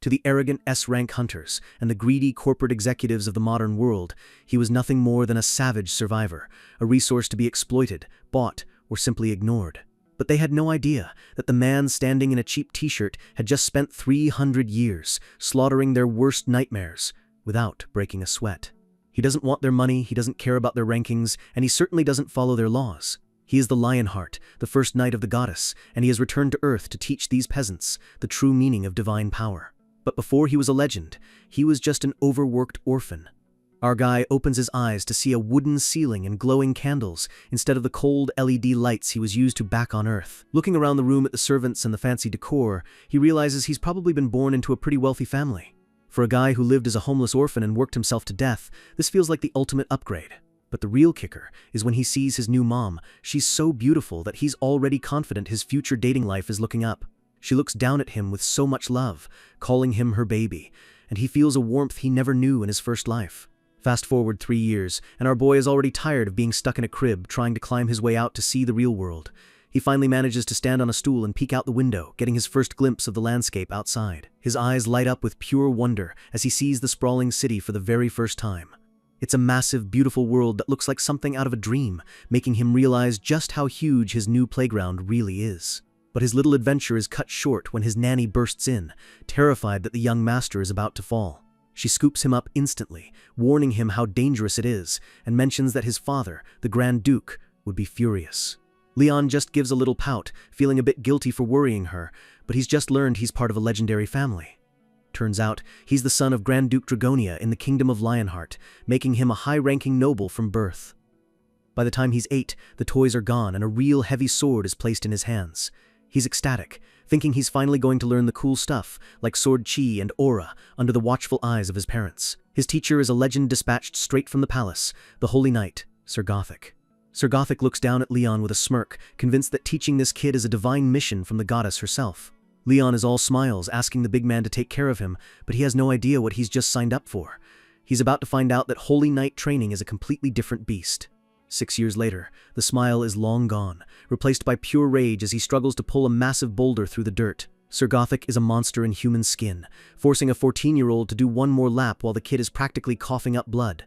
To the arrogant S-rank hunters and the greedy corporate executives of the modern world, he was nothing more than a savage survivor, a resource to be exploited, bought, or simply ignored. But they had no idea that the man standing in a cheap t-shirt had just spent 300 years slaughtering their worst nightmares without breaking a sweat. He doesn't want their money, he doesn't care about their rankings, and he certainly doesn't follow their laws. He is the Lionheart, the first knight of the goddess, and he has returned to Earth to teach these peasants the true meaning of divine power. But before he was a legend, he was just an overworked orphan. Our guy opens his eyes to see a wooden ceiling and glowing candles instead of the cold LED lights he was used to back on Earth. Looking around the room at the servants and the fancy decor, he realizes he's probably been born into a pretty wealthy family. For a guy who lived as a homeless orphan and worked himself to death, this feels like the ultimate upgrade. But the real kicker is when he sees his new mom. She's so beautiful that he's already confident his future dating life is looking up. She looks down at him with so much love, calling him her baby, and he feels a warmth he never knew in his first life. Fast forward 3 years, and our boy is already tired of being stuck in a crib trying to climb his way out to see the real world. He finally manages to stand on a stool and peek out the window, getting his first glimpse of the landscape outside. His eyes light up with pure wonder as he sees the sprawling city for the very first time. It's a massive, beautiful world that looks like something out of a dream, making him realize just how huge his new playground really is. But his little adventure is cut short when his nanny bursts in, terrified that the young master is about to fall. She scoops him up instantly, warning him how dangerous it is, and mentions that his father, the Grand Duke, would be furious. Leon just gives a little pout, feeling a bit guilty for worrying her, but he's just learned he's part of a legendary family. Turns out, he's the son of Grand Duke Dragonia in the Kingdom of Lionheart, making him a high-ranking noble from birth. By the time he's 8, the toys are gone and a real heavy sword is placed in his hands. He's ecstatic, thinking he's finally going to learn the cool stuff, like sword chi and aura, under the watchful eyes of his parents. His teacher is a legend dispatched straight from the palace, the Holy Knight, Sir Gothic. Sir Gothic looks down at Leon with a smirk, convinced that teaching this kid is a divine mission from the goddess herself. Leon is all smiles, asking the big man to take care of him, but he has no idea what he's just signed up for. He's about to find out that Holy Knight training is a completely different beast. 6 years later, the smile is long gone, replaced by pure rage as he struggles to pull a massive boulder through the dirt. Sir Gothic is a monster in human skin, forcing a 14-year-old to do one more lap while the kid is practically coughing up blood.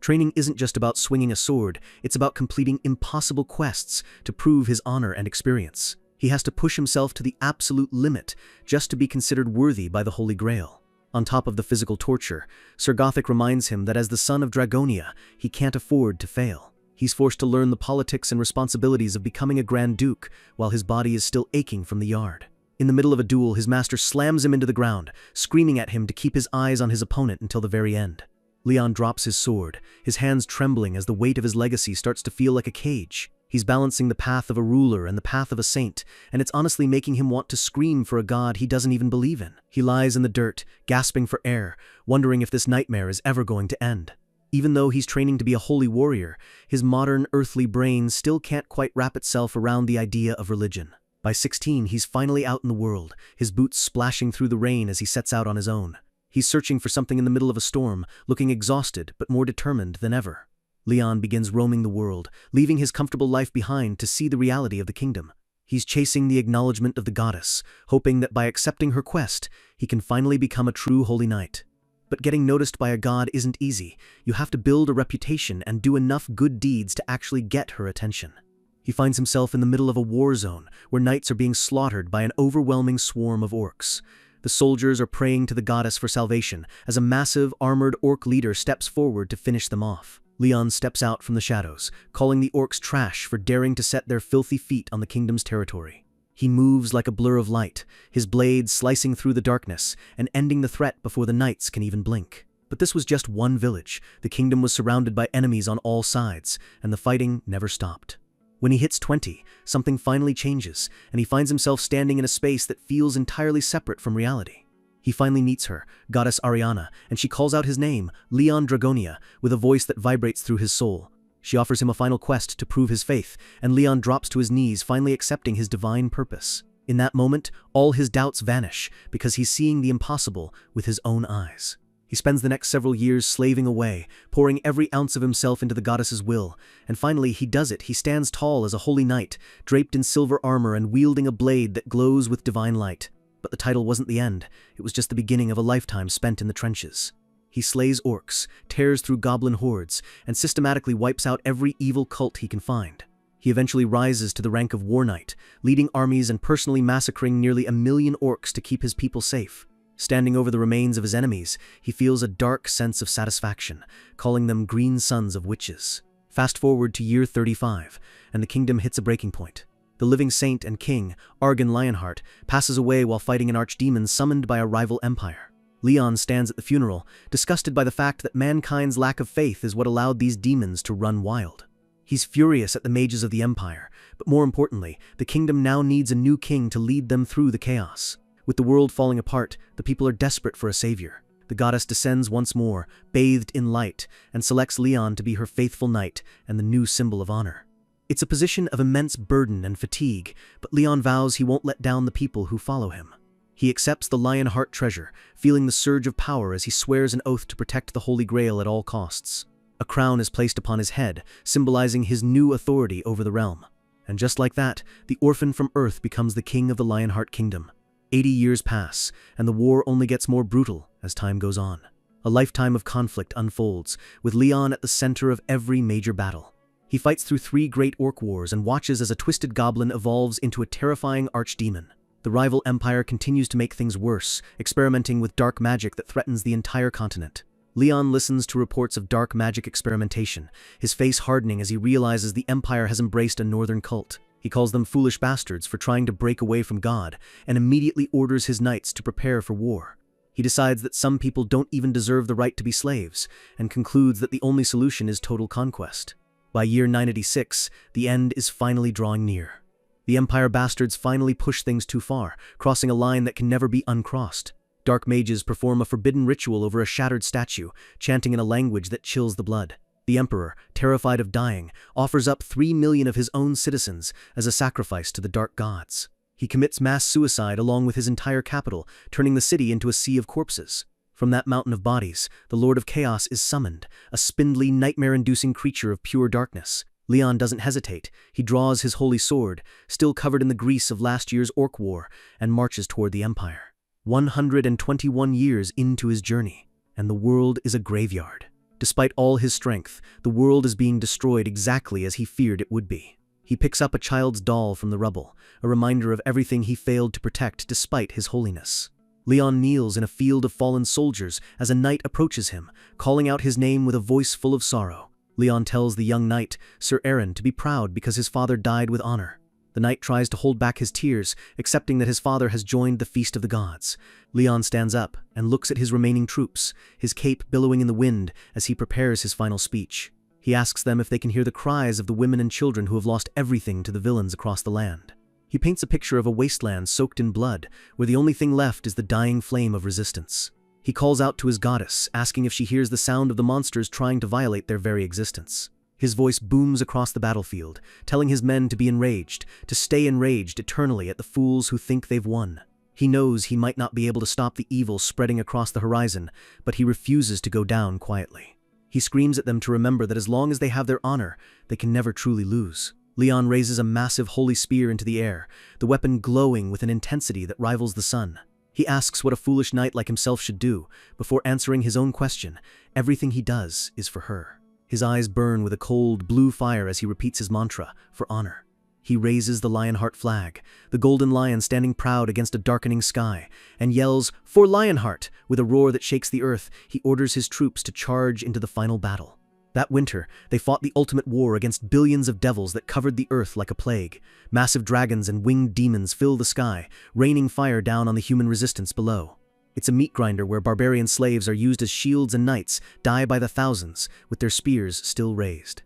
Training isn't just about swinging a sword, it's about completing impossible quests to prove his honor and experience. He has to push himself to the absolute limit just to be considered worthy by the Holy Grail. On top of the physical torture, Sir Gothic reminds him that as the son of Dragonia, he can't afford to fail. He's forced to learn the politics and responsibilities of becoming a Grand Duke while his body is still aching from the yard. In the middle of a duel, his master slams him into the ground, screaming at him to keep his eyes on his opponent until the very end. Leon drops his sword, his hands trembling as the weight of his legacy starts to feel like a cage. He's balancing the path of a ruler and the path of a saint, and it's honestly making him want to scream for a god he doesn't even believe in. He lies in the dirt, gasping for air, wondering if this nightmare is ever going to end. Even though he's training to be a holy warrior, his modern earthly brain still can't quite wrap itself around the idea of religion. By 16, he's finally out in the world, his boots splashing through the rain as he sets out on his own. He's searching for something in the middle of a storm, looking exhausted but more determined than ever. Leon begins roaming the world, leaving his comfortable life behind to see the reality of the kingdom. He's chasing the acknowledgement of the goddess, hoping that by accepting her quest, he can finally become a true holy knight. But getting noticed by a god isn't easy. You have to build a reputation and do enough good deeds to actually get her attention. He finds himself in the middle of a war zone, where knights are being slaughtered by an overwhelming swarm of orcs. The soldiers are praying to the goddess for salvation, as a massive, armored orc leader steps forward to finish them off. Leon steps out from the shadows, calling the orcs trash for daring to set their filthy feet on the kingdom's territory. He moves like a blur of light, his blade slicing through the darkness and ending the threat before the knights can even blink. But this was just one village. The kingdom was surrounded by enemies on all sides, and the fighting never stopped. When he hits 20, something finally changes, and he finds himself standing in a space that feels entirely separate from reality. He finally meets her, Goddess Ariana, and she calls out his name, Leon Dragonia, with a voice that vibrates through his soul. She offers him a final quest to prove his faith, and Leon drops to his knees, finally accepting his divine purpose. In that moment, all his doubts vanish, because he's seeing the impossible with his own eyes. He spends the next several years slaving away, pouring every ounce of himself into the goddess's will, and finally he does it. He stands tall as a holy knight, draped in silver armor and wielding a blade that glows with divine light. But the title wasn't the end, it was just the beginning of a lifetime spent in the trenches. He slays orcs, tears through goblin hordes, and systematically wipes out every evil cult he can find. He eventually rises to the rank of War Knight, leading armies and personally massacring nearly 1 million orcs to keep his people safe. Standing over the remains of his enemies, he feels a dark sense of satisfaction, calling them green sons of witches. Fast forward to year 35, and the kingdom hits a breaking point. The living saint and king, Argon Lionheart, passes away while fighting an archdemon summoned by a rival empire. Leon stands at the funeral, disgusted by the fact that mankind's lack of faith is what allowed these demons to run wild. He's furious at the mages of the empire, but more importantly, the kingdom now needs a new king to lead them through the chaos. With the world falling apart, the people are desperate for a savior. The goddess descends once more, bathed in light, and selects Leon to be her faithful knight and the new symbol of honor. It's a position of immense burden and fatigue, but Leon vows he won't let down the people who follow him. He accepts the Lionheart treasure, feeling the surge of power as he swears an oath to protect the Holy Grail at all costs. A crown is placed upon his head, symbolizing his new authority over the realm. And just like that, the orphan from Earth becomes the king of the Lionheart Kingdom. 80 years pass, and the war only gets more brutal as time goes on. A lifetime of conflict unfolds, with Leon at the center of every major battle. He fights through 3 great orc wars and watches as a twisted goblin evolves into a terrifying archdemon. The rival empire continues to make things worse, experimenting with dark magic that threatens the entire continent. Leon listens to reports of dark magic experimentation, his face hardening as he realizes the empire has embraced a northern cult. He calls them foolish bastards for trying to break away from God, and immediately orders his knights to prepare for war. He decides that some people don't even deserve the right to be slaves, and concludes that the only solution is total conquest. By year 986, the end is finally drawing near. The Empire bastards finally push things too far, crossing a line that can never be uncrossed. Dark mages perform a forbidden ritual over a shattered statue, chanting in a language that chills the blood. The Emperor, terrified of dying, offers up 3 million of his own citizens as a sacrifice to the dark gods. He commits mass suicide along with his entire capital, turning the city into a sea of corpses. From that mountain of bodies, the Lord of Chaos is summoned, a spindly, nightmare-inducing creature of pure darkness. Leon doesn't hesitate. He draws his holy sword, still covered in the grease of last year's orc war, and marches toward the Empire. 121 years into his journey, and the world is a graveyard. Despite all his strength, the world is being destroyed exactly as he feared it would be. He picks up a child's doll from the rubble, a reminder of everything he failed to protect despite his holiness. Leon kneels in a field of fallen soldiers as a knight approaches him, calling out his name with a voice full of sorrow. Leon tells the young knight, Sir Aaron, to be proud because his father died with honor. The knight tries to hold back his tears, accepting that his father has joined the feast of the gods. Leon stands up and looks at his remaining troops, his cape billowing in the wind as he prepares his final speech. He asks them if they can hear the cries of the women and children who have lost everything to the villains across the land. He paints a picture of a wasteland soaked in blood, where the only thing left is the dying flame of resistance. He calls out to his goddess, asking if she hears the sound of the monsters trying to violate their very existence. His voice booms across the battlefield, telling his men to be enraged, to stay enraged eternally at the fools who think they've won. He knows he might not be able to stop the evil spreading across the horizon, but he refuses to go down quietly. He screams at them to remember that as long as they have their honor, they can never truly lose. Leon raises a massive holy spear into the air, the weapon glowing with an intensity that rivals the sun. He asks what a foolish knight like himself should do, before answering his own question. Everything he does is for her. His eyes burn with a cold, blue fire as he repeats his mantra, for honor. He raises the Lionheart flag, the golden lion standing proud against a darkening sky, and yells, "For Lionheart!" with a roar that shakes the earth. He orders his troops to charge into the final battle. That winter, they fought the ultimate war against billions of devils that covered the earth like a plague. Massive dragons and winged demons fill the sky, raining fire down on the human resistance below. It's a meat grinder where barbarian slaves are used as shields and knights die by the thousands, with their spears still raised.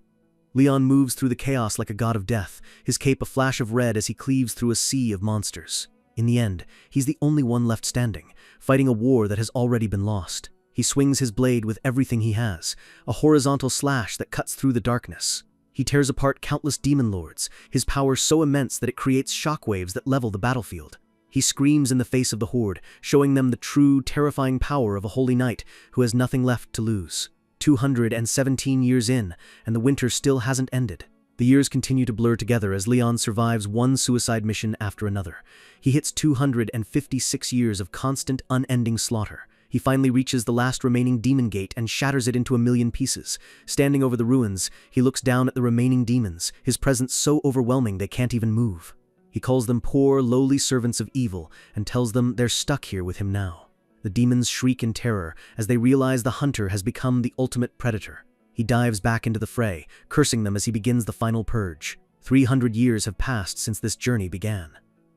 Leon moves through the chaos like a god of death, his cape a flash of red as he cleaves through a sea of monsters. In the end, he's the only one left standing, fighting a war that has already been lost. He swings his blade with everything he has, a horizontal slash that cuts through the darkness. He tears apart countless demon lords, his power so immense that it creates shockwaves that level the battlefield. He screams in the face of the horde, showing them the true, terrifying power of a holy knight who has nothing left to lose. 217 years in, and the winter still hasn't ended. The years continue to blur together as Leon survives one suicide mission after another. He hits 256 years of constant, unending slaughter. He finally reaches the last remaining demon gate and shatters it into a million pieces. Standing over the ruins, he looks down at the remaining demons, his presence so overwhelming they can't even move. He calls them poor, lowly servants of evil and tells them they're stuck here with him now. The demons shriek in terror as they realize the hunter has become the ultimate predator. He dives back into the fray, cursing them as he begins the final purge. 300 years have passed since this journey began.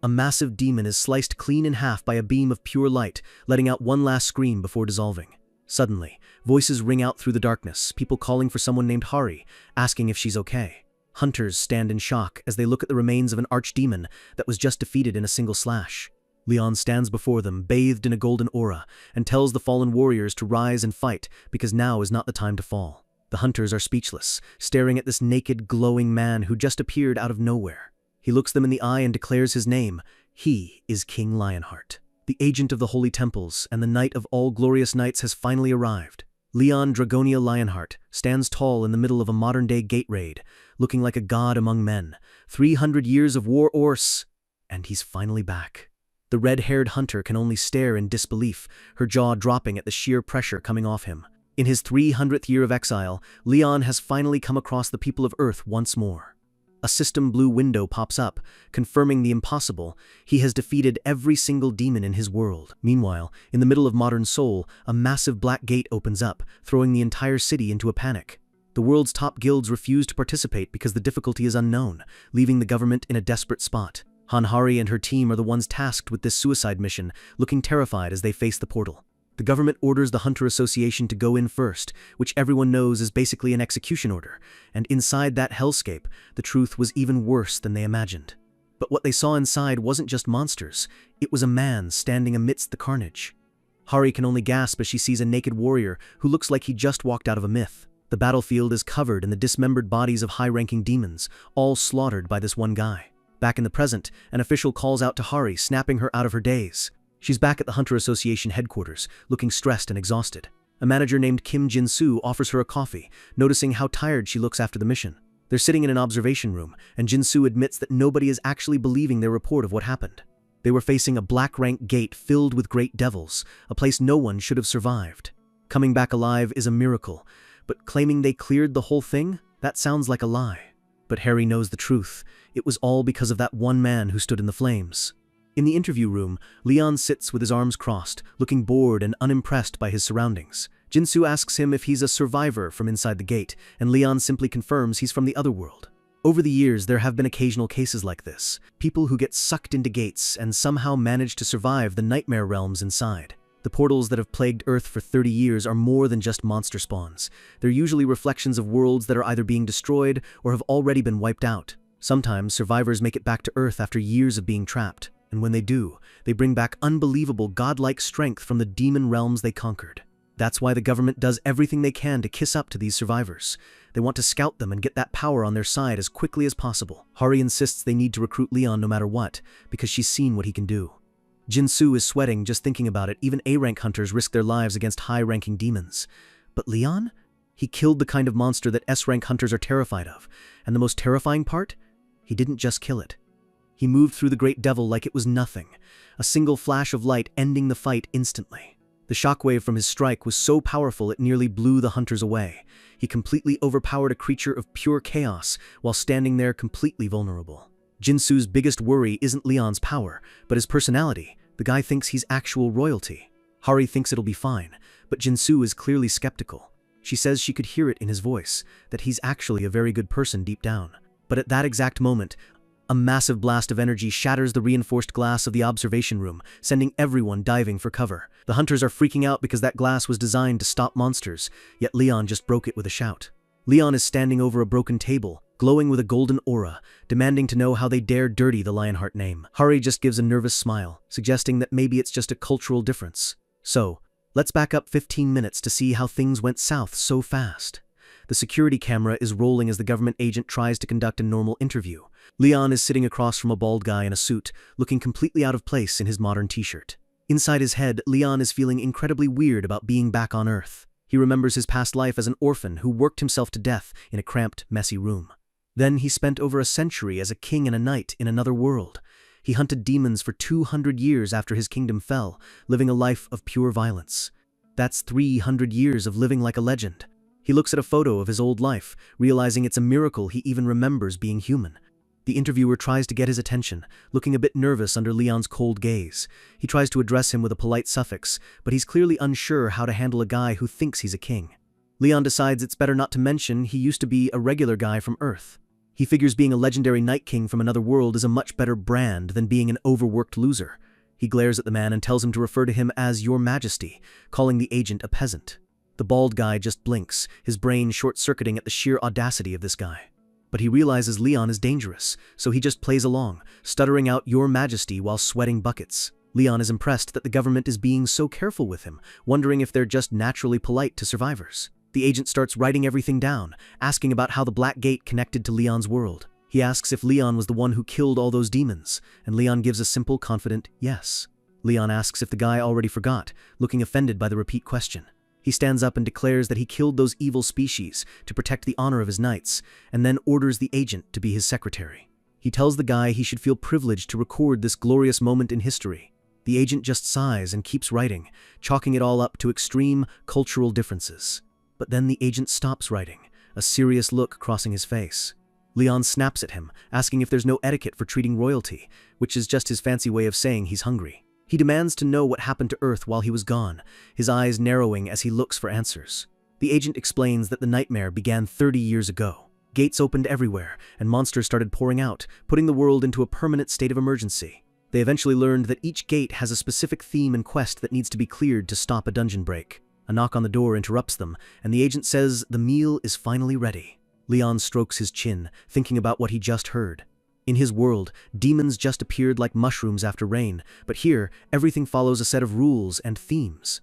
A massive demon is sliced clean in half by a beam of pure light, letting out one last scream before dissolving. Suddenly, voices ring out through the darkness, people calling for someone named Hari, asking if she's okay. Hunters stand in shock as they look at the remains of an archdemon that was just defeated in a single slash. Leon stands before them, bathed in a golden aura, and tells the fallen warriors to rise and fight because now is not the time to fall. The hunters are speechless, staring at this naked, glowing man who just appeared out of nowhere. He looks them in the eye and declares his name. He is King Lionheart. The agent of the holy temples and the knight of all glorious knights has finally arrived. Leon Dragonia Lionheart stands tall in the middle of a modern-day gate raid, looking like a god among men. 300 years of war Orse, and he's finally back. The red-haired hunter can only stare in disbelief, her jaw dropping at the sheer pressure coming off him. In his 300th year of exile, Leon has finally come across the people of Earth once more. A system blue window pops up, confirming the impossible. He has defeated every single demon in his world. Meanwhile, in the middle of modern Seoul, a massive black gate opens up, throwing the entire city into a panic. The world's top guilds refuse to participate because the difficulty is unknown, leaving the government in a desperate spot. Hari and her team are the ones tasked with this suicide mission, looking terrified as they face the portal. The government orders the Hunter Association to go in first, which everyone knows is basically an execution order, and inside that hellscape, the truth was even worse than they imagined. But what they saw inside wasn't just monsters, it was a man standing amidst the carnage. Hari can only gasp as she sees a naked warrior who looks like he just walked out of a myth. The battlefield is covered in the dismembered bodies of high-ranking demons, all slaughtered by this one guy. Back in the present, an official calls out to Hari, snapping her out of her daze. She's back at the Hunter Association headquarters, looking stressed and exhausted. A manager named Kim Jin-soo offers her a coffee, noticing how tired she looks after the mission. They're sitting in an observation room, and Jin-soo admits that nobody is actually believing their report of what happened. They were facing a black rank gate filled with great devils, a place no one should have survived. Coming back alive is a miracle, but claiming they cleared the whole thing? That sounds like a lie. But Harry knows the truth. It was all because of that one man who stood in the flames. In the interview room, Leon sits with his arms crossed, looking bored and unimpressed by his surroundings. Jin-soo asks him if he's a survivor from inside the gate, and Leon simply confirms he's from the other world. Over the years, there have been occasional cases like this, people who get sucked into gates and somehow manage to survive the nightmare realms inside. The portals that have plagued Earth for 30 years are more than just monster spawns. They're usually reflections of worlds that are either being destroyed or have already been wiped out. Sometimes, survivors make it back to Earth after years of being trapped. And when they do, they bring back unbelievable godlike strength from the demon realms they conquered. That's why the government does everything they can to kiss up to these survivors. They want to scout them and get that power on their side as quickly as possible. Hari insists they need to recruit Leon no matter what, because she's seen what he can do. Jin-soo is sweating just thinking about it. Even A-rank hunters risk their lives against high-ranking demons. But Leon? He killed the kind of monster that S-rank hunters are terrified of. And the most terrifying part? He didn't just kill it. He moved through the great devil like it was nothing, a single flash of light ending the fight instantly. The shockwave from his strike was so powerful it nearly blew the hunters away. He completely overpowered a creature of pure chaos while standing there completely vulnerable. Jin-soo's biggest worry isn't Leon's power, but his personality. The guy thinks he's actual royalty. Hari thinks it'll be fine, but Jin-soo is clearly skeptical. She says she could hear it in his voice, that he's actually a very good person deep down. But at that exact moment, a massive blast of energy shatters the reinforced glass of the observation room, sending everyone diving for cover. The hunters are freaking out because that glass was designed to stop monsters, yet Leon just broke it with a shout. Leon is standing over a broken table, glowing with a golden aura, demanding to know how they dare dirty the Lionheart name. Hari just gives a nervous smile, suggesting that maybe it's just a cultural difference. So, let's back up 15 minutes to see how things went south so fast. The security camera is rolling as the government agent tries to conduct a normal interview. Leon is sitting across from a bald guy in a suit, looking completely out of place in his modern t-shirt. Inside his head, Leon is feeling incredibly weird about being back on Earth. He remembers his past life as an orphan who worked himself to death in a cramped, messy room. Then he spent over a century as a king and a knight in another world. He hunted demons for 200 years after his kingdom fell, living a life of pure violence. That's 300 years of living like a legend. He looks at a photo of his old life, realizing it's a miracle he even remembers being human. The interviewer tries to get his attention, looking a bit nervous under Leon's cold gaze. He tries to address him with a polite suffix, but he's clearly unsure how to handle a guy who thinks he's a king. Leon decides it's better not to mention he used to be a regular guy from Earth. He figures being a legendary Night King from another world is a much better brand than being an overworked loser. He glares at the man and tells him to refer to him as Your Majesty, calling the agent a peasant. The bald guy just blinks, his brain short-circuiting at the sheer audacity of this guy. But he realizes Leon is dangerous, so he just plays along, stuttering out Your Majesty while sweating buckets. Leon is impressed that the government is being so careful with him, wondering if they're just naturally polite to survivors. The agent starts writing everything down, asking about how the Black Gate connected to Leon's world. He asks if Leon was the one who killed all those demons, and Leon gives a simple, confident yes. Leon asks if the guy already forgot, looking offended by the repeat question. He stands up and declares that he killed those evil species to protect the honor of his knights, and then orders the agent to be his secretary. He tells the guy he should feel privileged to record this glorious moment in history. The agent just sighs and keeps writing, chalking it all up to extreme cultural differences. But then the agent stops writing, a serious look crossing his face. Leon snaps at him, asking if there's no etiquette for treating royalty, which is just his fancy way of saying he's hungry. He demands to know what happened to Earth while he was gone, his eyes narrowing as he looks for answers. The agent explains that the nightmare began 30 years ago. Gates opened everywhere, and monsters started pouring out, putting the world into a permanent state of emergency. They eventually learned that each gate has a specific theme and quest that needs to be cleared to stop a dungeon break. A knock on the door interrupts them, and the agent says the meal is finally ready. Leon strokes his chin, thinking about what he just heard. In his world, demons just appeared like mushrooms after rain, but here, everything follows a set of rules and themes.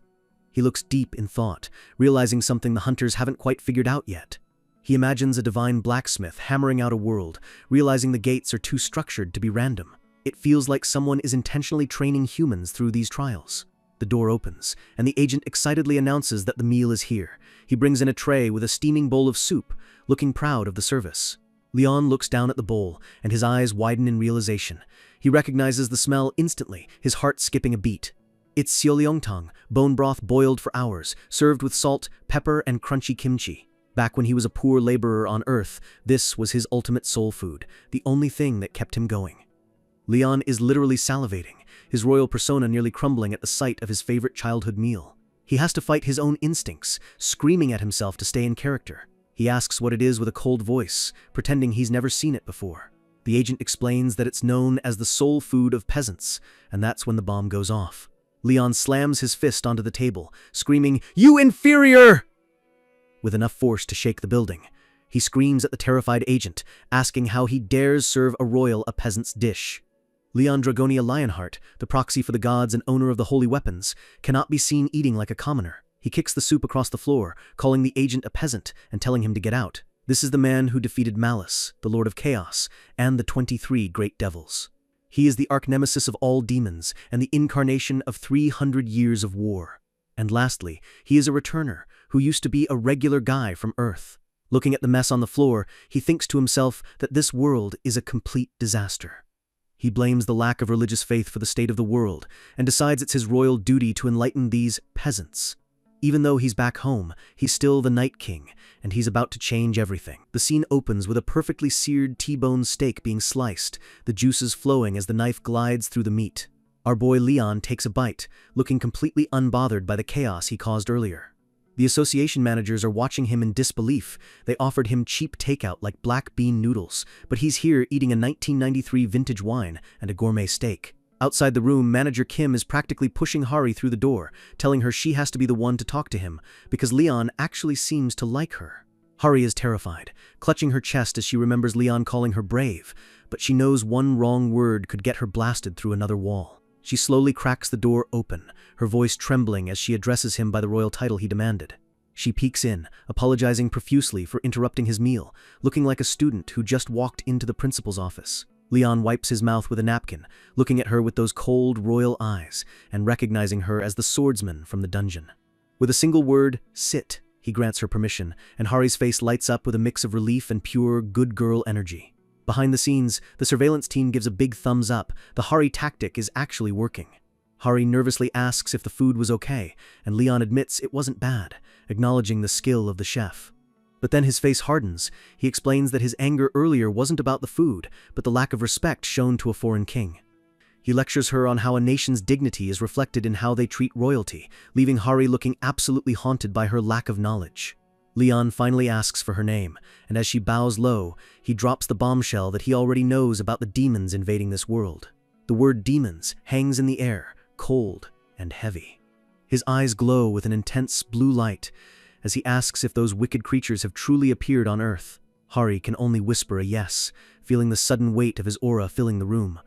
He looks deep in thought, realizing something the hunters haven't quite figured out yet. He imagines a divine blacksmith hammering out a world, realizing the gates are too structured to be random. It feels like someone is intentionally training humans through these trials. The door opens, and the agent excitedly announces that the meal is here. He brings in a tray with a steaming bowl of soup, looking proud of the service. Leon looks down at the bowl, and his eyes widen in realization. He recognizes the smell instantly, his heart skipping a beat. It's seolyeongtang, bone broth boiled for hours, served with salt, pepper, and crunchy kimchi. Back when he was a poor laborer on Earth, this was his ultimate soul food, the only thing that kept him going. Leon is literally salivating, his royal persona nearly crumbling at the sight of his favorite childhood meal. He has to fight his own instincts, screaming at himself to stay in character. He asks what it is with a cold voice, pretending he's never seen it before. The agent explains that it's known as the soul food of peasants, and that's when the bomb goes off. Leon slams his fist onto the table, screaming, "You inferior!" with enough force to shake the building. He screams at the terrified agent, asking how he dares serve a royal a peasant's dish. Leon Dragonia Lionheart, the proxy for the gods and owner of the holy weapons, cannot be seen eating like a commoner. He kicks the soup across the floor, calling the agent a peasant and telling him to get out. This is the man who defeated Malice, the Lord of Chaos, and the 23 great devils. He is the arch-nemesis of all demons and the incarnation of 300 years of war. And lastly, he is a returner who used to be a regular guy from Earth. Looking at the mess on the floor, he thinks to himself that this world is a complete disaster. He blames the lack of religious faith for the state of the world and decides it's his royal duty to enlighten these peasants. Even though he's back home, he's still the Night King, and he's about to change everything. The scene opens with a perfectly seared T-bone steak being sliced, the juices flowing as the knife glides through the meat. Our boy Leon takes a bite, looking completely unbothered by the chaos he caused earlier. The association managers are watching him in disbelief. They offered him cheap takeout like black bean noodles, but he's here eating a 1993 vintage wine and a gourmet steak. Outside the room, Manager Kim is practically pushing Hari through the door, telling her she has to be the one to talk to him, because Leon actually seems to like her. Hari is terrified, clutching her chest as she remembers Leon calling her brave, but she knows one wrong word could get her blasted through another wall. She slowly cracks the door open, her voice trembling as she addresses him by the royal title he demanded. She peeks in, apologizing profusely for interrupting his meal, looking like a student who just walked into the principal's office. Leon wipes his mouth with a napkin, looking at her with those cold, royal eyes, and recognizing her as the swordsman from the dungeon. With a single word, "Sit," He grants her permission, and Hari's face lights up with a mix of relief and pure good girl energy. Behind the scenes, the surveillance team gives a big thumbs up. The Hari tactic is actually working. Hari nervously asks if the food was okay, and Leon admits it wasn't bad, acknowledging the skill of the chef. But then his face hardens. He explains that his anger earlier wasn't about the food, but the lack of respect shown to a foreign king. He lectures her on how a nation's dignity is reflected in how they treat royalty, leaving Hari looking absolutely haunted by her lack of knowledge. Leon finally asks for her name, and as she bows low, he drops the bombshell that he already knows about the demons invading this world. The word demons hangs in the air, cold and heavy. His eyes glow with an intense blue light as he asks if those wicked creatures have truly appeared on Earth. Hari can only whisper a yes, feeling the sudden weight of his aura filling the room.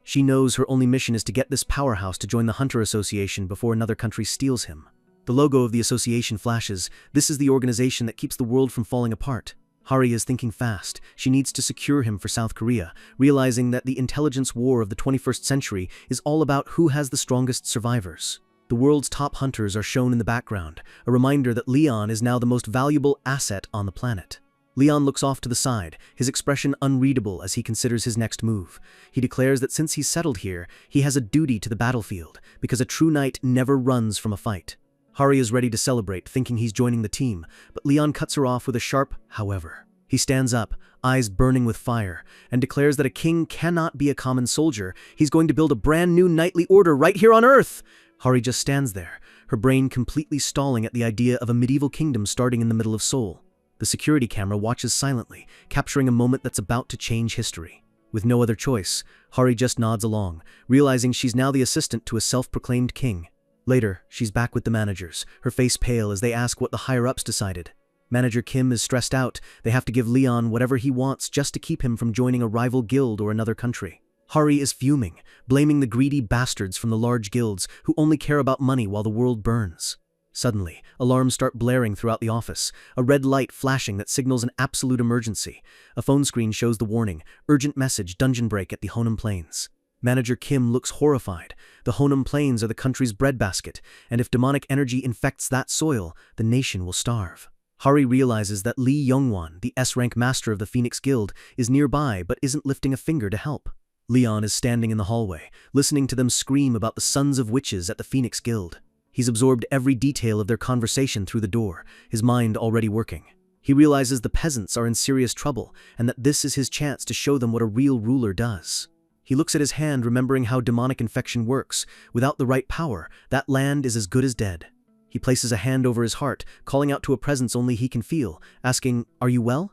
She knows her only mission is to get this powerhouse to join the Hunter Association before another country steals him. The logo of the association flashes. This is the organization that keeps the world from falling apart. Hari is thinking fast. She needs to secure him for South Korea, realizing that the intelligence war of the 21st century is all about who has the strongest survivors. The world's top hunters are shown in the background, a reminder that Leon is now the most valuable asset on the planet. Leon looks off to the side, his expression unreadable as he considers his next move. He declares that since he's settled here, he has a duty to the battlefield, because a true knight never runs from a fight. Hari is ready to celebrate, thinking he's joining the team, but Leon cuts her off with a sharp however. He stands up, eyes burning with fire, and declares that a king cannot be a common soldier. He's going to build a brand new knightly order right here on Earth. Hari just stands there, her brain completely stalling at the idea of a medieval kingdom starting in the middle of Seoul. The security camera watches silently, capturing a moment that's about to change history. With no other choice, Hari just nods along, realizing she's now the assistant to a self-proclaimed king. Later, she's back with the managers, her face pale as they ask what the higher-ups decided. Manager Kim is stressed out. They have to give Leon whatever he wants just to keep him from joining a rival guild or another country. Hari is fuming, blaming the greedy bastards from the large guilds who only care about money while the world burns. Suddenly, alarms start blaring throughout the office, a red light flashing that signals an absolute emergency. A phone screen shows the warning, urgent message, dungeon break at the Honam Plains. Manager Kim looks horrified. The Honam Plains are the country's breadbasket, and if demonic energy infects that soil, the nation will starve. Hari realizes that Lee Youngwon, the S-rank master of the Phoenix Guild, is nearby but isn't lifting a finger to help. Leon is standing in the hallway, listening to them scream about the sons of witches at the Phoenix Guild. He's absorbed every detail of their conversation through the door, his mind already working. He realizes the peasants are in serious trouble, and that this is his chance to show them what a real ruler does. He looks at his hand, remembering how demonic infection works. Without the right power, that land is as good as dead. He places a hand over his heart, calling out to a presence only he can feel, asking, "Are you well?"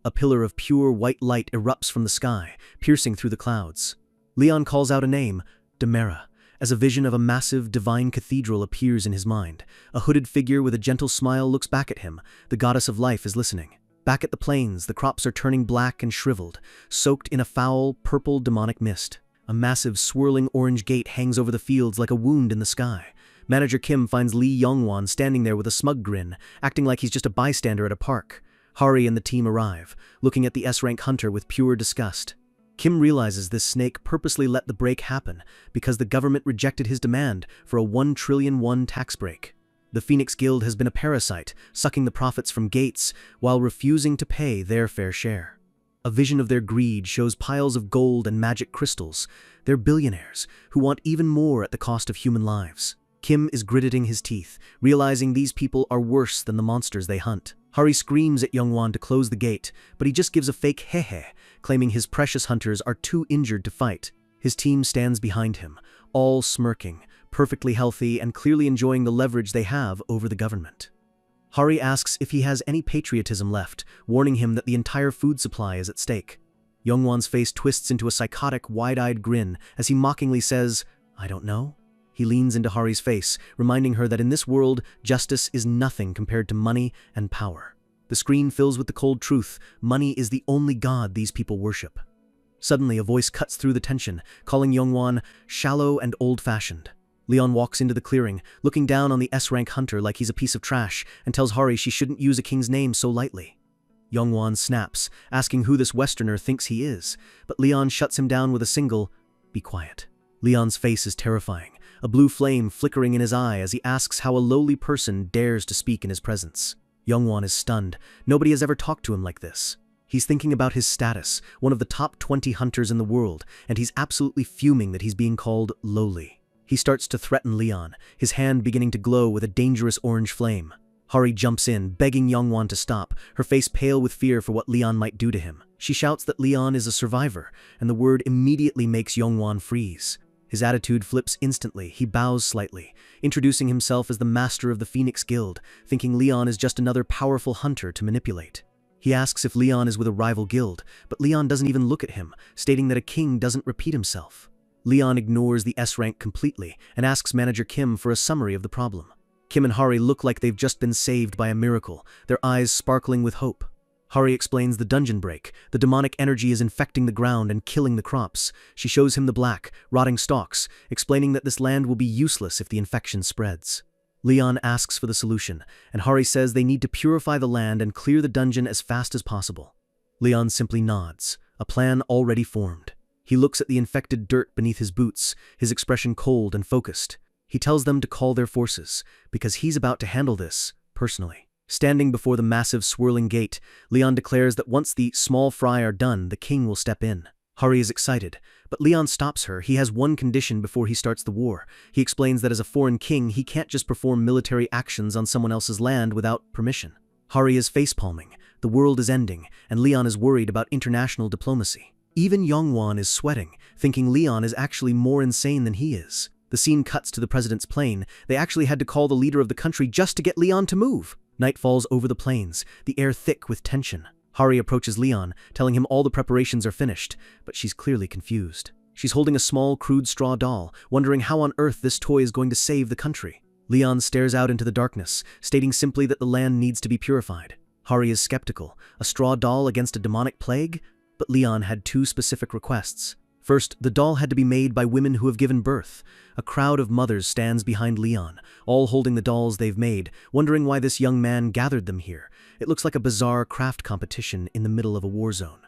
A pillar of pure white light erupts from the sky, piercing through the clouds. Leon calls out a name, Demera, as a vision of a massive, divine cathedral appears in his mind. A hooded figure with a gentle smile looks back at him. The goddess of life is listening. Back at the plains, the crops are turning black and shriveled, soaked in a foul, purple demonic mist. A massive, swirling orange gate hangs over the fields like a wound in the sky. Manager Kim finds Lee Youngwon standing there with a smug grin, acting like he's just a bystander at a park. Hari and the team arrive, looking at the S-rank hunter with pure disgust. Kim realizes this snake purposely let the break happen because the government rejected his demand for a 1 trillion won tax break. The Phoenix Guild has been a parasite, sucking the profits from Gates while refusing to pay their fair share. A vision of their greed shows piles of gold and magic crystals. They're billionaires who want even more at the cost of human lives. Kim is gritting his teeth, realizing these people are worse than the monsters they hunt. Hari screams at Youngwon to close the gate, but he just gives a fake heh-heh, claiming his precious hunters are too injured to fight. His team stands behind him, all smirking, perfectly healthy and clearly enjoying the leverage they have over the government. Hari asks if he has any patriotism left, warning him that the entire food supply is at stake. Youngwon's face twists into a psychotic, wide-eyed grin as he mockingly says, "I don't know." He leans into Hari's face, reminding her that in this world, justice is nothing compared to money and power. The screen fills with the cold truth: money is the only god these people worship. Suddenly, a voice cuts through the tension, calling Youngwon shallow and old-fashioned. Leon walks into the clearing, looking down on the S-rank hunter like he's a piece of trash, and tells Hari she shouldn't use a king's name so lightly. Youngwon snaps, asking who this Westerner thinks he is, but Leon shuts him down with a single, "Be quiet." Leon's face is terrifying, a blue flame flickering in his eye as he asks how a lowly person dares to speak in his presence. Youngwon is stunned. Nobody has ever talked to him like this. He's thinking about his status, one of the top 20 hunters in the world, and he's absolutely fuming that he's being called lowly. He starts to threaten Leon, his hand beginning to glow with a dangerous orange flame. Hari jumps in, begging Youngwon to stop, her face pale with fear for what Leon might do to him. She shouts that Leon is a survivor, and the word immediately makes Youngwon freeze. His attitude flips instantly. He bows slightly, introducing himself as the master of the Phoenix Guild, thinking Leon is just another powerful hunter to manipulate. He asks if Leon is with a rival guild, but Leon doesn't even look at him, stating that a king doesn't repeat himself. Leon ignores the S rank completely and asks manager Kim for a summary of the problem. Kim and Hari look like they've just been saved by a miracle, their eyes sparkling with hope. Hari explains the dungeon break. The demonic energy is infecting the ground and killing the crops. She shows him the black, rotting stalks, explaining that this land will be useless if the infection spreads. Leon asks for the solution, and Hari says they need to purify the land and clear the dungeon as fast as possible. Leon simply nods, a plan already formed. He looks at the infected dirt beneath his boots, his expression cold and focused. He tells them to call their forces, because he's about to handle this personally. Standing before the massive swirling gate, Leon declares that once the small fry are done, the king will step in. Hari is excited, but Leon stops her. He has one condition before he starts the war. He explains that as a foreign king, he can't just perform military actions on someone else's land without permission. Hari is facepalming. The world is ending, and Leon is worried about international diplomacy. Even Youngwon is sweating, thinking Leon is actually more insane than he is. The scene cuts to the president's plane. They actually had to call the leader of the country just to get Leon to move. Night falls over the plains, the air thick with tension. Hari approaches Leon, telling him all the preparations are finished, but she's clearly confused. She's holding a small, crude straw doll, wondering how on earth this toy is going to save the country. Leon stares out into the darkness, stating simply that the land needs to be purified. Hari is skeptical. A straw doll against a demonic plague? But Leon had two specific requests. First, the doll had to be made by women who have given birth. A crowd of mothers stands behind Leon, all holding the dolls they've made, wondering why this young man gathered them here. It looks like a bizarre craft competition in the middle of a war zone.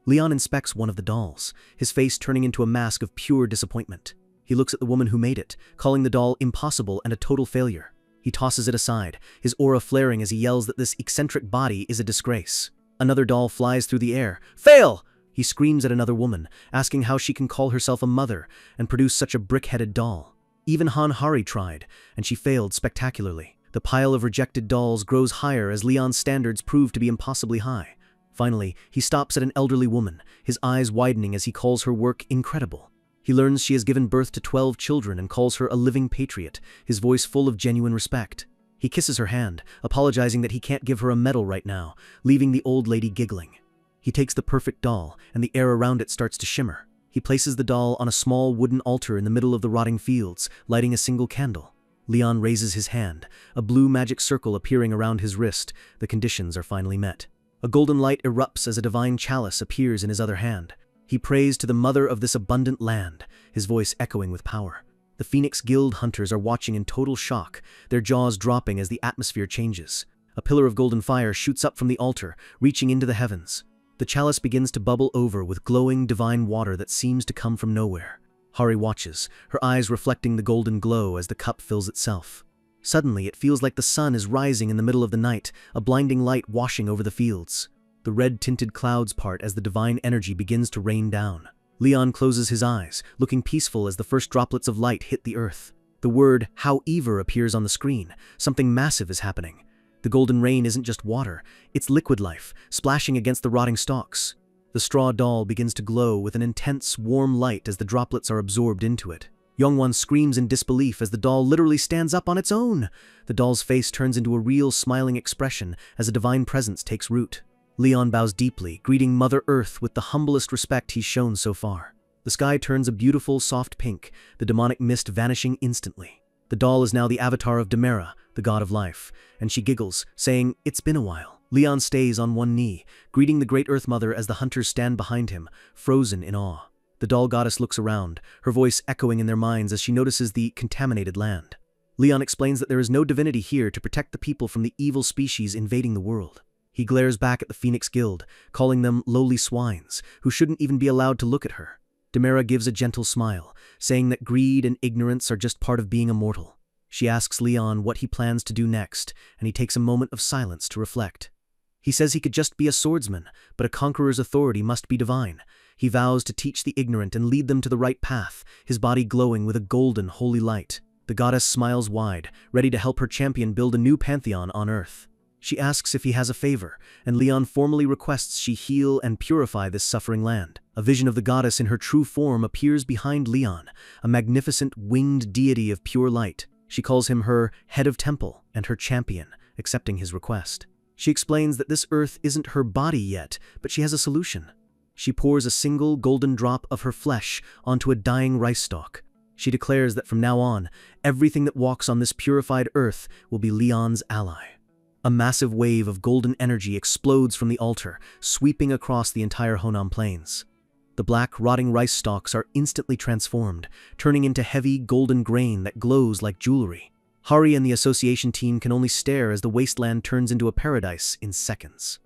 Leon inspects one of the dolls, his face turning into a mask of pure disappointment. He looks at the woman who made it, calling the doll impossible and a total failure. He tosses it aside, his aura flaring as he yells that this eccentric body is a disgrace. Another doll flies through the air. Fail! He screams at another woman, asking how she can call herself a mother and produce such a brick-headed doll. Even Hari tried, and she failed spectacularly. The pile of rejected dolls grows higher as Leon's standards prove to be impossibly high. Finally, he stops at an elderly woman, his eyes widening as he calls her work incredible. He learns she has given birth to 12 children and calls her a living patriot, his voice full of genuine respect. He kisses her hand, apologizing that he can't give her a medal right now, leaving the old lady giggling. He takes the perfect doll, and the air around it starts to shimmer. He places the doll on a small wooden altar in the middle of the rotting fields, lighting a single candle. Leon raises his hand, a blue magic circle appearing around his wrist. The conditions are finally met. A golden light erupts as a divine chalice appears in his other hand. He prays to the mother of this abundant land, his voice echoing with power. The Phoenix Guild hunters are watching in total shock, their jaws dropping as the atmosphere changes. A pillar of golden fire shoots up from the altar, reaching into the heavens. The chalice begins to bubble over with glowing divine water that seems to come from nowhere. Hari watches, her eyes reflecting the golden glow as the cup fills itself. Suddenly, it feels like the sun is rising in the middle of the night, a blinding light washing over the fields. The red-tinted clouds part as the divine energy begins to rain down. Leon closes his eyes, looking peaceful as the first droplets of light hit the earth. The word, however, appears on the screen. Something massive is happening. The golden rain isn't just water, it's liquid life, splashing against the rotting stalks. The straw doll begins to glow with an intense, warm light as the droplets are absorbed into it. Youngwon screams in disbelief as the doll literally stands up on its own. The doll's face turns into a real, smiling expression as a divine presence takes root. Leon bows deeply, greeting Mother Earth with the humblest respect he's shown so far. The sky turns a beautiful, soft pink, the demonic mist vanishing instantly. The doll is now the avatar of Demera, the god of life, and she giggles, saying, "It's been a while." Leon stays on one knee, greeting the Great Earth Mother as the hunters stand behind him, frozen in awe. The doll goddess looks around, her voice echoing in their minds as she notices the contaminated land. Leon explains that there is no divinity here to protect the people from the evil species invading the world. He glares back at the Phoenix Guild, calling them lowly swines, who shouldn't even be allowed to look at her. Demera gives a gentle smile, saying that greed and ignorance are just part of being immortal. She asks Leon what he plans to do next, and he takes a moment of silence to reflect. He says he could just be a swordsman, but a conqueror's authority must be divine. He vows to teach the ignorant and lead them to the right path, his body glowing with a golden, holy light. The goddess smiles wide, ready to help her champion build a new pantheon on Earth. She asks if he has a favor, and Leon formally requests she heal and purify this suffering land. A vision of the goddess in her true form appears behind Leon, a magnificent winged deity of pure light. She calls him her head of temple and her champion, accepting his request. She explains that this earth isn't her body yet, but she has a solution. She pours a single golden drop of her flesh onto a dying rice stalk. She declares that from now on, everything that walks on this purified earth will be Leon's ally. A massive wave of golden energy explodes from the altar, sweeping across the entire Honan Plains. The black, rotting rice stalks are instantly transformed, turning into heavy, golden grain that glows like jewelry. Hari and the association team can only stare as the wasteland turns into a paradise in seconds.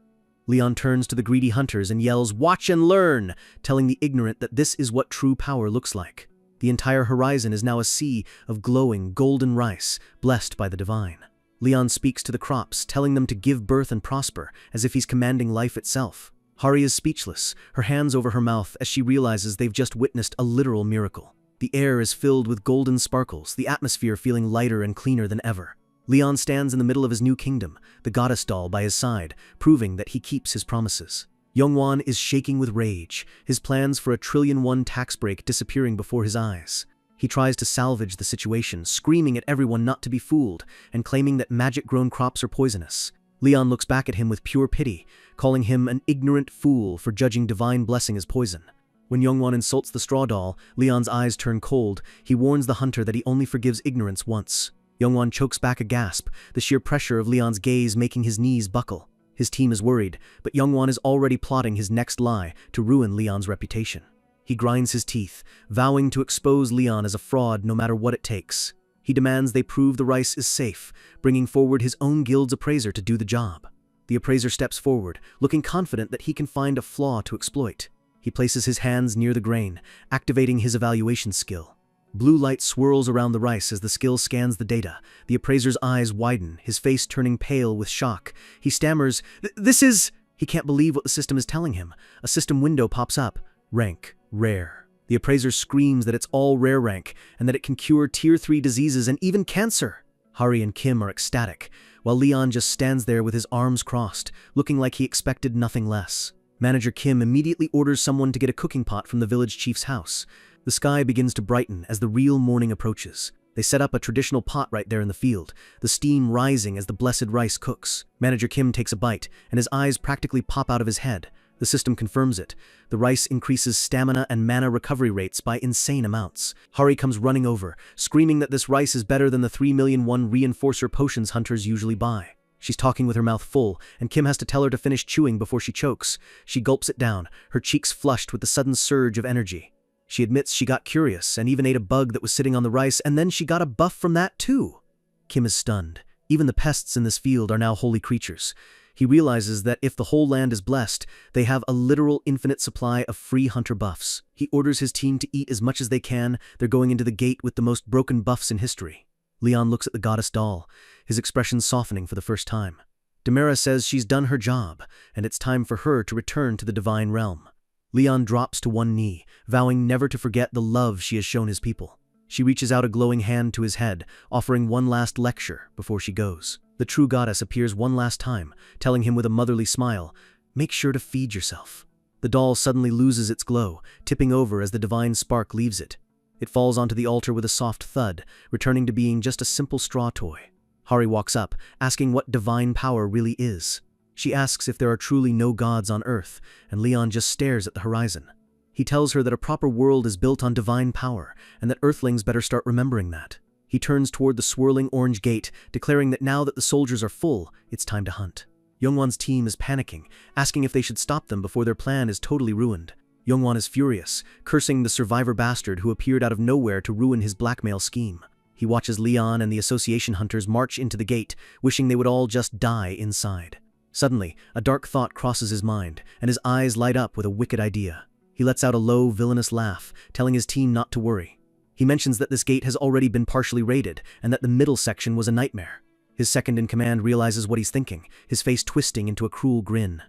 Leon turns to the greedy hunters and yells, "Watch and learn!" telling the ignorant that this is what true power looks like. The entire horizon is now a sea of glowing, golden rice, blessed by the divine. Leon speaks to the crops, telling them to give birth and prosper, as if he's commanding life itself. Hari is speechless, her hands over her mouth as she realizes they've just witnessed a literal miracle. The air is filled with golden sparkles, the atmosphere feeling lighter and cleaner than ever. Leon stands in the middle of his new kingdom, the goddess doll by his side, proving that he keeps his promises. Yongwan is shaking with rage, his plans for a trillion-won tax break disappearing before his eyes. He tries to salvage the situation, screaming at everyone not to be fooled, and claiming that magic-grown crops are poisonous. Leon looks back at him with pure pity, calling him an ignorant fool for judging divine blessing as poison. When Yongwan insults the straw doll, Leon's eyes turn cold. He warns the hunter that he only forgives ignorance once. Yongwan chokes back a gasp, the sheer pressure of Leon's gaze making his knees buckle. His team is worried, but Yongwan is already plotting his next lie to ruin Leon's reputation. He grinds his teeth, vowing to expose Leon as a fraud no matter what it takes. He demands they prove the rice is safe, bringing forward his own guild's appraiser to do the job. The appraiser steps forward, looking confident that he can find a flaw to exploit. He places his hands near the grain, activating his evaluation skill. Blue light swirls around the rice as the skill scans the data. The appraiser's eyes widen, his face turning pale with shock. He stammers, "This is..." He can't believe what the system is telling him. A system window pops up. Rank, rare. The appraiser screams that it's all rare rank, and that it can cure Tier 3 diseases and even cancer. Hari and Kim are ecstatic, while Leon just stands there with his arms crossed, looking like he expected nothing less. Manager Kim immediately orders someone to get a cooking pot from the village chief's house. The sky begins to brighten as the real morning approaches. They set up a traditional pot right there in the field, the steam rising as the blessed rice cooks. Manager Kim takes a bite, and his eyes practically pop out of his head. The system confirms it. The rice increases stamina and mana recovery rates by insane amounts. Hari comes running over, screaming that this rice is better than the 3 million won reinforcer potions hunters usually buy. She's talking with her mouth full, and Kim has to tell her to finish chewing before she chokes. She gulps it down, her cheeks flushed with the sudden surge of energy. She admits she got curious and even ate a bug that was sitting on the rice, and then she got a buff from that too. Kim is stunned. Even the pests in this field are now holy creatures. He realizes that if the whole land is blessed, they have a literal infinite supply of free hunter buffs. He orders his team to eat as much as they can. They're going into the gate with the most broken buffs in history. Leon looks at the goddess doll, his expression softening for the first time. Demera says she's done her job, and it's time for her to return to the divine realm. Leon drops to one knee, vowing never to forget the love she has shown his people. She reaches out a glowing hand to his head, offering one last lecture before she goes. The true goddess appears one last time, telling him with a motherly smile, "Make sure to feed yourself." The doll suddenly loses its glow, tipping over as the divine spark leaves it. It falls onto the altar with a soft thud, returning to being just a simple straw toy. Hari walks up, asking what divine power really is. She asks if there are truly no gods on Earth, and Leon just stares at the horizon. He tells her that a proper world is built on divine power, and that Earthlings better start remembering that. He turns toward the swirling orange gate, declaring that now that the soldiers are full, it's time to hunt. Yongwan's team is panicking, asking if they should stop them before their plan is totally ruined. Yongwan is furious, cursing the survivor bastard who appeared out of nowhere to ruin his blackmail scheme. He watches Leon and the association hunters march into the gate, wishing they would all just die inside. Suddenly, a dark thought crosses his mind, and his eyes light up with a wicked idea. He lets out a low, villainous laugh, telling his team not to worry. He mentions that this gate has already been partially raided, and that the middle section was a nightmare. His second-in-command realizes what he's thinking, his face twisting into a cruel grin.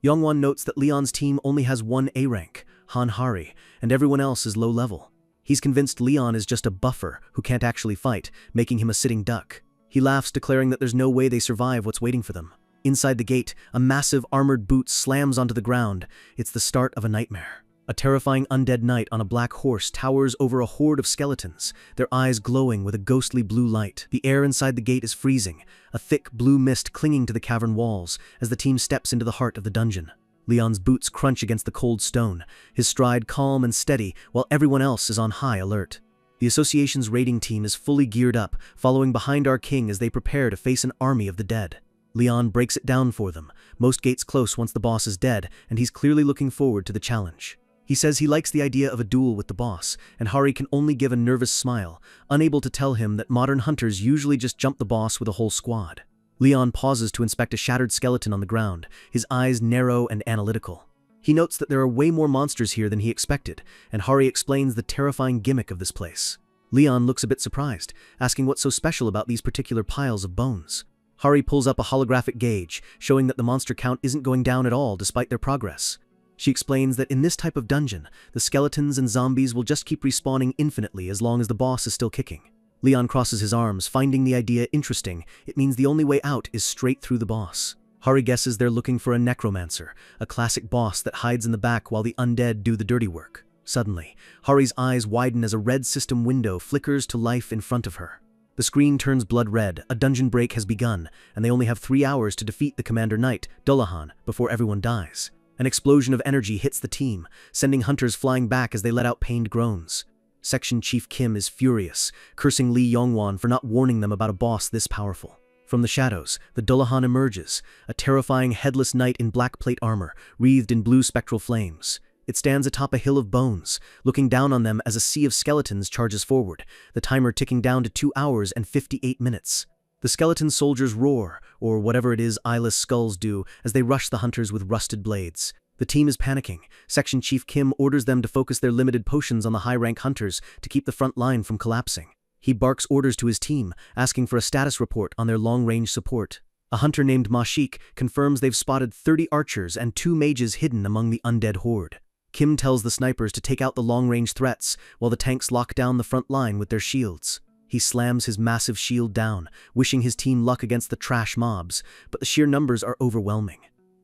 Yongwon notes that Leon's team only has one A rank, Han Hari, and everyone else is low level. He's convinced Leon is just a buffer who can't actually fight, making him a sitting duck. He laughs, declaring that there's no way they survive what's waiting for them. Inside the gate, a massive armored boot slams onto the ground. It's the start of a nightmare. A terrifying undead knight on a black horse towers over a horde of skeletons, their eyes glowing with a ghostly blue light. The air inside the gate is freezing, a thick blue mist clinging to the cavern walls as the team steps into the heart of the dungeon. Leon's boots crunch against the cold stone, his stride calm and steady while everyone else is on high alert. The association's raiding team is fully geared up, following behind our king as they prepare to face an army of the dead. Leon breaks it down for them, most gates close once the boss is dead, and he's clearly looking forward to the challenge. He says he likes the idea of a duel with the boss, and Hari can only give a nervous smile, unable to tell him that modern hunters usually just jump the boss with a whole squad. Leon pauses to inspect a shattered skeleton on the ground, his eyes narrow and analytical. He notes that there are way more monsters here than he expected, and Hari explains the terrifying gimmick of this place. Leon looks a bit surprised, asking what's so special about these particular piles of bones. Hari pulls up a holographic gauge, showing that the monster count isn't going down at all despite their progress. She explains that in this type of dungeon, the skeletons and zombies will just keep respawning infinitely as long as the boss is still kicking. Leon crosses his arms, finding the idea interesting. It means the only way out is straight through the boss. Hari guesses they're looking for a necromancer, a classic boss that hides in the back while the undead do the dirty work. Suddenly, Hari's eyes widen as a red system window flickers to life in front of her. The screen turns blood red, a dungeon break has begun, and they only have 3 hours to defeat the Commander Knight, Dullahan, before everyone dies. An explosion of energy hits the team, sending hunters flying back as they let out pained groans. Section Chief Kim is furious, cursing Lee Yongwon for not warning them about a boss this powerful. From the shadows, the Dullahan emerges, a terrifying headless knight in black plate armor, wreathed in blue spectral flames. It stands atop a hill of bones, looking down on them as a sea of skeletons charges forward, the timer ticking down to 2 hours and 58 minutes. The skeleton soldiers roar, or whatever it is eyeless skulls do, as they rush the hunters with rusted blades. The team is panicking. Section Chief Kim orders them to focus their limited potions on the high-rank hunters to keep the front line from collapsing. He barks orders to his team, asking for a status report on their long-range support. A hunter named Mashik confirms they've spotted 30 archers and 2 mages hidden among the undead horde. Kim tells the snipers to take out the long-range threats, while the tanks lock down the front line with their shields. He slams his massive shield down, wishing his team luck against the trash mobs, but the sheer numbers are overwhelming.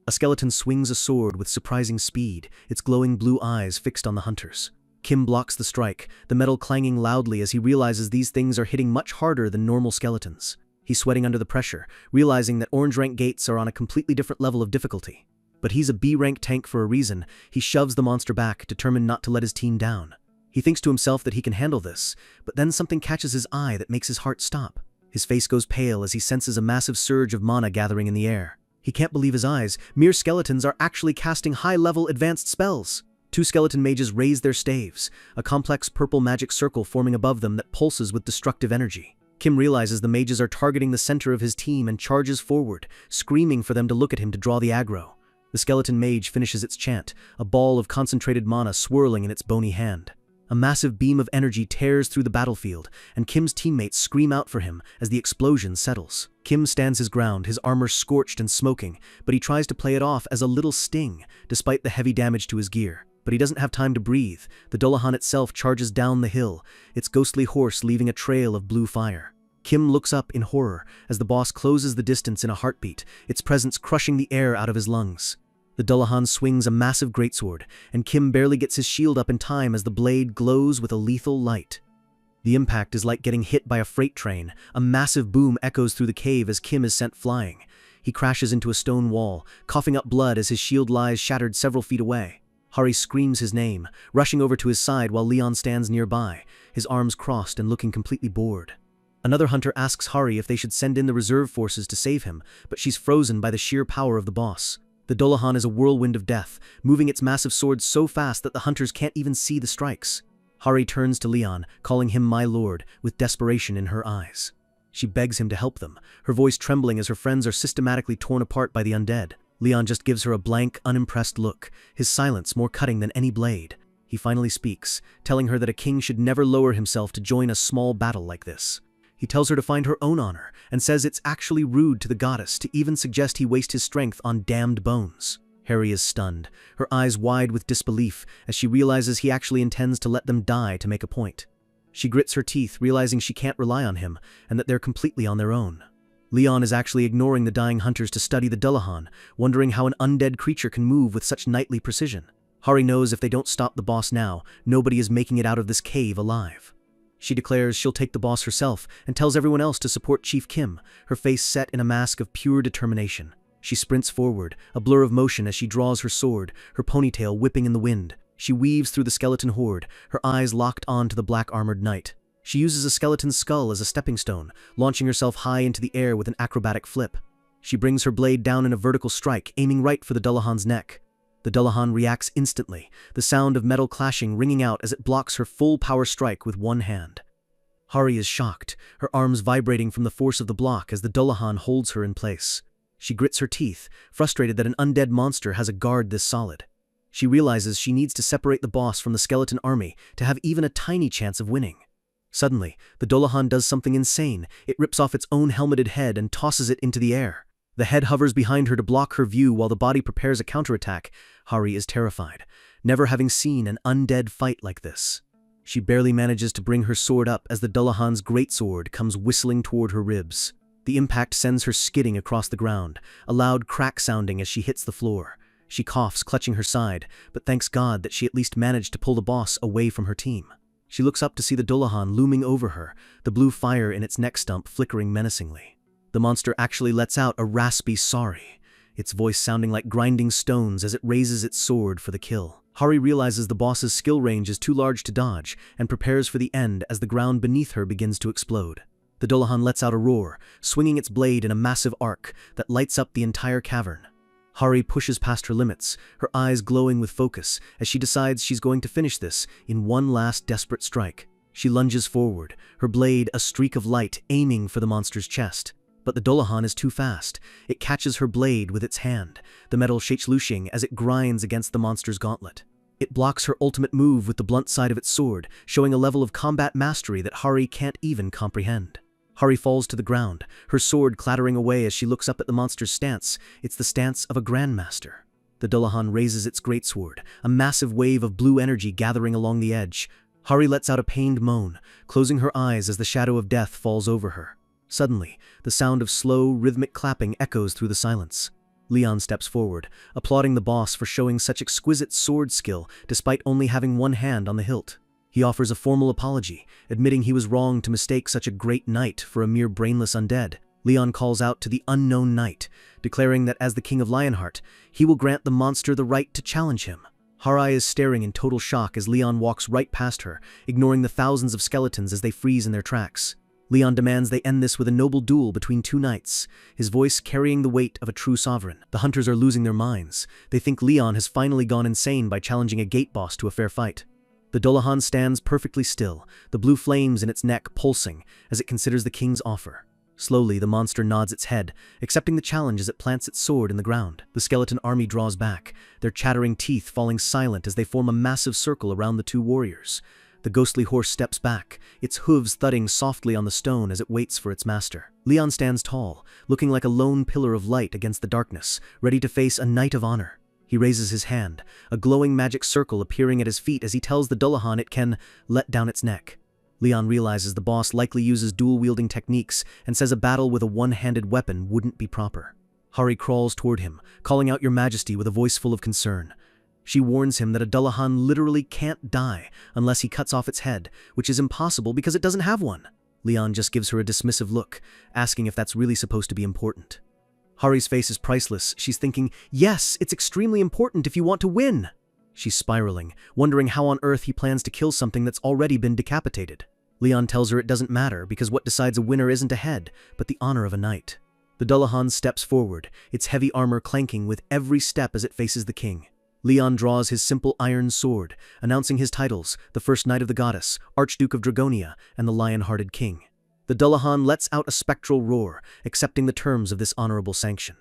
A skeleton swings a sword with surprising speed, its glowing blue eyes fixed on the hunters. Kim blocks the strike, the metal clanging loudly as he realizes these things are hitting much harder than normal skeletons. He's sweating under the pressure, realizing that orange rank gates are on a completely different level of difficulty. But he's a B-rank tank for a reason. He shoves the monster back, determined not to let his team down. He thinks to himself that he can handle this, but then something catches his eye that makes his heart stop. His face goes pale as he senses a massive surge of mana gathering in the air. He can't believe his eyes. Mere skeletons are actually casting high-level advanced spells. 2 skeleton mages raise their staves, a complex purple magic circle forming above them that pulses with destructive energy. Kim realizes the mages are targeting the center of his team and charges forward, screaming for them to look at him to draw the aggro. The skeleton mage finishes its chant, a ball of concentrated mana swirling in its bony hand. A massive beam of energy tears through the battlefield, and Kim's teammates scream out for him as the explosion settles. Kim stands his ground, his armor scorched and smoking, but he tries to play it off as a little sting, despite the heavy damage to his gear. But he doesn't have time to breathe. The Dullahan itself charges down the hill, its ghostly horse leaving a trail of blue fire. Kim looks up in horror as the boss closes the distance in a heartbeat, its presence crushing the air out of his lungs. The Dullahan swings a massive greatsword, and Kim barely gets his shield up in time as the blade glows with a lethal light. The impact is like getting hit by a freight train. A massive boom echoes through the cave as Kim is sent flying. He crashes into a stone wall, coughing up blood as his shield lies shattered several feet away. Hari screams his name, rushing over to his side while Leon stands nearby, his arms crossed and looking completely bored. Another hunter asks Hari if they should send in the reserve forces to save him, but she's frozen by the sheer power of the boss. The Dullahan is a whirlwind of death, moving its massive sword so fast that the hunters can't even see the strikes. Hari turns to Leon, calling him my lord, with desperation in her eyes. She begs him to help them, her voice trembling as her friends are systematically torn apart by the undead. Leon just gives her a blank, unimpressed look, his silence more cutting than any blade. He finally speaks, telling her that a king should never lower himself to join a small battle like this. He tells her to find her own honor, and says it's actually rude to the goddess to even suggest he waste his strength on damned bones. Harry is stunned, her eyes wide with disbelief as she realizes he actually intends to let them die to make a point. She grits her teeth, realizing she can't rely on him, and that they're completely on their own. Leon is actually ignoring the dying hunters to study the Dullahan, wondering how an undead creature can move with such knightly precision. Hari knows if they don't stop the boss now, nobody is making it out of this cave alive. She declares she'll take the boss herself and tells everyone else to support Chief Kim, her face set in a mask of pure determination. She sprints forward, a blur of motion as she draws her sword, her ponytail whipping in the wind. She weaves through the skeleton horde, her eyes locked on to the black-armored knight. She uses a skeleton skull as a stepping stone, launching herself high into the air with an acrobatic flip. She brings her blade down in a vertical strike, aiming right for the Dullahan's neck. The Dullahan reacts instantly, the sound of metal clashing ringing out as it blocks her full power strike with one hand. Hari is shocked, her arms vibrating from the force of the block as the Dullahan holds her in place. She grits her teeth, frustrated that an undead monster has a guard this solid. She realizes she needs to separate the boss from the skeleton army to have even a tiny chance of winning. Suddenly, the Dullahan does something insane. It rips off its own helmeted head and tosses it into the air. The head hovers behind her to block her view while the body prepares a counterattack. Hari is terrified, never having seen an undead fight like this. She barely manages to bring her sword up as the Dullahan's greatsword comes whistling toward her ribs. The impact sends her skidding across the ground, a loud crack sounding as she hits the floor. She coughs, clutching her side, but thanks God that she at least managed to pull the boss away from her team. She looks up to see the Dullahan looming over her, the blue fire in its neck stump flickering menacingly. The monster actually lets out a raspy sorry, its voice sounding like grinding stones as it raises its sword for the kill. Hari realizes the boss's skill range is too large to dodge and prepares for the end as the ground beneath her begins to explode. The Dullahan lets out a roar, swinging its blade in a massive arc that lights up the entire cavern. Hari pushes past her limits, her eyes glowing with focus as she decides she's going to finish this in one last desperate strike. She lunges forward, her blade a streak of light aiming for the monster's chest. But the Dullahan is too fast. It catches her blade with its hand, the metal shakes-looshing as it grinds against the monster's gauntlet. It blocks her ultimate move with the blunt side of its sword, showing a level of combat mastery that Hari can't even comprehend. Hari falls to the ground, her sword clattering away as she looks up at the monster's stance. It's the stance of a grandmaster. The Dullahan raises its greatsword, a massive wave of blue energy gathering along the edge. Hari lets out a pained moan, closing her eyes as the shadow of death falls over her. Suddenly, the sound of slow, rhythmic clapping echoes through the silence. Leon steps forward, applauding the boss for showing such exquisite sword skill despite only having one hand on the hilt. He offers a formal apology, admitting he was wrong to mistake such a great knight for a mere brainless undead. Leon calls out to the unknown knight, declaring that as the King of Lionheart, he will grant the monster the right to challenge him. Hari is staring in total shock as Leon walks right past her, ignoring the thousands of skeletons as they freeze in their tracks. Leon demands they end this with a noble duel between two knights, his voice carrying the weight of a true sovereign. The hunters are losing their minds. They think Leon has finally gone insane by challenging a gate boss to a fair fight. The Dullahan stands perfectly still, the blue flames in its neck pulsing as it considers the king's offer. Slowly, the monster nods its head, accepting the challenge as it plants its sword in the ground. The skeleton army draws back, their chattering teeth falling silent as they form a massive circle around the two warriors. The ghostly horse steps back, its hooves thudding softly on the stone as it waits for its master. Leon stands tall, looking like a lone pillar of light against the darkness, ready to face a knight of honor. He raises his hand, a glowing magic circle appearing at his feet as he tells the Dullahan it can let down its neck. Leon realizes the boss likely uses dual-wielding techniques and says a battle with a one-handed weapon wouldn't be proper. Hari crawls toward him, calling out "Your Majesty" with a voice full of concern. She warns him that a Dullahan literally can't die unless he cuts off its head, which is impossible because it doesn't have one. Leon just gives her a dismissive look, asking if that's really supposed to be important. Hari's face is priceless. She's thinking, yes, it's extremely important if you want to win. She's spiraling, wondering how on earth he plans to kill something that's already been decapitated. Leon tells her it doesn't matter because what decides a winner isn't a head, but the honor of a knight. The Dullahan steps forward, its heavy armor clanking with every step as it faces the king. Leon draws his simple iron sword, announcing his titles, the First Knight of the Goddess, Archduke of Dragonia, and the Lion-Hearted King. The Dullahan lets out a spectral roar, accepting the terms of this honorable sanction.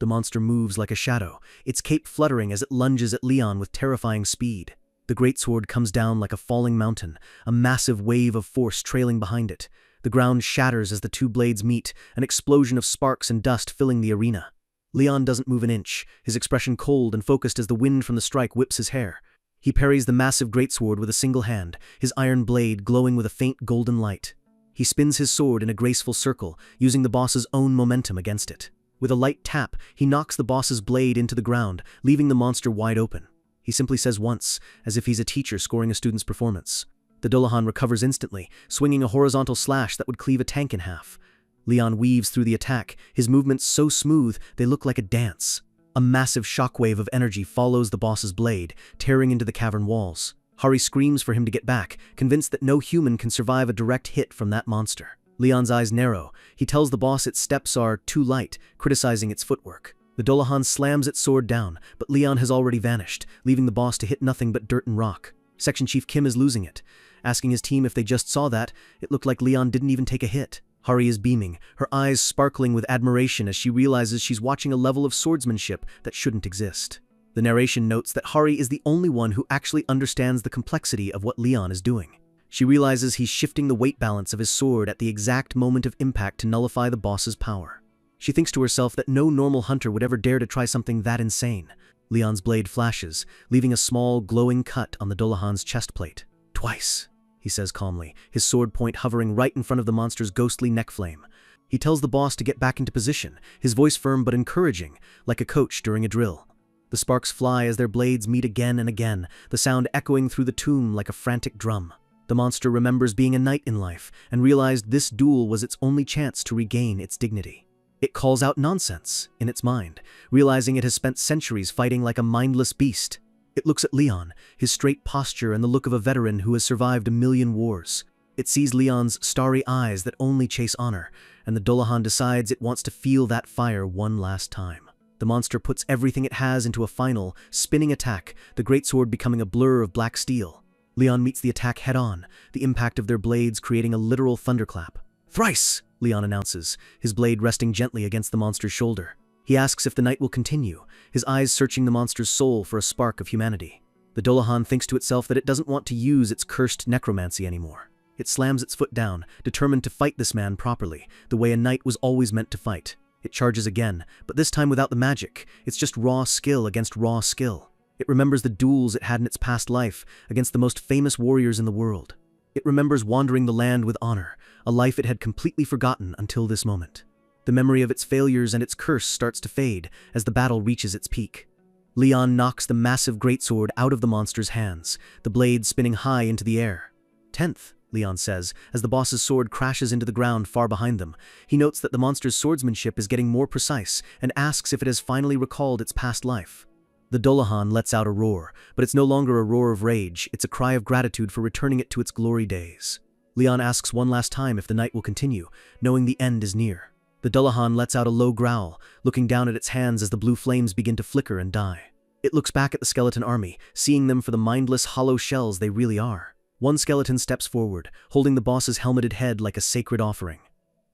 The monster moves like a shadow, its cape fluttering as it lunges at Leon with terrifying speed. The greatsword comes down like a falling mountain, a massive wave of force trailing behind it. The ground shatters as the two blades meet, an explosion of sparks and dust filling the arena. Leon doesn't move an inch, his expression cold and focused as the wind from the strike whips his hair. He parries the massive greatsword with a single hand, his iron blade glowing with a faint golden light. He spins his sword in a graceful circle, using the boss's own momentum against it. With a light tap, he knocks the boss's blade into the ground, leaving the monster wide open. He simply says once, as if he's a teacher scoring a student's performance. The Dullahan recovers instantly, swinging a horizontal slash that would cleave a tank in half. Leon weaves through the attack, his movements so smooth they look like a dance. A massive shockwave of energy follows the boss's blade, tearing into the cavern walls. Hari screams for him to get back, convinced that no human can survive a direct hit from that monster. Leon's eyes narrow. He tells the boss its steps are too light, criticizing its footwork. The Dullahan slams its sword down, but Leon has already vanished, leaving the boss to hit nothing but dirt and rock. Section Chief Kim is losing it. Asking his team if they just saw that, it looked like Leon didn't even take a hit. Hari is beaming, her eyes sparkling with admiration as she realizes she's watching a level of swordsmanship that shouldn't exist. The narration notes that Hari is the only one who actually understands the complexity of what Leon is doing. She realizes he's shifting the weight balance of his sword at the exact moment of impact to nullify the boss's power. She thinks to herself that no normal hunter would ever dare to try something that insane. Leon's blade flashes, leaving a small, glowing cut on the Dullahan's chest plate. "Twice," he says calmly, his sword point hovering right in front of the monster's ghostly neck flame. He tells the boss to get back into position, his voice firm but encouraging, like a coach during a drill. The sparks fly as their blades meet again and again, the sound echoing through the tomb like a frantic drum. The monster remembers being a knight in life, and realized this duel was its only chance to regain its dignity. It calls out nonsense in its mind, realizing it has spent centuries fighting like a mindless beast. It looks at Leon, his straight posture and the look of a veteran who has survived a million wars. It sees Leon's starry eyes that only chase honor, and the Dullahan decides it wants to feel that fire one last time. The monster puts everything it has into a final, spinning attack, the greatsword becoming a blur of black steel. Leon meets the attack head-on, the impact of their blades creating a literal thunderclap. "Thrice!" Leon announces, his blade resting gently against the monster's shoulder. He asks if the knight will continue, his eyes searching the monster's soul for a spark of humanity. The Dullahan thinks to itself that it doesn't want to use its cursed necromancy anymore. It slams its foot down, determined to fight this man properly, the way a knight was always meant to fight. It charges again, but this time without the magic. It's just raw skill against raw skill. It remembers the duels it had in its past life against the most famous warriors in the world. It remembers wandering the land with honor, a life it had completely forgotten until this moment. The memory of its failures and its curse starts to fade as the battle reaches its peak. Leon knocks the massive greatsword out of the monster's hands, the blade spinning high into the air. "10th," Leon says, as the boss's sword crashes into the ground far behind them. He notes that the monster's swordsmanship is getting more precise and asks if it has finally recalled its past life. The Dullahan lets out a roar, but it's no longer a roar of rage, it's a cry of gratitude for returning it to its glory days. Leon asks one last time if the night will continue, knowing the end is near. The Dullahan lets out a low growl, looking down at its hands as the blue flames begin to flicker and die. It looks back at the skeleton army, seeing them for the mindless, hollow shells they really are. One skeleton steps forward, holding the boss's helmeted head like a sacred offering.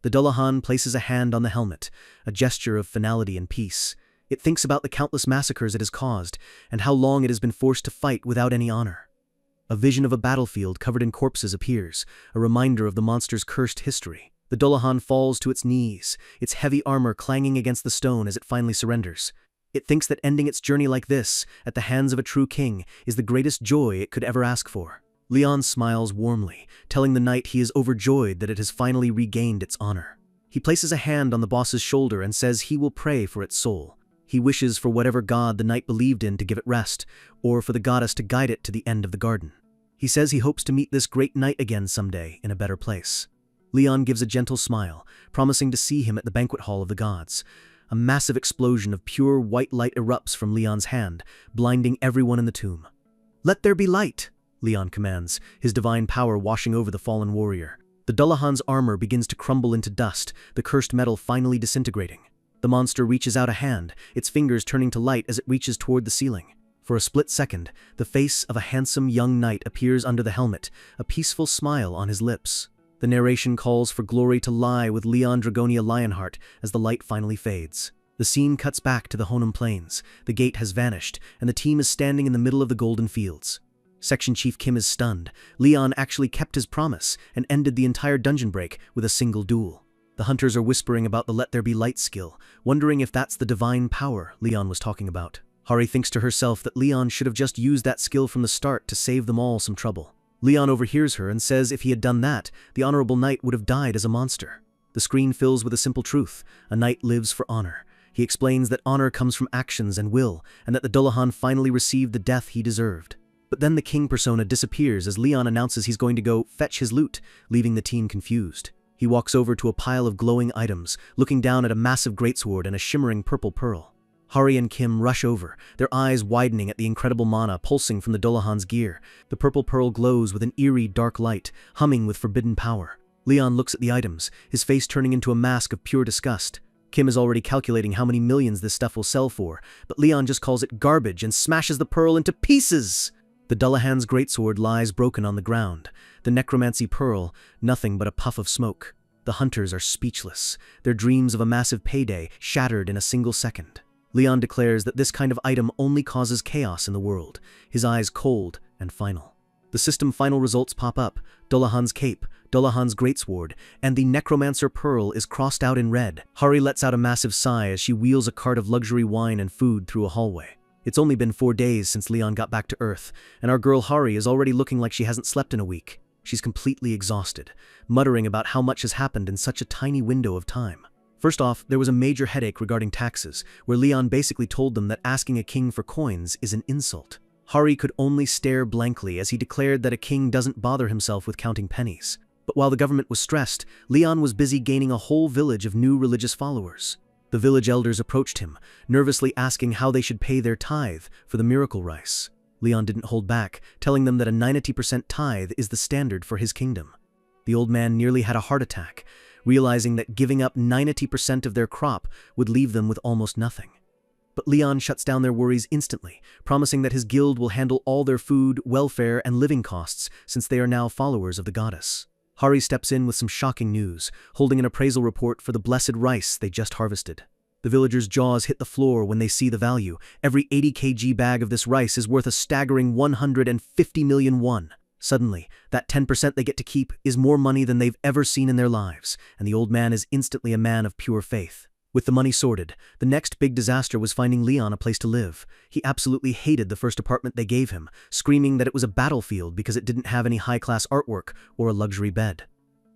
The Dullahan places a hand on the helmet, a gesture of finality and peace. It thinks about the countless massacres it has caused, and how long it has been forced to fight without any honor. A vision of a battlefield covered in corpses appears, a reminder of the monster's cursed history. The Dullahan falls to its knees, its heavy armor clanging against the stone as it finally surrenders. It thinks that ending its journey like this, at the hands of a true king, is the greatest joy it could ever ask for. Leon smiles warmly, telling the knight he is overjoyed that it has finally regained its honor. He places a hand on the boss's shoulder and says he will pray for its soul. He wishes for whatever god the knight believed in to give it rest, or for the goddess to guide it to the end of the garden. He says he hopes to meet this great knight again someday in a better place. Leon gives a gentle smile, promising to see him at the banquet hall of the gods. A massive explosion of pure white light erupts from Leon's hand, blinding everyone in the tomb. "Let there be light!" Leon commands, his divine power washing over the fallen warrior. The Dullahan's armor begins to crumble into dust, the cursed metal finally disintegrating. The monster reaches out a hand, its fingers turning to light as it reaches toward the ceiling. For a split second, the face of a handsome young knight appears under the helmet, a peaceful smile on his lips. The narration calls for glory to lie with Leon Dragonia Lionheart as the light finally fades. The scene cuts back to the Honam Plains. The gate has vanished, and the team is standing in the middle of the golden fields. Section Chief Kim is stunned. Leon actually kept his promise and ended the entire dungeon break with a single duel. The hunters are whispering about the Let There Be Light skill, wondering if that's the divine power Leon was talking about. Hari thinks to herself that Leon should have just used that skill from the start to save them all some trouble. Leon overhears her and says if he had done that, the honorable knight would have died as a monster. The screen fills with a simple truth: a knight lives for honor. He explains that honor comes from actions and will, and that the Dullahan finally received the death he deserved. But then the king persona disappears as Leon announces he's going to go fetch his loot, leaving the team confused. He walks over to a pile of glowing items, looking down at a massive greatsword and a shimmering purple pearl. Hari and Kim rush over, their eyes widening at the incredible mana pulsing from the Dullahan's gear. The purple pearl glows with an eerie dark light, humming with forbidden power. Leon looks at the items, his face turning into a mask of pure disgust. Kim is already calculating how many millions this stuff will sell for, but Leon just calls it garbage and smashes the pearl into pieces! The Dullahan's greatsword lies broken on the ground. The necromancy pearl, nothing but a puff of smoke. The hunters are speechless, their dreams of a massive payday shattered in a single second. Leon declares that this kind of item only causes chaos in the world, his eyes cold and final. The system final results pop up: Dullahan's cape, Dullahan's greatsword, and the necromancer pearl is crossed out in red. Hari lets out a massive sigh as she wheels a cart of luxury wine and food through a hallway. It's only been 4 days since Leon got back to Earth, and our girl Hari is already looking like she hasn't slept in a week. She's completely exhausted, muttering about how much has happened in such a tiny window of time. First off, there was a major headache regarding taxes, where Leon basically told them that asking a king for coins is an insult. Hari could only stare blankly as he declared that a king doesn't bother himself with counting pennies. But while the government was stressed, Leon was busy gaining a whole village of new religious followers. The village elders approached him, nervously asking how they should pay their tithe for the miracle rice. Leon didn't hold back, telling them that a 90% tithe is the standard for his kingdom. The old man nearly had a heart attack, realizing that giving up 90% of their crop would leave them with almost nothing. But Leon shuts down their worries instantly, promising that his guild will handle all their food, welfare, and living costs since they are now followers of the goddess. Hari steps in with some shocking news, holding an appraisal report for the blessed rice they just harvested. The villagers' jaws hit the floor when they see the value. Every 80 kg bag of this rice is worth a staggering 150 million won. Suddenly, that 10% they get to keep is more money than they've ever seen in their lives, and the old man is instantly a man of pure faith. With the money sorted, the next big disaster was finding Leon a place to live. He absolutely hated the first apartment they gave him, screaming that it was a battlefield because it didn't have any high-class artwork or a luxury bed.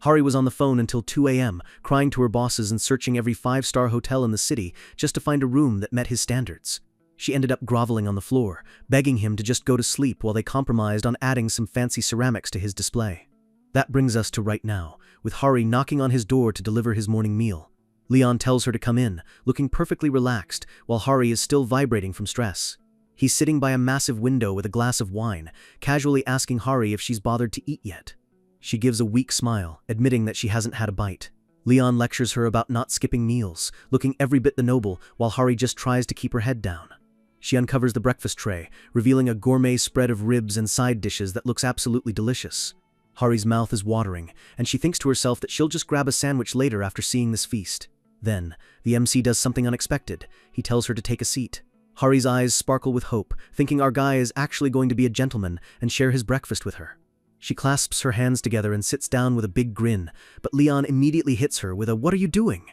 Hari was on the phone until 2 a.m., crying to her bosses and searching every 5-star hotel in the city just to find a room that met his standards. She ended up groveling on the floor, begging him to just go to sleep while they compromised on adding some fancy ceramics to his display. That brings us to right now, with Hari knocking on his door to deliver his morning meal. Leon tells her to come in, looking perfectly relaxed, while Hari is still vibrating from stress. He's sitting by a massive window with a glass of wine, casually asking Hari if she's bothered to eat yet. She gives a weak smile, admitting that she hasn't had a bite. Leon lectures her about not skipping meals, looking every bit the noble, while Hari just tries to keep her head down. She uncovers the breakfast tray, revealing a gourmet spread of ribs and side dishes that looks absolutely delicious. Hari's mouth is watering, and she thinks to herself that she'll just grab a sandwich later after seeing this feast. Then, the MC does something unexpected. He tells her to take a seat. Hari's eyes sparkle with hope, thinking our guy is actually going to be a gentleman and share his breakfast with her. She clasps her hands together and sits down with a big grin, but Leon immediately hits her with a "What are you doing?"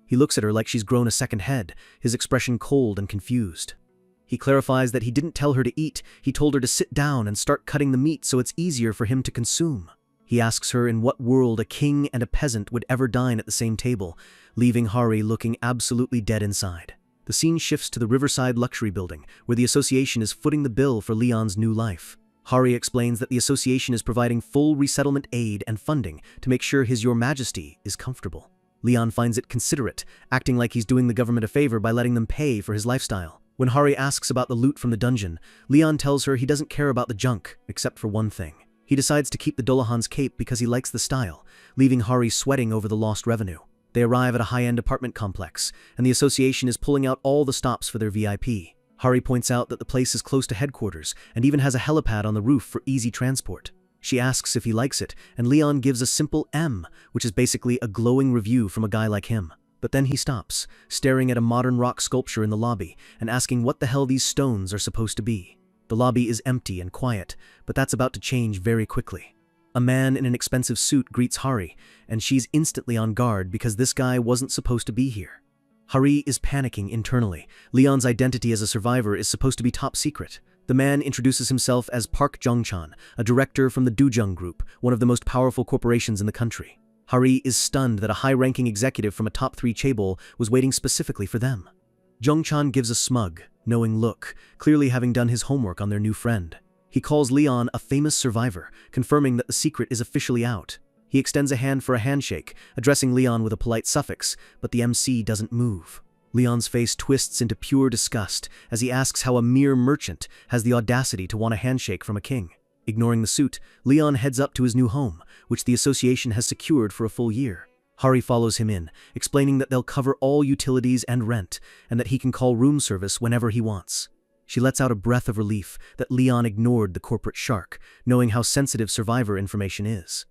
He looks at her like she's grown a second head, his expression cold and confused. He clarifies that he didn't tell her to eat, he told her to sit down and start cutting the meat so it's easier for him to consume. He asks her in what world a king and a peasant would ever dine at the same table, leaving Hari looking absolutely dead inside. The scene shifts to the Riverside Luxury Building, where the association is footing the bill for Leon's new life. Hari explains that the association is providing full resettlement aid and funding to make sure His Your Majesty is comfortable. Leon finds it considerate, acting like he's doing the government a favor by letting them pay for his lifestyle. When Hari asks about the loot from the dungeon, Leon tells her he doesn't care about the junk, except for one thing. He decides to keep the Dullahan's cape because he likes the style, leaving Hari sweating over the lost revenue. They arrive at a high-end apartment complex, and the association is pulling out all the stops for their VIP. Hari points out that the place is close to headquarters, and even has a helipad on the roof for easy transport. She asks if he likes it, and Leon gives a simple M, which is basically a glowing review from a guy like him. But then he stops, staring at a modern rock sculpture in the lobby, and asking what the hell these stones are supposed to be. The lobby is empty and quiet, but that's about to change very quickly. A man in an expensive suit greets Hari, and she's instantly on guard because this guy wasn't supposed to be here. Hari is panicking internally. Leon's identity as a survivor is supposed to be top secret. The man introduces himself as Park Jong-chan, a director from the Dujung Group, one of the most powerful corporations in the country. Hari is stunned that a high-ranking executive from a top-3 chaebol was waiting specifically for them. Jong-chan gives a smug, knowing look, clearly having done his homework on their new friend. He calls Leon a famous survivor, confirming that the secret is officially out. He extends a hand for a handshake, addressing Leon with a polite suffix, but the MC doesn't move. Leon's face twists into pure disgust as he asks how a mere merchant has the audacity to want a handshake from a king. Ignoring the suit, Leon heads up to his new home, which the association has secured for a full year. Hari follows him in, explaining that they'll cover all utilities and rent, and that he can call room service whenever he wants. She lets out a breath of relief that Leon ignored the corporate shark, knowing how sensitive survivor information is.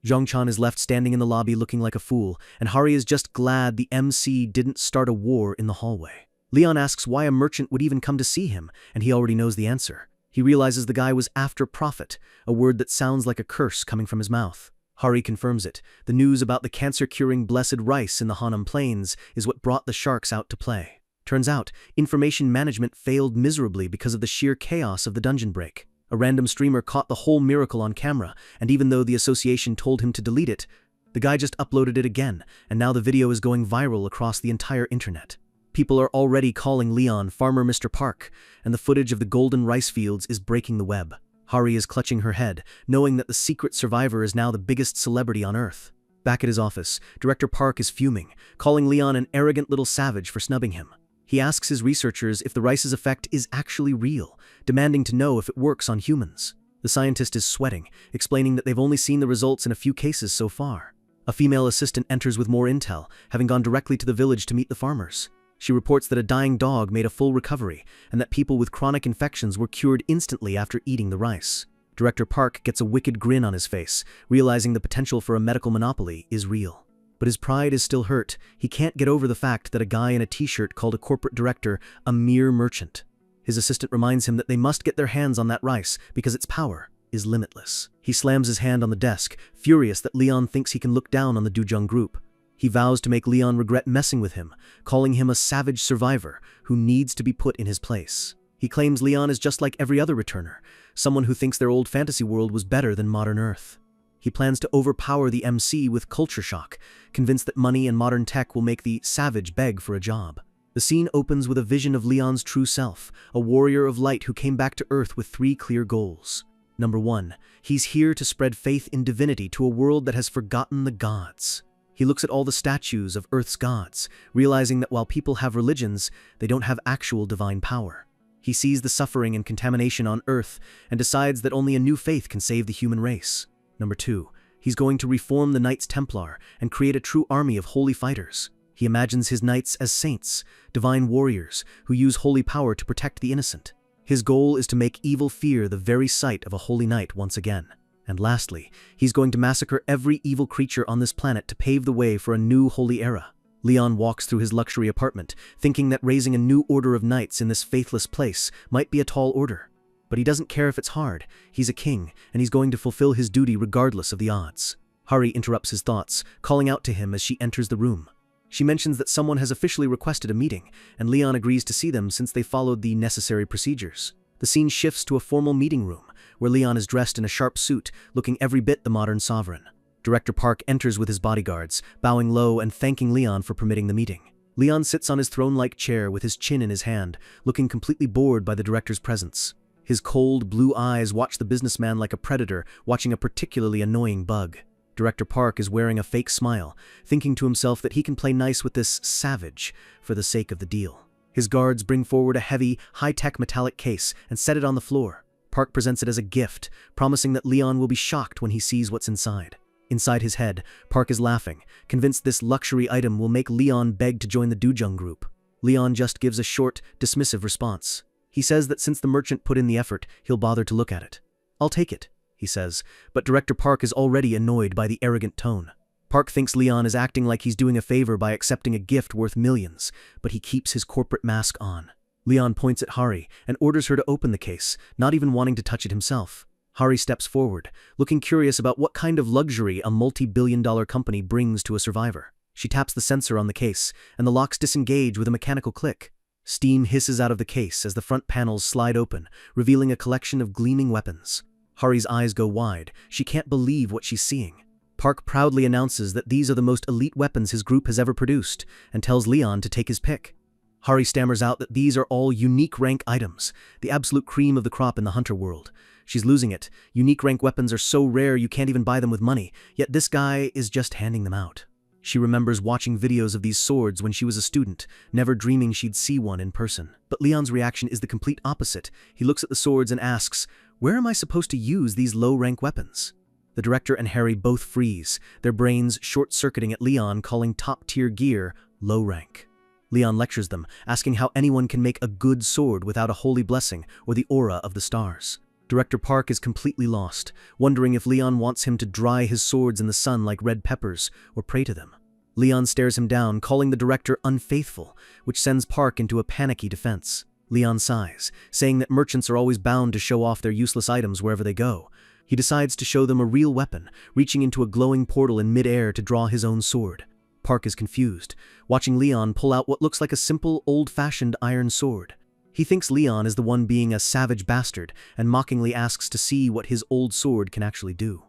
Jong-chan is left standing in the lobby looking like a fool, and Hari is just glad the MC didn't start a war in the hallway. Leon asks why a merchant would even come to see him, and he already knows the answer. He realizes the guy was after profit, a word that sounds like a curse coming from his mouth. Hari confirms it. The news about the cancer-curing blessed rice in the Hanam Plains is what brought the sharks out to play. Turns out, information management failed miserably because of the sheer chaos of the dungeon break. A random streamer caught the whole miracle on camera, and even though the association told him to delete it, the guy just uploaded it again, and now the video is going viral across the entire internet. People are already calling Leon Farmer Mr. Park, and the footage of the golden rice fields is breaking the web. Hari is clutching her head, knowing that the secret survivor is now the biggest celebrity on Earth. Back at his office, Director Park is fuming, calling Leon an arrogant little savage for snubbing him. He asks his researchers if the rice's effect is actually real, demanding to know if it works on humans. The scientist is sweating, explaining that they've only seen the results in a few cases so far. A female assistant enters with more intel, having gone directly to the village to meet the farmers. She reports that a dying dog made a full recovery, and that people with chronic infections were cured instantly after eating the rice. Director Park gets a wicked grin on his face, realizing the potential for a medical monopoly is real. But his pride is still hurt. He can't get over the fact that a guy in a t-shirt called a corporate director a mere merchant. His assistant reminds him that they must get their hands on that rice because its power is limitless. He slams his hand on the desk, furious that Leon thinks he can look down on the Dujung Group. He vows to make Leon regret messing with him, calling him a savage survivor who needs to be put in his place. He claims Leon is just like every other returner, someone who thinks their old fantasy world was better than modern Earth. He plans to overpower the MC with culture shock, convinced that money and modern tech will make the savage beg for a job. The scene opens with a vision of Leon's true self, a warrior of light who came back to Earth with 3 clear goals. Number 1, he's here to spread faith in divinity to a world that has forgotten the gods. He looks at all the statues of Earth's gods, realizing that while people have religions, they don't have actual divine power. He sees the suffering and contamination on Earth and decides that only a new faith can save the human race. Number 2, he's going to reform the Knights Templar and create a true army of holy fighters. He imagines his knights as saints, divine warriors, who use holy power to protect the innocent. His goal is to make evil fear the very sight of a holy knight once again. And lastly, he's going to massacre every evil creature on this planet to pave the way for a new holy era. Leon walks through his luxury apartment, thinking that raising a new order of knights in this faithless place might be a tall order. But he doesn't care if it's hard. He's a king, and he's going to fulfill his duty regardless of the odds. Hari interrupts his thoughts, calling out to him as she enters the room. She mentions that someone has officially requested a meeting, and Leon agrees to see them since they followed the necessary procedures. The scene shifts to a formal meeting room, where Leon is dressed in a sharp suit, looking every bit the modern sovereign. Director Park enters with his bodyguards, bowing low and thanking Leon for permitting the meeting. Leon sits on his throne-like chair with his chin in his hand, looking completely bored by the director's presence. His cold, blue eyes watch the businessman like a predator watching a particularly annoying bug. Director Park is wearing a fake smile, thinking to himself that he can play nice with this savage for the sake of the deal. His guards bring forward a heavy, high-tech metallic case and set it on the floor. Park presents it as a gift, promising that Leon will be shocked when he sees what's inside. Inside his head, Park is laughing, convinced this luxury item will make Leon beg to join the Dujung Group. Leon just gives a short, dismissive response. He says that since the merchant put in the effort, he'll bother to look at it. "I'll take it," he says, but Director Park is already annoyed by the arrogant tone. Park thinks Leon is acting like he's doing a favor by accepting a gift worth millions, but he keeps his corporate mask on. Leon points at Hari and orders her to open the case, not even wanting to touch it himself. Hari steps forward, looking curious about what kind of luxury a multi-billion-dollar company brings to a survivor. She taps the sensor on the case, and the locks disengage with a mechanical click. Steam hisses out of the case as the front panels slide open, revealing a collection of gleaming weapons. Hari's eyes go wide. She can't believe what she's seeing. Park proudly announces that these are the most elite weapons his group has ever produced, and tells Leon to take his pick. Hari stammers out that these are all unique rank items, the absolute cream of the crop in the hunter world. She's losing it. Unique rank weapons are so rare you can't even buy them with money, yet this guy is just handing them out. She remembers watching videos of these swords when she was a student, never dreaming she'd see one in person. But Leon's reaction is the complete opposite. He looks at the swords and asks, "Where am I supposed to use these low-rank weapons?" The director and Hari both freeze, their brains short-circuiting at Leon, calling top-tier gear low rank. Leon lectures them, asking how anyone can make a good sword without a holy blessing or the aura of the stars. Director Park is completely lost, wondering if Leon wants him to dry his swords in the sun like red peppers or pray to them. Leon stares him down, calling the director unfaithful, which sends Park into a panicky defense. Leon sighs, saying that merchants are always bound to show off their useless items wherever they go. He decides to show them a real weapon, reaching into a glowing portal in mid-air to draw his own sword. Park is confused, watching Leon pull out what looks like a simple, old-fashioned iron sword. He thinks Leon is the one being a savage bastard and mockingly asks to see what his old sword can actually do.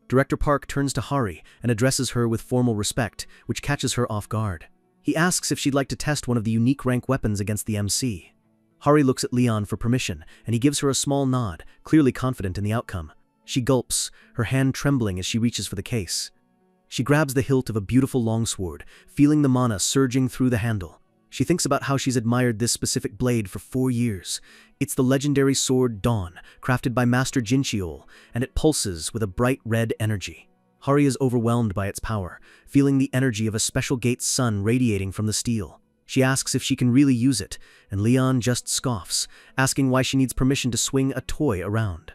Director Park turns to Hari and addresses her with formal respect, which catches her off guard. He asks if she'd like to test one of the unique rank weapons against the MC. Hari looks at Leon for permission, and he gives her a small nod, clearly confident in the outcome. She gulps, her hand trembling as she reaches for the case. She grabs the hilt of a beautiful longsword, feeling the mana surging through the handle. She thinks about how she's admired this specific blade for 4 years. It's the legendary sword Dawn, crafted by Master Jinchiol, and it pulses with a bright red energy. Hari is overwhelmed by its power, feeling the energy of a special gate's sun radiating from the steel. She asks if she can really use it, and Leon just scoffs, asking why she needs permission to swing a toy around.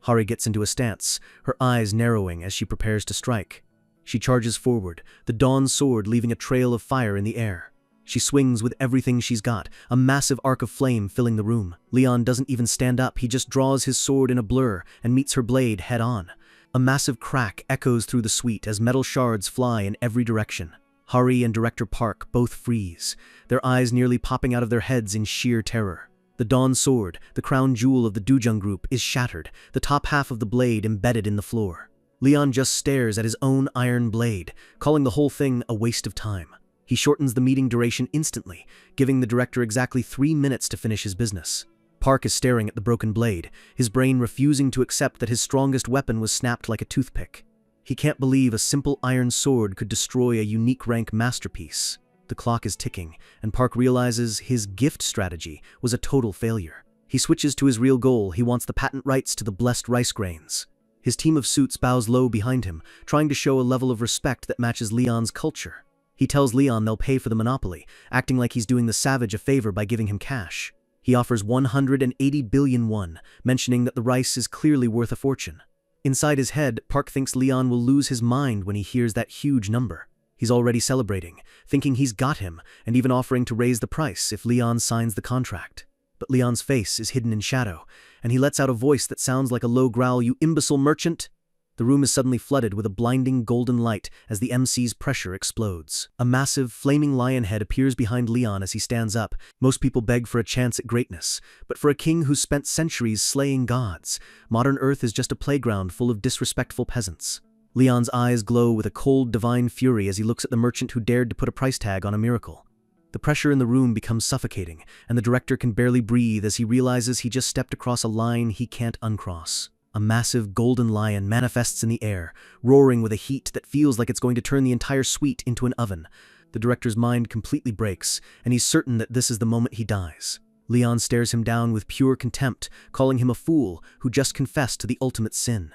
Hari gets into a stance, her eyes narrowing as she prepares to strike. She charges forward, the Dawn sword leaving a trail of fire in the air. She swings with everything she's got, a massive arc of flame filling the room. Leon doesn't even stand up, he just draws his sword in a blur and meets her blade head-on. A massive crack echoes through the suite as metal shards fly in every direction. Hari and Director Park both freeze, their eyes nearly popping out of their heads in sheer terror. The Dawn sword, the crown jewel of the Dujung group, is shattered, the top half of the blade embedded in the floor. Leon just stares at his own iron blade, calling the whole thing a waste of time. He shortens the meeting duration instantly, giving the director exactly 3 minutes to finish his business. Park is staring at the broken blade, his brain refusing to accept that his strongest weapon was snapped like a toothpick. He can't believe a simple iron sword could destroy a unique rank masterpiece. The clock is ticking, and Park realizes his gift strategy was a total failure. He switches to his real goal. He wants the patent rights to the blessed rice grains. His team of suits bows low behind him, trying to show a level of respect that matches Leon's culture. He tells Leon they'll pay for the monopoly, acting like he's doing the savage a favor by giving him cash. He offers 180 billion won, mentioning that the rice is clearly worth a fortune. Inside his head, Park thinks Leon will lose his mind when he hears that huge number. He's already celebrating, thinking he's got him, and even offering to raise the price if Leon signs the contract. But Leon's face is hidden in shadow, and he lets out a voice that sounds like a low growl, "You imbecile merchant!" The room is suddenly flooded with a blinding golden light as the MC's pressure explodes. A massive, flaming lion head appears behind Leon as he stands up. Most people beg for a chance at greatness, but for a king who's spent centuries slaying gods, modern Earth is just a playground full of disrespectful peasants. Leon's eyes glow with a cold, divine fury as he looks at the merchant who dared to put a price tag on a miracle. The pressure in the room becomes suffocating, and the director can barely breathe as he realizes he just stepped across a line he can't uncross. A massive golden lion manifests in the air, roaring with a heat that feels like it's going to turn the entire suite into an oven. The director's mind completely breaks, and he's certain that this is the moment he dies. Leon stares him down with pure contempt, calling him a fool who just confessed to the ultimate sin.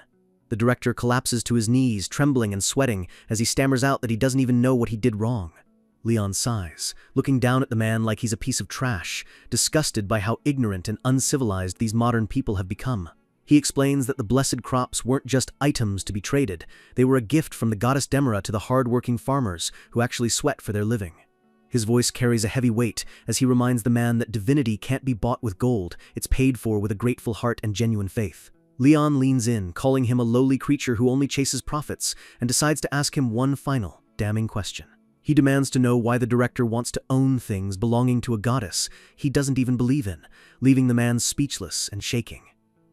The director collapses to his knees, trembling and sweating, as he stammers out that he doesn't even know what he did wrong. Leon sighs, looking down at the man like he's a piece of trash, disgusted by how ignorant and uncivilized these modern people have become. He explains that the blessed crops weren't just items to be traded, they were a gift from the goddess Demera to the hard-working farmers who actually sweat for their living. His voice carries a heavy weight as he reminds the man that divinity can't be bought with gold, it's paid for with a grateful heart and genuine faith. Leon leans in, calling him a lowly creature who only chases profits, and decides to ask him one final, damning question. He demands to know why the director wants to own things belonging to a goddess he doesn't even believe in, leaving the man speechless and shaking.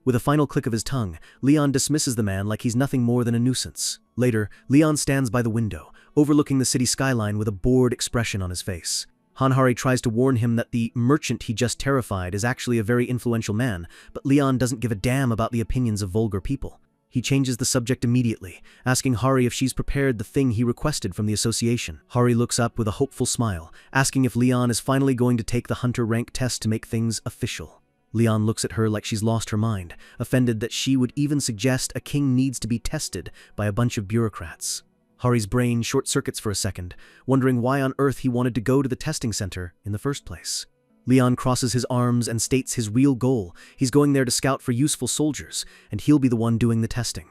With a final click of his tongue, Leon dismisses the man like he's nothing more than a nuisance. Later, Leon stands by the window, overlooking the city skyline with a bored expression on his face. Hanhari tries to warn him that the merchant he just terrified is actually a very influential man, but Leon doesn't give a damn about the opinions of vulgar people. He changes the subject immediately, asking Hari if she's prepared the thing he requested from the association. Hari looks up with a hopeful smile, asking if Leon is finally going to take the hunter rank test to make things official. Leon looks at her like she's lost her mind, offended that she would even suggest a king needs to be tested by a bunch of bureaucrats. Hari's brain short-circuits for a second, wondering why on earth he wanted to go to the testing center in the first place. Leon crosses his arms and states his real goal. He's going there to scout for useful soldiers, and he'll be the one doing the testing.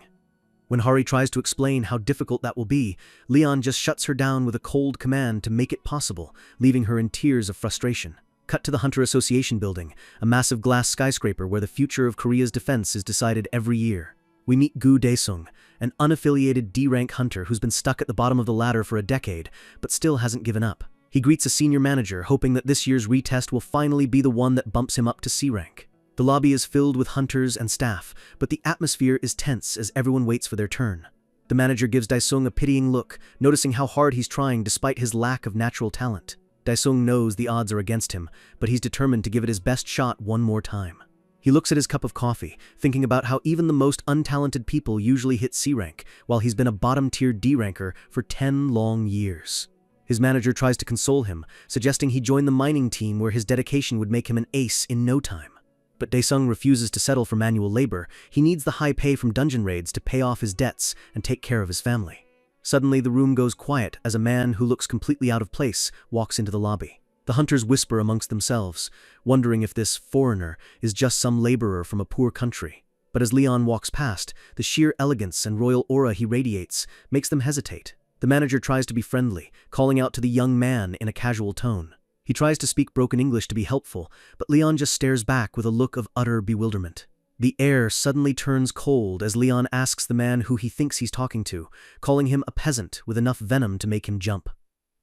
When Hari tries to explain how difficult that will be, Leon just shuts her down with a cold command to make it possible, leaving her in tears of frustration. Cut to the Hunter Association building, a massive glass skyscraper where the future of Korea's defense is decided every year. We meet Gu Daesung, an unaffiliated D-rank hunter who's been stuck at the bottom of the ladder for a decade, but still hasn't given up. He greets a senior manager, hoping that this year's retest will finally be the one that bumps him up to C rank. The lobby is filled with hunters and staff, but the atmosphere is tense as everyone waits for their turn. The manager gives Daesung a pitying look, noticing how hard he's trying despite his lack of natural talent. Daesung knows the odds are against him, but he's determined to give it his best shot one more time. He looks at his cup of coffee, thinking about how even the most untalented people usually hit C rank, while he's been a bottom-tier D ranker for 10 long years. His manager tries to console him, suggesting he join the mining team where his dedication would make him an ace in no time. But Daesung refuses to settle for manual labor. He needs the high pay from dungeon raids to pay off his debts and take care of his family. Suddenly, the room goes quiet as a man who looks completely out of place walks into the lobby. The hunters whisper amongst themselves, wondering if this foreigner is just some laborer from a poor country. But as Leon walks past, the sheer elegance and royal aura he radiates makes them hesitate. The manager tries to be friendly, calling out to the young man in a casual tone. He tries to speak broken English to be helpful, but Leon just stares back with a look of utter bewilderment. The air suddenly turns cold as Leon asks the man who he thinks he's talking to, calling him a peasant with enough venom to make him jump.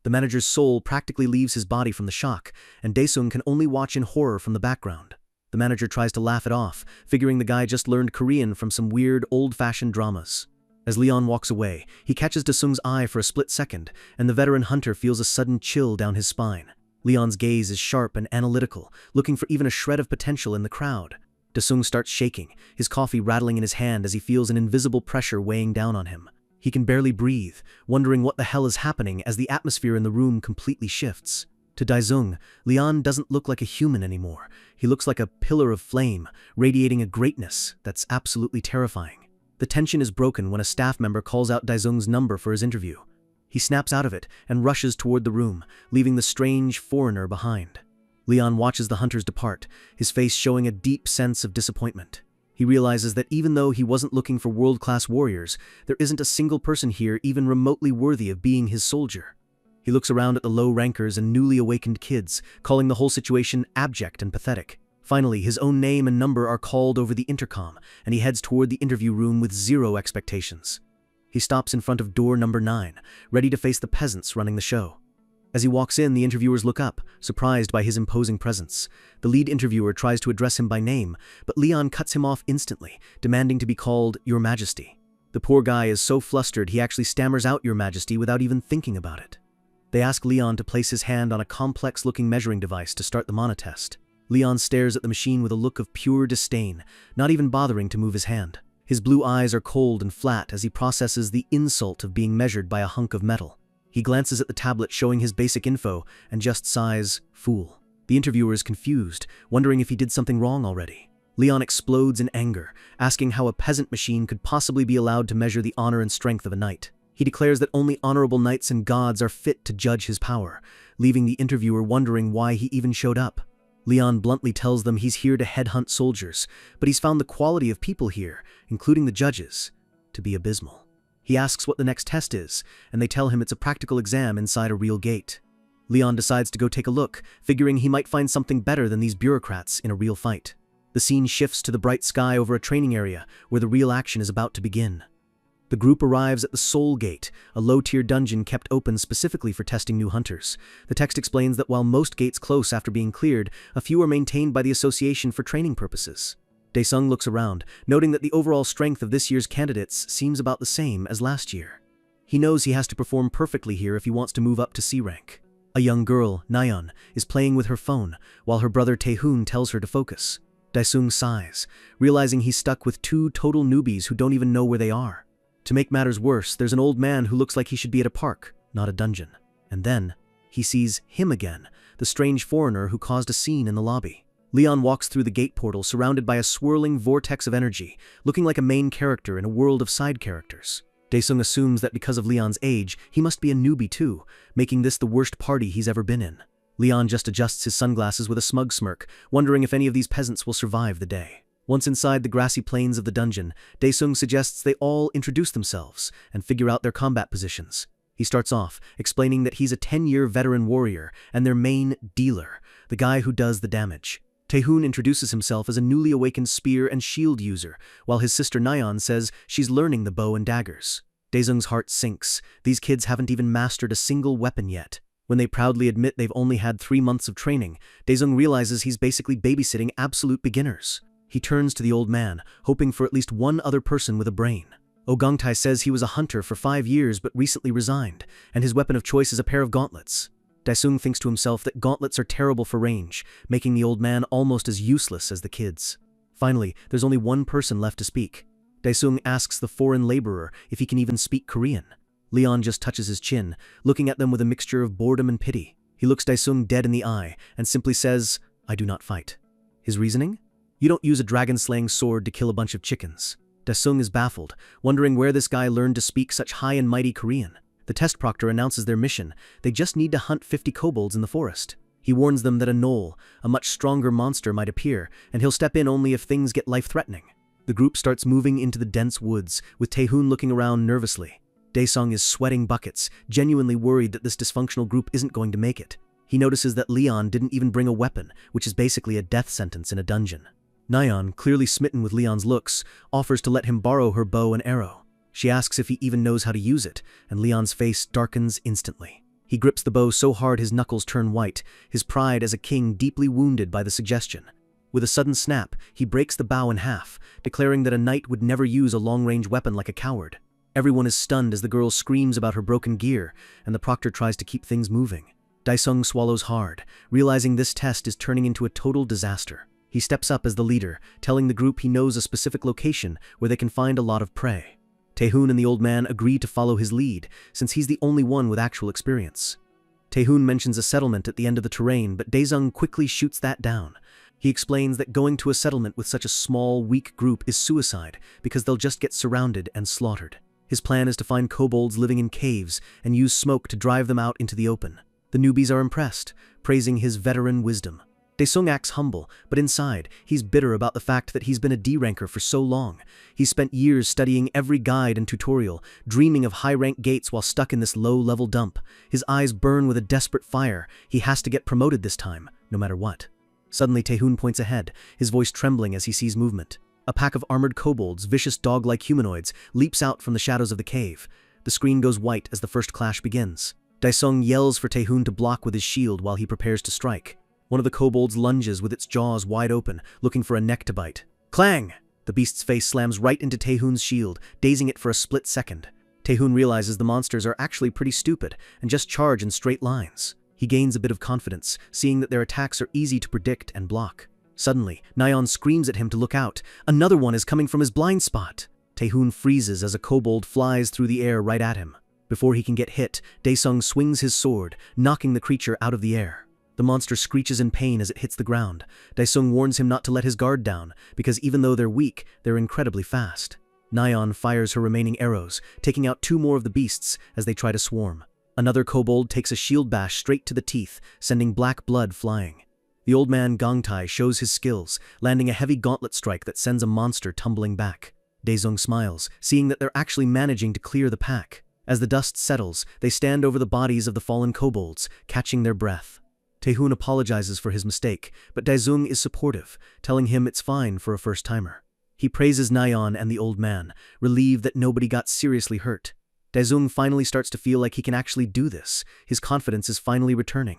The manager's soul practically leaves his body from the shock, and Daesung can only watch in horror from the background. The manager tries to laugh it off, figuring the guy just learned Korean from some weird, old-fashioned dramas. As Leon walks away, he catches Daesung's eye for a split second, and the veteran hunter feels a sudden chill down his spine. Leon's gaze is sharp and analytical, looking for even a shred of potential in the crowd. Daesung starts shaking, his coffee rattling in his hand as he feels an invisible pressure weighing down on him. He can barely breathe, wondering what the hell is happening as the atmosphere in the room completely shifts. To Daesung, Leon doesn't look like a human anymore. He looks like a pillar of flame, radiating a greatness that's absolutely terrifying. The tension is broken when a staff member calls out Daesung's number for his interview. He snaps out of it and rushes toward the room, leaving the strange foreigner behind. Leon watches the hunters depart, his face showing a deep sense of disappointment. He realizes that even though he wasn't looking for world-class warriors, there isn't a single person here even remotely worthy of being his soldier. He looks around at the low rankers and newly awakened kids, calling the whole situation abject and pathetic. Finally, his own name and number are called over the intercom, and he heads toward the interview room with zero expectations. He stops in front of door number 9, ready to face the peasants running the show. As he walks in, the interviewers look up, surprised by his imposing presence. The lead interviewer tries to address him by name, but Leon cuts him off instantly, demanding to be called Your Majesty. The poor guy is so flustered he actually stammers out Your Majesty without even thinking about it. They ask Leon to place his hand on a complex-looking measuring device to start the mana test. Leon stares at the machine with a look of pure disdain, not even bothering to move his hand. His blue eyes are cold and flat as he processes the insult of being measured by a hunk of metal. He glances at the tablet showing his basic info and just sighs, "Fool." The interviewer is confused, wondering if he did something wrong already. Leon explodes in anger, asking how a peasant machine could possibly be allowed to measure the honor and strength of a knight. He declares that only honorable knights and gods are fit to judge his power, leaving the interviewer wondering why he even showed up. Leon bluntly tells them he's here to headhunt soldiers, but he's found the quality of people here, including the judges, to be abysmal. He asks what the next test is, and they tell him it's a practical exam inside a real gate. Leon decides to go take a look, figuring he might find something better than these bureaucrats in a real fight. The scene shifts to the bright sky over a training area where the real action is about to begin. The group arrives at the Soul Gate, a low-tier dungeon kept open specifically for testing new hunters. The text explains that while most gates close after being cleared, a few are maintained by the association for training purposes. Daesung looks around, noting that the overall strength of this year's candidates seems about the same as last year. He knows he has to perform perfectly here if he wants to move up to C rank. A young girl, Nayeon, is playing with her phone, while her brother Taehoon tells her to focus. Daesung sighs, realizing he's stuck with two total newbies who don't even know where they are. To make matters worse, there's an old man who looks like he should be at a park, not a dungeon. And then, he sees him again, the strange foreigner who caused a scene in the lobby. Leon walks through the gate portal surrounded by a swirling vortex of energy, looking like a main character in a world of side characters. Daesung assumes that because of Leon's age, he must be a newbie too, making this the worst party he's ever been in. Leon just adjusts his sunglasses with a smug smirk, wondering if any of these peasants will survive the day. Once inside the grassy plains of the dungeon, Daesung suggests they all introduce themselves and figure out their combat positions. He starts off, explaining that he's a 10-year veteran warrior and their main dealer, the guy who does the damage. Taehoon introduces himself as a newly awakened spear and shield user, while his sister Nayeon says she's learning the bow and daggers. Daesung's heart sinks. These kids haven't even mastered a single weapon yet. When they proudly admit they've only had 3 months of training, Daesung realizes he's basically babysitting absolute beginners. He turns to the old man, hoping for at least one other person with a brain. Gangtae says he was a hunter for 5 years but recently resigned, and his weapon of choice is a pair of gauntlets. Daesung thinks to himself that gauntlets are terrible for range, making the old man almost as useless as the kids. Finally, there's only one person left to speak. Daesung asks the foreign laborer if he can even speak Korean. Leon just touches his chin, looking at them with a mixture of boredom and pity. He looks Daesung dead in the eye and simply says, "I do not fight." His reasoning? You don't use a dragon-slaying sword to kill a bunch of chickens. Daesung is baffled, wondering where this guy learned to speak such high and mighty Korean. The test proctor announces their mission. They just need to hunt 50 kobolds in the forest. He warns them that a gnoll, a much stronger monster, might appear, and he'll step in only if things get life-threatening. The group starts moving into the dense woods, with Taehoon looking around nervously. Daesung is sweating buckets, genuinely worried that this dysfunctional group isn't going to make it. He notices that Leon didn't even bring a weapon, which is basically a death sentence in a dungeon. Nayeon, clearly smitten with Leon's looks, offers to let him borrow her bow and arrow. She asks if he even knows how to use it, and Leon's face darkens instantly. He grips the bow so hard his knuckles turn white, his pride as a king deeply wounded by the suggestion. With a sudden snap, he breaks the bow in half, declaring that a knight would never use a long-range weapon like a coward. Everyone is stunned as the girl screams about her broken gear, and the proctor tries to keep things moving. Daesung swallows hard, realizing this test is turning into a total disaster. He steps up as the leader, telling the group he knows a specific location where they can find a lot of prey. Taehoon and the old man agree to follow his lead, since he's the only one with actual experience. Taehoon mentions a settlement at the end of the terrain, but Daesung quickly shoots that down. He explains that going to a settlement with such a small, weak group is suicide, because they'll just get surrounded and slaughtered. His plan is to find kobolds living in caves and use smoke to drive them out into the open. The newbies are impressed, praising his veteran wisdom. Daesung acts humble, but inside, he's bitter about the fact that he's been a D-ranker for so long. He's spent years studying every guide and tutorial, dreaming of high-rank gates while stuck in this low-level dump. His eyes burn with a desperate fire. He has to get promoted this time, no matter what. Suddenly, Taehoon points ahead, his voice trembling as he sees movement. A pack of armored kobolds, vicious dog-like humanoids, leaps out from the shadows of the cave. The screen goes white as the first clash begins. Daesung yells for Taehoon to block with his shield while he prepares to strike. One of the kobolds lunges with its jaws wide open, looking for a neck to bite. Clang! The beast's face slams right into Taehoon's shield, dazing it for a split second. Taehoon realizes the monsters are actually pretty stupid and just charge in straight lines. He gains a bit of confidence, seeing that their attacks are easy to predict and block. Suddenly, Nayeon screams at him to look out. Another one is coming from his blind spot. Taehoon freezes as a kobold flies through the air right at him. Before he can get hit, Daesung swings his sword, knocking the creature out of the air. The monster screeches in pain as it hits the ground. Daesung warns him not to let his guard down, because even though they're weak, they're incredibly fast. Nayeon fires her remaining arrows, taking out 2 more of the beasts as they try to swarm. Another kobold takes a shield bash straight to the teeth, sending black blood flying. The old man Gangtae shows his skills, landing a heavy gauntlet strike that sends a monster tumbling back. Daesung smiles, seeing that they're actually managing to clear the pack. As the dust settles, they stand over the bodies of the fallen kobolds, catching their breath. Taehoon apologizes for his mistake, but Daesung is supportive, telling him it's fine for a first-timer. He praises Nayeon and the old man, relieved that nobody got seriously hurt. Daesung finally starts to feel like he can actually do this. His confidence is finally returning.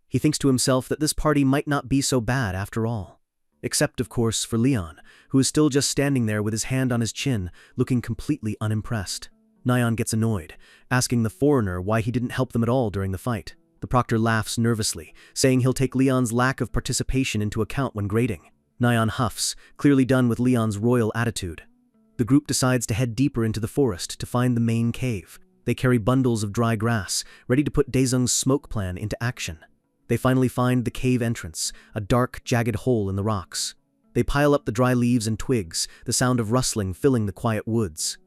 He thinks to himself that this party might not be so bad after all. Except, of course, for Leon, who is still just standing there with his hand on his chin, looking completely unimpressed. Nayeon gets annoyed, asking the foreigner why he didn't help them at all during the fight. The proctor laughs nervously, saying he'll take Leon's lack of participation into account when grading. Nayeon huffs, clearly done with Leon's royal attitude. The group decides to head deeper into the forest to find the main cave. They carry bundles of dry grass, ready to put Daesung's smoke plan into action. They finally find the cave entrance, a dark, jagged hole in the rocks. They pile up the dry leaves and twigs, the sound of rustling filling the quiet woods.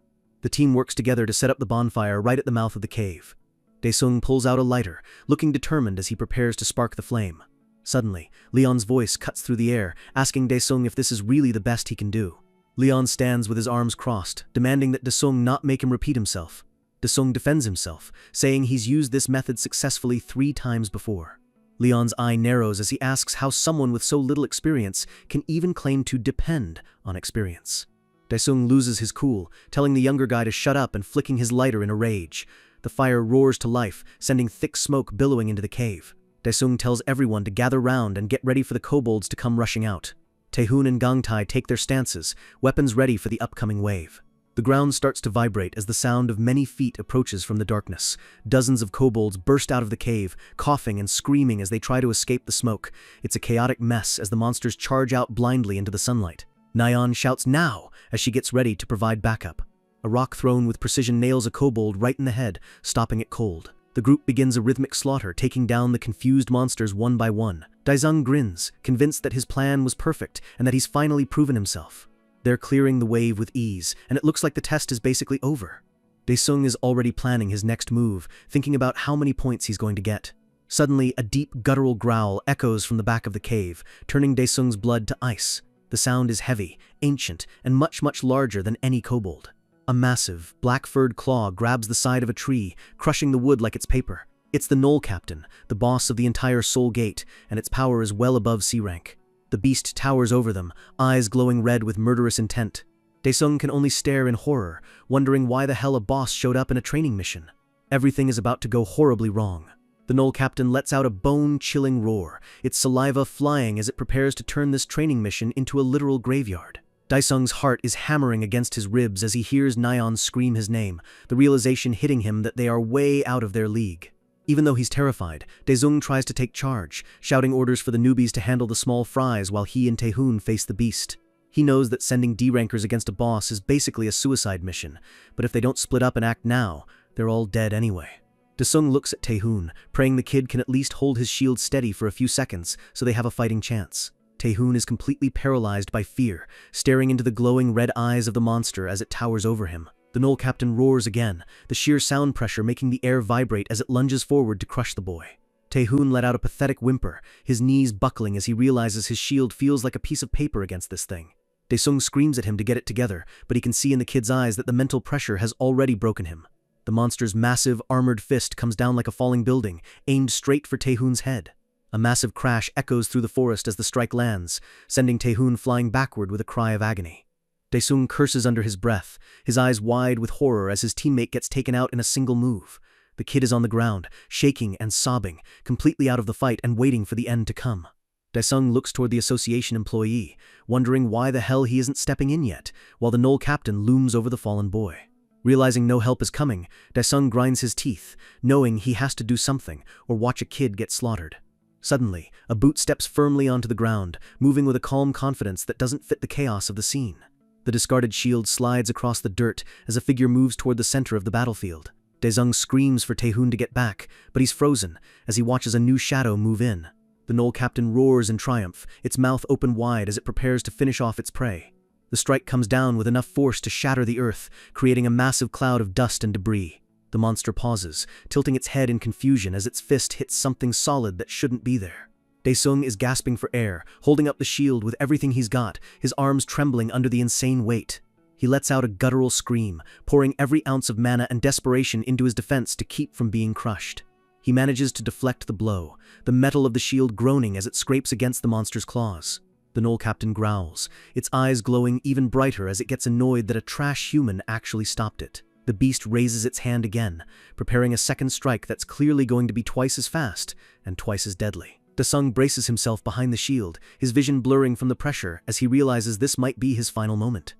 The team works together to set up the bonfire right at the mouth of the cave. Daesung pulls out a lighter, looking determined as he prepares to spark the flame. Suddenly, Leon's voice cuts through the air, asking Daesung if this is really the best he can do. Leon stands with his arms crossed, demanding that Daesung not make him repeat himself. Daesung defends himself, saying he's used this method successfully 3 times before. Leon's eye narrows as he asks how someone with so little experience can even claim to depend on experience. Daesung loses his cool, telling the younger guy to shut up and flicking his lighter in a rage. The fire roars to life, sending thick smoke billowing into the cave. Daesung tells everyone to gather round and get ready for the kobolds to come rushing out. Taehoon and Gangtae take their stances, weapons ready for the upcoming wave. The ground starts to vibrate as the sound of many feet approaches from the darkness. Dozens of kobolds burst out of the cave, coughing and screaming as they try to escape the smoke. It's a chaotic mess as the monsters charge out blindly into the sunlight. Nayeon shouts "now" as she gets ready to provide backup. A rock thrown with precision nails a kobold right in the head, stopping it cold. The group begins a rhythmic slaughter, taking down the confused monsters one by one. Daesung grins, convinced that his plan was perfect and that he's finally proven himself. They're clearing the wave with ease, and it looks like the test is basically over. Daesung is already planning his next move, thinking about how many points he's going to get. Suddenly, a deep guttural growl echoes from the back of the cave, turning Daesung's blood to ice. The sound is heavy, ancient, and much larger than any kobold. A massive, black-furred claw grabs the side of a tree, crushing the wood like it's paper. It's the Knoll Captain, the boss of the entire Soul Gate, and its power is well above C rank. The beast towers over them, eyes glowing red with murderous intent. Daesung can only stare in horror, wondering why the hell a boss showed up in a training mission. Everything is about to go horribly wrong. The Knoll Captain lets out a bone-chilling roar, its saliva flying as it prepares to turn this training mission into a literal graveyard. Daesung's heart is hammering against his ribs as he hears Nayeon scream his name, the realization hitting him that they are way out of their league. Even though he's terrified, Daesung tries to take charge, shouting orders for the newbies to handle the small fries while he and Taehoon face the beast. He knows that sending D-rankers against a boss is basically a suicide mission, but if they don't split up and act now, they're all dead anyway. Daesung looks at Taehoon, praying the kid can at least hold his shield steady for a few seconds so they have a fighting chance. Taehoon is completely paralyzed by fear, staring into the glowing red eyes of the monster as it towers over him. The Knoll Captain roars again, the sheer sound pressure making the air vibrate as it lunges forward to crush the boy. Taehoon let out a pathetic whimper, his knees buckling as he realizes his shield feels like a piece of paper against this thing. Daesung screams at him to get it together, but he can see in the kid's eyes that the mental pressure has already broken him. The monster's massive, armored fist comes down like a falling building, aimed straight for Taehoon's head. A massive crash echoes through the forest as the strike lands, sending Taehoon flying backward with a cry of agony. Daesung curses under his breath, his eyes wide with horror as his teammate gets taken out in a single move. The kid is on the ground, shaking and sobbing, completely out of the fight and waiting for the end to come. Daesung looks toward the association employee, wondering why the hell he isn't stepping in yet, while the Knoll Captain looms over the fallen boy. Realizing no help is coming, Daesung grinds his teeth, knowing he has to do something or watch a kid get slaughtered. Suddenly, a boot steps firmly onto the ground, moving with a calm confidence that doesn't fit the chaos of the scene. The discarded shield slides across the dirt as a figure moves toward the center of the battlefield. Daesung screams for Taehoon to get back, but he's frozen as he watches a new shadow move in. The Knoll Captain roars in triumph, its mouth open wide as it prepares to finish off its prey. The strike comes down with enough force to shatter the earth, creating a massive cloud of dust and debris. The monster pauses, tilting its head in confusion as its fist hits something solid that shouldn't be there. Daesung is gasping for air, holding up the shield with everything he's got, his arms trembling under the insane weight. He lets out a guttural scream, pouring every ounce of mana and desperation into his defense to keep from being crushed. He manages to deflect the blow, the metal of the shield groaning as it scrapes against the monster's claws. The Gnoll Captain growls, its eyes glowing even brighter as it gets annoyed that a trash human actually stopped it. The beast raises its hand again, preparing a second strike that's clearly going to be twice as fast and twice as deadly. Dasung braces himself behind the shield, his vision blurring from the pressure as he realizes this might be his final moment.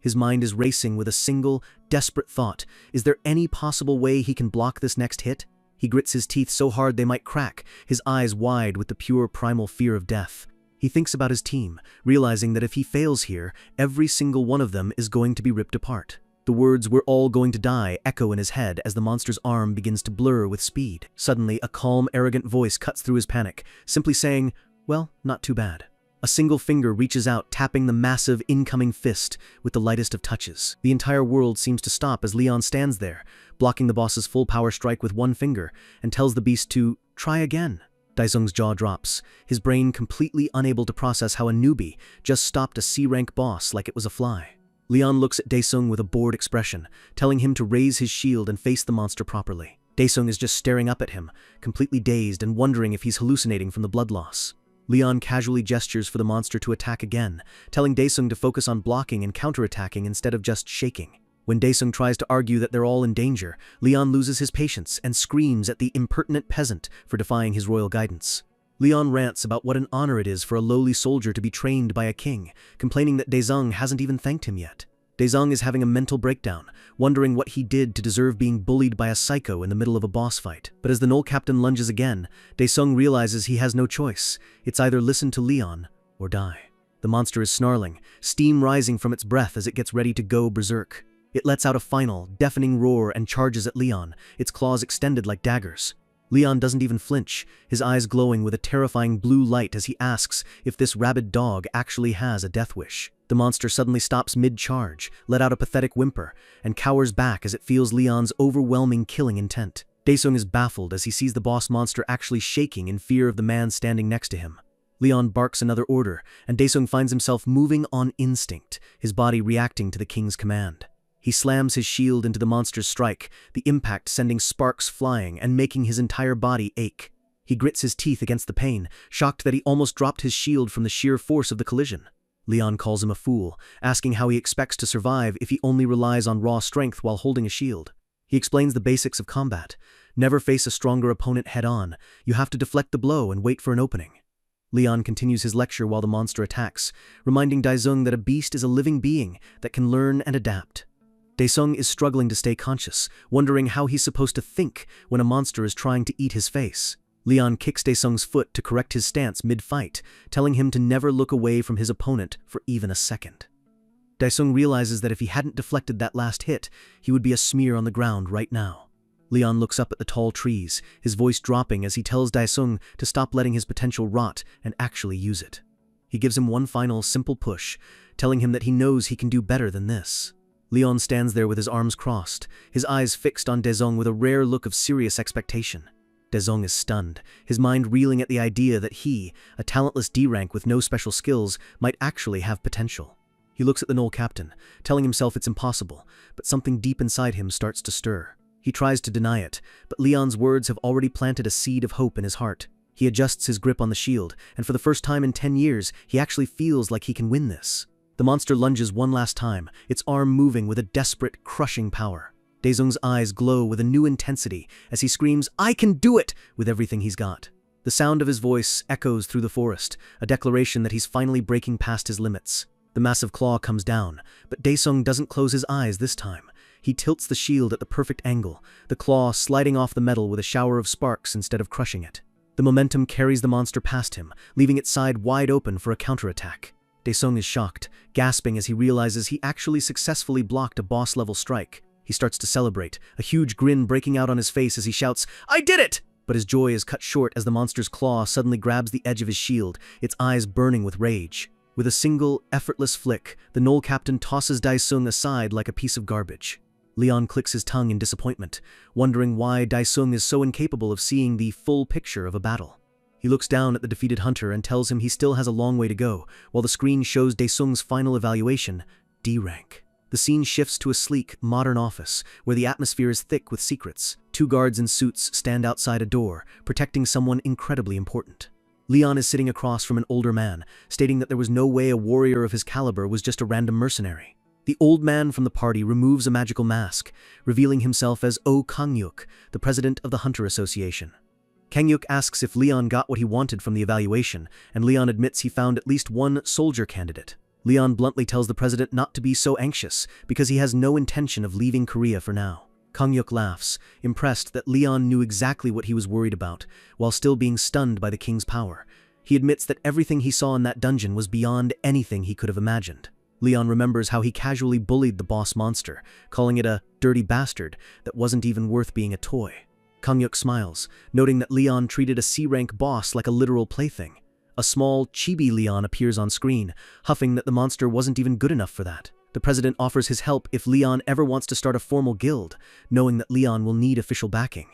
His mind is racing with a single, desperate thought. Is there any possible way he can block this next hit? He grits his teeth so hard they might crack, his eyes wide with the pure primal fear of death. He thinks about his team, realizing that if he fails here, every single one of them is going to be ripped apart. The words "we're all going to die" echo in his head as the monster's arm begins to blur with speed. Suddenly, a calm, arrogant voice cuts through his panic, simply saying, "Well, not too bad." A single finger reaches out, tapping the massive incoming fist with the lightest of touches. The entire world seems to stop as Leon stands there, blocking the boss's full power strike with one finger, and tells the beast to try again. Daisung's jaw drops, his brain completely unable to process how a newbie just stopped a C-rank boss like it was a fly. Leon looks at Daesung with a bored expression, telling him to raise his shield and face the monster properly. Daesung is just staring up at him, completely dazed and wondering if he's hallucinating from the blood loss. Leon casually gestures for the monster to attack again, telling Daesung to focus on blocking and counterattacking instead of just shaking. When Daesung tries to argue that they're all in danger, Leon loses his patience and screams at the impertinent peasant for defying his royal guidance. Leon rants about what an honor it is for a lowly soldier to be trained by a king, complaining that Daesung hasn't even thanked him yet. Daesung is having a mental breakdown, wondering what he did to deserve being bullied by a psycho in the middle of a boss fight. But as the Gnoll Captain lunges again, Daesung realizes he has no choice. It's either listen to Leon or die. The monster is snarling, steam rising from its breath as it gets ready to go berserk. It lets out a final, deafening roar and charges at Leon, its claws extended like daggers. Leon doesn't even flinch, his eyes glowing with a terrifying blue light as he asks if this rabid dog actually has a death wish. The monster suddenly stops mid-charge, let out a pathetic whimper, and cowers back as it feels Leon's overwhelming killing intent. Daesung is baffled as he sees the boss monster actually shaking in fear of the man standing next to him. Leon barks another order, and Daesung finds himself moving on instinct, his body reacting to the king's command. He slams his shield into the monster's strike, the impact sending sparks flying and making his entire body ache. He grits his teeth against the pain, shocked that he almost dropped his shield from the sheer force of the collision. Leon calls him a fool, asking how he expects to survive if he only relies on raw strength while holding a shield. He explains the basics of combat. Never face a stronger opponent head-on. You have to deflect the blow and wait for an opening. Leon continues his lecture while the monster attacks, reminding Daesung that a beast is a living being that can learn and adapt. Daesung is struggling to stay conscious, wondering how he's supposed to think when a monster is trying to eat his face. Leon kicks Daesung's foot to correct his stance mid-fight, telling him to never look away from his opponent for even a second. Daesung realizes that if he hadn't deflected that last hit, he would be a smear on the ground right now. Leon looks up at the tall trees, his voice dropping as he tells Daesung to stop letting his potential rot and actually use it. He gives him one final, simple push, telling him that he knows he can do better than this. Leon stands there with his arms crossed, his eyes fixed on Daesung with a rare look of serious expectation. Daesung is stunned, his mind reeling at the idea that he, a talentless D-rank with no special skills, might actually have potential. He looks at the Gnoll Captain, telling himself it's impossible, but something deep inside him starts to stir. He tries to deny it, but Leon's words have already planted a seed of hope in his heart. He adjusts his grip on the shield, and for the first time in 10 years, he actually feels like he can win this. The monster lunges one last time, its arm moving with a desperate, crushing power. Daesung's eyes glow with a new intensity as he screams, "I can do it!" with everything he's got. The sound of his voice echoes through the forest, a declaration that he's finally breaking past his limits. The massive claw comes down, but Daesung doesn't close his eyes this time. He tilts the shield at the perfect angle, the claw sliding off the metal with a shower of sparks instead of crushing it. The momentum carries the monster past him, leaving its side wide open for a counterattack. Daesung is shocked, gasping as he realizes he actually successfully blocked a boss-level strike. He starts to celebrate, a huge grin breaking out on his face as he shouts, "I did it!" But his joy is cut short as the monster's claw suddenly grabs the edge of his shield, its eyes burning with rage. With a single, effortless flick, the Gnoll Captain tosses Daesung aside like a piece of garbage. Leon clicks his tongue in disappointment, wondering why Daesung is so incapable of seeing the full picture of a battle. He looks down at the defeated hunter and tells him he still has a long way to go, while the screen shows Daesung's final evaluation, D rank. The scene shifts to a sleek, modern office, where the atmosphere is thick with secrets. Two guards in suits stand outside a door, protecting someone incredibly important. Leon is sitting across from an older man, stating that there was no way a warrior of his caliber was just a random mercenary. The old man from the party removes a magical mask, revealing himself as Kangyuk, the president of the Hunter Association. Kangyuk asks if Leon got what he wanted from the evaluation, and Leon admits he found at least one soldier candidate. Leon bluntly tells the president not to be so anxious, because he has no intention of leaving Korea for now. Kangyuk laughs, impressed that Leon knew exactly what he was worried about, while still being stunned by the king's power. He admits that everything he saw in that dungeon was beyond anything he could have imagined. Leon remembers how he casually bullied the boss monster, calling it a dirty bastard that wasn't even worth being a toy. Kangyuk smiles, noting that Leon treated a C-rank boss like a literal plaything. A small, chibi Leon appears on screen, huffing that the monster wasn't even good enough for that. The president offers his help if Leon ever wants to start a formal guild, knowing that Leon will need official backing.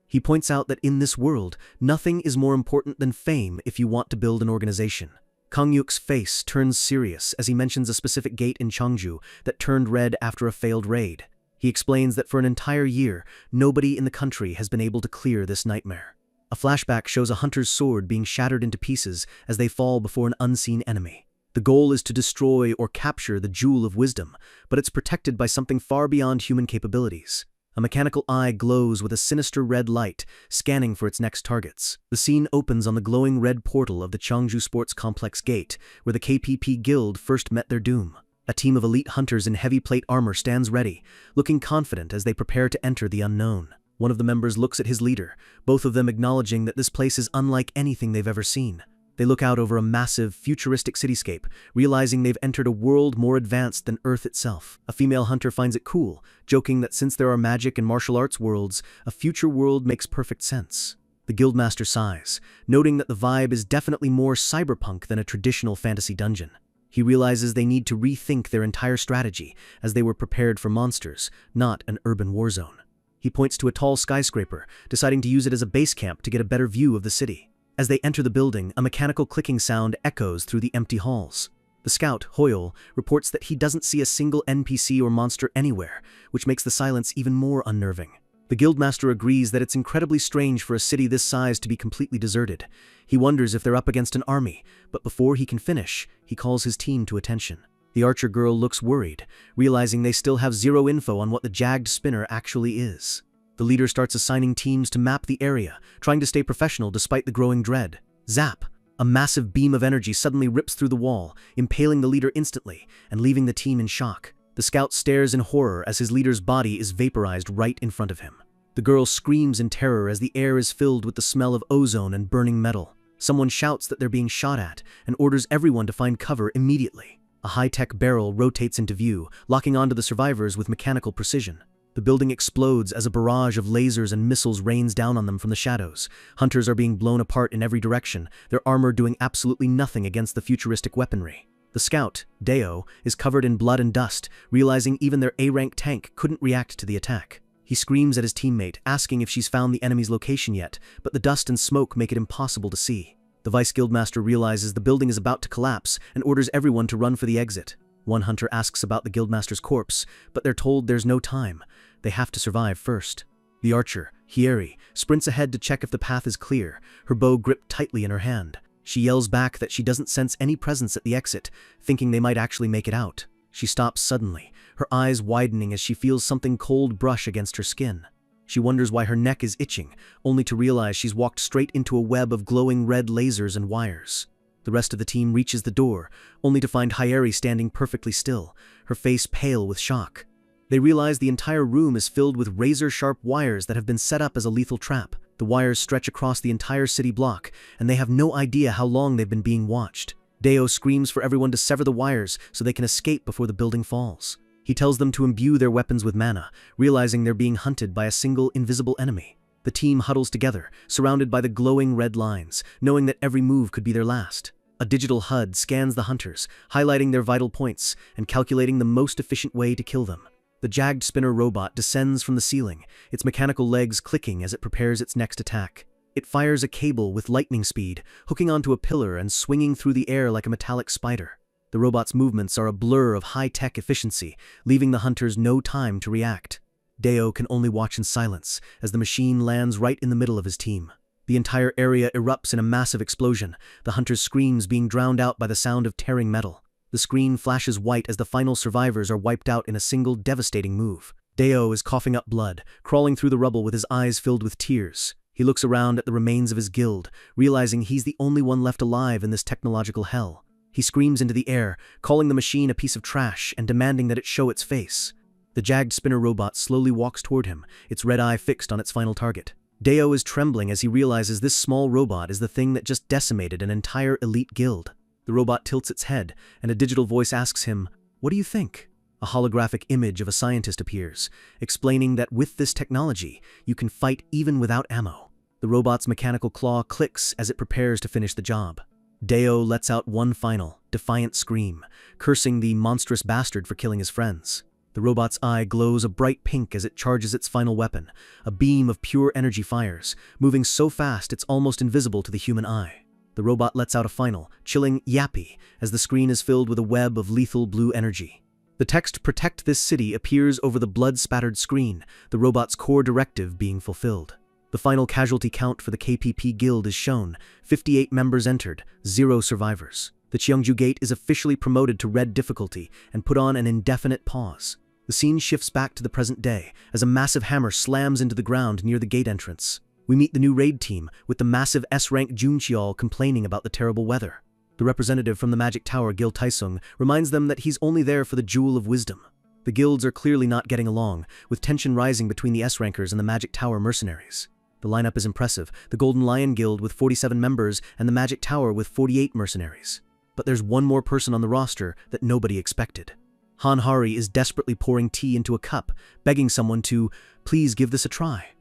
He points out that in this world, nothing is more important than fame if you want to build an organization. Kangyuk's face turns serious as he mentions a specific gate in Cheongju that turned red after a failed raid. He explains that for an entire year, nobody in the country has been able to clear this nightmare. A flashback shows a hunter's sword being shattered into pieces as they fall before an unseen enemy. The goal is to destroy or capture the Jewel of Wisdom, but it's protected by something far beyond human capabilities. A mechanical eye glows with a sinister red light, scanning for its next targets. The scene opens on the glowing red portal of the Cheongju Sports Complex Gate, where the KPP Guild first met their doom. A team of elite hunters in heavy plate armor stands ready, looking confident as they prepare to enter the unknown. One of the members looks at his leader, both of them acknowledging that this place is unlike anything they've ever seen. They look out over a massive, futuristic cityscape, realizing they've entered a world more advanced than Earth itself. A female hunter finds it cool, joking that since there are magic and martial arts worlds, a future world makes perfect sense. The guildmaster sighs, noting that the vibe is definitely more cyberpunk than a traditional fantasy dungeon. He realizes they need to rethink their entire strategy, as they were prepared for monsters, not an urban war zone. He points to a tall skyscraper, deciding to use it as a base camp to get a better view of the city. As they enter the building, a mechanical clicking sound echoes through the empty halls. The scout, Hoyle, reports that he doesn't see a single NPC or monster anywhere, which makes the silence even more unnerving. The guildmaster agrees that it's incredibly strange for a city this size to be completely deserted. He wonders if they're up against an army, but before he can finish, he calls his team to attention. The archer girl looks worried, realizing they still have zero info on what the jagged spinner actually is. The leader starts assigning teams to map the area, trying to stay professional despite the growing dread. Zap! A massive beam of energy suddenly rips through the wall, impaling the leader instantly and leaving the team in shock. The scout stares in horror as his leader's body is vaporized right in front of him. The girl screams in terror as the air is filled with the smell of ozone and burning metal. Someone shouts that they're being shot at and orders everyone to find cover immediately. A high-tech barrel rotates into view, locking onto the survivors with mechanical precision. The building explodes as a barrage of lasers and missiles rains down on them from the shadows. Hunters are being blown apart in every direction, their armor doing absolutely nothing against the futuristic weaponry. The scout, Deo, is covered in blood and dust, realizing even their A-rank tank couldn't react to the attack. He screams at his teammate, asking if she's found the enemy's location yet, but the dust and smoke make it impossible to see. The vice guildmaster realizes the building is about to collapse and orders everyone to run for the exit. One hunter asks about the guildmaster's corpse, but they're told there's no time. They have to survive first. The archer, Hieri, sprints ahead to check if the path is clear, her bow gripped tightly in her hand. She yells back that she doesn't sense any presence at the exit, thinking they might actually make it out. She stops suddenly, her eyes widening as she feels something cold brush against her skin. She wonders why her neck is itching, only to realize she's walked straight into a web of glowing red lasers and wires. The rest of the team reaches the door, only to find Hieri standing perfectly still, her face pale with shock. They realize the entire room is filled with razor-sharp wires that have been set up as a lethal trap. The wires stretch across the entire city block, and they have no idea how long they've been being watched. Deo screams for everyone to sever the wires so they can escape before the building falls. He tells them to imbue their weapons with mana, realizing they're being hunted by a single invisible enemy. The team huddles together, surrounded by the glowing red lines, knowing that every move could be their last. A digital HUD scans the hunters, highlighting their vital points and calculating the most efficient way to kill them. The jagged spinner robot descends from the ceiling, its mechanical legs clicking as it prepares its next attack. It fires a cable with lightning speed, hooking onto a pillar and swinging through the air like a metallic spider. The robot's movements are a blur of high-tech efficiency, leaving the hunters no time to react. Deo can only watch in silence as the machine lands right in the middle of his team. The entire area erupts in a massive explosion, the hunter's screams being drowned out by the sound of tearing metal. The screen flashes white as the final survivors are wiped out in a single devastating move. Deo is coughing up blood, crawling through the rubble with his eyes filled with tears. He looks around at the remains of his guild, realizing he's the only one left alive in this technological hell. He screams into the air, calling the machine a piece of trash and demanding that it show its face. The jagged spinner robot slowly walks toward him, its red eye fixed on its final target. Deo is trembling as he realizes this small robot is the thing that just decimated an entire elite guild. The robot tilts its head, and a digital voice asks him, "What do you think?" A holographic image of a scientist appears, explaining that with this technology, you can fight even without ammo. The robot's mechanical claw clicks as it prepares to finish the job. Deo lets out one final, defiant scream, cursing the monstrous bastard for killing his friends. The robot's eye glows a bright pink as it charges its final weapon. A beam of pure energy fires, moving so fast it's almost invisible to the human eye. The robot lets out a final, chilling yappy as the screen is filled with a web of lethal blue energy. The text "Protect this city" appears over the blood-spattered screen, the robot's core directive being fulfilled. The final casualty count for the KPP Guild is shown, 58 members entered, 0 survivors. The Cheongju Gate is officially promoted to red difficulty and put on an indefinite pause. The scene shifts back to the present day as a massive hammer slams into the ground near the gate entrance. We meet the new raid team, with the massive S-rank Juncheol complaining about the terrible weather. The representative from the Magic Tower, Gil Taisung, reminds them that he's only there for the Jewel of Wisdom. The guilds are clearly not getting along, with tension rising between the S-rankers and the Magic Tower mercenaries. The lineup is impressive, the Golden Lion Guild with 47 members and the Magic Tower with 48 mercenaries. But there's one more person on the roster that nobody expected. Han Hari is desperately pouring tea into a cup, begging someone to please give this a try.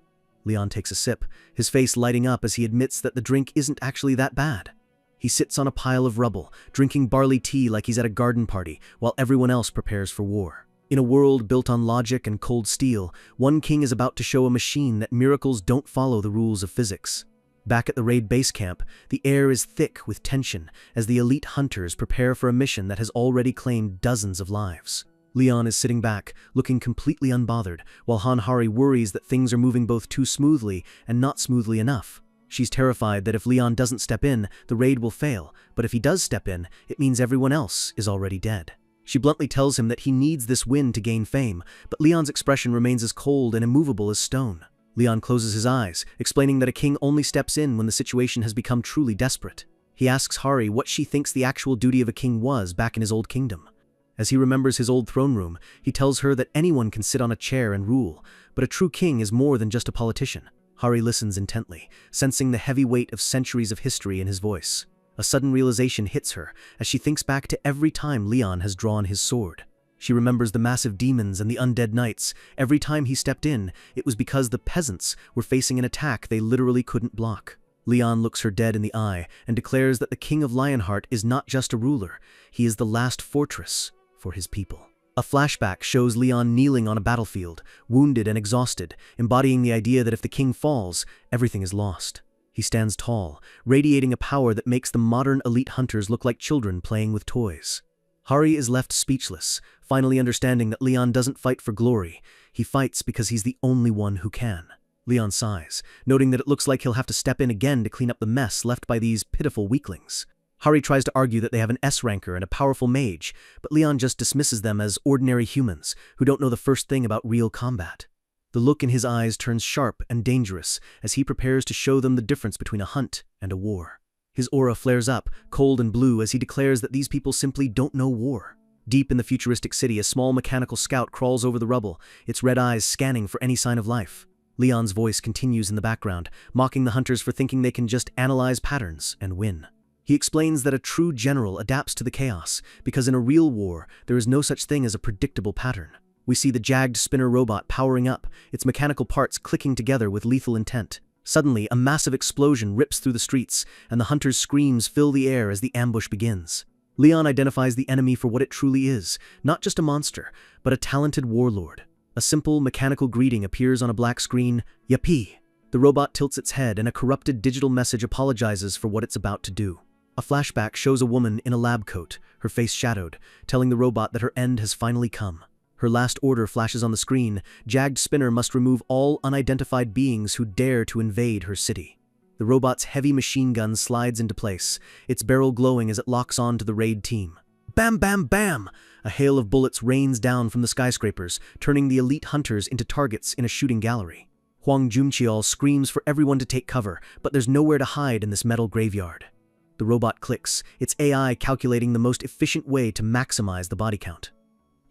Leon takes a sip, his face lighting up as he admits that the drink isn't actually that bad. He sits on a pile of rubble, drinking barley tea like he's at a garden party, while everyone else prepares for war. In a world built on logic and cold steel, one king is about to show a machine that miracles don't follow the rules of physics. Back at the raid base camp, the air is thick with tension as the elite hunters prepare for a mission that has already claimed dozens of lives. Leon is sitting back, looking completely unbothered, while Han Hari worries that things are moving both too smoothly and not smoothly enough. She's terrified that if Leon doesn't step in, the raid will fail, but if he does step in, it means everyone else is already dead. She bluntly tells him that he needs this win to gain fame, but Leon's expression remains as cold and immovable as stone. Leon closes his eyes, explaining that a king only steps in when the situation has become truly desperate. He asks Hari what she thinks the actual duty of a king was back in his old kingdom. As he remembers his old throne room, he tells her that anyone can sit on a chair and rule, but a true king is more than just a politician. Hari listens intently, sensing the heavy weight of centuries of history in his voice. A sudden realization hits her as she thinks back to every time Leon has drawn his sword. She remembers the massive demons and the undead knights. Every time he stepped in, it was because the peasants were facing an attack they literally couldn't block. Leon looks her dead in the eye and declares that the King of Lionheart is not just a ruler, he is the last fortress for his people. A flashback shows Leon kneeling on a battlefield, wounded and exhausted, embodying the idea that if the king falls, everything is lost. He stands tall, radiating a power that makes the modern elite hunters look like children playing with toys. Hari is left speechless, finally understanding that Leon doesn't fight for glory. He fights because he's the only one who can. Leon sighs, noting that it looks like he'll have to step in again to clean up the mess left by these pitiful weaklings. Hari tries to argue that they have an S-ranker and a powerful mage, but Leon just dismisses them as ordinary humans who don't know the first thing about real combat. The look in his eyes turns sharp and dangerous as he prepares to show them the difference between a hunt and a war. His aura flares up, cold and blue, as he declares that these people simply don't know war. Deep in the futuristic city, a small mechanical scout crawls over the rubble, its red eyes scanning for any sign of life. Leon's voice continues in the background, mocking the hunters for thinking they can just analyze patterns and win. He explains that a true general adapts to the chaos, because in a real war, there is no such thing as a predictable pattern. We see the jagged spinner robot powering up, its mechanical parts clicking together with lethal intent. Suddenly, a massive explosion rips through the streets, and the hunters' screams fill the air as the ambush begins. Leon identifies the enemy for what it truly is, not just a monster, but a talented warlord. A simple, mechanical greeting appears on a black screen, "Yapi." The robot tilts its head, and a corrupted digital message apologizes for what it's about to do. A flashback shows a woman in a lab coat, her face shadowed, telling the robot that her end has finally come. Her last order flashes on the screen: Jagged Spinner must remove all unidentified beings who dare to invade her city. The robot's heavy machine gun slides into place, its barrel glowing as it locks on to the raid team. Bam, bam, bam! A hail of bullets rains down from the skyscrapers, turning the elite hunters into targets in a shooting gallery. Huang Junqiao screams for everyone to take cover, but there's nowhere to hide in this metal graveyard. The robot clicks, its AI calculating the most efficient way to maximize the body count.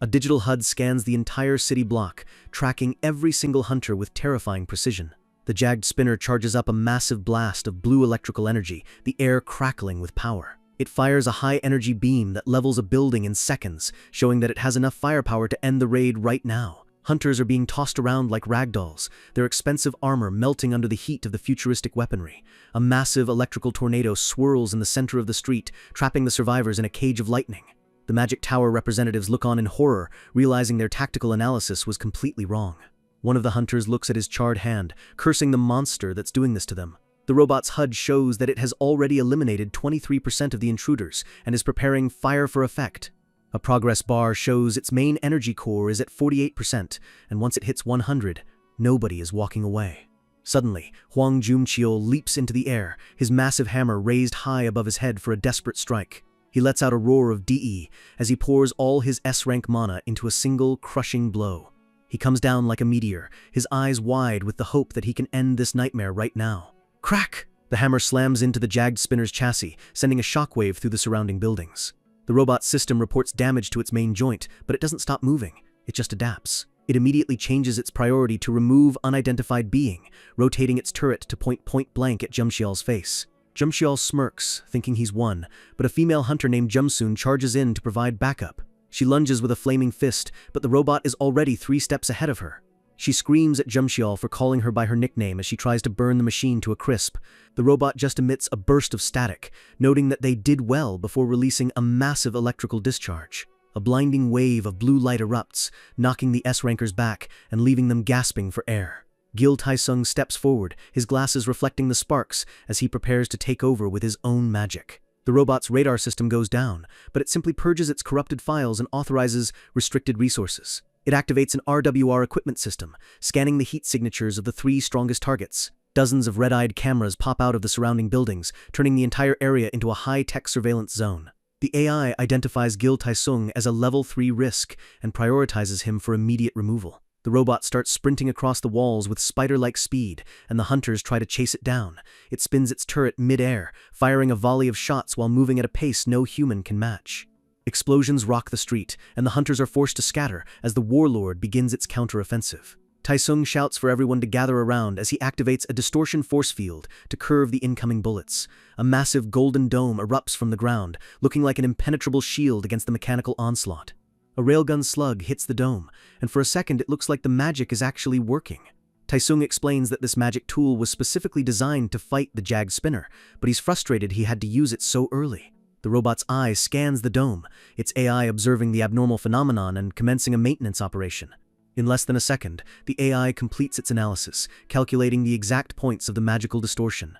A digital HUD scans the entire city block, tracking every single hunter with terrifying precision. The Jagged Spinner charges up a massive blast of blue electrical energy, the air crackling with power. It fires a high-energy beam that levels a building in seconds, showing that it has enough firepower to end the raid right now. Hunters are being tossed around like ragdolls, their expensive armor melting under the heat of the futuristic weaponry. A massive electrical tornado swirls in the center of the street, trapping the survivors in a cage of lightning. The Magic Tower representatives look on in horror, realizing their tactical analysis was completely wrong. One of the hunters looks at his charred hand, cursing the monster that's doing this to them. The robot's HUD shows that it has already eliminated 23% of the intruders and is preparing fire for effect. A progress bar shows its main energy core is at 48%, and once it hits 100, nobody is walking away. Suddenly, Huang Junqiao leaps into the air, his massive hammer raised high above his head for a desperate strike. He lets out a roar of DE as he pours all his S-rank mana into a single, crushing blow. He comes down like a meteor, his eyes wide with the hope that he can end this nightmare right now. Crack! The hammer slams into the Jagged Spinner's chassis, sending a shockwave through the surrounding buildings. The robot's system reports damage to its main joint, but it doesn't stop moving. It just adapts. It immediately changes its priority to remove unidentified being, rotating its turret to point blank at Junqiao's face. Junqiao smirks, thinking he's won, but a female hunter named Jumsun charges in to provide backup. She lunges with a flaming fist, but the robot is already 3 steps ahead of her. She screams at Junqiao for calling her by her nickname as she tries to burn the machine to a crisp. The robot just emits a burst of static, noting that they did well before releasing a massive electrical discharge. A blinding wave of blue light erupts, knocking the S-rankers back and leaving them gasping for air. Gil Taisung steps forward, his glasses reflecting the sparks as he prepares to take over with his own magic. The robot's radar system goes down, but it simply purges its corrupted files and authorizes restricted resources. It activates an RWR equipment system, scanning the heat signatures of the 3 strongest targets. Dozens of red-eyed cameras pop out of the surrounding buildings, turning the entire area into a high-tech surveillance zone. The AI identifies Gil Taisung as a level 3 risk and prioritizes him for immediate removal. The robot starts sprinting across the walls with spider-like speed, and the hunters try to chase it down. It spins its turret mid-air, firing a volley of shots while moving at a pace no human can match. Explosions rock the street, and the hunters are forced to scatter as the warlord begins its counteroffensive. Taisung shouts for everyone to gather around as he activates a distortion force field to curve the incoming bullets. A massive golden dome erupts from the ground, looking like an impenetrable shield against the mechanical onslaught. A railgun slug hits the dome, and for a second it looks like the magic is actually working. Taisung explains that this magic tool was specifically designed to fight the Jagged Spinner, but he's frustrated he had to use it so early. The robot's eye scans the dome, its AI observing the abnormal phenomenon and commencing a maintenance operation. In less than a second, the AI completes its analysis, calculating the exact points of the magical distortion.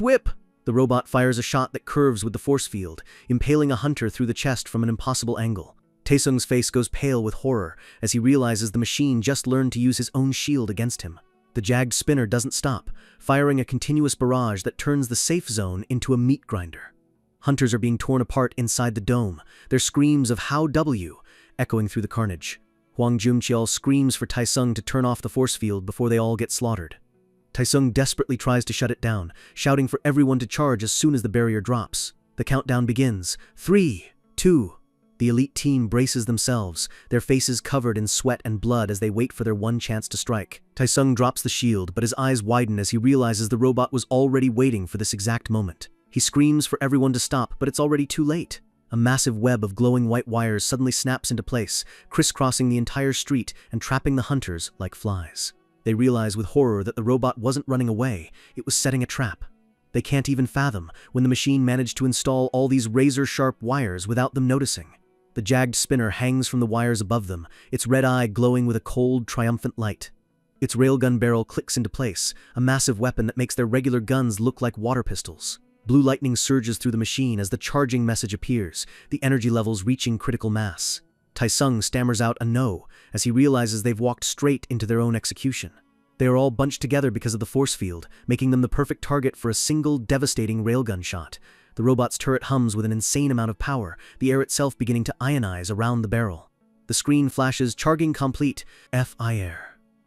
Whip! The robot fires a shot that curves with the force field, impaling a hunter through the chest from an impossible angle. Taesung's face goes pale with horror as he realizes the machine just learned to use his own shield against him. The Jagged Spinner doesn't stop, firing a continuous barrage that turns the safe zone into a meat grinder. Hunters are being torn apart inside the dome, their screams of "How W!" echoing through the carnage. Huang Junqiao screams for Taisung to turn off the force field before they all get slaughtered. Taisung desperately tries to shut it down, shouting for everyone to charge as soon as the barrier drops. The countdown begins. 3, 2. The elite team braces themselves, their faces covered in sweat and blood as they wait for their one chance to strike. Taisung drops the shield, but his eyes widen as he realizes the robot was already waiting for this exact moment. He screams for everyone to stop, but it's already too late. A massive web of glowing white wires suddenly snaps into place, crisscrossing the entire street and trapping the hunters like flies. They realize with horror that the robot wasn't running away, it was setting a trap. They can't even fathom when the machine managed to install all these razor-sharp wires without them noticing. The Jagged Spinner hangs from the wires above them, its red eye glowing with a cold, triumphant light. Its railgun barrel clicks into place, a massive weapon that makes their regular guns look like water pistols. Blue lightning surges through the machine as the charging message appears, the energy levels reaching critical mass. Taisung stammers out a no as he realizes they've walked straight into their own execution. They are all bunched together because of the force field, making them the perfect target for a single devastating railgun shot. The robot's turret hums with an insane amount of power, the air itself beginning to ionize around the barrel. The screen flashes charging complete, FIR.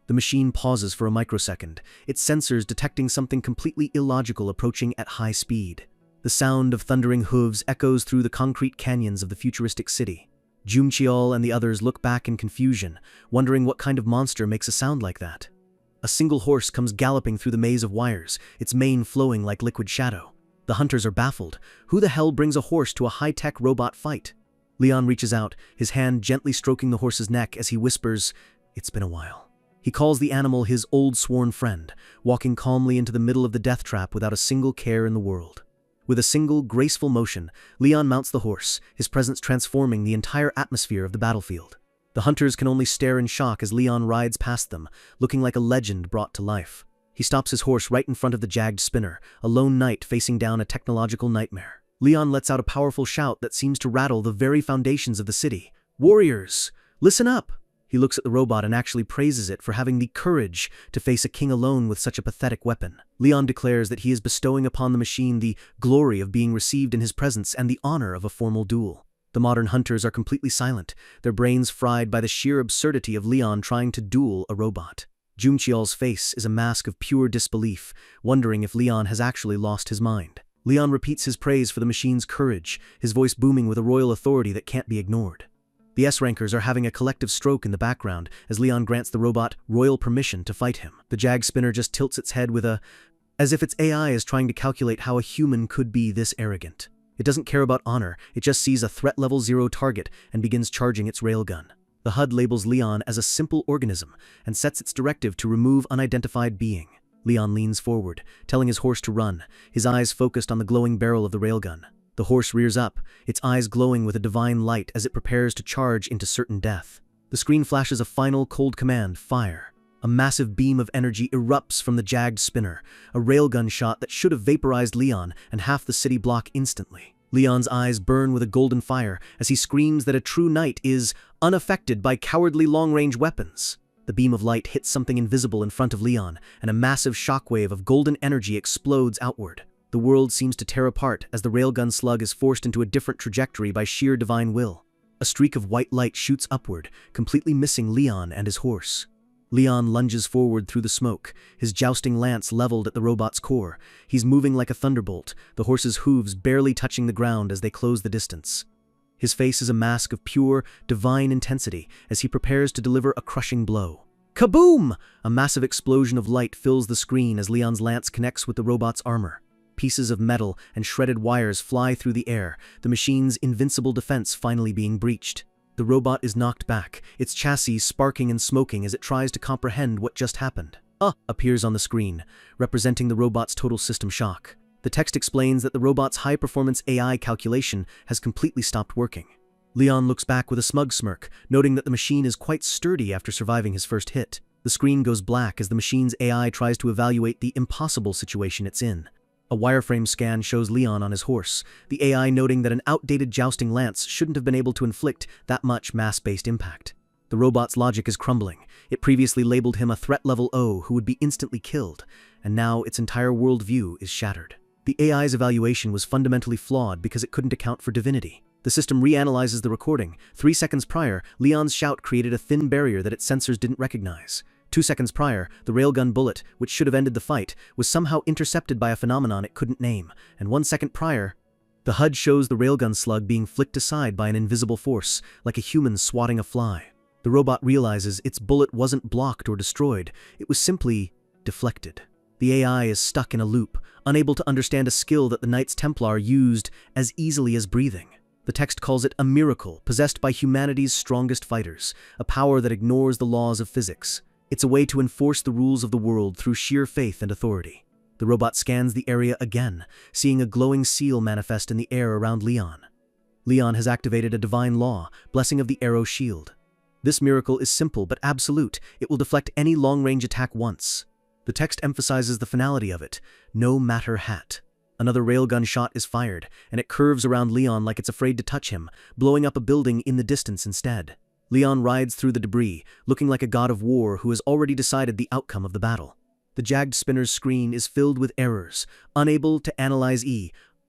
The machine pauses for a microsecond, its sensors detecting something completely illogical approaching at high speed. The sound of thundering hooves echoes through the concrete canyons of the futuristic city. Jungcheol and the others look back in confusion, wondering what kind of monster makes a sound like that. A single horse comes galloping through the maze of wires, its mane flowing like liquid shadow. The hunters are baffled. Who the hell brings a horse to a high-tech robot fight? Leon reaches out, his hand gently stroking the horse's neck as he whispers, "It's been a while." He calls the animal his old sworn friend, walking calmly into the middle of the death trap without a single care in the world. With a single, graceful motion, Leon mounts the horse, his presence transforming the entire atmosphere of the battlefield. The hunters can only stare in shock as Leon rides past them, looking like a legend brought to life. He stops his horse right in front of the jagged spinner, a lone knight facing down a technological nightmare. Leon lets out a powerful shout that seems to rattle the very foundations of the city. "Warriors, listen up!" He looks at the robot and actually praises it for having the courage to face a king alone with such a pathetic weapon. Leon declares that he is bestowing upon the machine the glory of being received in his presence and the honor of a formal duel. The modern hunters are completely silent, their brains fried by the sheer absurdity of Leon trying to duel a robot. Jungcheol's face is a mask of pure disbelief, wondering if Leon has actually lost his mind. Leon repeats his praise for the machine's courage, his voice booming with a royal authority that can't be ignored. The S-Rankers are having a collective stroke in the background as Leon grants the robot royal permission to fight him. The Jag spinner just tilts its head with as if its AI is trying to calculate how a human could be this arrogant. It doesn't care about honor, it just sees a threat level 0 target and begins charging its railgun. The HUD labels Leon as a simple organism and sets its directive to remove unidentified being. Leon leans forward, telling his horse to run, his eyes focused on the glowing barrel of the railgun. The horse rears up, its eyes glowing with a divine light as it prepares to charge into certain death. The screen flashes a final cold command, fire. A massive beam of energy erupts from the jagged spinner, a railgun shot that should have vaporized Leon and half the city block instantly. Leon's eyes burn with a golden fire as he screams that a true knight is unaffected by cowardly long-range weapons. The beam of light hits something invisible in front of Leon, and a massive shockwave of golden energy explodes outward. The world seems to tear apart as the railgun slug is forced into a different trajectory by sheer divine will. A streak of white light shoots upward, completely missing Leon and his horse. Leon lunges forward through the smoke, his jousting lance leveled at the robot's core. He's moving like a thunderbolt, the horse's hooves barely touching the ground as they close the distance. His face is a mask of pure, divine intensity as he prepares to deliver a crushing blow. Kaboom! A massive explosion of light fills the screen as Leon's lance connects with the robot's armor. Pieces of metal and shredded wires fly through the air, the machine's invincible defense finally being breached. The robot is knocked back, its chassis sparking and smoking as it tries to comprehend what just happened. Appears on the screen, representing the robot's total system shock. The text explains that the robot's high-performance AI calculation has completely stopped working. Leon looks back with a smug smirk, noting that the machine is quite sturdy after surviving his first hit. The screen goes black as the machine's AI tries to evaluate the impossible situation it's in. A wireframe scan shows Leon on his horse, the AI noting that an outdated jousting lance shouldn't have been able to inflict that much mass-based impact. The robot's logic is crumbling. It previously labeled him a threat level O who would be instantly killed, and now its entire worldview is shattered. The AI's evaluation was fundamentally flawed because it couldn't account for divinity. The system reanalyzes the recording. 3 seconds prior, Leon's shout created a thin barrier that its sensors didn't recognize. 2 seconds prior, the railgun bullet, which should have ended the fight, was somehow intercepted by a phenomenon it couldn't name, and 1 second prior, the HUD shows the railgun slug being flicked aside by an invisible force, like a human swatting a fly. The robot realizes its bullet wasn't blocked or destroyed, it was simply deflected. The AI is stuck in a loop, unable to understand a skill that the Knights Templar used as easily as breathing. The text calls it a miracle possessed by humanity's strongest fighters, a power that ignores the laws of physics. It's a way to enforce the rules of the world through sheer faith and authority. The robot scans the area again, seeing a glowing seal manifest in the air around Leon. Leon has activated a divine law, blessing of the arrow shield. This miracle is simple but absolute. It will deflect any long-range attack once. The text emphasizes the finality of it, no matter hat. Another railgun shot is fired, and it curves around Leon like it's afraid to touch him, blowing up a building in the distance instead. Leon rides through the debris, looking like a god of war who has already decided the outcome of the battle. The jagged spinner's screen is filled with errors, unable to analyze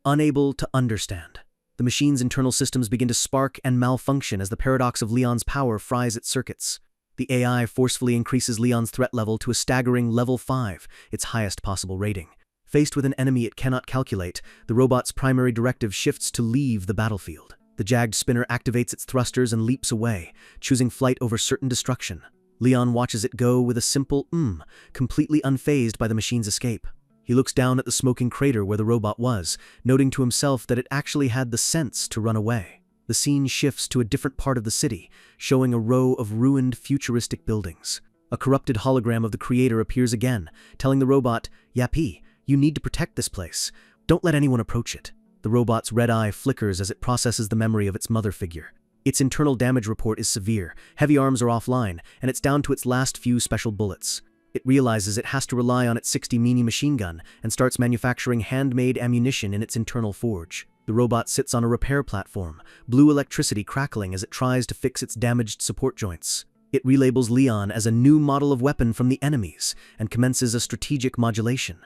unable to understand. The machine's internal systems begin to spark and malfunction as the paradox of Leon's power fries its circuits. The AI forcefully increases Leon's threat level to a staggering level 5, its highest possible rating. Faced with an enemy it cannot calculate, the robot's primary directive shifts to leave the battlefield. The jagged spinner activates its thrusters and leaps away, choosing flight over certain destruction. Leon watches it go with a simple completely unfazed by the machine's escape. He looks down at the smoking crater where the robot was, noting to himself that it actually had the sense to run away. The scene shifts to a different part of the city, showing a row of ruined futuristic buildings. A corrupted hologram of the creator appears again, telling the robot, "Yappy, you need to protect this place. Don't let anyone approach it." The robot's red eye flickers as it processes the memory of its mother figure. Its internal damage report is severe, heavy arms are offline, and it's down to its last few special bullets. It realizes it has to rely on its 60 mini machine gun and starts manufacturing handmade ammunition in its internal forge. The robot sits on a repair platform, blue electricity crackling as it tries to fix its damaged support joints. It relabels Leon as a new model of weapon from the enemies and commences a strategic modulation.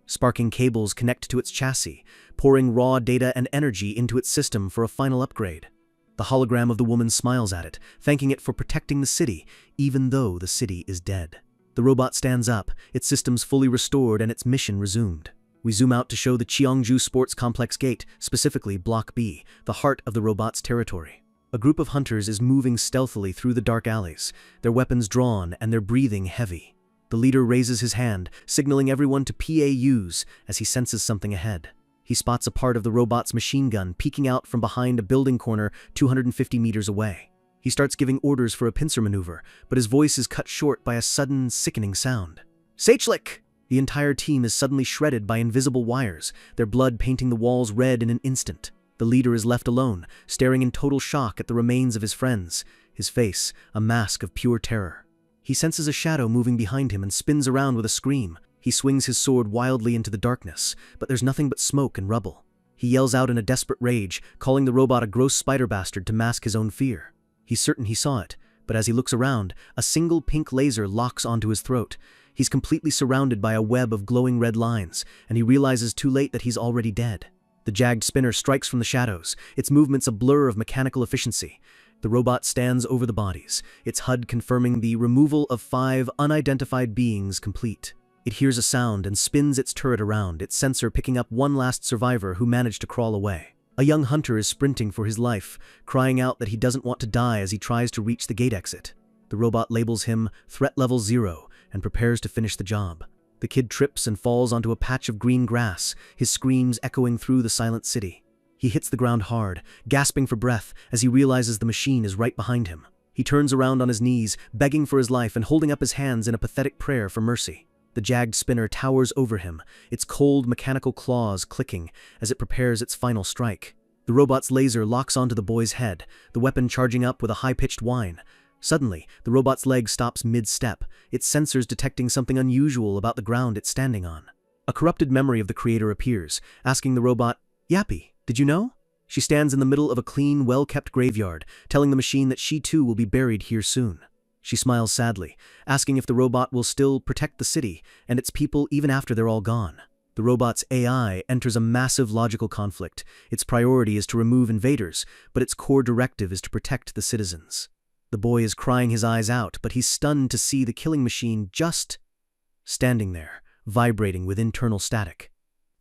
Sparking cables connect to its chassis, pouring raw data and energy into its system for a final upgrade. The hologram of the woman smiles at it, thanking it for protecting the city, even though the city is dead. The robot stands up, its systems fully restored and its mission resumed. We zoom out to show the Cheongju Sports Complex gate, specifically Block B, the heart of the robot's territory. A group of hunters is moving stealthily through the dark alleys, their weapons drawn and their breathing heavy. The leader raises his hand, signaling everyone to PAUs as he senses something ahead. He spots a part of the robot's machine gun peeking out from behind a building corner 250 meters away. He starts giving orders for a pincer maneuver, but his voice is cut short by a sudden, sickening sound. "Sachlik!" The entire team is suddenly shredded by invisible wires, their blood painting the walls red in an instant. The leader is left alone, staring in total shock at the remains of his friends, his face a mask of pure terror. He senses a shadow moving behind him and spins around with a scream. He swings his sword wildly into the darkness, but there's nothing but smoke and rubble. He yells out in a desperate rage, calling the robot a gross spider bastard to mask his own fear. He's certain he saw it, but as he looks around, a single pink laser locks onto his throat. He's completely surrounded by a web of glowing red lines, and he realizes too late that he's already dead. The jagged spinner strikes from the shadows, its movements a blur of mechanical efficiency. The robot stands over the bodies, its HUD confirming the removal of 5 unidentified beings complete. It hears a sound and spins its turret around, its sensor picking up one last survivor who managed to crawl away. A young hunter is sprinting for his life, crying out that he doesn't want to die as he tries to reach the gate exit. The robot labels him Threat Level 0 and prepares to finish the job. The kid trips and falls onto a patch of green grass, his screams echoing through the silent city. He hits the ground hard, gasping for breath as he realizes the machine is right behind him. He turns around on his knees, begging for his life and holding up his hands in a pathetic prayer for mercy. The jagged spinner towers over him, its cold mechanical claws clicking as it prepares its final strike. The robot's laser locks onto the boy's head, the weapon charging up with a high-pitched whine. Suddenly, the robot's leg stops mid-step, its sensors detecting something unusual about the ground it's standing on. A corrupted memory of the creator appears, asking the robot, "Yappy, did you know?" She stands in the middle of a clean, well-kept graveyard, telling the machine that she too will be buried here soon. She smiles sadly, asking if the robot will still protect the city and its people even after they're all gone. The robot's AI enters a massive logical conflict. Its priority is to remove invaders, but its core directive is to protect the citizens. The boy is crying his eyes out, but he's stunned to see the killing machine just standing there, vibrating with internal static.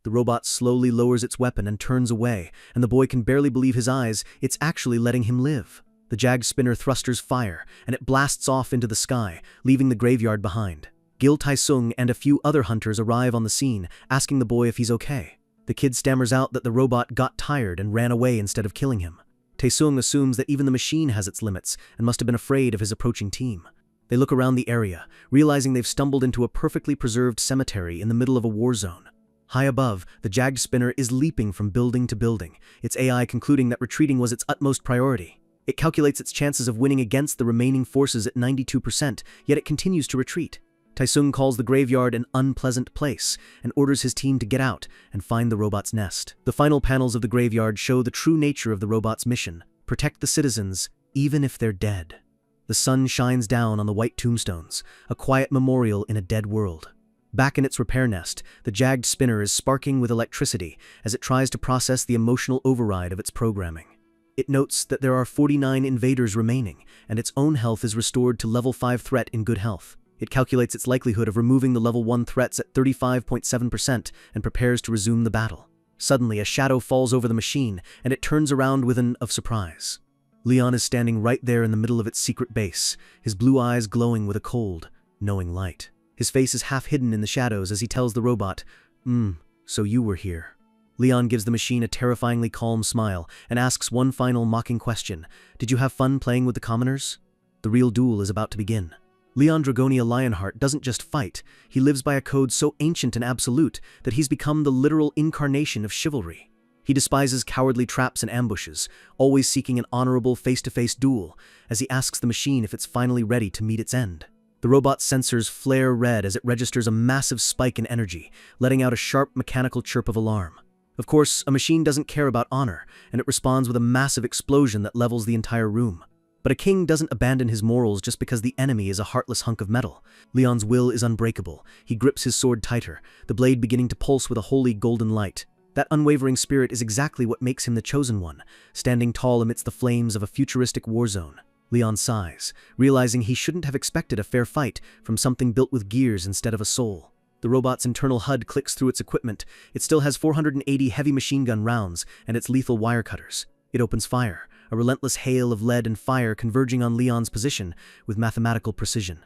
The robot slowly lowers its weapon and turns away, and the boy can barely believe his eyes. It's actually letting him live. The jagged spinner thrusters fire, and it blasts off into the sky, leaving the graveyard behind. Gil Taisung and a few other hunters arrive on the scene, asking the boy if he's okay. The kid stammers out that the robot got tired and ran away instead of killing him. Taesung assumes that even the machine has its limits and must have been afraid of his approaching team. They look around the area, realizing they've stumbled into a perfectly preserved cemetery in the middle of a war zone. High above, the jagged spinner is leaping from building to building, its AI concluding that retreating was its utmost priority. It calculates its chances of winning against the remaining forces at 92%, yet it continues to retreat. Taesung calls the graveyard an unpleasant place and orders his team to get out and find the robot's nest. The final panels of the graveyard show the true nature of the robot's mission: protect the citizens, even if they're dead. The sun shines down on the white tombstones, a quiet memorial in a dead world. Back in its repair nest, the jagged spinner is sparking with electricity as it tries to process the emotional override of its programming. It notes that there are 49 invaders remaining, and its own health is restored to level 5 threat in good health. It calculates its likelihood of removing the level 1 threats at 35.7% and prepares to resume the battle. Suddenly, a shadow falls over the machine, and it turns around with an of surprise. Leon is standing right there in the middle of its secret base, his blue eyes glowing with a cold, knowing light. His face is half hidden in the shadows as he tells the robot, so you were here." Leon gives the machine a terrifyingly calm smile and asks one final mocking question: "Did you have fun playing with the commoners?" The real duel is about to begin. Leon Dragonia Lionheart doesn't just fight, he lives by a code so ancient and absolute that he's become the literal incarnation of chivalry. He despises cowardly traps and ambushes, always seeking an honorable face-to-face duel, as he asks the machine if it's finally ready to meet its end. The robot's sensors flare red as it registers a massive spike in energy, letting out a sharp mechanical chirp of alarm. Of course, a machine doesn't care about honor, and it responds with a massive explosion that levels the entire room. But a king doesn't abandon his morals just because the enemy is a heartless hunk of metal. Leon's will is unbreakable. He grips his sword tighter, the blade beginning to pulse with a holy golden light. That unwavering spirit is exactly what makes him the chosen one, standing tall amidst the flames of a futuristic war zone. Leon sighs, realizing he shouldn't have expected a fair fight from something built with gears instead of a soul. The robot's internal HUD clicks through its equipment. It still has 480 heavy machine gun rounds and its lethal wire cutters. It opens fire, a relentless hail of lead and fire converging on Leon's position with mathematical precision.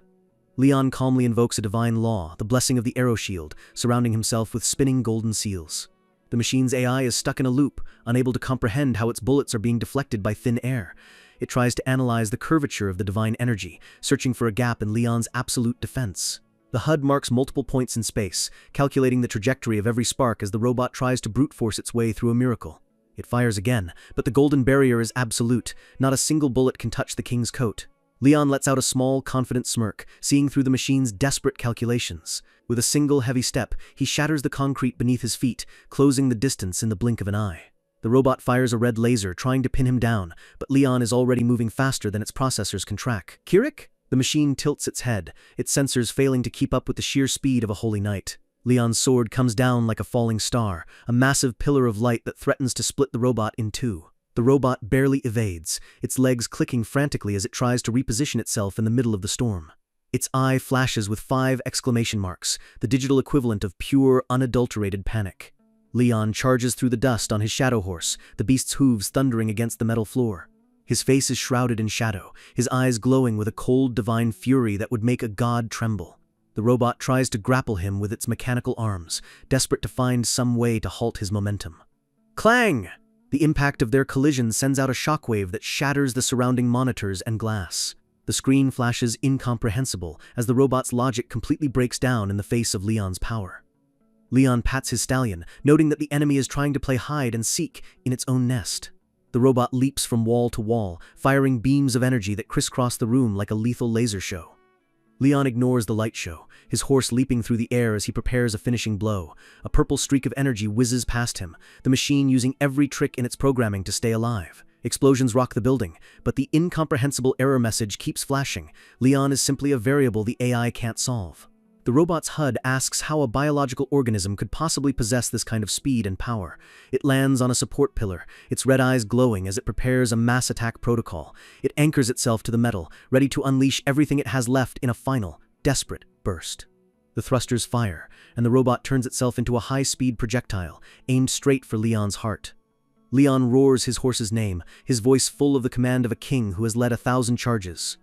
Leon calmly invokes a divine law, the blessing of the arrow shield, surrounding himself with spinning golden seals. The machine's AI is stuck in a loop, unable to comprehend how its bullets are being deflected by thin air. It tries to analyze the curvature of the divine energy, searching for a gap in Leon's absolute defense. The HUD marks multiple points in space, calculating the trajectory of every spark as the robot tries to brute force its way through a miracle. It fires again, but the golden barrier is absolute. Not a single bullet can touch the king's coat. Leon lets out a small, confident smirk, seeing through the machine's desperate calculations. With a single heavy step, he shatters the concrete beneath his feet, closing the distance in the blink of an eye. The robot fires a red laser, trying to pin him down, but Leon is already moving faster than its processors can track. "Kirik?" The machine tilts its head, its sensors failing to keep up with the sheer speed of a holy knight. Leon's sword comes down like a falling star, a massive pillar of light that threatens to split the robot in two. The robot barely evades, its legs clicking frantically as it tries to reposition itself in the middle of the storm. Its eye flashes with 5 exclamation marks, the digital equivalent of pure, unadulterated panic. Leon charges through the dust on his shadow horse, the beast's hooves thundering against the metal floor. His face is shrouded in shadow, his eyes glowing with a cold, divine fury that would make a god tremble. The robot tries to grapple him with its mechanical arms, desperate to find some way to halt his momentum. Clang! The impact of their collision sends out a shockwave that shatters the surrounding monitors and glass. The screen flashes incomprehensible as the robot's logic completely breaks down in the face of Leon's power. Leon pats his stallion, noting that the enemy is trying to play hide and seek in its own nest. The robot leaps from wall to wall, firing beams of energy that crisscross the room like a lethal laser show. Leon ignores the light show, his horse leaping through the air as he prepares a finishing blow. A purple streak of energy whizzes past him, the machine using every trick in its programming to stay alive. Explosions rock the building, but the incomprehensible error message keeps flashing. Leon is simply a variable the AI can't solve. The robot's HUD asks how a biological organism could possibly possess this kind of speed and power. It lands on a support pillar, its red eyes glowing as it prepares a mass attack protocol. It anchors itself to the metal, ready to unleash everything it has left in a final, desperate burst. The thrusters fire, and the robot turns itself into a high-speed projectile, aimed straight for Leon's heart. Leon roars his horse's name, his voice full of the command of a king who has led 1,000 charges.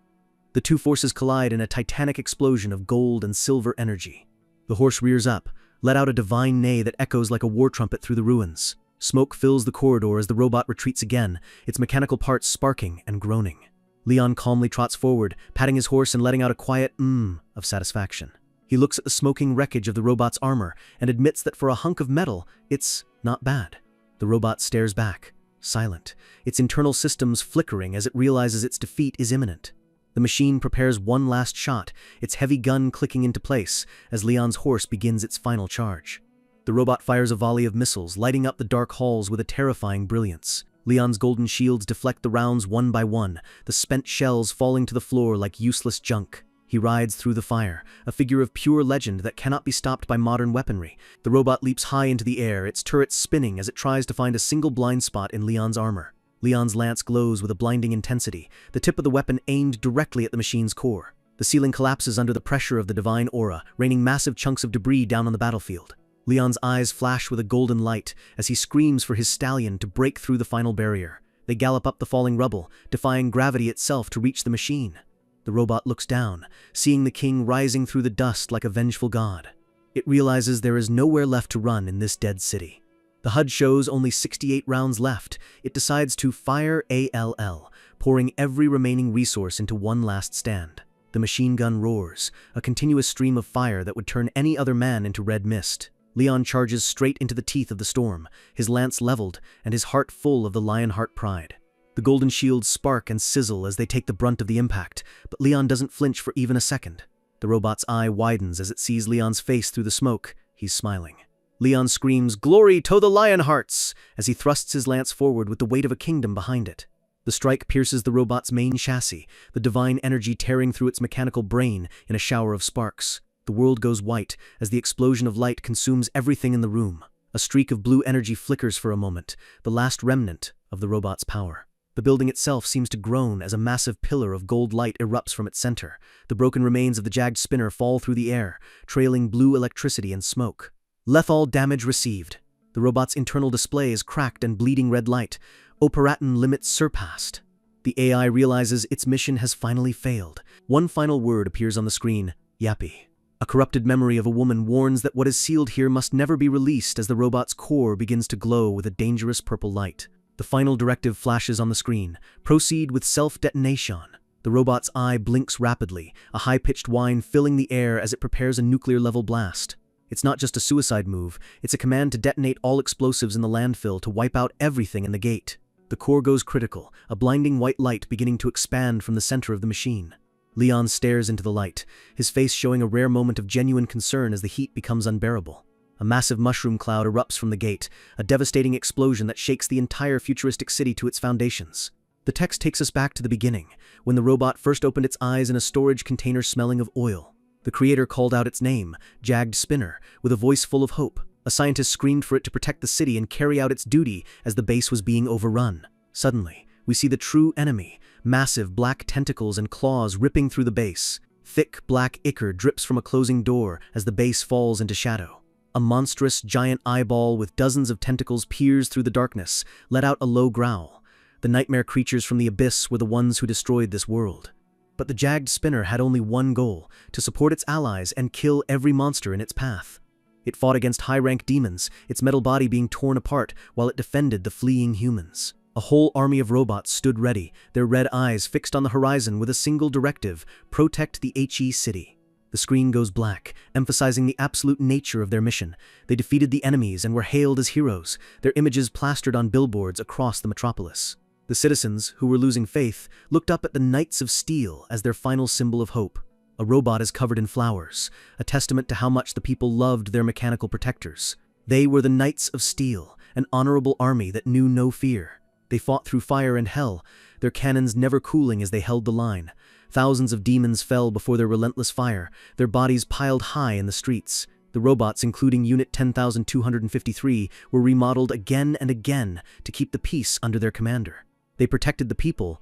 The two forces collide in a titanic explosion of gold and silver energy. The horse rears up, let out a divine neigh that echoes like a war trumpet through the ruins. Smoke fills the corridor as the robot retreats again, its mechanical parts sparking and groaning. Leon calmly trots forward, patting his horse and letting out a quiet of satisfaction. He looks at the smoking wreckage of the robot's armor and admits that for a hunk of metal, it's not bad. The robot stares back, silent, its internal systems flickering as it realizes its defeat is imminent. The machine prepares one last shot, its heavy gun clicking into place as Leon's horse begins its final charge. The robot fires a volley of missiles, lighting up the dark halls with a terrifying brilliance. Leon's golden shields deflect the rounds one by one, the spent shells falling to the floor like useless junk. He rides through the fire, a figure of pure legend that cannot be stopped by modern weaponry. The robot leaps high into the air, its turrets spinning as it tries to find a single blind spot in Leon's armor. Leon's lance glows with a blinding intensity, the tip of the weapon aimed directly at the machine's core. The ceiling collapses under the pressure of the divine aura, raining massive chunks of debris down on the battlefield. Leon's eyes flash with a golden light as he screams for his stallion to break through the final barrier. They gallop up the falling rubble, defying gravity itself to reach the machine. The robot looks down, seeing the king rising through the dust like a vengeful god. It realizes there is nowhere left to run in this dead city. The HUD shows only 68 rounds left. It decides to fire ALL, pouring every remaining resource into one last stand. The machine gun roars, a continuous stream of fire that would turn any other man into red mist. Leon charges straight into the teeth of the storm, his lance leveled and his heart full of the Lionheart pride. The golden shields spark and sizzle as they take the brunt of the impact, but Leon doesn't flinch for even a second. The robot's eye widens as it sees Leon's face through the smoke. He's smiling. Leon screams, "Glory to the Lionhearts!" as he thrusts his lance forward with the weight of a kingdom behind it. The strike pierces the robot's main chassis, the divine energy tearing through its mechanical brain in a shower of sparks. The world goes white as the explosion of light consumes everything in the room. A streak of blue energy flickers for a moment, the last remnant of the robot's power. The building itself seems to groan as a massive pillar of gold light erupts from its center. The broken remains of the jagged spinner fall through the air, trailing blue electricity and smoke. Lethal damage received. The robot's internal display is cracked and bleeding red light. Operaton limits surpassed. The AI realizes its mission has finally failed. One final word appears on the screen: Yappy. A corrupted memory of a woman warns that what is sealed here must never be released as the robot's core begins to glow with a dangerous purple light. The final directive flashes on the screen: proceed with self-detonation. The robot's eye blinks rapidly, a high-pitched whine filling the air as it prepares a nuclear-level blast. It's not just a suicide move, it's a command to detonate all explosives in the landfill to wipe out everything in the gate. The core goes critical, a blinding white light beginning to expand from the center of the machine. Leon stares into the light, his face showing a rare moment of genuine concern as the heat becomes unbearable. A massive mushroom cloud erupts from the gate, a devastating explosion that shakes the entire futuristic city to its foundations. The text takes us back to the beginning, when the robot first opened its eyes in a storage container smelling of oil. The creator called out its name, Jagged Spinner, with a voice full of hope. A scientist screamed for it to protect the city and carry out its duty as the base was being overrun. Suddenly, we see the true enemy, massive black tentacles and claws ripping through the base. Thick black ichor drips from a closing door as the base falls into shadow. A monstrous giant eyeball with dozens of tentacles peers through the darkness, let out a low growl. The nightmare creatures from the abyss were the ones who destroyed this world. But the Jagged Spinner had only one goal: to support its allies and kill every monster in its path. It fought against high-rank demons, its metal body being torn apart while it defended the fleeing humans. A whole army of robots stood ready, their red eyes fixed on the horizon with a single directive: protect the HE city. The screen goes black, emphasizing the absolute nature of their mission. They defeated the enemies and were hailed as heroes, their images plastered on billboards across the metropolis. The citizens, who were losing faith, looked up at the Knights of Steel as their final symbol of hope. A robot is covered in flowers, a testament to how much the people loved their mechanical protectors. They were the Knights of Steel, an honorable army that knew no fear. They fought through fire and hell, their cannons never cooling as they held the line. Thousands of demons fell before their relentless fire, their bodies piled high in the streets. The robots, including Unit 10,253, were remodeled again and again to keep the peace under their commander. They protected the people,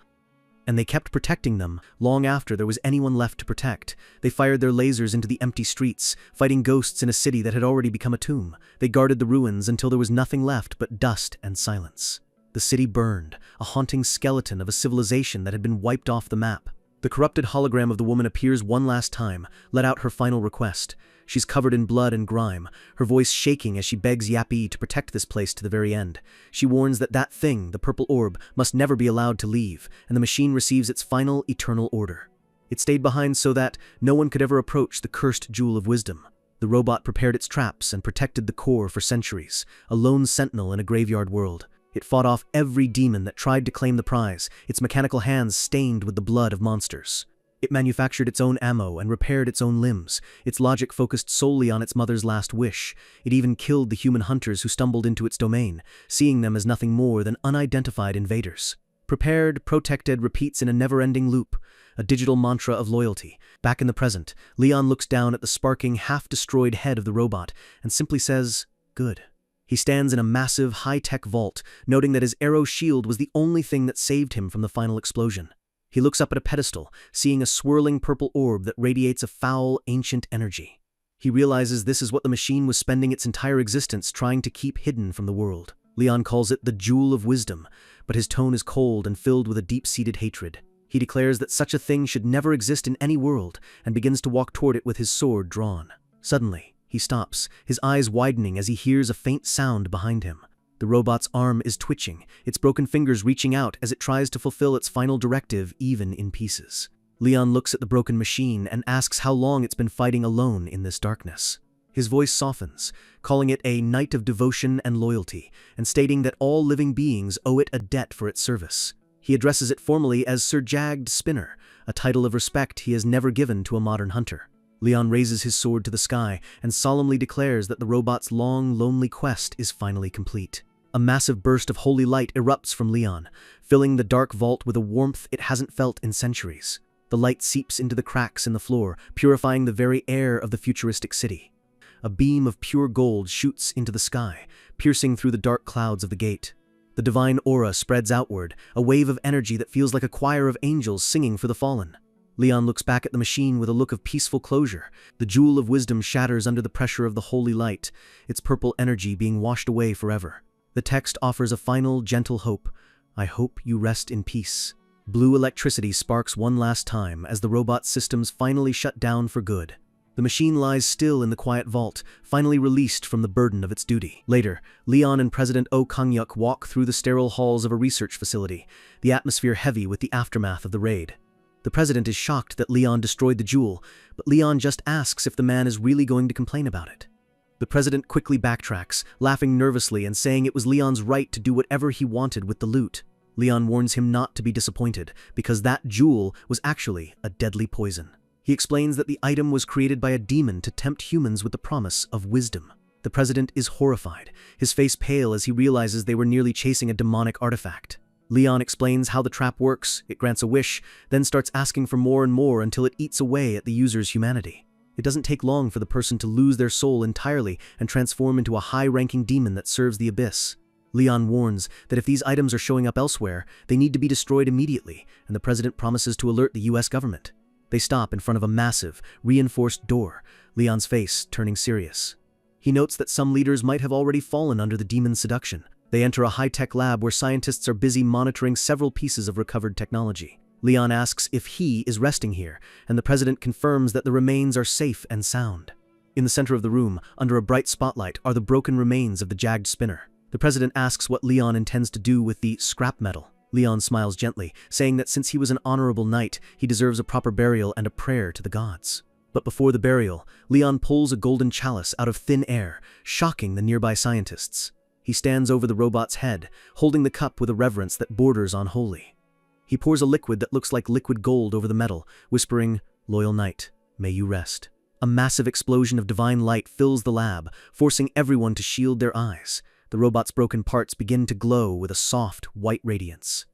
and they kept protecting them long after there was anyone left to protect. They fired their lasers into the empty streets, fighting ghosts in a city that had already become a tomb. They guarded the ruins until there was nothing left but dust and silence. The city burned, a haunting skeleton of a civilization that had been wiped off the map. The corrupted hologram of the woman appears one last time, let out her final request. She's covered in blood and grime, her voice shaking as she begs Yappy to protect this place to the very end. She warns that that thing, the purple orb, must never be allowed to leave, and the machine receives its final eternal order. It stayed behind so that no one could ever approach the cursed jewel of wisdom. The robot prepared its traps and protected the core for centuries, a lone sentinel in a graveyard world. It fought off every demon that tried to claim the prize, its mechanical hands stained with the blood of monsters. It manufactured its own ammo and repaired its own limbs. Its logic focused solely on its mother's last wish. It even killed the human hunters who stumbled into its domain, seeing them as nothing more than unidentified invaders. Prepared, protected repeats in a never-ending loop, a digital mantra of loyalty. Back in the present, Leon looks down at the sparking, half-destroyed head of the robot and simply says, "Good." He stands in a massive, high-tech vault, noting that his arrow shield was the only thing that saved him from the final explosion. He looks up at a pedestal, seeing a swirling purple orb that radiates a foul, ancient energy. He realizes this is what the machine was spending its entire existence trying to keep hidden from the world. Leon calls it the Jewel of Wisdom, but his tone is cold and filled with a deep-seated hatred. He declares that such a thing should never exist in any world, and begins to walk toward it with his sword drawn. Suddenly, he stops, his eyes widening as he hears a faint sound behind him. The robot's arm is twitching, its broken fingers reaching out as it tries to fulfill its final directive, even in pieces. Leon looks at the broken machine and asks how long it's been fighting alone in this darkness. His voice softens, calling it a night of devotion and loyalty, and stating that all living beings owe it a debt for its service. He addresses it formally as Sir Jagged Spinner, a title of respect he has never given to a modern hunter. Leon raises his sword to the sky and solemnly declares that the robot's long, lonely quest is finally complete. A massive burst of holy light erupts from Leon, filling the dark vault with a warmth it hasn't felt in centuries. The light seeps into the cracks in the floor, purifying the very air of the futuristic city. A beam of pure gold shoots into the sky, piercing through the dark clouds of the gate. The divine aura spreads outward, a wave of energy that feels like a choir of angels singing for the fallen. Leon looks back at the machine with a look of peaceful closure. The Jewel of Wisdom shatters under the pressure of the holy light, its purple energy being washed away forever. The text offers a final, gentle hope. "I hope you rest in peace." Blue electricity sparks one last time as the robot's systems finally shut down for good. The machine lies still in the quiet vault, finally released from the burden of its duty. Later, Leon and President Oh Kang-yuk walk through the sterile halls of a research facility, the atmosphere heavy with the aftermath of the raid. The president is shocked that Leon destroyed the jewel, but Leon just asks if the man is really going to complain about it. The president quickly backtracks, laughing nervously and saying it was Leon's right to do whatever he wanted with the loot. Leon warns him not to be disappointed, because that jewel was actually a deadly poison. He explains that the item was created by a demon to tempt humans with the promise of wisdom. The president is horrified, his face pale as he realizes they were nearly chasing a demonic artifact. Leon explains how the trap works. It grants a wish, then starts asking for more and more until it eats away at the user's humanity. It doesn't take long for the person to lose their soul entirely and transform into a high-ranking demon that serves the abyss. Leon warns that if these items are showing up elsewhere, they need to be destroyed immediately, and the president promises to alert the US government. They stop in front of a massive, reinforced door, Leon's face turning serious. He notes that some leaders might have already fallen under the demon's seduction. They enter a high-tech lab where scientists are busy monitoring several pieces of recovered technology. Leon asks if he is resting here, and the president confirms that the remains are safe and sound. In the center of the room, under a bright spotlight, are the broken remains of the Jagged Spinner. The president asks what Leon intends to do with the scrap metal. Leon smiles gently, saying that since he was an honorable knight, he deserves a proper burial and a prayer to the gods. But before the burial, Leon pulls a golden chalice out of thin air, shocking the nearby scientists. He stands over the robot's head, holding the cup with a reverence that borders on holy. He pours a liquid that looks like liquid gold over the metal, whispering, "Loyal knight, may you rest." A massive explosion of divine light fills the lab, forcing everyone to shield their eyes. The robot's broken parts begin to glow with a soft, white radiance.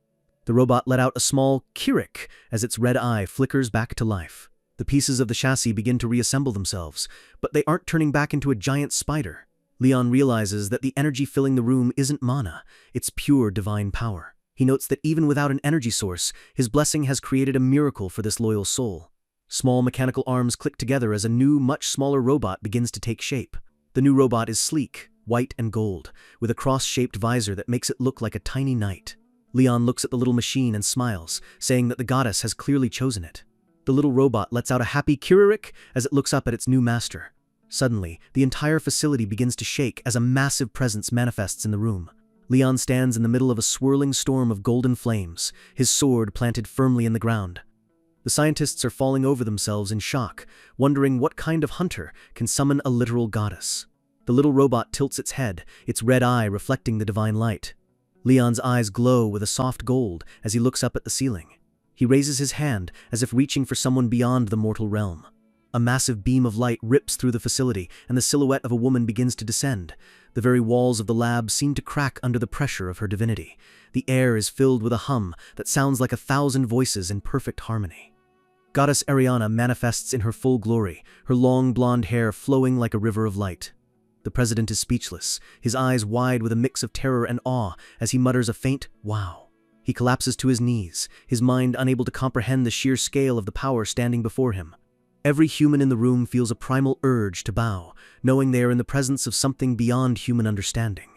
The robot let out a small "Kirik" as its red eye flickers back to life. The pieces of the chassis begin to reassemble themselves, but they aren't turning back into a giant spider. Leon realizes that the energy filling the room isn't mana, it's pure divine power. He notes that even without an energy source, his blessing has created a miracle for this loyal soul. Small mechanical arms click together as a new, much smaller robot begins to take shape. The new robot is sleek, white and gold, with a cross-shaped visor that makes it look like a tiny knight. Leon looks at the little machine and smiles, saying that the goddess has clearly chosen it. The little robot lets out a happy "Kiririk" as it looks up at its new master. Suddenly, the entire facility begins to shake as a massive presence manifests in the room. Leon stands in the middle of a swirling storm of golden flames, his sword planted firmly in the ground. The scientists are falling over themselves in shock, wondering what kind of hunter can summon a literal goddess. The little robot tilts its head, its red eye reflecting the divine light. Leon's eyes glow with a soft gold as he looks up at the ceiling. He raises his hand as if reaching for someone beyond the mortal realm. A massive beam of light rips through the facility, and the silhouette of a woman begins to descend. The very walls of the lab seem to crack under the pressure of her divinity. The air is filled with a hum that sounds like 1,000 voices in perfect harmony. Goddess Ariana manifests in her full glory, her long blonde hair flowing like a river of light. The president is speechless, his eyes wide with a mix of terror and awe as he mutters a faint, "Wow." He collapses to his knees, his mind unable to comprehend the sheer scale of the power standing before him. Every human in the room feels a primal urge to bow, knowing they are in the presence of something beyond human understanding.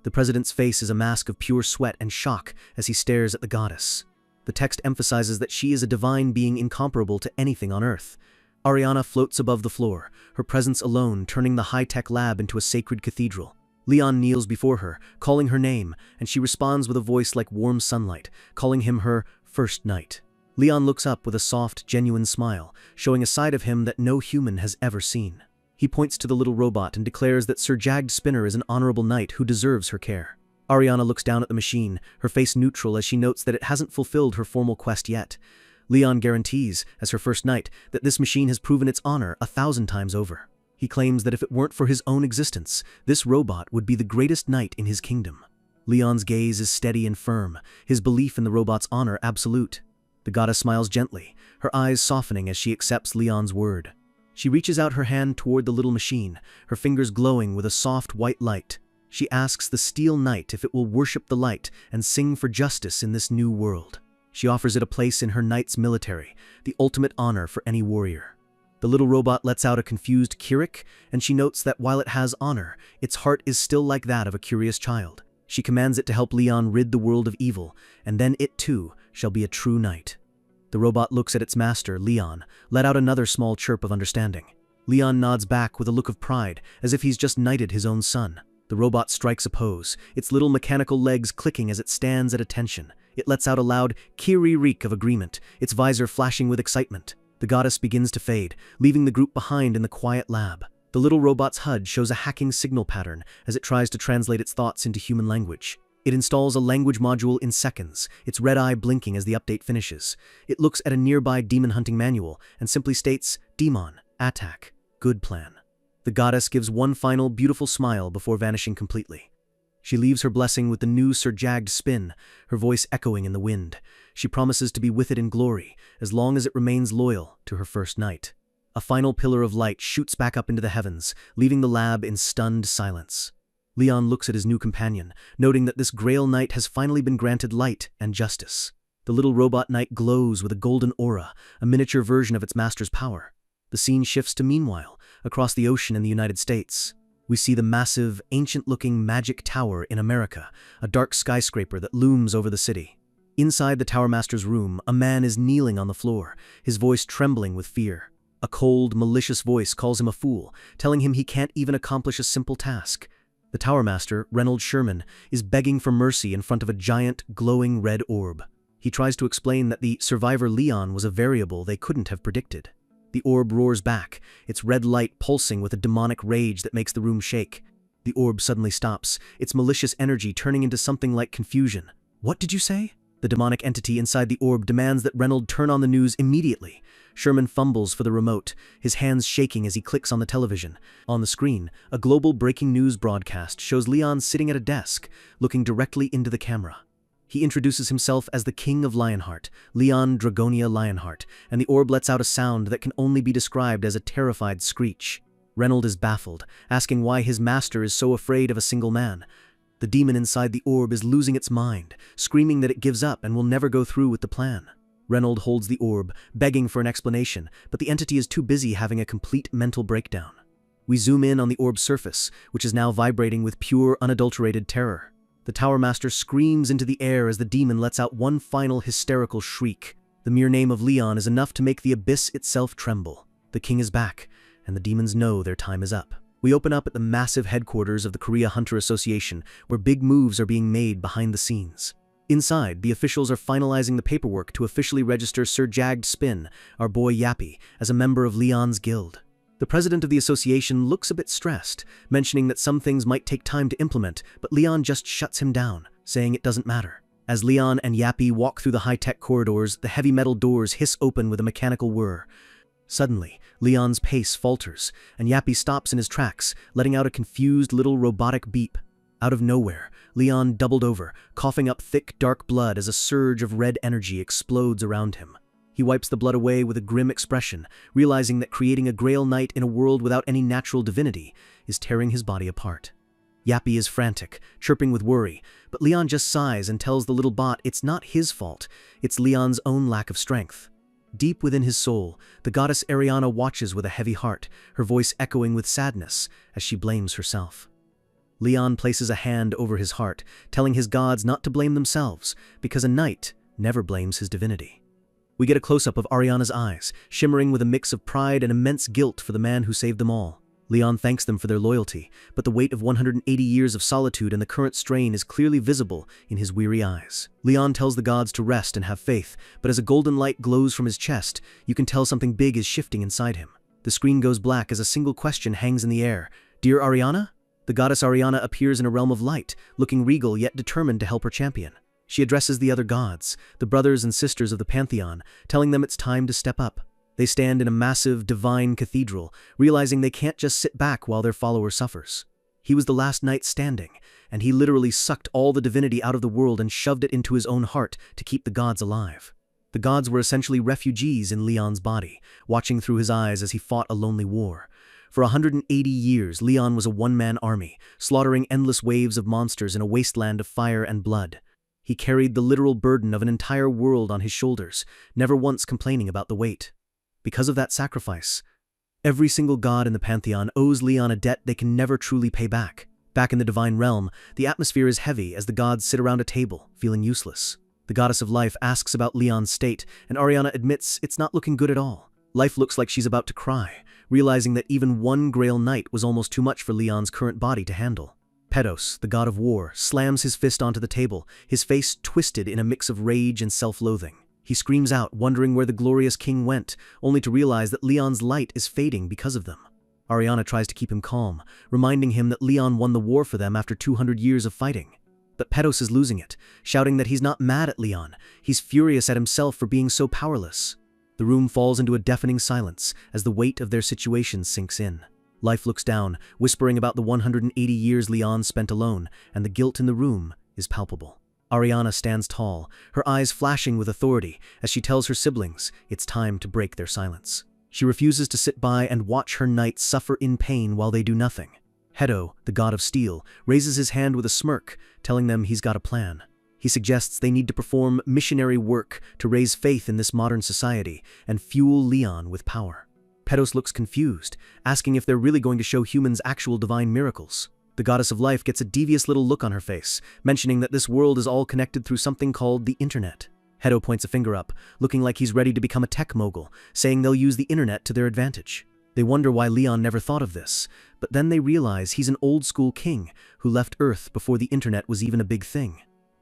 The president's face is a mask of pure sweat and shock as he stares at the goddess. The text emphasizes that she is a divine being incomparable to anything on Earth. Ariana floats above the floor, her presence alone turning the high-tech lab into a sacred cathedral. Leon kneels before her, calling her name, and she responds with a voice like warm sunlight, calling him her first knight. Leon looks up with a soft, genuine smile, showing a side of him that no human has ever seen. He points to the little robot and declares that Sir Jagged Spinner is an honorable knight who deserves her care. Ariana looks down at the machine, her face neutral as she notes that it hasn't fulfilled her formal quest yet. Leon guarantees, as her first knight, that this machine has proven its honor 1,000 times over. He claims that if it weren't for his own existence, this robot would be the greatest knight in his kingdom. Leon's gaze is steady and firm, his belief in the robot's honor absolute. The goddess smiles gently, her eyes softening as she accepts Leon's word. She reaches out her hand toward the little machine, her fingers glowing with a soft white light. She asks the Steel Knight if it will worship the light and sing for justice in this new world. She offers it a place in her knight's military, the ultimate honor for any warrior. The little robot lets out a confused "Kirik," and she notes that while it has honor, its heart is still like that of a curious child. She commands it to help Leon rid the world of evil, and then it too shall be a true knight. The robot looks at its master, Leon, let out another small chirp of understanding. Leon nods back with a look of pride, as if he's just knighted his own son. The robot strikes a pose, its little mechanical legs clicking as it stands at attention. It lets out a loud "Kiri-reek" of agreement, its visor flashing with excitement. The goddess begins to fade, leaving the group behind in the quiet lab. The little robot's HUD shows a hacking signal pattern as it tries to translate its thoughts into human language. It installs a language module in seconds, its red eye blinking as the update finishes. It looks at a nearby demon hunting manual and simply states, "Demon, attack, good plan." The goddess gives one final beautiful smile before vanishing completely. She leaves her blessing with the new Sir Jagged Spin, her voice echoing in the wind. She promises to be with it in glory, as long as it remains loyal to her first knight. A final pillar of light shoots back up into the heavens, leaving the lab in stunned silence. Leon looks at his new companion, noting that this Grail Knight has finally been granted light and justice. The little robot knight glows with a golden aura, a miniature version of its master's power. The scene shifts to meanwhile, across the ocean in the United States. We see the massive, ancient-looking Magic Tower in America, a dark skyscraper that looms over the city. Inside the Tower Master's room, a man is kneeling on the floor, his voice trembling with fear. A cold, malicious voice calls him a fool, telling him he can't even accomplish a simple task. The Tower Master, Reynold Sherman, is begging for mercy in front of a giant, glowing red orb. He tries to explain that the survivor Leon was a variable they couldn't have predicted. The orb roars back, its red light pulsing with a demonic rage that makes the room shake. The orb suddenly stops, its malicious energy turning into something like confusion. "What did you say?" The demonic entity inside the orb demands that Reynold turn on the news immediately. Sherman fumbles for the remote, his hands shaking as he clicks on the television. On the screen, a global breaking news broadcast shows Leon sitting at a desk, looking directly into the camera. He introduces himself as the King of Lionheart, Leon Dragonia Lionheart, and the orb lets out a sound that can only be described as a terrified screech. Reynold is baffled, asking why his master is so afraid of a single man. The demon inside the orb is losing its mind, screaming that it gives up and will never go through with the plan. Reynold holds the orb, begging for an explanation, but the entity is too busy having a complete mental breakdown. We zoom in on the orb's surface, which is now vibrating with pure, unadulterated terror. The Tower Master screams into the air as the demon lets out one final hysterical shriek. The mere name of Leon is enough to make the abyss itself tremble. The king is back, and the demons know their time is up. We open up at the massive headquarters of the Korea Hunter Association, where big moves are being made behind the scenes. Inside, the officials are finalizing the paperwork to officially register Sir Jagged Spin, our boy Yappy, as a member of Leon's guild. The president of the association looks a bit stressed, mentioning that some things might take time to implement, but Leon just shuts him down, saying it doesn't matter. As Leon and Yappy walk through the high-tech corridors, the heavy metal doors hiss open with a mechanical whir. Suddenly, Leon's pace falters, and Yappy stops in his tracks, letting out a confused little robotic beep. Out of nowhere, Leon doubled over, coughing up thick, dark blood as a surge of red energy explodes around him. He wipes the blood away with a grim expression, realizing that creating a Grail Knight in a world without any natural divinity is tearing his body apart. Yappy is frantic, chirping with worry, but Leon just sighs and tells the little bot it's not his fault, it's Leon's own lack of strength. Deep within his soul, the goddess Ariana watches with a heavy heart, her voice echoing with sadness as she blames herself. Leon places a hand over his heart, telling his gods not to blame themselves, because a knight never blames his divinity. We get a close-up of Ariana's eyes, shimmering with a mix of pride and immense guilt for the man who saved them all. Leon thanks them for their loyalty, but the weight of 180 years of solitude and the current strain is clearly visible in his weary eyes. Leon tells the gods to rest and have faith, but as a golden light glows from his chest, you can tell something big is shifting inside him. The screen goes black as a single question hangs in the air. "Dear Ariana?" The goddess Ariana appears in a realm of light, looking regal yet determined to help her champion. She addresses the other gods, the brothers and sisters of the Pantheon, telling them it's time to step up. They stand in a massive, divine cathedral, realizing they can't just sit back while their follower suffers. He was the last knight standing, and he literally sucked all the divinity out of the world and shoved it into his own heart to keep the gods alive. The gods were essentially refugees in Leon's body, watching through his eyes as he fought a lonely war. For 180 years, Leon was a one-man army, slaughtering endless waves of monsters in a wasteland of fire and blood. He carried the literal burden of an entire world on his shoulders, never once complaining about the weight. Because of that sacrifice, every single god in the Pantheon owes Leon a debt they can never truly pay back. Back in the divine realm, the atmosphere is heavy as the gods sit around a table, feeling useless. The goddess of life asks about Leon's state, and Ariana admits it's not looking good at all. Life looks like she's about to cry, realizing that even one Grail Knight was almost too much for Leon's current body to handle. Pedos, the god of war, slams his fist onto the table, his face twisted in a mix of rage and self-loathing. He screams out, wondering where the glorious king went, only to realize that Leon's light is fading because of them. Ariana tries to keep him calm, reminding him that Leon won the war for them after 200 years of fighting. But Pedos is losing it, shouting that he's not mad at Leon, he's furious at himself for being so powerless. The room falls into a deafening silence as the weight of their situation sinks in. Life looks down, whispering about the 180 years Leon spent alone, and the guilt in the room is palpable. Ariana stands tall, her eyes flashing with authority as she tells her siblings it's time to break their silence. She refuses to sit by and watch her knights suffer in pain while they do nothing. Hedo, the god of steel, raises his hand with a smirk, telling them he's got a plan. He suggests they need to perform missionary work to raise faith in this modern society and fuel Leon with power. Pedos looks confused, asking if they're really going to show humans actual divine miracles. The goddess of life gets a devious little look on her face, mentioning that this world is all connected through something called the internet. Hedo points a finger up, looking like he's ready to become a tech mogul, saying they'll use the internet to their advantage. They wonder why Leon never thought of this, but then they realize he's an old-school king who left Earth before the internet was even a big thing.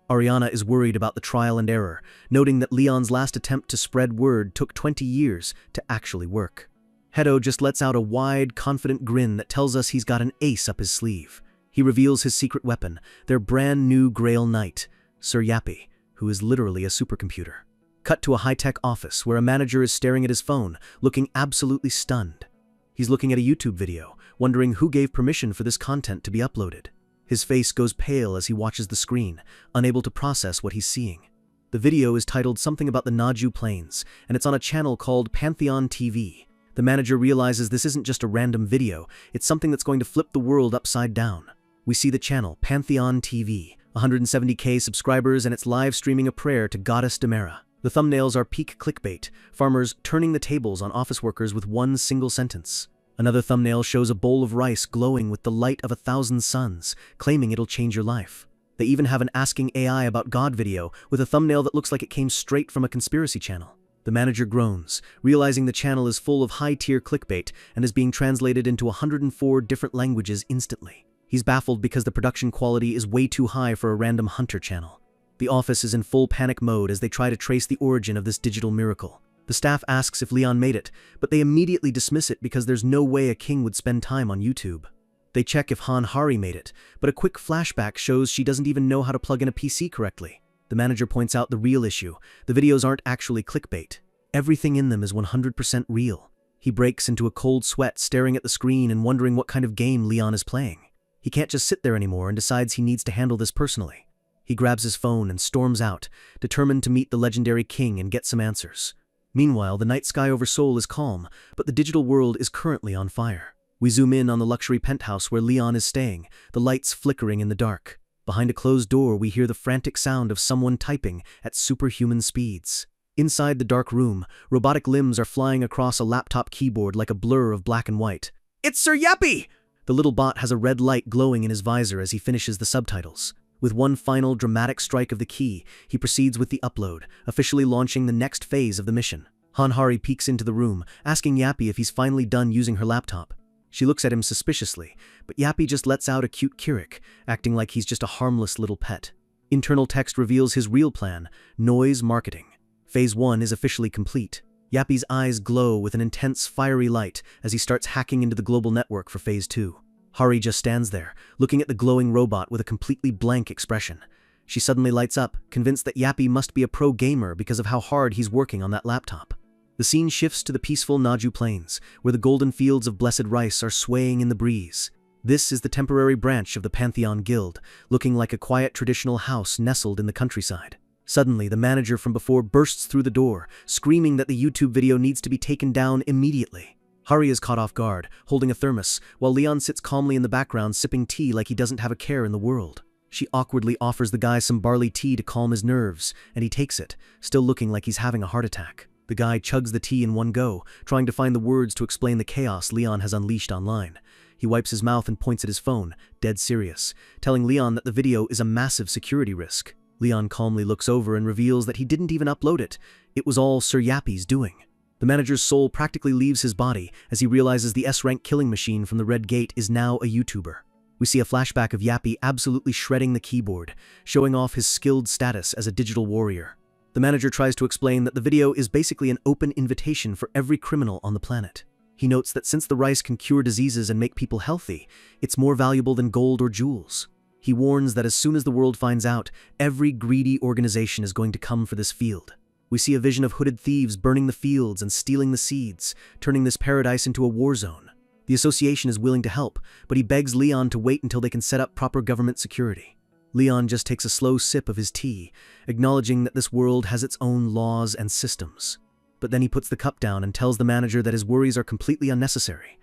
Ariana is worried about the trial and error, noting that Leon's last attempt to spread word took 20 years to actually work. Hedo just lets out a wide, confident grin that tells us he's got an ace up his sleeve. He reveals his secret weapon, their brand new Grail Knight, Sir Yappy, who is literally a supercomputer. Cut to a high-tech office where a manager is staring at his phone, looking absolutely stunned. He's looking at a YouTube video, wondering who gave permission for this content to be uploaded. His face goes pale as he watches the screen, unable to process what he's seeing. The video is titled something about the Naju Plains, and it's on a channel called Pantheon TV. The manager realizes this isn't just a random video, it's something that's going to flip the world upside down. We see the channel, Pantheon TV, 170K subscribers, and it's live streaming a prayer to Goddess Demera. The thumbnails are peak clickbait, farmers turning the tables on office workers with one single sentence. Another thumbnail shows a bowl of rice glowing with the light of 1,000 suns, claiming it'll change your life. They even have an Asking AI About God video with a thumbnail that looks like it came straight from a conspiracy channel. The manager groans, realizing the channel is full of high-tier clickbait and is being translated into 104 different languages instantly. He's baffled because the production quality is way too high for a random hunter channel. The office is in full panic mode as they try to trace the origin of this digital miracle. The staff asks if Leon made it, but they immediately dismiss it because there's no way a king would spend time on YouTube. They check if Han Hari made it, but a quick flashback shows she doesn't even know how to plug in a PC correctly. The manager points out the real issue. The videos aren't actually clickbait. Everything in them is 100% real. He breaks into a cold sweat, staring at the screen and wondering what kind of game Leon is playing. He can't just sit there anymore and decides he needs to handle this personally. He grabs his phone and storms out, determined to meet the legendary king and get some answers. Meanwhile, the night sky over Seoul is calm, but the digital world is currently on fire. We zoom in on the luxury penthouse where Leon is staying, the lights flickering in the dark. Behind a closed door, we hear the frantic sound of someone typing at superhuman speeds. Inside the dark room, robotic limbs are flying across a laptop keyboard like a blur of black and white. "It's Sir Yappy!" The little bot has a red light glowing in his visor as he finishes the subtitles. With one final dramatic strike of the key, he proceeds with the upload, officially launching the next phase of the mission. Hanhari peeks into the room, asking Yappy if he's finally done using her laptop. She looks at him suspiciously, but Yappy just lets out a cute kirik, acting like he's just a harmless little pet. Internal text reveals his real plan: noise marketing. Phase 1 is officially complete. Yappy's eyes glow with an intense, fiery light as he starts hacking into the global network for Phase 2. Hari just stands there, looking at the glowing robot with a completely blank expression. She suddenly lights up, convinced that Yappy must be a pro gamer because of how hard he's working on that laptop. The scene shifts to the peaceful Naju Plains, where the golden fields of blessed rice are swaying in the breeze. This is the temporary branch of the Pantheon Guild, looking like a quiet traditional house nestled in the countryside. Suddenly, the manager from before bursts through the door, screaming that the YouTube video needs to be taken down immediately. Hari is caught off guard, holding a thermos, while Leon sits calmly in the background sipping tea like he doesn't have a care in the world. She awkwardly offers the guy some barley tea to calm his nerves, and he takes it, still looking like he's having a heart attack. The guy chugs the tea in one go, trying to find the words to explain the chaos Leon has unleashed online. He wipes his mouth and points at his phone, dead serious, telling Leon that the video is a massive security risk. Leon calmly looks over and reveals that he didn't even upload it. It was all Sir Yappy's doing. The manager's soul practically leaves his body as he realizes the S-rank killing machine from the Red Gate is now a YouTuber. We see a flashback of Yappy absolutely shredding the keyboard, showing off his skilled status as a digital warrior. The manager tries to explain that the video is basically an open invitation for every criminal on the planet. He notes that since the rice can cure diseases and make people healthy, it's more valuable than gold or jewels. He warns that as soon as the world finds out, every greedy organization is going to come for this field. We see a vision of hooded thieves burning the fields and stealing the seeds, turning this paradise into a war zone. The association is willing to help, but he begs Leon to wait until they can set up proper government security. Leon just takes a slow sip of his tea, acknowledging that this world has its own laws and systems. But then he puts the cup down and tells the manager that his worries are completely unnecessary.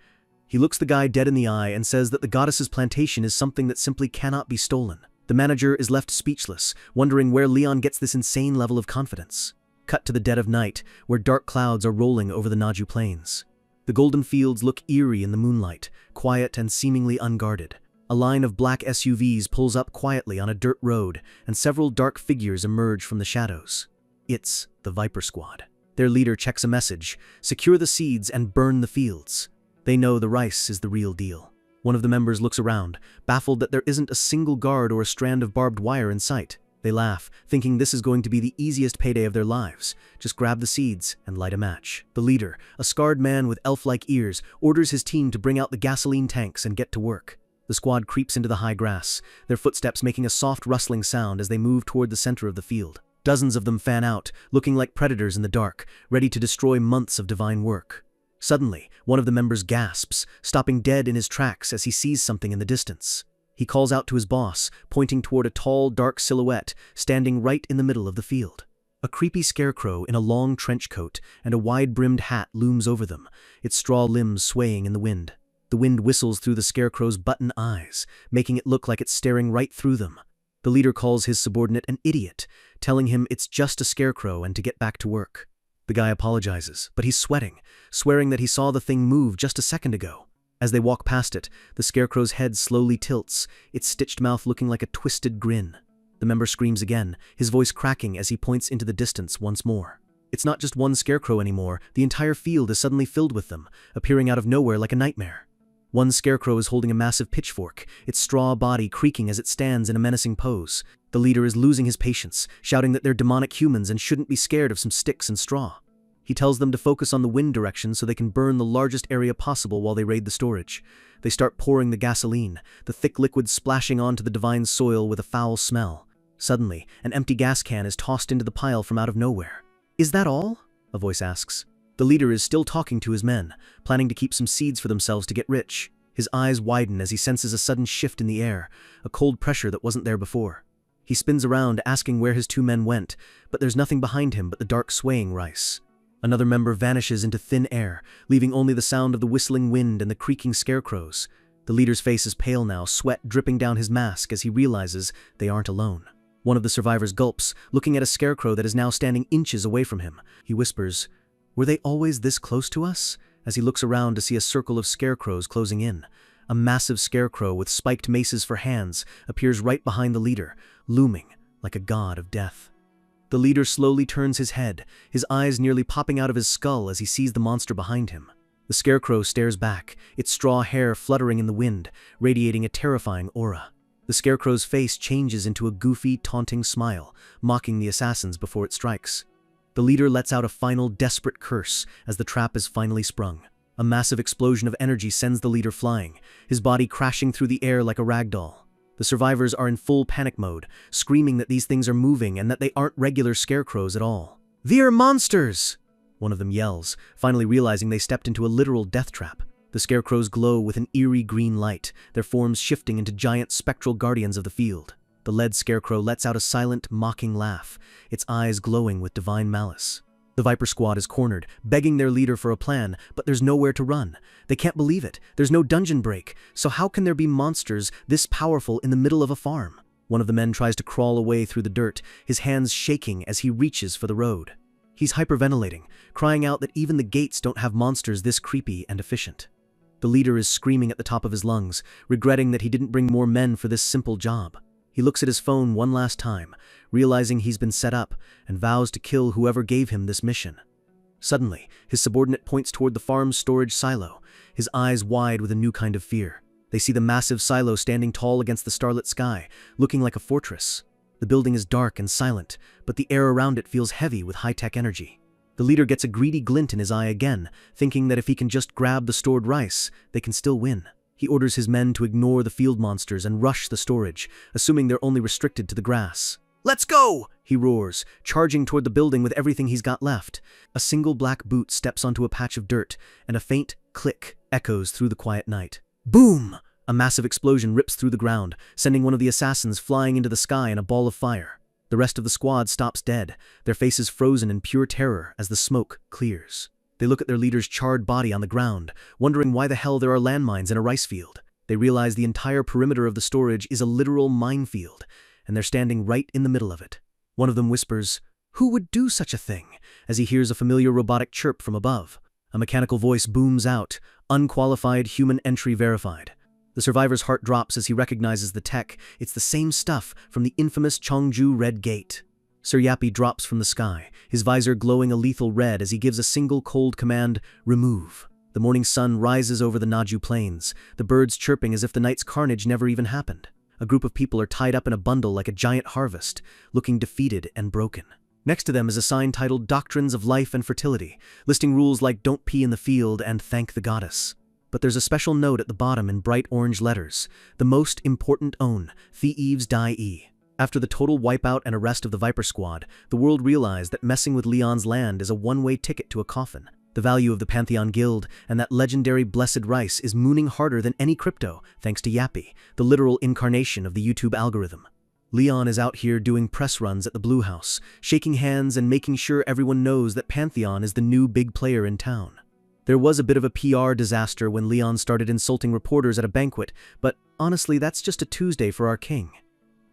He looks the guy dead in the eye and says that the goddess's plantation is something that simply cannot be stolen. The manager is left speechless, wondering where Leon gets this insane level of confidence. Cut to the dead of night, where dark clouds are rolling over the Naju Plains. The golden fields look eerie in the moonlight, quiet and seemingly unguarded. A line of black SUVs pulls up quietly on a dirt road, and several dark figures emerge from the shadows. It's the Viper Squad. Their leader checks a message: secure the seeds and burn the fields. They know the rice is the real deal. One of the members looks around, baffled that there isn't a single guard or a strand of barbed wire in sight. They laugh, thinking this is going to be the easiest payday of their lives. Just grab the seeds and light a match. The leader, a scarred man with elf-like ears, orders his team to bring out the gasoline tanks and get to work. The squad creeps into the high grass, their footsteps making a soft rustling sound as they move toward the center of the field. Dozens of them fan out, looking like predators in the dark, ready to destroy months of divine work. Suddenly, one of the members gasps, stopping dead in his tracks as he sees something in the distance. He calls out to his boss, pointing toward a tall, dark silhouette standing right in the middle of the field. A creepy scarecrow in a long trench coat and a wide-brimmed hat looms over them, its straw limbs swaying in the wind. The wind whistles through the scarecrow's button eyes, making it look like it's staring right through them. The leader calls his subordinate an idiot, telling him it's just a scarecrow and to get back to work. The guy apologizes, but he's sweating, swearing that he saw the thing move just a second ago. As they walk past it, the scarecrow's head slowly tilts, its stitched mouth looking like a twisted grin. The member screams again, his voice cracking as he points into the distance once more. It's not just one scarecrow anymore, the entire field is suddenly filled with them, appearing out of nowhere like a nightmare. One scarecrow is holding a massive pitchfork, its straw body creaking as it stands in a menacing pose. The leader is losing his patience, shouting that they're demonic humans and shouldn't be scared of some sticks and straw. He tells them to focus on the wind direction so they can burn the largest area possible while they raid the storage. They start pouring the gasoline, the thick liquid splashing onto the divine soil with a foul smell. Suddenly, an empty gas can is tossed into the pile from out of nowhere. "Is that all?" a voice asks. The leader is still talking to his men, planning to keep some seeds for themselves to get rich. His eyes widen as he senses a sudden shift in the air, a cold pressure that wasn't there before. He spins around, asking where his 2 men went, but there's nothing behind him but the dark swaying rice. Another member vanishes into thin air, leaving only the sound of the whistling wind and the creaking scarecrows. The leader's face is pale now, sweat dripping down his mask as he realizes they aren't alone. One of the survivors gulps, looking at a scarecrow that is now standing inches away from him. He whispers, "Were they always this close to us?" as he looks around to see a circle of scarecrows closing in. A massive scarecrow with spiked maces for hands appears right behind the leader, looming like a god of death. The leader slowly turns his head, his eyes nearly popping out of his skull as he sees the monster behind him. The scarecrow stares back, its straw hair fluttering in the wind, radiating a terrifying aura. The scarecrow's face changes into a goofy, taunting smile, mocking the assassins before it strikes. The leader lets out a final, desperate curse as the trap is finally sprung. A massive explosion of energy sends the leader flying, his body crashing through the air like a rag doll. The survivors are in full panic mode, screaming that these things are moving and that they aren't regular scarecrows at all. "They're monsters!" one of them yells, finally realizing they stepped into a literal death trap. The scarecrows glow with an eerie green light, their forms shifting into giant spectral guardians of the field. The lead scarecrow lets out a silent, mocking laugh, its eyes glowing with divine malice. The Viper Squad is cornered, begging their leader for a plan, but there's nowhere to run. They can't believe it. There's no dungeon break, so how can there be monsters this powerful in the middle of a farm? One of the men tries to crawl away through the dirt, his hands shaking as he reaches for the road. He's hyperventilating, crying out that even the gates don't have monsters this creepy and efficient. The leader is screaming at the top of his lungs, regretting that he didn't bring more men for this simple job. He looks at his phone one last time, realizing he's been set up, and vows to kill whoever gave him this mission. Suddenly, his subordinate points toward the farm's storage silo, his eyes wide with a new kind of fear. They see the massive silo standing tall against the starlit sky, looking like a fortress. The building is dark and silent, but the air around it feels heavy with high-tech energy. The leader gets a greedy glint in his eye again, thinking that if he can just grab the stored rice, they can still win. He orders his men to ignore the field monsters and rush the storage, assuming they're only restricted to the grass. "Let's go!" he roars, charging toward the building with everything he's got left. A single black boot steps onto a patch of dirt, and a faint click echoes through the quiet night. Boom! A massive explosion rips through the ground, sending one of the assassins flying into the sky in a ball of fire. The rest of the squad stops dead, their faces frozen in pure terror as the smoke clears. They look at their leader's charred body on the ground, wondering why the hell there are landmines in a rice field. They realize the entire perimeter of the storage is a literal minefield, and they're standing right in the middle of it. One of them whispers, "Who would do such a thing?" as he hears a familiar robotic chirp from above. A mechanical voice booms out, "Unqualified human entry verified." The survivor's heart drops as he recognizes the tech. It's the same stuff from the infamous Chongju Red Gate. Sir Yappy drops from the sky, his visor glowing a lethal red as he gives a single cold command, "Remove." The morning sun rises over the Naju plains, the birds chirping as if the night's carnage never even happened. A group of people are tied up in a bundle like a giant harvest, looking defeated and broken. Next to them is a sign titled Doctrines of Life and Fertility, listing rules like don't pee in the field and thank the goddess. But there's a special note at the bottom in bright orange letters, the most important own, Thieves Die. After the total wipeout and arrest of the Viper Squad, the world realized that messing with Leon's land is a one-way ticket to a coffin. The value of the Pantheon Guild and that legendary blessed rice is mooning harder than any crypto, thanks to Yappy, the literal incarnation of the YouTube algorithm. Leon is out here doing press runs at the Blue House, shaking hands and making sure everyone knows that Pantheon is the new big player in town. There was a bit of a PR disaster when Leon started insulting reporters at a banquet, but honestly, that's just a Tuesday for our king.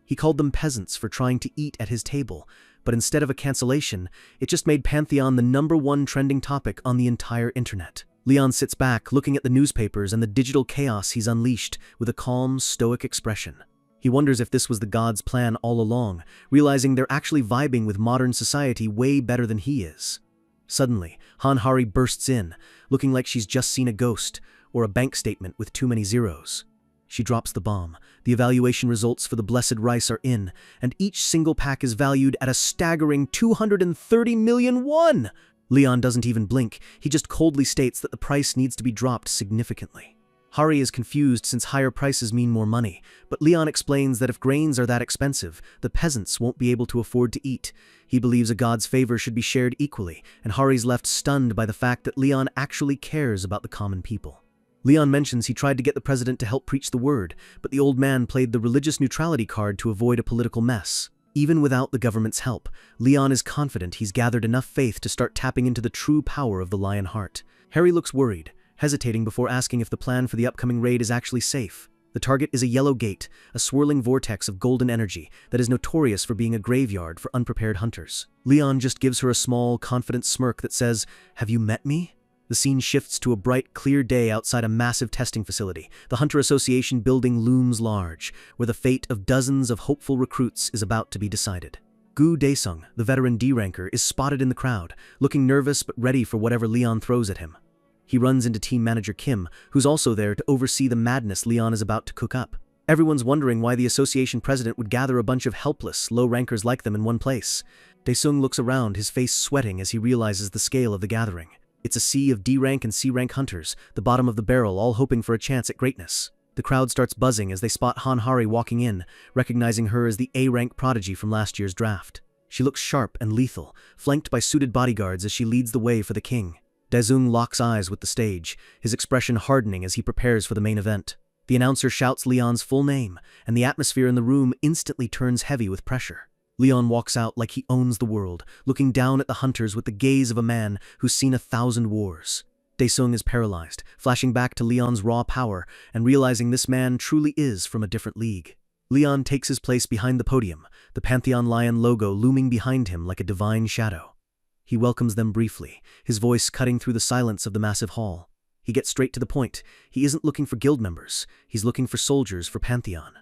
He called them peasants for trying to eat at his table, but instead of a cancellation, it just made Pantheon the #1 trending topic on the entire internet. Leon sits back, looking at the newspapers and the digital chaos he's unleashed with a calm, stoic expression. He wonders if this was the gods' plan all along, realizing they're actually vibing with modern society way better than he is. Suddenly, Hanhari bursts in, looking like she's just seen a ghost, or a bank statement with too many zeros. She drops the bomb. The evaluation results for the blessed rice are in, and each single pack is valued at a staggering 230 million won! Leon doesn't even blink, he just coldly states that the price needs to be dropped significantly. Hari is confused since higher prices mean more money, but Leon explains that if grains are that expensive, the peasants won't be able to afford to eat. He believes a god's favor should be shared equally, and Hari's left stunned by the fact that Leon actually cares about the common people. Leon mentions he tried to get the president to help preach the word, but the old man played the religious neutrality card to avoid a political mess. Even without the government's help, Leon is confident he's gathered enough faith to start tapping into the true power of the lion heart. Hari looks worried, hesitating before asking if the plan for the upcoming raid is actually safe. The target is a yellow gate, a swirling vortex of golden energy that is notorious for being a graveyard for unprepared hunters. Leon just gives her a small, confident smirk that says, "Have you met me?" The scene shifts to a bright, clear day outside a massive testing facility. The Hunter Association building looms large, where the fate of dozens of hopeful recruits is about to be decided. Gu Daesung, the veteran D-ranker, is spotted in the crowd, looking nervous but ready for whatever Leon throws at him. He runs into team manager Kim, who's also there to oversee the madness Leon is about to cook up. Everyone's wondering why the association president would gather a bunch of helpless, low-rankers like them in one place. Daesung looks around, his face sweating as he realizes the scale of the gathering. It's a sea of D-rank and C-rank hunters, the bottom of the barrel, all hoping for a chance at greatness. The crowd starts buzzing as they spot Hari walking in, recognizing her as the A-rank prodigy from last year's draft. She looks sharp and lethal, flanked by suited bodyguards as she leads the way for the king. Daesung locks eyes with the stage, his expression hardening as he prepares for the main event. The announcer shouts Leon's full name, and the atmosphere in the room instantly turns heavy with pressure. Leon walks out like he owns the world, looking down at the hunters with the gaze of a man who's seen 1,000 wars. Daesung is paralyzed, flashing back to Leon's raw power and realizing this man truly is from a different league. Leon takes his place behind the podium, the Pantheon Lion logo looming behind him like a divine shadow. He welcomes them briefly, his voice cutting through the silence of the massive hall. He gets straight to the point. He isn't looking for guild members, he's looking for soldiers for Pantheon.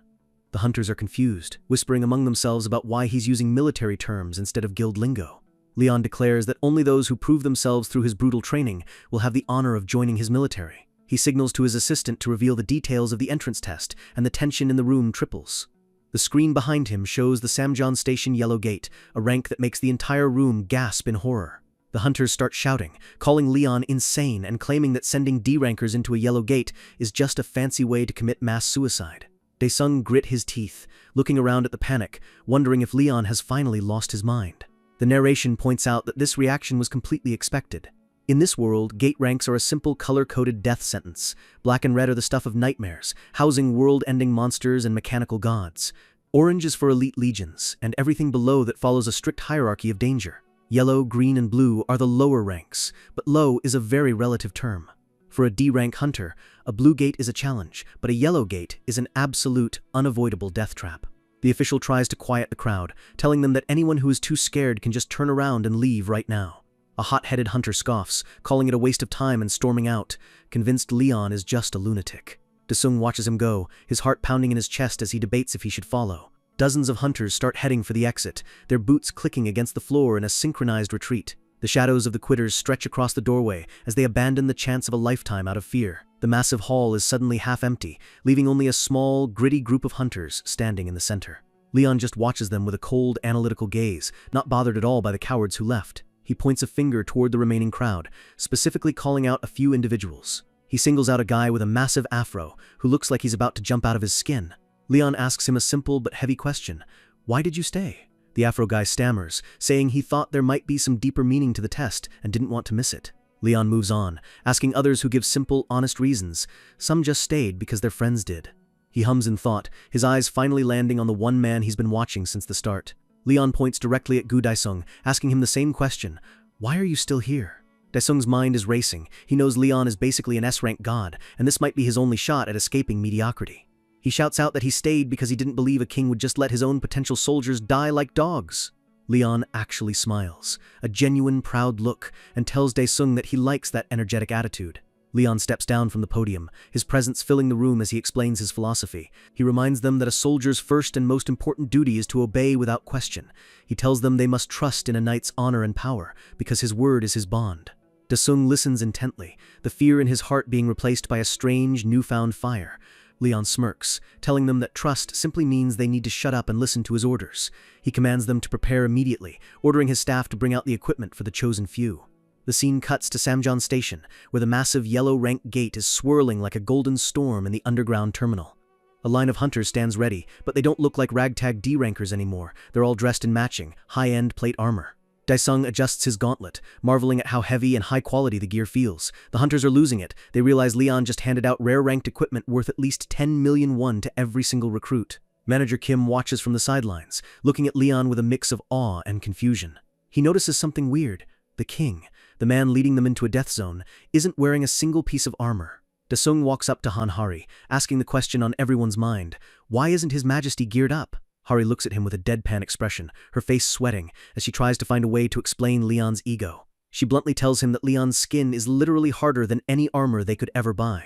The hunters are confused, whispering among themselves about why he's using military terms instead of guild lingo. Leon declares that only those who prove themselves through his brutal training will have the honor of joining his military. He signals to his assistant to reveal the details of the entrance test, and the tension in the room triples. The screen behind him shows the Samjeon Station yellow gate, a rank that makes the entire room gasp in horror. The hunters start shouting, calling Leon insane and claiming that sending D-rankers into a yellow gate is just a fancy way to commit mass suicide. Daesung grit his teeth, looking around at the panic, wondering if Leon has finally lost his mind. The narration points out that this reaction was completely expected. In this world, gate ranks are a simple color-coded death sentence. Black and red are the stuff of nightmares, housing world-ending monsters and mechanical gods. Orange is for elite legions, and everything below that follows a strict hierarchy of danger. Yellow, green, and blue are the lower ranks, but low is a very relative term. For a D-rank hunter, a blue gate is a challenge, but a yellow gate is an absolute, unavoidable death trap. The official tries to quiet the crowd, telling them that anyone who is too scared can just turn around and leave right now. A hot-headed hunter scoffs, calling it a waste of time and storming out, convinced Leon is just a lunatic. Daesung watches him go, his heart pounding in his chest as he debates if he should follow. Dozens of hunters start heading for the exit, their boots clicking against the floor in a synchronized retreat. The shadows of the quitters stretch across the doorway as they abandon the chance of a lifetime out of fear. The massive hall is suddenly half empty, leaving only a small, gritty group of hunters standing in the center. Leon just watches them with a cold, analytical gaze, not bothered at all by the cowards who left. He points a finger toward the remaining crowd, specifically calling out a few individuals. He singles out a guy with a massive afro, who looks like he's about to jump out of his skin. Leon asks him a simple but heavy question. "Why did you stay?" The afro guy stammers, saying he thought there might be some deeper meaning to the test and didn't want to miss it. Leon moves on, asking others who give simple, honest reasons. Some just stayed because their friends did. He hums in thought, his eyes finally landing on the one man he's been watching since the start. Leon points directly at Gu Daesung, asking him the same question. "Why are you still here?" Daesung's mind is racing. He knows Leon is basically an S-rank god, and this might be his only shot at escaping mediocrity. He shouts out that he stayed because he didn't believe a king would just let his own potential soldiers die like dogs. Leon actually smiles, a genuine proud look, and tells Daesung that he likes that energetic attitude. Leon steps down from the podium, his presence filling the room as he explains his philosophy. He reminds them that a soldier's first and most important duty is to obey without question. He tells them they must trust in a knight's honor and power, because his word is his bond. Daesung listens intently, the fear in his heart being replaced by a strange, newfound fire. Leon smirks, telling them that trust simply means they need to shut up and listen to his orders. He commands them to prepare immediately, ordering his staff to bring out the equipment for the chosen few. The scene cuts to Samjon Station, where the massive yellow rank gate is swirling like a golden storm in the underground terminal. A line of hunters stands ready, but they don't look like ragtag D-rankers anymore. They're all dressed in matching, high-end plate armor. Daesung adjusts his gauntlet, marveling at how heavy and high quality the gear feels. The hunters are losing it. They realize Leon just handed out rare-ranked equipment worth at least 10 million won to every single recruit. Manager Kim watches from the sidelines, looking at Leon with a mix of awe and confusion. He notices something weird. The king, the man leading them into a death zone, isn't wearing a single piece of armor. Daesung walks up to Han Hari, asking the question on everyone's mind. Why isn't His Majesty geared up? Hari looks at him with a deadpan expression, her face sweating, as she tries to find a way to explain Leon's ego. She bluntly tells him that Leon's skin is literally harder than any armor they could ever buy.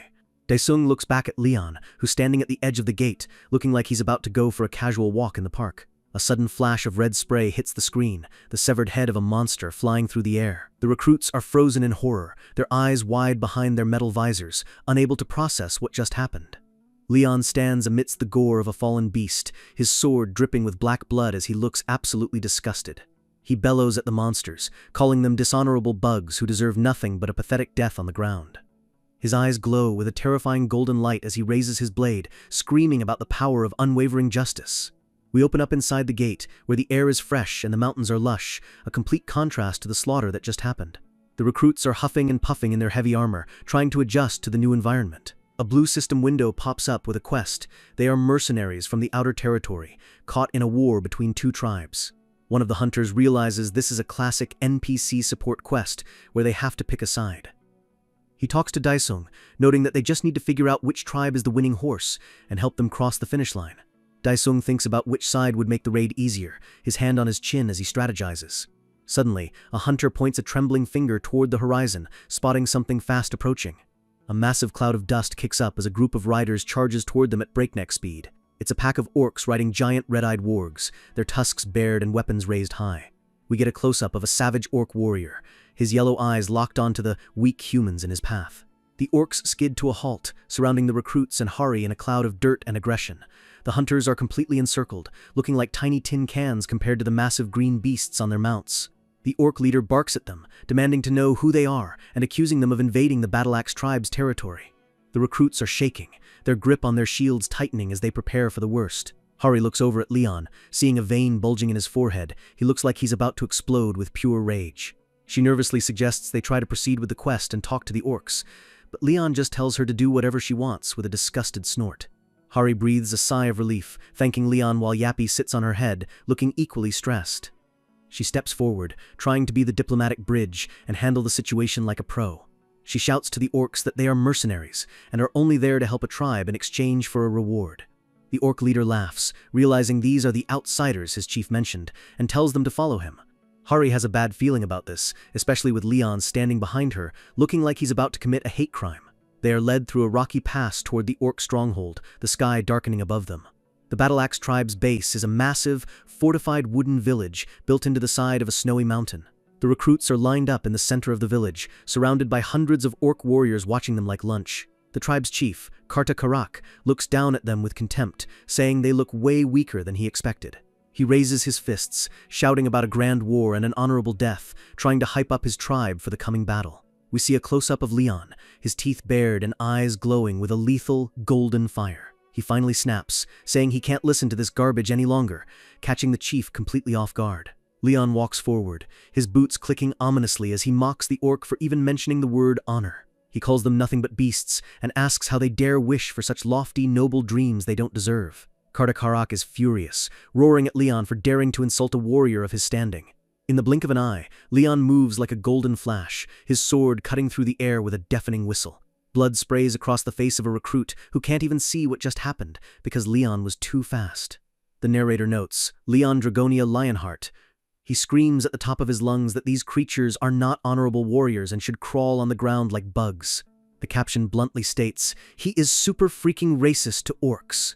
Daesung looks back at Leon, who's standing at the edge of the gate, looking like he's about to go for a casual walk in the park. A sudden flash of red spray hits the screen, the severed head of a monster flying through the air. The recruits are frozen in horror, their eyes wide behind their metal visors, unable to process what just happened. Leon stands amidst the gore of a fallen beast, his sword dripping with black blood as he looks absolutely disgusted. He bellows at the monsters, calling them dishonorable bugs who deserve nothing but a pathetic death on the ground. His eyes glow with a terrifying golden light as he raises his blade, screaming about the power of unwavering justice. We open up inside the gate, where the air is fresh and the mountains are lush, a complete contrast to the slaughter that just happened. The recruits are huffing and puffing in their heavy armor, trying to adjust to the new environment. A blue system window pops up with a quest. They are mercenaries from the outer territory, caught in a war between two tribes. One of the hunters realizes this is a classic NPC support quest, where they have to pick a side. He talks to Daesung, noting that they just need to figure out which tribe is the winning horse, and help them cross the finish line. Daesung thinks about which side would make the raid easier, his hand on his chin as he strategizes. Suddenly, a hunter points a trembling finger toward the horizon, spotting something fast approaching. A massive cloud of dust kicks up as a group of riders charges toward them at breakneck speed. It's a pack of orcs riding giant red-eyed wargs, their tusks bared and weapons raised high. We get a close-up of a savage orc warrior, his yellow eyes locked onto the weak humans in his path. The orcs skid to a halt, surrounding the recruits and Hari in a cloud of dirt and aggression. The hunters are completely encircled, looking like tiny tin cans compared to the massive green beasts on their mounts. The orc leader barks at them, demanding to know who they are and accusing them of invading the Battle-Axe tribe's territory. The recruits are shaking, their grip on their shields tightening as they prepare for the worst. Hari looks over at Leon, seeing a vein bulging in his forehead. He looks like he's about to explode with pure rage. She nervously suggests they try to proceed with the quest and talk to the orcs, but Leon just tells her to do whatever she wants with a disgusted snort. Hari breathes a sigh of relief, thanking Leon while Yappy sits on her head, looking equally stressed. She steps forward, trying to be the diplomatic bridge and handle the situation like a pro. She shouts to the orcs that they are mercenaries and are only there to help a tribe in exchange for a reward. The orc leader laughs, realizing these are the outsiders his chief mentioned, and tells them to follow him. Hari has a bad feeling about this, especially with Leon standing behind her, looking like he's about to commit a hate crime. They are led through a rocky pass toward the orc stronghold, the sky darkening above them. The Battle-Axe tribe's base is a massive, fortified wooden village built into the side of a snowy mountain. The recruits are lined up in the center of the village, surrounded by hundreds of orc warriors watching them like lunch. The tribe's chief, Karta Karak, looks down at them with contempt, saying they look way weaker than he expected. He raises his fists, shouting about a grand war and an honorable death, trying to hype up his tribe for the coming battle. We see a close-up of Leon, his teeth bared and eyes glowing with a lethal, golden fire. He finally snaps, saying he can't listen to this garbage any longer, catching the chief completely off guard. Leon walks forward, his boots clicking ominously as he mocks the orc for even mentioning the word honor. He calls them nothing but beasts and asks how they dare wish for such lofty, noble dreams they don't deserve. Karta Karak is furious, roaring at Leon for daring to insult a warrior of his standing. In the blink of an eye, Leon moves like a golden flash, his sword cutting through the air with a deafening whistle. Blood sprays across the face of a recruit who can't even see what just happened because Leon was too fast. The narrator notes, Leon Dragonia Lionheart. He screams at the top of his lungs that these creatures are not honorable warriors and should crawl on the ground like bugs. The caption bluntly states, he is super freaking racist to orcs.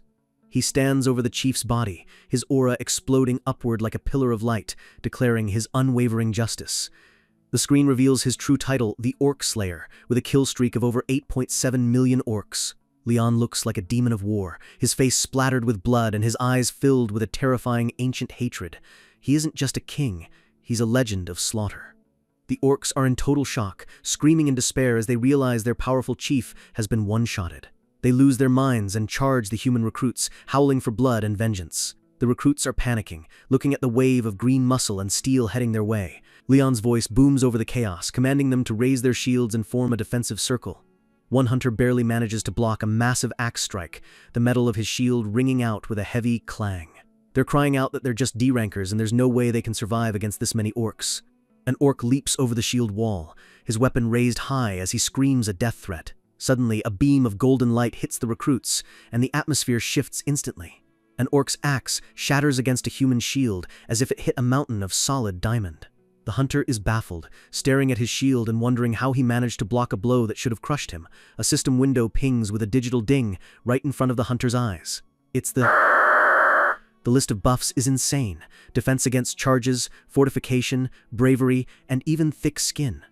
He stands over the chief's body, his aura exploding upward like a pillar of light, declaring his unwavering justice. The screen reveals his true title, the Orc Slayer, with a kill streak of over 8.7 million orcs. Leon looks like a demon of war, his face splattered with blood and his eyes filled with a terrifying ancient hatred. He isn't just a king, he's a legend of slaughter. The orcs are in total shock, screaming in despair as they realize their powerful chief has been one-shotted. They lose their minds and charge the human recruits, howling for blood and vengeance. The recruits are panicking, looking at the wave of green muscle and steel heading their way. Leon's voice booms over the chaos, commanding them to raise their shields and form a defensive circle. One hunter barely manages to block a massive axe strike, the metal of his shield ringing out with a heavy clang. They're crying out that they're just D-rankers and there's no way they can survive against this many orcs. An orc leaps over the shield wall, his weapon raised high as he screams a death threat. Suddenly, a beam of golden light hits the recruits, and the atmosphere shifts instantly. An orc's axe shatters against a human shield as if it hit a mountain of solid diamond. The hunter is baffled, staring at his shield and wondering how he managed to block a blow that should have crushed him. A system window pings with a digital ding right in front of the hunter's eyes. It's the list of buffs is insane. Defense against charges, fortification, bravery, and even thick skin.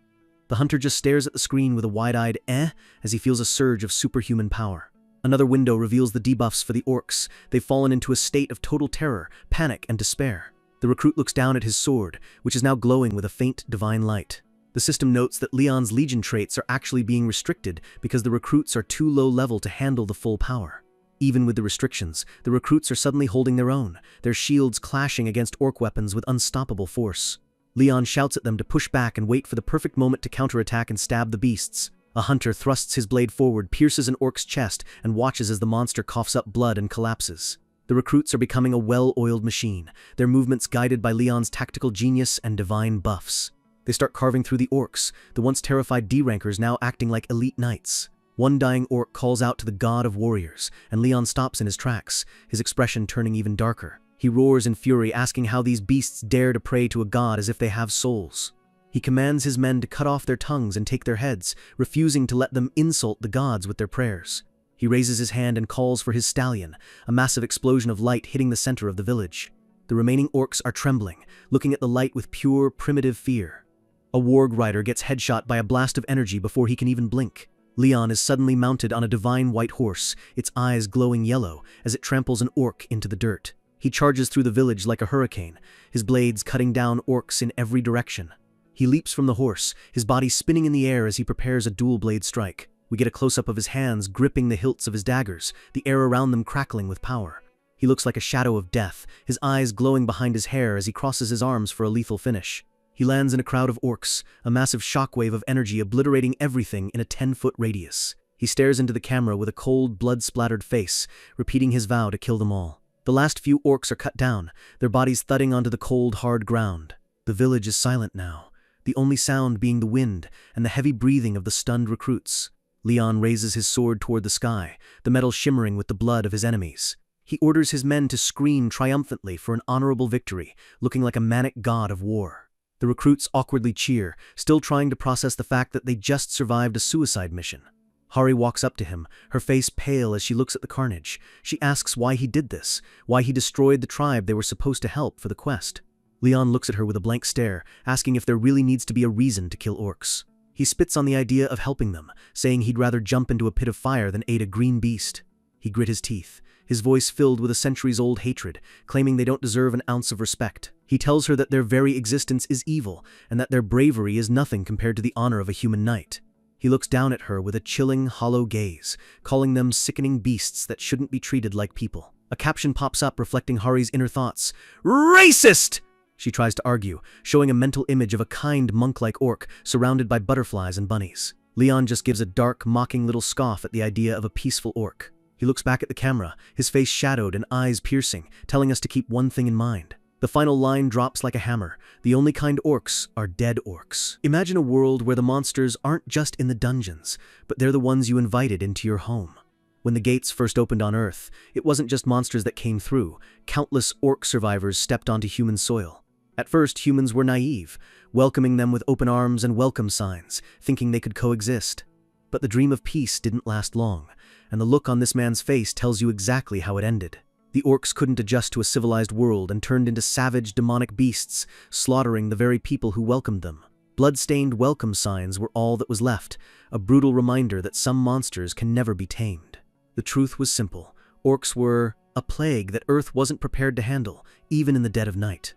The hunter just stares at the screen with a wide-eyed as he feels a surge of superhuman power. Another window reveals the debuffs for the orcs. They've fallen into a state of total terror, panic, and despair. The recruit looks down at his sword, which is now glowing with a faint divine light. The system notes that Leon's legion traits are actually being restricted because the recruits are too low level to handle the full power. Even with the restrictions, the recruits are suddenly holding their own, their shields clashing against orc weapons with unstoppable force. Leon shouts at them to push back and wait for the perfect moment to counterattack and stab the beasts. A hunter thrusts his blade forward, pierces an orc's chest, and watches as the monster coughs up blood and collapses. The recruits are becoming a well-oiled machine, their movements guided by Leon's tactical genius and divine buffs. They start carving through the orcs, the once terrified D-rankers now acting like elite knights. One dying orc calls out to the god of warriors, and Leon stops in his tracks, his expression turning even darker. He roars in fury, asking how these beasts dare to pray to a god as if they have souls. He commands his men to cut off their tongues and take their heads, refusing to let them insult the gods with their prayers. He raises his hand and calls for his stallion, a massive explosion of light hitting the center of the village. The remaining orcs are trembling, looking at the light with pure, primitive fear. A warg rider gets headshot by a blast of energy before he can even blink. Leon is suddenly mounted on a divine white horse, its eyes glowing yellow as it tramples an orc into the dirt. He charges through the village like a hurricane, his blades cutting down orcs in every direction. He leaps from the horse, his body spinning in the air as he prepares a dual-blade strike. We get a close-up of his hands gripping the hilts of his daggers, the air around them crackling with power. He looks like a shadow of death, his eyes glowing behind his hair as he crosses his arms for a lethal finish. He lands in a crowd of orcs, a massive shockwave of energy obliterating everything in a 10-foot radius. He stares into the camera with a cold, blood-splattered face, repeating his vow to kill them all. The last few orcs are cut down, their bodies thudding onto the cold, hard ground. The village is silent now, the only sound being the wind and the heavy breathing of the stunned recruits. Leon raises his sword toward the sky, the metal shimmering with the blood of his enemies. He orders his men to scream triumphantly for an honorable victory, looking like a manic god of war. The recruits awkwardly cheer, still trying to process the fact that they just survived a suicide mission. Hari walks up to him, her face pale as she looks at the carnage. She asks why he did this, why he destroyed the tribe they were supposed to help for the quest. Leon looks at her with a blank stare, asking if there really needs to be a reason to kill orcs. He spits on the idea of helping them, saying he'd rather jump into a pit of fire than aid a green beast. He grit his teeth, his voice filled with a centuries-old hatred, claiming they don't deserve an ounce of respect. He tells her that their very existence is evil, and that their bravery is nothing compared to the honor of a human knight. He looks down at her with a chilling, hollow gaze, calling them sickening beasts that shouldn't be treated like people. A caption pops up reflecting Hari's inner thoughts. "Racist!" She tries to argue, showing a mental image of a kind monk-like orc surrounded by butterflies and bunnies. Leon just gives a dark, mocking little scoff at the idea of a peaceful orc. He looks back at the camera, his face shadowed and eyes piercing, telling us to keep one thing in mind. The final line drops like a hammer. The only kind orcs are dead orcs. Imagine a world where the monsters aren't just in the dungeons, but they're the ones you invited into your home. When the gates first opened on Earth, it wasn't just monsters that came through. Countless orc survivors stepped onto human soil. At first, humans were naive, welcoming them with open arms and welcome signs, thinking they could coexist. But the dream of peace didn't last long, and the look on this man's face tells you exactly how it ended. The orcs couldn't adjust to a civilized world and turned into savage, demonic beasts, slaughtering the very people who welcomed them. Blood-stained welcome signs were all that was left, a brutal reminder that some monsters can never be tamed. The truth was simple. Orcs were a plague that Earth wasn't prepared to handle, even in the dead of night.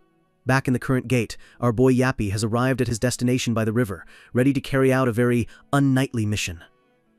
Back in the current gate, our boy Yappy has arrived at his destination by the river, ready to carry out a very unknightly mission.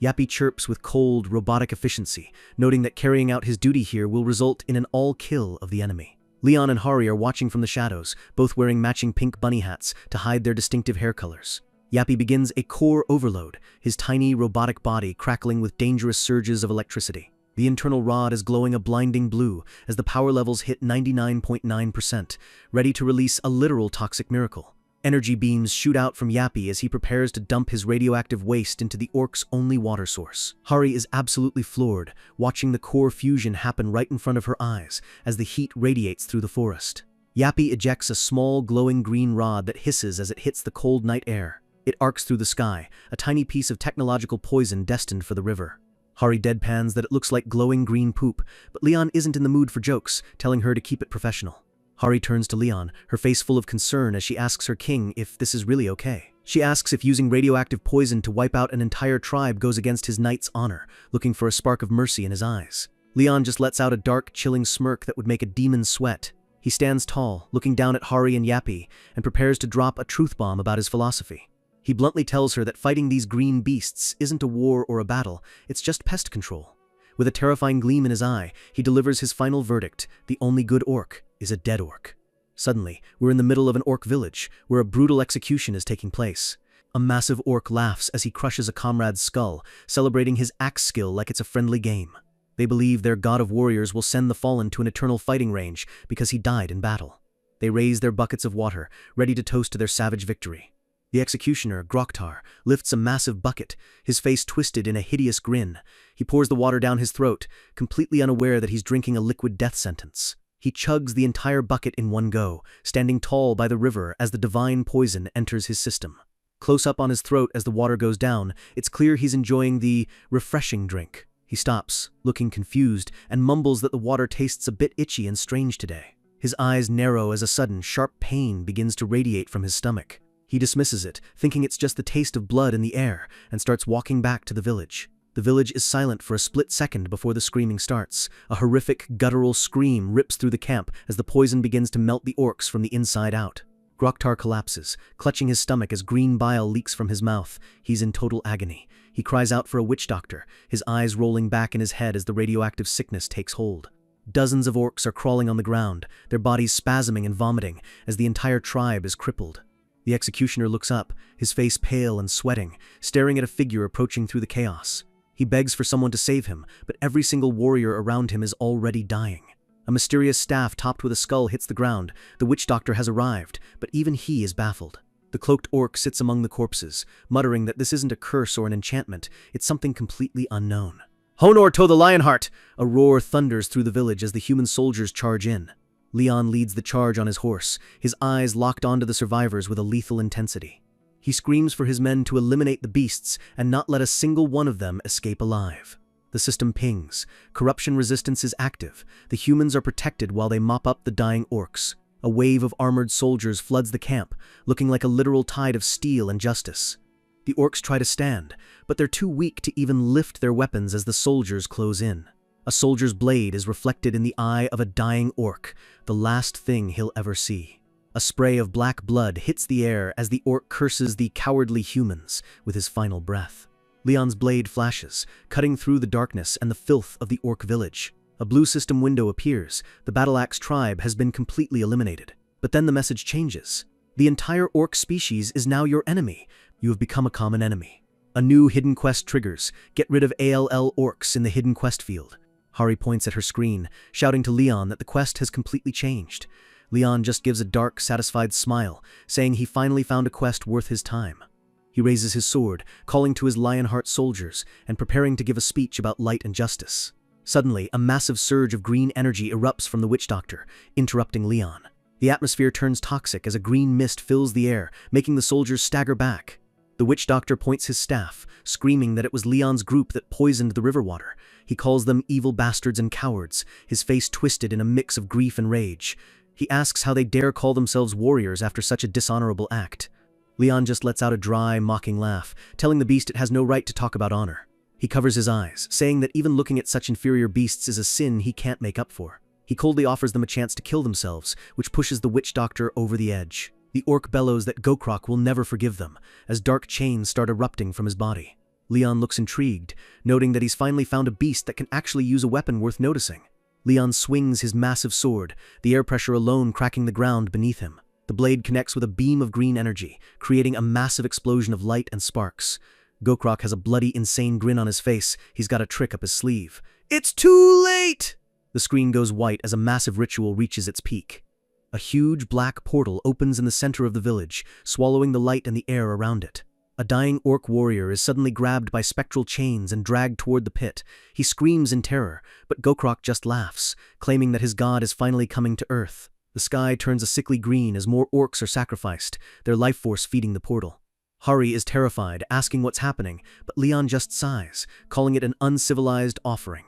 Yappy chirps with cold, robotic efficiency, noting that carrying out his duty here will result in an all-kill of the enemy. Leon and Hari are watching from the shadows, both wearing matching pink bunny hats to hide their distinctive hair colors. Yappy begins a core overload, his tiny robotic body crackling with dangerous surges of electricity. The internal rod is glowing a blinding blue as the power levels hit 99.9%, ready to release a literal toxic miracle. Energy beams shoot out from Yappy as he prepares to dump his radioactive waste into the orc's only water source. Hari is absolutely floored, watching the core fusion happen right in front of her eyes as the heat radiates through the forest. Yappy ejects a small glowing green rod that hisses as it hits the cold night air. It arcs through the sky, a tiny piece of technological poison destined for the river. Hari deadpans that it looks like glowing green poop, but Leon isn't in the mood for jokes, telling her to keep it professional. Hari turns to Leon, her face full of concern as she asks her king if this is really okay. She asks if using radioactive poison to wipe out an entire tribe goes against his knight's honor, looking for a spark of mercy in his eyes. Leon just lets out a dark, chilling smirk that would make a demon sweat. He stands tall, looking down at Hari and Yappy, and prepares to drop a truth bomb about his philosophy. He bluntly tells her that fighting these green beasts isn't a war or a battle, it's just pest control. With a terrifying gleam in his eye, he delivers his final verdict: the only good orc is a dead orc. Suddenly, we're in the middle of an orc village, where a brutal execution is taking place. A massive orc laughs as he crushes a comrade's skull, celebrating his axe skill like it's a friendly game. They believe their god of warriors will send the fallen to an eternal fighting range because he died in battle. They raise their buckets of water, ready to toast to their savage victory. The executioner, Groktar, lifts a massive bucket, his face twisted in a hideous grin. He pours the water down his throat, completely unaware that he's drinking a liquid death sentence. He chugs the entire bucket in one go, standing tall by the river as the divine poison enters his system. Close up on his throat as the water goes down, it's clear he's enjoying the refreshing drink. He stops, looking confused, and mumbles that the water tastes a bit itchy and strange today. His eyes narrow as a sudden, sharp pain begins to radiate from his stomach. He dismisses it, thinking it's just the taste of blood in the air, and starts walking back to the village. The village is silent for a split second before the screaming starts. A horrific, guttural scream rips through the camp as the poison begins to melt the orcs from the inside out. Groktar collapses, clutching his stomach as green bile leaks from his mouth. He's in total agony. He cries out for a witch doctor, his eyes rolling back in his head as the radioactive sickness takes hold. Dozens of orcs are crawling on the ground, their bodies spasming and vomiting as the entire tribe is crippled. The executioner looks up, his face pale and sweating, staring at a figure approaching through the chaos. He begs for someone to save him, but every single warrior around him is already dying. A mysterious staff topped with a skull hits the ground. The witch doctor has arrived, but even he is baffled. The cloaked orc sits among the corpses, muttering that this isn't a curse or an enchantment, it's something completely unknown. Honor to the Lionheart! A roar thunders through the village as the human soldiers charge in. Leon leads the charge on his horse, his eyes locked onto the survivors with a lethal intensity. He screams for his men to eliminate the beasts and not let a single one of them escape alive. The system pings. Corruption resistance is active. The humans are protected while they mop up the dying orcs. A wave of armored soldiers floods the camp, looking like a literal tide of steel and justice. The orcs try to stand, but they're too weak to even lift their weapons as the soldiers close in. A soldier's blade is reflected in the eye of a dying orc, the last thing he'll ever see. A spray of black blood hits the air as the orc curses the cowardly humans with his final breath. Leon's blade flashes, cutting through the darkness and the filth of the orc village. A blue system window appears. The battle-axe tribe has been completely eliminated. But then the message changes. The entire orc species is now your enemy. You have become a common enemy. A new hidden quest triggers. Get rid of ALL orcs in the hidden quest field. Hari points at her screen, shouting to Leon that the quest has completely changed. Leon just gives a dark, satisfied smile, saying he finally found a quest worth his time. He raises his sword, calling to his Lionheart soldiers, and preparing to give a speech about light and justice. Suddenly, a massive surge of green energy erupts from the witch doctor, interrupting Leon. The atmosphere turns toxic as a green mist fills the air, making the soldiers stagger back. The witch doctor points his staff, screaming that it was Leon's group that poisoned the river water. He calls them evil bastards and cowards, his face twisted in a mix of grief and rage. He asks how they dare call themselves warriors after such a dishonorable act. Leon just lets out a dry, mocking laugh, telling the beast it has no right to talk about honor. He covers his eyes, saying that even looking at such inferior beasts is a sin he can't make up for. He coldly offers them a chance to kill themselves, which pushes the witch doctor over the edge. The orc bellows that Gokrak will never forgive them, as dark chains start erupting from his body. Leon looks intrigued, noting that he's finally found a beast that can actually use a weapon worth noticing. Leon swings his massive sword, the air pressure alone cracking the ground beneath him. The blade connects with a beam of green energy, creating a massive explosion of light and sparks. Gokrak has a bloody, insane grin on his face. He's got a trick up his sleeve. "It's too late!" The screen goes white as a massive ritual reaches its peak. A huge black portal opens in the center of the village, swallowing the light and the air around it. A dying orc warrior is suddenly grabbed by spectral chains and dragged toward the pit. He screams in terror, but Gokrak just laughs, claiming that his god is finally coming to Earth. The sky turns a sickly green as more orcs are sacrificed, their life force feeding the portal. Hari is terrified, asking what's happening, but Leon just sighs, calling it an uncivilized offering.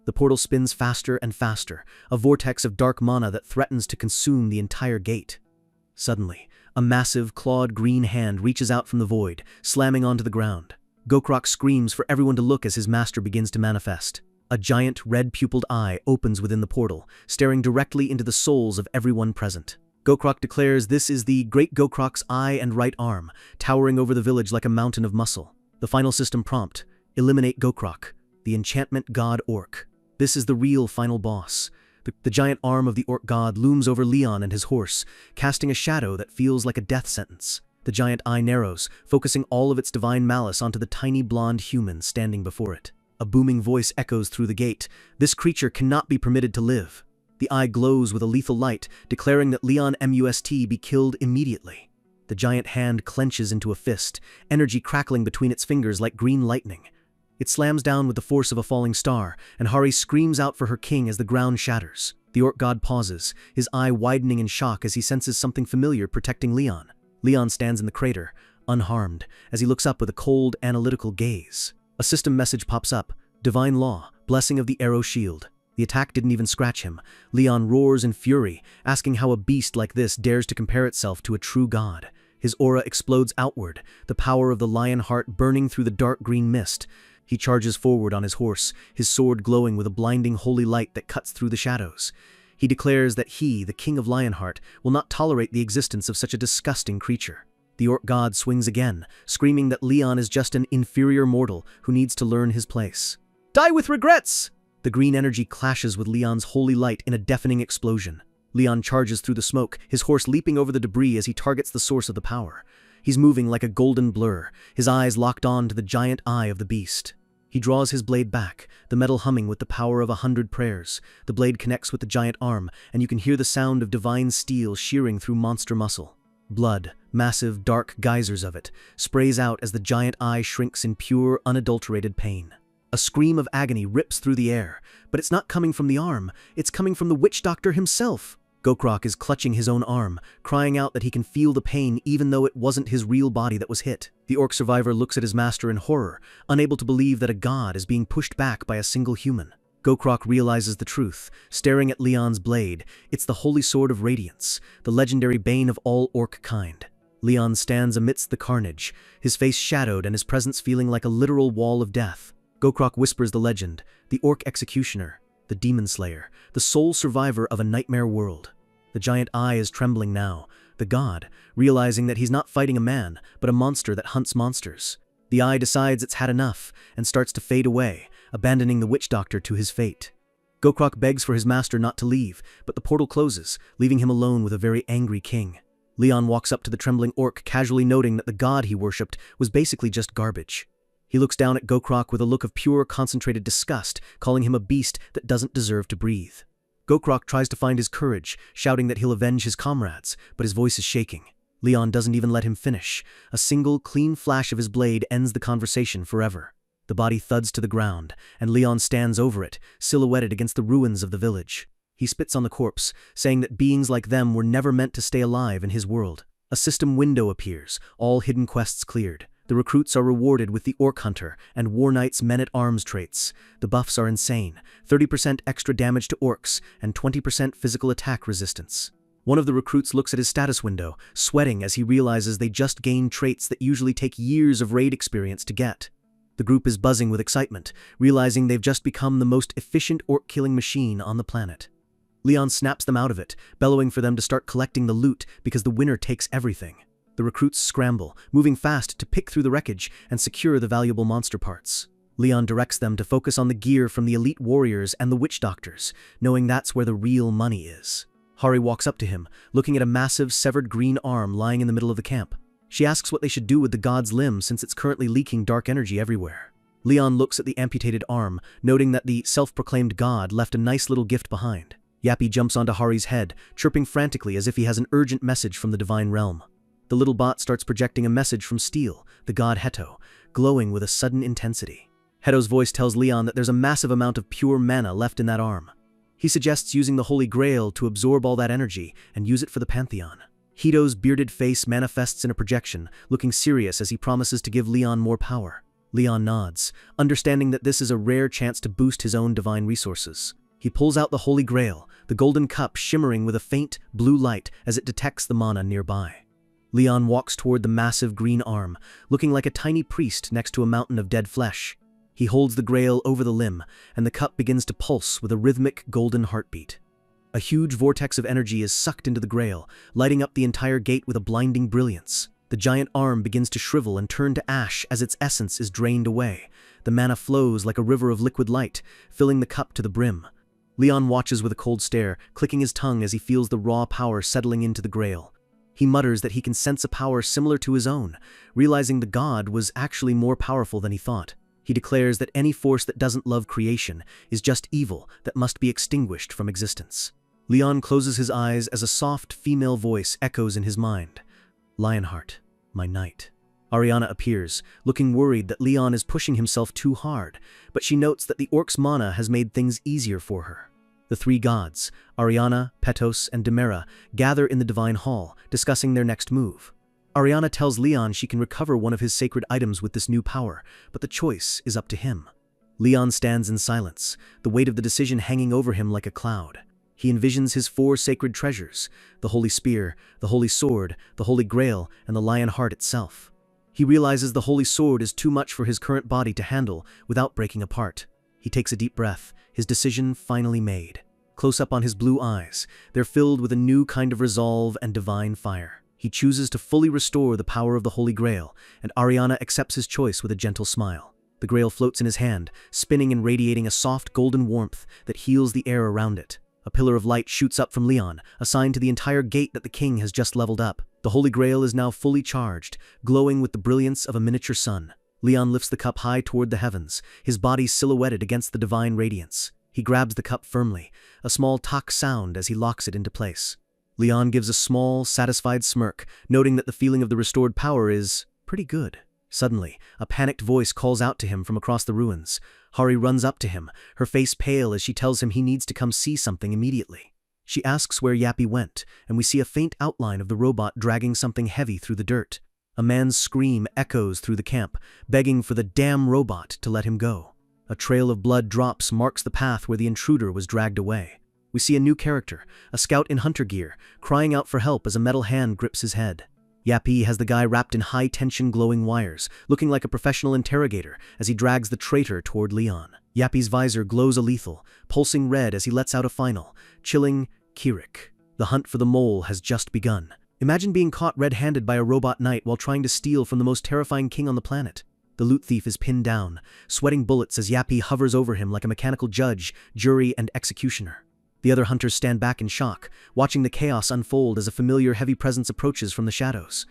The portal spins faster and faster, a vortex of dark mana that threatens to consume the entire gate. Suddenly, a massive, clawed green hand reaches out from the void, slamming onto the ground. Gokrak screams for everyone to look as his master begins to manifest. A giant, red-pupiled eye opens within the portal, staring directly into the souls of everyone present. Gokrak declares this is the Great Gokrak's eye and right arm, towering over the village like a mountain of muscle. The final system prompt: eliminate Gokrak, the enchantment god orc. This is the real final boss. The giant arm of the orc god looms over Leon and his horse, casting a shadow that feels like a death sentence. The giant eye narrows, focusing all of its divine malice onto the tiny blonde human standing before it. A booming voice echoes through the gate. This creature cannot be permitted to live. The eye glows with a lethal light, declaring that Leon must be killed immediately. The giant hand clenches into a fist, energy crackling between its fingers like green lightning. It slams down with the force of a falling star, and Hari screams out for her king as the ground shatters. The orc god pauses, his eye widening in shock as he senses something familiar protecting Leon. Leon stands in the crater, unharmed, as he looks up with a cold, analytical gaze. A system message pops up: Divine Law, Blessing of the Arrow Shield. The attack didn't even scratch him. Leon roars in fury, asking how a beast like this dares to compare itself to a true god. His aura explodes outward, the power of the lion heart burning through the dark green mist. He charges forward on his horse, his sword glowing with a blinding holy light that cuts through the shadows. He declares that he, the king of Lionheart, will not tolerate the existence of such a disgusting creature. The orc god swings again, screaming that Leon is just an inferior mortal who needs to learn his place. Die with regrets! The green energy clashes with Leon's holy light in a deafening explosion. Leon charges through the smoke, his horse leaping over the debris as he targets the source of the power. He's moving like a golden blur, his eyes locked on to the giant eye of the beast. He draws his blade back, the metal humming with the power of 100 prayers. The blade connects with the giant arm, and you can hear the sound of divine steel shearing through monster muscle. Blood, massive, dark geysers of it, sprays out as the giant eye shrinks in pure, unadulterated pain. A scream of agony rips through the air, but it's not coming from the arm, it's coming from the witch doctor himself. Gokrak is clutching his own arm, crying out that he can feel the pain even though it wasn't his real body that was hit. The orc survivor looks at his master in horror, unable to believe that a god is being pushed back by a single human. Gokrak realizes the truth, staring at Leon's blade. It's the Holy Sword of Radiance, the legendary bane of all orc kind. Leon stands amidst the carnage, his face shadowed and his presence feeling like a literal wall of death. Gokrak whispers the legend: the orc executioner, the demon slayer, the sole survivor of a nightmare world. The giant eye is trembling now, the god, realizing that he's not fighting a man, but a monster that hunts monsters. The eye decides it's had enough, and starts to fade away, abandoning the witch doctor to his fate. Gokrak begs for his master not to leave, but the portal closes, leaving him alone with a very angry king. Leon walks up to the trembling orc, casually noting that the god he worshipped was basically just garbage. He looks down at Gokrak with a look of pure, concentrated disgust, calling him a beast that doesn't deserve to breathe. Gokrak tries to find his courage, shouting that he'll avenge his comrades, but his voice is shaking. Leon doesn't even let him finish. A single, clean flash of his blade ends the conversation forever. The body thuds to the ground, and Leon stands over it, silhouetted against the ruins of the village. He spits on the corpse, saying that beings like them were never meant to stay alive in his world. A system window appears, all hidden quests cleared. The recruits are rewarded with the Orc Hunter and War Knight's Men-at-Arms traits. The buffs are insane: 30% extra damage to orcs and 20% physical attack resistance. One of the recruits looks at his status window, sweating as he realizes they just gained traits that usually take years of raid experience to get. The group is buzzing with excitement, realizing they've just become the most efficient orc-killing machine on the planet. Leon snaps them out of it, bellowing for them to start collecting the loot because the winner takes everything. The recruits scramble, moving fast to pick through the wreckage and secure the valuable monster parts. Leon directs them to focus on the gear from the elite warriors and the witch doctors, knowing that's where the real money is. Hari walks up to him, looking at a massive, severed green arm lying in the middle of the camp. She asks what they should do with the god's limb since it's currently leaking dark energy everywhere. Leon looks at the amputated arm, noting that the self-proclaimed god left a nice little gift behind. Yappy jumps onto Hari's head, chirping frantically as if he has an urgent message from the divine realm. The little bot starts projecting a message from Steel, the god Heto, glowing with a sudden intensity. Heto's voice tells Leon that there's a massive amount of pure mana left in that arm. He suggests using the Holy Grail to absorb all that energy and use it for the Pantheon. Heto's bearded face manifests in a projection, looking serious as he promises to give Leon more power. Leon nods, understanding that this is a rare chance to boost his own divine resources. He pulls out the Holy Grail, the golden cup shimmering with a faint, blue light as it detects the mana nearby. Leon walks toward the massive green arm, looking like a tiny priest next to a mountain of dead flesh. He holds the grail over the limb, and the cup begins to pulse with a rhythmic golden heartbeat. A huge vortex of energy is sucked into the grail, lighting up the entire gate with a blinding brilliance. The giant arm begins to shrivel and turn to ash as its essence is drained away. The mana flows like a river of liquid light, filling the cup to the brim. Leon watches with a cold stare, clicking his tongue as he feels the raw power settling into the grail. He mutters that he can sense a power similar to his own, realizing the god was actually more powerful than he thought. He declares that any force that doesn't love creation is just evil that must be extinguished from existence. Leon closes his eyes as a soft female voice echoes in his mind. Lionheart, my knight. Ariana appears, looking worried that Leon is pushing himself too hard, but she notes that the orc's mana has made things easier for her. The three gods, Ariana, Petos, and Demera, gather in the Divine Hall, discussing their next move. Ariana tells Leon she can recover one of his sacred items with this new power, but the choice is up to him. Leon stands in silence, the weight of the decision hanging over him like a cloud. He envisions his four sacred treasures, the Holy Spear, the Holy Sword, the Holy Grail, and the Lion Heart itself. He realizes the Holy Sword is too much for his current body to handle without breaking apart. He takes a deep breath, his decision finally made. Close up on his blue eyes, they're filled with a new kind of resolve and divine fire. He chooses to fully restore the power of the Holy Grail, and Ariana accepts his choice with a gentle smile. The Grail floats in his hand, spinning and radiating a soft golden warmth that heals the air around it. A pillar of light shoots up from Leon, a sign to the entire gate that the king has just leveled up. The Holy Grail is now fully charged, glowing with the brilliance of a miniature sun. Leon lifts the cup high toward the heavens, his body silhouetted against the divine radiance. He grabs the cup firmly, a small "tok" sound as he locks it into place. Leon gives a small, satisfied smirk, noting that the feeling of the restored power is pretty good. Suddenly, a panicked voice calls out to him from across the ruins. Hari runs up to him, her face pale as she tells him he needs to come see something immediately. She asks where Yappy went, and we see a faint outline of the robot dragging something heavy through the dirt. A man's scream echoes through the camp, begging for the damn robot to let him go. A trail of blood drops marks the path where the intruder was dragged away. We see a new character, a scout in hunter gear, crying out for help as a metal hand grips his head. Yappy has the guy wrapped in high-tension glowing wires, looking like a professional interrogator as he drags the traitor toward Leon. Yappy's visor glows a lethal, pulsing red as he lets out a final, chilling Kirik. The hunt for the mole has just begun. Imagine being caught red-handed by a robot knight while trying to steal from the most terrifying king on the planet. The loot thief is pinned down, sweating bullets as Yappy hovers over him like a mechanical judge, jury, and executioner. The other hunters stand back in shock, watching the chaos unfold as a familiar heavy presence approaches from the shadows.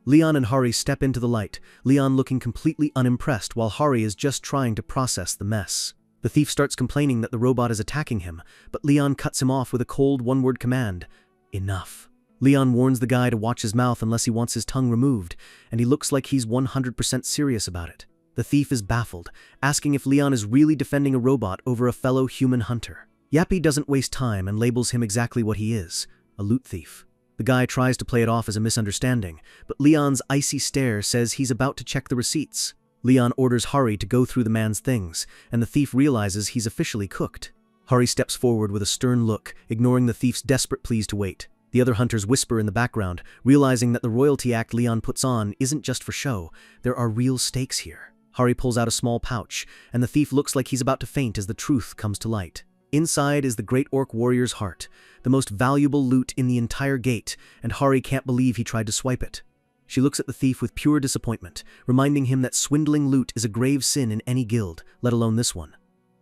Leon and Hari step into the light, Leon looking completely unimpressed while Hari is just trying to process the mess. The thief starts complaining that the robot is attacking him, but Leon cuts him off with a cold one-word command: enough. Leon warns the guy to watch his mouth unless he wants his tongue removed, and he looks like he's 100% serious about it. The thief is baffled, asking if Leon is really defending a robot over a fellow human hunter. Yappy doesn't waste time and labels him exactly what he is, a loot thief. The guy tries to play it off as a misunderstanding, but Leon's icy stare says he's about to check the receipts. Leon orders Hari to go through the man's things, and the thief realizes he's officially cooked. Hari steps forward with a stern look, ignoring the thief's desperate pleas to wait. The other hunters whisper in the background, realizing that the royalty act Leon puts on isn't just for show, there are real stakes here. Hari pulls out a small pouch, and the thief looks like he's about to faint as the truth comes to light. Inside is the great orc warrior's heart, the most valuable loot in the entire gate, and Hari can't believe he tried to swipe it. She looks at the thief with pure disappointment, reminding him that swindling loot is a grave sin in any guild, let alone this one.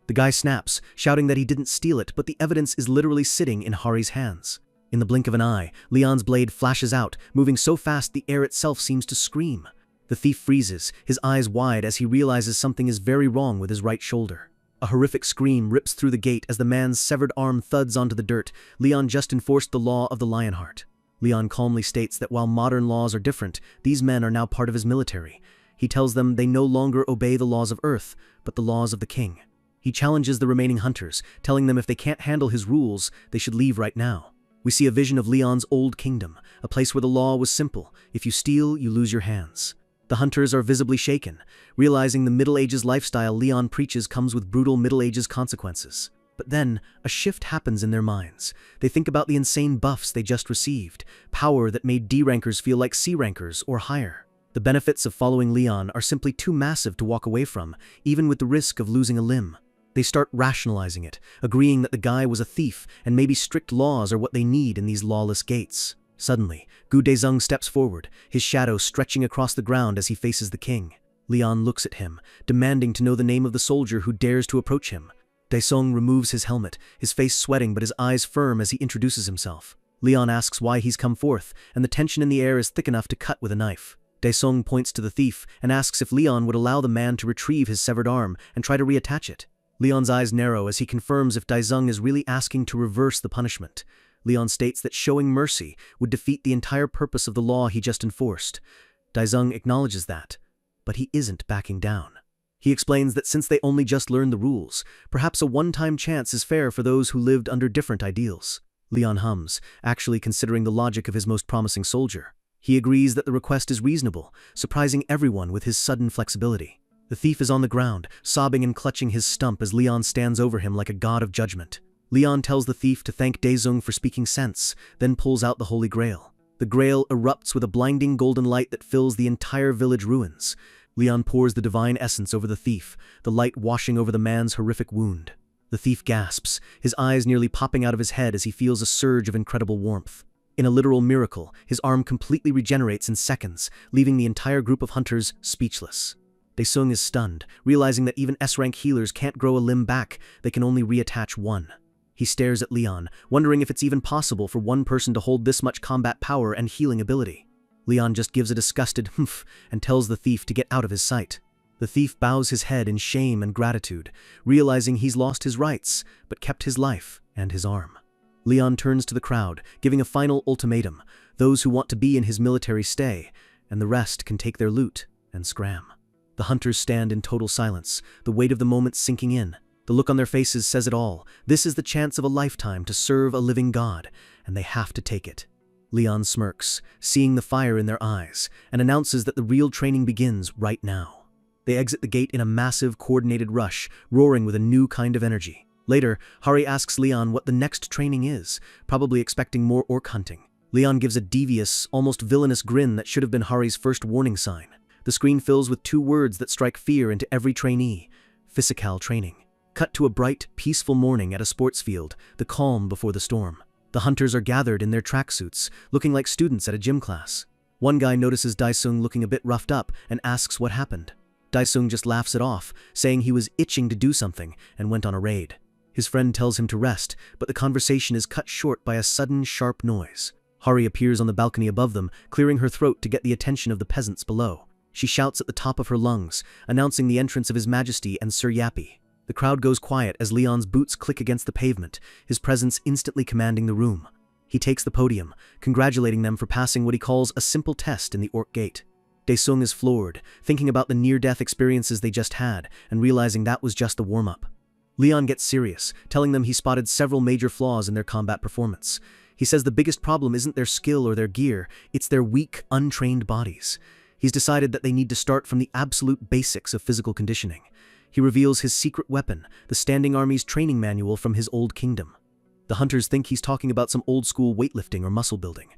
The guy snaps, shouting that he didn't steal it, but the evidence is literally sitting in Hari's hands. In the blink of an eye, Leon's blade flashes out, moving so fast the air itself seems to scream. The thief freezes, his eyes wide as he realizes something is very wrong with his right shoulder. A horrific scream rips through the gate as the man's severed arm thuds onto the dirt. Leon just enforced the law of the Lionheart. Leon calmly states that while modern laws are different, these men are now part of his military. He tells them they no longer obey the laws of Earth, but the laws of the king. He challenges the remaining hunters, telling them if they can't handle his rules, they should leave right now. We see a vision of Leon's old kingdom, a place where the law was simple: if you steal, you lose your hands. The hunters are visibly shaken, realizing the Middle Ages lifestyle Leon preaches comes with brutal Middle Ages consequences. But then, a shift happens in their minds. They think about the insane buffs they just received, power that made D-rankers feel like C-rankers or higher. The benefits of following Leon are simply too massive to walk away from, even with the risk of losing a limb. They start rationalizing it, agreeing that the guy was a thief and maybe strict laws are what they need in these lawless gates. Suddenly, Gu Dezheng steps forward, his shadow stretching across the ground as he faces the king. Leon looks at him, demanding to know the name of the soldier who dares to approach him. Dezheng removes his helmet, his face sweating but his eyes firm as he introduces himself. Leon asks why he's come forth, and the tension in the air is thick enough to cut with a knife. Dezheng points to the thief and asks if Leon would allow the man to retrieve his severed arm and try to reattach it. Leon's eyes narrow as he confirms if Dezheng is really asking to reverse the punishment. Leon states that showing mercy would defeat the entire purpose of the law he just enforced. Dezheng acknowledges that, but he isn't backing down. He explains that since they only just learned the rules, perhaps a one-time chance is fair for those who lived under different ideals. Leon hums, actually considering the logic of his most promising soldier. He agrees that the request is reasonable, surprising everyone with his sudden flexibility. The thief is on the ground, sobbing and clutching his stump as Leon stands over him like a god of judgment. Leon tells the thief to thank Dezheng for speaking sense, then pulls out the Holy Grail. The Grail erupts with a blinding golden light that fills the entire village ruins. Leon pours the divine essence over the thief, the light washing over the man's horrific wound. The thief gasps, his eyes nearly popping out of his head as he feels a surge of incredible warmth. In a literal miracle, his arm completely regenerates in seconds, leaving the entire group of hunters speechless. Dezheng is stunned, realizing that even S-rank healers can't grow a limb back, they can only reattach one. He stares at Leon, wondering if it's even possible for one person to hold this much combat power and healing ability. Leon just gives a disgusted humph and tells the thief to get out of his sight. The thief bows his head in shame and gratitude, realizing he's lost his rights, but kept his life and his arm. Leon turns to the crowd, giving a final ultimatum: those who want to be in his military stay, and the rest can take their loot and scram. The hunters stand in total silence, the weight of the moment sinking in. The look on their faces says it all. This is the chance of a lifetime to serve a living god, and they have to take it. Leon smirks, seeing the fire in their eyes, and announces that the real training begins right now. They exit the gate in a massive, coordinated rush, roaring with a new kind of energy. Later, Hari asks Leon what the next training is, probably expecting more orc hunting. Leon gives a devious, almost villainous grin that should have been Hari's first warning sign. The screen fills with two words that strike fear into every trainee: physical training. Cut to a bright, peaceful morning at a sports field, the calm before the storm. The hunters are gathered in their tracksuits, looking like students at a gym class. One guy notices Dezheng looking a bit roughed up and asks what happened. Dezheng just laughs it off, saying he was itching to do something and went on a raid. His friend tells him to rest, but the conversation is cut short by a sudden, sharp noise. Hari appears on the balcony above them, clearing her throat to get the attention of the peasants below. She shouts at the top of her lungs, announcing the entrance of His Majesty and Sir Yappy. The crowd goes quiet as Leon's boots click against the pavement, his presence instantly commanding the room. He takes the podium, congratulating them for passing what he calls a simple test in the Orc Gate. Dezheng is floored, thinking about the near-death experiences they just had, and realizing that was just the warm-up. Leon gets serious, telling them he spotted several major flaws in their combat performance. He says the biggest problem isn't their skill or their gear, it's their weak, untrained bodies. He's decided that they need to start from the absolute basics of physical conditioning. He reveals his secret weapon, the Standing Army's training manual from his old kingdom. The hunters think he's talking about some old-school weightlifting or muscle building.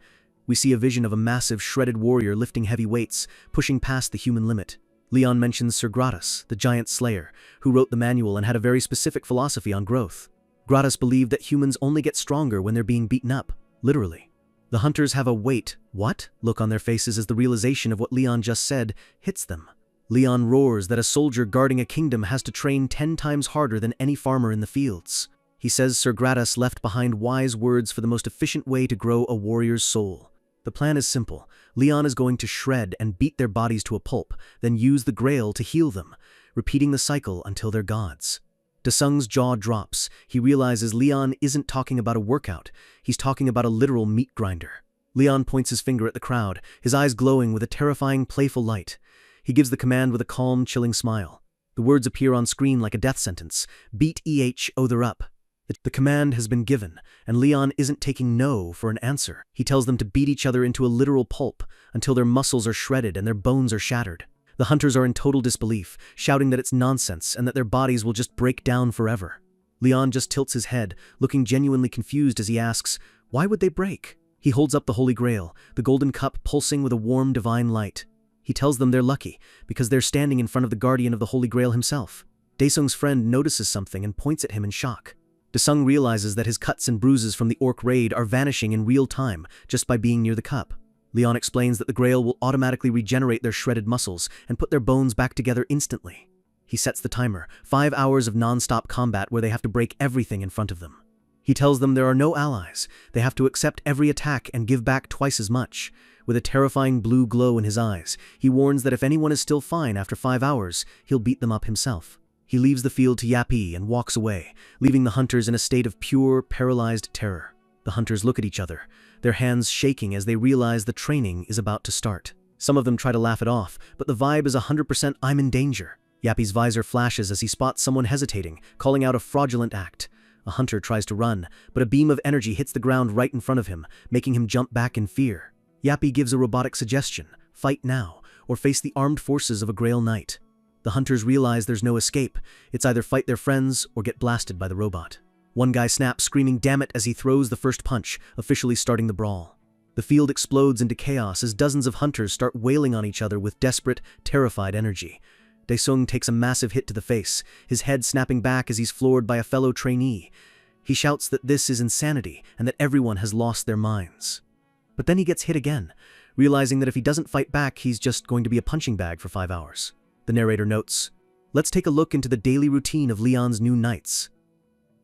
We see a vision of a massive, shredded warrior lifting heavy weights, pushing past the human limit. Leon mentions Sir Gratus, the giant slayer, who wrote the manual and had a very specific philosophy on growth. Gratis believed that humans only get stronger when they're being beaten up, literally. The hunters have a "wait, what?" look on their faces as the realization of what Leon just said hits them. Leon roars that a soldier guarding a kingdom has to train 10 times harder than any farmer in the fields. He says Sir Gratis left behind wise words for the most efficient way to grow a warrior's soul. The plan is simple. Leon is going to shred and beat their bodies to a pulp, then use the Grail to heal them, repeating the cycle until they're gods. Dasung's jaw drops. He realizes Leon isn't talking about a workout. He's talking about a literal meat grinder. Leon points his finger at the crowd, his eyes glowing with a terrifying, playful light. He gives the command with a calm, chilling smile. The words appear on screen like a death sentence. Beat or they're up. The command has been given, and Leon isn't taking no for an answer. He tells them to beat each other into a literal pulp until their muscles are shredded and their bones are shattered. The hunters are in total disbelief, shouting that it's nonsense and that their bodies will just break down forever. Leon just tilts his head, looking genuinely confused as he asks, why would they break? He holds up the Holy Grail, the golden cup pulsing with a warm divine light. He tells them they're lucky, because they're standing in front of the guardian of the Holy Grail himself. Daesung's friend notices something and points at him in shock. Dasung realizes that his cuts and bruises from the orc raid are vanishing in real time just by being near the cup. Leon explains that the Grail will automatically regenerate their shredded muscles and put their bones back together instantly. He sets the timer, 5 hours of non-stop combat where they have to break everything in front of them. He tells them there are no allies. They have to accept every attack and give back twice as much. With a terrifying blue glow in his eyes, he warns that if anyone is still fine after 5 hours, he'll beat them up himself. He leaves the field to Yapi and walks away, leaving the hunters in a state of pure, paralyzed terror. The hunters look at each other, their hands shaking as they realize the training is about to start. Some of them try to laugh it off, but the vibe is 100% I'm in danger. Yapi's visor flashes as he spots someone hesitating, calling out a fraudulent act. A hunter tries to run, but a beam of energy hits the ground right in front of him, making him jump back in fear. Yapi gives a robotic suggestion, fight now, or face the armed forces of a Grail Knight. The hunters realize there's no escape. It's either fight their friends or get blasted by the robot. One guy snaps, screaming "damn it" as he throws the first punch, officially starting the brawl. The field explodes into chaos as dozens of hunters start wailing on each other with desperate, terrified energy. Daesung takes a massive hit to the face, his head snapping back as he's floored by a fellow trainee. He shouts that this is insanity and that everyone has lost their minds. But then he gets hit again, realizing that if he doesn't fight back, he's just going to be a punching bag for 5 hours. The narrator notes, let's take a look into the daily routine of Leon's new knights.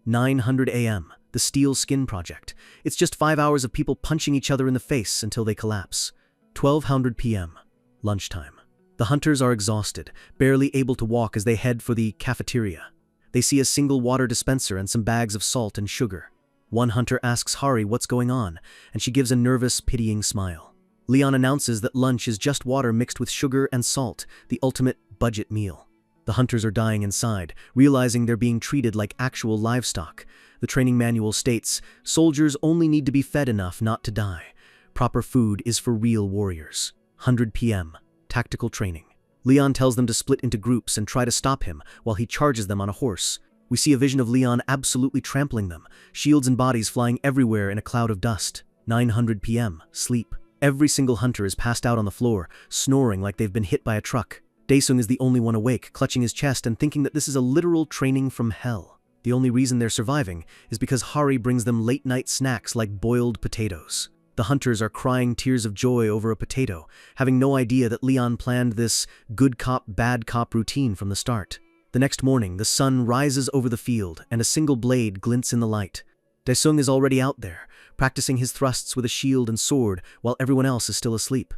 900 a.m., the Steel Skin Project. It's just 5 hours of people punching each other in the face until they collapse. 1200 p.m., lunchtime. The hunters are exhausted, barely able to walk as they head for the cafeteria. They see a single water dispenser and some bags of salt and sugar. One hunter asks Hari what's going on, and she gives a nervous, pitying smile. Leon announces that lunch is just water mixed with sugar and salt, the ultimate budget meal. The hunters are dying inside, realizing they're being treated like actual livestock. The training manual states, soldiers only need to be fed enough not to die. Proper food is for real warriors. 100 p.m., tactical training. Leon tells them to split into groups and try to stop him while he charges them on a horse. We see a vision of Leon absolutely trampling them, shields and bodies flying everywhere in a cloud of dust. 900 p.m., sleep. Every single hunter is passed out on the floor, snoring like they've been hit by a truck. Daesung is the only one awake, clutching his chest and thinking that this is a literal training from hell. The only reason they're surviving is because Hari brings them late-night snacks like boiled potatoes. The hunters are crying tears of joy over a potato, having no idea that Leon planned this good cop, bad cop routine from the start. The next morning, the sun rises over the field and a single blade glints in the light. Daesung is already out there, practicing his thrusts with a shield and sword while everyone else is still asleep.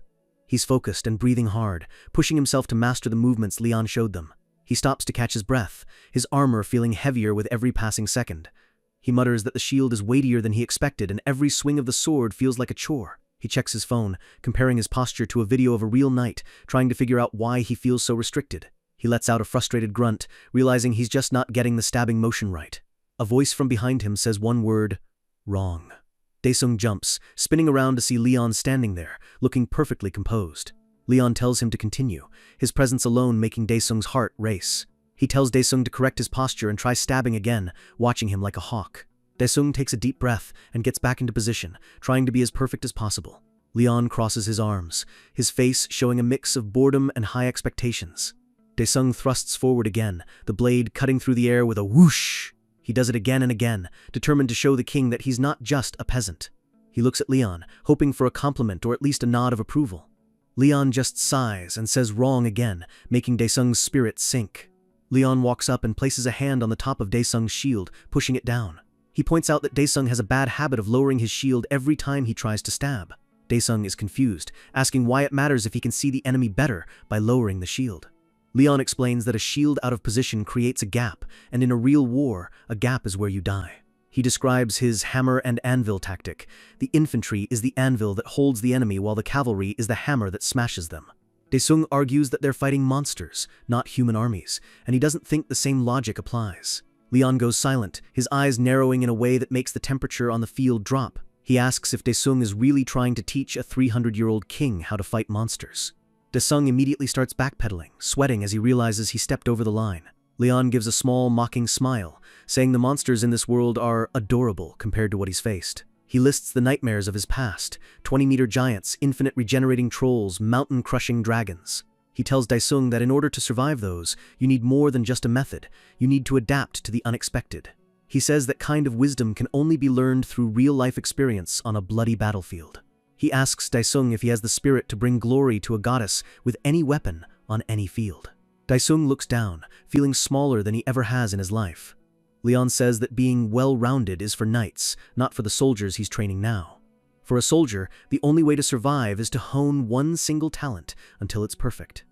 He's focused and breathing hard, pushing himself to master the movements Leon showed them. He stops to catch his breath, his armor feeling heavier with every passing second. He mutters that the shield is weightier than he expected and every swing of the sword feels like a chore. He checks his phone, comparing his posture to a video of a real knight, trying to figure out why he feels so restricted. He lets out a frustrated grunt, realizing he's just not getting the stabbing motion right. A voice from behind him says one word, wrong. Daesung jumps, spinning around to see Leon standing there, looking perfectly composed. Leon tells him to continue, his presence alone making Daesung's heart race. He tells Daesung to correct his posture and try stabbing again, watching him like a hawk. Daesung takes a deep breath and gets back into position, trying to be as perfect as possible. Leon crosses his arms, his face showing a mix of boredom and high expectations. Daesung thrusts forward again, the blade cutting through the air with a whoosh. He He does it again and again, determined to show the king that he's not just a peasant. He looks at Leon, hoping for a compliment or at least a nod of approval. Leon just sighs and says wrong again, making Daesung's spirit sink. Leon walks up and places a hand on the top of Daesung's shield, pushing it down. He points out that Daesung has a bad habit of lowering his shield every time he tries to stab. Daesung is confused, asking why it matters if he can see the enemy better by lowering the shield. Leon explains that a shield out of position creates a gap, and in a real war, a gap is where you die. He describes his hammer and anvil tactic. The infantry is the anvil that holds the enemy while the cavalry is the hammer that smashes them. Daesung argues that they're fighting monsters, not human armies, and he doesn't think the same logic applies. Leon goes silent, his eyes narrowing in a way that makes the temperature on the field drop. He asks if Daesung is really trying to teach a 300-year-old king how to fight monsters. Daesung immediately starts backpedaling, sweating as he realizes he stepped over the line. Leon gives a small, mocking smile, saying the monsters in this world are adorable compared to what he's faced. He lists the nightmares of his past: 20-meter giants, infinite regenerating trolls, mountain-crushing dragons. He tells Daesung that in order to survive those, you need more than just a method. You need to adapt to the unexpected. He says that kind of wisdom can only be learned through real-life experience on a bloody battlefield. He asks Daesung if he has the spirit to bring glory to a goddess with any weapon on any field. Daesung looks down, feeling smaller than he ever has in his life. Leon says that being well-rounded is for knights, not for the soldiers he's training now. For a soldier, the only way to survive is to hone one single talent until it's perfect.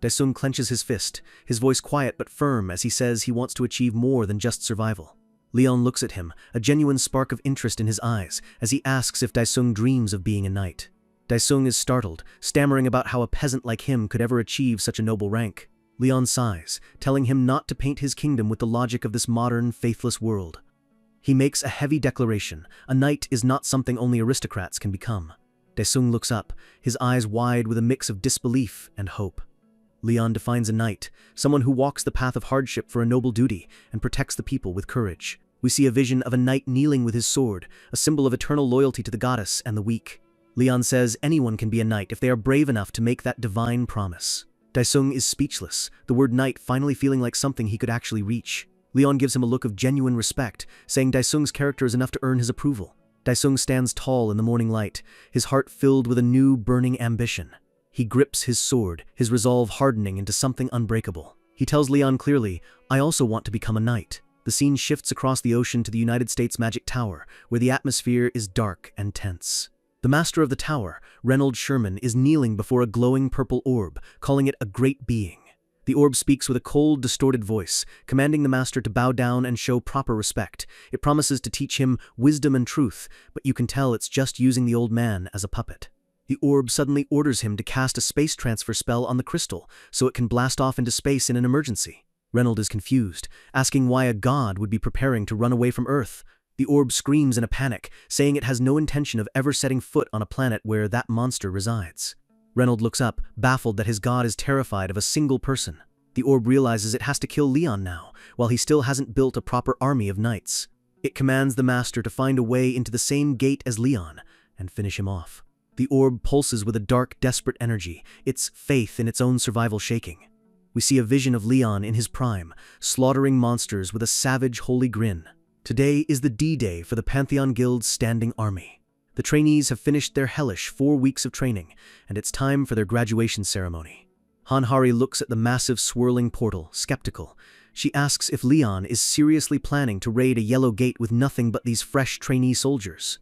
Daesung clenches his fist, his voice quiet but firm as he says he wants to achieve more than just survival. Leon looks at him, a genuine spark of interest in his eyes, as he asks if Daesung dreams of being a knight. Daesung is startled, stammering about how a peasant like him could ever achieve such a noble rank. Leon sighs, telling him not to paint his kingdom with the logic of this modern, faithless world. He makes a heavy declaration: a knight is not something only aristocrats can become. Daesung looks up, his eyes wide with a mix of disbelief and hope. Leon defines a knight, someone who walks the path of hardship for a noble duty and protects the people with courage. We see a vision of a knight kneeling with his sword, a symbol of eternal loyalty to the goddess and the weak. Leon says anyone can be a knight if they are brave enough to make that divine promise. Daesung is speechless, the word knight finally feeling like something he could actually reach. Leon gives him a look of genuine respect, saying Daesung's character is enough to earn his approval. Daesung stands tall in the morning light, his heart filled with a new, burning ambition. He grips his sword, his resolve hardening into something unbreakable. He tells Leon clearly, "I also want to become a knight." The scene shifts across the ocean to the United States Magic Tower, where the atmosphere is dark and tense. The master of the tower, Reynold Sherman, is kneeling before a glowing purple orb, calling it a great being. The orb speaks with a cold, distorted voice, commanding the master to bow down and show proper respect. It promises to teach him wisdom and truth, but you can tell it's just using the old man as a puppet. The orb suddenly orders him to cast a space transfer spell on the crystal, so it can blast off into space in an emergency. Reynold is confused, asking why a god would be preparing to run away from Earth. The orb screams in a panic, saying it has no intention of ever setting foot on a planet where that monster resides. Reynold looks up, baffled that his god is terrified of a single person. The orb realizes it has to kill Leon now, while he still hasn't built a proper army of knights. It commands the master to find a way into the same gate as Leon and finish him off. The orb pulses with a dark, desperate energy, its faith in its own survival shaking. We see a vision of Leon in his prime, slaughtering monsters with a savage, holy grin. Today is the D-Day for the Pantheon Guild's standing army. The trainees have finished their hellish 4 weeks of training, and it's time for their graduation ceremony. Hanhari looks at the massive swirling portal, skeptical. She asks if Leon is seriously planning to raid a yellow gate with nothing but these fresh trainee soldiers.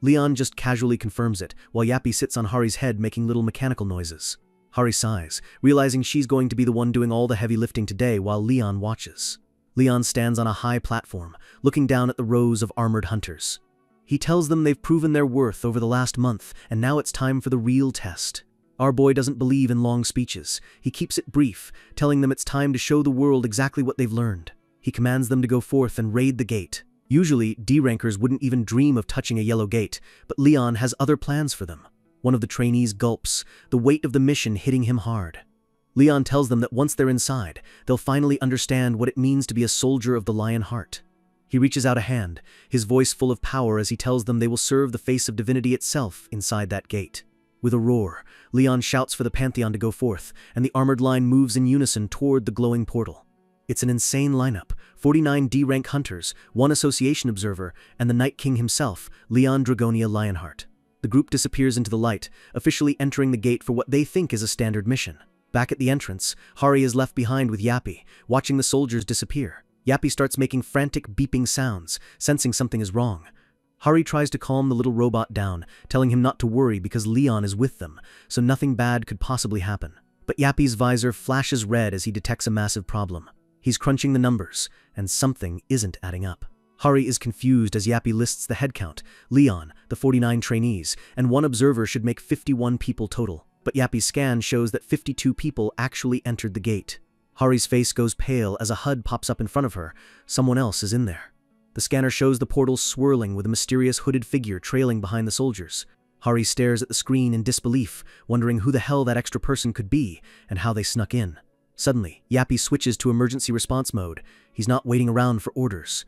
Leon just casually confirms it, while Yappy sits on Hari's head making little mechanical noises. Hari sighs, realizing she's going to be the one doing all the heavy lifting today while Leon watches. Leon stands on a high platform, looking down at the rows of armored hunters. He tells them they've proven their worth over the last month, and now it's time for the real test. Our boy doesn't believe in long speeches. He keeps it brief, telling them it's time to show the world exactly what they've learned. He commands them to go forth and raid the gate. Usually, D-rankers wouldn't even dream of touching a yellow gate, but Leon has other plans for them. One of the trainees gulps, the weight of the mission hitting him hard. Leon tells them that once they're inside, they'll finally understand what it means to be a soldier of the Lion Heart. He reaches out a hand, his voice full of power as he tells them they will serve the face of divinity itself inside that gate. With a roar, Leon shouts for the Pantheon to go forth, and the armored line moves in unison toward the glowing portal. It's an insane lineup, 49 D-rank hunters, 1 association observer, and the Night King himself, Leon Dragonia Lionheart. The group disappears into the light, officially entering the gate for what they think is a standard mission. Back at the entrance, Hari is left behind with Yappy, watching the soldiers disappear. Yappy starts making frantic beeping sounds, sensing something is wrong. Hari tries to calm the little robot down, telling him not to worry because Leon is with them, so nothing bad could possibly happen. But Yappy's visor flashes red as he detects a massive problem. He's crunching the numbers, and something isn't adding up. Hari is confused as Yappy lists the headcount: Leon, the 49 trainees, and 1 observer should make 51 people total. But Yappy's scan shows that 52 people actually entered the gate. Hari's face goes pale as a HUD pops up in front of her. Someone else is in there. The scanner shows the portal swirling with a mysterious hooded figure trailing behind the soldiers. Hari stares at the screen in disbelief, wondering who the hell that extra person could be and how they snuck in. Suddenly, Yappy switches to emergency response mode. He's not waiting around for orders.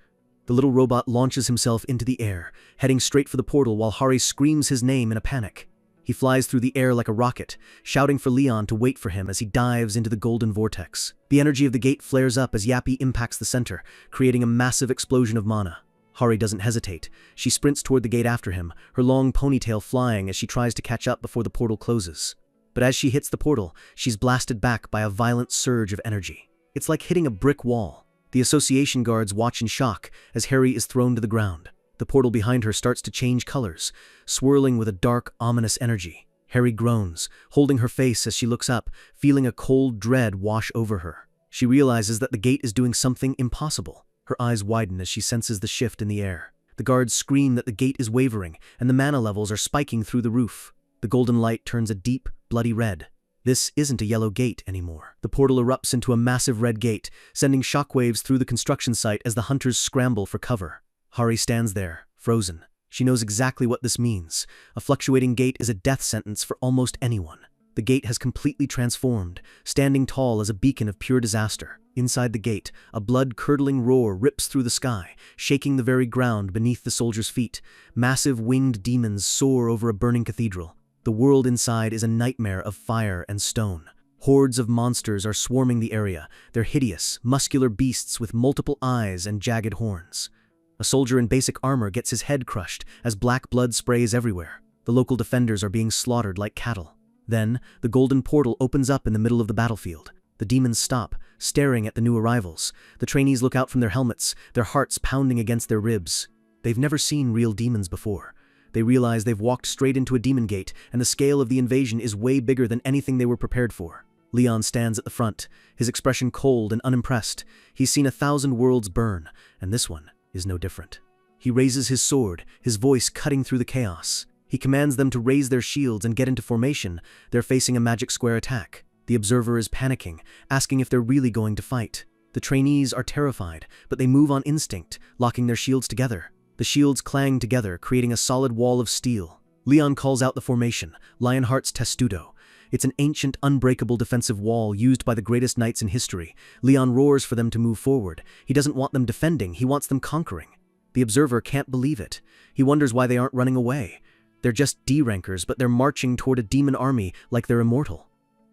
The little robot launches himself into the air, heading straight for the portal while Hari screams his name in a panic. He flies through the air like a rocket, shouting for Leon to wait for him as he dives into the golden vortex. The energy of the gate flares up as Yappy impacts the center, creating a massive explosion of mana. Hari doesn't hesitate. She sprints toward the gate after him, her long ponytail flying as she tries to catch up before the portal closes. But as she hits the portal, she's blasted back by a violent surge of energy. It's like hitting a brick wall. The association guards watch in shock as Hari is thrown to the ground. The portal behind her starts to change colors, swirling with a dark, ominous energy. Hari groans, holding her face as she looks up, feeling a cold dread wash over her. She realizes that the gate is doing something impossible. Her eyes widen as she senses the shift in the air. The guards scream that the gate is wavering, and the mana levels are spiking through the roof. The golden light turns a deep, bloody red. This isn't a yellow gate anymore. The portal erupts into a massive red gate, sending shockwaves through the construction site as the hunters scramble for cover. Hari stands there, frozen. She knows exactly what this means. A fluctuating gate is a death sentence for almost anyone. The gate has completely transformed, standing tall as a beacon of pure disaster. Inside the gate, a blood-curdling roar rips through the sky, shaking the very ground beneath the soldiers' feet. Massive winged demons soar over a burning cathedral. The world inside is a nightmare of fire and stone. Hordes of monsters are swarming the area, their hideous, muscular beasts with multiple eyes and jagged horns. A soldier in basic armor gets his head crushed as black blood sprays everywhere. The local defenders are being slaughtered like cattle. Then, the golden portal opens up in the middle of the battlefield. The demons stop, staring at the new arrivals. The trainees look out from their helmets, their hearts pounding against their ribs. They've never seen real demons before. They realize they've walked straight into a demon gate, and the scale of the invasion is way bigger than anything they were prepared for. Leon stands at the front, his expression cold and unimpressed. He's seen 1,000 worlds burn, and this one is no different. He raises his sword, his voice cutting through the chaos. He commands them to raise their shields and get into formation. They're facing a magic square attack. The observer is panicking, asking if they're really going to fight. The trainees are terrified, but they move on instinct, locking their shields together. The shields clang together, creating a solid wall of steel. Leon calls out the formation, Lionheart's Testudo. It's an ancient, unbreakable defensive wall used by the greatest knights in history. Leon roars for them to move forward. He doesn't want them defending, he wants them conquering. The observer can't believe it. He wonders why they aren't running away. They're just D-rankers, but they're marching toward a demon army like they're immortal.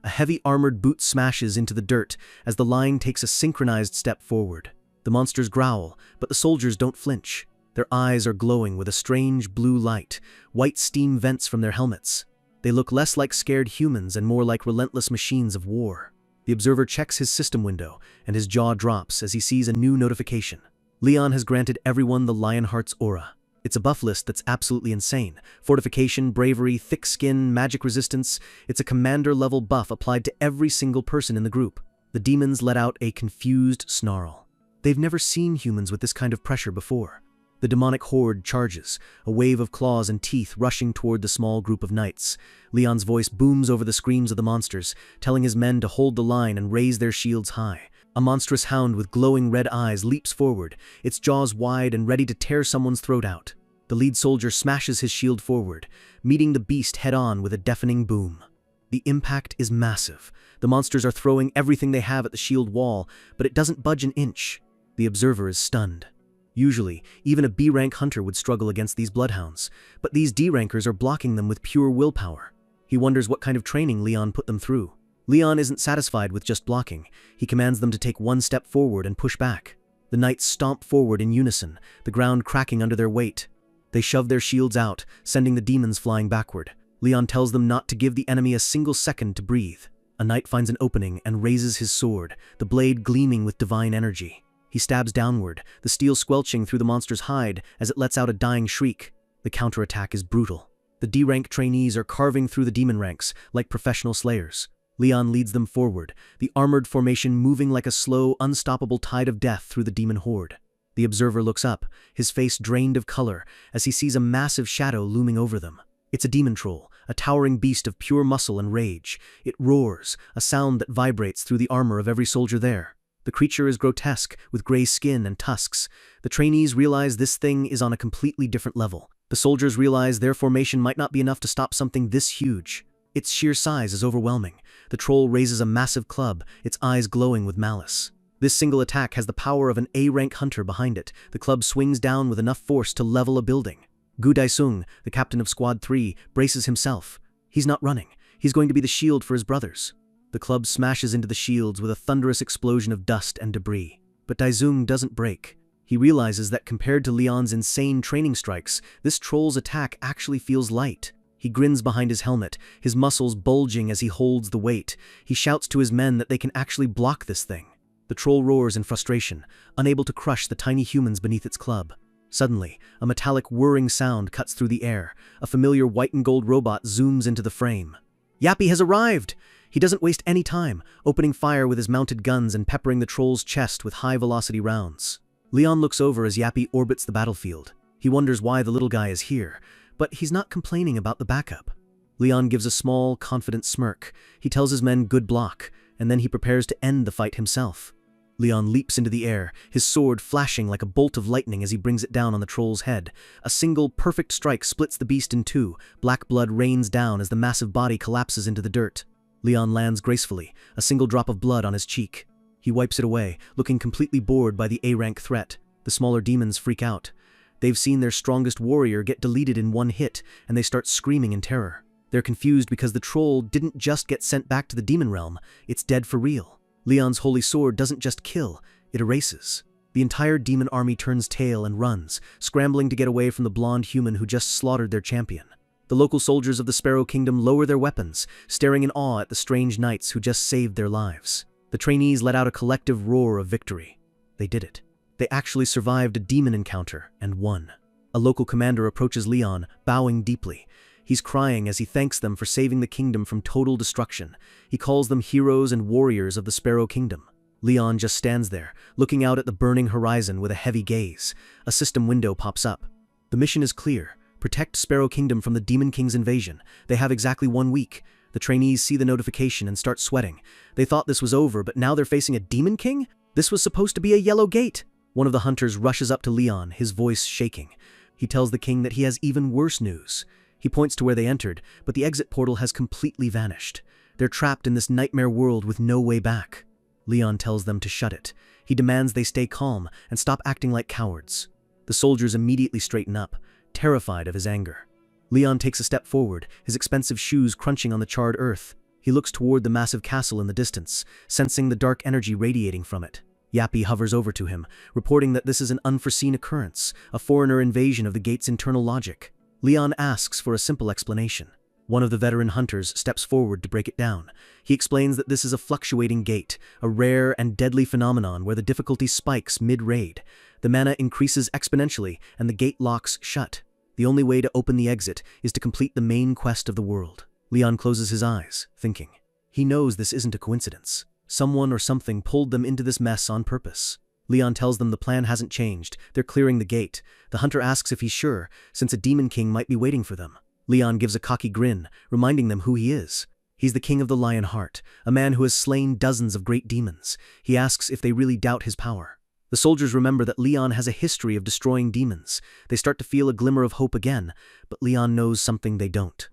A heavy armored boot smashes into the dirt as the line takes a synchronized step forward. The monsters growl, but the soldiers don't flinch. Their eyes are glowing with a strange blue light, white steam vents from their helmets. They look less like scared humans and more like relentless machines of war. The observer checks his system window, and his jaw drops as he sees a new notification. Leon has granted everyone the Lionheart's aura. It's a buff list that's absolutely insane. Fortification, bravery, thick skin, magic resistance. It's a commander-level buff applied to every single person in the group. The demons let out a confused snarl. They've never seen humans with this kind of pressure before. The demonic horde charges, a wave of claws and teeth rushing toward the small group of knights. Leon's voice booms over the screams of the monsters, telling his men to hold the line and raise their shields high. A monstrous hound with glowing red eyes leaps forward, its jaws wide and ready to tear someone's throat out. The lead soldier smashes his shield forward, meeting the beast head-on with a deafening boom. The impact is massive. The monsters are throwing everything they have at the shield wall, but it doesn't budge an inch. The observer is stunned. Usually, even a B-rank hunter would struggle against these bloodhounds, but these D-rankers are blocking them with pure willpower. He wonders what kind of training Leon put them through. Leon isn't satisfied with just blocking. He commands them to take one step forward and push back. The knights stomp forward in unison, the ground cracking under their weight. They shove their shields out, sending the demons flying backward. Leon tells them not to give the enemy a single second to breathe. A knight finds an opening and raises his sword, the blade gleaming with divine energy. He stabs downward, the steel squelching through the monster's hide as it lets out a dying shriek. The counterattack is brutal. The D-rank trainees are carving through the demon ranks like professional slayers. Leon leads them forward, the armored formation moving like a slow, unstoppable tide of death through the demon horde. The observer looks up, his face drained of color, as he sees a massive shadow looming over them. It's a demon troll, a towering beast of pure muscle and rage. It roars, a sound that vibrates through the armor of every soldier there. The creature is grotesque, with gray skin and tusks. The trainees realize this thing is on a completely different level. The soldiers realize their formation might not be enough to stop something this huge. Its sheer size is overwhelming. The troll raises a massive club, its eyes glowing with malice. This single attack has the power of an A-rank hunter behind it. The club swings down with enough force to level a building. Gu Daisung, the captain of Squad 3, braces himself. He's not running. He's going to be the shield for his brothers. The club smashes into the shields with a thunderous explosion of dust and debris. But Daisung doesn't break. He realizes that compared to Leon's insane training strikes, this troll's attack actually feels light. He grins behind his helmet, his muscles bulging as he holds the weight. He shouts to his men that they can actually block this thing. The troll roars in frustration, unable to crush the tiny humans beneath its club. Suddenly, a metallic whirring sound cuts through the air. A familiar white and gold robot zooms into the frame. Yappy has arrived! He doesn't waste any time, opening fire with his mounted guns and peppering the troll's chest with high-velocity rounds. Leon looks over as Yappy orbits the battlefield. He wonders why the little guy is here, but he's not complaining about the backup. Leon gives a small, confident smirk. He tells his men good block, and then he prepares to end the fight himself. Leon leaps into the air, his sword flashing like a bolt of lightning as he brings it down on the troll's head. A single, perfect strike splits the beast in two. Black blood rains down as the massive body collapses into the dirt. Leon lands gracefully, a single drop of blood on his cheek. He wipes it away, looking completely bored by the A-rank threat. The smaller demons freak out. They've seen their strongest warrior get deleted in one hit, and they start screaming in terror. They're confused because the troll didn't just get sent back to the demon realm, it's dead for real. Leon's holy sword doesn't just kill, it erases. The entire demon army turns tail and runs, scrambling to get away from the blonde human who just slaughtered their champion. The local soldiers of the Sparrow Kingdom lower their weapons, staring in awe at the strange knights who just saved their lives. The trainees let out a collective roar of victory. They did it. They actually survived a demon encounter and won. A local commander approaches Leon, bowing deeply. He's crying as he thanks them for saving the kingdom from total destruction. He calls them heroes and warriors of the Sparrow Kingdom. Leon just stands there, looking out at the burning horizon with a heavy gaze. A system window pops up. The mission is clear. Protect Sparrow Kingdom from the Demon King's invasion. They have exactly 1 week. The trainees see the notification and start sweating. They thought this was over, but now they're facing a Demon King? This was supposed to be a yellow gate. One of the hunters rushes up to Leon, his voice shaking. He tells the king that he has even worse news. He points to where they entered, but the exit portal has completely vanished. They're trapped in this nightmare world with no way back. Leon tells them to shut it. He demands they stay calm and stop acting like cowards. The soldiers immediately straighten up, terrified of his anger. Leon takes a step forward, his expensive shoes crunching on the charred earth. He looks toward the massive castle in the distance, sensing the dark energy radiating from it. Yappy hovers over to him, reporting that this is an unforeseen occurrence, a foreigner invasion of the gate's internal logic. Leon asks for a simple explanation. One of the veteran hunters steps forward to break it down. He explains that this is a fluctuating gate, a rare and deadly phenomenon where the difficulty spikes mid-raid. The mana increases exponentially, and the gate locks shut. The only way to open the exit is to complete the main quest of the world. Leon closes his eyes, thinking. He knows this isn't a coincidence. Someone or something pulled them into this mess on purpose. Leon tells them the plan hasn't changed. They're clearing the gate. The hunter asks if he's sure, since a demon king might be waiting for them. Leon gives a cocky grin, reminding them who he is. He's the king of the Lion Heart, a man who has slain dozens of great demons. He asks if they really doubt his power. The soldiers remember that Leon has a history of destroying demons. They start to feel a glimmer of hope again, but Leon knows something they don't.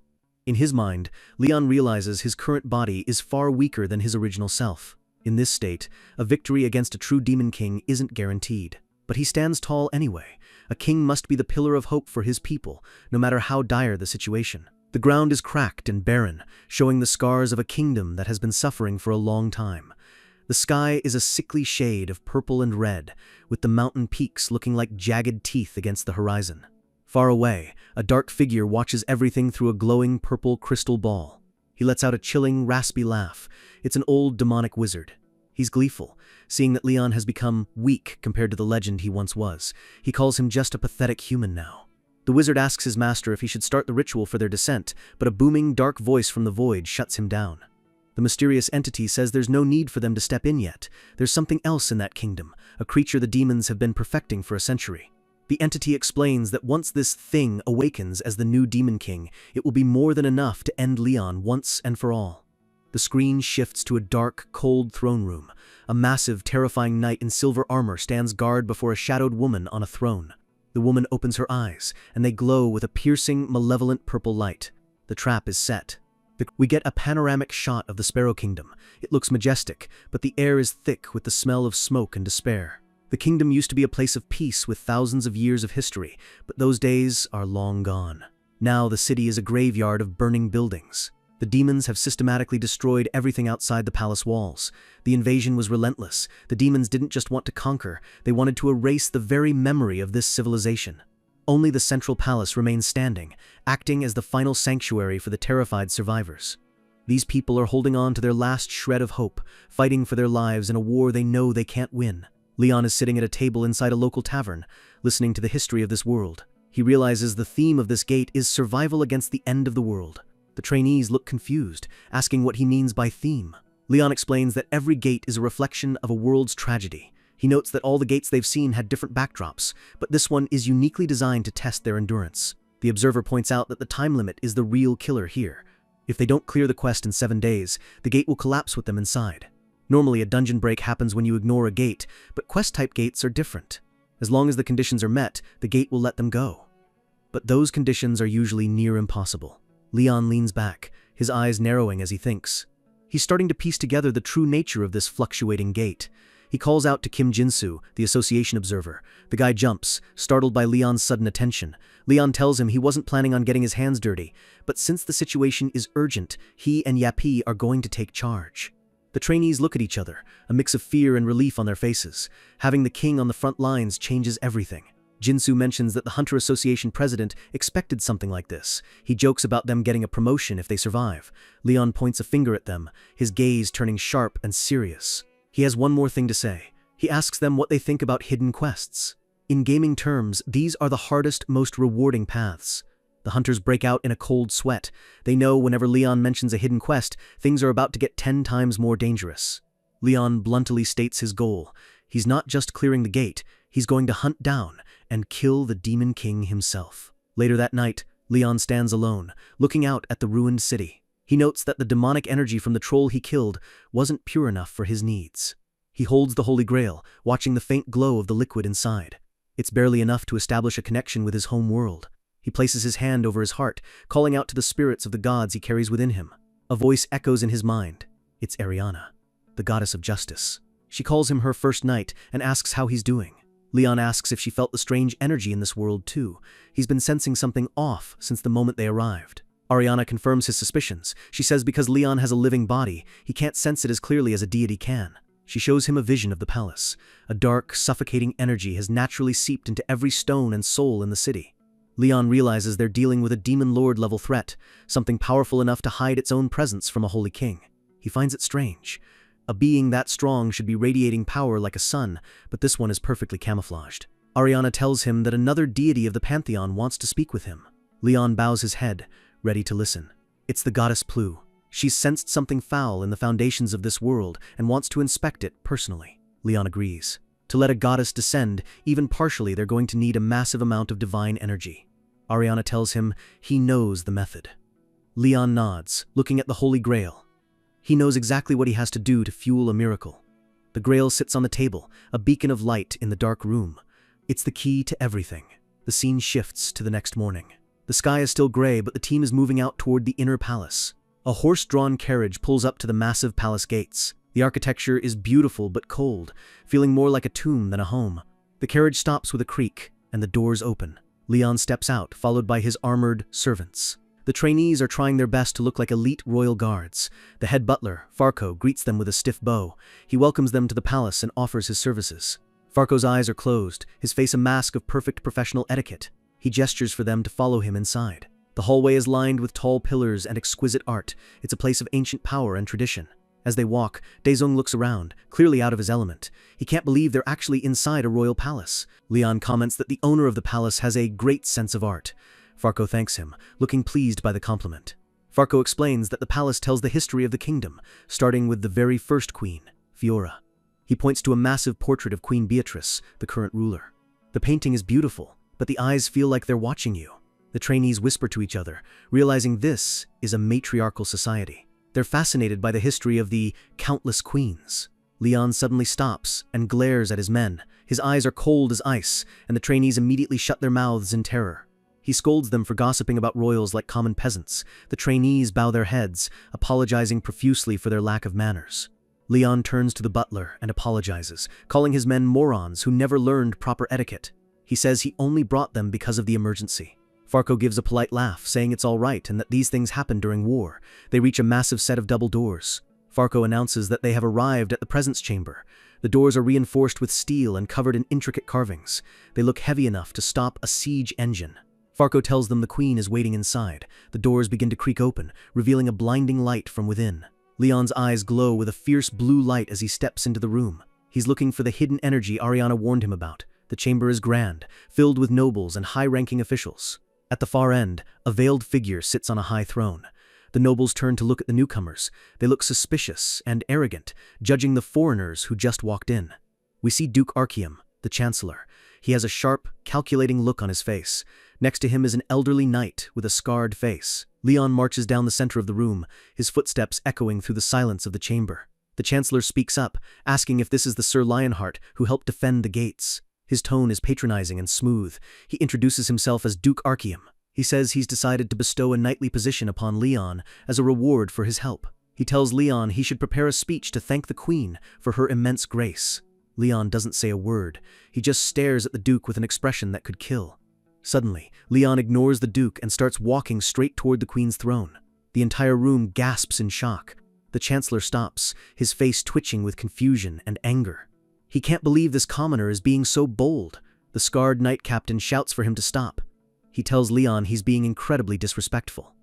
In his mind, Leon realizes his current body is far weaker than his original self. In this state, a victory against a true demon king isn't guaranteed. But he stands tall anyway. A king must be the pillar of hope for his people, no matter how dire the situation. The ground is cracked and barren, showing the scars of a kingdom that has been suffering for a long time. The sky is a sickly shade of purple and red, with the mountain peaks looking like jagged teeth against the horizon. Far away, a dark figure watches everything through a glowing purple crystal ball. He lets out a chilling, raspy laugh. It's an old demonic wizard. He's gleeful, seeing that Leon has become weak compared to the legend he once was. He calls him just a pathetic human now. The wizard asks his master if he should start the ritual for their descent, but a booming, dark voice from the void shuts him down. The mysterious entity says there's no need for them to step in yet. There's something else in that kingdom, a creature the demons have been perfecting for a century. The entity explains that once this thing awakens as the new Demon King, it will be more than enough to end Leon once and for all. The screen shifts to a dark, cold throne room. A massive, terrifying knight in silver armor stands guard before a shadowed woman on a throne. The woman opens her eyes, and they glow with a piercing, malevolent purple light. The trap is set. We get a panoramic shot of the Sparrow Kingdom. It looks majestic, but the air is thick with the smell of smoke and despair. The kingdom used to be a place of peace with thousands of years of history, but those days are long gone. Now the city is a graveyard of burning buildings. The demons have systematically destroyed everything outside the palace walls. The invasion was relentless. The demons didn't just want to conquer, they wanted to erase the very memory of this civilization. Only the central palace remains standing, acting as the final sanctuary for the terrified survivors. These people are holding on to their last shred of hope, fighting for their lives in a war they know they can't win. Leon is sitting at a table inside a local tavern, listening to the history of this world. He realizes the theme of this gate is survival against the end of the world. The trainees look confused, asking what he means by theme. Leon explains that every gate is a reflection of a world's tragedy. He notes that all the gates they've seen had different backdrops, but this one is uniquely designed to test their endurance. The observer points out that the time limit is the real killer here. If they don't clear the quest in 7 days, the gate will collapse with them inside. Normally, a dungeon break happens when you ignore a gate, but quest-type gates are different. As long as the conditions are met, the gate will let them go. But those conditions are usually near impossible. Leon leans back, his eyes narrowing as he thinks. He's starting to piece together the true nature of this fluctuating gate. He calls out to Kim Jinsu, the association observer. The guy jumps, startled by Leon's sudden attention. Leon tells him he wasn't planning on getting his hands dirty, but since the situation is urgent, he and Yapi are going to take charge. The trainees look at each other, a mix of fear and relief on their faces. Having the king on the front lines changes everything. Jinsu mentions that the Hunter Association president expected something like this. He jokes about them getting a promotion if they survive. Leon points a finger at them, his gaze turning sharp and serious. He has one more thing to say. He asks them what they think about hidden quests. In gaming terms, these are the hardest, most rewarding paths. The hunters break out in a cold sweat. They know whenever Leon mentions a hidden quest, things are about to get 10 times more dangerous. Leon bluntly states his goal. He's not just clearing the gate, he's going to hunt down and kill the Demon King himself. Later that night, Leon stands alone, looking out at the ruined city. He notes that the demonic energy from the troll he killed wasn't pure enough for his needs. He holds the Holy Grail, watching the faint glow of the liquid inside. It's barely enough to establish a connection with his home world. He places his hand over his heart, calling out to the spirits of the gods he carries within him. A voice echoes in his mind. It's Ariana, the goddess of justice. She calls him her first knight and asks how he's doing. Leon asks if she felt the strange energy in this world too. He's been sensing something off since the moment they arrived. Ariana confirms his suspicions. She says because Leon has a living body, he can't sense it as clearly as a deity can. She shows him a vision of the palace. A dark, suffocating energy has naturally seeped into every stone and soul in the city. Leon realizes they're dealing with a demon lord-level threat, something powerful enough to hide its own presence from a holy king. He finds it strange. A being that strong should be radiating power like a sun, but this one is perfectly camouflaged. Ariana tells him that another deity of the pantheon wants to speak with him. Leon bows his head, ready to listen. It's the goddess Plu. She's sensed something foul in the foundations of this world and wants to inspect it personally. Leon agrees. To let a goddess descend, even partially, they're going to need a massive amount of divine energy. Ariana tells him he knows the method. Leon nods, looking at the Holy Grail. He knows exactly what he has to do to fuel a miracle. The Grail sits on the table, a beacon of light in the dark room. It's the key to everything. The scene shifts to the next morning. The sky is still gray, but the team is moving out toward the inner palace. A horse-drawn carriage pulls up to the massive palace gates. The architecture is beautiful but cold, feeling more like a tomb than a home. The carriage stops with a creak, and the doors open. Leon steps out, followed by his armored servants. The trainees are trying their best to look like elite royal guards. The head butler, Farco, greets them with a stiff bow. He welcomes them to the palace and offers his services. Farco's eyes are closed, his face a mask of perfect professional etiquette. He gestures for them to follow him inside. The hallway is lined with tall pillars and exquisite art. It's a place of ancient power and tradition. As they walk, Daezong looks around, clearly out of his element. He can't believe they're actually inside a royal palace. Leon comments that the owner of the palace has a great sense of art. Farco thanks him, looking pleased by the compliment. Farco explains that the palace tells the history of the kingdom, starting with the very first queen, Fiora. He points to a massive portrait of Queen Beatrice, the current ruler. The painting is beautiful, but the eyes feel like they're watching you. The trainees whisper to each other, realizing this is a matriarchal society. They're fascinated by the history of the countless queens. Leon suddenly stops and glares at his men. His eyes are cold as ice, and the trainees immediately shut their mouths in terror. He scolds them for gossiping about royals like common peasants. The trainees bow their heads, apologizing profusely for their lack of manners. Leon turns to the butler and apologizes, calling his men morons who never learned proper etiquette. He says he only brought them because of the emergency. Farco gives a polite laugh, saying it's all right and that these things happen during war. They reach a massive set of double doors. Farco announces that they have arrived at the presence chamber. The doors are reinforced with steel and covered in intricate carvings. They look heavy enough to stop a siege engine. Farco tells them the queen is waiting inside. The doors begin to creak open, revealing a blinding light from within. Leon's eyes glow with a fierce blue light as he steps into the room. He's looking for the hidden energy Ariana warned him about. The chamber is grand, filled with nobles and high-ranking officials. At the far end, a veiled figure sits on a high throne. The nobles turn to look at the newcomers. They look suspicious and arrogant, judging the foreigners who just walked in. We see Duke Archium, the chancellor. He has a sharp, calculating look on his face. Next to him is an elderly knight with a scarred face. Leon marches down the center of the room, his footsteps echoing through the silence of the chamber. The chancellor speaks up, asking if this is the Sir Lionheart who helped defend the gates. His tone is patronizing and smooth. He introduces himself as Duke Archium. He says he's decided to bestow a knightly position upon Leon as a reward for his help. He tells Leon he should prepare a speech to thank the queen for her immense grace. Leon doesn't say a word. He just stares at the Duke with an expression that could kill. Suddenly, Leon ignores the Duke and starts walking straight toward the queen's throne. The entire room gasps in shock. The chancellor stops, his face twitching with confusion and anger. He can't believe this commoner is being so bold. The scarred knight captain shouts for him to stop. He tells Leon he's being incredibly disrespectful.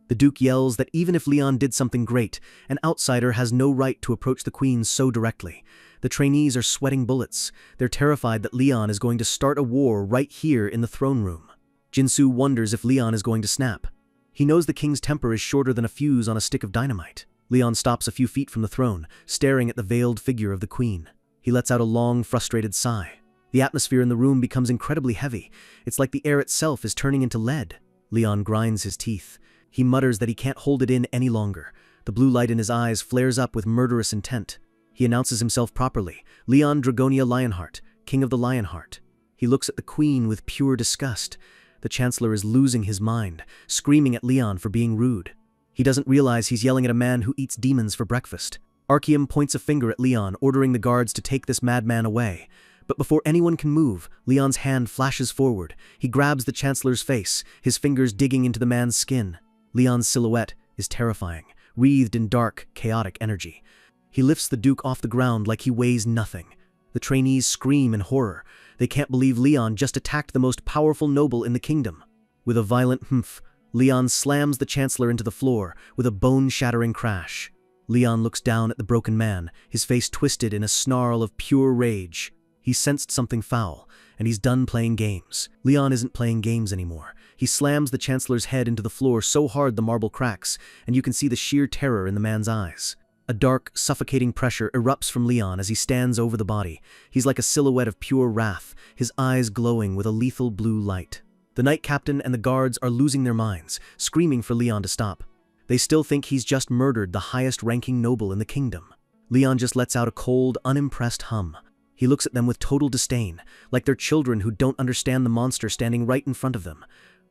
The Duke yells that even if Leon did something great, an outsider has no right to approach the queen so directly. The trainees are sweating bullets. They're terrified that Leon is going to start a war right here in the throne room. Jinsu wonders if Leon is going to snap. He knows the king's temper is shorter than a fuse on a stick of dynamite. Leon stops a few feet from the throne, staring at the veiled figure of the queen. He lets out a long, frustrated sigh. The atmosphere in the room becomes incredibly heavy. It's like the air itself is turning into lead. Leon grinds his teeth. He mutters that he can't hold it in any longer. The blue light in his eyes flares up with murderous intent. He announces himself properly, Leon Dragonia Lionheart, King of the Lionheart. He looks at the queen with pure disgust. The chancellor is losing his mind, screaming at Leon for being rude. He doesn't realize he's yelling at a man who eats demons for breakfast. Archium points a finger at Leon, ordering the guards to take this madman away. But before anyone can move, Leon's hand flashes forward. He grabs the chancellor's face, his fingers digging into the man's skin. Leon's silhouette is terrifying, wreathed in dark, chaotic energy. He lifts the Duke off the ground like he weighs nothing. The trainees scream in horror. They can't believe Leon just attacked the most powerful noble in the kingdom. With a violent humph, Leon slams the chancellor into the floor with a bone-shattering crash. Leon looks down at the broken man, his face twisted in a snarl of pure rage. He sensed something foul, and he's done playing games. Leon isn't playing games anymore. He slams the chancellor's head into the floor so hard the marble cracks, and you can see the sheer terror in the man's eyes. A dark, suffocating pressure erupts from Leon as he stands over the body. He's like a silhouette of pure wrath, his eyes glowing with a lethal blue light. The knight captain and the guards are losing their minds, screaming for Leon to stop. They still think he's just murdered the highest-ranking noble in the kingdom. Leon just lets out a cold, unimpressed hum. He looks at them with total disdain, like they're children who don't understand the monster standing right in front of them.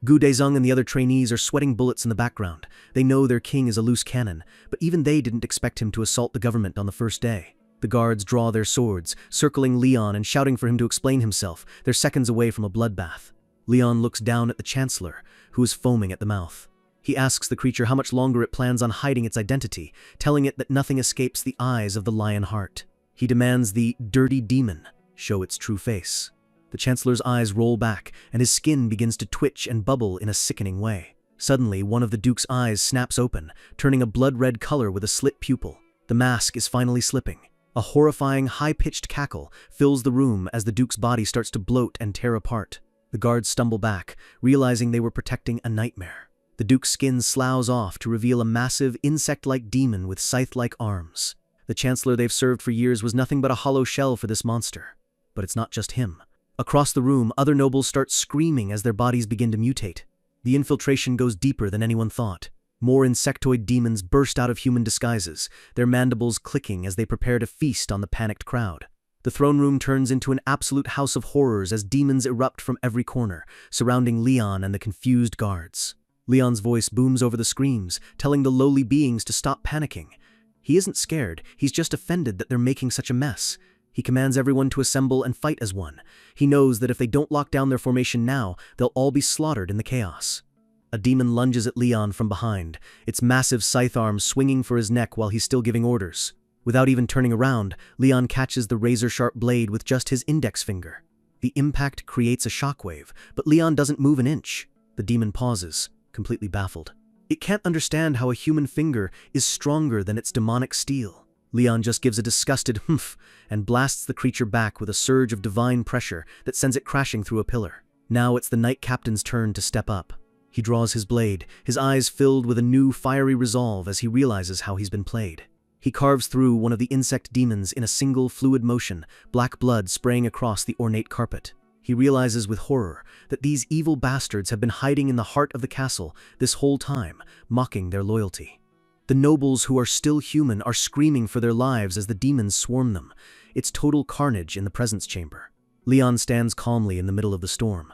Gu Daezong and the other trainees are sweating bullets in the background. They know their king is a loose cannon, but even they didn't expect him to assault the government on the first day. The guards draw their swords, circling Leon and shouting for him to explain himself. They're seconds away from a bloodbath. Leon looks down at the chancellor, who is foaming at the mouth. He asks the creature how much longer it plans on hiding its identity, telling it that nothing escapes the eyes of the lion heart. He demands the dirty demon show its true face. The Chancellor's eyes roll back, and his skin begins to twitch and bubble in a sickening way. Suddenly, one of the Duke's eyes snaps open, turning a blood-red color with a slit pupil. The mask is finally slipping. A horrifying, high-pitched cackle fills the room as the Duke's body starts to bloat and tear apart. The guards stumble back, realizing they were protecting a nightmare. The Duke's skin sloughs off to reveal a massive, insect-like demon with scythe-like arms. The Chancellor they've served for years was nothing but a hollow shell for this monster. But it's not just him. Across the room, other nobles start screaming as their bodies begin to mutate. The infiltration goes deeper than anyone thought. More insectoid demons burst out of human disguises, their mandibles clicking as they prepare to feast on the panicked crowd. The throne room turns into an absolute house of horrors as demons erupt from every corner, surrounding Leon and the confused guards. Leon's voice booms over the screams, telling the lowly beings to stop panicking. He isn't scared, he's just offended that they're making such a mess. He commands everyone to assemble and fight as one. He knows that if they don't lock down their formation now, they'll all be slaughtered in the chaos. A demon lunges at Leon from behind, its massive scythe arms swinging for his neck while he's still giving orders. Without even turning around, Leon catches the razor-sharp blade with just his index finger. The impact creates a shockwave, but Leon doesn't move an inch. The demon pauses, completely baffled. It can't understand how a human finger is stronger than its demonic steel. Leon just gives a disgusted humph and blasts the creature back with a surge of divine pressure that sends it crashing through a pillar. Now it's the Knight Captain's turn to step up. He draws his blade, his eyes filled with a new fiery resolve as he realizes how he's been played. He carves through one of the insect demons in a single fluid motion, black blood spraying across the ornate carpet. He realizes with horror that these evil bastards have been hiding in the heart of the castle this whole time, mocking their loyalty. The nobles who are still human are screaming for their lives as the demons swarm them. It's total carnage in the presence chamber. Leon stands calmly in the middle of the storm.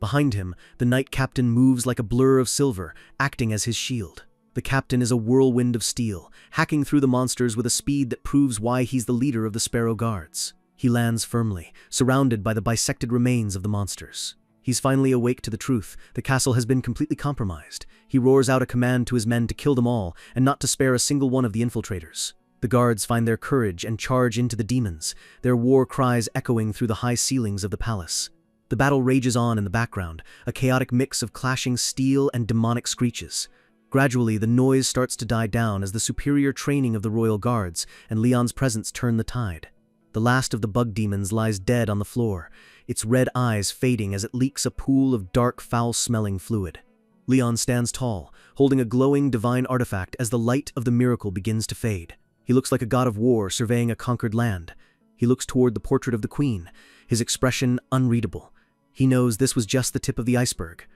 Behind him, the Knight Captain moves like a blur of silver, acting as his shield. The captain is a whirlwind of steel, hacking through the monsters with a speed that proves why he's the leader of the Sparrow Guards. He lands firmly, surrounded by the bisected remains of the monsters. He's finally awake to the truth. The castle has been completely compromised. He roars out a command to his men to kill them all, and not to spare a single one of the infiltrators. The guards find their courage and charge into the demons, their war cries echoing through the high ceilings of the palace. The battle rages on in the background, a chaotic mix of clashing steel and demonic screeches. Gradually, the noise starts to die down as the superior training of the royal guards and Leon's presence turn the tide. The last of the bug demons lies dead on the floor, its red eyes fading as it leaks a pool of dark, foul-smelling fluid. Leon stands tall, holding a glowing divine artifact as the light of the miracle begins to fade. He looks like a god of war surveying a conquered land. He looks toward the portrait of the queen, his expression unreadable. He knows this was just the tip of the iceberg.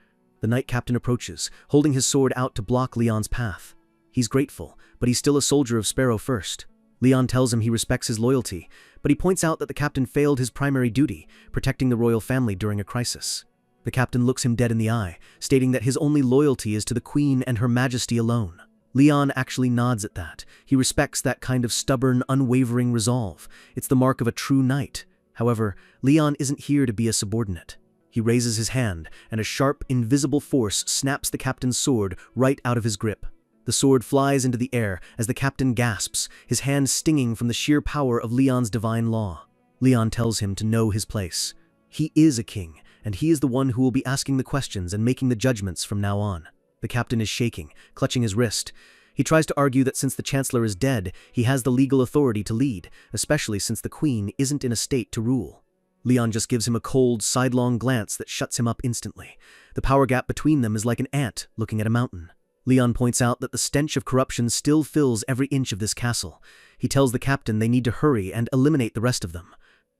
The Knight Captain approaches, holding his sword out to block Leon's path. He's grateful, but he's still a soldier of Sparrow First. Leon tells him he respects his loyalty, but he points out that the captain failed his primary duty, protecting the royal family during a crisis. The captain looks him dead in the eye, stating that his only loyalty is to the queen and her majesty alone. Leon actually nods at that. He respects that kind of stubborn, unwavering resolve. It's the mark of a true knight. However, Leon isn't here to be a subordinate. He raises his hand, and a sharp, invisible force snaps the captain's sword right out of his grip. The sword flies into the air as the captain gasps, his hand stinging from the sheer power of Leon's divine law. Leon tells him to know his place. He is a king, and he is the one who will be asking the questions and making the judgments from now on. The captain is shaking, clutching his wrist. He tries to argue that since the Chancellor is dead, he has the legal authority to lead, especially since the queen isn't in a state to rule. Leon just gives him a cold, sidelong glance that shuts him up instantly. The power gap between them is like an ant looking at a mountain. Leon points out that the stench of corruption still fills every inch of this castle. He tells the captain they need to hurry and eliminate the rest of them.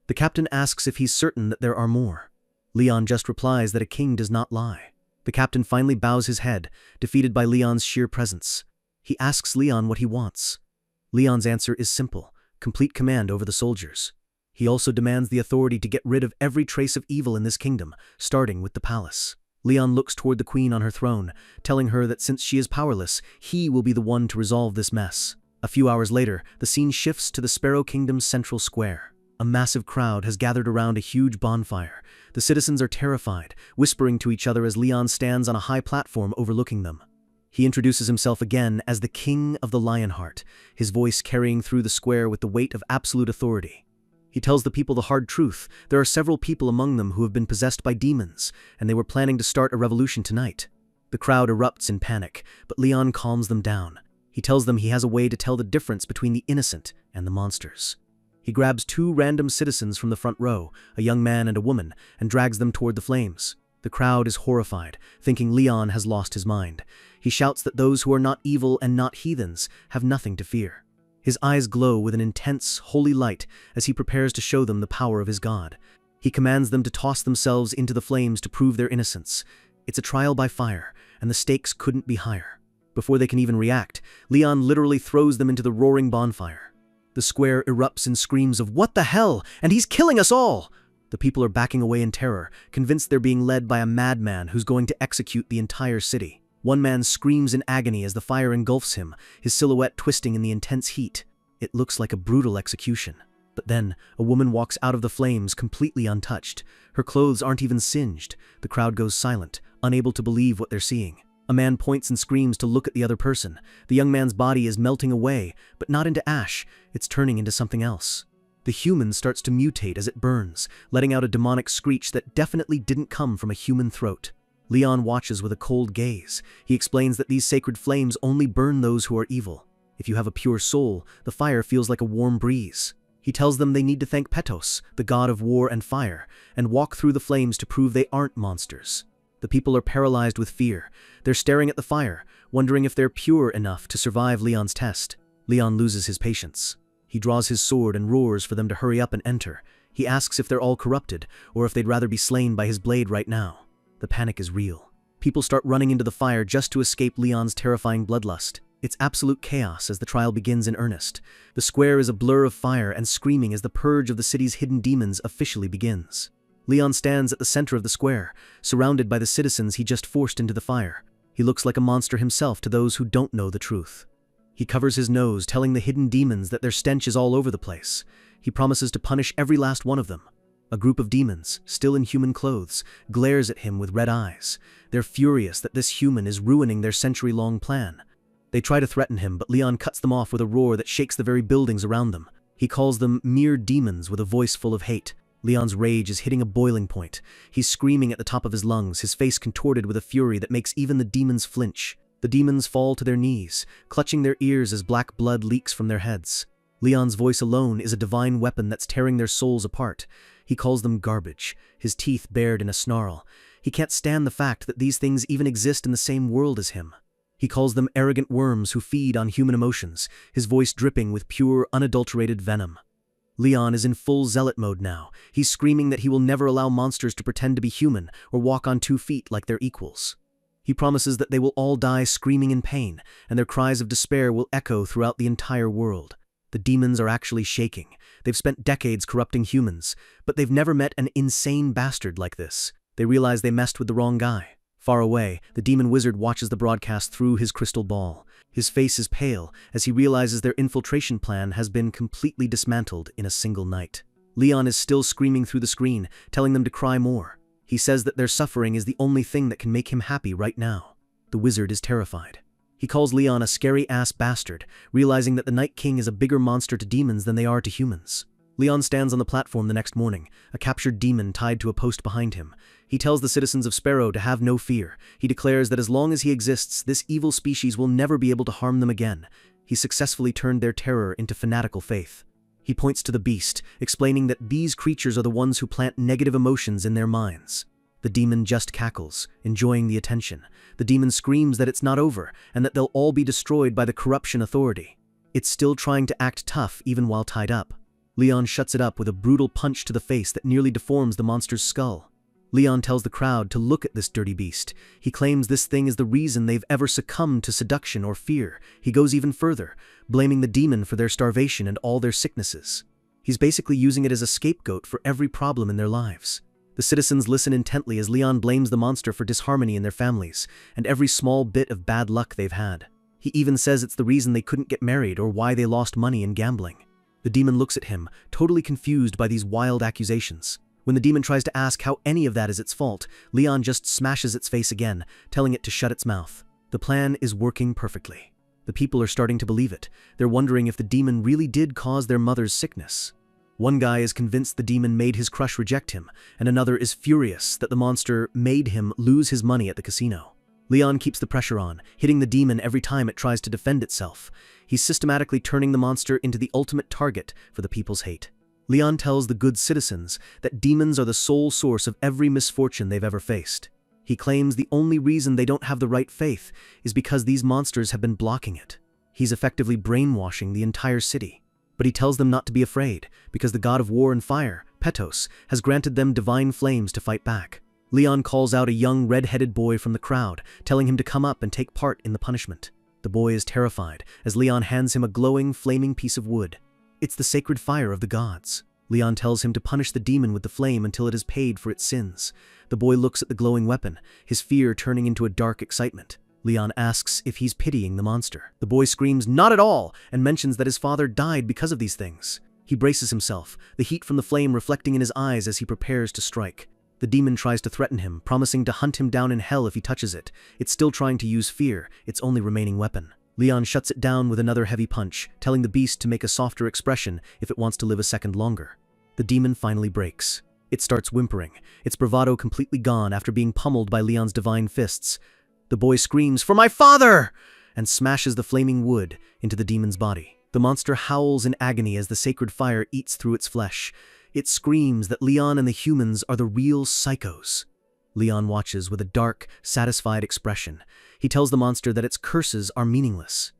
The captain asks if he's certain that there are more. Leon just replies that a king does not lie. The captain finally bows his head, defeated by Leon's sheer presence. He asks Leon what he wants. Leon's answer is simple: complete command over the soldiers. He also demands the authority to get rid of every trace of evil in this kingdom, starting with the palace. Leon looks toward the queen on her throne, telling her that since she is powerless, he will be the one to resolve this mess. A few hours later, the scene shifts to the Sparrow Kingdom's central square. A massive crowd has gathered around a huge bonfire. The citizens are terrified, whispering to each other as Leon stands on a high platform overlooking them. He introduces himself again as the King of the Lionheart, his voice carrying through the square with the weight of absolute authority. He tells the people the hard truth. There are several people among them who have been possessed by demons, and they were planning to start a revolution tonight. The crowd erupts in panic, but Leon calms them down. He tells them he has a way to tell the difference between the innocent and the monsters. He grabs two random citizens from the front row, a young man and a woman, and drags them toward the flames. The crowd is horrified, thinking Leon has lost his mind. He shouts that those who are not evil and not heathens have nothing to fear. His eyes glow with an intense, holy light as he prepares to show them the power of his God. He commands them to toss themselves into the flames to prove their innocence. It's a trial by fire, and the stakes couldn't be higher. Before they can even react, Leon literally throws them into the roaring bonfire. The square erupts in screams of "What the hell? And he's killing us all!" The people are backing away in terror, convinced they're being led by a madman who's going to execute the entire city. One man screams in agony as the fire engulfs him, his silhouette twisting in the intense heat. It looks like a brutal execution. But then, a woman walks out of the flames completely untouched. Her clothes aren't even singed. The crowd goes silent, unable to believe what they're seeing. A man points and screams to look at the other person. The young man's body is melting away, but not into ash. It's turning into something else. The human starts to mutate as it burns, letting out a demonic screech that definitely didn't come from a human throat. Leon watches with a cold gaze. He explains that these sacred flames only burn those who are evil. If you have a pure soul, the fire feels like a warm breeze. He tells them they need to thank Petos, the god of war and fire, and walk through the flames to prove they aren't monsters. The people are paralyzed with fear. They're staring at the fire, wondering if they're pure enough to survive Leon's test. Leon loses his patience. He draws his sword and roars for them to hurry up and enter. He asks if they're all corrupted, or if they'd rather be slain by his blade right now. The panic is real. People start running into the fire just to escape Leon's terrifying bloodlust. It's absolute chaos as the trial begins in earnest. The square is a blur of fire and screaming as the purge of the city's hidden demons officially begins. Leon stands at the center of the square, surrounded by the citizens he just forced into the fire. He looks like a monster himself to those who don't know the truth. He covers his nose, telling the hidden demons that their stench is all over the place. He promises to punish every last one of them. A group of demons, still in human clothes, glares at him with red eyes. They're furious that this human is ruining their century-long plan. They try to threaten him, but Leon cuts them off with a roar that shakes the very buildings around them. He calls them mere demons with a voice full of hate. Leon's rage is hitting a boiling point. He's screaming at the top of his lungs, his face contorted with a fury that makes even the demons flinch. The demons fall to their knees, clutching their ears as black blood leaks from their heads. Leon's voice alone is a divine weapon that's tearing their souls apart. He calls them garbage, his teeth bared in a snarl. He can't stand the fact that these things even exist in the same world as him. He calls them arrogant worms who feed on human emotions, his voice dripping with pure, unadulterated venom. Leon is in full zealot mode now. He's screaming that he will never allow monsters to pretend to be human or walk on 2 feet like their equals. He promises that they will all die screaming in pain, and their cries of despair will echo throughout the entire world. The demons are actually shaking. They've spent decades corrupting humans, but they've never met an insane bastard like this. They realize they messed with the wrong guy. Far away, the demon wizard watches the broadcast through his crystal ball. His face is pale as he realizes their infiltration plan has been completely dismantled in a single night. Leon is still screaming through the screen, telling them to cry more. He says that their suffering is the only thing that can make him happy right now. The wizard is terrified. He calls Leon a scary-ass bastard, realizing that the Night King is a bigger monster to demons than they are to humans. Leon stands on the platform the next morning, a captured demon tied to a post behind him. He tells the citizens of Sparrow to have no fear. He declares that as long as he exists, this evil species will never be able to harm them again. He successfully turned their terror into fanatical faith. He points to the beast, explaining that these creatures are the ones who plant negative emotions in their minds. The demon just cackles, enjoying the attention. The demon screams that it's not over, and that they'll all be destroyed by the corruption authority. It's still trying to act tough even while tied up. Leon shuts it up with a brutal punch to the face that nearly deforms the monster's skull. Leon tells the crowd to look at this dirty beast. He claims this thing is the reason they've ever succumbed to seduction or fear. He goes even further, blaming the demon for their starvation and all their sicknesses. He's basically using it as a scapegoat for every problem in their lives. The citizens listen intently as Leon blames the monster for disharmony in their families and every small bit of bad luck they've had. He even says it's the reason they couldn't get married or why they lost money in gambling. The demon looks at him, totally confused by these wild accusations. When the demon tries to ask how any of that is its fault, Leon just smashes its face again, telling it to shut its mouth. The plan is working perfectly. The people are starting to believe it. They're wondering if the demon really did cause their mother's sickness. One guy is convinced the demon made his crush reject him, and another is furious that the monster made him lose his money at the casino. Leon keeps the pressure on, hitting the demon every time it tries to defend itself. He's systematically turning the monster into the ultimate target for the people's hate. Leon tells the good citizens that demons are the sole source of every misfortune they've ever faced. He claims the only reason they don't have the right faith is because these monsters have been blocking it. He's effectively brainwashing the entire city. But he tells them not to be afraid, because the god of war and fire, Petos, has granted them divine flames to fight back. Leon calls out a young red-headed boy from the crowd, telling him to come up and take part in the punishment. The boy is terrified, as Leon hands him a glowing, flaming piece of wood. It's the sacred fire of the gods. Leon tells him to punish the demon with the flame until it has paid for its sins. The boy looks at the glowing weapon, his fear turning into a dark excitement. Leon asks if he's pitying the monster. The boy screams, "Not at all!" and mentions that his father died because of these things. He braces himself, the heat from the flame reflecting in his eyes as he prepares to strike. The demon tries to threaten him, promising to hunt him down in hell if he touches it. It's still trying to use fear, its only remaining weapon. Leon shuts it down with another heavy punch, telling the beast to make a softer expression if it wants to live a second longer. The demon finally breaks. It starts whimpering, its bravado completely gone after being pummeled by Leon's divine fists. The boy screams, "For my father!" and smashes the flaming wood into the demon's body. The monster howls in agony as the sacred fire eats through its flesh. It screams that Leon and the humans are the real psychos. Leon watches with a dark, satisfied expression. He tells the monster that its curses are meaningless.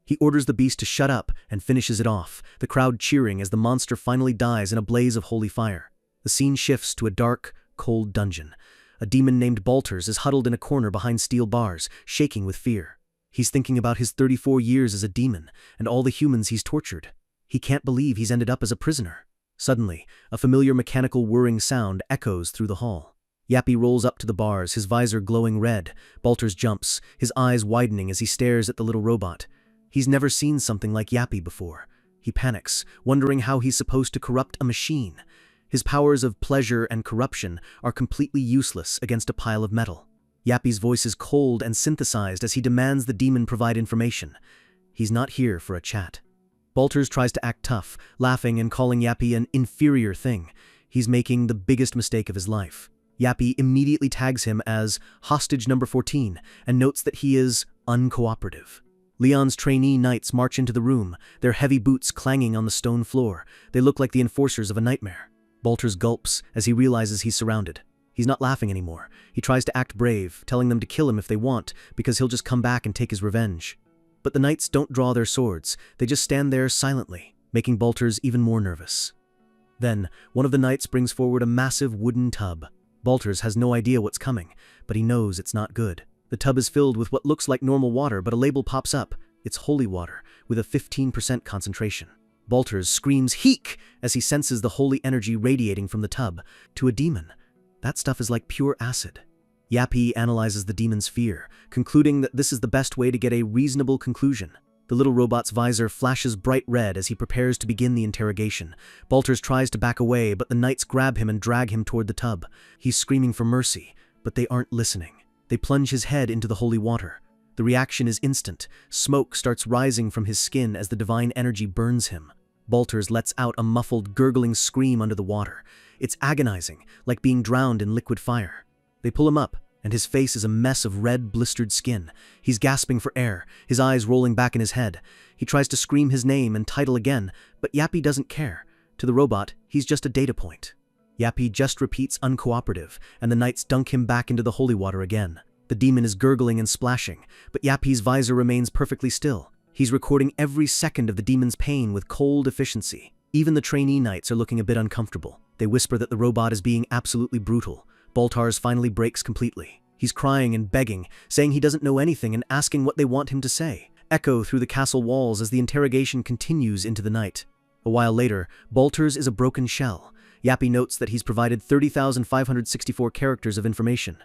He orders the beast to shut up and finishes it off, the crowd cheering as the monster finally dies in a blaze of holy fire. The scene shifts to a dark, cold dungeon. A demon named Balters is huddled in a corner behind steel bars, shaking with fear. He's thinking about his 34 years as a demon and all the humans he's tortured. He can't believe he's ended up as a prisoner. Suddenly, a familiar mechanical whirring sound echoes through the hall. Yappy rolls up to the bars, his visor glowing red. Balters jumps, his eyes widening as he stares at the little robot. He's never seen something like Yappy before. He panics, wondering how he's supposed to corrupt a machine. His powers of pleasure and corruption are completely useless against a pile of metal. Yappy's voice is cold and synthesized as he demands the demon provide information. He's not here for a chat. Balters tries to act tough, laughing and calling Yappy an inferior thing. He's making the biggest mistake of his life. Yappy immediately tags him as hostage number 14 and notes that he is uncooperative. Leon's trainee knights march into the room, their heavy boots clanging on the stone floor. They look like the enforcers of a nightmare. Balters gulps as he realizes he's surrounded. He's not laughing anymore. He tries to act brave, telling them to kill him if they want, because he'll just come back and take his revenge. But the knights don't draw their swords. They just stand there silently, making Balters even more nervous. Then, one of the knights brings forward a massive wooden tub. Balters has no idea what's coming, but he knows it's not good. The tub is filled with what looks like normal water, but a label pops up. It's holy water, with a 15% concentration. Balters screams "Heek!" as he senses the holy energy radiating from the tub. To a demon, that stuff is like pure acid. Yappy analyzes the demon's fear, concluding that this is the best way to get a reasonable conclusion. The little robot's visor flashes bright red as he prepares to begin the interrogation. Balters tries to back away, but the knights grab him and drag him toward the tub. He's screaming for mercy, but they aren't listening. They plunge his head into the holy water. The reaction is instant. Smoke starts rising from his skin as the divine energy burns him. Balters lets out a muffled, gurgling scream under the water. It's agonizing, like being drowned in liquid fire. They pull him up, and his face is a mess of red, blistered skin. He's gasping for air, his eyes rolling back in his head. He tries to scream his name and title again, but Yappy doesn't care. To the robot, he's just a data point. Yappy just repeats uncooperative, and the knights dunk him back into the holy water again. The demon is gurgling and splashing, but Yappy's visor remains perfectly still. He's recording every second of the demon's pain with cold efficiency. Even the trainee knights are looking a bit uncomfortable. They whisper that the robot is being absolutely brutal. Balters finally breaks completely. He's crying and begging, saying he doesn't know anything and asking what they want him to say. Echo through the castle walls as the interrogation continues into the night. A while later, Balters is a broken shell. Yappy notes that he's provided 30,564 characters of information.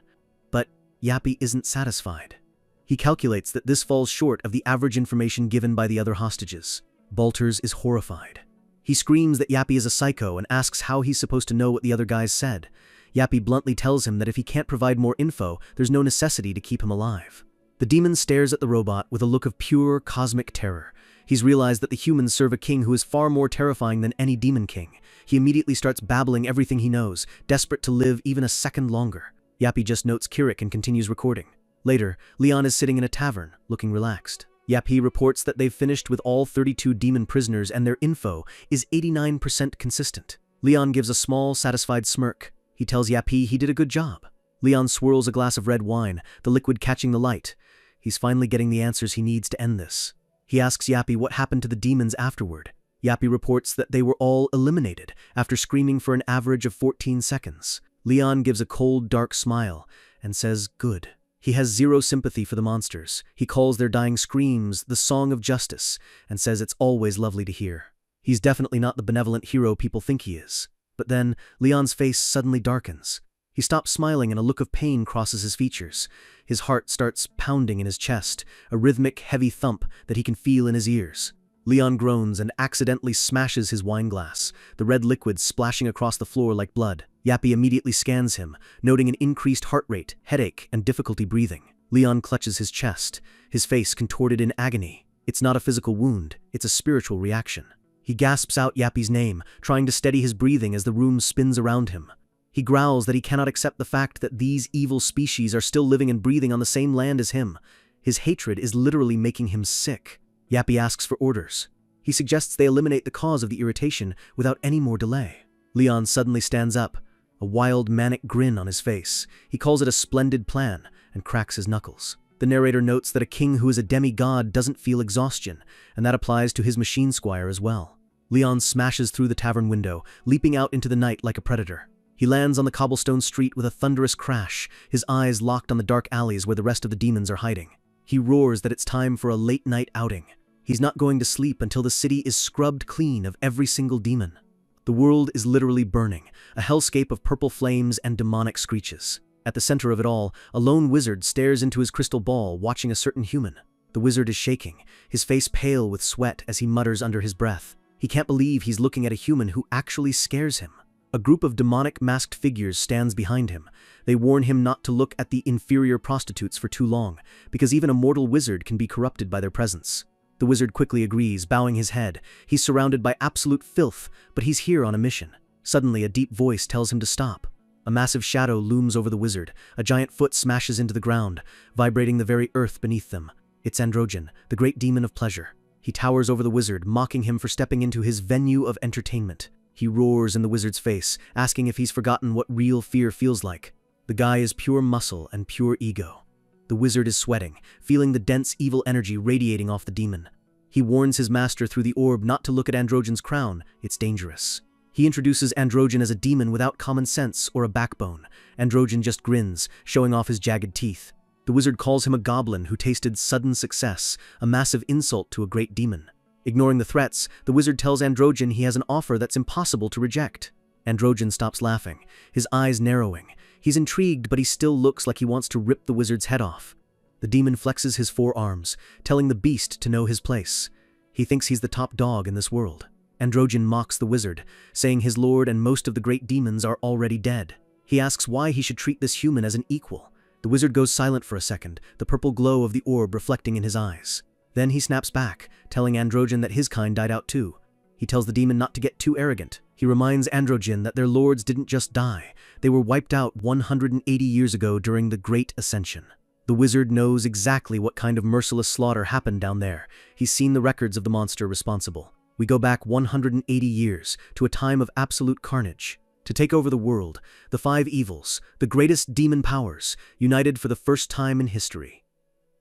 But Yappy isn't satisfied. He calculates that this falls short of the average information given by the other hostages. Balters is horrified. He screams that Yappy is a psycho and asks how he's supposed to know what the other guys said. Yappy bluntly tells him that if he can't provide more info, there's no necessity to keep him alive. The demon stares at the robot with a look of pure cosmic terror. He's realized that the humans serve a king who is far more terrifying than any demon king. He immediately starts babbling everything he knows, desperate to live even a second longer. Yappy just notes Kirik and continues recording. Later, Leon is sitting in a tavern, looking relaxed. Yappy reports that they've finished with all 32 demon prisoners and their info is 89% consistent. Leon gives a small, satisfied smirk. He tells Yappy he did a good job. Leon swirls a glass of red wine, the liquid catching the light. He's finally getting the answers he needs to end this. He asks Yappy what happened to the demons afterward. Yappy reports that they were all eliminated after screaming for an average of 14 seconds. Leon gives a cold, dark smile and says, "Good." He has zero sympathy for the monsters. He calls their dying screams the song of justice and says it's always lovely to hear. He's definitely not the benevolent hero people think he is. But then, Leon's face suddenly darkens. He stops smiling and a look of pain crosses his features. His heart starts pounding in his chest, a rhythmic, heavy thump that he can feel in his ears. Leon groans and accidentally smashes his wine glass, the red liquid splashing across the floor like blood. Yappy immediately scans him, noting an increased heart rate, headache, and difficulty breathing. Leon clutches his chest, his face contorted in agony. It's not a physical wound, it's a spiritual reaction. He gasps out Yappy's name, trying to steady his breathing as the room spins around him. He growls that he cannot accept the fact that these evil species are still living and breathing on the same land as him. His hatred is literally making him sick. Yappy asks for orders. He suggests they eliminate the cause of the irritation without any more delay. Leon suddenly stands up, a wild, manic grin on his face. He calls it a splendid plan and cracks his knuckles. The narrator notes that a king who is a demigod doesn't feel exhaustion, and that applies to his machine squire as well. Leon smashes through the tavern window, leaping out into the night like a predator. He lands on the cobblestone street with a thunderous crash, his eyes locked on the dark alleys where the rest of the demons are hiding. He roars that it's time for a late-night outing. He's not going to sleep until the city is scrubbed clean of every single demon. The world is literally burning, a hellscape of purple flames and demonic screeches. At the center of it all, a lone wizard stares into his crystal ball, watching a certain human. The wizard is shaking, his face pale with sweat as he mutters under his breath. He can't believe he's looking at a human who actually scares him. A group of demonic masked figures stands behind him. They warn him not to look at the inferior prostitutes for too long, because even a mortal wizard can be corrupted by their presence. The wizard quickly agrees, bowing his head. He's surrounded by absolute filth, but he's here on a mission. Suddenly, a deep voice tells him to stop. A massive shadow looms over the wizard. A giant foot smashes into the ground, vibrating the very earth beneath them. It's Androgen, the great demon of pleasure. He towers over the wizard, mocking him for stepping into his venue of entertainment. He roars in the wizard's face, asking if he's forgotten what real fear feels like. The guy is pure muscle and pure ego. The wizard is sweating, feeling the dense evil energy radiating off the demon. He warns his master through the orb not to look at Androgen's crown. It's dangerous. He introduces Androgen as a demon without common sense or a backbone. Androgen just grins, showing off his jagged teeth. The wizard calls him a goblin who tasted sudden success, a massive insult to a great demon. Ignoring the threats, the wizard tells Androgen he has an offer that's impossible to reject. Androgen stops laughing, his eyes narrowing. He's intrigued, but he still looks like he wants to rip the wizard's head off. The demon flexes his forearms, telling the beast to know his place. He thinks he's the top dog in this world. Androgen mocks the wizard, saying his lord and most of the great demons are already dead. He asks why he should treat this human as an equal. The wizard goes silent for a second, the purple glow of the orb reflecting in his eyes. Then he snaps back, telling Androgen that his kind died out too. He tells the demon not to get too arrogant. He reminds Androgen that their lords didn't just die. They were wiped out 180 years ago during the Great Ascension. The wizard knows exactly what kind of merciless slaughter happened down there. He's seen the records of the monster responsible. We go back 180 years to a time of absolute carnage. To take over the world, the five evils, the greatest demon powers, united for the first time in history.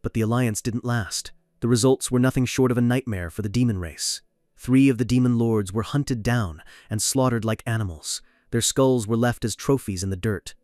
But the alliance didn't last. The results were nothing short of a nightmare for the demon race. 3 of the demon lords were hunted down and slaughtered like animals. Their skulls were left as trophies in the dirt.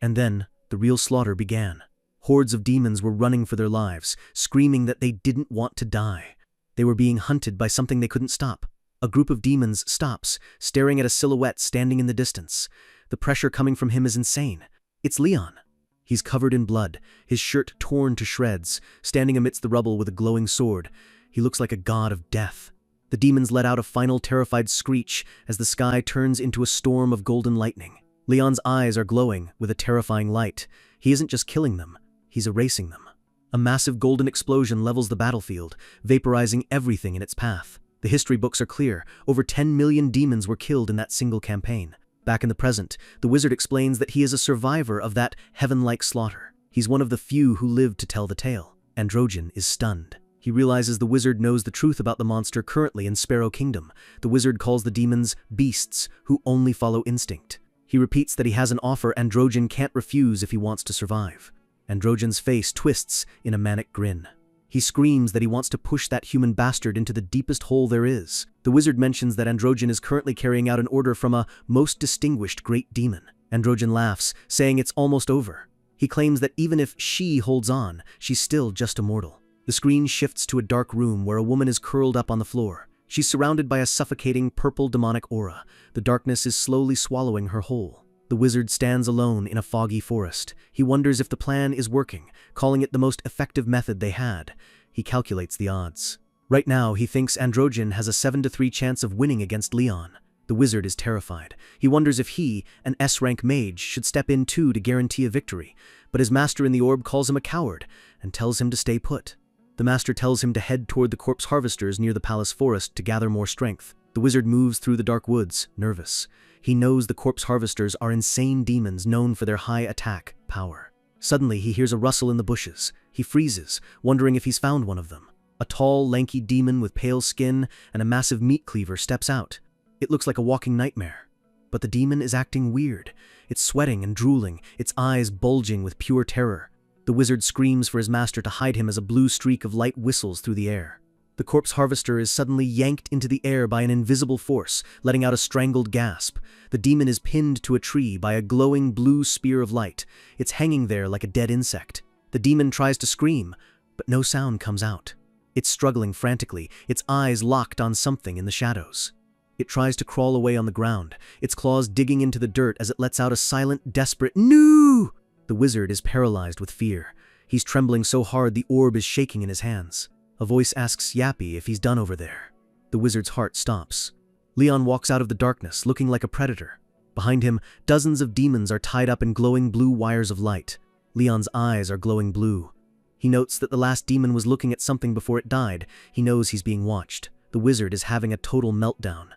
And then, the real slaughter began. Hordes of demons were running for their lives, screaming that they didn't want to die. They were being hunted by something they couldn't stop. A group of demons stops, staring at a silhouette standing in the distance. The pressure coming from him is insane. It's Leon. He's covered in blood, his shirt torn to shreds, standing amidst the rubble with a glowing sword. He looks like a god of death. The demons let out a final terrified screech as the sky turns into a storm of golden lightning. Leon's eyes are glowing with a terrifying light. He isn't just killing them, he's erasing them. A massive golden explosion levels the battlefield, vaporizing everything in its path. The history books are clear. Over 10 million demons were killed in that single campaign. Back in the present, the wizard explains that he is a survivor of that heaven-like slaughter. He's one of the few who lived to tell the tale. Androgen is stunned. He realizes the wizard knows the truth about the monster currently in Sparrow Kingdom. The wizard calls the demons beasts who only follow instinct. He repeats that he has an offer Androgen can't refuse if he wants to survive. Androgen's face twists in a manic grin. He screams that he wants to push that human bastard into the deepest hole there is. The wizard mentions that Androgen is currently carrying out an order from a most distinguished great demon. Androgen laughs, saying it's almost over. He claims that even if she holds on, she's still just a mortal. The screen shifts to a dark room where a woman is curled up on the floor. She's surrounded by a suffocating purple demonic aura. The darkness is slowly swallowing her whole. The wizard stands alone in a foggy forest. He wonders if the plan is working, calling it the most effective method they had. He calculates the odds. Right now, he thinks Androgen has a 7-3 chance of winning against Leon. The wizard is terrified. He wonders if he, an S-rank mage, should step in too to guarantee a victory. But his master in the orb calls him a coward and tells him to stay put. The master tells him to head toward the corpse harvesters near the palace forest to gather more strength. The wizard moves through the dark woods, nervous. He knows the corpse harvesters are insane demons known for their high attack power. Suddenly, he hears a rustle in the bushes. He freezes, wondering if he's found one of them. A tall, lanky demon with pale skin and a massive meat cleaver steps out. It looks like a walking nightmare. But the demon is acting weird. It's sweating and drooling, its eyes bulging with pure terror. The wizard screams for his master to hide him as a blue streak of light whistles through the air. The corpse harvester is suddenly yanked into the air by an invisible force, letting out a strangled gasp. The demon is pinned to a tree by a glowing blue spear of light. It's hanging there like a dead insect. The demon tries to scream, but no sound comes out. It's struggling frantically, its eyes locked on something in the shadows. It tries to crawl away on the ground, its claws digging into the dirt as it lets out a silent, desperate "No!" The wizard is paralyzed with fear. He's trembling so hard the orb is shaking in his hands. A voice asks Yappy if he's done over there. The wizard's heart stops. Leon walks out of the darkness, looking like a predator. Behind him, dozens of demons are tied up in glowing blue wires of light. Leon's eyes are glowing blue. He notes that the last demon was looking at something before it died. He knows he's being watched. The wizard is having a total meltdown.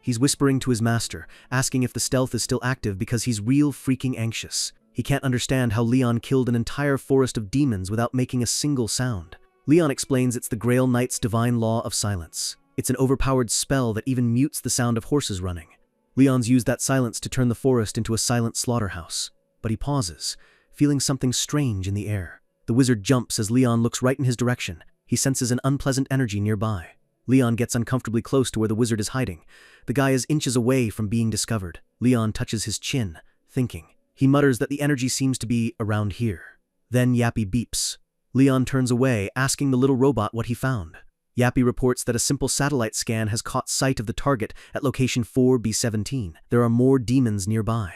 He's whispering to his master, asking if the stealth is still active because he's real freaking anxious. He can't understand how Leon killed an entire forest of demons without making a single sound. Leon explains it's the Grail Knight's divine law of silence. It's an overpowered spell that even mutes the sound of horses running. Leon's used that silence to turn the forest into a silent slaughterhouse. But he pauses, feeling something strange in the air. The wizard jumps as Leon looks right in his direction. He senses an unpleasant energy nearby. Leon gets uncomfortably close to where the wizard is hiding. The guy is inches away from being discovered. Leon touches his chin, thinking. He mutters that the energy seems to be around here. Then Yappy beeps. Leon turns away, asking the little robot what he found. Yappy reports that a simple satellite scan has caught sight of the target at location 4B17. There are more demons nearby.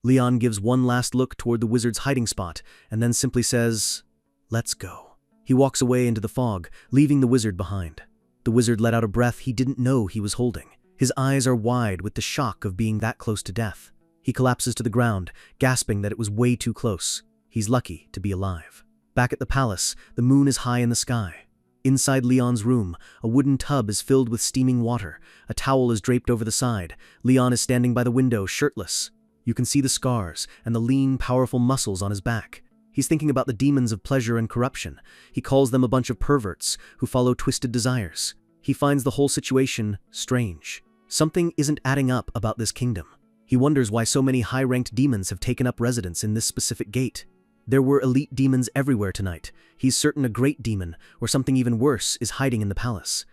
Leon gives one last look toward the wizard's hiding spot, and then simply says, "Let's go." He walks away into the fog, leaving the wizard behind. The wizard let out a breath he didn't know he was holding. His eyes are wide with the shock of being that close to death. He collapses to the ground, gasping that it was way too close. He's lucky to be alive. Back at the palace, the moon is high in the sky. Inside Leon's room, a wooden tub is filled with steaming water. A towel is draped over the side. Leon is standing by the window, shirtless. You can see the scars and the lean, powerful muscles on his back. He's thinking about the demons of pleasure and corruption. He calls them a bunch of perverts who follow twisted desires. He finds the whole situation strange. Something isn't adding up about this kingdom. He wonders why so many high-ranked demons have taken up residence in this specific gate. There were elite demons everywhere tonight. He's certain a great demon, or something even worse, is hiding in the palace.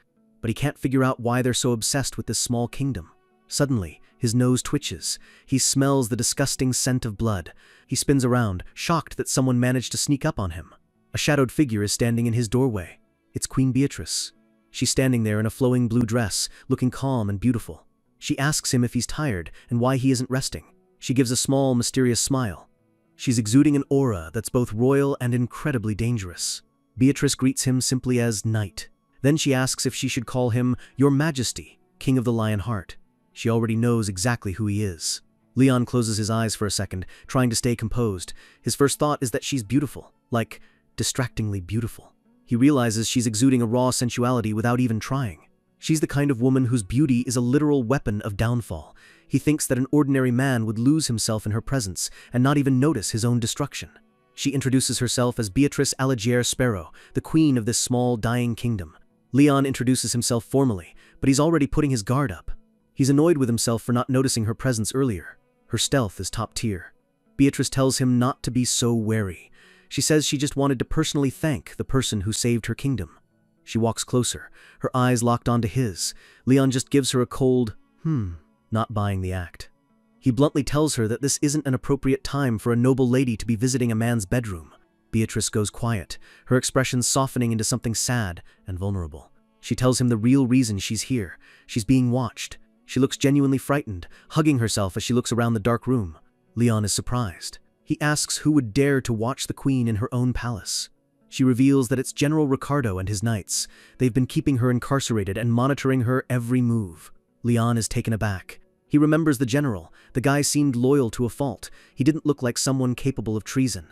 But he can't figure out why they're so obsessed with this small kingdom. Suddenly, his nose twitches. He smells the disgusting scent of blood. He spins around, shocked that someone managed to sneak up on him. A shadowed figure is standing in his doorway. It's Queen Beatrice. She's standing there in a flowing blue dress, looking calm and beautiful. She asks him if he's tired and why he isn't resting. She gives a small, mysterious smile. She's exuding an aura that's both royal and incredibly dangerous. Beatrice greets him simply as Knight. Then she asks if she should call him Your Majesty, King of the Lion Heart. She already knows exactly who he is. Leon closes his eyes for a second, trying to stay composed. His first thought is that she's beautiful, like distractingly beautiful. He realizes she's exuding a raw sensuality without even trying. She's the kind of woman whose beauty is a literal weapon of downfall. He thinks that an ordinary man would lose himself in her presence and not even notice his own destruction. She introduces herself as Beatrice Aligier Sparrow, the queen of this small, dying kingdom. Leon introduces himself formally, but he's already putting his guard up. He's annoyed with himself for not noticing her presence earlier. Her stealth is top tier. Beatrice tells him not to be so wary. She says she just wanted to personally thank the person who saved her kingdom. She walks closer, her eyes locked onto his. Leon just gives her a cold, not buying the act. He bluntly tells her that this isn't an appropriate time for a noble lady to be visiting a man's bedroom. Beatrice goes quiet, her expression softening into something sad and vulnerable. She tells him the real reason she's here. She's being watched. She looks genuinely frightened, hugging herself as she looks around the dark room. Leon is surprised. He asks who would dare to watch the queen in her own palace. She reveals that it's General Ricardo and his knights. They've been keeping her incarcerated and monitoring her every move. Leon is taken aback. He remembers the general. The guy seemed loyal to a fault. He didn't look like someone capable of treason.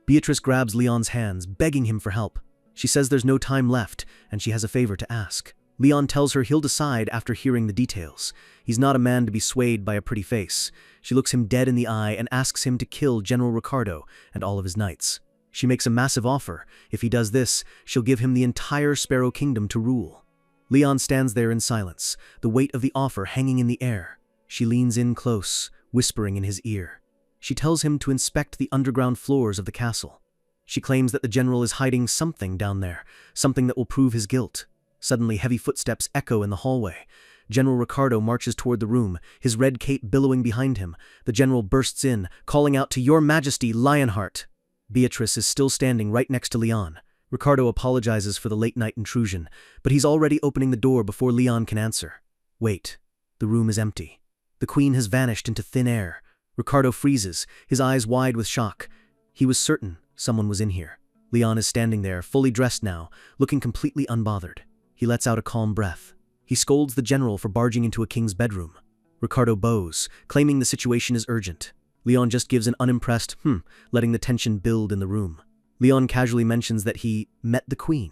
Beatrice grabs Leon's hands, begging him for help. She says there's no time left, and she has a favor to ask. Leon tells her he'll decide after hearing the details. He's not a man to be swayed by a pretty face. She looks him dead in the eye and asks him to kill General Ricardo and all of his knights. She makes a massive offer. If he does this, she'll give him the entire Sparrow Kingdom to rule. Leon stands there in silence, the weight of the offer hanging in the air. She leans in close, whispering in his ear. She tells him to inspect the underground floors of the castle. She claims that the general is hiding something down there, something that will prove his guilt. Suddenly, heavy footsteps echo in the hallway. General Ricardo marches toward the room, his red cape billowing behind him. The general bursts in, calling out to Your Majesty, Lionheart. Beatrice is still standing right next to Leon. Ricardo apologizes for the late-night intrusion, but he's already opening the door before Leon can answer. Wait. The room is empty. The queen has vanished into thin air. Ricardo freezes, his eyes wide with shock. He was certain someone was in here. Leon is standing there, fully dressed now, looking completely unbothered. He lets out a calm breath. He scolds the general for barging into a king's bedroom. Ricardo bows, claiming the situation is urgent. Leon just gives an unimpressed, letting the tension build in the room. Leon casually mentions that he met the queen.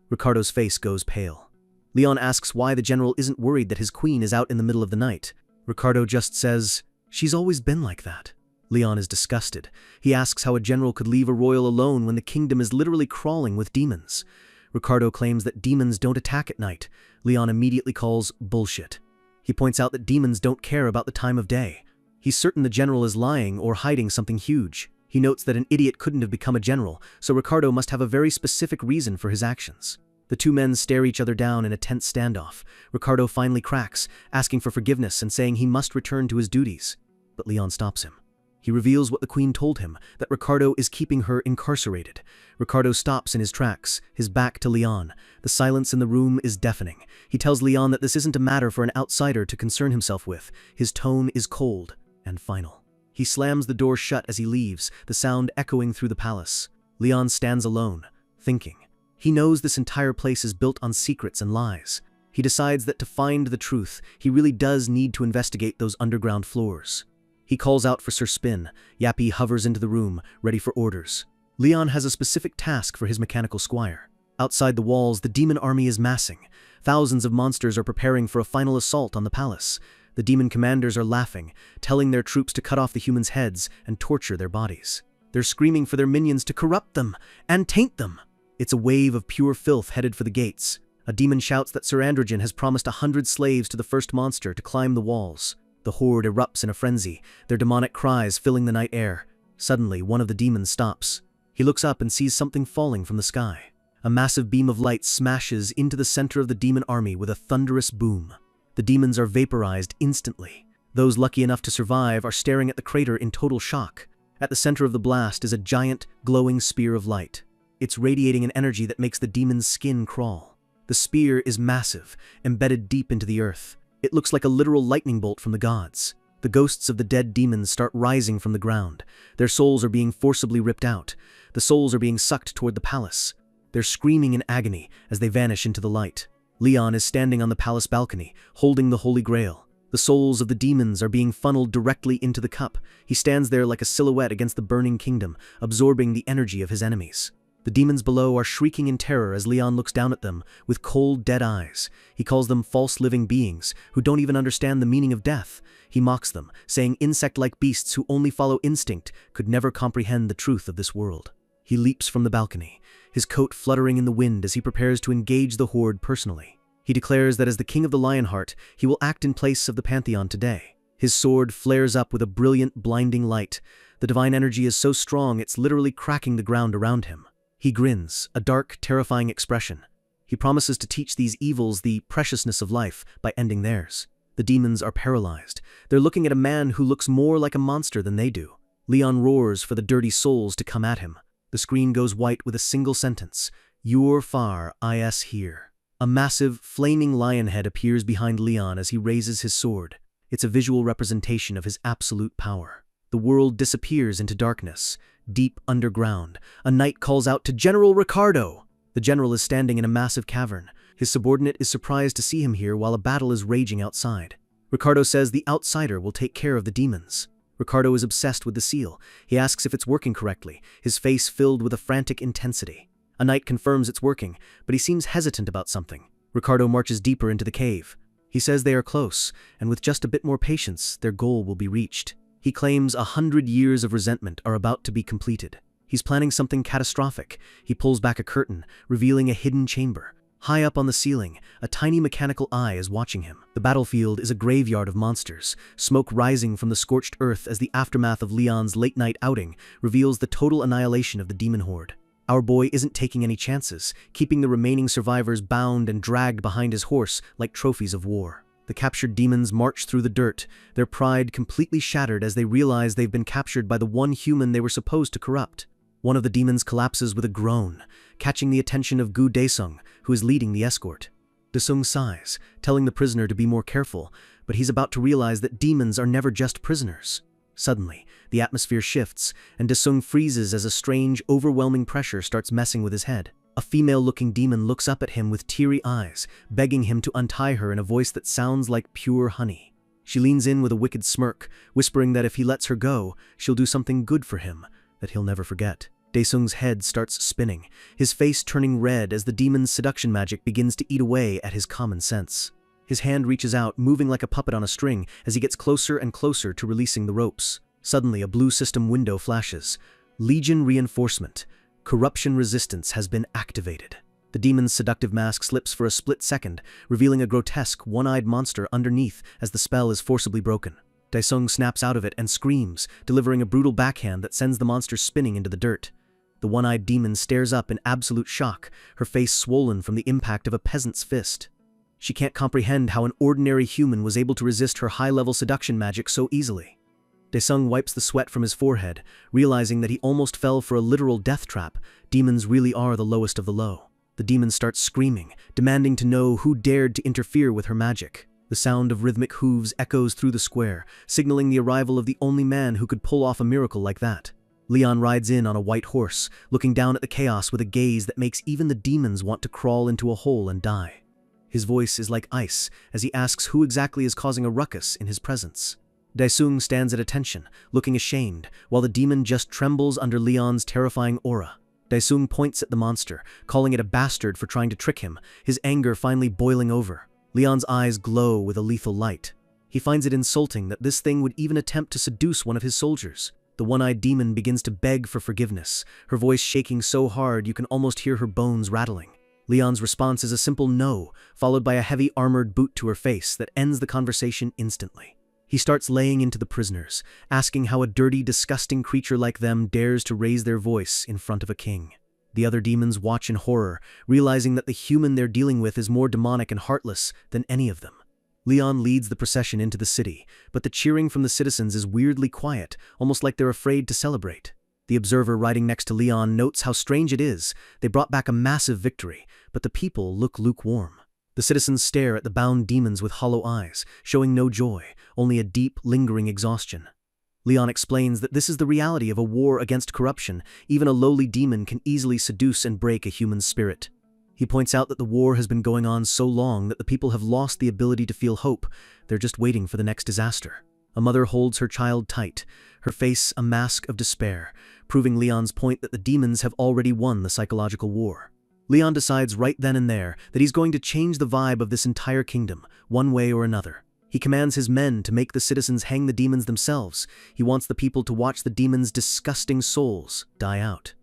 Ricardo's face goes pale. Leon asks why the general isn't worried that his queen is out in the middle of the night. Ricardo just says, she's always been like that. Leon is disgusted. He asks how a general could leave a royal alone when the kingdom is literally crawling with demons. Ricardo claims that demons don't attack at night. Leon immediately calls bullshit. He points out that demons don't care about the time of day. He's certain the general is lying or hiding something huge. He notes that an idiot couldn't have become a general, so Ricardo must have a very specific reason for his actions. The two men stare each other down in a tense standoff. Ricardo finally cracks, asking for forgiveness and saying he must return to his duties. But Leon stops him. He reveals what the queen told him, that Ricardo is keeping her incarcerated. Ricardo stops in his tracks, his back to Leon. The silence in the room is deafening. He tells Leon that this isn't a matter for an outsider to concern himself with. His tone is cold and final. He slams the door shut as he leaves, the sound echoing through the palace. Leon stands alone, thinking. He knows this entire place is built on secrets and lies. He decides that to find the truth, he really does need to investigate those underground floors. He calls out for Sir Spin. Yappy hovers into the room, ready for orders. Leon has a specific task for his mechanical squire. Outside the walls, the demon army is massing. Thousands of monsters are preparing for a final assault on the palace. The demon commanders are laughing, telling their troops to cut off the humans' heads and torture their bodies. They're screaming for their minions to corrupt them and taint them. It's a wave of pure filth headed for the gates. A demon shouts that Sir Androgen has promised 100 slaves to the first monster to climb the walls. The horde erupts in a frenzy, their demonic cries filling the night air. Suddenly, one of the demons stops. He looks up and sees something falling from the sky. A massive beam of light smashes into the center of the demon army with a thunderous boom. The demons are vaporized instantly. Those lucky enough to survive are staring at the crater in total shock. At the center of the blast is a giant, glowing spear of light. It's radiating an energy that makes the demon's skin crawl. The spear is massive, embedded deep into the earth. It looks like a literal lightning bolt from the gods. The ghosts of the dead demons start rising from the ground. Their souls are being forcibly ripped out. The souls are being sucked toward the palace. They're screaming in agony as they vanish into the light. Leon is standing on the palace balcony, holding the Holy Grail. The souls of the demons are being funneled directly into the cup. He stands there like a silhouette against the burning kingdom, absorbing the energy of his enemies. The demons below are shrieking in terror as Leon looks down at them with cold, dead eyes. He calls them false living beings who don't even understand the meaning of death. He mocks them, saying insect-like beasts who only follow instinct could never comprehend the truth of this world. He leaps from the balcony, his coat fluttering in the wind as he prepares to engage the horde personally. He declares that as the king of the Lionheart, he will act in place of the Pantheon today. His sword flares up with a brilliant, blinding light. The divine energy is so strong it's literally cracking the ground around him. He grins, a dark, terrifying expression. He promises to teach these evils the preciousness of life by ending theirs. The demons are paralyzed. They're looking at a man who looks more like a monster than they do. Leon roars for the dirty souls to come at him. The screen goes white with a single sentence: "You're far, is here." A massive, flaming lion head appears behind Leon as he raises his sword. It's a visual representation of his absolute power. The world disappears into darkness. Deep underground, a knight calls out to General Ricardo. The general is standing in a massive cavern. His subordinate is surprised to see him here while a battle is raging outside. Ricardo says the outsider will take care of the demons. Ricardo is obsessed with the seal. He asks if it's working correctly, his face filled with a frantic intensity. A knight confirms it's working, but he seems hesitant about something. Ricardo marches deeper into the cave. He says they are close, and with just a bit more patience, their goal will be reached. He claims 100 years of resentment are about to be completed. He's planning something catastrophic. He pulls back a curtain, revealing a hidden chamber. High up on the ceiling, a tiny mechanical eye is watching him. The battlefield is a graveyard of monsters, smoke rising from the scorched earth as the aftermath of Leon's late-night outing reveals the total annihilation of the demon horde. Our boy isn't taking any chances, keeping the remaining survivors bound and dragged behind his horse like trophies of war. The captured demons march through the dirt, their pride completely shattered as they realize they've been captured by the one human they were supposed to corrupt. One of the demons collapses with a groan, catching the attention of Gu Daesung, who is leading the escort. Daesung sighs, telling the prisoner to be more careful, but he's about to realize that demons are never just prisoners. Suddenly, the atmosphere shifts, and Daesung freezes as a strange, overwhelming pressure starts messing with his head. A female-looking demon looks up at him with teary eyes, begging him to untie her in a voice that sounds like pure honey. She leans in with a wicked smirk, whispering that if he lets her go, she'll do something good for him that he'll never forget. Daesung's head starts spinning, his face turning red as the demon's seduction magic begins to eat away at his common sense. His hand reaches out, moving like a puppet on a string as he gets closer and closer to releasing the ropes. Suddenly, a blue system window flashes. Legion reinforcement. Corruption resistance has been activated. The demon's seductive mask slips for a split second, revealing a grotesque, one-eyed monster underneath as the spell is forcibly broken. Daesung snaps out of it and screams, delivering a brutal backhand that sends the monster spinning into the dirt. The one-eyed demon stares up in absolute shock, her face swollen from the impact of a peasant's fist. She can't comprehend how an ordinary human was able to resist her high-level seduction magic so easily. Daesung wipes the sweat from his forehead, realizing that he almost fell for a literal death trap. Demons really are the lowest of the low. The demon starts screaming, demanding to know who dared to interfere with her magic. The sound of rhythmic hooves echoes through the square, signaling the arrival of the only man who could pull off a miracle like that. Leon rides in on a white horse, looking down at the chaos with a gaze that makes even the demons want to crawl into a hole and die. His voice is like ice as he asks who exactly is causing a ruckus in his presence. Daesung stands at attention, looking ashamed, while the demon just trembles under Leon's terrifying aura. Daesung points at the monster, calling it a bastard for trying to trick him, his anger finally boiling over. Leon's eyes glow with a lethal light. He finds it insulting that this thing would even attempt to seduce one of his soldiers. The one-eyed demon begins to beg for forgiveness, her voice shaking so hard you can almost hear her bones rattling. Leon's response is a simple no, followed by a heavy armored boot to her face that ends the conversation instantly. He starts laying into the prisoners, asking how a dirty, disgusting creature like them dares to raise their voice in front of a king. The other demons watch in horror, realizing that the human they're dealing with is more demonic and heartless than any of them. Leon leads the procession into the city, but the cheering from the citizens is weirdly quiet, almost like they're afraid to celebrate. The observer riding next to Leon notes how strange it is. They brought back a massive victory, but the people look lukewarm. The citizens stare at the bound demons with hollow eyes, showing no joy, only a deep, lingering exhaustion. Leon explains that this is the reality of a war against corruption. Even a lowly demon can easily seduce and break a human spirit. He points out that the war has been going on so long that the people have lost the ability to feel hope. They're just waiting for the next disaster. A mother holds her child tight, her face a mask of despair, proving Leon's point that the demons have already won the psychological war. Leon decides right then and there that he's going to change the vibe of this entire kingdom, one way or another. He commands his men to make the citizens hang the demons themselves. He wants the people to watch the demons' disgusting souls die out.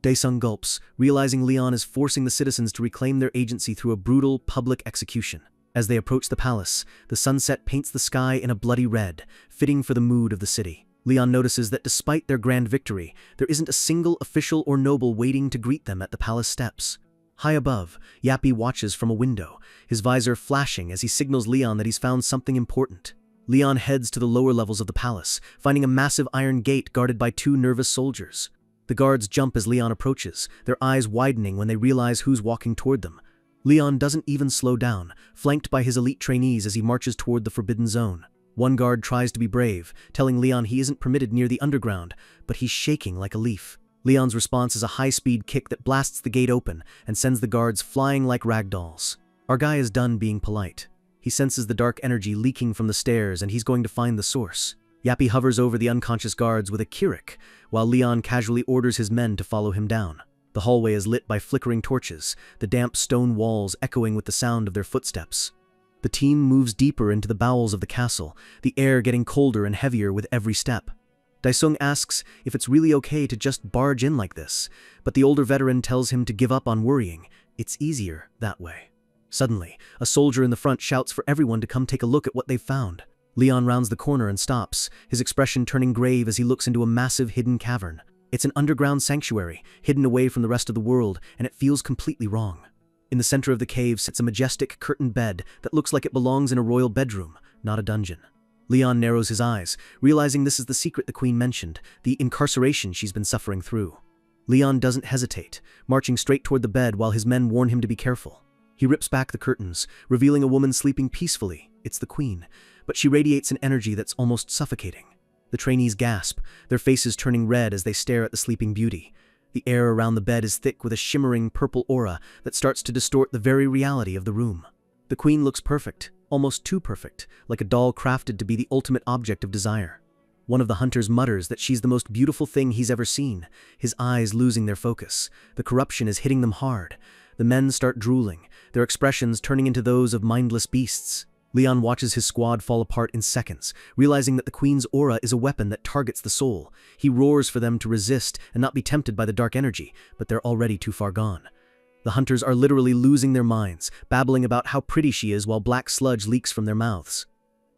Daesung gulps, realizing Leon is forcing the citizens to reclaim their agency through a brutal public execution. As they approach the palace, the sunset paints the sky in a bloody red, fitting for the mood of the city. Leon notices that despite their grand victory, there isn't a single official or noble waiting to greet them at the palace steps. High above, Yappy watches from a window, his visor flashing as he signals Leon that he's found something important. Leon heads to the lower levels of the palace, finding a massive iron gate guarded by 2 nervous soldiers. The guards jump as Leon approaches, their eyes widening when they realize who's walking toward them. Leon doesn't even slow down, flanked by his elite trainees as he marches toward the forbidden zone. One guard tries to be brave, telling Leon he isn't permitted near the underground, but he's shaking like a leaf. Leon's response is a high-speed kick that blasts the gate open and sends the guards flying like ragdolls. Our guy is done being polite. He senses the dark energy leaking from the stairs and he's going to find the source. Yappy hovers over the unconscious guards with a Kirik, while Leon casually orders his men to follow him down. The hallway is lit by flickering torches, the damp stone walls echoing with the sound of their footsteps. The team moves deeper into the bowels of the castle, the air getting colder and heavier with every step. Daesung asks if it's really okay to just barge in like this, but the older veteran tells him to give up on worrying. It's easier that way. Suddenly, a soldier in the front shouts for everyone to come take a look at what they've found. Leon rounds the corner and stops, his expression turning grave as he looks into a massive hidden cavern. It's an underground sanctuary, hidden away from the rest of the world, and it feels completely wrong. In the center of the cave sits a majestic curtained bed that looks like it belongs in a royal bedroom, not a dungeon. Leon narrows his eyes, realizing this is the secret the queen mentioned, the incarceration she's been suffering through. Leon doesn't hesitate, marching straight toward the bed while his men warn him to be careful. He rips back the curtains, revealing a woman sleeping peacefully. It's the queen, but she radiates an energy that's almost suffocating. The trainees gasp, their faces turning red as they stare at the sleeping beauty. The air around the bed is thick with a shimmering purple aura that starts to distort the very reality of the room. The queen looks perfect, almost too perfect, like a doll crafted to be the ultimate object of desire. One of the hunters mutters that she's the most beautiful thing he's ever seen, his eyes losing their focus. The corruption is hitting them hard. The men start drooling, their expressions turning into those of mindless beasts. Leon watches his squad fall apart in seconds, realizing that the queen's aura is a weapon that targets the soul. He roars for them to resist and not be tempted by the dark energy, but they're already too far gone. The hunters are literally losing their minds, babbling about how pretty she is while black sludge leaks from their mouths.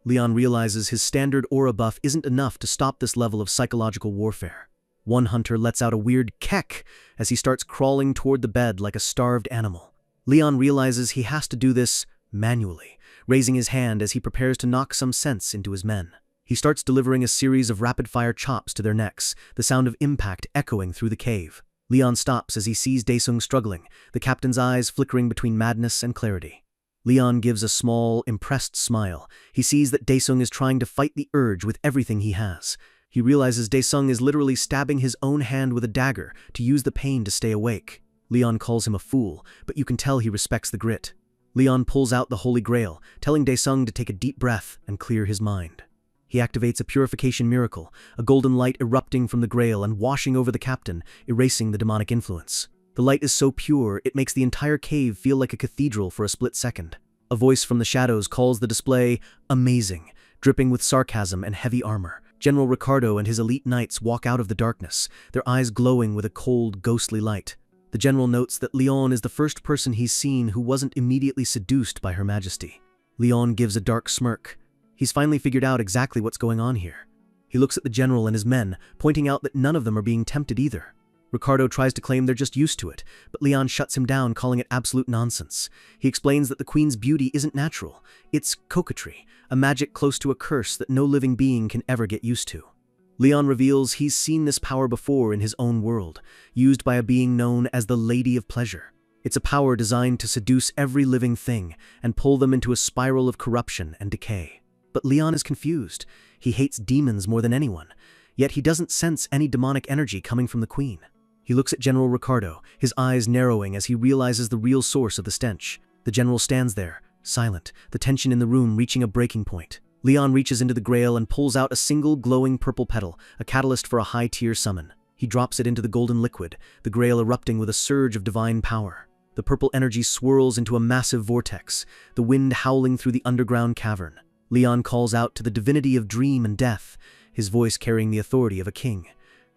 Leon realizes his standard aura buff isn't enough to stop this level of psychological warfare. One hunter lets out a weird kek as he starts crawling toward the bed like a starved animal. Leon realizes he has to do this manually, raising his hand as he prepares to knock some sense into his men. He starts delivering a series of rapid-fire chops to their necks, the sound of impact echoing through the cave. Leon stops as he sees Daesung struggling, the captain's eyes flickering between madness and clarity. Leon gives a small, impressed smile. He sees that Daesung is trying to fight the urge with everything he has. He realizes Daesung is literally stabbing his own hand with a dagger to use the pain to stay awake. Leon calls him a fool, but you can tell he respects the grit. Leon pulls out the Holy Grail, telling Daesung to take a deep breath and clear his mind. He activates a purification miracle, a golden light erupting from the Grail and washing over the captain, erasing the demonic influence. The light is so pure, it makes the entire cave feel like a cathedral for a split second. A voice from the shadows calls the display amazing, dripping with sarcasm and heavy armor. General Ricardo and his elite knights walk out of the darkness, their eyes glowing with a cold, ghostly light. The general notes that Leon is the first person he's seen who wasn't immediately seduced by Her Majesty. Leon gives a dark smirk. He's finally figured out exactly what's going on here. He looks at the general and his men, pointing out that none of them are being tempted either. Ricardo tries to claim they're just used to it, but Leon shuts him down, calling it absolute nonsense. He explains that the queen's beauty isn't natural. It's coquetry, a magic close to a curse that no living being can ever get used to. Leon reveals he's seen this power before in his own world, used by a being known as the Lady of Pleasure. It's a power designed to seduce every living thing and pull them into a spiral of corruption and decay. But Leon is confused. He hates demons more than anyone, yet he doesn't sense any demonic energy coming from the queen. He looks at General Ricardo, his eyes narrowing as he realizes the real source of the stench. The general stands there, silent, the tension in the room reaching a breaking point. Leon reaches into the grail and pulls out a single glowing purple petal, a catalyst for a high-tier summon. He drops it into the golden liquid, the grail erupting with a surge of divine power. The purple energy swirls into a massive vortex, the wind howling through the underground cavern. Leon calls out to the divinity of dream and death, his voice carrying the authority of a king.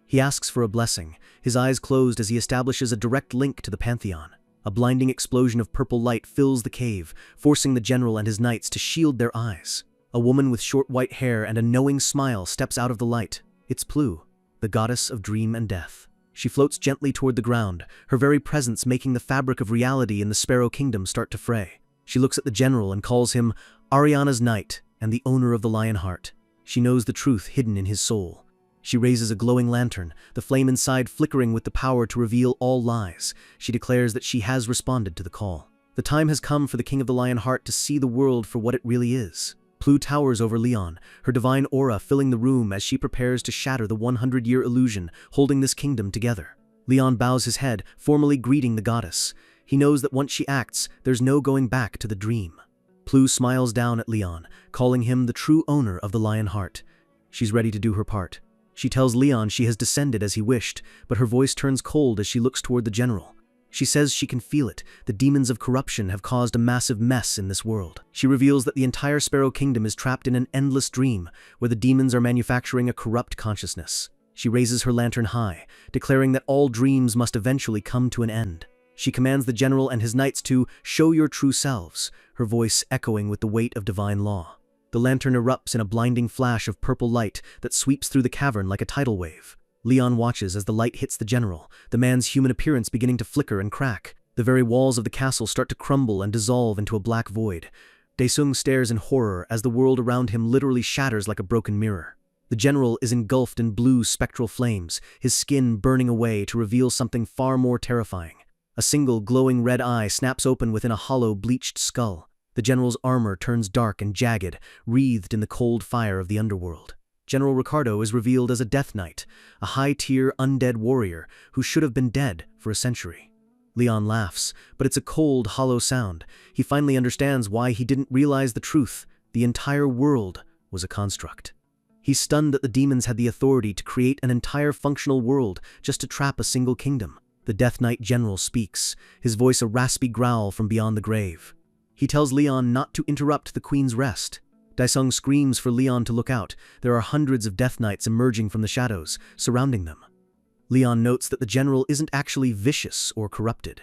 He asks for a blessing, his eyes closed as he establishes a direct link to the pantheon. A blinding explosion of purple light fills the cave, forcing the general and his knights to shield their eyes. A woman with short white hair and a knowing smile steps out of the light. It's Plu, the goddess of dream and death. She floats gently toward the ground, her very presence making the fabric of reality in the Sparrow Kingdom start to fray. She looks at the general and calls him Ariana's knight and the owner of the lion heart. She knows the truth hidden in his soul. She raises a glowing lantern, the flame inside flickering with the power to reveal all lies. She declares that she has responded to the call. The time has come for the King of the Lion Heart to see the world for what it really is. Plu towers over Leon, her divine aura filling the room as she prepares to shatter the 100-year illusion holding this kingdom together. Leon bows his head, formally greeting the goddess. He knows that once she acts, there's no going back to the dream. Plu smiles down at Leon, calling him the true owner of the Lion Heart. She's ready to do her part. She tells Leon she has descended as he wished, but her voice turns cold as she looks toward the general. She says she can feel it. The demons of corruption have caused a massive mess in this world. She reveals that the entire Sparrow Kingdom is trapped in an endless dream, where the demons are manufacturing a corrupt consciousness. She raises her lantern high, declaring that all dreams must eventually come to an end. She commands the general and his knights to show your true selves, her voice echoing with the weight of divine law. The lantern erupts in a blinding flash of purple light that sweeps through the cavern like a tidal wave. Leon watches as the light hits the general, the man's human appearance beginning to flicker and crack. The very walls of the castle start to crumble and dissolve into a black void. Daesung stares in horror as the world around him literally shatters like a broken mirror. The general is engulfed in blue spectral flames, his skin burning away to reveal something far more terrifying. A single glowing red eye snaps open within a hollow, bleached skull. The general's armor turns dark and jagged, wreathed in the cold fire of the underworld. General Ricardo is revealed as a Death Knight, a high-tier undead warrior who should have been dead for a century. Leon laughs, but it's a cold, hollow sound. He finally understands why he didn't realize the truth. The entire world was a construct. He's stunned that the demons had the authority to create an entire functional world just to trap a single kingdom. The Death Knight general speaks, his voice a raspy growl from beyond the grave. He tells Leon not to interrupt the queen's rest. Daesung screams for Leon to look out. There are hundreds of Death Knights emerging from the shadows, surrounding them. Leon notes that the general isn't actually vicious or corrupted.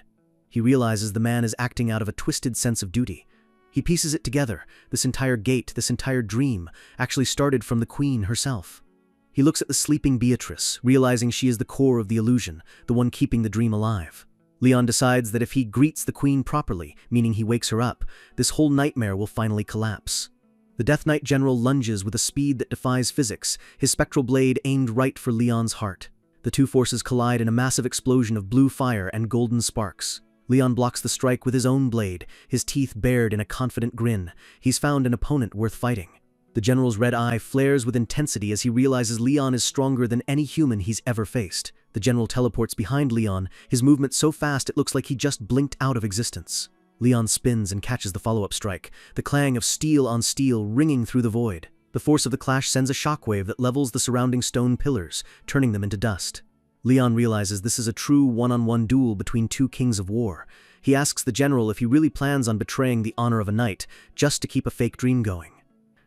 He realizes the man is acting out of a twisted sense of duty. He pieces it together. This entire gate, this entire dream, actually started from the queen herself. He looks at the sleeping Beatrice, realizing she is the core of the illusion, the one keeping the dream alive. Leon decides that if he greets the queen properly, meaning he wakes her up, this whole nightmare will finally collapse. The Death Knight general lunges with a speed that defies physics, his spectral blade aimed right for Leon's heart. The two forces collide in a massive explosion of blue fire and golden sparks. Leon blocks the strike with his own blade, his teeth bared in a confident grin. He's found an opponent worth fighting. The general's red eye flares with intensity as he realizes Leon is stronger than any human he's ever faced. The general teleports behind Leon, his movement so fast it looks like he just blinked out of existence. Leon spins and catches the follow-up strike, the clang of steel on steel ringing through the void. The force of the clash sends a shockwave that levels the surrounding stone pillars, turning them into dust. Leon realizes this is a true one-on-one duel between two kings of war. He asks the general if he really plans on betraying the honor of a knight, just to keep a fake dream going.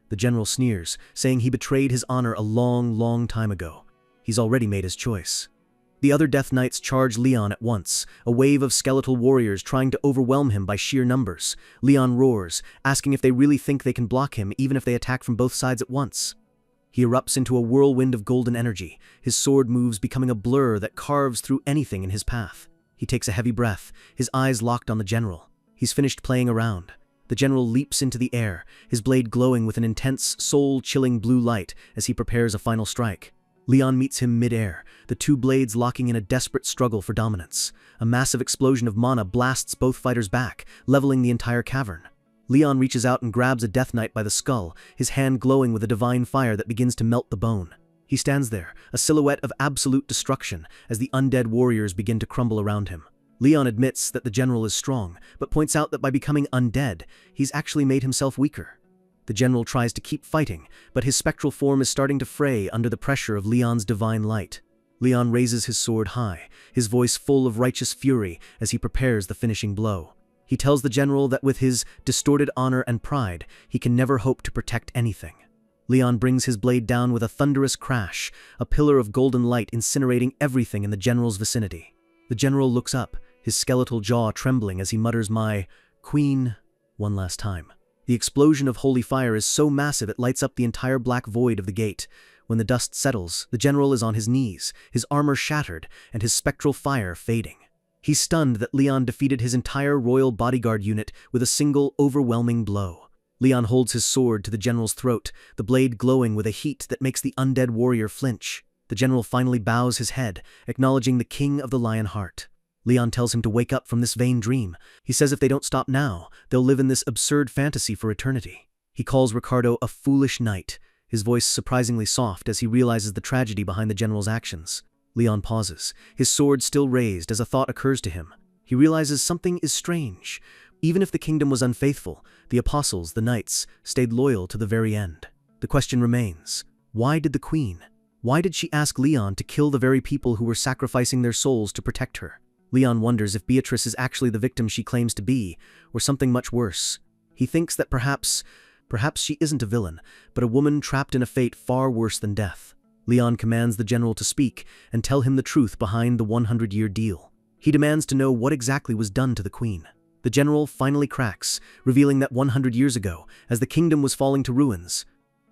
The general sneers, saying he betrayed his honor a long, long time ago. He's already made his choice. The other Death Knights charge Leon at once, a wave of skeletal warriors trying to overwhelm him by sheer numbers. Leon roars, asking if they really think they can block him even if they attack from both sides at once. He erupts into a whirlwind of golden energy, his sword moves becoming a blur that carves through anything in his path. He takes a heavy breath, his eyes locked on the general. He's finished playing around. The general leaps into the air, his blade glowing with an intense, soul-chilling blue light as he prepares a final strike. Leon meets him mid-air, the two blades locking in a desperate struggle for dominance. A massive explosion of mana blasts both fighters back, leveling the entire cavern. Leon reaches out and grabs a Death Knight by the skull, his hand glowing with a divine fire that begins to melt the bone. He stands there, a silhouette of absolute destruction, as the undead warriors begin to crumble around him. Leon admits that the general is strong, but points out that by becoming undead, he's actually made himself weaker. The general tries to keep fighting, but his spectral form is starting to fray under the pressure of Leon's divine light. Leon raises his sword high, his voice full of righteous fury as he prepares the finishing blow. He tells the general that with his distorted honor and pride, he can never hope to protect anything. Leon brings his blade down with a thunderous crash, a pillar of golden light incinerating everything in the general's vicinity. The general looks up, his skeletal jaw trembling as he mutters, "My queen," one last time. The explosion of holy fire is so massive it lights up the entire black void of the gate. When the dust settles, the general is on his knees, his armor shattered, and his spectral fire fading. He's stunned that Leon defeated his entire royal bodyguard unit with a single, overwhelming blow. Leon holds his sword to the general's throat, the blade glowing with a heat that makes the undead warrior flinch. The general finally bows his head, acknowledging the king of the lion heart. Leon tells him to wake up from this vain dream. He says if they don't stop now, they'll live in this absurd fantasy for eternity. He calls Ricardo a foolish knight, his voice surprisingly soft as he realizes the tragedy behind the general's actions. Leon pauses, his sword still raised as a thought occurs to him. He realizes something is strange. Even if the kingdom was unfaithful, the apostles, the knights, stayed loyal to the very end. The question remains, why did the queen? Why did she ask Leon to kill the very people who were sacrificing their souls to protect her? Leon wonders if Beatrice is actually the victim she claims to be, or something much worse. He thinks that perhaps she isn't a villain, but a woman trapped in a fate far worse than death. Leon commands the general to speak and tell him the truth behind the 100-year deal. He demands to know what exactly was done to the queen. The general finally cracks, revealing that 100 years ago, as the kingdom was falling to ruins,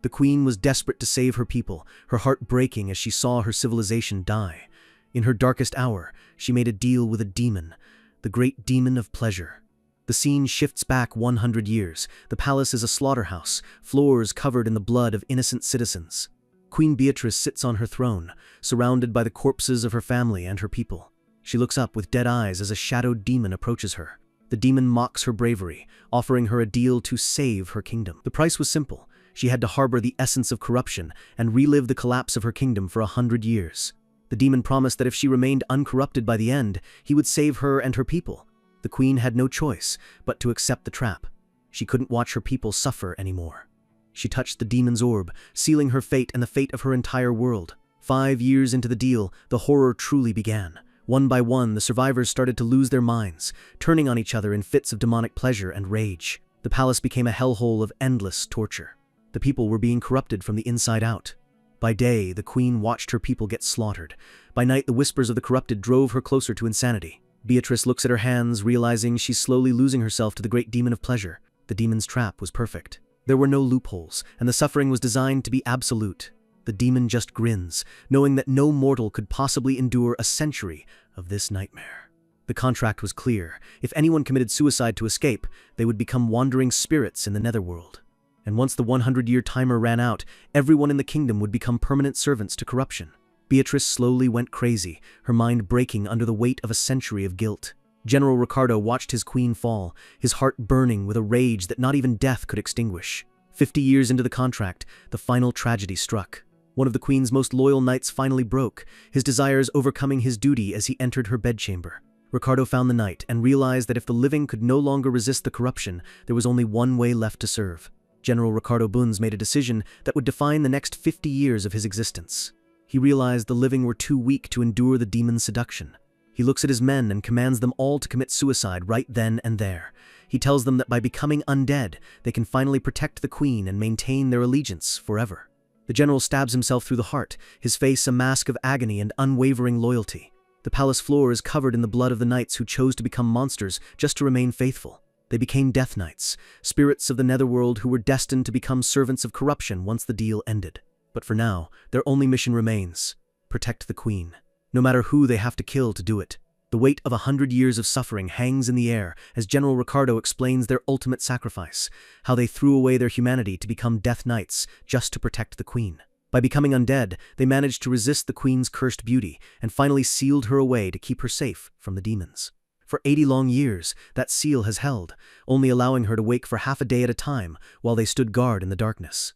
the queen was desperate to save her people, her heart breaking as she saw her civilization die. In her darkest hour, she made a deal with a demon, the great demon of pleasure. The scene shifts back 100 years. The palace is a slaughterhouse, floors covered in the blood of innocent citizens. Queen Beatrice sits on her throne, surrounded by the corpses of her family and her people. She looks up with dead eyes as a shadowed demon approaches her. The demon mocks her bravery, offering her a deal to save her kingdom. The price was simple. She had to harbor the essence of corruption and relive the collapse of her kingdom for 100 years. The demon promised that if she remained uncorrupted by the end, he would save her and her people. The queen had no choice but to accept the trap. She couldn't watch her people suffer anymore. She touched the demon's orb, sealing her fate and the fate of her entire world. 5 years into the deal, the horror truly began. One by one, the survivors started to lose their minds, turning on each other in fits of demonic pleasure and rage. The palace became a hellhole of endless torture. The people were being corrupted from the inside out. By day, the queen watched her people get slaughtered. By night, the whispers of the corrupted drove her closer to insanity. Beatrice looks at her hands, realizing she's slowly losing herself to the great demon of pleasure. The demon's trap was perfect. There were no loopholes, and the suffering was designed to be absolute. The demon just grins, knowing that no mortal could possibly endure a century of this nightmare. The contract was clear. If anyone committed suicide to escape, they would become wandering spirits in the netherworld. And once the 100-year timer ran out, everyone in the kingdom would become permanent servants to corruption. Beatrice slowly went crazy, her mind breaking under the weight of a century of guilt. General Ricardo watched his queen fall, his heart burning with a rage that not even death could extinguish. 50 years into the contract, the final tragedy struck. One of the queen's most loyal knights finally broke, his desires overcoming his duty as he entered her bedchamber. Ricardo found the knight and realized that if the living could no longer resist the corruption, there was only one way left to serve. General Ricardo Bunz made a decision that would define the next 50 years of his existence. He realized the living were too weak to endure the demon's seduction. He looks at his men and commands them all to commit suicide right then and there. He tells them that by becoming undead, they can finally protect the queen and maintain their allegiance forever. The general stabs himself through the heart, his face a mask of agony and unwavering loyalty. The palace floor is covered in the blood of the knights who chose to become monsters just to remain faithful. They became Death Knights, spirits of the netherworld who were destined to become servants of corruption once the deal ended. But for now, their only mission remains: protect the queen. No matter who they have to kill to do it. The weight of 100 years of suffering hangs in the air as General Ricardo explains their ultimate sacrifice, how they threw away their humanity to become Death Knights just to protect the queen. By becoming undead, they managed to resist the queen's cursed beauty and finally sealed her away to keep her safe from the demons. For 80 long years, that seal has held, only allowing her to wake for half a day at a time while they stood guard in the darkness.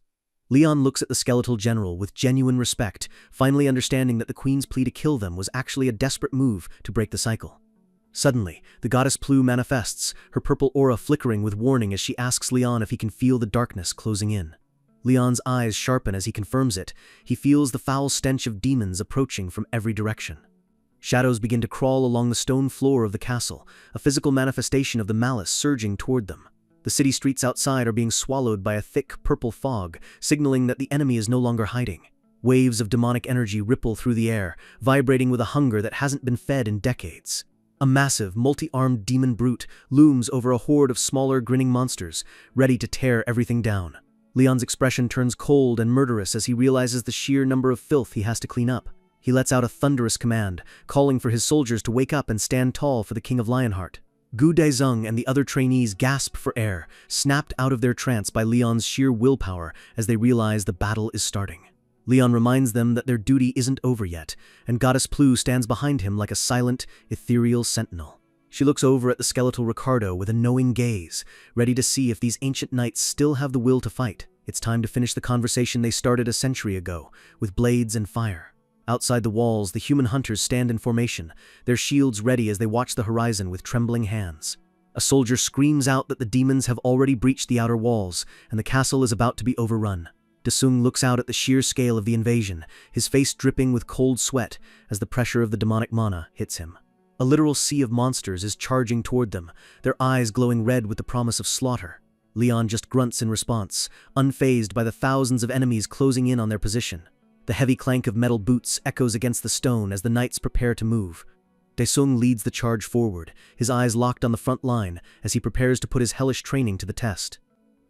Leon looks at the skeletal general with genuine respect, finally understanding that the queen's plea to kill them was actually a desperate move to break the cycle. Suddenly, the goddess Plu manifests, her purple aura flickering with warning as she asks Leon if he can feel the darkness closing in. Leon's eyes sharpen as he confirms it. He feels the foul stench of demons approaching from every direction. Shadows begin to crawl along the stone floor of the castle, a physical manifestation of the malice surging toward them. The city streets outside are being swallowed by a thick purple fog, signaling that the enemy is no longer hiding. Waves of demonic energy ripple through the air, vibrating with a hunger that hasn't been fed in decades. A massive, multi-armed demon brute looms over a horde of smaller, grinning monsters, ready to tear everything down. Leon's expression turns cold and murderous as he realizes the sheer number of filth he has to clean up. He lets out a thunderous command, calling for his soldiers to wake up and stand tall for the King of Lionheart. Gu Daizeng and the other trainees gasp for air, snapped out of their trance by Leon's sheer willpower as they realize the battle is starting. Leon reminds them that their duty isn't over yet, and Goddess Plu stands behind him like a silent, ethereal sentinel. She looks over at the skeletal Ricardo with a knowing gaze, ready to see if these ancient knights still have the will to fight. It's time to finish the conversation they started a century ago, with blades and fire. Outside the walls, the human hunters stand in formation, their shields ready as they watch the horizon with trembling hands. A soldier screams out that the demons have already breached the outer walls, and the castle is about to be overrun. Dasung looks out at the sheer scale of the invasion, his face dripping with cold sweat as the pressure of the demonic mana hits him. A literal sea of monsters is charging toward them, their eyes glowing red with the promise of slaughter. Leon just grunts in response, unfazed by the thousands of enemies closing in on their position. The heavy clank of metal boots echoes against the stone as the knights prepare to move. Daesung leads the charge forward, his eyes locked on the front line as he prepares to put his hellish training to the test.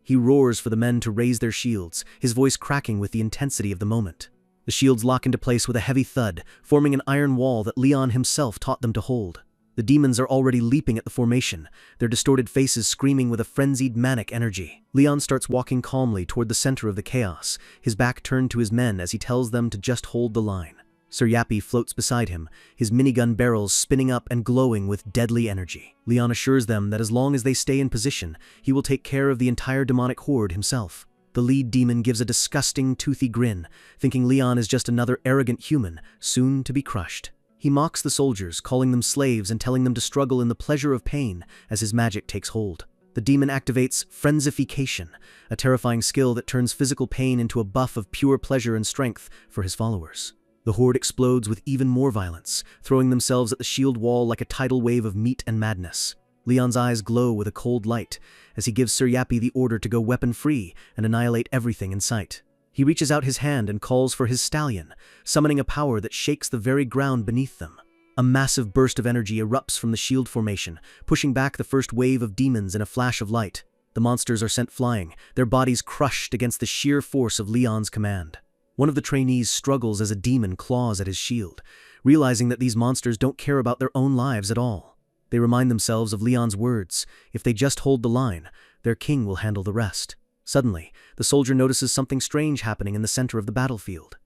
He roars for the men to raise their shields, his voice cracking with the intensity of the moment. The shields lock into place with a heavy thud, forming an iron wall that Leon himself taught them to hold. The demons are already leaping at the formation, their distorted faces screaming with a frenzied manic energy. Leon starts walking calmly toward the center of the chaos, his back turned to his men as he tells them to just hold the line. Sir Yappy floats beside him, his minigun barrels spinning up and glowing with deadly energy. Leon assures them that as long as they stay in position, he will take care of the entire demonic horde himself. The lead demon gives a disgusting, toothy grin, thinking Leon is just another arrogant human, soon to be crushed. He mocks the soldiers, calling them slaves and telling them to struggle in the pleasure of pain as his magic takes hold. The demon activates Frenzification, a terrifying skill that turns physical pain into a buff of pure pleasure and strength for his followers. The horde explodes with even more violence, throwing themselves at the shield wall like a tidal wave of meat and madness. Leon's eyes glow with a cold light as he gives Sir Yappy the order to go weapon-free and annihilate everything in sight. He reaches out his hand and calls for his stallion, summoning a power that shakes the very ground beneath them. A massive burst of energy erupts from the shield formation, pushing back the first wave of demons in a flash of light. The monsters are sent flying, their bodies crushed against the sheer force of Leon's command. One of the trainees struggles as a demon claws at his shield, realizing that these monsters don't care about their own lives at all. They remind themselves of Leon's words, if they just hold the line, their king will handle the rest. Suddenly, the soldier notices something strange happening in the center of the battlefield.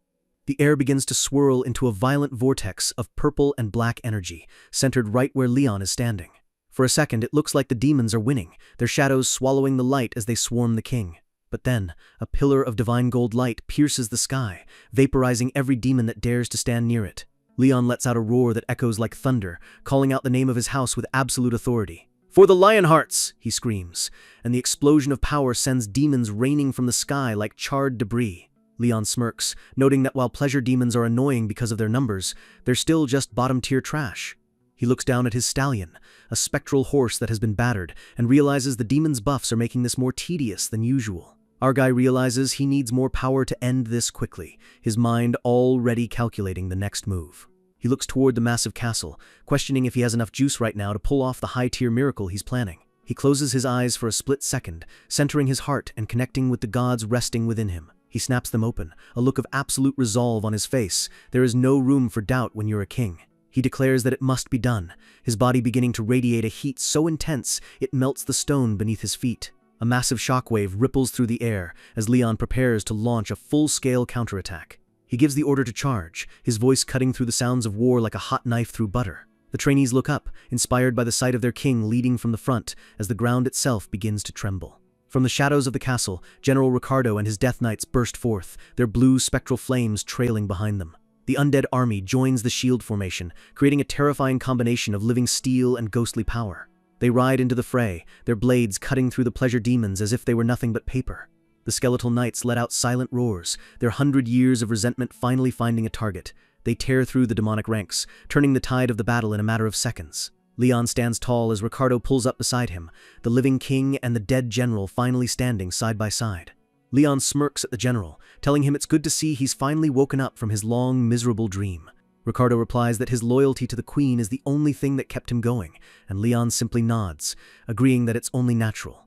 The air begins to swirl into a violent vortex of purple and black energy, centered right where Leon is standing. For a second, it looks like the demons are winning, their shadows swallowing the light as they swarm the king. But then, a pillar of divine gold light pierces the sky, vaporizing every demon that dares to stand near it. Leon lets out a roar that echoes like thunder, calling out the name of his house with absolute authority. "For the Lionhearts!" he screams, and the explosion of power sends demons raining from the sky like charred debris. Leon smirks, noting that while pleasure demons are annoying because of their numbers, they're still just bottom-tier trash. He looks down at his stallion, a spectral horse that has been battered, and realizes the demon's buffs are making this more tedious than usual. Our guy realizes he needs more power to end this quickly, his mind already calculating the next move. He looks toward the massive castle, questioning if he has enough juice right now to pull off the high-tier miracle he's planning. He closes his eyes for a split second, centering his heart and connecting with the gods resting within him. He snaps them open, a look of absolute resolve on his face. There is no room for doubt when you're a king. He declares that it must be done, his body beginning to radiate a heat so intense it melts the stone beneath his feet. A massive shockwave ripples through the air as Leon prepares to launch a full-scale counterattack. He gives the order to charge, his voice cutting through the sounds of war like a hot knife through butter. The trainees look up, inspired by the sight of their king leading from the front as the ground itself begins to tremble. From the shadows of the castle, General Ricardo and his Death Knights burst forth, their blue spectral flames trailing behind them. The undead army joins the shield formation, creating a terrifying combination of living steel and ghostly power. They ride into the fray, their blades cutting through the pleasure demons as if they were nothing but paper. The skeletal knights let out silent roars, their 100 years of resentment finally finding a target. They tear through the demonic ranks, turning the tide of the battle in a matter of seconds. Leon stands tall as Ricardo pulls up beside him, the living king and the dead general finally standing side by side. Leon smirks at the general, telling him it's good to see he's finally woken up from his long, miserable dream. Ricardo replies that his loyalty to the queen is the only thing that kept him going, and Leon simply nods, agreeing that it's only natural.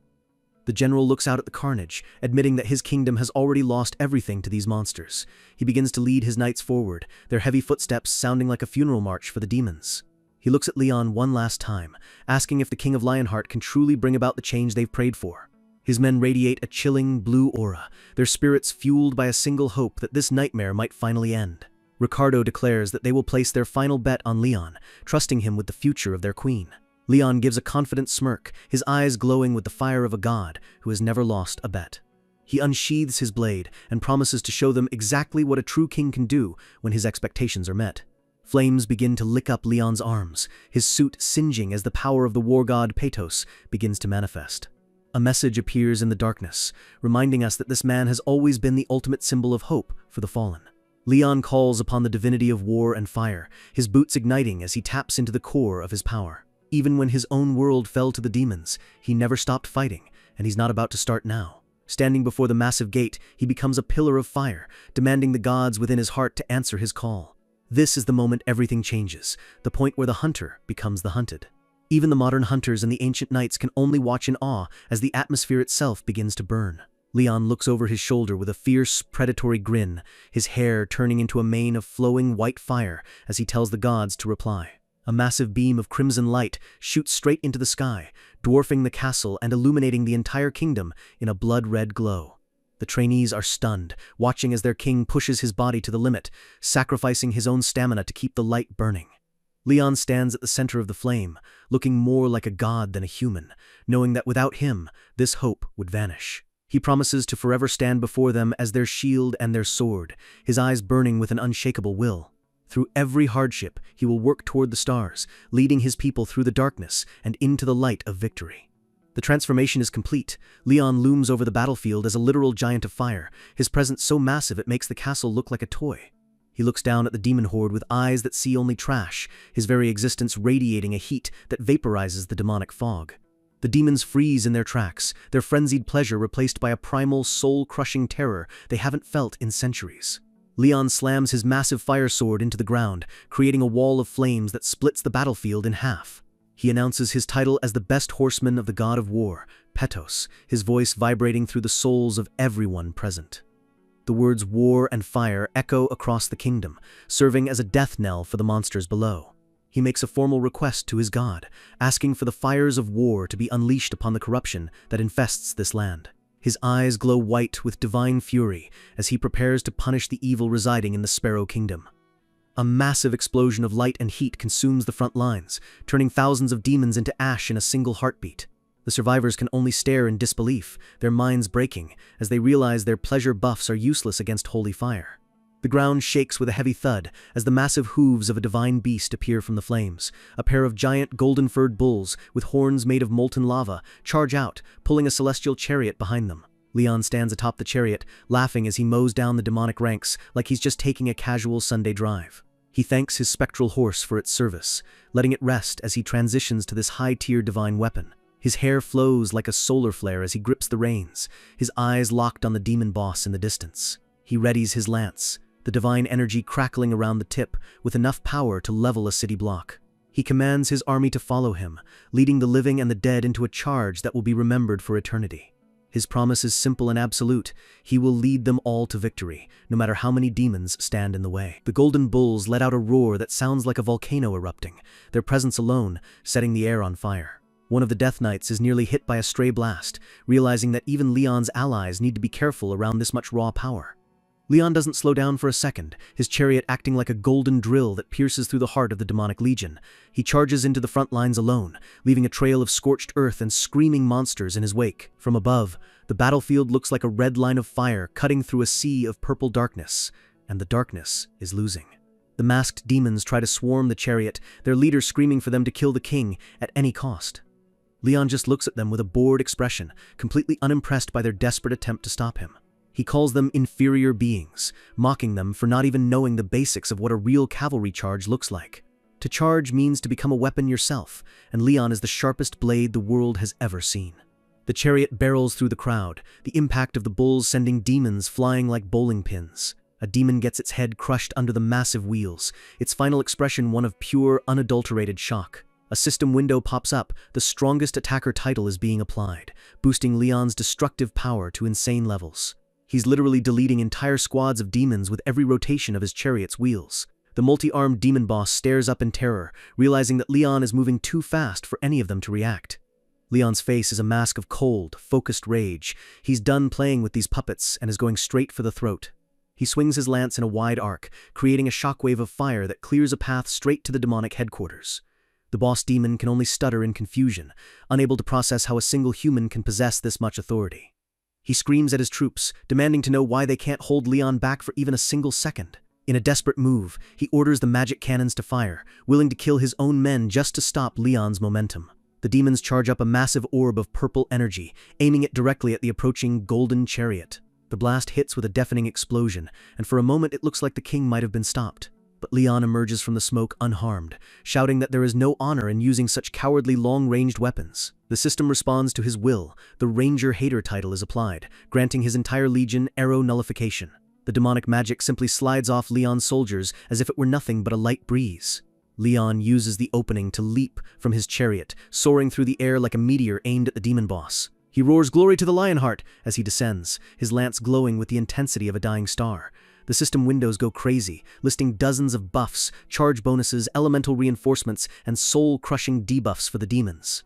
The general looks out at the carnage, admitting that his kingdom has already lost everything to these monsters. He begins to lead his knights forward, their heavy footsteps sounding like a funeral march for the demons. He looks at Leon one last time, asking if the King of Lionheart can truly bring about the change they've prayed for. His men radiate a chilling blue aura, their spirits fueled by a single hope that this nightmare might finally end. Ricardo declares that they will place their final bet on Leon, trusting him with the future of their queen. Leon gives a confident smirk, his eyes glowing with the fire of a god who has never lost a bet. He unsheathes his blade and promises to show them exactly what a true king can do when his expectations are met. Flames begin to lick up Leon's arms, his suit singeing as the power of the war god Patos begins to manifest. A message appears in the darkness, reminding us that this man has always been the ultimate symbol of hope for the fallen. Leon calls upon the divinity of war and fire, his boots igniting as he taps into the core of his power. Even when his own world fell to the demons, he never stopped fighting, and he's not about to start now. Standing before the massive gate, he becomes a pillar of fire, demanding the gods within his heart to answer his call. This is the moment everything changes, the point where the hunter becomes the hunted. Even the modern hunters and the ancient knights can only watch in awe as the atmosphere itself begins to burn. Leon looks over his shoulder with a fierce, predatory grin, his hair turning into a mane of flowing white fire as he tells the gods to reply. A massive beam of crimson light shoots straight into the sky, dwarfing the castle and illuminating the entire kingdom in a blood-red glow. The trainees are stunned, watching as their king pushes his body to the limit, sacrificing his own stamina to keep the light burning. Leon stands at the center of the flame, looking more like a god than a human, knowing that without him, this hope would vanish. He promises to forever stand before them as their shield and their sword, his eyes burning with an unshakable will. Through every hardship, he will work toward the stars, leading his people through the darkness and into the light of victory. The transformation is complete. Leon looms over the battlefield as a literal giant of fire, his presence so massive it makes the castle look like a toy. He looks down at the demon horde with eyes that see only trash, his very existence radiating a heat that vaporizes the demonic fog. The demons freeze in their tracks, their frenzied pleasure replaced by a primal, soul-crushing terror they haven't felt in centuries. Leon slams his massive fire sword into the ground, creating a wall of flames that splits the battlefield in half. He announces his title as the best horseman of the god of war, Patos, his voice vibrating through the souls of everyone present. The words war and fire echo across the kingdom, serving as a death knell for the monsters below. He makes a formal request to his god, asking for the fires of war to be unleashed upon the corruption that infests this land. His eyes glow white with divine fury as he prepares to punish the evil residing in the Sparrow Kingdom. A massive explosion of light and heat consumes the front lines, turning thousands of demons into ash in a single heartbeat. The survivors can only stare in disbelief, their minds breaking, as they realize their pleasure buffs are useless against holy fire. The ground shakes with a heavy thud as the massive hooves of a divine beast appear from the flames. A pair of giant golden-furred bulls with horns made of molten lava charge out, pulling a celestial chariot behind them. Leon stands atop the chariot, laughing as he mows down the demonic ranks like he's just taking a casual Sunday drive. He thanks his spectral horse for its service, letting it rest as he transitions to this high-tier divine weapon. His hair flows like a solar flare as he grips the reins, his eyes locked on the demon boss in the distance. He readies his lance, the divine energy crackling around the tip with enough power to level a city block. He commands his army to follow him, leading the living and the dead into a charge that will be remembered for eternity. His promise is simple and absolute. He will lead them all to victory, no matter how many demons stand in the way. The golden bulls let out a roar that sounds like a volcano erupting, their presence alone setting the air on fire. One of the Death Knights is nearly hit by a stray blast, realizing that even Leon's allies need to be careful around this much raw power. Leon doesn't slow down for a second, his chariot acting like a golden drill that pierces through the heart of the demonic legion. He charges into the front lines alone, leaving a trail of scorched earth and screaming monsters in his wake. From above, the battlefield looks like a red line of fire cutting through a sea of purple darkness, and the darkness is losing. The masked demons try to swarm the chariot, their leader screaming for them to kill the king at any cost. Leon just looks at them with a bored expression, completely unimpressed by their desperate attempt to stop him. He calls them inferior beings, mocking them for not even knowing the basics of what a real cavalry charge looks like. To charge means to become a weapon yourself, and Leon is the sharpest blade the world has ever seen. The chariot barrels through the crowd, the impact of the bulls sending demons flying like bowling pins. A demon gets its head crushed under the massive wheels, its final expression one of pure, unadulterated shock. A system window pops up, the strongest attacker title is being applied, boosting Leon's destructive power to insane levels. He's literally deleting entire squads of demons with every rotation of his chariot's wheels. The multi-armed demon boss stares up in terror, realizing that Leon is moving too fast for any of them to react. Leon's face is a mask of cold, focused rage. He's done playing with these puppets and is going straight for the throat. He swings his lance in a wide arc, creating a shockwave of fire that clears a path straight to the demonic headquarters. The boss demon can only stutter in confusion, unable to process how a single human can possess this much authority. He screams at his troops, demanding to know why they can't hold Leon back for even a single second. In a desperate move, he orders the magic cannons to fire, willing to kill his own men just to stop Leon's momentum. The demons charge up a massive orb of purple energy, aiming it directly at the approaching golden chariot. The blast hits with a deafening explosion, and for a moment it looks like the king might have been stopped. But Leon emerges from the smoke unharmed, shouting that there is no honor in using such cowardly long-ranged weapons. The system responds to his will. The Ranger Hater title is applied, granting his entire legion arrow nullification. The demonic magic simply slides off Leon's soldiers as if it were nothing but a light breeze. Leon uses the opening to leap from his chariot, soaring through the air like a meteor aimed at the demon boss. He roars glory to the Lionheart as he descends, his lance glowing with the intensity of a dying star. The system windows go crazy, listing dozens of buffs, charge bonuses, elemental reinforcements, and soul-crushing debuffs for the demons.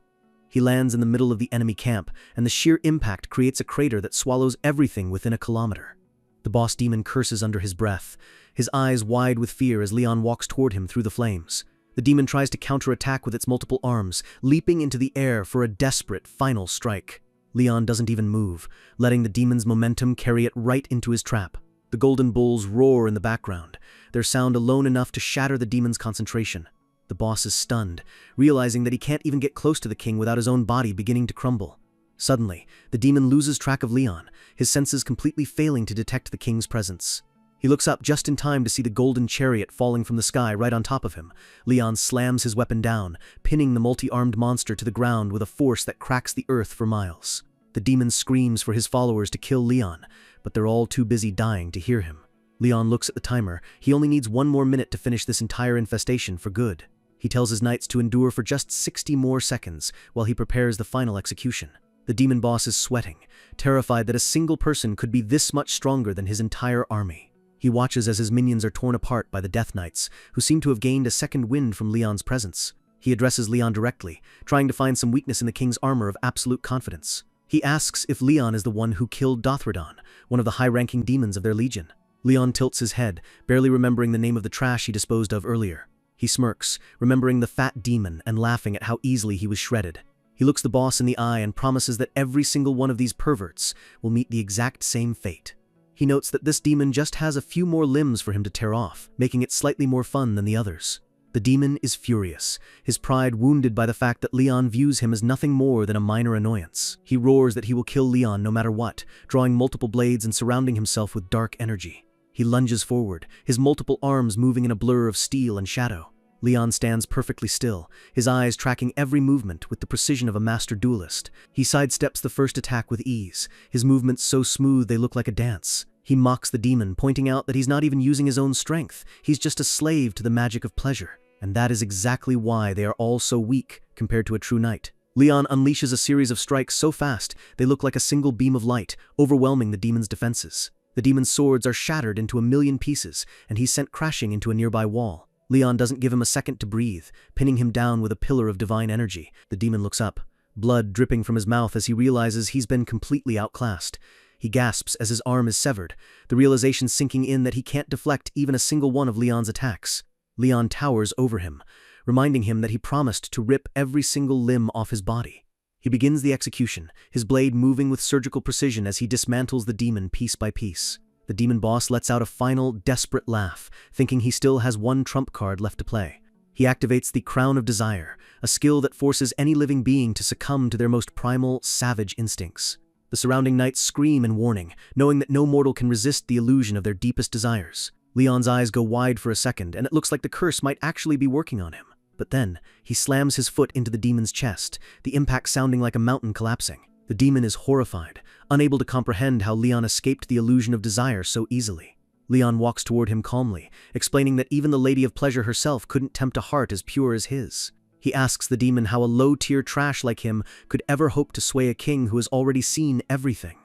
He lands in the middle of the enemy camp, and the sheer impact creates a crater that swallows everything within a kilometer. The boss demon curses under his breath, his eyes wide with fear as Leon walks toward him through the flames. The demon tries to counterattack with its multiple arms, leaping into the air for a desperate final strike. Leon doesn't even move, letting the demon's momentum carry it right into his trap. The golden bulls roar in the background, their sound alone enough to shatter the demon's concentration. The boss is stunned, realizing that he can't even get close to the king without his own body beginning to crumble. Suddenly, the demon loses track of Leon, his senses completely failing to detect the king's presence. He looks up just in time to see the golden chariot falling from the sky right on top of him. Leon slams his weapon down, pinning the multi-armed monster to the ground with a force that cracks the earth for miles. The demon screams for his followers to kill Leon, but they're all too busy dying to hear him. Leon looks at the timer. He only needs 1 more minute to finish this entire infestation for good. He tells his knights to endure for just 60 more seconds while he prepares the final execution. The demon boss is sweating, terrified that a single person could be this much stronger than his entire army. He watches as his minions are torn apart by the Death Knights, who seem to have gained a second wind from Leon's presence. He addresses Leon directly, trying to find some weakness in the king's armor of absolute confidence. He asks if Leon is the one who killed Dothradon, one of the high-ranking demons of their legion. Leon tilts his head, barely remembering the name of the trash he disposed of earlier. He smirks, remembering the fat demon and laughing at how easily he was shredded. He looks the boss in the eye and promises that every single one of these perverts will meet the exact same fate. He notes that this demon just has a few more limbs for him to tear off, making it slightly more fun than the others. The demon is furious, his pride wounded by the fact that Leon views him as nothing more than a minor annoyance. He roars that he will kill Leon no matter what, drawing multiple blades and surrounding himself with dark energy. He lunges forward, his multiple arms moving in a blur of steel and shadow. Leon stands perfectly still, his eyes tracking every movement with the precision of a master duelist. He sidesteps the first attack with ease, his movements so smooth they look like a dance. He mocks the demon, pointing out that he's not even using his own strength, he's just a slave to the magic of pleasure. And that is exactly why they are all so weak compared to a true knight. Leon unleashes a series of strikes so fast they look like a single beam of light, overwhelming the demon's defenses. The demon's swords are shattered into a million pieces, and he's sent crashing into a nearby wall. Leon doesn't give him a second to breathe, pinning him down with a pillar of divine energy. The demon looks up, blood dripping from his mouth as he realizes he's been completely outclassed. He gasps as his arm is severed, the realization sinking in that he can't deflect even a single one of Leon's attacks. Leon towers over him, reminding him that he promised to rip every single limb off his body. He begins the execution, his blade moving with surgical precision as he dismantles the demon piece by piece. The demon boss lets out a final, desperate laugh, thinking he still has one trump card left to play. He activates the Crown of Desire, a skill that forces any living being to succumb to their most primal, savage instincts. The surrounding knights scream in warning, knowing that no mortal can resist the illusion of their deepest desires. Leon's eyes go wide for a second, and it looks like the curse might actually be working on him. But then, he slams his foot into the demon's chest, the impact sounding like a mountain collapsing. The demon is horrified, unable to comprehend how Leon escaped the illusion of desire so easily. Leon walks toward him calmly, explaining that even the Lady of Pleasure herself couldn't tempt a heart as pure as his. He asks the demon how a low-tier trash like him could ever hope to sway a king who has already seen everything.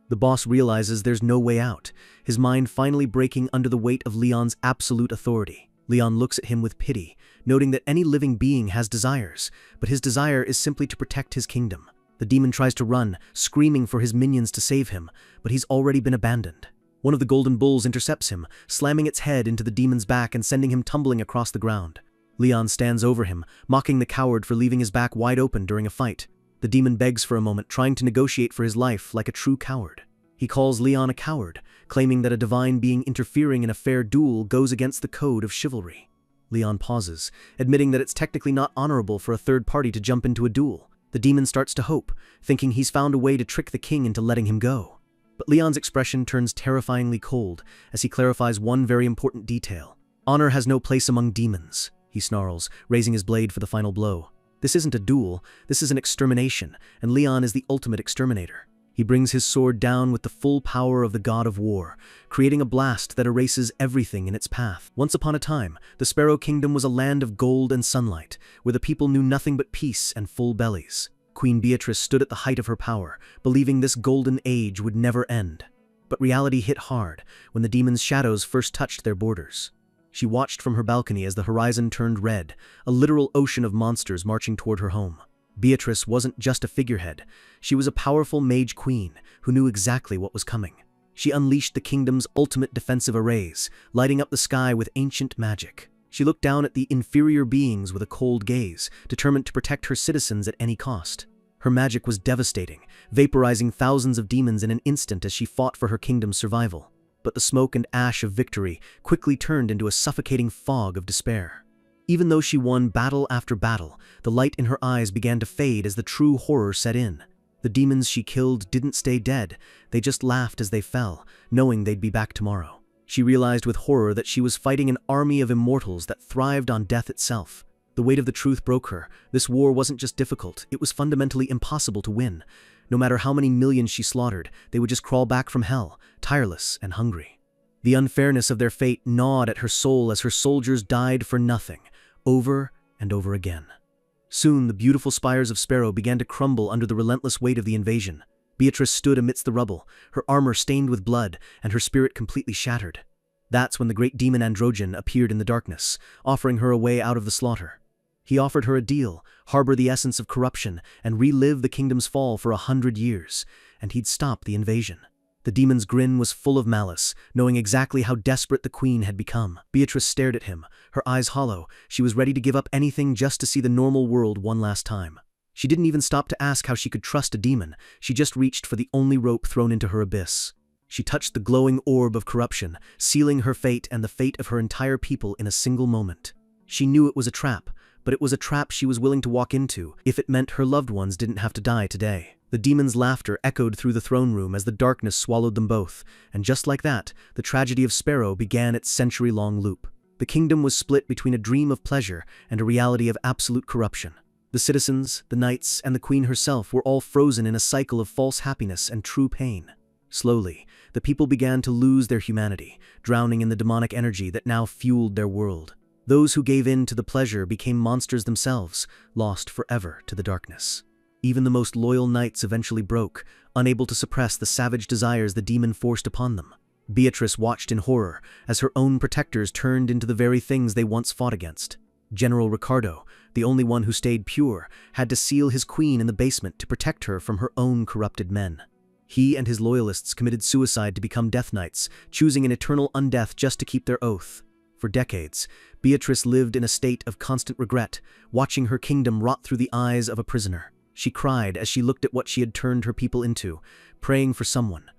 The boss realizes there's no way out, his mind finally breaking under the weight of Leon's absolute authority. Leon looks at him with pity, noting that any living being has desires, but his desire is simply to protect his kingdom. The demon tries to run, screaming for his minions to save him, but he's already been abandoned. One of the golden bulls intercepts him, slamming its head into the demon's back and sending him tumbling across the ground. Leon stands over him, mocking the coward for leaving his back wide open during a fight. The demon begs for a moment, trying to negotiate for his life like a true coward. He calls Leon a coward, claiming that a divine being interfering in a fair duel goes against the code of chivalry. Leon pauses, admitting that it's technically not honorable for a third party to jump into a duel. The demon starts to hope, thinking he's found a way to trick the king into letting him go. But Leon's expression turns terrifyingly cold as he clarifies one very important detail. Honor has no place among demons, he snarls, raising his blade for the final blow. This isn't a duel, this is an extermination, and Leon is the ultimate exterminator. He brings his sword down with the full power of the god of war, creating a blast that erases everything in its path. Once upon a time, the Sparrow Kingdom was a land of gold and sunlight, where the people knew nothing but peace and full bellies. Queen Beatrice stood at the height of her power, believing this golden age would never end. But reality hit hard when the demon's shadows first touched their borders. She watched from her balcony as the horizon turned red, a literal ocean of monsters marching toward her home. Beatrice wasn't just a figurehead, she was a powerful mage queen who knew exactly what was coming. She unleashed the kingdom's ultimate defensive arrays, lighting up the sky with ancient magic. She looked down at the inferior beings with a cold gaze, determined to protect her citizens at any cost. Her magic was devastating, vaporizing thousands of demons in an instant as she fought for her kingdom's survival. But the smoke and ash of victory quickly turned into a suffocating fog of despair. Even though she won battle after battle, the light in her eyes began to fade as the true horror set in. The demons she killed didn't stay dead, they just laughed as they fell, knowing they'd be back tomorrow. She realized with horror that she was fighting an army of immortals that thrived on death itself. The weight of the truth broke her. This war wasn't just difficult, it was fundamentally impossible to win. No matter how many millions she slaughtered, they would just crawl back from hell, tireless and hungry. The unfairness of their fate gnawed at her soul as her soldiers died for nothing, over and over again. Soon, the beautiful spires of Sparrow began to crumble under the relentless weight of the invasion. Beatrice stood amidst the rubble, her armor stained with blood and her spirit completely shattered. That's when the great demon Androgen appeared in the darkness, offering her a way out of the slaughter. He offered her a deal, harbor the essence of corruption, and relive the kingdom's fall for 100 years, and he'd stop the invasion. The demon's grin was full of malice, knowing exactly how desperate the queen had become. Beatrice stared at him, her eyes hollow. She was ready to give up anything just to see the normal world one last time. She didn't even stop to ask how she could trust a demon, she just reached for the only rope thrown into her abyss. She touched the glowing orb of corruption, sealing her fate and the fate of her entire people in a single moment. She knew it was a trap, but it was a trap she was willing to walk into if it meant her loved ones didn't have to die today. The demon's laughter echoed through the throne room as the darkness swallowed them both, and just like that, the tragedy of Sparrow began its century-long loop. The kingdom was split between a dream of pleasure and a reality of absolute corruption. The citizens, the knights, and the queen herself were all frozen in a cycle of false happiness and true pain. Slowly, the people began to lose their humanity, drowning in the demonic energy that now fueled their world. Those who gave in to the pleasure became monsters themselves, lost forever to the darkness. Even the most loyal knights eventually broke, unable to suppress the savage desires the demon forced upon them. Beatrice watched in horror as her own protectors turned into the very things they once fought against. General Ricardo, the only one who stayed pure, had to seal his queen in the basement to protect her from her own corrupted men. He and his loyalists committed suicide to become Death Knights, choosing an eternal undeath just to keep their oath. For decades, Beatrice lived in a state of constant regret, watching her kingdom rot through the eyes of a prisoner. She cried as she looked at what she had turned her people into, praying for someone,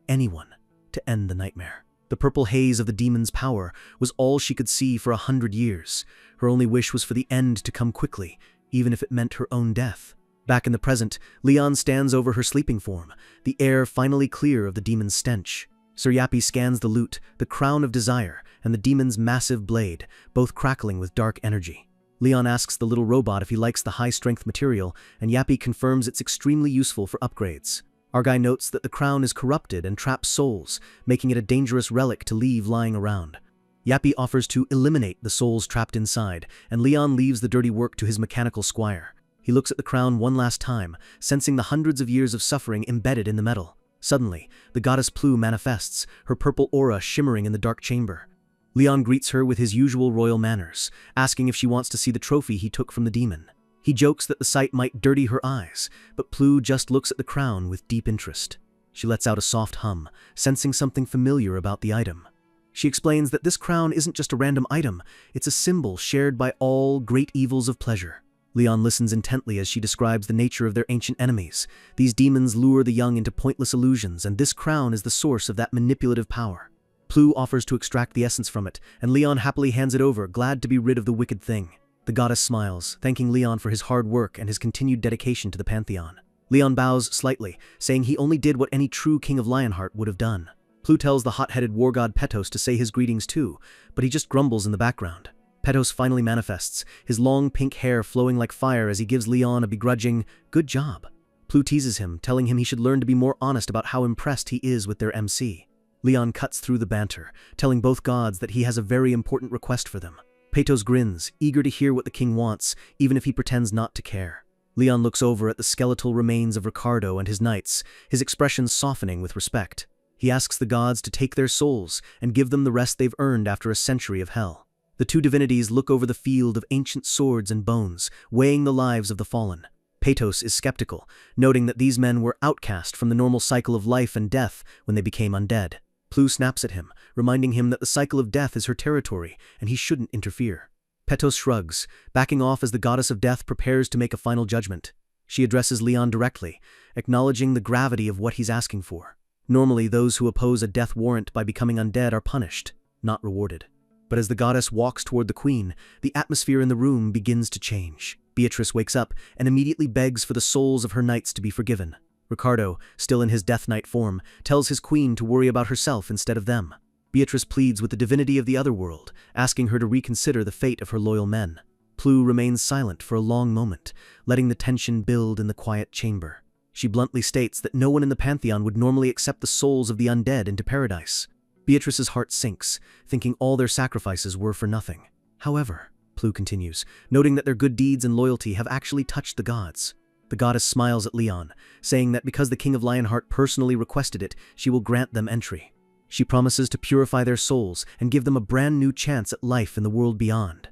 anyone, to end the nightmare. The purple haze of the demon's power was all she could see for 100 years. Her only wish was for the end to come quickly, even if it meant her own death. Back in the present, Leon stands over her sleeping form, the air finally clear of the demon's stench. Sir Yappy scans the lute, the crown of desire, and the demon's massive blade, both crackling with dark energy. Leon asks the little robot if he likes the high-strength material, and Yappy confirms it's extremely useful for upgrades. Argai notes that the crown is corrupted and traps souls, making it a dangerous relic to leave lying around. Yappy offers to eliminate the souls trapped inside, and Leon leaves the dirty work to his mechanical squire. He looks at the crown one last time, sensing the hundreds of years of suffering embedded in the metal. Suddenly, the goddess Plu manifests, her purple aura shimmering in the dark chamber. Leon greets her with his usual royal manners, asking if she wants to see the trophy he took from the demon. He jokes that the sight might dirty her eyes, but Plu just looks at the crown with deep interest. She lets out a soft hum, sensing something familiar about the item. She explains that this crown isn't just a random item, it's a symbol shared by all great evils of pleasure. Leon listens intently as she describes the nature of their ancient enemies. These demons lure the young into pointless illusions, and this crown is the source of that manipulative power. Plu offers to extract the essence from it, and Leon happily hands it over, glad to be rid of the wicked thing. The goddess smiles, thanking Leon for his hard work and his continued dedication to the Pantheon. Leon bows slightly, saying he only did what any true king of Lionheart would have done. Plu tells the hot-headed war god Petos to say his greetings too, but he just grumbles in the background. Petos finally manifests, his long pink hair flowing like fire as he gives Leon a begrudging, "Good job." Plu teases him, telling him he should learn to be more honest about how impressed he is with their MC. Leon cuts through the banter, telling both gods that he has a very important request for them. Petos grins, eager to hear what the king wants, even if he pretends not to care. Leon looks over at the skeletal remains of Ricardo and his knights, his expression softening with respect. He asks the gods to take their souls and give them the rest they've earned after a century of hell. The two divinities look over the field of ancient swords and bones, weighing the lives of the fallen. Petos is skeptical, noting that these men were outcast from the normal cycle of life and death when they became undead. Plu snaps at him, reminding him that the cycle of death is her territory, and he shouldn't interfere. Petos shrugs, backing off as the goddess of death prepares to make a final judgment. She addresses Leon directly, acknowledging the gravity of what he's asking for. Normally, those who oppose a death warrant by becoming undead are punished, not rewarded. But as the goddess walks toward the queen, the atmosphere in the room begins to change. Beatrice wakes up and immediately begs for the souls of her knights to be forgiven. Ricardo, still in his Death Knight form, tells his queen to worry about herself instead of them. Beatrice pleads with the divinity of the other world, asking her to reconsider the fate of her loyal men. Plu remains silent for a long moment, letting the tension build in the quiet chamber. She bluntly states that no one in the Pantheon would normally accept the souls of the undead into paradise. Beatrice's heart sinks, thinking all their sacrifices were for nothing. However, Plu continues, noting that their good deeds and loyalty have actually touched the gods. The goddess smiles at Leon, saying that because the King of Lionheart personally requested it, she will grant them entry. She promises to purify their souls and give them a brand new chance at life in the world beyond.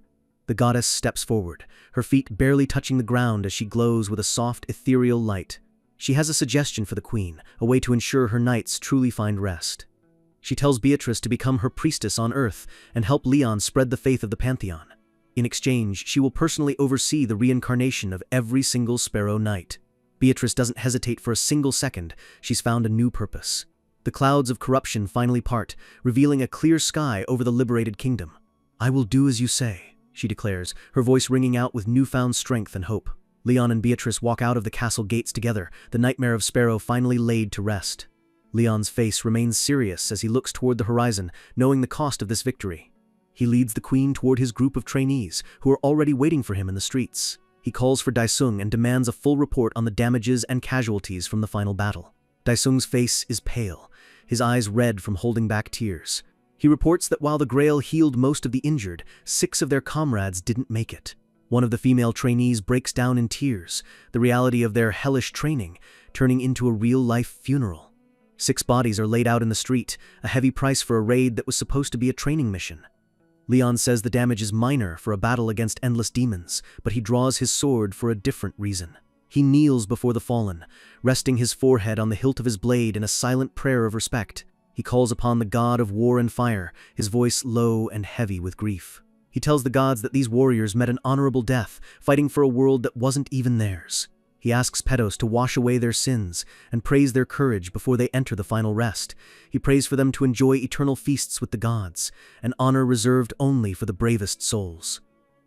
The goddess steps forward, her feet barely touching the ground as she glows with a soft, ethereal light. She has a suggestion for the queen, a way to ensure her knights truly find rest. She tells Beatrice to become her priestess on Earth and help Leon spread the faith of the Pantheon. In exchange, she will personally oversee the reincarnation of every single Sparrow Knight. Beatrice doesn't hesitate for a single second. She's found a new purpose. The clouds of corruption finally part, revealing a clear sky over the liberated kingdom. "I will do as you say," she declares, her voice ringing out with newfound strength and hope. Leon and Beatrice walk out of the castle gates together, the nightmare of Sparrow finally laid to rest. Leon's face remains serious as he looks toward the horizon, knowing the cost of this victory. He leads the queen toward his group of trainees, who are already waiting for him in the streets. He calls for Daisung and demands a full report on the damages and casualties from the final battle. Daisung's face is pale, his eyes red from holding back tears. He reports that while the Grail healed most of the injured, 6 of their comrades didn't make it. One of the female trainees breaks down in tears, the reality of their hellish training turning into a real-life funeral. 6 bodies are laid out in the street, a heavy price for a raid that was supposed to be a training mission. Leon says the damage is minor for a battle against endless demons, but he draws his sword for a different reason. He kneels before the fallen, resting his forehead on the hilt of his blade in a silent prayer of respect. He calls upon the god of war and fire, his voice low and heavy with grief. He tells the gods that these warriors met an honorable death, fighting for a world that wasn't even theirs. He asks Pedos to wash away their sins and praise their courage before they enter the final rest. He prays for them to enjoy eternal feasts with the gods, an honor reserved only for the bravest souls.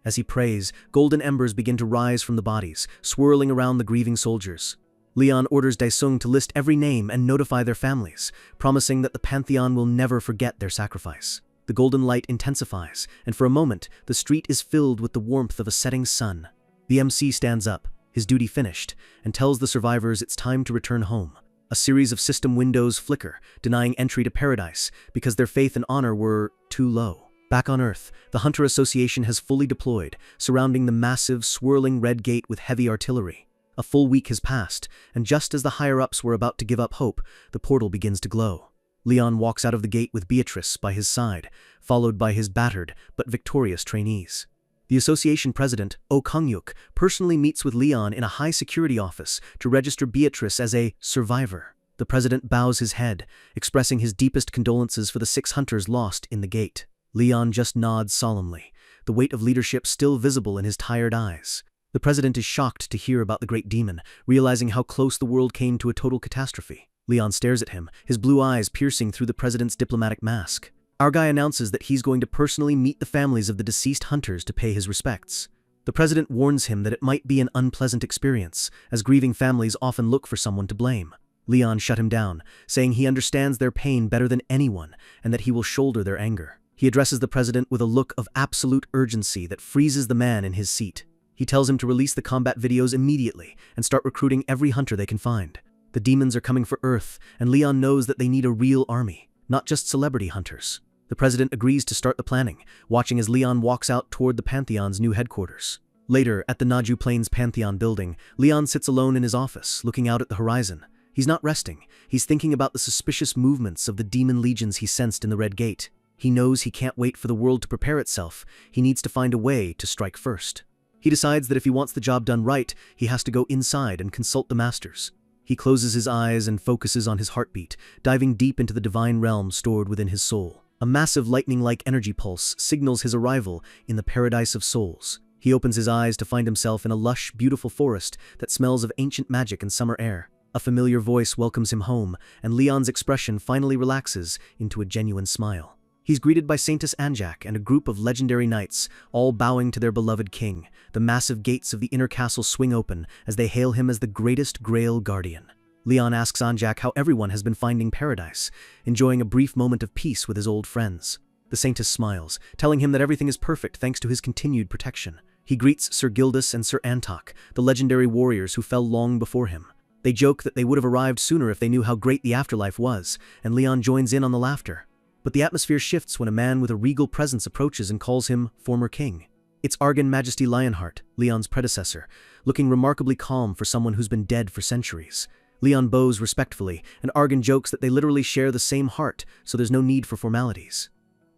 As he prays, golden embers begin to rise from the bodies, swirling around the grieving soldiers. Leon orders Daesung to list every name and notify their families, promising that the Pantheon will never forget their sacrifice. The golden light intensifies, and for a moment, the street is filled with the warmth of a setting sun. The MC stands up, his duty finished, and tells the survivors it's time to return home. A series of system windows flicker, denying entry to paradise because their faith and honor were too low. Back on Earth, the Hunter Association has fully deployed, surrounding the massive, swirling red gate with heavy artillery. A full week has passed, and just as the higher-ups were about to give up hope, the portal begins to glow. Leon walks out of the gate with Beatrice by his side, followed by his battered but victorious trainees. The association president, Oh Kang-yuk, personally meets with Leon in a high-security office to register Beatrice as a survivor. The president bows his head, expressing his deepest condolences for the 6 hunters lost in the gate. Leon just nods solemnly, the weight of leadership still visible in his tired eyes. The president is shocked to hear about the great demon, realizing how close the world came to a total catastrophe. Leon stares at him, his blue eyes piercing through the president's diplomatic mask. Our guy announces that he's going to personally meet the families of the deceased hunters to pay his respects. The president warns him that it might be an unpleasant experience, as grieving families often look for someone to blame. Leon shut him down, saying he understands their pain better than anyone and that he will shoulder their anger. He addresses the president with a look of absolute urgency that freezes the man in his seat. He tells him to release the combat videos immediately and start recruiting every hunter they can find. The demons are coming for Earth, and Leon knows that they need a real army, not just celebrity hunters. The president agrees to start the planning, watching as Leon walks out toward the Pantheon's new headquarters. Later, at the Naju Plains Pantheon building, Leon sits alone in his office, looking out at the horizon. He's not resting. He's thinking about the suspicious movements of the demon legions he sensed in the Red Gate. He knows he can't wait for the world to prepare itself. He needs to find a way to strike first. He decides that if he wants the job done right, he has to go inside and consult the masters. He closes his eyes and focuses on his heartbeat, diving deep into the divine realm stored within his soul. A massive lightning-like energy pulse signals his arrival in the paradise of souls. He opens his eyes to find himself in a lush, beautiful forest that smells of ancient magic and summer air. A familiar voice welcomes him home, and Leon's expression finally relaxes into a genuine smile. He's greeted by Saintess Anjak and a group of legendary knights, all bowing to their beloved king. The massive gates of the inner castle swing open as they hail him as the greatest Grail guardian. Leon asks Anjak how everyone has been finding paradise, enjoying a brief moment of peace with his old friends. The Saintess smiles, telling him that everything is perfect thanks to his continued protection. He greets Sir Gildas and Sir Antok, the legendary warriors who fell long before him. They joke that they would have arrived sooner if they knew how great the afterlife was, and Leon joins in on the laughter. But the atmosphere shifts when a man with a regal presence approaches and calls him former king. It's Argan Majesty Lionheart, Leon's predecessor, looking remarkably calm for someone who's been dead for centuries. Leon bows respectfully, and Argan jokes that they literally share the same heart, so there's no need for formalities.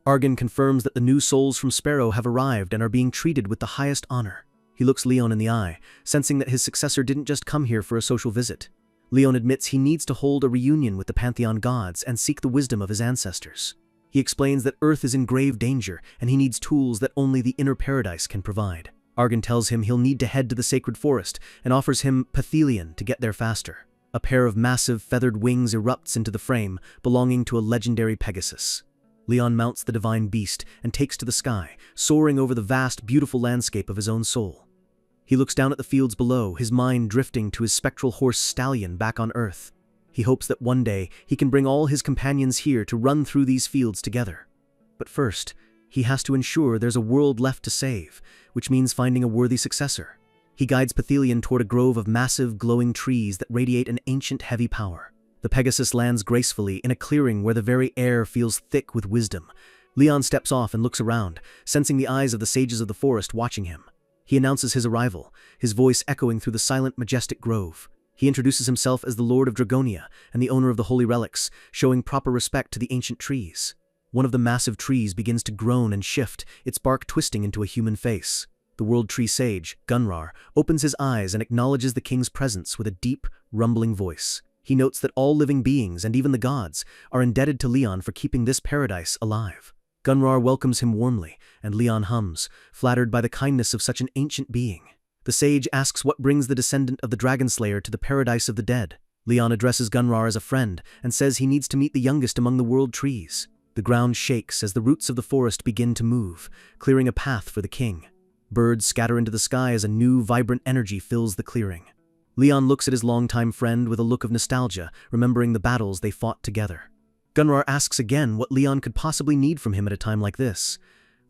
Argan confirms that the new souls from Sparrow have arrived and are being treated with the highest honor. He looks Leon in the eye, sensing that his successor didn't just come here for a social visit. Leon admits he needs to hold a reunion with the Pantheon gods and seek the wisdom of his ancestors. He explains that Earth is in grave danger, and he needs tools that only the inner paradise can provide. Argan tells him he'll need to head to the sacred forest and offers him Pithelion to get there faster. A pair of massive feathered wings erupts into the frame, belonging to a legendary Pegasus. Leon mounts the divine beast and takes to the sky, soaring over the vast, beautiful landscape of his own soul. He looks down at the fields below, his mind drifting to his spectral horse Stallion back on Earth. He hopes that one day he can bring all his companions here to run through these fields together. But first, he has to ensure there's a world left to save, which means finding a worthy successor. He guides Pithelion toward a grove of massive, glowing trees that radiate an ancient, heavy power. The Pegasus lands gracefully in a clearing where the very air feels thick with wisdom. Leon steps off and looks around, sensing the eyes of the sages of the forest watching him. He announces his arrival, his voice echoing through the silent, majestic grove. He introduces himself as the Lord of Dragonia and the owner of the holy relics, showing proper respect to the ancient trees. One of the massive trees begins to groan and shift, its bark twisting into a human face. The World Tree Sage, Gunrar, opens his eyes and acknowledges the king's presence with a deep, rumbling voice. He notes that all living beings, and even the gods, are indebted to Leon for keeping this paradise alive. Gunrar welcomes him warmly, and Leon hums, flattered by the kindness of such an ancient being. The sage asks what brings the descendant of the Dragon Slayer to the paradise of the dead. Leon addresses Gunrar as a friend and says he needs to meet the youngest among the world trees. The ground shakes as the roots of the forest begin to move, clearing a path for the king. Birds scatter into the sky as a new, vibrant energy fills the clearing. Leon looks at his longtime friend with a look of nostalgia, remembering the battles they fought together. Gunrar asks again what Leon could possibly need from him at a time like this.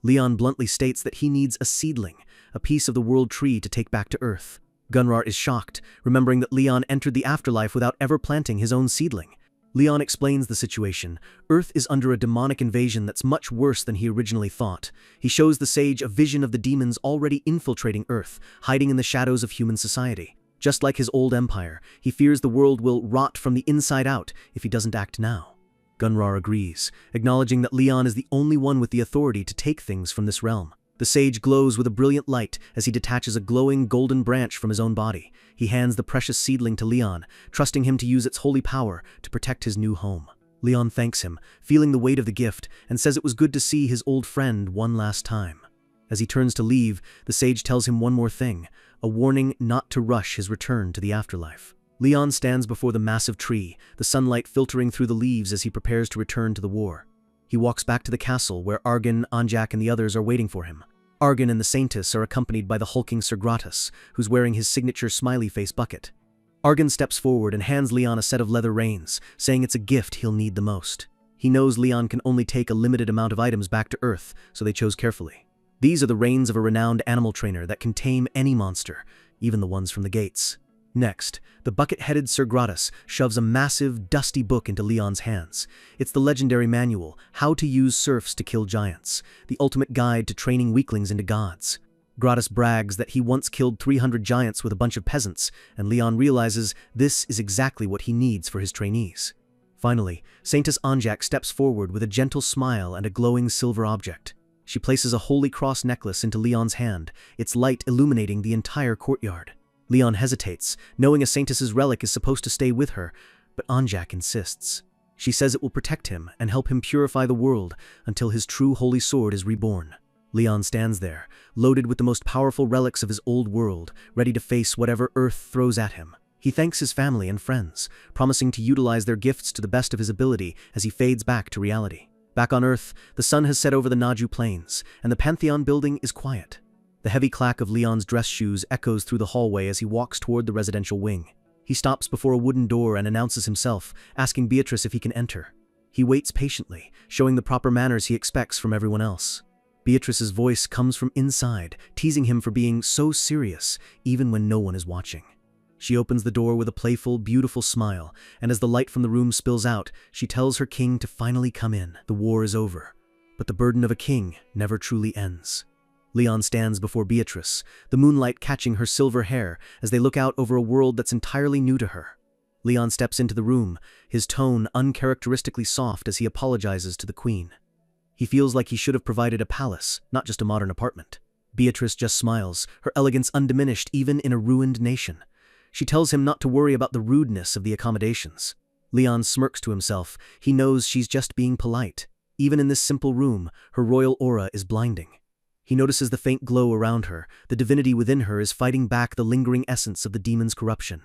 Leon bluntly states that he needs a seedling, a piece of the world tree to take back to Earth. Gunrar is shocked, remembering that Leon entered the afterlife without ever planting his own seedling. Leon explains the situation. Earth is under a demonic invasion that's much worse than he originally thought. He shows the sage a vision of the demons already infiltrating Earth, hiding in the shadows of human society. Just like his old empire, he fears the world will rot from the inside out if he doesn't act now. Gunrar agrees, acknowledging that Leon is the only one with the authority to take things from this realm. The sage glows with a brilliant light as he detaches a glowing golden branch from his own body. He hands the precious seedling to Leon, trusting him to use its holy power to protect his new home. Leon thanks him, feeling the weight of the gift, and says it was good to see his old friend one last time. As he turns to leave, the sage tells him one more thing, a warning not to rush his return to the afterlife. Leon stands before the massive tree, the sunlight filtering through the leaves as he prepares to return to the war. He walks back to the castle where Argon, Anjak, and the others are waiting for him. Argon and the Saintess are accompanied by the hulking Sir Gratus, who's wearing his signature smiley face bucket. Argon steps forward and hands Leon a set of leather reins, saying it's a gift he'll need the most. He knows Leon can only take a limited amount of items back to Earth, so they chose carefully. These are the reins of a renowned animal trainer that can tame any monster, even the ones from the gates. Next, the bucket-headed Sir Gratus shoves a massive, dusty book into Leon's hands. It's the legendary manual, How to Use Serfs to Kill Giants, the ultimate guide to training weaklings into gods. Gratus brags that he once killed 300 giants with a bunch of peasants, and Leon realizes this is exactly what he needs for his trainees. Finally, Saintess Anjak steps forward with a gentle smile and a glowing silver object. She places a holy cross necklace into Leon's hand, its light illuminating the entire courtyard. Leon hesitates, knowing a Saintess's relic is supposed to stay with her, but Anjak insists. She says it will protect him and help him purify the world until his true holy sword is reborn. Leon stands there, loaded with the most powerful relics of his old world, ready to face whatever Earth throws at him. He thanks his family and friends, promising to utilize their gifts to the best of his ability as he fades back to reality. Back on Earth, the sun has set over the Naju Plains, and the Pantheon building is quiet. The heavy clack of Leon's dress shoes echoes through the hallway as he walks toward the residential wing. He stops before a wooden door and announces himself, asking Beatrice if he can enter. He waits patiently, showing the proper manners he expects from everyone else. Beatrice's voice comes from inside, teasing him for being so serious, even when no one is watching. She opens the door with a playful, beautiful smile, and as the light from the room spills out, she tells her king to finally come in. The war is over, but the burden of a king never truly ends. Leon stands before Beatrice, the moonlight catching her silver hair as they look out over a world that's entirely new to her. Leon steps into the room, his tone uncharacteristically soft as he apologizes to the queen. He feels like he should have provided a palace, not just a modern apartment. Beatrice just smiles, her elegance undiminished even in a ruined nation. She tells him not to worry about the rudeness of the accommodations. Leon smirks to himself. He knows she's just being polite. Even in this simple room, her royal aura is blinding. He notices the faint glow around her. The divinity within her is fighting back the lingering essence of the demon's corruption.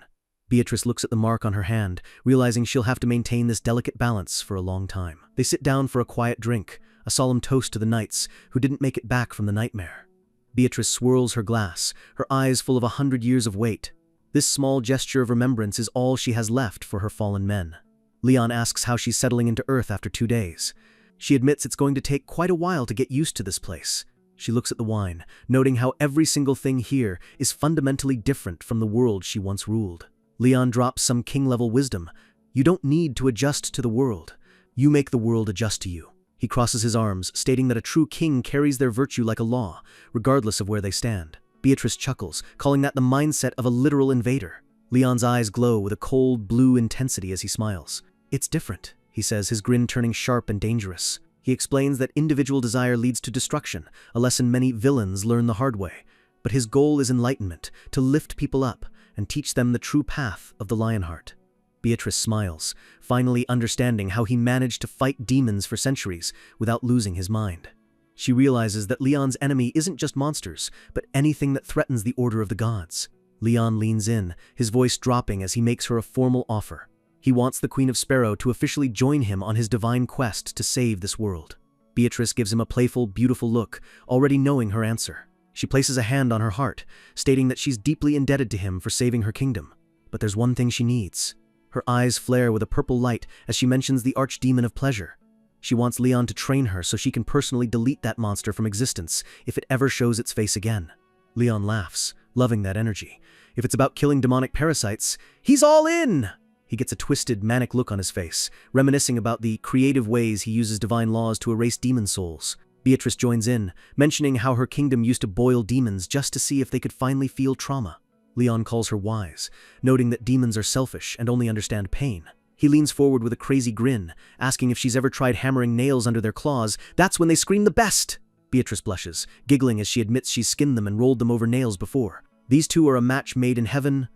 Beatrice looks at the mark on her hand, realizing she'll have to maintain this delicate balance for a long time. They sit down for a quiet drink, a solemn toast to the knights who didn't make it back from the nightmare. Beatrice swirls her glass, her eyes full of 100 years of weight. This small gesture of remembrance is all she has left for her fallen men. Leon asks how she's settling into Earth after 2 days. She admits it's going to take quite a while to get used to this place. She looks at the wine, noting how every single thing here is fundamentally different from the world she once ruled. Leon drops some king-level wisdom. You don't need to adjust to the world. You make the world adjust to you. He crosses his arms, stating that a true king carries their virtue like a law, regardless of where they stand. Beatrice chuckles, calling that the mindset of a literal invader. Leon's eyes glow with a cold, blue intensity as he smiles. It's different, he says, his grin turning sharp and dangerous. He explains that individual desire leads to destruction, a lesson many villains learn the hard way. But his goal is enlightenment, to lift people up and teach them the true path of the Lionheart. Beatrice smiles, finally understanding how he managed to fight demons for centuries without losing his mind. She realizes that Leon's enemy isn't just monsters, but anything that threatens the order of the gods. Leon leans in, his voice dropping as he makes her a formal offer. He wants the Queen of Sparrow to officially join him on his divine quest to save this world. Beatrice gives him a playful, beautiful look, already knowing her answer. She places a hand on her heart, stating that she's deeply indebted to him for saving her kingdom. But there's one thing she needs. Her eyes flare with a purple light as she mentions the archdemon of pleasure. She wants Leon to train her so she can personally delete that monster from existence if it ever shows its face again. Leon laughs, loving that energy. If it's about killing demonic parasites, he's all in! He gets a twisted, manic look on his face, reminiscing about the creative ways he uses divine laws to erase demon souls. Beatrice joins in, mentioning how her kingdom used to boil demons just to see if they could finally feel trauma. Leon calls her wise, noting that demons are selfish and only understand pain. He leans forward with a crazy grin, asking if she's ever tried hammering nails under their claws. That's when they scream the best! Beatrice blushes, giggling as she admits she's skinned them and rolled them over nails before. These two are a match made in heaven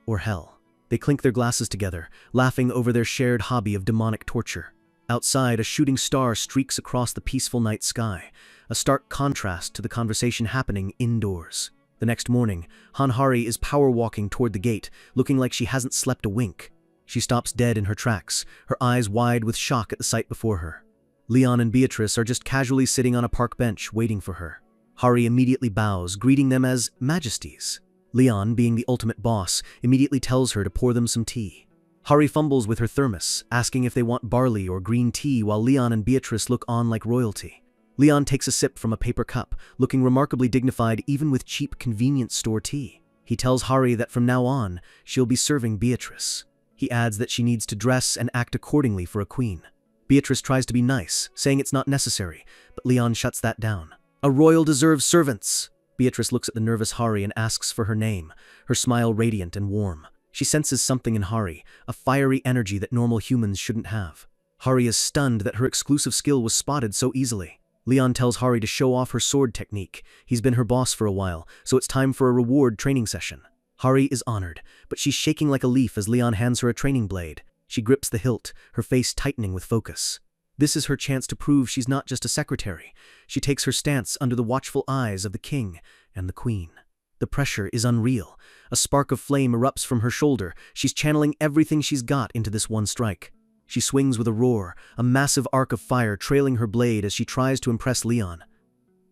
or hell. They clink their glasses together, laughing over their shared hobby of demonic torture. Outside, a shooting star streaks across the peaceful night sky, a stark contrast to the conversation happening indoors. The next morning, Hanhari is power-walking toward the gate, looking like she hasn't slept a wink. She stops dead in her tracks, her eyes wide with shock at the sight before her. Leon and Beatrice are just casually sitting on a park bench, waiting for her. Hari immediately bows, greeting them as majesties. Leon, being the ultimate boss, immediately tells her to pour them some tea. Hari fumbles with her thermos, asking if they want barley or green tea while Leon and Beatrice look on like royalty. Leon takes a sip from a paper cup, looking remarkably dignified even with cheap convenience store tea. He tells Hari that from now on, she'll be serving Beatrice. He adds that she needs to dress and act accordingly for a queen. Beatrice tries to be nice, saying it's not necessary, but Leon shuts that down. A royal deserves servants. Beatrice looks at the nervous Hari and asks for her name, her smile radiant and warm. She senses something in Hari, a fiery energy that normal humans shouldn't have. Hari is stunned that her exclusive skill was spotted so easily. Leon tells Hari to show off her sword technique. He's been her boss for a while, so it's time for a reward training session. Hari is honored, but she's shaking like a leaf as Leon hands her a training blade. She grips the hilt, her face tightening with focus. This is her chance to prove she's not just a secretary. She takes her stance under the watchful eyes of the king and the queen. The pressure is unreal. A spark of flame erupts from her shoulder. She's channeling everything she's got into this one strike. She swings with a roar, a massive arc of fire trailing her blade as she tries to impress Leon.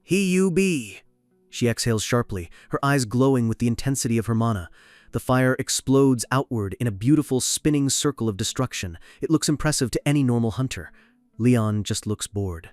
"He you be!" She exhales sharply, her eyes glowing with the intensity of her mana. The fire explodes outward in a beautiful spinning circle of destruction. It looks impressive to any normal hunter. Leon just looks bored.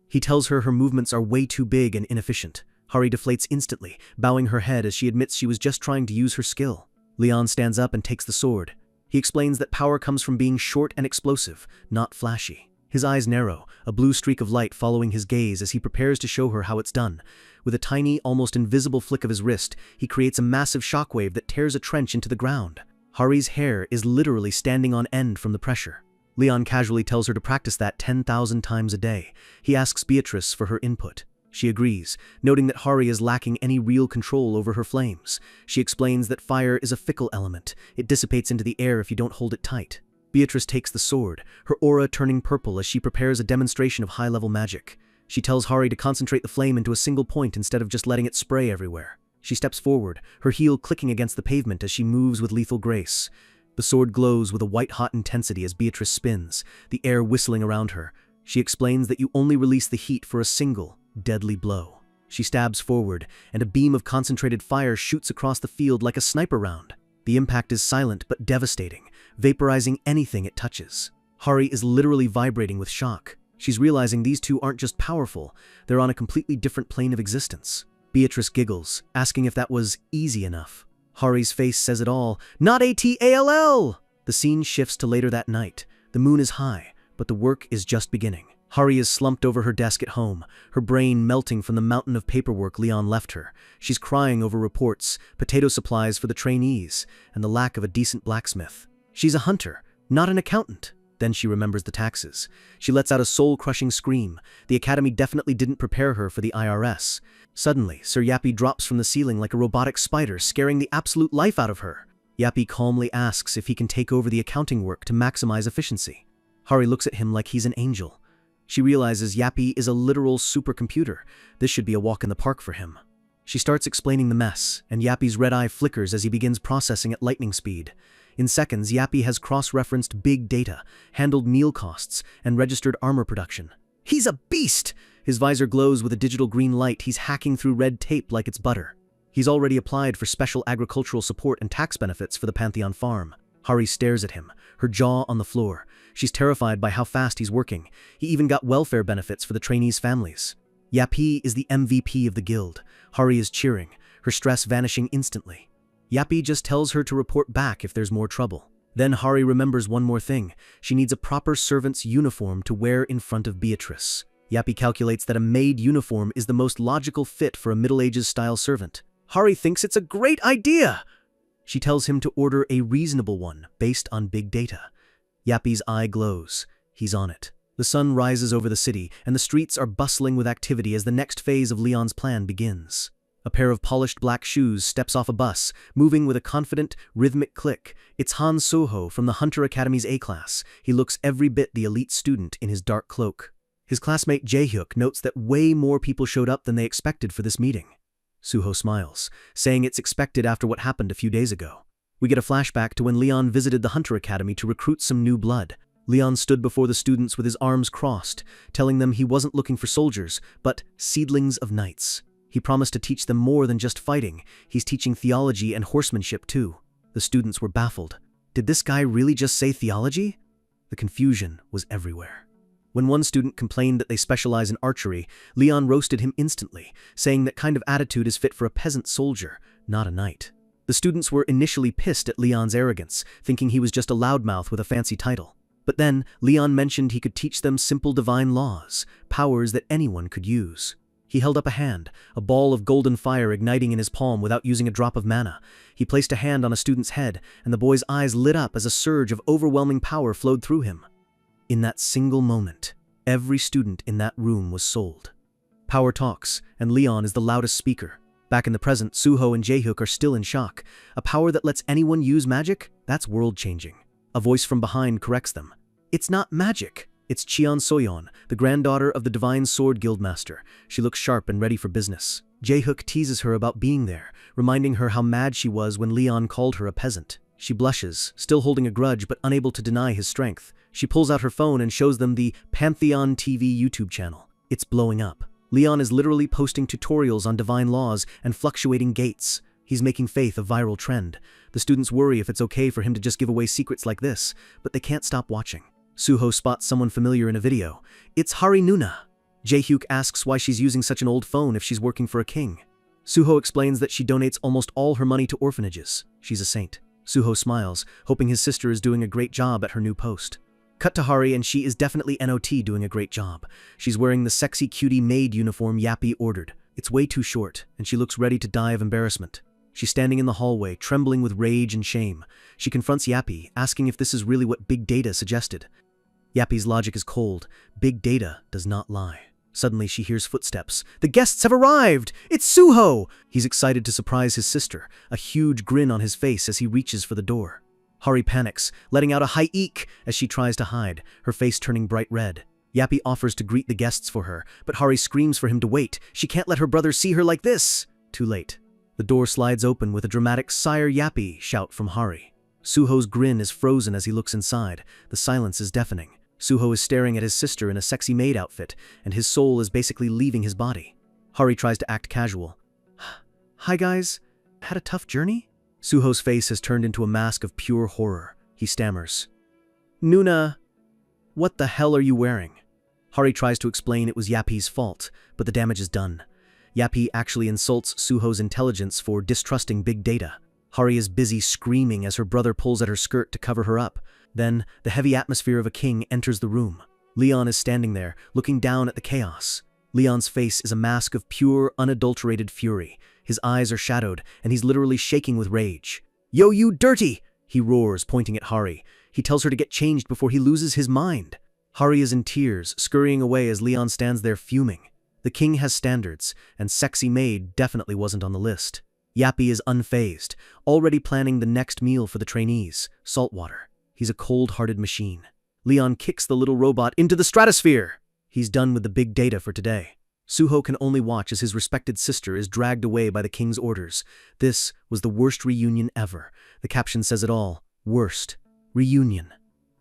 He tells her movements are way too big and inefficient. Hari deflates instantly, bowing her head as she admits she was just trying to use her skill. Leon stands up and takes the sword. He explains that power comes from being short and explosive, not flashy. His eyes narrow, a blue streak of light following his gaze as he prepares to show her how it's done. With a tiny, almost invisible flick of his wrist, he creates a massive shockwave that tears a trench into the ground. Hari's hair is literally standing on end from the pressure. Leon casually tells her to practice that 10,000 times a day. He asks Beatrice for her input. She agrees, noting that Hari is lacking any real control over her flames. She explains that fire is a fickle element. It dissipates into the air if you don't hold it tight. Beatrice takes the sword, her aura turning purple as she prepares a demonstration of high-level magic. She tells Hari to concentrate the flame into a single point instead of just letting it spray everywhere. She steps forward, her heel clicking against the pavement as she moves with lethal grace. The sword glows with a white-hot intensity as Beatrice spins, the air whistling around her. She explains that you only release the heat for a single, deadly blow. She stabs forward, and a beam of concentrated fire shoots across the field like a sniper round. The impact is silent but devastating, vaporizing anything it touches. Hari is literally vibrating with shock. She's realizing these two aren't just powerful, they're on a completely different plane of existence. Beatrice giggles, asking if that was easy enough. Hari's face says it all. Not ATALL! The scene shifts to later that night. The moon is high, but the work is just beginning. Hari is slumped over her desk at home, her brain melting from the mountain of paperwork Leon left her. She's crying over reports, potato supplies for the trainees, and the lack of a decent blacksmith. She's a hunter, not an accountant. Then she remembers the taxes. She lets out a soul-crushing scream. The academy definitely didn't prepare her for the IRS. Suddenly, Sir Yappy drops from the ceiling like a robotic spider, scaring the absolute life out of her. Yappy calmly asks if he can take over the accounting work to maximize efficiency. Hari looks at him like he's an angel. She realizes Yappy is a literal supercomputer. This should be a walk in the park for him. She starts explaining the mess, and Yappy's red eye flickers as he begins processing at lightning speed. In seconds, Yappy has cross-referenced big data, handled meal costs, and registered armor production. He's a beast! His visor glows with a digital green light. He's hacking through red tape like it's butter. He's already applied for special agricultural support and tax benefits for the Pantheon farm. Hari stares at him, her jaw on the floor. She's terrified by how fast he's working. He even got welfare benefits for the trainees' families. Yappy is the MVP of the guild. Hari is cheering, her stress vanishing instantly. Yappy just tells her to report back if there's more trouble. Then Hari remembers one more thing. She needs a proper servant's uniform to wear in front of Beatrice. Yappy calculates that a maid uniform is the most logical fit for a Middle Ages-style servant. Hari thinks it's a great idea! She tells him to order a reasonable one based on big data. Yappy's eye glows. He's on it. The sun rises over the city, and the streets are bustling with activity as the next phase of Leon's plan begins. A pair of polished black shoes steps off a bus, moving with a confident, rhythmic click. It's Han Soho from the Hunter Academy's A-class. He looks every bit the elite student in his dark cloak. His classmate Jae-hyuk notes that way more people showed up than they expected for this meeting. Suho smiles, saying it's expected after what happened a few days ago. We get a flashback to when Leon visited the Hunter Academy to recruit some new blood. Leon stood before the students with his arms crossed, telling them he wasn't looking for soldiers, but seedlings of knights. He promised to teach them more than just fighting. He's teaching theology and horsemanship too. The students were baffled. Did this guy really just say theology? The confusion was everywhere. When one student complained that they specialize in archery, Leon roasted him instantly, saying that kind of attitude is fit for a peasant soldier, not a knight. The students were initially pissed at Leon's arrogance, thinking he was just a loudmouth with a fancy title. But then, Leon mentioned he could teach them simple divine laws, powers that anyone could use. He held up a hand, a ball of golden fire igniting in his palm without using a drop of mana. He placed a hand on a student's head, and the boy's eyes lit up as a surge of overwhelming power flowed through him. In that single moment, every student in that room was sold. Power talks, and Leon is the loudest speaker. Back in the present, Suho and Jae-hyuk are still in shock. A power that lets anyone use magic? That's world-changing. A voice from behind corrects them. It's not magic. It's Cheon Soyeon, the granddaughter of the Divine Sword Guildmaster. She looks sharp and ready for business. Jae-hyuk teases her about being there, reminding her how mad she was when Leon called her a peasant. She blushes, still holding a grudge but unable to deny his strength. She pulls out her phone and shows them the Pantheon TV YouTube channel. It's blowing up. Leon is literally posting tutorials on divine laws and fluctuating gates. He's making faith a viral trend. The students worry if it's okay for him to just give away secrets like this, but they can't stop watching. Suho spots someone familiar in a video. It's Hari Nuna. Jae-hyuk asks why she's using such an old phone if she's working for a king. Suho explains that she donates almost all her money to orphanages. She's a saint. Suho smiles, hoping his sister is doing a great job at her new post. Cut to Hari, and she is definitely NOT doing a great job. She's wearing the sexy cutie maid uniform Yappy ordered. It's way too short, and she looks ready to die of embarrassment. She's standing in the hallway, trembling with rage and shame. She confronts Yappy, asking if this is really what Big Data suggested. Yappy's logic is cold. Big Data does not lie. Suddenly, she hears footsteps. The guests have arrived! It's Suho! He's excited to surprise his sister, a huge grin on his face as he reaches for the door. Hari panics, letting out a high eek as she tries to hide, her face turning bright red. Yappy offers to greet the guests for her, but Hari screams for him to wait. She can't let her brother see her like this. Too late. The door slides open with a dramatic "Sire Yappy" shout from Hari. Suho's grin is frozen as he looks inside. The silence is deafening. Suho is staring at his sister in a sexy maid outfit, and his soul is basically leaving his body. Hari tries to act casual. Hi guys, had a tough journey? Suho's face has turned into a mask of pure horror. He stammers. Nuna, what the hell are you wearing? Hari tries to explain it was Yappy's fault, but the damage is done. Yappy actually insults Suho's intelligence for distrusting Big Data. Hari is busy screaming as her brother pulls at her skirt to cover her up. Then, the heavy atmosphere of a king enters the room. Leon is standing there, looking down at the chaos. Leon's face is a mask of pure, unadulterated fury. His eyes are shadowed, and he's literally shaking with rage. Yo, you dirty! He roars, pointing at Hari. He tells her to get changed before he loses his mind. Hari is in tears, scurrying away as Leon stands there fuming. The king has standards, and sexy maid definitely wasn't on the list. Yappy is unfazed, already planning the next meal for the trainees, saltwater. He's a cold-hearted machine. Leon kicks the little robot into the stratosphere. He's done with the big data for today. Suho can only watch as his respected sister is dragged away by the king's orders. This was the worst reunion ever. The caption says it all. Worst reunion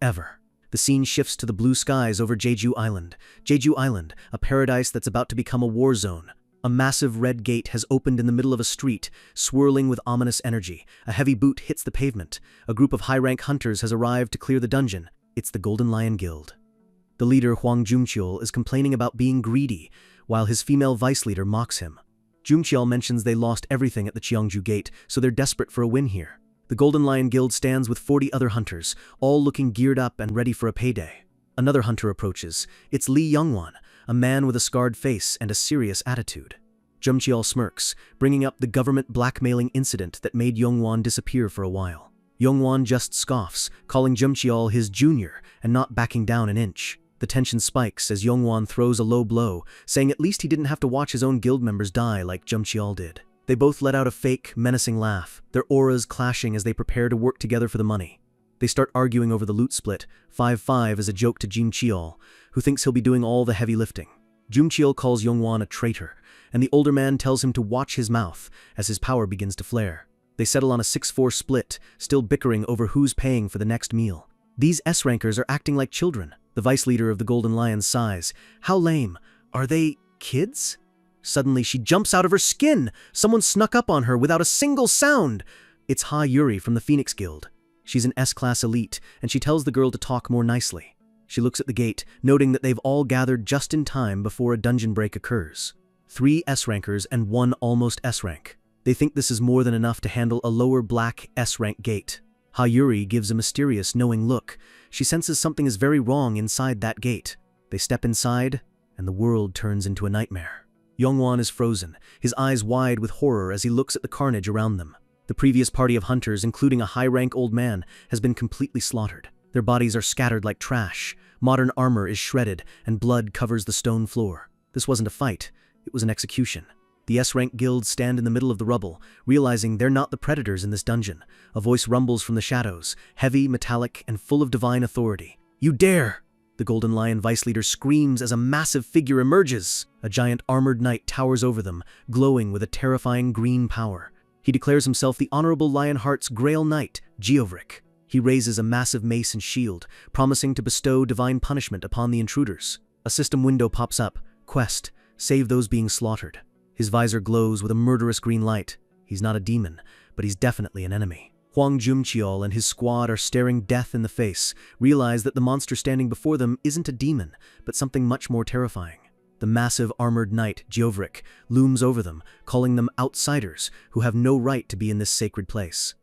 ever. The scene shifts to the blue skies over Jeju Island. Jeju Island, a paradise that's about to become a war zone. A massive red gate has opened in the middle of a street, swirling with ominous energy. A heavy boot hits the pavement. A group of high-rank hunters has arrived to clear the dungeon. It's the Golden Lion Guild. The leader, Huang Jungcheol, is complaining about being greedy, while his female vice leader mocks him. Jungcheol mentions they lost everything at the Cheongju Gate, so they're desperate for a win here. The Golden Lion Guild stands with 40 other hunters, all looking geared up and ready for a payday. Another hunter approaches. It's Lee Youngwon, a man with a scarred face and a serious attitude. Jungcheol smirks, bringing up the government blackmailing incident that made Youngwon disappear for a while. Youngwon just scoffs, calling Jungcheol his junior and not backing down an inch. The tension spikes as Youngwon throws a low blow, saying at least he didn't have to watch his own guild members die like Jungcheol did. They both let out a fake, menacing laugh, their auras clashing as they prepare to work together for the money. They start arguing over the loot split. 5-5 is a joke to Jungcheol, who thinks he'll be doing all the heavy lifting. Jungcheol calls Youngwon a traitor, and the older man tells him to watch his mouth as his power begins to flare. They settle on a 6-4 split, still bickering over who's paying for the next meal. These S-rankers are acting like children. The vice leader of the Golden Lion sighs. How lame. Are they kids? Suddenly, she jumps out of her skin. Someone snuck up on her without a single sound. It's Ha Yuri from the Phoenix Guild. She's an S-class elite, and she tells the girl to talk more nicely. She looks at the gate, noting that they've all gathered just in time before a dungeon break occurs. 3 S-rankers and 1 almost S-rank. They think this is more than enough to handle a lower black S-rank gate. Ha Yuri gives a mysterious, knowing look. She senses something is very wrong inside that gate. They step inside, and the world turns into a nightmare. Youngwon is frozen, his eyes wide with horror as he looks at the carnage around them. The previous party of hunters, including a high-rank old man, has been completely slaughtered. Their bodies are scattered like trash. Modern armor is shredded, and blood covers the stone floor. This wasn't a fight, it was an execution. The S-rank guilds stand in the middle of the rubble, realizing they're not the predators in this dungeon. A voice rumbles from the shadows, heavy, metallic, and full of divine authority. You dare! The Golden Lion vice leader screams as a massive figure emerges. A giant armored knight towers over them, glowing with a terrifying green power. He declares himself the Honorable Lionheart's Grail Knight, Geovric. He raises a massive mace and shield, promising to bestow divine punishment upon the intruders. A system window pops up. Quest: save those being slaughtered. His visor glows with a murderous green light. He's not a demon, but he's definitely an enemy. Huang Jungcheol and his squad are staring death in the face, realize that the monster standing before them isn't a demon, but something much more terrifying. The massive armored knight, Geovric, looms over them, calling them outsiders who have no right to be in this sacred place.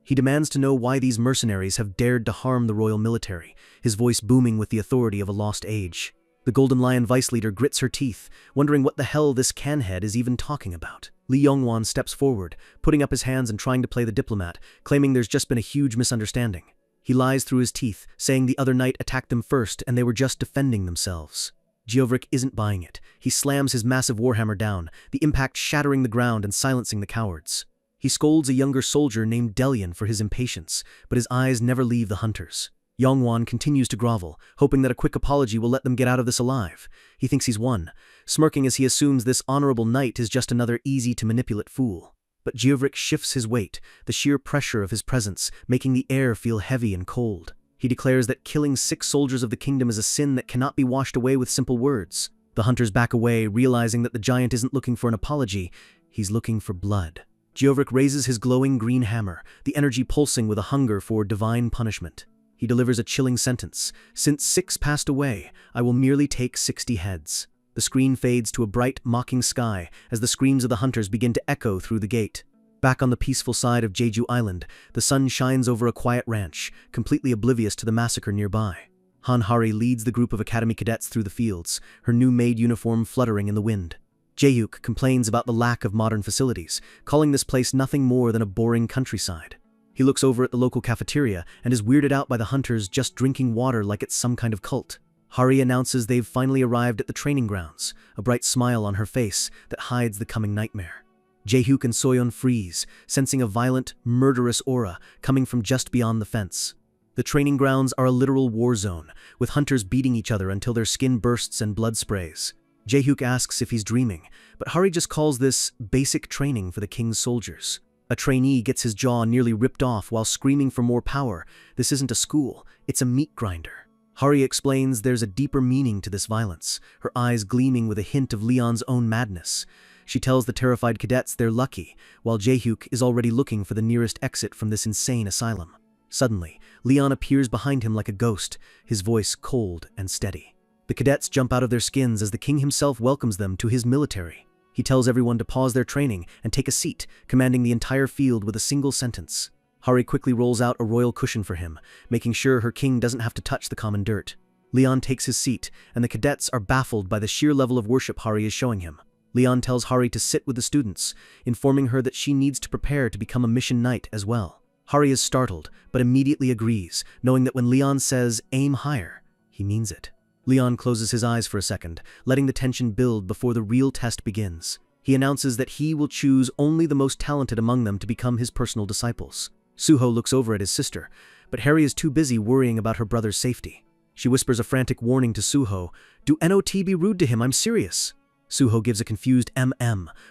He demands to know why these mercenaries have dared to harm the royal military, his voice booming with the authority of a lost age. The Golden Lion vice leader grits her teeth, wondering what the hell this canhead is even talking about. Lee Youngwon steps forward, putting up his hands and trying to play the diplomat, claiming there's just been a huge misunderstanding. He lies through his teeth, saying the other knight attacked them first and they were just defending themselves. Geovric isn't buying it. He slams his massive warhammer down, the impact shattering the ground and silencing the cowards. He scolds a younger soldier named Delian for his impatience, but his eyes never leave the hunters. Youngwon continues to grovel, hoping that a quick apology will let them get out of this alive. He thinks he's won, smirking as he assumes this honorable knight is just another easy-to-manipulate fool. But Geovric shifts his weight, the sheer pressure of his presence, making the air feel heavy and cold. He declares that killing 6 soldiers of the kingdom is a sin that cannot be washed away with simple words. The hunters back away, realizing that the giant isn't looking for an apology, he's looking for blood. Geovric raises his glowing green hammer, the energy pulsing with a hunger for divine punishment. He delivers a chilling sentence. Since 6 passed away, I will merely take 60 heads. The screen fades to a bright, mocking sky as the screams of the hunters begin to echo through the gate. Back on the peaceful side of Jeju Island, the sun shines over a quiet ranch, completely oblivious to the massacre nearby. Han Hari leads the group of academy cadets through the fields, her new-made uniform fluttering in the wind. Jaehyuk complains about the lack of modern facilities, calling this place nothing more than a boring countryside. He looks over at the local cafeteria and is weirded out by the hunters just drinking water like it's some kind of cult. Hari announces they've finally arrived at the training grounds, a bright smile on her face that hides the coming nightmare. Jaehyuk and Soyeon freeze, sensing a violent, murderous aura coming from just beyond the fence. The training grounds are a literal war zone, with hunters beating each other until their skin bursts and blood sprays. Jae-hyuk asks if he's dreaming, but Hari just calls this basic training for the king's soldiers. A trainee gets his jaw nearly ripped off while screaming for more power. This isn't a school, it's a meat grinder. Hari explains there's a deeper meaning to this violence, her eyes gleaming with a hint of Leon's own madness. She tells the terrified cadets they're lucky, while Jae-hyuk is already looking for the nearest exit from this insane asylum. Suddenly, Leon appears behind him like a ghost, his voice cold and steady. The cadets jump out of their skins as the king himself welcomes them to his military. He tells everyone to pause their training and take a seat, commanding the entire field with a single sentence. Hari quickly rolls out a royal cushion for him, making sure her king doesn't have to touch the common dirt. Leon takes his seat, and the cadets are baffled by the sheer level of worship Hari is showing him. Leon tells Hari to sit with the students, informing her that she needs to prepare to become a mission knight as well. Hari is startled, but immediately agrees, knowing that when Leon says, "aim higher," he means it. Leon closes his eyes for a second, letting the tension build before the real test begins. He announces that he will choose only the most talented among them to become his personal disciples. Suho looks over at his sister, but Hari is too busy worrying about her brother's safety. She whispers a frantic warning to Suho, "Do not be rude to him, I'm serious." Suho gives a confused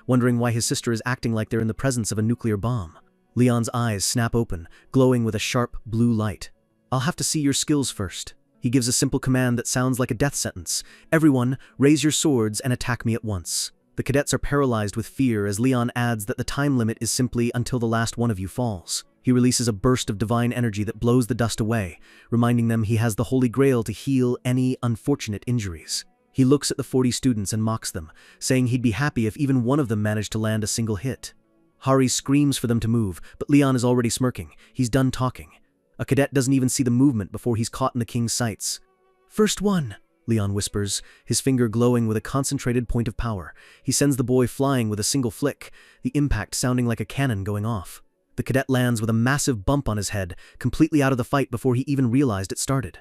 wondering why his sister is acting like they're in the presence of a nuclear bomb. Leon's eyes snap open, glowing with a sharp blue light. "I'll have to see your skills first." He gives a simple command that sounds like a death sentence. "Everyone, raise your swords and attack me at once." The cadets are paralyzed with fear as Leon adds that the time limit is simply until the last one of you falls. He releases a burst of divine energy that blows the dust away, reminding them he has the Holy Grail to heal any unfortunate injuries. He looks at the 40 students and mocks them, saying he'd be happy if even one of them managed to land a single hit. Hari screams for them to move, but Leon is already smirking. He's done talking. A cadet doesn't even see the movement before he's caught in the king's sights. "First one," Leon whispers, his finger glowing with a concentrated point of power. He sends the boy flying with a single flick, the impact sounding like a cannon going off. The cadet lands with a massive bump on his head, completely out of the fight before he even realized it started.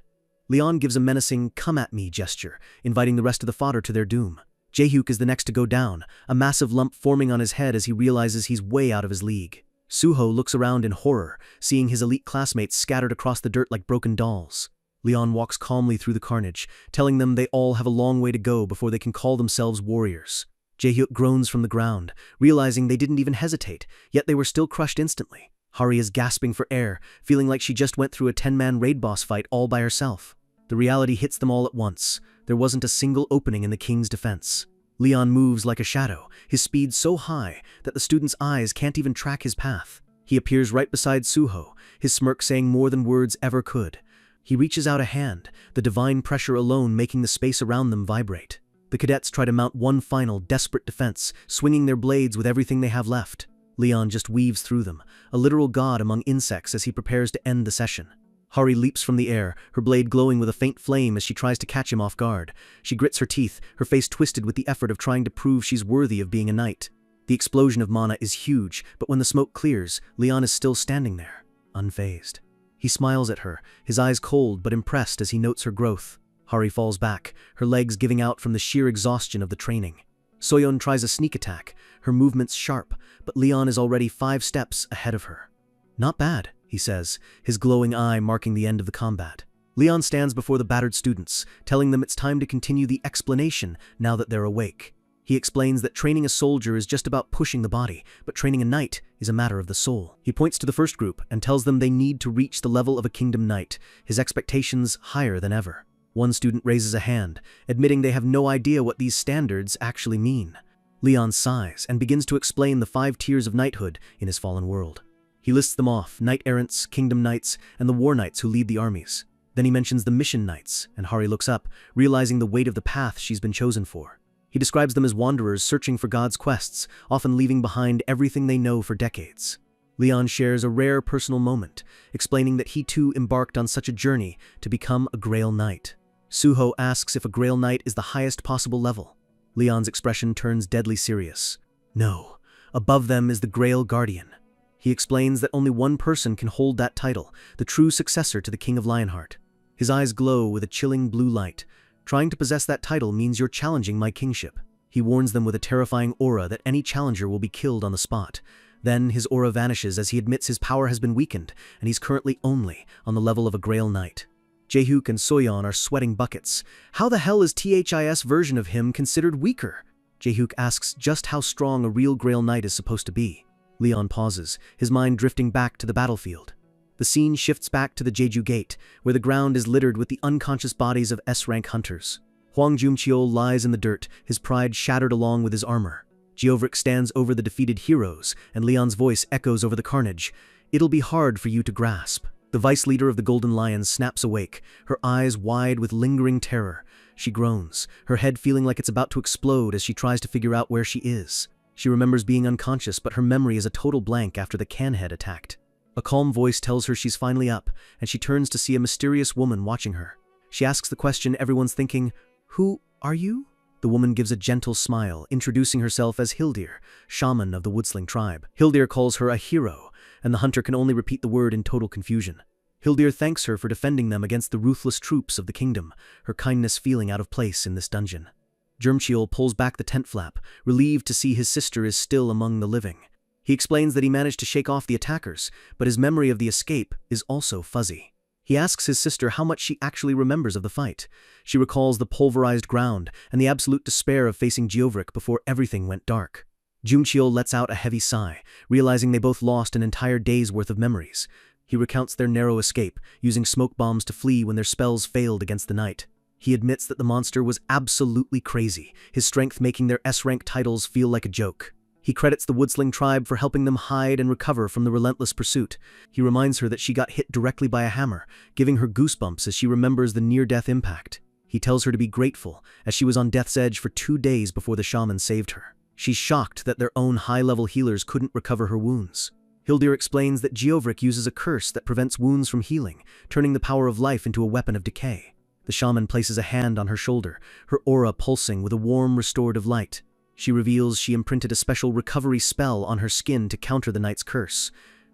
Leon gives a menacing "come at me" gesture, inviting the rest of the fodder to their doom. Jae-hyuk is the next to go down, a massive lump forming on his head as he realizes he's way out of his league. Suho looks around in horror, seeing his elite classmates scattered across the dirt like broken dolls. Leon walks calmly through the carnage, telling them they all have a long way to go before they can call themselves warriors. Jae-hyuk groans from the ground, realizing they didn't even hesitate, yet they were still crushed instantly. Hari is gasping for air, feeling like she just went through a 10-man raid boss fight all by herself. The reality hits them all at once. There wasn't a single opening in the king's defense. Leon moves like a shadow, his speed so high that the students' eyes can't even track his path. He appears right beside Suho, his smirk saying more than words ever could. He reaches out a hand, the divine pressure alone making the space around them vibrate. The cadets try to mount one final, desperate defense, swinging their blades with everything they have left. Leon just weaves through them, a literal god among insects as he prepares to end the session. Hari leaps from the air, her blade glowing with a faint flame as she tries to catch him off guard. She grits her teeth, her face twisted with the effort of trying to prove she's worthy of being a knight. The explosion of mana is huge, but when the smoke clears, Leon is still standing there, unfazed. He smiles at her, his eyes cold but impressed as he notes her growth. Hari falls back, her legs giving out from the sheer exhaustion of the training. Soyeon tries a sneak attack, her movements sharp, but Leon is already 5 steps ahead of her. "Not bad," he says, his glowing eye marking the end of the combat. Leon stands before the battered students, telling them it's time to continue the explanation now that they're awake. He explains that training a soldier is just about pushing the body, but training a knight is a matter of the soul. He points to the first group and tells them they need to reach the level of a kingdom knight, his expectations higher than ever. One student raises a hand, admitting they have no idea what these standards actually mean. Leon sighs and begins to explain the 5 tiers of knighthood in his fallen world. He lists them off: knight-errants, kingdom knights, and the war knights who lead the armies. Then he mentions the mission knights, and Hari looks up, realizing the weight of the path she's been chosen for. He describes them as wanderers searching for God's quests, often leaving behind everything they know for decades. Leon shares a rare personal moment, explaining that he too embarked on such a journey to become a Grail Knight. Suho asks if a Grail Knight is the highest possible level. Leon's expression turns deadly serious. "No, above them is the Grail Guardian." He explains that only one person can hold that title, the true successor to the King of Lionheart. His eyes glow with a chilling blue light. "Trying to possess that title means you're challenging my kingship." He warns them with a terrifying aura that any challenger will be killed on the spot. Then his aura vanishes as he admits his power has been weakened, and he's currently only on the level of a Grail Knight. Jaehook and Soyeon are sweating buckets. How the hell is THIS version of him considered weaker? Jaehook asks just how strong a real Grail Knight is supposed to be. Leon pauses, his mind drifting back to the battlefield. The scene shifts back to the Jeju Gate, where the ground is littered with the unconscious bodies of S-rank hunters. Hwang Jumcheol lies in the dirt, his pride shattered along with his armor. Geovric stands over the defeated heroes, and Leon's voice echoes over the carnage. It'll be hard for you to grasp. The vice leader of the Golden Lions snaps awake, her eyes wide with lingering terror. She groans, her head feeling like it's about to explode as she tries to figure out where she is. She remembers being unconscious, but her memory is a total blank after the Canhead attacked. A calm voice tells her she's finally up, and she turns to see a mysterious woman watching her. She asks the question everyone's thinking, "Who are you?" The woman gives a gentle smile, introducing herself as Hildir, shaman of the Woodsling tribe. Hildir calls her a hero, and the hunter can only repeat the word in total confusion. Hildir thanks her for defending them against the ruthless troops of the kingdom, her kindness feeling out of place in this dungeon. Jumcheol pulls back the tent flap, relieved to see his sister is still among the living. He explains that he managed to shake off the attackers, but his memory of the escape is also fuzzy. He asks his sister how much she actually remembers of the fight. She recalls the pulverized ground and the absolute despair of facing Geovric before everything went dark. Jumcheol lets out a heavy sigh, realizing they both lost an entire day's worth of memories. He recounts their narrow escape, using smoke bombs to flee when their spells failed against the night. He admits that the monster was absolutely crazy, his strength making their S-rank titles feel like a joke. He credits the Woodsling tribe for helping them hide and recover from the relentless pursuit. He reminds her that she got hit directly by a hammer, giving her goosebumps as she remembers the near-death impact. He tells her to be grateful, as she was on death's edge for 2 days before the shaman saved her. She's shocked that their own high-level healers couldn't recover her wounds. Hildir explains that Geovric uses a curse that prevents wounds from healing, turning the power of life into a weapon of decay. The shaman places a hand on her shoulder, her aura pulsing with a warm, restorative light. She reveals she imprinted a special recovery spell on her skin to counter the knight's curse.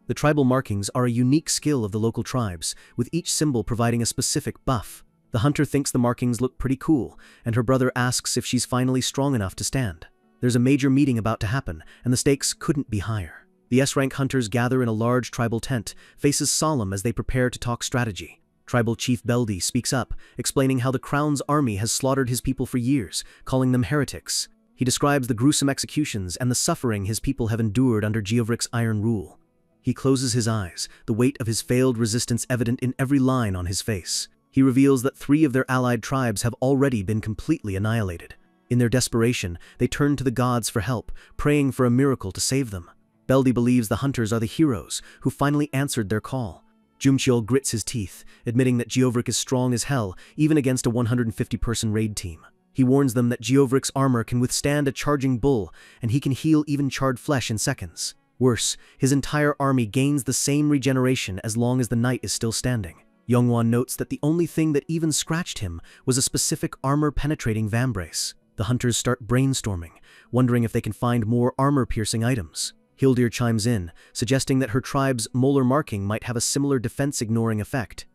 The tribal markings are a unique skill of the local tribes, with each symbol providing a specific buff. The hunter thinks the markings look pretty cool, and her brother asks if she's finally strong enough to stand. There's a major meeting about to happen, and the stakes couldn't be higher. The S-rank hunters gather in a large tribal tent, faces solemn as they prepare to talk strategy. Tribal Chief Beldi speaks up, explaining how the Crown's army has slaughtered his people for years, calling them heretics. He describes the gruesome executions and the suffering his people have endured under Geovric's iron rule. He closes his eyes, the weight of his failed resistance evident in every line on his face. He reveals that 3 of their allied tribes have already been completely annihilated. In their desperation, they turn to the gods for help, praying for a miracle to save them. Beldi believes the hunters are the heroes who finally answered their call. Jumcheol grits his teeth, admitting that Geovric is strong as hell, even against a 150-person raid team. He warns them that Geovric's armor can withstand a charging bull, and he can heal even charred flesh in seconds. Worse, his entire army gains the same regeneration as long as the knight is still standing. Youngwon notes that the only thing that even scratched him was a specific armor-penetrating vambrace. The hunters start brainstorming, wondering if they can find more armor-piercing items. Hildir chimes in, suggesting that her tribe's molar marking might have a similar defense-ignoring effect.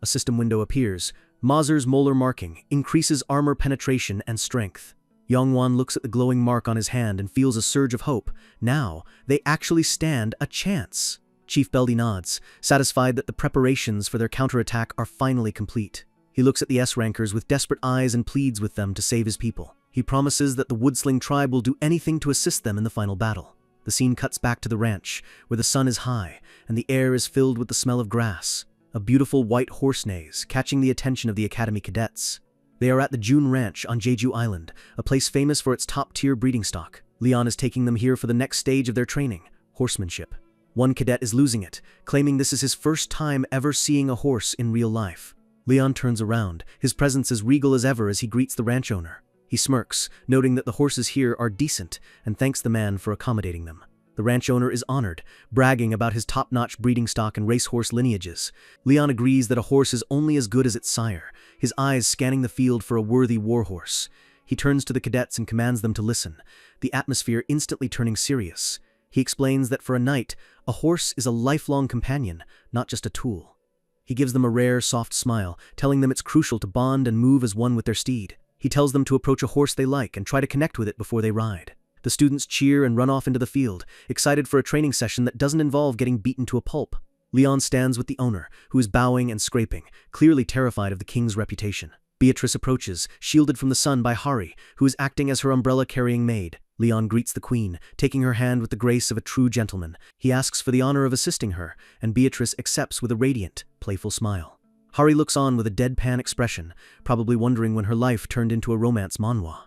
A system window appears. Mazer's molar marking increases armor penetration and strength. Youngwon looks at the glowing mark on his hand and feels a surge of hope. Now, they actually stand a chance. Chief Beldi nods, satisfied that the preparations for their counterattack are finally complete. He looks at the S-rankers with desperate eyes and pleads with them to save his people. He promises that the Woodsling tribe will do anything to assist them in the final battle. The scene cuts back to the ranch, where the sun is high and the air is filled with the smell of grass. A beautiful white horse neighs, catching the attention of the academy cadets. They are at the June Ranch on Jeju Island, a place famous for its top-tier breeding stock. Leon is taking them here for the next stage of their training, horsemanship. One cadet is losing it, claiming this is his first time ever seeing a horse in real life. Leon turns around, his presence as regal as ever as he greets the ranch owner. He smirks, noting that the horses here are decent, and thanks the man for accommodating them. The ranch owner is honored, bragging about his top-notch breeding stock and racehorse lineages. Leon agrees that a horse is only as good as its sire, his eyes scanning the field for a worthy warhorse. He turns to the cadets and commands them to listen, the atmosphere instantly turning serious. He explains that for a knight, a horse is a lifelong companion, not just a tool. He gives them a rare, soft smile, telling them it's crucial to bond and move as one with their steed. He tells them to approach a horse they like and try to connect with it before they ride. The students cheer and run off into the field, excited for a training session that doesn't involve getting beaten to a pulp. Leon stands with the owner, who is bowing and scraping, clearly terrified of the king's reputation. Beatrice approaches, shielded from the sun by Hari, who is acting as her umbrella-carrying maid. Leon greets the queen, taking her hand with the grace of a true gentleman. He asks for the honor of assisting her, and Beatrice accepts with a radiant, playful smile. Hari looks on with a deadpan expression, probably wondering when her life turned into a romance manhwa.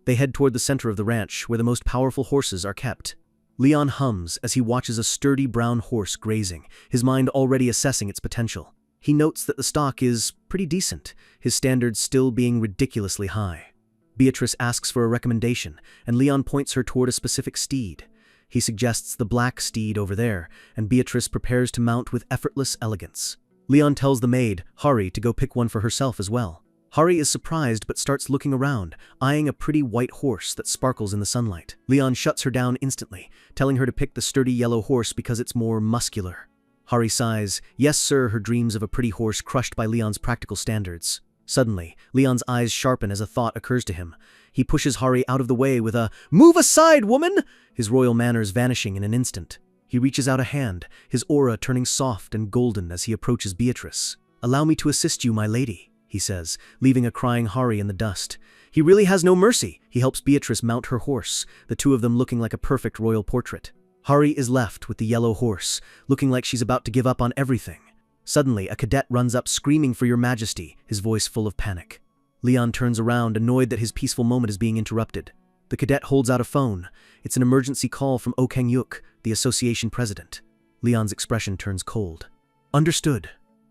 They head toward the center of the ranch, where the most powerful horses are kept. Leon hums as he watches a sturdy brown horse grazing, his mind already assessing its potential. He notes that the stock is pretty decent, his standards still being ridiculously high. Beatrice asks for a recommendation, and Leon points her toward a specific steed. He suggests the black steed over there, and Beatrice prepares to mount with effortless elegance. Leon tells the maid, Hari, to go pick one for herself as well. Hari is surprised but starts looking around, eyeing a pretty white horse that sparkles in the sunlight. Leon shuts her down instantly, telling her to pick the sturdy yellow horse because it's more muscular. Hari sighs, yes sir, her dreams of a pretty horse crushed by Leon's practical standards. Suddenly, Leon's eyes sharpen as a thought occurs to him. He pushes Hari out of the way with a, "Move aside, woman!" his royal manners vanishing in an instant. He reaches out a hand, his aura turning soft and golden as he approaches Beatrice. "Allow me to assist you, my lady," he says, leaving a crying Hari in the dust. He really has no mercy. He helps Beatrice mount her horse, the two of them looking like a perfect royal portrait. Hari is left with the yellow horse, looking like she's about to give up on everything. Suddenly, a cadet runs up screaming for your majesty, his voice full of panic. Leon turns around, annoyed that his peaceful moment is being interrupted. The cadet holds out a phone. It's an emergency call from Oh Kang-yuk, the association president. Leon's expression turns cold. "Understood.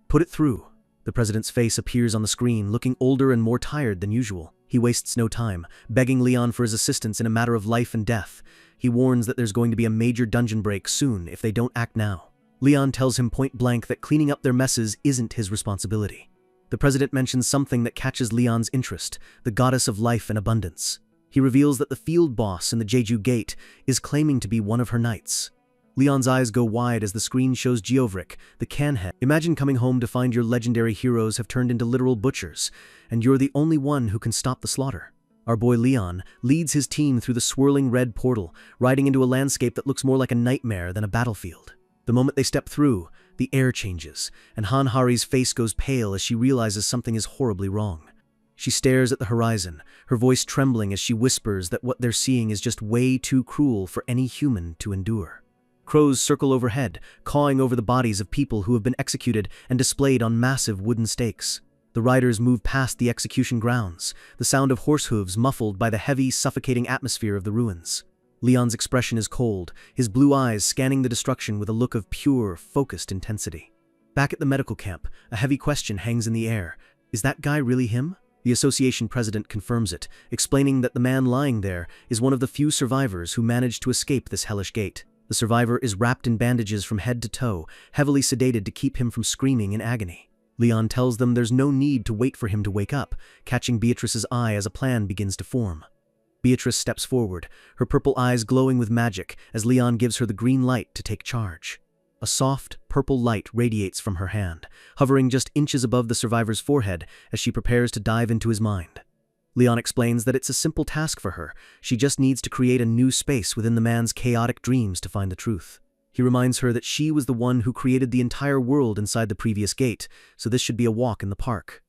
Put it through." The president's face appears on the screen, looking older and more tired than usual. He wastes no time, begging Leon for his assistance in a matter of life and death. He warns that there's going to be a major dungeon break soon if they don't act now. Leon tells him point blank that cleaning up their messes isn't his responsibility. The president mentions something that catches Leon's interest, the goddess of life and abundance. He reveals that the field boss in the Jeju Gate is claiming to be one of her knights. Leon's eyes go wide as the screen shows Geovric, the canhead. Imagine coming home to find your legendary heroes have turned into literal butchers, and you're the only one who can stop the slaughter. Our boy Leon leads his team through the swirling red portal, riding into a landscape that looks more like a nightmare than a battlefield. The moment they step through, the air changes, and Hari's face goes pale as she realizes something is horribly wrong. She stares at the horizon, her voice trembling as she whispers that what they're seeing is just way too cruel for any human to endure. Crows circle overhead, cawing over the bodies of people who have been executed and displayed on massive wooden stakes. The riders move past the execution grounds, the sound of horse hooves muffled by the heavy, suffocating atmosphere of the ruins. Leon's expression is cold, his blue eyes scanning the destruction with a look of pure, focused intensity. Back at the medical camp, a heavy question hangs in the air. Is that guy really him? The association president confirms it, explaining that the man lying there is one of the few survivors who managed to escape this hellish gate. The survivor is wrapped in bandages from head to toe, heavily sedated to keep him from screaming in agony. Leon tells them there's no need to wait for him to wake up, catching Beatrice's eye as a plan begins to form. Beatrice steps forward, her purple eyes glowing with magic as Leon gives her the green light to take charge. A soft, purple light radiates from her hand, hovering just inches above the survivor's forehead as she prepares to dive into his mind. Leon explains that it's a simple task for her. She just needs to create a new space within the man's chaotic dreams to find the truth. He reminds her that she was the one who created the entire world inside the previous gate, so this should be a walk in the park.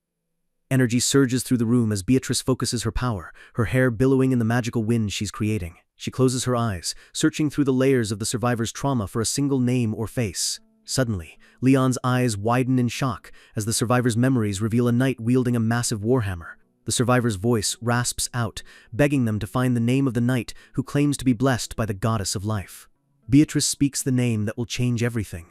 Energy surges through the room as Beatrice focuses her power, her hair billowing in the magical wind she's creating. She closes her eyes, searching through the layers of the survivor's trauma for a single name or face. Suddenly, Leon's eyes widen in shock as the survivor's memories reveal a knight wielding a massive warhammer. The survivor's voice rasps out, begging them to find the name of the knight who claims to be blessed by the goddess of life. Beatrice speaks the name that will change everything: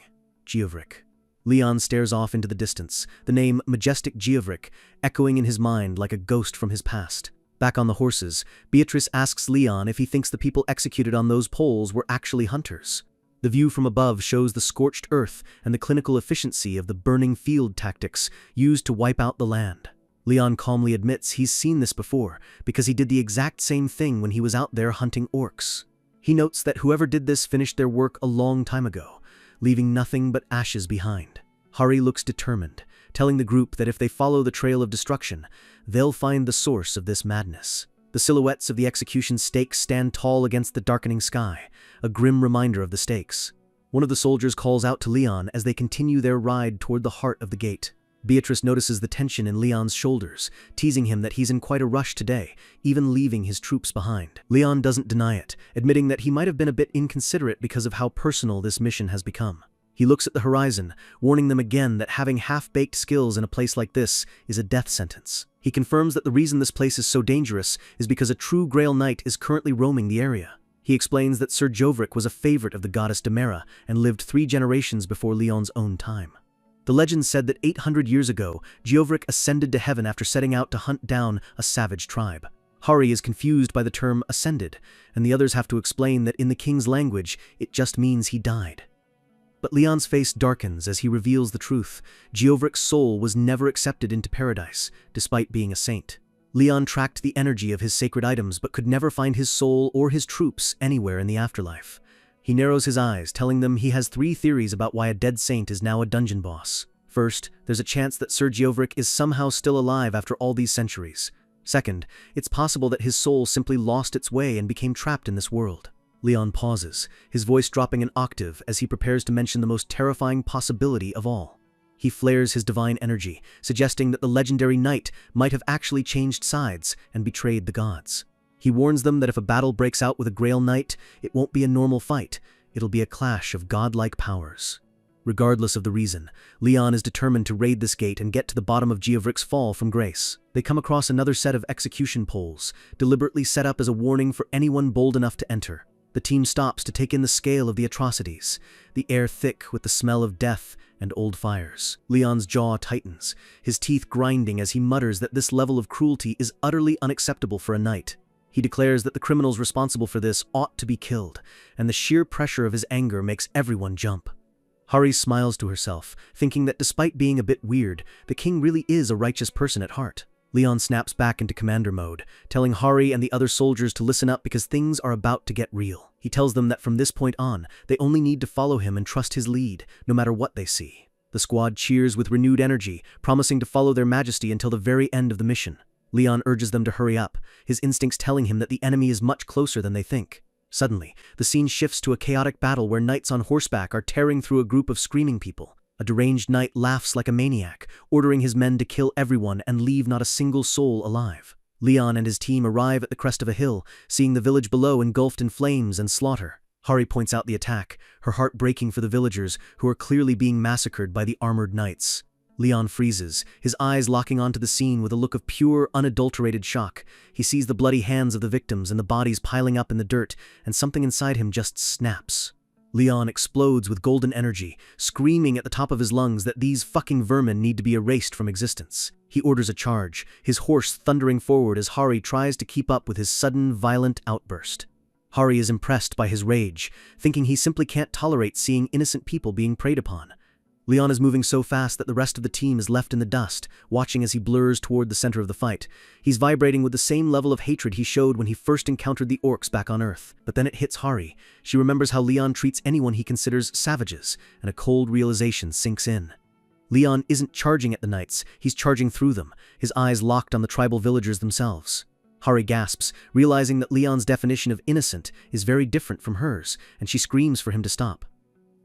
Geovric. Leon stares off into the distance, the name Majestic Geovric echoing in his mind like a ghost from his past. Back on the horses, Beatrice asks Leon if he thinks the people executed on those poles were actually hunters. The view from above shows the scorched earth and the clinical efficiency of the burning field tactics used to wipe out the land. Leon calmly admits he's seen this before, because he did the exact same thing when he was out there hunting orcs. He notes that whoever did this finished their work a long time ago, leaving nothing but ashes behind. Hari looks determined, telling the group that if they follow the trail of destruction, they'll find the source of this madness. The silhouettes of the execution stakes stand tall against the darkening sky, a grim reminder of the stakes. One of the soldiers calls out to Leon as they continue their ride toward the heart of the gate. Beatrice notices the tension in Leon's shoulders, teasing him that he's in quite a rush today, even leaving his troops behind. Leon doesn't deny it, admitting that he might have been a bit inconsiderate because of how personal this mission has become. He looks at the horizon, warning them again that having half-baked skills in a place like this is a death sentence. He confirms that the reason this place is so dangerous is because a true Grail Knight is currently roaming the area. He explains that Sir Jovrik was a favorite of the goddess Demera and lived 3 generations before Leon's own time. The legend said that 800 years ago, Jovrik ascended to heaven after setting out to hunt down a savage tribe. Hari is confused by the term ascended, and the others have to explain that in the king's language, it just means he died. But Leon's face darkens as he reveals the truth. Jovrik's soul was never accepted into paradise, despite being a saint. Leon tracked the energy of his sacred items but could never find his soul or his troops anywhere in the afterlife. He narrows his eyes, telling them he has 3 theories about why a dead saint is now a dungeon boss. First, there's a chance that Sir Jovrik is somehow still alive after all these centuries. Second, it's possible that his soul simply lost its way and became trapped in this world. Leon pauses, his voice dropping an octave as he prepares to mention the most terrifying possibility of all. He flares his divine energy, suggesting that the legendary knight might have actually changed sides and betrayed the gods. He warns them that if a battle breaks out with a Grail Knight, it won't be a normal fight, it'll be a clash of godlike powers. Regardless of the reason, Leon is determined to raid this gate and get to the bottom of Jovrik's fall from grace. They come across another set of execution poles, deliberately set up as a warning for anyone bold enough to enter. The team stops to take in the scale of the atrocities, the air thick with the smell of death and old fires. Leon's jaw tightens, his teeth grinding as he mutters that this level of cruelty is utterly unacceptable for a knight. He declares that the criminals responsible for this ought to be killed, and the sheer pressure of his anger makes everyone jump. Hari smiles to herself, thinking that despite being a bit weird, the king really is a righteous person at heart. Leon snaps back into commander mode, telling Hari and the other soldiers to listen up because things are about to get real. He tells them that from this point on, they only need to follow him and trust his lead, no matter what they see. The squad cheers with renewed energy, promising to follow their majesty until the very end of the mission. Leon urges them to hurry up, his instincts telling him that the enemy is much closer than they think. Suddenly, the scene shifts to a chaotic battle where knights on horseback are tearing through a group of screaming people. A deranged knight laughs like a maniac, ordering his men to kill everyone and leave not a single soul alive. Leon and his team arrive at the crest of a hill, seeing the village below engulfed in flames and slaughter. Hari points out the attack, her heart breaking for the villagers who are clearly being massacred by the armored knights. Leon freezes, his eyes locking onto the scene with a look of pure, unadulterated shock. He sees the bloody hands of the victims and the bodies piling up in the dirt, and something inside him just snaps. Leon explodes with golden energy, screaming at the top of his lungs that these fucking vermin need to be erased from existence. He orders a charge, his horse thundering forward as Hari tries to keep up with his sudden, violent outburst. Hari is impressed by his rage, thinking he simply can't tolerate seeing innocent people being preyed upon. Leon is moving so fast that the rest of the team is left in the dust, watching as he blurs toward the center of the fight. He's vibrating with the same level of hatred he showed when he first encountered the orcs back on Earth. But then it hits Hari. She remembers how Leon treats anyone he considers savages, and a cold realization sinks in. Leon isn't charging at the knights, he's charging through them, his eyes locked on the tribal villagers themselves. Hari gasps, realizing that Leon's definition of innocent is very different from hers, and she screams for him to stop.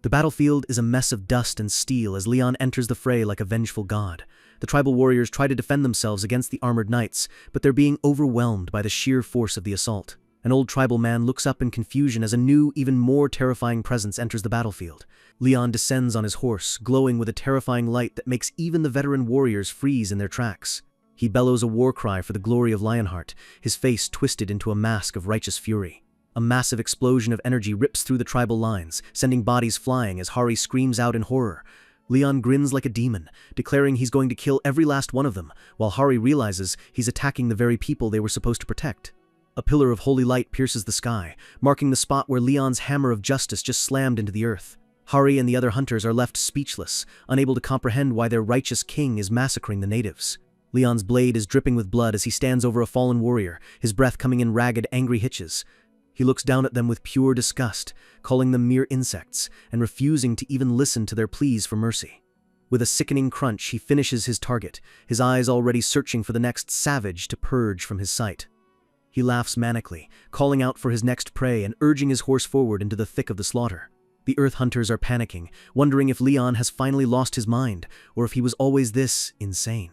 The battlefield is a mess of dust and steel as Leon enters the fray like a vengeful god. The tribal warriors try to defend themselves against the armored knights, but they're being overwhelmed by the sheer force of the assault. An old tribal man looks up in confusion as a new, even more terrifying presence enters the battlefield. Leon descends on his horse, glowing with a terrifying light that makes even the veteran warriors freeze in their tracks. He bellows a war cry for the glory of Lionheart, his face twisted into a mask of righteous fury. A massive explosion of energy rips through the tribal lines, sending bodies flying as Hari screams out in horror. Leon grins like a demon, declaring he's going to kill every last one of them, while Hari realizes he's attacking the very people they were supposed to protect. A pillar of holy light pierces the sky, marking the spot where Leon's hammer of justice just slammed into the earth. Hari and the other hunters are left speechless, unable to comprehend why their righteous king is massacring the natives. Leon's blade is dripping with blood as he stands over a fallen warrior, his breath coming in ragged, angry hitches. He looks down at them with pure disgust, calling them mere insects, and refusing to even listen to their pleas for mercy. With a sickening crunch, he finishes his target, his eyes already searching for the next savage to purge from his sight. He laughs manically, calling out for his next prey and urging his horse forward into the thick of the slaughter. The Earth Hunters are panicking, wondering if Leon has finally lost his mind, or if he was always this insane.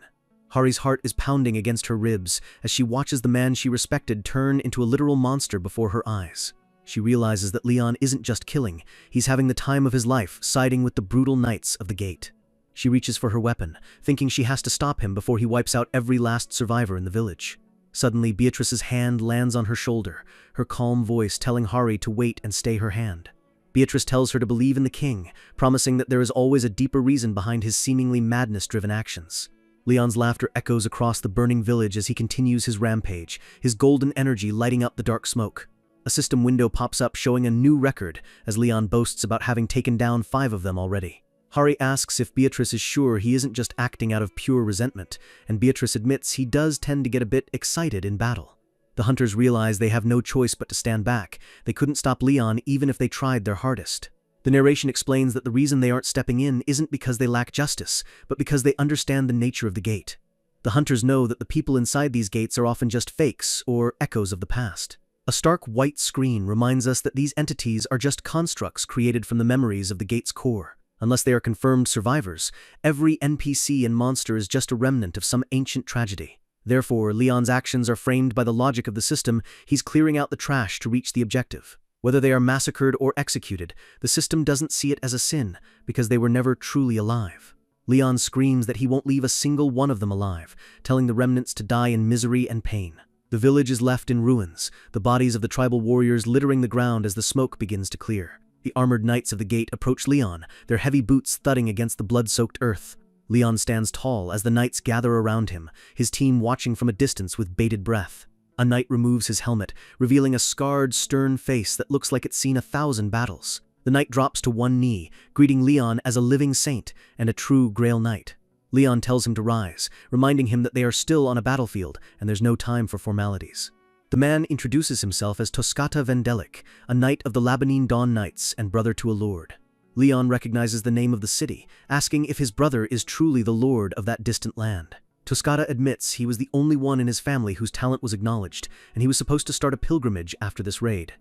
Hari's heart is pounding against her ribs as she watches the man she respected turn into a literal monster before her eyes. She realizes that Leon isn't just killing, he's having the time of his life siding with the brutal knights of the gate. She reaches for her weapon, thinking she has to stop him before he wipes out every last survivor in the village. Suddenly, Beatrice's hand lands on her shoulder, her calm voice telling Hari to wait and stay her hand. Beatrice tells her to believe in the king, promising that there is always a deeper reason behind his seemingly madness-driven actions. Leon's laughter echoes across the burning village as he continues his rampage, his golden energy lighting up the dark smoke. A system window pops up showing a new record as Leon boasts about having taken down 5 of them already. Hari asks if Beatrice is sure he isn't just acting out of pure resentment, and Beatrice admits he does tend to get a bit excited in battle. The hunters realize they have no choice but to stand back. They couldn't stop Leon even if they tried their hardest. The narration explains that the reason they aren't stepping in isn't because they lack justice, but because they understand the nature of the gate. The hunters know that the people inside these gates are often just fakes or echoes of the past. A stark white screen reminds us that these entities are just constructs created from the memories of the gate's core. Unless they are confirmed survivors, every NPC and monster is just a remnant of some ancient tragedy. Therefore, Leon's actions are framed by the logic of the system. He's clearing out the trash to reach the objective. Whether they are massacred or executed, the system doesn't see it as a sin, because they were never truly alive. Leon screams that he won't leave a single one of them alive, telling the remnants to die in misery and pain. The village is left in ruins, the bodies of the tribal warriors littering the ground as the smoke begins to clear. The armored knights of the gate approach Leon, their heavy boots thudding against the blood-soaked earth. Leon stands tall as the knights gather around him, his team watching from a distance with bated breath. A knight removes his helmet, revealing a scarred, stern face that looks like it's seen 1,000 battles. The knight drops to one knee, greeting Leon as a living saint and a true Grail Knight. Leon tells him to rise, reminding him that they are still on a battlefield and there's no time for formalities. The man introduces himself as Toskata Vendelic, a knight of the Labanine Dawn Knights and brother to a lord. Leon recognizes the name of the city, asking if his brother is truly the lord of that distant land. Toskata admits he was the only one in his family whose talent was acknowledged, and he was supposed to start a pilgrimage after this raid.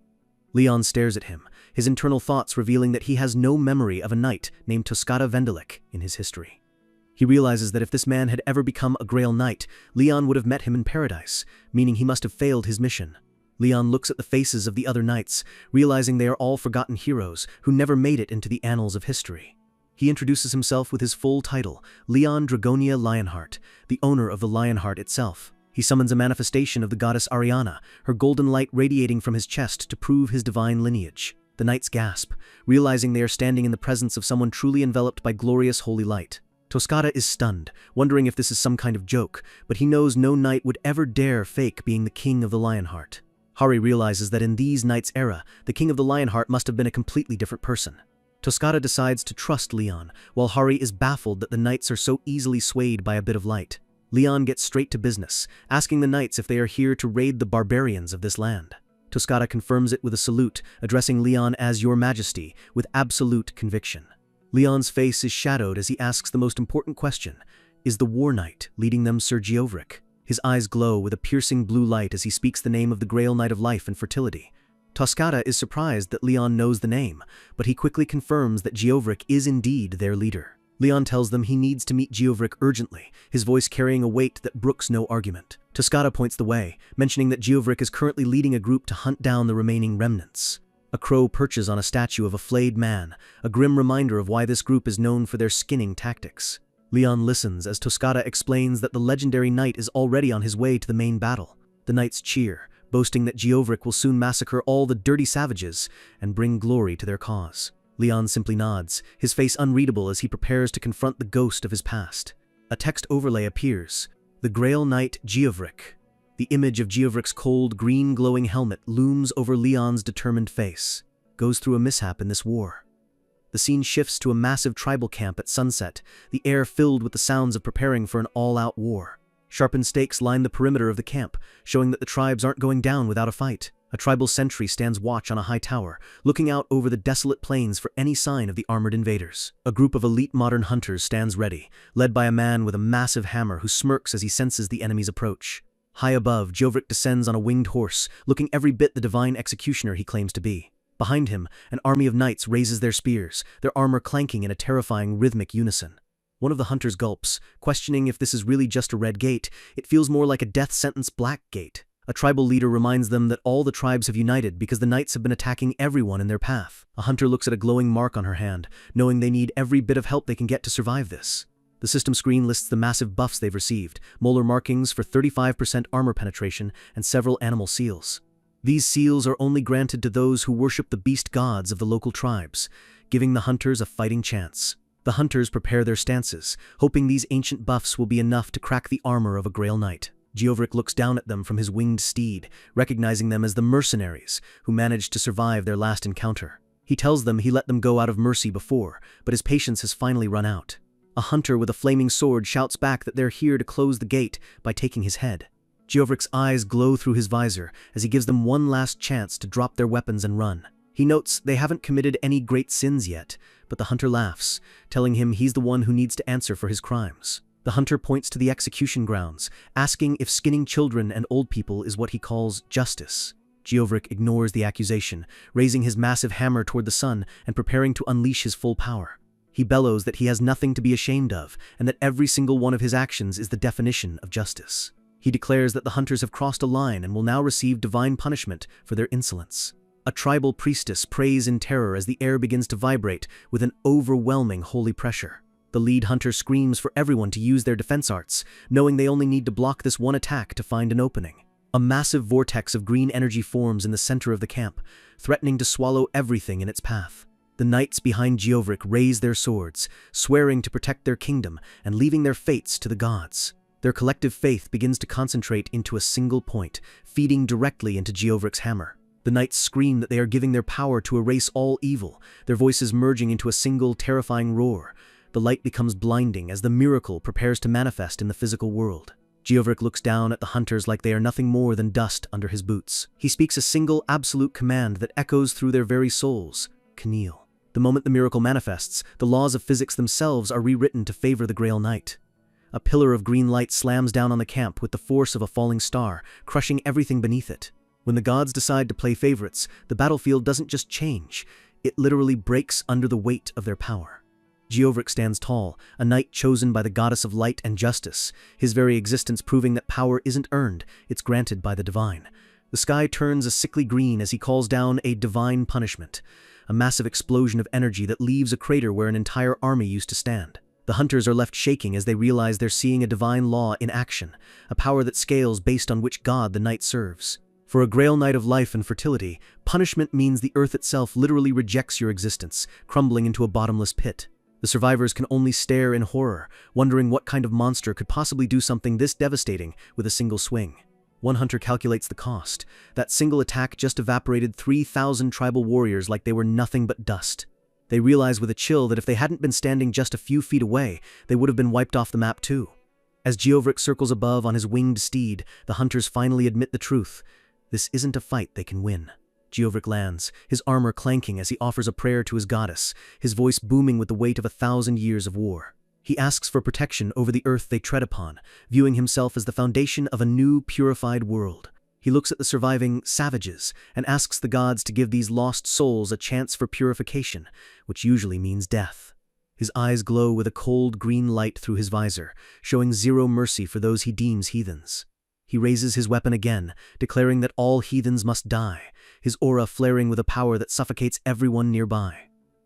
Leon stares at him, his internal thoughts revealing that he has no memory of a knight named Toskata Vendelic in his history. He realizes that if this man had ever become a Grail Knight, Leon would have met him in paradise, meaning he must have failed his mission. Leon looks at the faces of the other knights, realizing they are all forgotten heroes who never made it into the annals of history. He introduces himself with his full title, Leon Dragonia Lionheart, the owner of the Lionheart itself. He summons a manifestation of the goddess Ariana, her golden light radiating from his chest to prove his divine lineage. The knights gasp, realizing they are standing in the presence of someone truly enveloped by glorious holy light. Toskata is stunned, wondering if this is some kind of joke, but he knows no knight would ever dare fake being the king of the Lionheart. Hari realizes that in these knights' era, the king of the Lionheart must have been a completely different person. Toskata decides to trust Leon, while Hari is baffled that the knights are so easily swayed by a bit of light. Leon gets straight to business, asking the knights if they are here to raid the barbarians of this land. Toskata confirms it with a salute, addressing Leon as Your Majesty, with absolute conviction. Leon's face is shadowed as he asks the most important question, is the War Knight leading them Sir Geovric? His eyes glow with a piercing blue light as he speaks the name of the Grail Knight of Life and Fertility. Toskata is surprised that Leon knows the name, but he quickly confirms that Geovric is indeed their leader. Leon tells them he needs to meet Geovric urgently, his voice carrying a weight that brooks no argument. Toskata points the way, mentioning that Geovric is currently leading a group to hunt down the remaining remnants. A crow perches on a statue of a flayed man, a grim reminder of why this group is known for their skinning tactics. Leon listens as Toskata explains that the legendary knight is already on his way to the main battle. The knights cheer, boasting that Geovric will soon massacre all the dirty savages and bring glory to their cause. Leon simply nods, his face unreadable as he prepares to confront the ghost of his past. A text overlay appears, the Grail Knight Geovric. The image of Geovric's cold, green glowing helmet looms over Leon's determined face. Goes through a mishap in this war. The scene shifts to a massive tribal camp at sunset, the air filled with the sounds of preparing for an all-out war. Sharpened stakes line the perimeter of the camp, showing that the tribes aren't going down without a fight. A tribal sentry stands watch on a high tower, looking out over the desolate plains for any sign of the armored invaders. A group of elite modern hunters stands ready, led by a man with a massive hammer who smirks as he senses the enemy's approach. High above, Jovrik descends on a winged horse, looking every bit the divine executioner he claims to be. Behind him, an army of knights raises their spears, their armor clanking in a terrifying rhythmic unison. One of the hunters gulps, questioning if this is really just a red gate. It feels more like a death sentence black gate. A tribal leader reminds them that all the tribes have united because the knights have been attacking everyone in their path. A hunter looks at a glowing mark on her hand, knowing they need every bit of help they can get to survive this. The system screen lists the massive buffs they've received, molar markings for 35% armor penetration, and several animal seals. These seals are only granted to those who worship the beast gods of the local tribes, giving the hunters a fighting chance. The hunters prepare their stances, hoping these ancient buffs will be enough to crack the armor of a Grail Knight. Jovrik looks down at them from his winged steed, recognizing them as the mercenaries who managed to survive their last encounter. He tells them he let them go out of mercy before, but his patience has finally run out. A hunter with a flaming sword shouts back that they're here to close the gate by taking his head. Jovrik's eyes glow through his visor as he gives them one last chance to drop their weapons and run. He notes they haven't committed any great sins yet, but the hunter laughs, telling him he's the one who needs to answer for his crimes. The hunter points to the execution grounds, asking if skinning children and old people is what he calls justice. Jovrik ignores the accusation, raising his massive hammer toward the sun and preparing to unleash his full power. He bellows that he has nothing to be ashamed of, and that every single one of his actions is the definition of justice. He declares that the hunters have crossed a line and will now receive divine punishment for their insolence. A tribal priestess prays in terror as the air begins to vibrate with an overwhelming holy pressure. The lead hunter screams for everyone to use their defense arts, knowing they only need to block this one attack to find an opening. A massive vortex of green energy forms in the center of the camp, threatening to swallow everything in its path. The knights behind Jovrik raise their swords, swearing to protect their kingdom and leaving their fates to the gods. Their collective faith begins to concentrate into a single point, feeding directly into Jovrik's hammer. The knights scream that they are giving their power to erase all evil, their voices merging into a single terrifying roar. The light becomes blinding as the miracle prepares to manifest in the physical world. Jovrik looks down at the hunters like they are nothing more than dust under his boots. He speaks a single absolute command that echoes through their very souls: kneel. The moment the miracle manifests, the laws of physics themselves are rewritten to favor the Grail Knight. A pillar of green light slams down on the camp with the force of a falling star, crushing everything beneath it. When the gods decide to play favorites, the battlefield doesn't just change, it literally breaks under the weight of their power. Jovrik stands tall, a knight chosen by the goddess of light and justice, his very existence proving that power isn't earned, it's granted by the divine. The sky turns a sickly green as he calls down a divine punishment, a massive explosion of energy that leaves a crater where an entire army used to stand. The hunters are left shaking as they realize they're seeing a divine law in action, a power that scales based on which god the knight serves. For a Grail Knight of life and fertility, punishment means the earth itself literally rejects your existence, crumbling into a bottomless pit. The survivors can only stare in horror, wondering what kind of monster could possibly do something this devastating with a single swing. One hunter calculates the cost. That single attack just evaporated 3,000 tribal warriors like they were nothing but dust. They realize with a chill that if they hadn't been standing just a few feet away, they would have been wiped off the map too. As Jovrik circles above on his winged steed, the hunters finally admit the truth. This isn't a fight they can win. Jovrik lands, his armor clanking as he offers a prayer to his goddess, his voice booming with the weight of 1,000 years of war. He asks for protection over the earth they tread upon, viewing himself as the foundation of a new, purified world. He looks at the surviving savages and asks the gods to give these lost souls a chance for purification, which usually means death. His eyes glow with a cold green light through his visor, showing zero mercy for those he deems heathens. He raises his weapon again, declaring that all heathens must die, his aura flaring with a power that suffocates everyone nearby.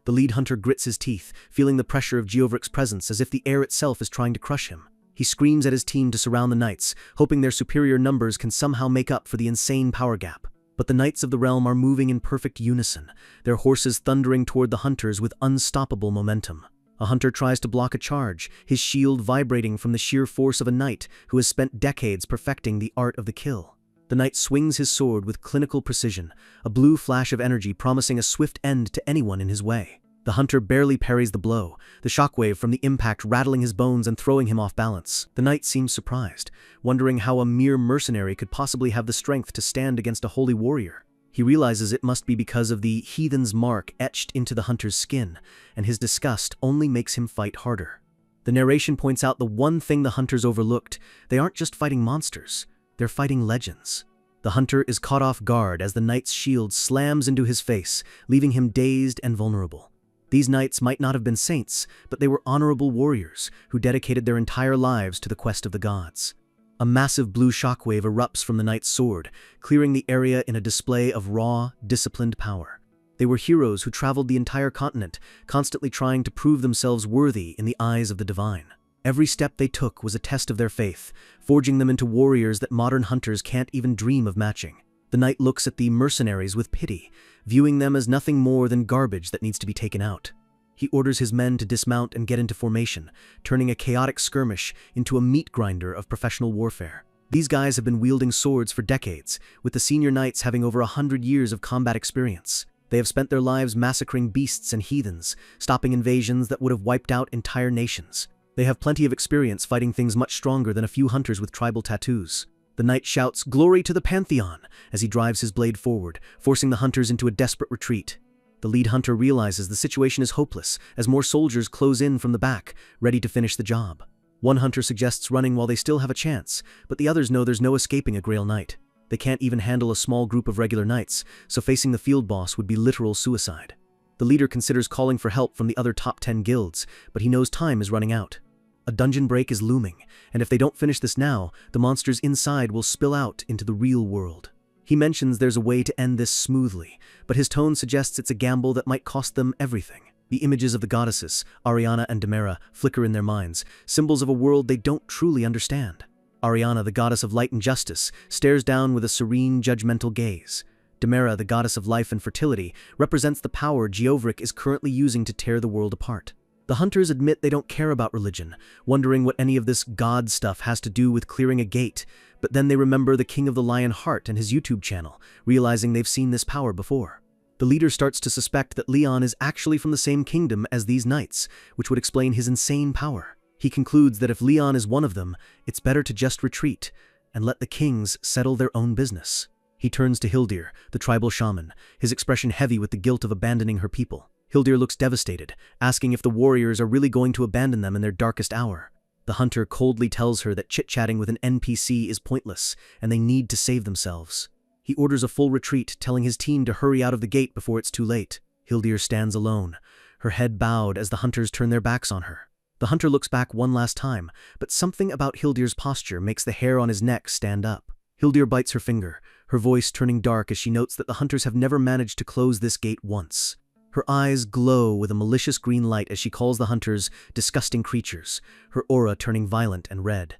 The lead hunter grits his teeth, feeling the pressure of Jovrik's presence as if the air itself is trying to crush him. He screams at his team to surround the knights, hoping their superior numbers can somehow make up for the insane power gap. But the knights of the realm are moving in perfect unison, their horses thundering toward the hunters with unstoppable momentum. A hunter tries to block a charge, his shield vibrating from the sheer force of a knight who has spent decades perfecting the art of the kill. The knight swings his sword with clinical precision, a blue flash of energy promising a swift end to anyone in his way. The hunter barely parries the blow, the shockwave from the impact rattling his bones and throwing him off balance. The knight seems surprised, wondering how a mere mercenary could possibly have the strength to stand against a holy warrior. He realizes it must be because of the heathen's mark etched into the hunter's skin, and his disgust only makes him fight harder. The narration points out the one thing the hunters overlooked: they aren't just fighting monsters, They're fighting legends. The hunter is caught off guard as the knight's shield slams into his face, leaving him dazed and vulnerable. These knights might not have been saints, but they were honorable warriors who dedicated their entire lives to the quest of the gods. A massive blue shockwave erupts from the knight's sword, clearing the area in a display of raw, disciplined power. They were heroes who traveled the entire continent, constantly trying to prove themselves worthy in the eyes of the divine. Every step they took was a test of their faith, forging them into warriors that modern hunters can't even dream of matching. The knight looks at the mercenaries with pity, viewing them as nothing more than garbage that needs to be taken out. He orders his men to dismount and get into formation, turning a chaotic skirmish into a meat grinder of professional warfare. These guys have been wielding swords for decades, with the senior knights having over 100 years of combat experience. They have spent their lives massacring beasts and heathens, stopping invasions that would have wiped out entire nations. They have plenty of experience fighting things much stronger than a few hunters with tribal tattoos. The knight shouts, "Glory to the Pantheon!" as he drives his blade forward, forcing the hunters into a desperate retreat. The lead hunter realizes the situation is hopeless as more soldiers close in from the back, ready to finish the job. One hunter suggests running while they still have a chance, but the others know there's no escaping a Grail Knight. They can't even handle a small group of regular knights, so facing the field boss would be literal suicide. The leader considers calling for help from the other top 10 guilds, but he knows time is running out. A dungeon break is looming, and if they don't finish this now, the monsters inside will spill out into the real world. He mentions there's a way to end this smoothly, but his tone suggests it's a gamble that might cost them everything. The images of the goddesses, Ariana and Demera, flicker in their minds, symbols of a world they don't truly understand. Ariana, the goddess of light and justice, stares down with a serene, judgmental gaze. Demera, the goddess of life and fertility, represents the power Geovric is currently using to tear the world apart. The hunters admit they don't care about religion, wondering what any of this god stuff has to do with clearing a gate, but then they remember the King of the Lion Heart and his YouTube channel, realizing they've seen this power before. The leader starts to suspect that Leon is actually from the same kingdom as these knights, which would explain his insane power. He concludes that if Leon is one of them, it's better to just retreat and let the kings settle their own business. He turns to Hildir, the tribal shaman, his expression heavy with the guilt of abandoning her people. Hildir looks devastated, asking if the warriors are really going to abandon them in their darkest hour. The hunter coldly tells her that chit-chatting with an NPC is pointless, and they need to save themselves. He orders a full retreat, telling his team to hurry out of the gate before it's too late. Hildir stands alone, her head bowed as the hunters turn their backs on her. The hunter looks back one last time, but something about Hildir's posture makes the hair on his neck stand up. Hildir bites her finger, her voice turning dark as she notes that the hunters have never managed to close this gate once. Her eyes glow with a malicious green light as she calls the hunters disgusting creatures, her aura turning violent and red.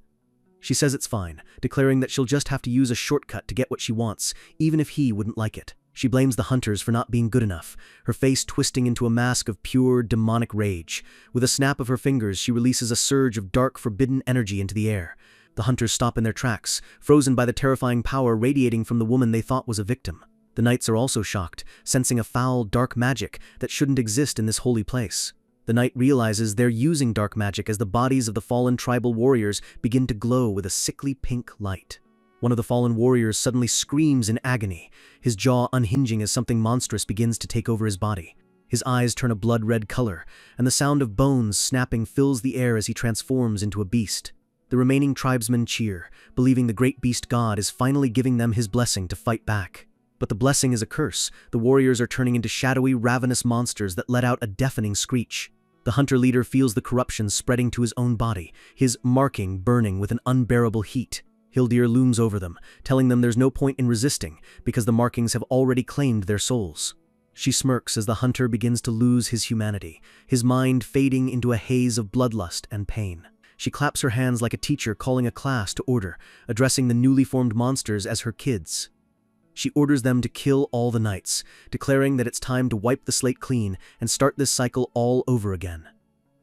She says it's fine, declaring that she'll just have to use a shortcut to get what she wants, even if he wouldn't like it. She blames the hunters for not being good enough, her face twisting into a mask of pure, demonic rage. With a snap of her fingers, she releases a surge of dark, forbidden energy into the air. The hunters stop in their tracks, frozen by the terrifying power radiating from the woman they thought was a victim. The knights are also shocked, sensing a foul, dark magic that shouldn't exist in this holy place. The knight realizes they're using dark magic as the bodies of the fallen tribal warriors begin to glow with a sickly pink light. One of the fallen warriors suddenly screams in agony, his jaw unhinging as something monstrous begins to take over his body. His eyes turn a blood-red color, and the sound of bones snapping fills the air as he transforms into a beast. The remaining tribesmen cheer, believing the great beast god is finally giving them his blessing to fight back. But the blessing is a curse. The warriors are turning into shadowy, ravenous monsters that let out a deafening screech. The hunter leader feels the corruption spreading to his own body, his marking burning with an unbearable heat. Hildir looms over them, telling them there's no point in resisting because the markings have already claimed their souls. She smirks as the hunter begins to lose his humanity, his mind fading into a haze of bloodlust and pain. She claps her hands like a teacher calling a class to order, addressing the newly formed monsters as her kids. She orders them to kill all the knights, declaring that it's time to wipe the slate clean and start this cycle all over again.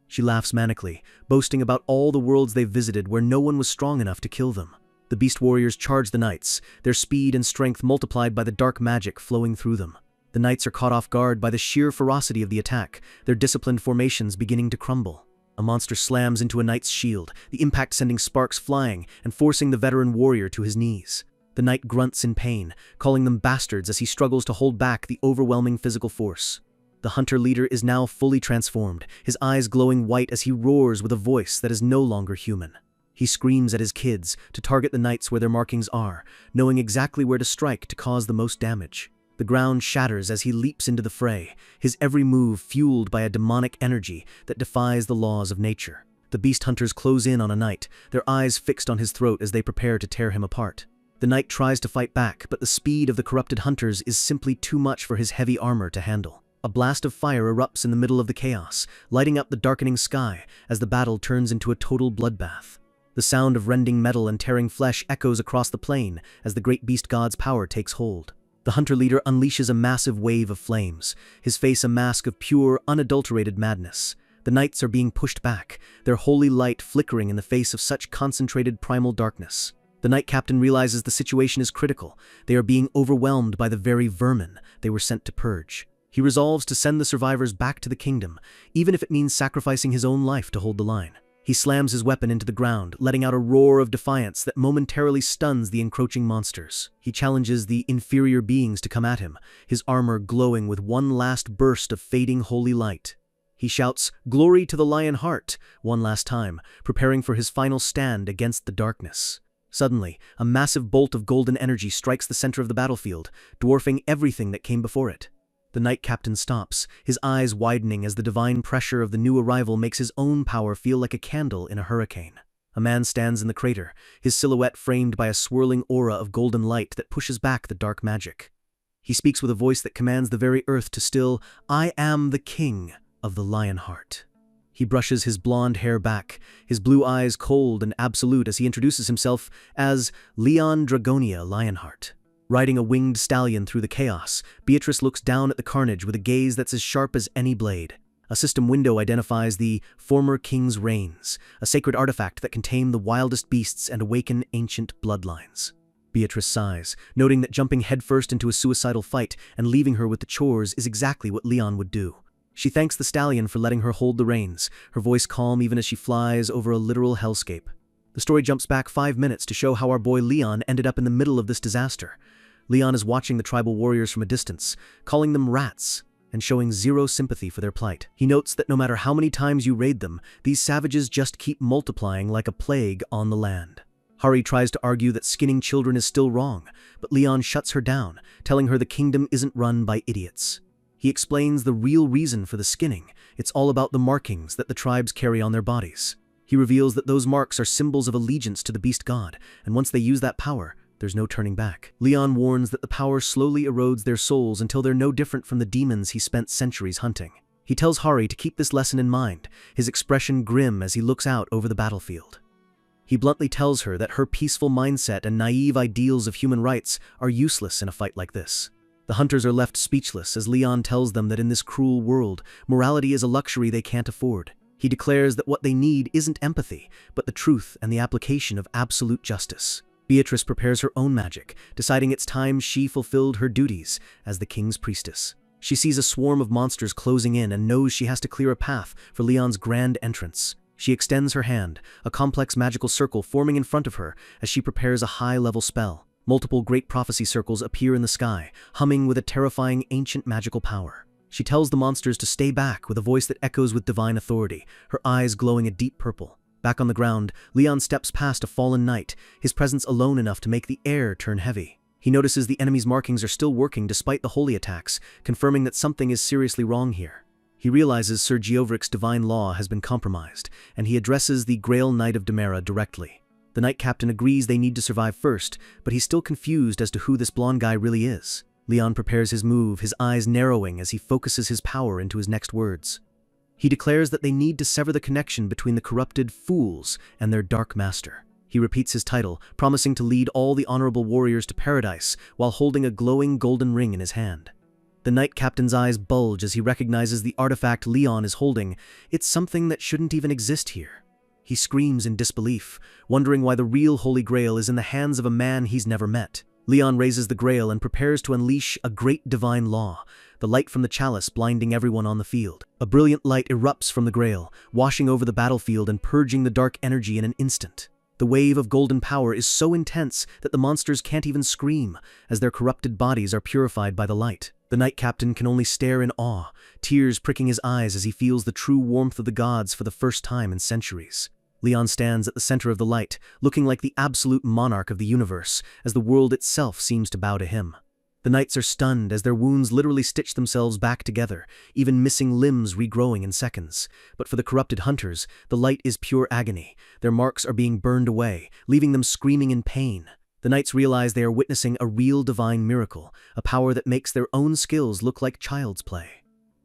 She laughs manically, boasting about all the worlds they've visited where no one was strong enough to kill them. The beast warriors charge the knights, their speed and strength multiplied by the dark magic flowing through them. The knights are caught off guard by the sheer ferocity of the attack, their disciplined formations beginning to crumble. A monster slams into a knight's shield, the impact sending sparks flying and forcing the veteran warrior to his knees. The knight grunts in pain, calling them bastards as he struggles to hold back the overwhelming physical force. The hunter leader is now fully transformed, his eyes glowing white as he roars with a voice that is no longer human. He screams at his kids to target the knights where their markings are, knowing exactly where to strike to cause the most damage. The ground shatters as he leaps into the fray, his every move fueled by a demonic energy that defies the laws of nature. The beast hunters close in on a knight, their eyes fixed on his throat as they prepare to tear him apart. The knight tries to fight back, but the speed of the corrupted hunters is simply too much for his heavy armor to handle. A blast of fire erupts in the middle of the chaos, lighting up the darkening sky as the battle turns into a total bloodbath. The sound of rending metal and tearing flesh echoes across the plain as the great beast god's power takes hold. The hunter leader unleashes a massive wave of flames, his face a mask of pure, unadulterated madness. The knights are being pushed back, their holy light flickering in the face of such concentrated primal darkness. The knight captain realizes the situation is critical. They are being overwhelmed by the very vermin they were sent to purge. He resolves to send the survivors back to the kingdom, even if it means sacrificing his own life to hold the line. He slams his weapon into the ground, letting out a roar of defiance that momentarily stuns the encroaching monsters. He challenges the inferior beings to come at him, his armor glowing with one last burst of fading holy light. He shouts, "Glory to the Lion Heart," one last time, preparing for his final stand against the darkness. Suddenly, a massive bolt of golden energy strikes the center of the battlefield, dwarfing everything that came before it. The knight captain stops, his eyes widening as the divine pressure of the new arrival makes his own power feel like a candle in a hurricane. A man stands in the crater, his silhouette framed by a swirling aura of golden light that pushes back the dark magic. He speaks with a voice that commands the very earth to still, "I am the king of the Lionheart." He brushes his blonde hair back, his blue eyes cold and absolute as he introduces himself as Leon Dragonia Lionheart. Riding a winged stallion through the chaos, Beatrice looks down at the carnage with a gaze that's as sharp as any blade. A system window identifies the former king's reigns, a sacred artifact that can tame the wildest beasts and awaken ancient bloodlines. Beatrice sighs, noting that jumping headfirst into a suicidal fight and leaving her with the chores is exactly what Leon would do. She thanks the stallion for letting her hold the reins, her voice calm even as she flies over a literal hellscape. The story jumps back 5 minutes to show how our boy Leon ended up in the middle of this disaster. Leon is watching the tribal warriors from a distance, calling them rats, and showing zero sympathy for their plight. He notes that no matter how many times you raid them, these savages just keep multiplying like a plague on the land. Hari tries to argue that skinning children is still wrong, but Leon shuts her down, telling her the kingdom isn't run by idiots. He explains the real reason for the skinning. It's all about the markings that the tribes carry on their bodies. He reveals that those marks are symbols of allegiance to the beast god, and once they use that power, there's no turning back. Leon warns that the power slowly erodes their souls until they're no different from the demons he spent centuries hunting. He tells Hari to keep this lesson in mind, his expression grim as he looks out over the battlefield. He bluntly tells her that her peaceful mindset and naive ideals of human rights are useless in a fight like this. The hunters are left speechless as Leon tells them that in this cruel world, morality is a luxury they can't afford. He declares that what they need isn't empathy, but the truth and the application of absolute justice. Beatrice prepares her own magic, deciding it's time she fulfilled her duties as the king's priestess. She sees a swarm of monsters closing in and knows she has to clear a path for Leon's grand entrance. She extends her hand, a complex magical circle forming in front of her as she prepares a high-level spell. Multiple great prophecy circles appear in the sky, humming with a terrifying ancient magical power. She tells the monsters to stay back with a voice that echoes with divine authority, her eyes glowing a deep purple. Back on the ground, Leon steps past a fallen knight, his presence alone enough to make the air turn heavy. He notices the enemy's markings are still working despite the holy attacks, confirming that something is seriously wrong here. He realizes Sir Geovric's divine law has been compromised, and he addresses the Grail Knight of Demera directly. The knight captain agrees they need to survive first, but he's still confused as to who this blonde guy really is. Leon prepares his move, his eyes narrowing as he focuses his power into his next words. He declares that they need to sever the connection between the corrupted fools and their dark master. He repeats his title, promising to lead all the honorable warriors to paradise while holding a glowing golden ring in his hand. The knight captain's eyes bulge as he recognizes the artifact Leon is holding. It's something that shouldn't even exist here. He screams in disbelief, wondering why the real Holy Grail is in the hands of a man he's never met. Leon raises the Grail and prepares to unleash a great divine law, the light from the chalice blinding everyone on the field. A brilliant light erupts from the Grail, washing over the battlefield and purging the dark energy in an instant. The wave of golden power is so intense that the monsters can't even scream, as their corrupted bodies are purified by the light. The knight captain can only stare in awe, tears pricking his eyes as he feels the true warmth of the gods for the first time in centuries. Leon stands at the center of the light, looking like the absolute monarch of the universe, as the world itself seems to bow to him. The knights are stunned as their wounds literally stitch themselves back together, even missing limbs regrowing in seconds. But for the corrupted hunters, the light is pure agony. Their marks are being burned away, leaving them screaming in pain. The knights realize they are witnessing a real divine miracle, a power that makes their own skills look like child's play.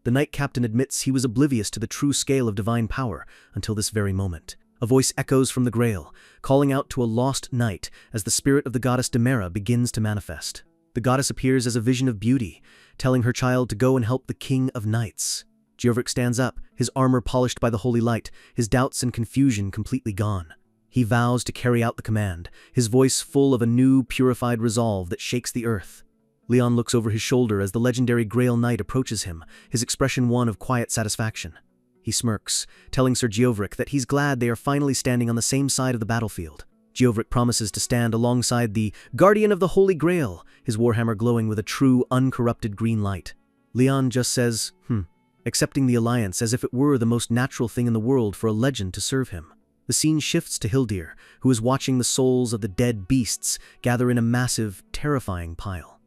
The knight captain admits he was oblivious to the true scale of divine power until this very moment. A voice echoes from the Grail, calling out to a lost knight as the spirit of the goddess Demera begins to manifest. The goddess appears as a vision of beauty, telling her child to go and help the king of knights. Geovric stands up, his armor polished by the holy light, his doubts and confusion completely gone. He vows to carry out the command, his voice full of a new, purified resolve that shakes the earth. Leon looks over his shoulder as the legendary Grail Knight approaches him, his expression one of quiet satisfaction. He smirks, telling Sir Geovric that he's glad they are finally standing on the same side of the battlefield. Geovric promises to stand alongside the Guardian of the Holy Grail, his warhammer glowing with a true, uncorrupted green light. Leon just says, accepting the alliance as if it were the most natural thing in the world for a legend to serve him. The scene shifts to Hildir, who is watching the souls of the dead beasts gather in a massive, terrifying pile.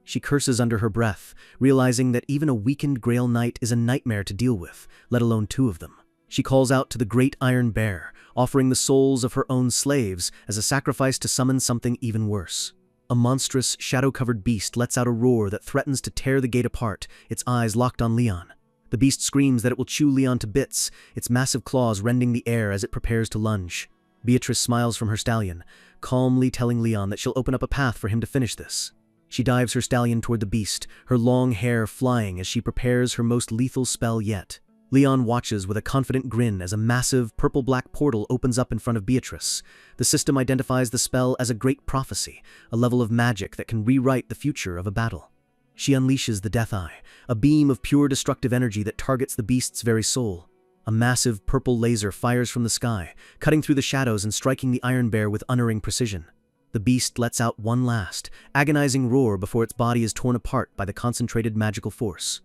She curses under her breath, realizing that even a weakened Grail Knight is a nightmare to deal with, let alone two of them. She calls out to the Great Iron Bear, offering the souls of her own slaves as a sacrifice to summon something even worse. A monstrous, shadow-covered beast lets out a roar that threatens to tear the gate apart, its eyes locked on Leon. The beast screams that it will chew Leon to bits, its massive claws rending the air as it prepares to lunge. Beatrice smiles from her stallion, calmly telling Leon that she'll open up a path for him to finish this. She dives her stallion toward the beast, her long hair flying as she prepares her most lethal spell yet. Leon watches with a confident grin as a massive, purple-black portal opens up in front of Beatrice. The system identifies the spell as a great prophecy, a level of magic that can rewrite the future of a battle. She unleashes the Death Eye, a beam of pure destructive energy that targets the beast's very soul. A massive purple laser fires from the sky, cutting through the shadows and striking the Iron Bear with unerring precision. The beast lets out one last, agonizing roar before its body is torn apart by the concentrated magical force.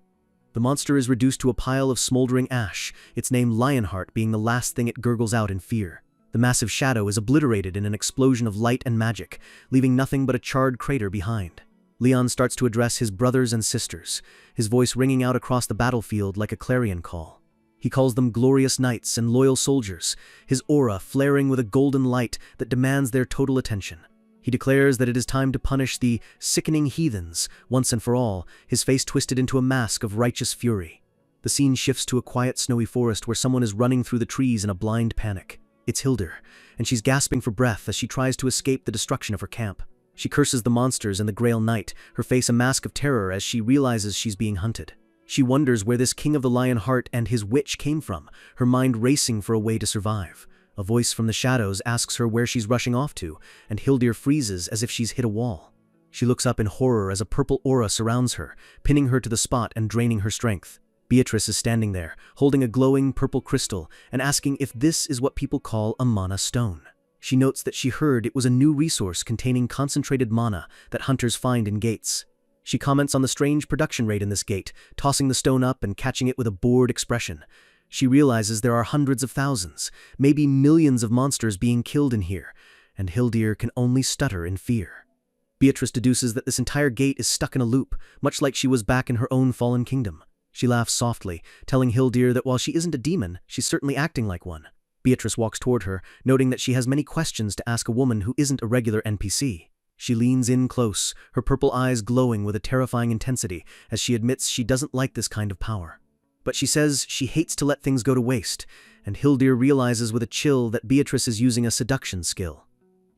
The monster is reduced to a pile of smoldering ash, its name Lionheart being the last thing it gurgles out in fear. The massive shadow is obliterated in an explosion of light and magic, leaving nothing but a charred crater behind. Leon starts to address his brothers and sisters, his voice ringing out across the battlefield like a clarion call. He calls them glorious knights and loyal soldiers, his aura flaring with a golden light that demands their total attention. He declares that it is time to punish the sickening heathens, once and for all, his face twisted into a mask of righteous fury. The scene shifts to a quiet snowy forest where someone is running through the trees in a blind panic. It's Hildir, and she's gasping for breath as she tries to escape the destruction of her camp. She curses the monsters and the Grail Knight, her face a mask of terror as she realizes she's being hunted. She wonders where this King of the Lionheart and his witch came from, her mind racing for a way to survive. A voice from the shadows asks her where she's rushing off to, and Hildir freezes as if she's hit a wall. She looks up in horror as a purple aura surrounds her, pinning her to the spot and draining her strength. Beatrice is standing there, holding a glowing purple crystal, and asking if this is what people call a mana stone. She notes that she heard it was a new resource containing concentrated mana that hunters find in gates. She comments on the strange production rate in this gate, tossing the stone up and catching it with a bored expression. She realizes there are hundreds of thousands, maybe millions of monsters being killed in here, and Hildir can only stutter in fear. Beatrice deduces that this entire gate is stuck in a loop, much like she was back in her own fallen kingdom. She laughs softly, telling Hildir that while she isn't a demon, she's certainly acting like one. Beatrice walks toward her, noting that she has many questions to ask a woman who isn't a regular NPC. She leans in close, her purple eyes glowing with a terrifying intensity, as she admits she doesn't like this kind of power. But she says she hates to let things go to waste, and Hildir realizes with a chill that Beatrice is using a seduction skill.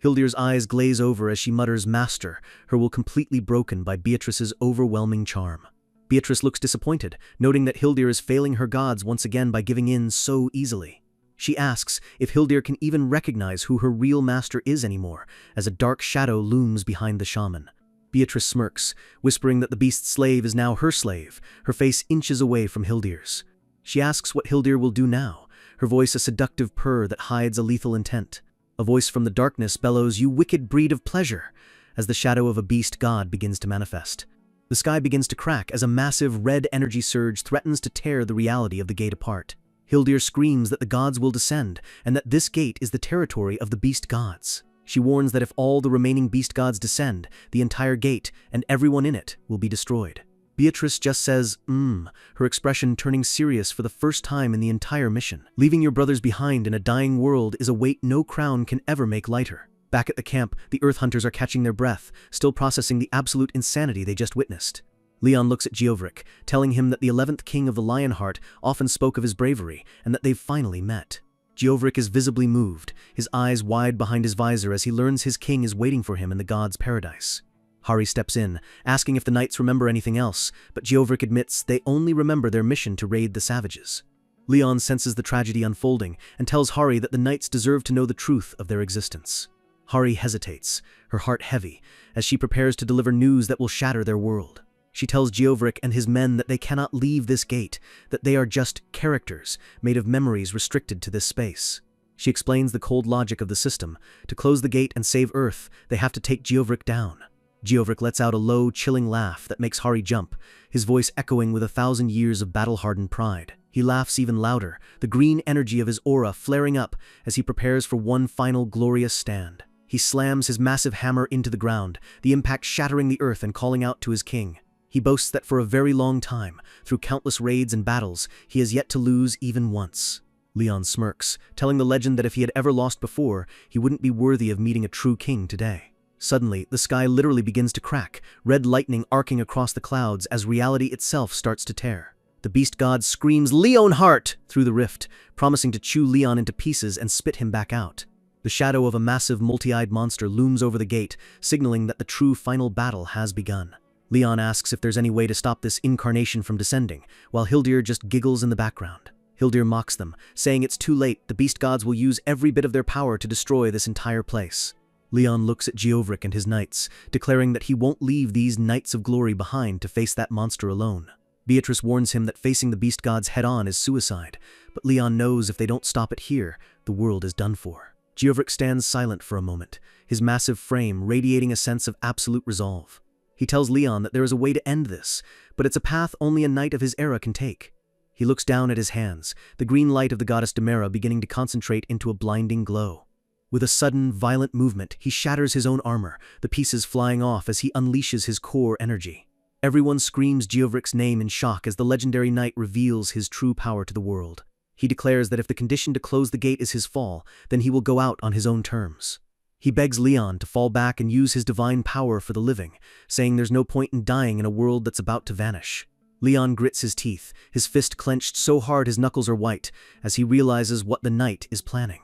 Hildir's eyes glaze over as she mutters "Master," her will completely broken by Beatrice's overwhelming charm. Beatrice looks disappointed, noting that Hildir is failing her gods once again by giving in so easily. She asks if Hildir can even recognize who her real master is anymore, as a dark shadow looms behind the shaman. Beatrice smirks, whispering that the beast's slave is now her slave, her face inches away from Hildir's. She asks what Hildir will do now, her voice a seductive purr that hides a lethal intent. A voice from the darkness bellows, "You wicked breed of pleasure," as the shadow of a beast god begins to manifest. The sky begins to crack as a massive red energy surge threatens to tear the reality of the gate apart. Hildir screams that the gods will descend, and that this gate is the territory of the beast gods. She warns that if all the remaining beast gods descend, the entire gate and everyone in it will be destroyed. Beatrice just says, her expression turning serious for the first time in the entire mission. Leaving your brothers behind in a dying world is a weight no crown can ever make lighter. Back at the camp, the Earth Hunters are catching their breath, still processing the absolute insanity they just witnessed. Leon looks at Geovric, telling him that the 11th king of the Lionheart often spoke of his bravery, and that they've finally met. Geovric is visibly moved, his eyes wide behind his visor as he learns his king is waiting for him in the gods' paradise. Hari steps in, asking if the knights remember anything else, but Geovric admits they only remember their mission to raid the savages. Leon senses the tragedy unfolding and tells Hari that the knights deserve to know the truth of their existence. Hari hesitates, her heart heavy, as she prepares to deliver news that will shatter their world. She tells Geovric and his men that they cannot leave this gate, that they are just characters, made of memories restricted to this space. She explains the cold logic of the system. To close the gate and save Earth, they have to take Geovric down. Geovric lets out a low, chilling laugh that makes Hari jump, his voice echoing with 1,000 years of battle-hardened pride. He laughs even louder, the green energy of his aura flaring up as he prepares for one final glorious stand. He slams his massive hammer into the ground, the impact shattering the earth and calling out to his king. He boasts that for a very long time, through countless raids and battles, he has yet to lose even once. Leon smirks, telling the legend that if he had ever lost before, he wouldn't be worthy of meeting a true king today. Suddenly, the sky literally begins to crack, red lightning arcing across the clouds as reality itself starts to tear. The beast god screams "Leonheart!" through the rift, promising to chew Leon into pieces and spit him back out. The shadow of a massive multi-eyed monster looms over the gate, signaling that the true final battle has begun. Leon asks if there's any way to stop this incarnation from descending, while Hildir just giggles in the background. Hildir mocks them, saying it's too late, the beast gods will use every bit of their power to destroy this entire place. Leon looks at Geovric and his knights, declaring that he won't leave these knights of glory behind to face that monster alone. Beatrice warns him that facing the beast gods head-on is suicide, but Leon knows if they don't stop it here, the world is done for. Geovric stands silent for a moment, his massive frame radiating a sense of absolute resolve. He tells Leon that there is a way to end this, but it's a path only a knight of his era can take. He looks down at his hands, the green light of the goddess Demera beginning to concentrate into a blinding glow. With a sudden, violent movement, he shatters his own armor, the pieces flying off as he unleashes his core energy. Everyone screams Geovric's name in shock as the legendary knight reveals his true power to the world. He declares that if the condition to close the gate is his fall, then he will go out on his own terms. He begs Leon to fall back and use his divine power for the living, saying there's no point in dying in a world that's about to vanish. Leon grits his teeth, his fist clenched so hard his knuckles are white, as he realizes what the knight is planning.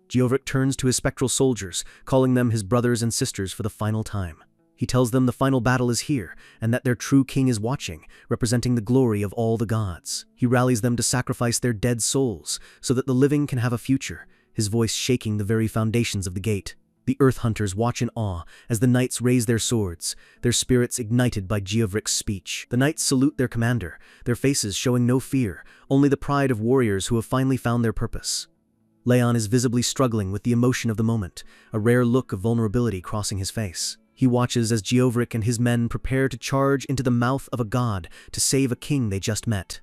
Geovric turns to his spectral soldiers, calling them his brothers and sisters for the final time. He tells them the final battle is here, and that their true king is watching, representing the glory of all the gods. He rallies them to sacrifice their dead souls, so that the living can have a future, his voice shaking the very foundations of the gate. The Earth Hunters watch in awe as the knights raise their swords, their spirits ignited by Geovric's speech. The knights salute their commander, their faces showing no fear, only the pride of warriors who have finally found their purpose. Leon is visibly struggling with the emotion of the moment, a rare look of vulnerability crossing his face. He watches as Geovric and his men prepare to charge into the mouth of a god to save a king they just met.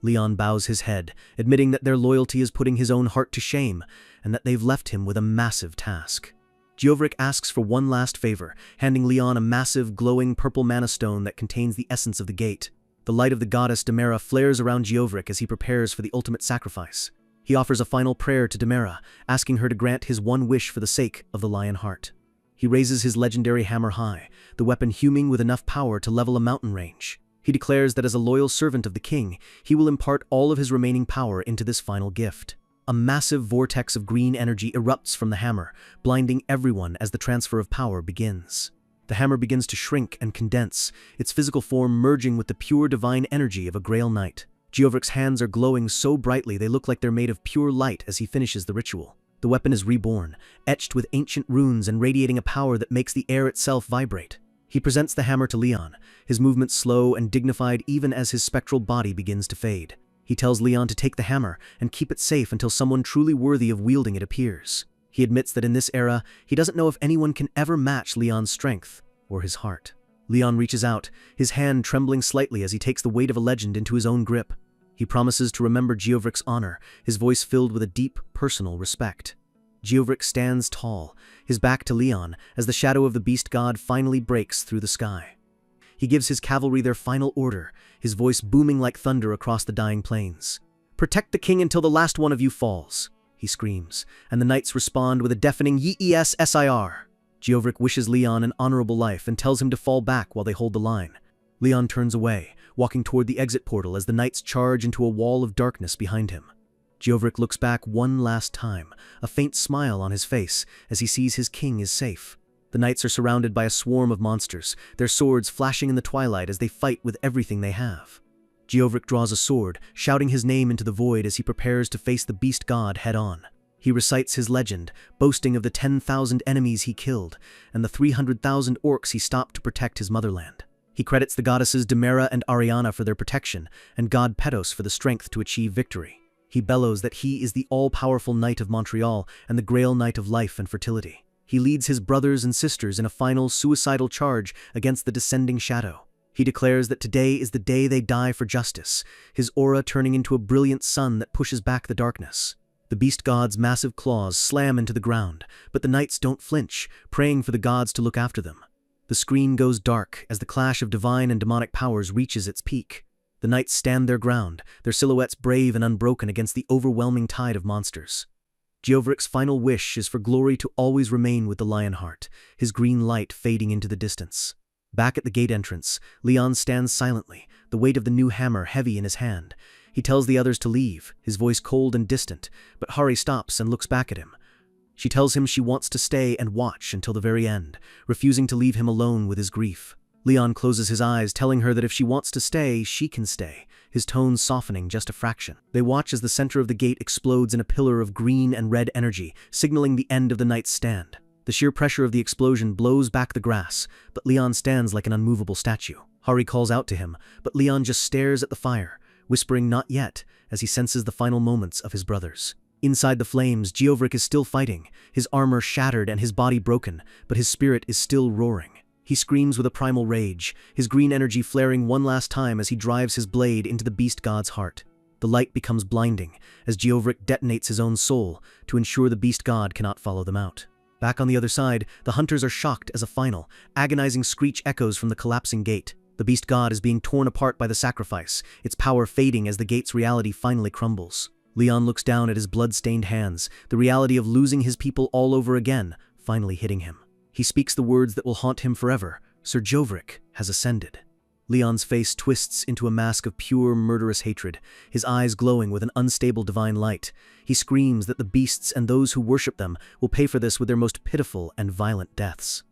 Leon bows his head, admitting that their loyalty is putting his own heart to shame, and that they've left him with a massive task. Geovric asks for one last favor, handing Leon a massive, glowing purple mana stone that contains the essence of the gate. The light of the goddess Demera flares around Geovric as he prepares for the ultimate sacrifice. He offers a final prayer to Demera, asking her to grant his one wish for the sake of the lion heart. He raises his legendary hammer high, the weapon humming with enough power to level a mountain range. He declares that as a loyal servant of the king, he will impart all of his remaining power into this final gift. A massive vortex of green energy erupts from the hammer, blinding everyone as the transfer of power begins. The hammer begins to shrink and condense, its physical form merging with the pure divine energy of a Grail Knight. Geovric's hands are glowing so brightly they look like they're made of pure light as he finishes the ritual. The weapon is reborn, etched with ancient runes and radiating a power that makes the air itself vibrate. He presents the hammer to Leon, his movements slow and dignified even as his spectral body begins to fade. He tells Leon to take the hammer and keep it safe until someone truly worthy of wielding it appears. He admits that in this era, he doesn't know if anyone can ever match Leon's strength or his heart. Leon reaches out, his hand trembling slightly as he takes the weight of a legend into his own grip. He promises to remember Geovric's honor, his voice filled with a deep, personal respect. Geovric stands tall, his back to Leon, as the shadow of the beast god finally breaks through the sky. He gives his cavalry their final order, his voice booming like thunder across the dying plains. "Protect the king until the last one of you falls," he screams, and the knights respond with a deafening "Yes, Sire." Geovric wishes Leon an honorable life and tells him to fall back while they hold the line. Leon turns away, walking toward the exit portal as the knights charge into a wall of darkness behind him. Geovric looks back one last time, a faint smile on his face as he sees his king is safe. The knights are surrounded by a swarm of monsters, their swords flashing in the twilight as they fight with everything they have. Geovric draws a sword, shouting his name into the void as he prepares to face the beast god head-on. He recites his legend, boasting of the 10,000 enemies he killed and the 300,000 orcs he stopped to protect his motherland. He credits the goddesses Demera and Ariana for their protection, and god Petos for the strength to achieve victory. He bellows that he is the all-powerful Knight of Montreal and the Grail Knight of Life and Fertility. He leads his brothers and sisters in a final suicidal charge against the descending shadow. He declares that today is the day they die for justice, his aura turning into a brilliant sun that pushes back the darkness. The beast god's massive claws slam into the ground, but the knights don't flinch, praying for the gods to look after them. The screen goes dark as the clash of divine and demonic powers reaches its peak. The knights stand their ground, their silhouettes brave and unbroken against the overwhelming tide of monsters. Geovric's final wish is for glory to always remain with the Lionheart, his green light fading into the distance. Back at the gate entrance, Leon stands silently, the weight of the new hammer heavy in his hand. He tells the others to leave, his voice cold and distant, but Hari stops and looks back at him. She tells him she wants to stay and watch until the very end, refusing to leave him alone with his grief. Leon closes his eyes, telling her that if she wants to stay, she can stay, his tones softening just a fraction. They watch as the center of the gate explodes in a pillar of green and red energy, signaling the end of the night's stand. The sheer pressure of the explosion blows back the grass, but Leon stands like an unmovable statue. Hari calls out to him, but Leon just stares at the fire, whispering "not yet," as he senses the final moments of his brothers. Inside the flames, Geovric is still fighting, his armor shattered and his body broken, but his spirit is still roaring. He screams with a primal rage, his green energy flaring one last time as he drives his blade into the beast god's heart. The light becomes blinding, as Geovric detonates his own soul to ensure the beast god cannot follow them out. Back on the other side, the hunters are shocked as a final, agonizing screech echoes from the collapsing gate. The beast god is being torn apart by the sacrifice, its power fading as the gate's reality finally crumbles. Leon looks down at his blood-stained hands, the reality of losing his people all over again, finally hitting him. He speaks the words that will haunt him forever. Sir Geovric has ascended. Leon's face twists into a mask of pure, murderous hatred, his eyes glowing with an unstable divine light. He screams that the beasts and those who worship them will pay for this with their most pitiful and violent deaths.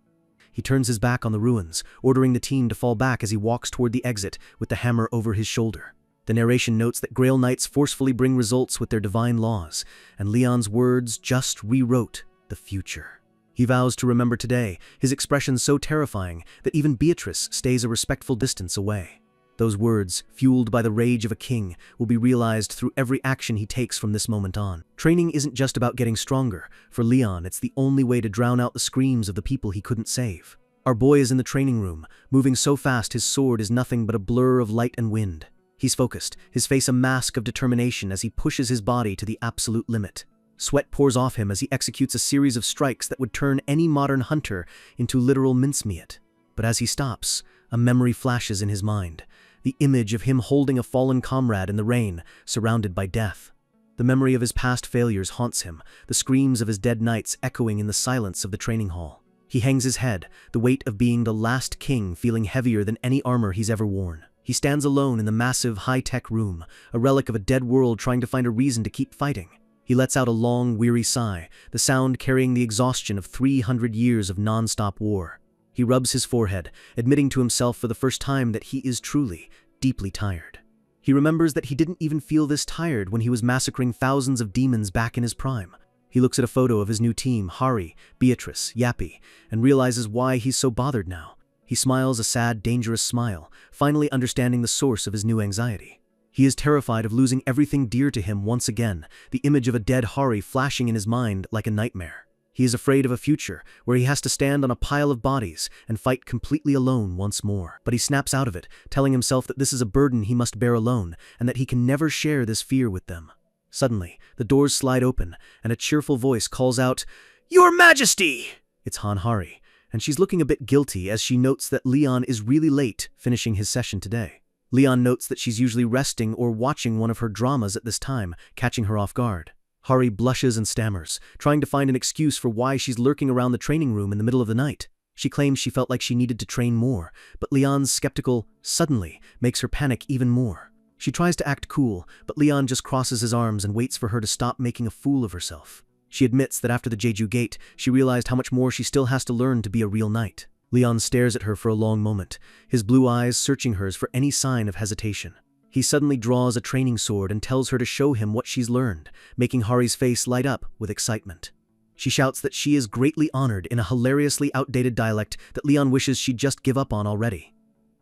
He turns his back on the ruins, ordering the team to fall back as he walks toward the exit with the hammer over his shoulder. The narration notes that Grail Knights forcefully bring results with their divine laws, and Leon's words just rewrote the future. He vows to remember today, his expression so terrifying that even Beatrice stays a respectful distance away. Those words, fueled by the rage of a king, will be realized through every action he takes from this moment on. Training isn't just about getting stronger. For Leon, it's the only way to drown out the screams of the people he couldn't save. Our boy is in the training room, moving so fast his sword is nothing but a blur of light and wind. He's focused, his face a mask of determination as he pushes his body to the absolute limit. Sweat pours off him as he executes a series of strikes that would turn any modern hunter into literal mincemeat. But as he stops, a memory flashes in his mind, the image of him holding a fallen comrade in the rain, surrounded by death. The memory of his past failures haunts him, the screams of his dead knights echoing in the silence of the training hall. He hangs his head, the weight of being the last king feeling heavier than any armor he's ever worn. He stands alone in the massive, high-tech room, a relic of a dead world trying to find a reason to keep fighting. He lets out a long, weary sigh, the sound carrying the exhaustion of 300 years of non-stop war. He rubs his forehead, admitting to himself for the first time that he is truly, deeply tired. He remembers that he didn't even feel this tired when he was massacring thousands of demons back in his prime. He looks at a photo of his new team, Hari, Beatrice, Yappy, and realizes why he's so bothered now. He smiles a sad, dangerous smile, finally understanding the source of his new anxiety. He is terrified of losing everything dear to him once again, the image of a dead Hari flashing in his mind like a nightmare. He is afraid of a future where he has to stand on a pile of bodies and fight completely alone once more. But he snaps out of it, telling himself that this is a burden he must bear alone and that he can never share this fear with them. Suddenly, the doors slide open and a cheerful voice calls out, "Your Majesty!" It's Hanhari, and she's looking a bit guilty as she notes that Leon is really late finishing his session today. Leon notes that she's usually resting or watching one of her dramas at this time, catching her off guard. Hari blushes and stammers, trying to find an excuse for why she's lurking around the training room in the middle of the night. She claims she felt like she needed to train more, but Leon's skeptical "suddenly" makes her panic even more. She tries to act cool, but Leon just crosses his arms and waits for her to stop making a fool of herself. She admits that after the Jeju Gate, she realized how much more she still has to learn to be a real knight. Leon stares at her for a long moment, his blue eyes searching hers for any sign of hesitation. He suddenly draws a training sword and tells her to show him what she's learned, making Hari's face light up with excitement. She shouts that she is greatly honored in a hilariously outdated dialect that Leon wishes she'd just give up on already.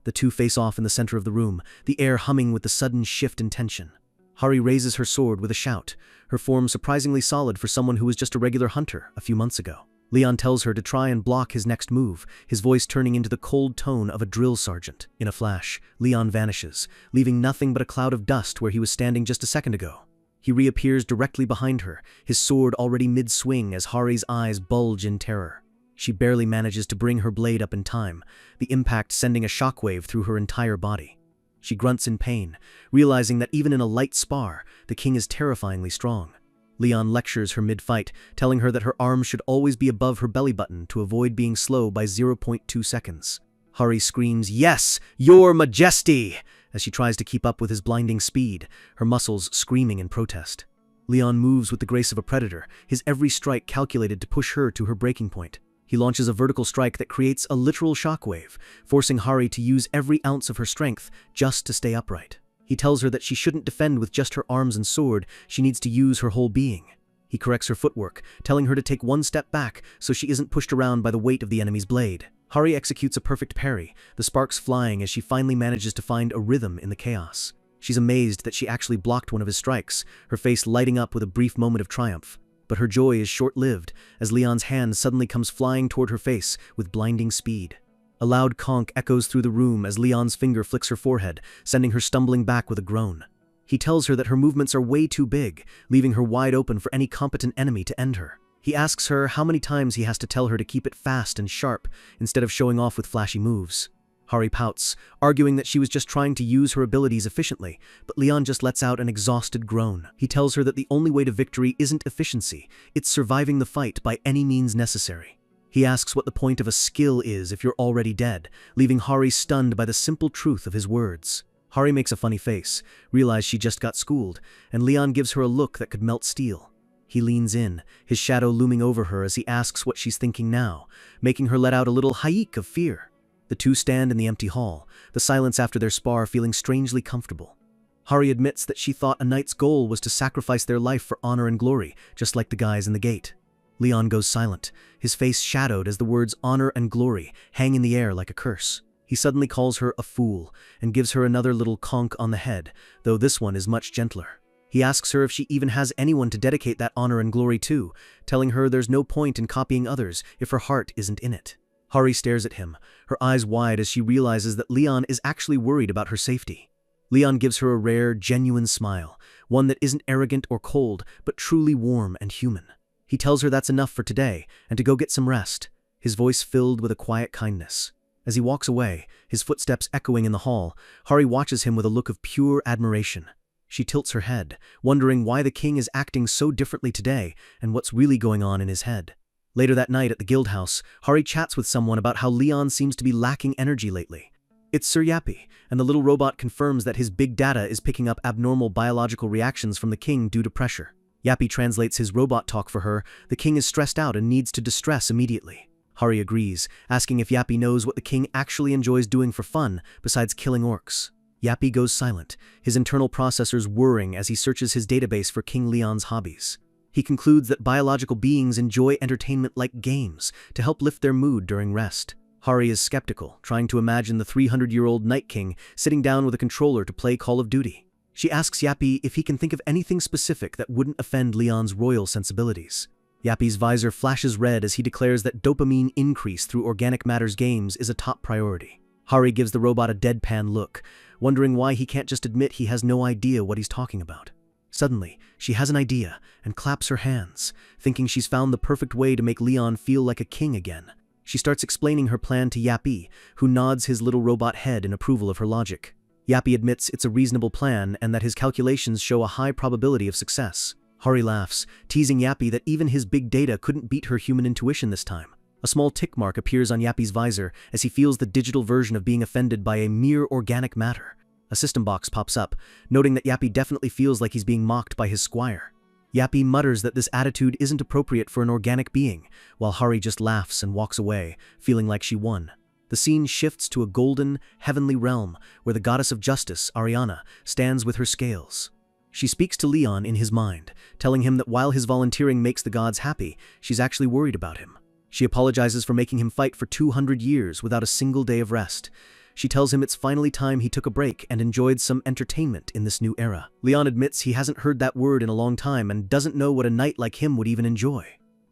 The two face off in the center of the room, the air humming with the sudden shift in tension. Hari raises her sword with a shout, her form surprisingly solid for someone who was just a regular hunter a few months ago. Leon tells her to try and block his next move, his voice turning into the cold tone of a drill sergeant. In a flash, Leon vanishes, leaving nothing but a cloud of dust where he was standing just a second ago. He reappears directly behind her, his sword already mid-swing as Hari's eyes bulge in terror. She barely manages to bring her blade up in time, the impact sending a shockwave through her entire body. She grunts in pain, realizing that even in a light spar, the king is terrifyingly strong. Leon lectures her mid-fight, telling her that her arms should always be above her belly button to avoid being slow by 0.2 seconds. Hari screams, "Yes, your majesty!" as she tries to keep up with his blinding speed, her muscles screaming in protest. Leon moves with the grace of a predator, his every strike calculated to push her to her breaking point. He launches a vertical strike that creates a literal shockwave, forcing Hari to use every ounce of her strength just to stay upright. He tells her that she shouldn't defend with just her arms and sword, she needs to use her whole being. He corrects her footwork, telling her to take one step back so she isn't pushed around by the weight of the enemy's blade. Hari executes a perfect parry, the sparks flying as she finally manages to find a rhythm in the chaos. She's amazed that she actually blocked one of his strikes, her face lighting up with a brief moment of triumph. But her joy is short-lived, as Leon's hand suddenly comes flying toward her face with blinding speed. A loud conk echoes through the room as Leon's finger flicks her forehead, sending her stumbling back with a groan. He tells her that her movements are way too big, leaving her wide open for any competent enemy to end her. He asks her how many times he has to tell her to keep it fast and sharp, instead of showing off with flashy moves. Hari pouts, arguing that she was just trying to use her abilities efficiently, but Leon just lets out an exhausted groan. He tells her that the only way to victory isn't efficiency, it's surviving the fight by any means necessary. He asks what the point of a skill is if you're already dead, leaving Hari stunned by the simple truth of his words. Hari makes a funny face, realizes she just got schooled, and Leon gives her a look that could melt steel. He leans in, his shadow looming over her as he asks what she's thinking now, making her let out a little hike of fear. The two stand in the empty hall, the silence after their spar feeling strangely comfortable. Hari admits that she thought a knight's goal was to sacrifice their life for honor and glory, just like the guys in the gate. Leon goes silent, his face shadowed as the words honor and glory hang in the air like a curse. He suddenly calls her a fool and gives her another little conk on the head, though this one is much gentler. He asks her if she even has anyone to dedicate that honor and glory to, telling her there's no point in copying others if her heart isn't in it. Hari stares at him, her eyes wide as she realizes that Leon is actually worried about her safety. Leon gives her a rare, genuine smile, one that isn't arrogant or cold, but truly warm and human. He tells her that's enough for today, and to go get some rest, his voice filled with a quiet kindness. As he walks away, his footsteps echoing in the hall, Hari watches him with a look of pure admiration. She tilts her head, wondering why the king is acting so differently today and what's really going on in his head. Later that night at the guild house, Hari chats with someone about how Leon seems to be lacking energy lately. It's Sir Yappy, and the little robot confirms that his big data is picking up abnormal biological reactions from the king due to pressure. Yappy translates his robot talk for her. The king is stressed out and needs to distress immediately. Hari agrees, asking if Yappy knows what the king actually enjoys doing for fun besides killing orcs. Yappy goes silent, his internal processors whirring as he searches his database for King Leon's hobbies. He concludes that biological beings enjoy entertainment like games to help lift their mood during rest. Hari is skeptical, trying to imagine the 300-year-old Night King sitting down with a controller to play Call of Duty. She asks Yappy if he can think of anything specific that wouldn't offend Leon's royal sensibilities. Yappy's visor flashes red as he declares that dopamine increase through organic matters games is a top priority. Hari gives the robot a deadpan look, wondering why he can't just admit he has no idea what he's talking about. Suddenly, she has an idea and claps her hands, thinking she's found the perfect way to make Leon feel like a king again. She starts explaining her plan to Yappy, who nods his little robot head in approval of her logic. Yappy admits it's a reasonable plan and that his calculations show a high probability of success. Hari laughs, teasing Yappy that even his big data couldn't beat her human intuition this time. A small tick mark appears on Yappy's visor as he feels the digital version of being offended by a mere organic matter. A system box pops up, noting that Yappy definitely feels like he's being mocked by his squire. Yappy mutters that this attitude isn't appropriate for an organic being, while Hari just laughs and walks away, feeling like she won. The scene shifts to a golden, heavenly realm where the goddess of justice, Ariana, stands with her scales. She speaks to Leon in his mind, telling him that while his volunteering makes the gods happy, she's actually worried about him. She apologizes for making him fight for 200 years without a single day of rest. She tells him it's finally time he took a break and enjoyed some entertainment in this new era. Leon admits he hasn't heard that word in a long time and doesn't know what a knight like him would even enjoy.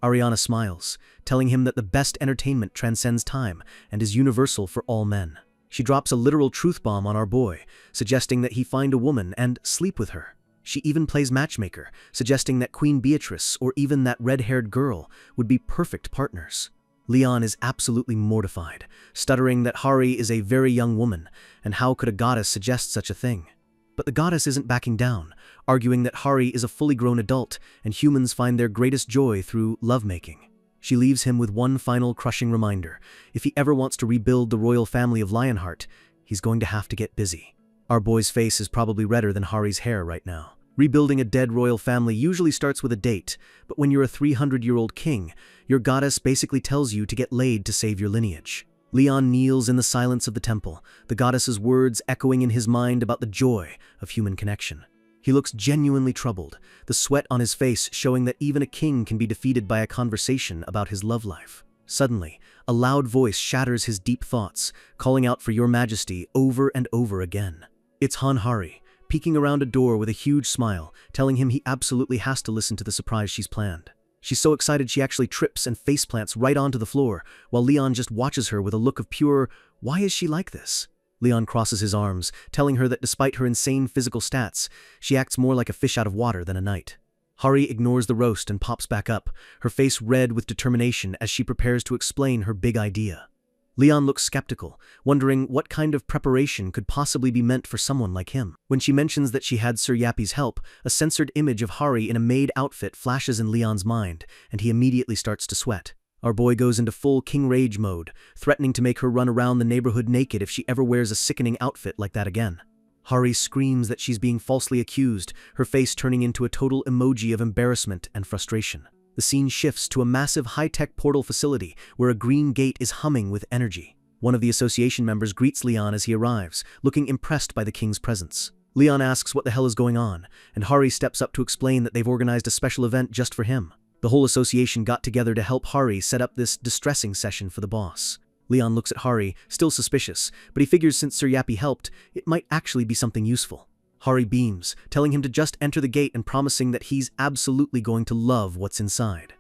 Ariana smiles, telling him that the best entertainment transcends time and is universal for all men. She drops a literal truth bomb on our boy, suggesting that he find a woman and sleep with her. She even plays matchmaker, suggesting that Queen Beatrice or even that red-haired girl would be perfect partners. Leon is absolutely mortified, stuttering that Hari is a very young woman, and how could a goddess suggest such a thing? But the goddess isn't backing down, arguing that Hari is a fully grown adult and humans find their greatest joy through lovemaking. She leaves him with one final crushing reminder: if he ever wants to rebuild the royal family of Lionheart, he's going to have to get busy. Our boy's face is probably redder than Hari's hair right now. Rebuilding a dead royal family usually starts with a date, but when you're a 300-year-old king, your goddess basically tells you to get laid to save your lineage. Leon kneels in the silence of the temple, the goddess's words echoing in his mind about the joy of human connection. He looks genuinely troubled, the sweat on his face showing that even a king can be defeated by a conversation about his love life. Suddenly, a loud voice shatters his deep thoughts, calling out for Your Majesty over and over again. It's Hari, peeking around a door with a huge smile, telling him he absolutely has to listen to the surprise she's planned. She's so excited she actually trips and faceplants right onto the floor, while Leon just watches her with a look of pure, "Why is she like this?" Leon crosses his arms, telling her that despite her insane physical stats, she acts more like a fish out of water than a knight. Hari ignores the roast and pops back up, her face red with determination as she prepares to explain her big idea. Leon looks skeptical, wondering what kind of preparation could possibly be meant for someone like him. When she mentions that she had Sir Yappy's help, a censored image of Hari in a maid outfit flashes in Leon's mind, and he immediately starts to sweat. Our boy goes into full king rage mode, threatening to make her run around the neighborhood naked if she ever wears a sickening outfit like that again. Hari screams that she's being falsely accused, her face turning into a total emoji of embarrassment and frustration. The scene shifts to a massive high-tech portal facility where a green gate is humming with energy. One of the association members greets Leon as he arrives, looking impressed by the king's presence. Leon asks what the hell is going on, and Hari steps up to explain that they've organized a special event just for him. The whole association got together to help Hari set up this distressing session for the boss. Leon looks at Hari, still suspicious, but he figures since Sir Yappy helped, it might actually be something useful. Hari beams, telling him to just enter the gate and promising that he's absolutely going to love what's inside.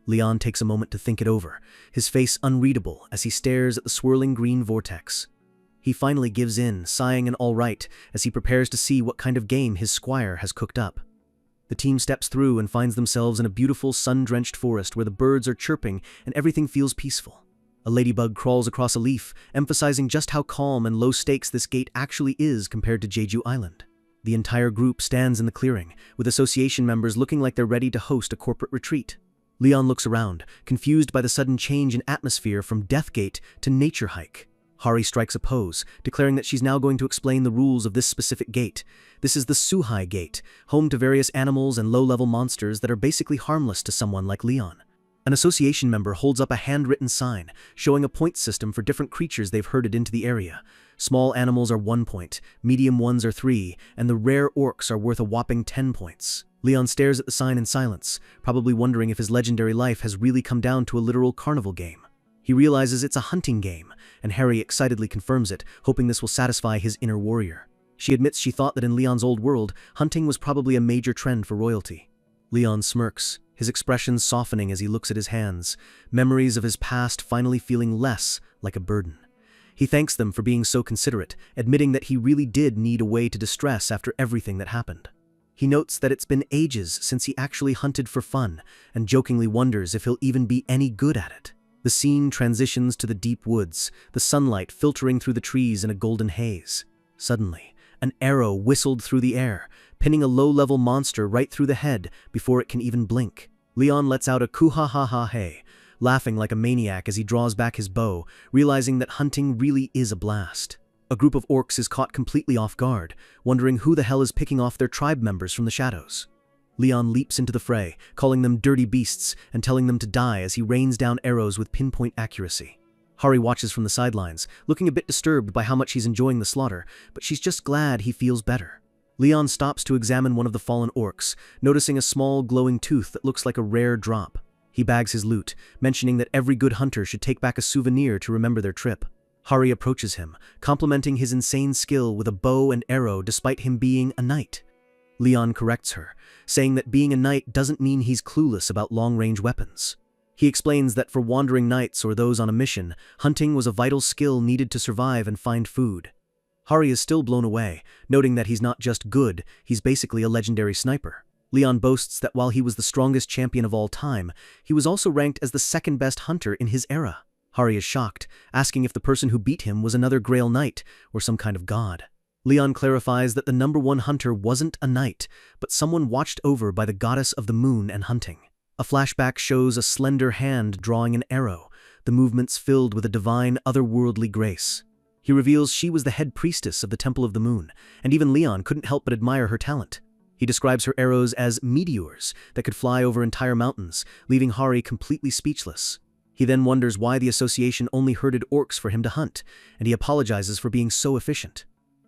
Leon takes a moment to think it over, his face unreadable as he stares at the swirling green vortex. He finally gives in, sighing an all right, as he prepares to see what kind of game his squire has cooked up. The team steps through and finds themselves in a beautiful sun-drenched forest where the birds are chirping and everything feels peaceful. A ladybug crawls across a leaf, emphasizing just how calm and low stakes this gate actually is compared to Jeju Island. The entire group stands in the clearing, with association members looking like they're ready to host a corporate retreat. Leon looks around, confused by the sudden change in atmosphere from Death Gate to Nature Hike. Hari strikes a pose, declaring that she's now going to explain the rules of this specific gate. This is the Suhai Gate, home to various animals and low-level monsters that are basically harmless to someone like Leon. An association member holds up a handwritten sign, showing a point system for different creatures they've herded into the area. Small animals are 1 point, medium ones are 3, and the rare orcs are worth a whopping 10 points. Leon stares at the sign in silence, probably wondering if his legendary life has really come down to a literal carnival game. He realizes it's a hunting game, and Hari excitedly confirms it, hoping this will satisfy his inner warrior. She admits she thought that in Leon's old world, hunting was probably a major trend for royalty. Leon smirks, his expression softening as he looks at his hands, memories of his past finally feeling less like a burden. He thanks them for being so considerate, admitting that he really did need a way to distress after everything that happened. He notes that it's been ages since he actually hunted for fun, and jokingly wonders if he'll even be any good at it. The scene transitions to the deep woods, the sunlight filtering through the trees in a golden haze. Suddenly, an arrow whistled through the air, pinning a low-level monster right through the head before it can even blink. Leon lets out a "Koo-ha-ha-ha-hey," laughing like a maniac as he draws back his bow, realizing that hunting really is a blast. A group of orcs is caught completely off guard, wondering who the hell is picking off their tribe members from the shadows. Leon leaps into the fray, calling them dirty beasts and telling them to die as he rains down arrows with pinpoint accuracy. Hari watches from the sidelines, looking a bit disturbed by how much he's enjoying the slaughter, but she's just glad he feels better. Leon stops to examine one of the fallen orcs, noticing a small glowing tooth that looks like a rare drop. He bags his loot, mentioning that every good hunter should take back a souvenir to remember their trip. Hari approaches him, complimenting his insane skill with a bow and arrow despite him being a knight. Leon corrects her, saying that being a knight doesn't mean he's clueless about long-range weapons. He explains that for wandering knights or those on a mission, hunting was a vital skill needed to survive and find food. Hari is still blown away, noting that he's not just good, he's basically a legendary sniper. Leon boasts that while he was the strongest champion of all time, he was also ranked as the second-best hunter in his era. Hari is shocked, asking if the person who beat him was another Grail Knight or some kind of god. Leon clarifies that the #1 hunter wasn't a knight, but someone watched over by the goddess of the moon and hunting. A flashback shows a slender hand drawing an arrow, the movements filled with a divine, otherworldly grace. He reveals she was the head priestess of the Temple of the Moon, and even Leon couldn't help but admire her talent. He describes her arrows as meteors that could fly over entire mountains, leaving Hari completely speechless. He then wonders why the association only herded orcs for him to hunt, and he apologizes for being so efficient.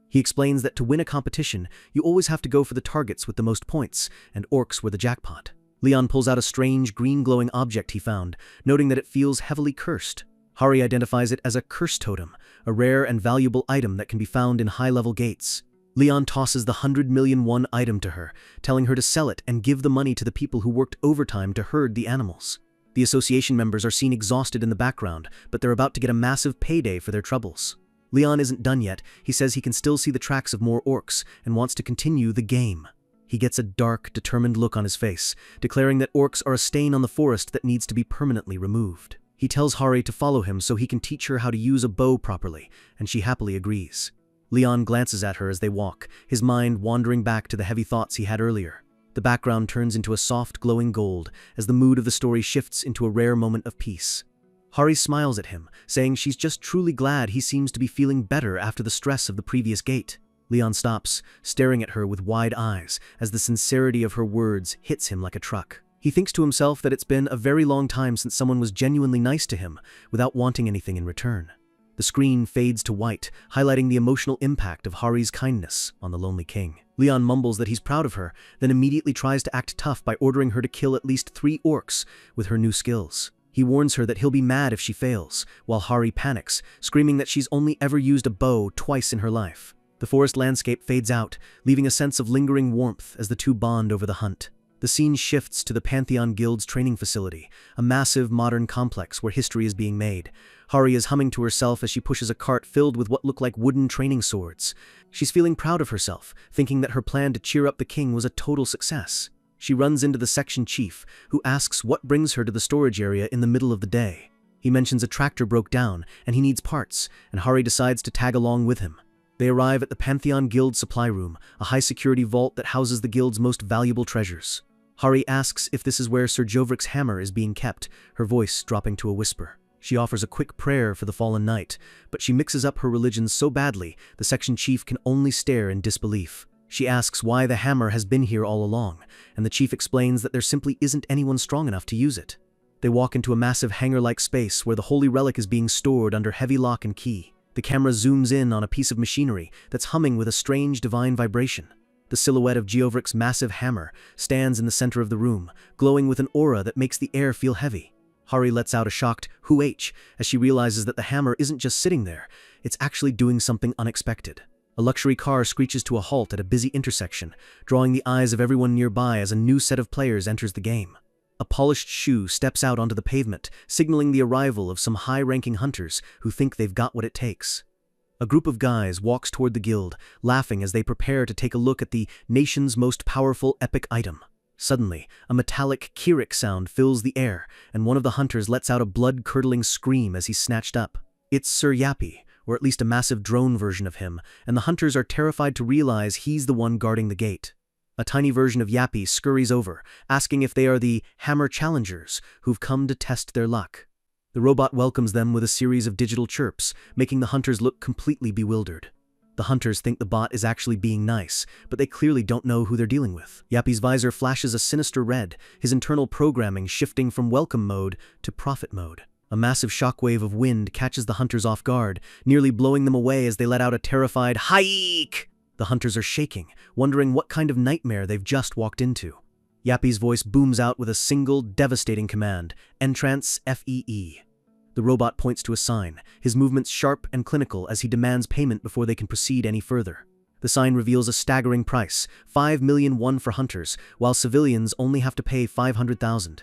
He explains that to win a competition, you always have to go for the targets with the most points, and orcs were the jackpot. Leon pulls out a strange green glowing object he found, noting that it feels heavily cursed. Hari identifies it as a curse totem, a rare and valuable item that can be found in high-level gates. Leon tosses the 100,000,001 item to her, telling her to sell it and give the money to the people who worked overtime to herd the animals. The association members are seen exhausted in the background, but they're about to get a massive payday for their troubles. Leon isn't done yet. He says he can still see the tracks of more orcs and wants to continue the game. He gets a dark, determined look on his face, declaring that orcs are a stain on the forest that needs to be permanently removed. He tells Hari to follow him so he can teach her how to use a bow properly, and she happily agrees. Leon glances at her as they walk, his mind wandering back to the heavy thoughts he had earlier. The background turns into a soft, glowing gold as the mood of the story shifts into a rare moment of peace. Hari smiles at him, saying she's just truly glad he seems to be feeling better after the stress of the previous gate. Leon stops, staring at her with wide eyes, as the sincerity of her words hits him like a truck. He thinks to himself that it's been a very long time since someone was genuinely nice to him, without wanting anything in return. The screen fades to white, highlighting the emotional impact of Hari's kindness on the lonely king. Leon mumbles that he's proud of her, then immediately tries to act tough by ordering her to kill at least 3 orcs with her new skills. He warns her that he'll be mad if she fails, while Hari panics, screaming that she's only ever used a bow twice in her life. The forest landscape fades out, leaving a sense of lingering warmth as the two bond over the hunt. The scene shifts to the Pantheon Guild's training facility, a massive modern complex where history is being made. Hari is humming to herself as she pushes a cart filled with what look like wooden training swords. She's feeling proud of herself, thinking that her plan to cheer up the king was a total success. She runs into the section chief, who asks what brings her to the storage area in the middle of the day. He mentions a tractor broke down and he needs parts, and Hari decides to tag along with him. They arrive at the Pantheon Guild supply room, a high-security vault that houses the guild's most valuable treasures. Hari asks if this is where Sir Jovric's hammer is being kept, her voice dropping to a whisper. She offers a quick prayer for the fallen knight, but she mixes up her religions so badly the section chief can only stare in disbelief. She asks why the hammer has been here all along, and the chief explains that there simply isn't anyone strong enough to use it. They walk into a massive hangar-like space where the holy relic is being stored under heavy lock and key. The camera zooms in on a piece of machinery that's humming with a strange divine vibration. The silhouette of Geovric's massive hammer stands in the center of the room, glowing with an aura that makes the air feel heavy. Hari lets out a shocked "hoo-h" as she realizes that the hammer isn't just sitting there, it's actually doing something unexpected. A luxury car screeches to a halt at a busy intersection, drawing the eyes of everyone nearby as a new set of players enters the game. A polished shoe steps out onto the pavement, signaling the arrival of some high-ranking hunters who think they've got what it takes. A group of guys walks toward the guild, laughing as they prepare to take a look at the nation's most powerful epic item. Suddenly, a metallic Kirik sound fills the air, and one of the hunters lets out a blood-curdling scream as he's snatched up. It's Sir Yappy, or at least a massive drone version of him, and the hunters are terrified to realize he's the one guarding the gate. A tiny version of Yappy scurries over, asking if they are the Hammer Challengers who've come to test their luck. The robot welcomes them with a series of digital chirps, making the hunters look completely bewildered. The hunters think the bot is actually being nice, but they clearly don't know who they're dealing with. Yappy's visor flashes a sinister red, his internal programming shifting from welcome mode to profit mode. A massive shockwave of wind catches the hunters off guard, nearly blowing them away as they let out a terrified "Hike!" The hunters are shaking, wondering what kind of nightmare they've just walked into. Yappy's voice booms out with a single, devastating command, Entrance FEE. The robot points to a sign, his movements sharp and clinical as he demands payment before they can proceed any further. The sign reveals a staggering price, 5 million won for hunters, while civilians only have to pay 500,000.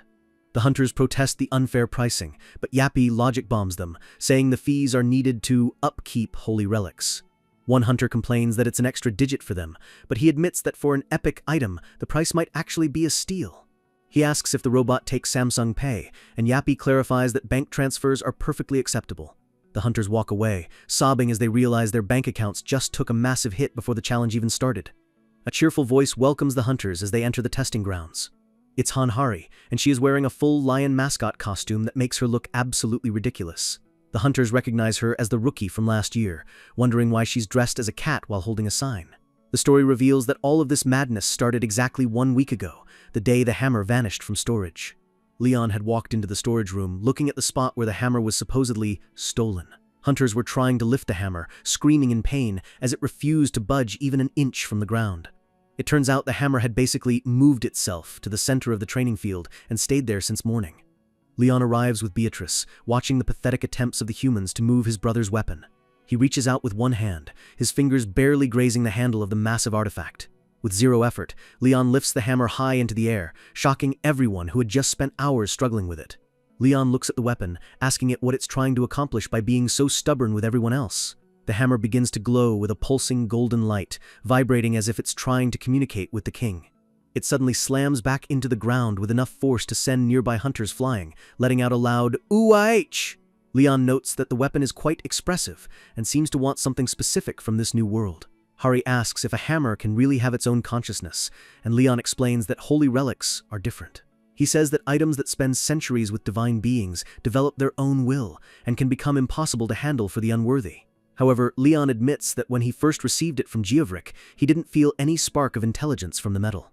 The hunters protest the unfair pricing, but Yappy logic bombs them, saying the fees are needed to upkeep holy relics. One hunter complains that it's an extra digit for them, but he admits that for an epic item, the price might actually be a steal. He asks if the robot takes Samsung Pay, and Yappy clarifies that bank transfers are perfectly acceptable. The hunters walk away, sobbing as they realize their bank accounts just took a massive hit before the challenge even started. A cheerful voice welcomes the hunters as they enter the testing grounds. It's Hanhari, and she is wearing a full lion mascot costume that makes her look absolutely ridiculous. The hunters recognize her as the rookie from last year, wondering why she's dressed as a cat while holding a sign. The story reveals that all of this madness started exactly 1 week ago, the day the hammer vanished from storage. Leon had walked into the storage room, looking at the spot where the hammer was supposedly stolen. Hunters were trying to lift the hammer, screaming in pain as it refused to budge even an inch from the ground. It turns out the hammer had basically moved itself to the center of the training field and stayed there since morning. Leon arrives with Beatrice, watching the pathetic attempts of the humans to move his brother's weapon. He reaches out with one hand, his fingers barely grazing the handle of the massive artifact. With zero effort, Leon lifts the hammer high into the air, shocking everyone who had just spent hours struggling with it. Leon looks at the weapon, asking it what it's trying to accomplish by being so stubborn with everyone else. The hammer begins to glow with a pulsing golden light, vibrating as if it's trying to communicate with the king. It suddenly slams back into the ground with enough force to send nearby hunters flying, letting out a loud "Ooh-ah-h!" Leon notes that the weapon is quite expressive and seems to want something specific from this new world. Hari asks if a hammer can really have its own consciousness, and Leon explains that holy relics are different. He says that items that spend centuries with divine beings develop their own will and can become impossible to handle for the unworthy. However, Leon admits that when he first received it from Geovric, he didn't feel any spark of intelligence from the metal.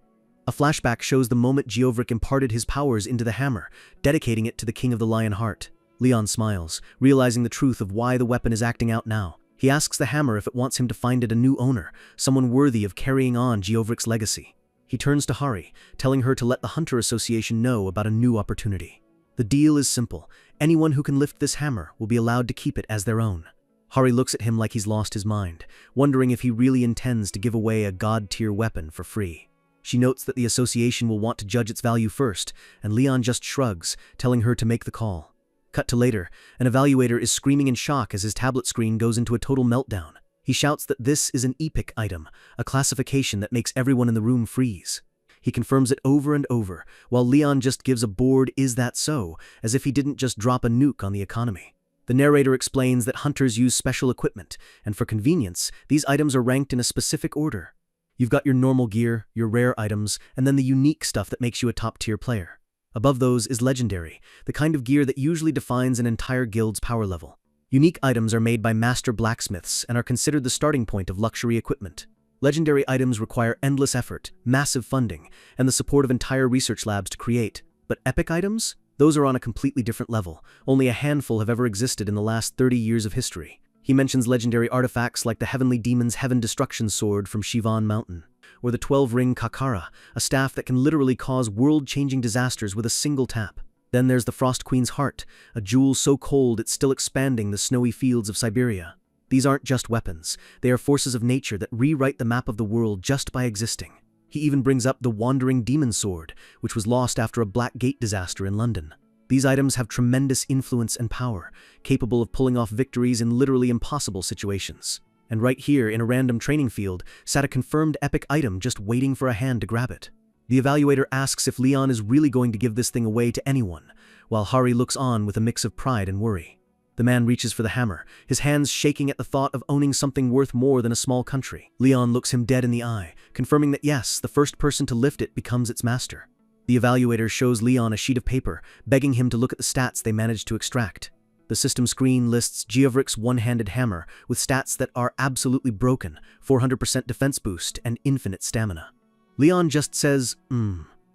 A flashback shows the moment Geovric imparted his powers into the hammer, dedicating it to the King of the Lion Heart. Leon smiles, realizing the truth of why the weapon is acting out now. He asks the hammer if it wants him to find it a new owner, someone worthy of carrying on Geovric's legacy. He turns to Hari, telling her to let the Hunter Association know about a new opportunity. The deal is simple. Anyone who can lift this hammer will be allowed to keep it as their own. Hari looks at him like he's lost his mind, wondering if he really intends to give away a god-tier weapon for free. She notes that the association will want to judge its value first, and Leon just shrugs, telling her to make the call. Cut to later, an evaluator is screaming in shock as his tablet screen goes into a total meltdown. He shouts that this is an epic item, a classification that makes everyone in the room freeze. He confirms it over and over, while Leon just gives a bored "is that so?" as if he didn't just drop a nuke on the economy. The narrator explains that hunters use special equipment, and for convenience, these items are ranked in a specific order. You've got your normal gear, your rare items, and then the unique stuff that makes you a top-tier player. Above those is legendary, the kind of gear that usually defines an entire guild's power level. Unique items are made by master blacksmiths and are considered the starting point of luxury equipment. Legendary items require endless effort, massive funding, and the support of entire research labs to create. But epic items? Those are on a completely different level. Only a handful have ever existed in the last 30 years of history. He mentions legendary artifacts like the Heavenly Demon's Heaven Destruction Sword from Shivan Mountain, or the 12-ring Kakara, a staff that can literally cause world-changing disasters with a single tap. Then there's the Frost Queen's Heart, a jewel so cold it's still expanding the snowy fields of Siberia. These aren't just weapons, they are forces of nature that rewrite the map of the world just by existing. He even brings up the Wandering Demon Sword, which was lost after a Black Gate disaster in London. These items have tremendous influence and power, capable of pulling off victories in literally impossible situations. And right here, in a random training field, sat a confirmed epic item just waiting for a hand to grab it. The evaluator asks if Leon is really going to give this thing away to anyone, while Hari looks on with a mix of pride and worry. The man reaches for the hammer, his hands shaking at the thought of owning something worth more than a small country. Leon looks him dead in the eye, confirming that yes, the first person to lift it becomes its master. The evaluator shows Leon a sheet of paper, begging him to look at the stats they managed to extract. The system screen lists Geovric's one-handed hammer with stats that are absolutely broken, 400% defense boost, and infinite stamina. Leon just says,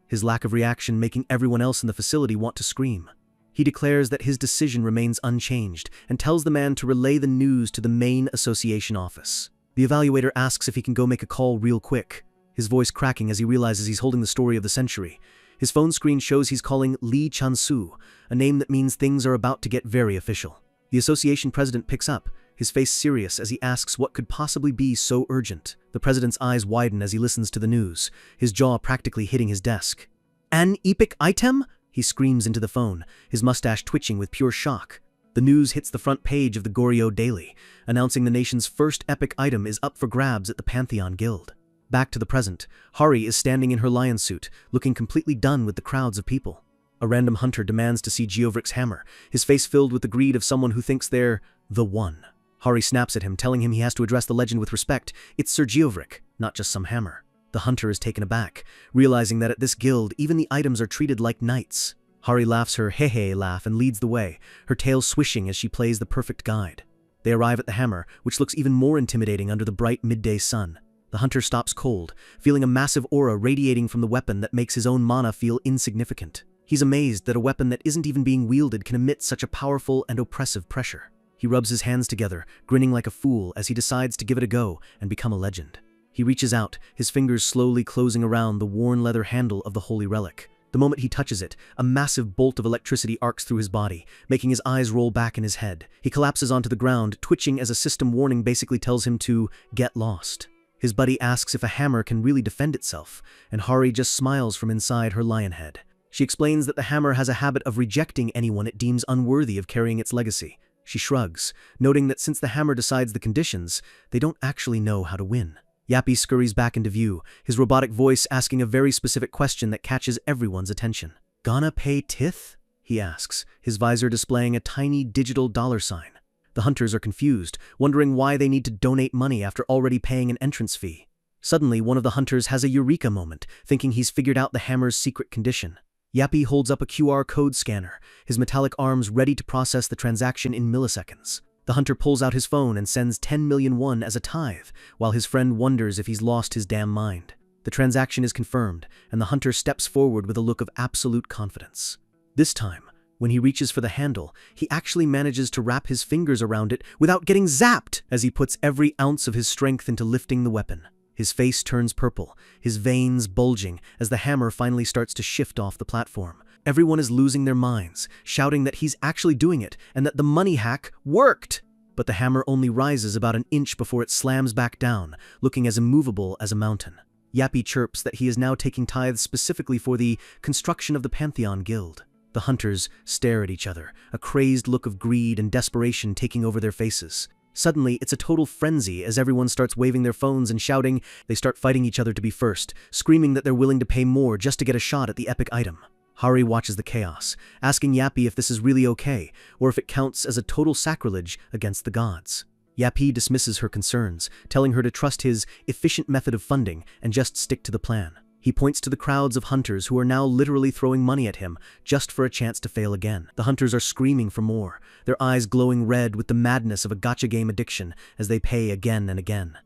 his lack of reaction making everyone else in the facility want to scream. He declares that his decision remains unchanged and tells the man to relay the news to the main association office. The evaluator asks if he can go make a call real quick, his voice cracking as he realizes he's holding the story of the century. His phone screen shows he's calling Lee Chansu, a name that means things are about to get very official. The association president picks up, his face serious as he asks what could possibly be so urgent. The president's eyes widen as he listens to the news, his jaw practically hitting his desk. "An epic item?" he screams into the phone, his mustache twitching with pure shock. The news hits the front page of the Goryeo Daily, announcing the nation's first epic item is up for grabs at the Pantheon Guild. Back to the present, Hari is standing in her lion suit, looking completely done with the crowds of people. A random hunter demands to see Geovric's hammer, his face filled with the greed of someone who thinks they're the one. Hari snaps at him, telling him he has to address the legend with respect. It's Sir Geovric, not just some hammer. The hunter is taken aback, realizing that at this guild, even the items are treated like knights. Hari laughs her hey-hey laugh and leads the way, her tail swishing as she plays the perfect guide. They arrive at the hammer, which looks even more intimidating under the bright midday sun. The hunter stops cold, feeling a massive aura radiating from the weapon that makes his own mana feel insignificant. He's amazed that a weapon that isn't even being wielded can emit such a powerful and oppressive pressure. He rubs his hands together, grinning like a fool as he decides to give it a go and become a legend. He reaches out, his fingers slowly closing around the worn leather handle of the holy relic. The moment he touches it, a massive bolt of electricity arcs through his body, making his eyes roll back in his head. He collapses onto the ground, twitching as a system warning basically tells him to get lost. His buddy asks if a hammer can really defend itself, and Hari just smiles from inside her lion head. She explains that the hammer has a habit of rejecting anyone it deems unworthy of carrying its legacy. She shrugs, noting that since the hammer decides the conditions, they don't actually know how to win. Yappy scurries back into view, his robotic voice asking a very specific question that catches everyone's attention. "Gonna pay tithe?" he asks, his visor displaying a tiny digital dollar sign. The hunters are confused, wondering why they need to donate money after already paying an entrance fee. Suddenly, one of the hunters has a eureka moment, thinking he's figured out the hammer's secret condition. Yappy holds up a QR code scanner, his metallic arms ready to process the transaction in milliseconds. The hunter pulls out his phone and sends 10 million won as a tithe, while his friend wonders if he's lost his damn mind. The transaction is confirmed, and the hunter steps forward with a look of absolute confidence. This time, when he reaches for the handle, he actually manages to wrap his fingers around it without getting zapped as he puts every ounce of his strength into lifting the weapon. His face turns purple, his veins bulging as the hammer finally starts to shift off the platform. Everyone is losing their minds, shouting that he's actually doing it and that the money hack worked. But the hammer only rises about an inch before it slams back down, looking as immovable as a mountain. Yappy chirps that he is now taking tithes specifically for the construction of the Pantheon Guild. The hunters stare at each other, a crazed look of greed and desperation taking over their faces. Suddenly, it's a total frenzy as everyone starts waving their phones and shouting. They start fighting each other to be first, screaming that they're willing to pay more just to get a shot at the epic item. Hari watches the chaos, asking Yappy if this is really okay, or if it counts as a total sacrilege against the gods. Yappy dismisses her concerns, telling her to trust his efficient method of funding and just stick to the plan. He points to the crowds of hunters who are now literally throwing money at him just for a chance to fail again. The hunters are screaming for more, their eyes glowing red with the madness of a gacha game addiction as they pay again and again.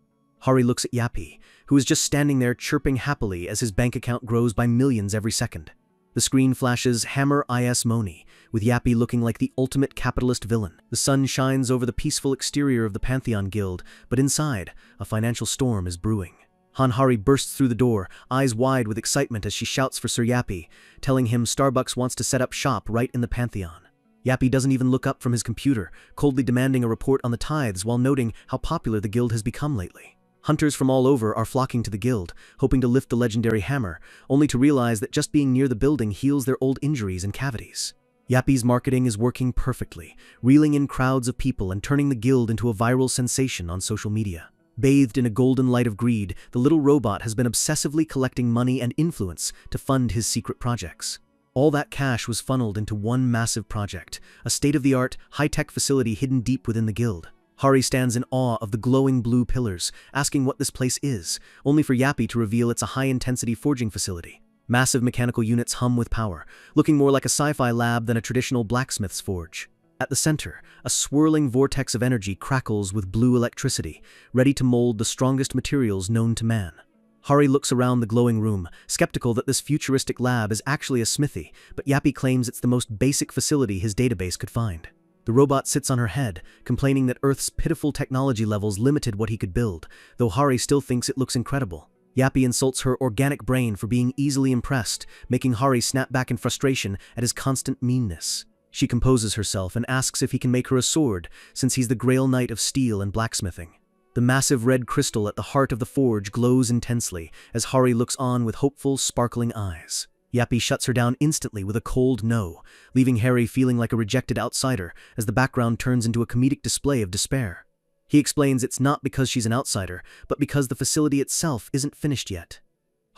Hari looks at Yappy, who is just standing there chirping happily as his bank account grows by millions every second. The screen flashes Hammer is Money, with Yappy looking like the ultimate capitalist villain. The sun shines over the peaceful exterior of the Pantheon Guild, but inside, a financial storm is brewing. Hari bursts through the door, eyes wide with excitement as she shouts for Sir Yappy, telling him Starbucks wants to set up shop right in the Pantheon. Yappy doesn't even look up from his computer, coldly demanding a report on the tithes while noting how popular the guild has become lately. Hunters from all over are flocking to the guild, hoping to lift the legendary hammer, only to realize that just being near the building heals their old injuries and cavities. Yappy's marketing is working perfectly, reeling in crowds of people and turning the guild into a viral sensation on social media. Bathed in a golden light of greed, the little robot has been obsessively collecting money and influence to fund his secret projects. All that cash was funneled into one massive project, a state-of-the-art, high-tech facility hidden deep within the guild. Hari stands in awe of the glowing blue pillars, asking what this place is, only for Yappy to reveal it's a high-intensity forging facility. Massive mechanical units hum with power, looking more like a sci-fi lab than a traditional blacksmith's forge. At the center, a swirling vortex of energy crackles with blue electricity, ready to mold the strongest materials known to man. Hari looks around the glowing room, skeptical that this futuristic lab is actually a smithy, but Yappy claims it's the most basic facility his database could find. The robot sits on her head, complaining that Earth's pitiful technology levels limited what he could build, though Hari still thinks it looks incredible. Yappy insults her organic brain for being easily impressed, making Hari snap back in frustration at his constant meanness. She composes herself and asks if he can make her a sword, since he's the Grail Knight of steel and blacksmithing. The massive red crystal at the heart of the forge glows intensely as Hari looks on with hopeful, sparkling eyes. Yappy shuts her down instantly with a cold no, leaving Hari feeling like a rejected outsider as the background turns into a comedic display of despair. He explains it's not because she's an outsider, but because the facility itself isn't finished yet.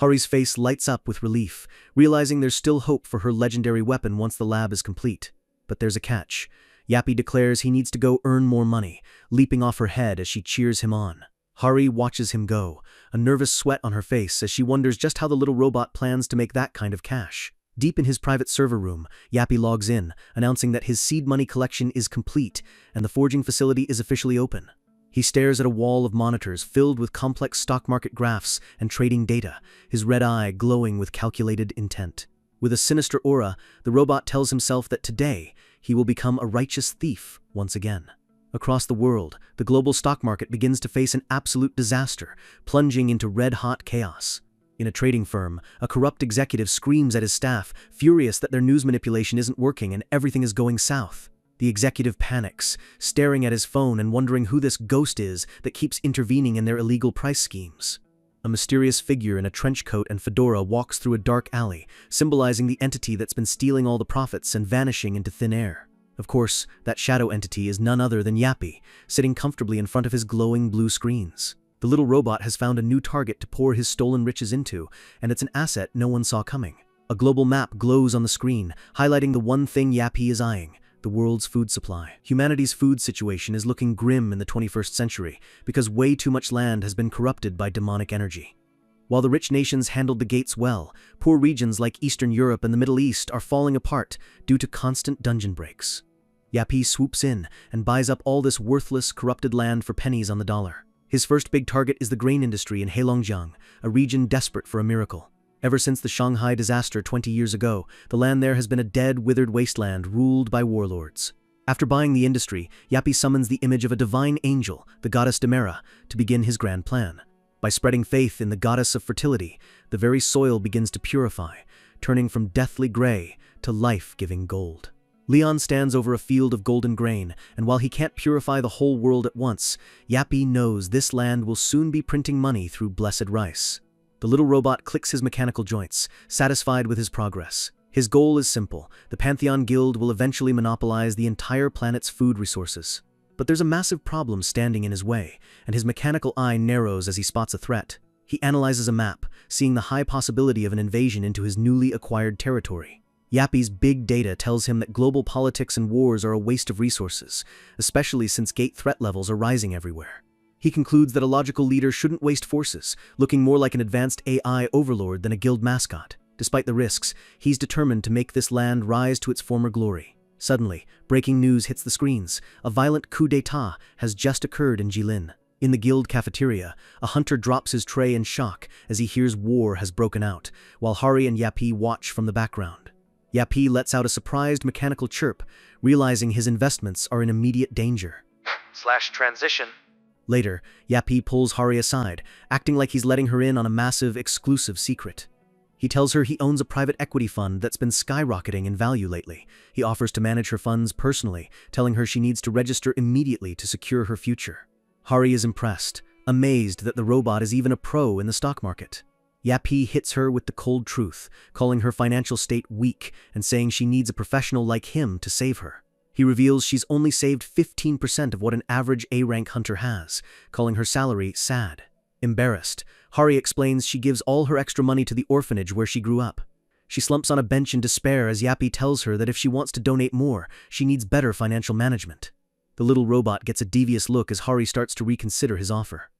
Hari's face lights up with relief, realizing there's still hope for her legendary weapon once the lab is complete. But there's a catch. Yappy declares he needs to go earn more money, leaping off her head as she cheers him on. Hari watches him go, a nervous sweat on her face as she wonders just how the little robot plans to make that kind of cash. Deep in his private server room, Yappy logs in, announcing that his seed money collection is complete and the forging facility is officially open. He stares at a wall of monitors filled with complex stock market graphs and trading data, his red eye glowing with calculated intent. With a sinister aura, the robot tells himself that today he will become a righteous thief once again. Across the world, the global stock market begins to face an absolute disaster, plunging into red-hot chaos. In a trading firm, a corrupt executive screams at his staff, furious that their news manipulation isn't working and everything is going south. The executive panics, staring at his phone and wondering who this ghost is that keeps intervening in their illegal price schemes. A mysterious figure in a trench coat and fedora walks through a dark alley, symbolizing the entity that's been stealing all the profits and vanishing into thin air. Of course, that shadow entity is none other than Yappy, sitting comfortably in front of his glowing blue screens. The little robot has found a new target to pour his stolen riches into, and it's an asset no one saw coming. A global map glows on the screen, highlighting the one thing Yappy is eyeing: the world's food supply. Humanity's food situation is looking grim in the 21st century because way too much land has been corrupted by demonic energy. While the rich nations handled the gates well, poor regions like Eastern Europe and the Middle East are falling apart due to constant dungeon breaks. Yappy swoops in and buys up all this worthless, corrupted land for pennies on the dollar. His first big target is the grain industry in Heilongjiang, a region desperate for a miracle. Ever since the Shanghai disaster 20 years ago, the land there has been a dead, withered wasteland ruled by warlords. After buying the industry, Yappy summons the image of a divine angel, the goddess Demera, to begin his grand plan. By spreading faith in the goddess of fertility, the very soil begins to purify, turning from deathly gray to life-giving gold. Leon stands over a field of golden grain, and while he can't purify the whole world at once, Yappy knows this land will soon be printing money through blessed rice. The little robot clicks his mechanical joints, satisfied with his progress. His goal is simple: the Pantheon Guild will eventually monopolize the entire planet's food resources. But there's a massive problem standing in his way, and his mechanical eye narrows as he spots a threat. He analyzes a map, seeing the high possibility of an invasion into his newly acquired territory. Yappy's big data tells him that global politics and wars are a waste of resources, especially since gate threat levels are rising everywhere. He concludes that a logical leader shouldn't waste forces, looking more like an advanced AI overlord than a guild mascot. Despite the risks, he's determined to make this land rise to its former glory. Suddenly, breaking news hits the screens. A violent coup d'etat has just occurred in Jilin. In the guild cafeteria, a hunter drops his tray in shock as he hears war has broken out, while Hari and Yappy watch from the background. Yappy lets out a surprised mechanical chirp, realizing his investments are in immediate danger. /transition. Later, Yappy pulls Hari aside, acting like he's letting her in on a massive, exclusive secret. He tells her he owns a private equity fund that's been skyrocketing in value lately. He offers to manage her funds personally, telling her she needs to register immediately to secure her future. Hari is impressed, amazed that the robot is even a pro in the stock market. Yappy hits her with the cold truth, calling her financial state weak and saying she needs a professional like him to save her. He reveals she's only saved 15% of what an average A-rank hunter has, calling her salary sad. Embarrassed, Hari explains she gives all her extra money to the orphanage where she grew up. She slumps on a bench in despair as Yappy tells her that if she wants to donate more, she needs better financial management. The little robot gets a devious look as Hari starts to reconsider his offer.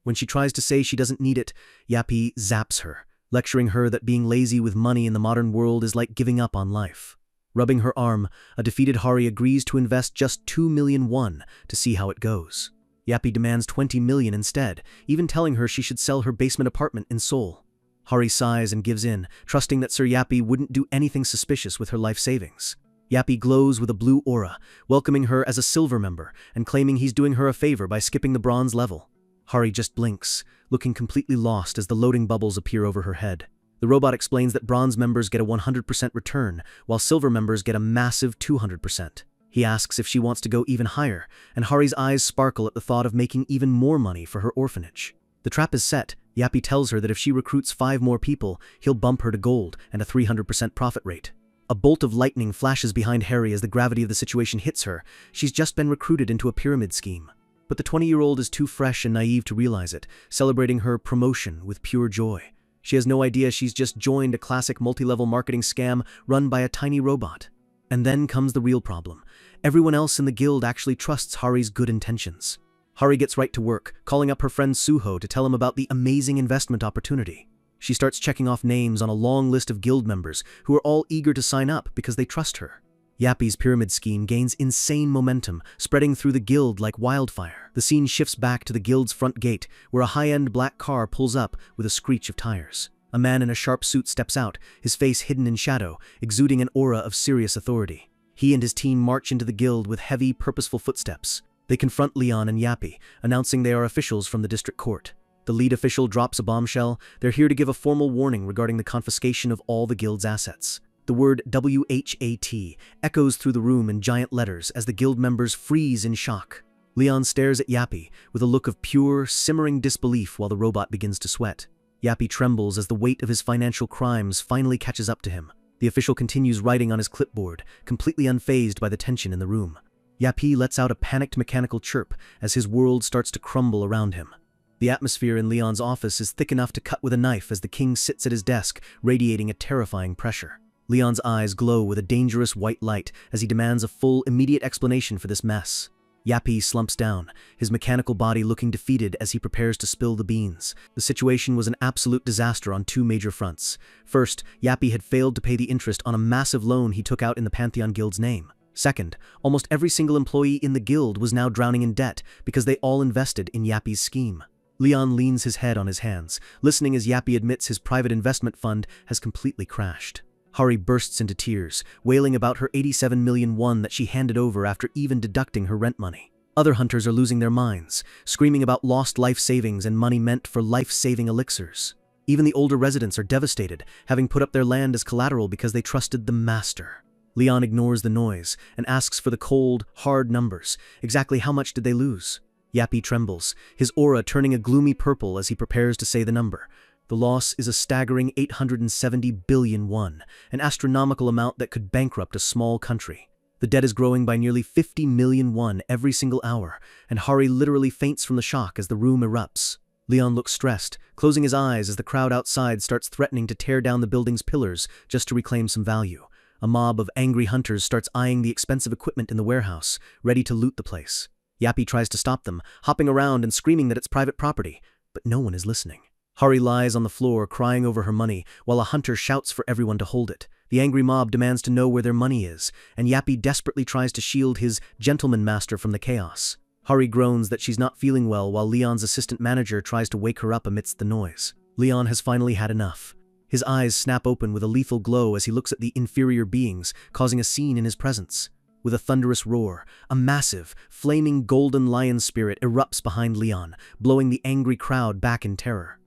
When she tries to say she doesn't need it, Yappy zaps her, lecturing her that being lazy with money in the modern world is like giving up on life. Rubbing her arm, a defeated Hari agrees to invest just 2 million won to see how it goes. Yappy demands 20 million instead, even telling her she should sell her basement apartment in Seoul. Hari sighs and gives in, trusting that Sir Yappy wouldn't do anything suspicious with her life savings. Yappy glows with a blue aura, welcoming her as a silver member and claiming he's doing her a favor by skipping the bronze level. Hari just blinks, looking completely lost as the loading bubbles appear over her head. The robot explains that bronze members get a 100% return, while silver members get a massive 200%. He asks if she wants to go even higher, and Hari's eyes sparkle at the thought of making even more money for her orphanage. The trap is set. Yappy tells her that if she recruits 5 more people, he'll bump her to gold and a 300% profit rate. A bolt of lightning flashes behind Hari as the gravity of the situation hits her. She's just been recruited into a pyramid scheme. But the 20-year-old is too fresh and naive to realize it, celebrating her promotion with pure joy. She has no idea she's just joined a classic multi-level marketing scam run by a tiny robot. And then comes the real problem. Everyone else in the guild actually trusts Hari's good intentions. Hari gets right to work, calling up her friend Suho to tell him about the amazing investment opportunity. She starts checking off names on a long list of guild members who are all eager to sign up because they trust her. Yappy's pyramid scheme gains insane momentum, spreading through the guild like wildfire. The scene shifts back to the guild's front gate, where a high-end black car pulls up with a screech of tires. A man in a sharp suit steps out, his face hidden in shadow, exuding an aura of serious authority. He and his team march into the guild with heavy, purposeful footsteps. They confront Leon and Yappy, announcing they are officials from the district court. The lead official drops a bombshell. They're here to give a formal warning regarding the confiscation of all the guild's assets. The word WHAT echoes through the room in giant letters as the guild members freeze in shock. Leon stares at Yappy with a look of pure, simmering disbelief while the robot begins to sweat. Yappy trembles as the weight of his financial crimes finally catches up to him. The official continues writing on his clipboard, completely unfazed by the tension in the room. Yappy lets out a panicked mechanical chirp as his world starts to crumble around him. The atmosphere in Leon's office is thick enough to cut with a knife as the king sits at his desk, radiating a terrifying pressure. Leon's eyes glow with a dangerous white light as he demands a full, immediate explanation for this mess. Yappy slumps down, his mechanical body looking defeated as he prepares to spill the beans. The situation was an absolute disaster on 2 major fronts. First, Yappy had failed to pay the interest on a massive loan he took out in the Pantheon Guild's name. Second, almost every single employee in the guild was now drowning in debt because they all invested in Yappy's scheme. Leon leans his head on his hands, listening as Yappy admits his private investment fund has completely crashed. Hari bursts into tears, wailing about her 87 million won that she handed over after even deducting her rent money. Other hunters are losing their minds, screaming about lost life savings and money meant for life-saving elixirs. Even the older residents are devastated, having put up their land as collateral because they trusted the master. Leon ignores the noise and asks for the cold, hard numbers. Exactly how much did they lose? Yappy trembles, his aura turning a gloomy purple as he prepares to say the number. The loss is a staggering 870 billion won, an astronomical amount that could bankrupt a small country. The debt is growing by nearly 50 million won every single hour, and Hari literally faints from the shock as the room erupts. Leon looks stressed, closing his eyes as the crowd outside starts threatening to tear down the building's pillars just to reclaim some value. A mob of angry hunters starts eyeing the expensive equipment in the warehouse, ready to loot the place. Yappy tries to stop them, hopping around and screaming that it's private property, but no one is listening. Hari lies on the floor crying over her money while a hunter shouts for everyone to hold it. The angry mob demands to know where their money is, and Yappy desperately tries to shield his gentleman master from the chaos. Hari groans that she's not feeling well while Leon's assistant manager tries to wake her up amidst the noise. Leon has finally had enough. His eyes snap open with a lethal glow as he looks at the inferior beings, causing a scene in his presence. With a thunderous roar, a massive, flaming golden lion spirit erupts behind Leon, blowing the angry crowd back in terror.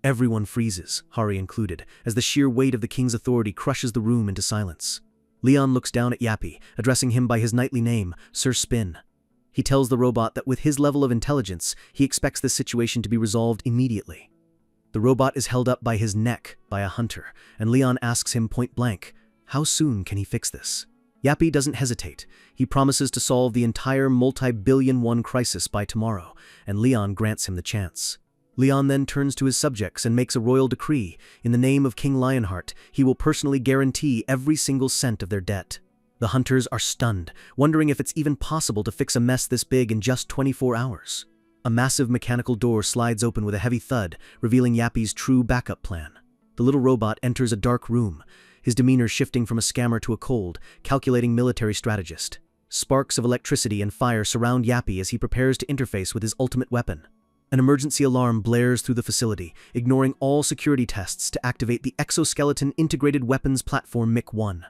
Everyone freezes, Hari included, as the sheer weight of the king's authority crushes the room into silence. Leon looks down at Yappy, addressing him by his knightly name, Sir Spin. He tells the robot that with his level of intelligence, he expects this situation to be resolved immediately. The robot is held up by his neck by a hunter, and Leon asks him point blank, how soon can he fix this? Yappy doesn't hesitate. He promises to solve the entire multi-billion-won crisis by tomorrow, and Leon grants him the chance. Leon then turns to his subjects and makes a royal decree. In the name of King Lionheart, he will personally guarantee every single cent of their debt. The hunters are stunned, wondering if it's even possible to fix a mess this big in just 24 hours. A massive mechanical door slides open with a heavy thud, revealing Yappy's true backup plan. The little robot enters a dark room, his demeanor shifting from a scammer to a cold, calculating military strategist. Sparks of electricity and fire surround Yappy as he prepares to interface with his ultimate weapon. An emergency alarm blares through the facility, ignoring all security tests to activate the exoskeleton integrated weapons platform MIC-1.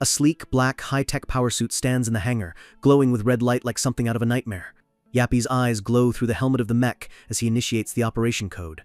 A sleek, black, high-tech power suit stands in the hangar, glowing with red light like something out of a nightmare. Yappy's eyes glow through the helmet of the mech as he initiates the operation code.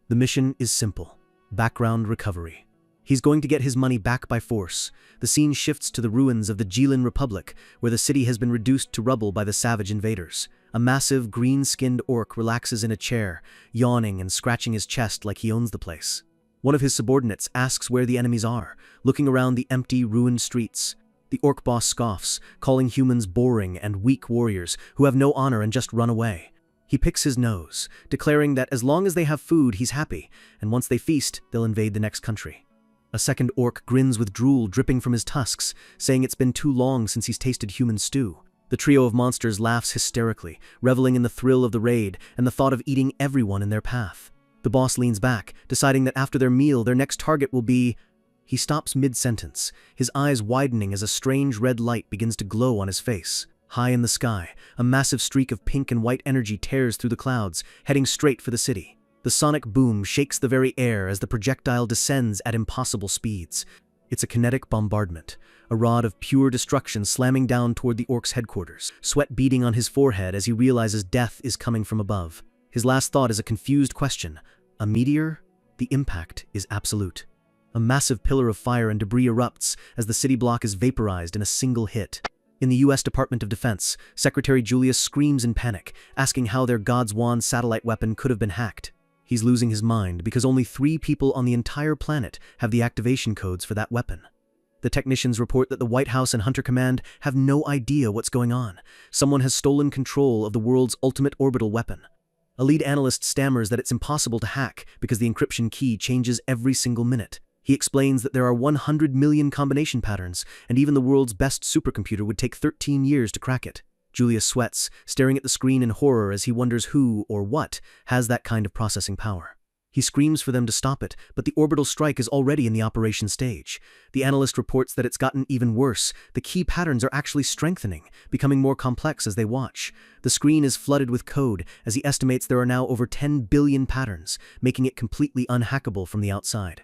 The mission is simple: background recovery. He's going to get his money back by force. The scene shifts to the ruins of the Jilin Republic, where the city has been reduced to rubble by the savage invaders. A massive, green-skinned orc relaxes in a chair, yawning and scratching his chest like he owns the place. One of his subordinates asks where the enemies are, looking around the empty, ruined streets. The orc boss scoffs, calling humans boring and weak warriors who have no honor and just run away. He picks his nose, declaring that as long as they have food, he's happy, and once they feast, they'll invade the next country. A second orc grins with drool dripping from his tusks, saying it's been too long since he's tasted human stew. The trio of monsters laughs hysterically, reveling in the thrill of the raid and the thought of eating everyone in their path. The boss leans back, deciding that after their meal, their next target will be... He stops mid-sentence, his eyes widening as a strange red light begins to glow on his face. High in the sky, a massive streak of pink and white energy tears through the clouds, heading straight for the city. The sonic boom shakes the very air as the projectile descends at impossible speeds. It's a kinetic bombardment, a rod of pure destruction slamming down toward the orc's headquarters, sweat beading on his forehead as he realizes death is coming from above. His last thought is a confused question. A meteor? The impact is absolute. A massive pillar of fire and debris erupts as the city block is vaporized in a single hit. In the U.S. Department of Defense, Secretary Julius screams in panic, asking how their God's Wand satellite weapon could have been hacked. He's losing his mind because only 3 people on the entire planet have the activation codes for that weapon. The technicians report that the White House and Hunter Command have no idea what's going on. Someone has stolen control of the world's ultimate orbital weapon. A lead analyst stammers that it's impossible to hack because the encryption key changes every single minute. He explains that there are 100 million combination patterns, and even the world's best supercomputer would take 13 years to crack it. Julius sweats, staring at the screen in horror as he wonders who, or what, has that kind of processing power. He screams for them to stop it, but the orbital strike is already in the operation stage. The analyst reports that it's gotten even worse. The key patterns are actually strengthening, becoming more complex as they watch. The screen is flooded with code, as he estimates there are now over 10 billion patterns, making it completely unhackable from the outside.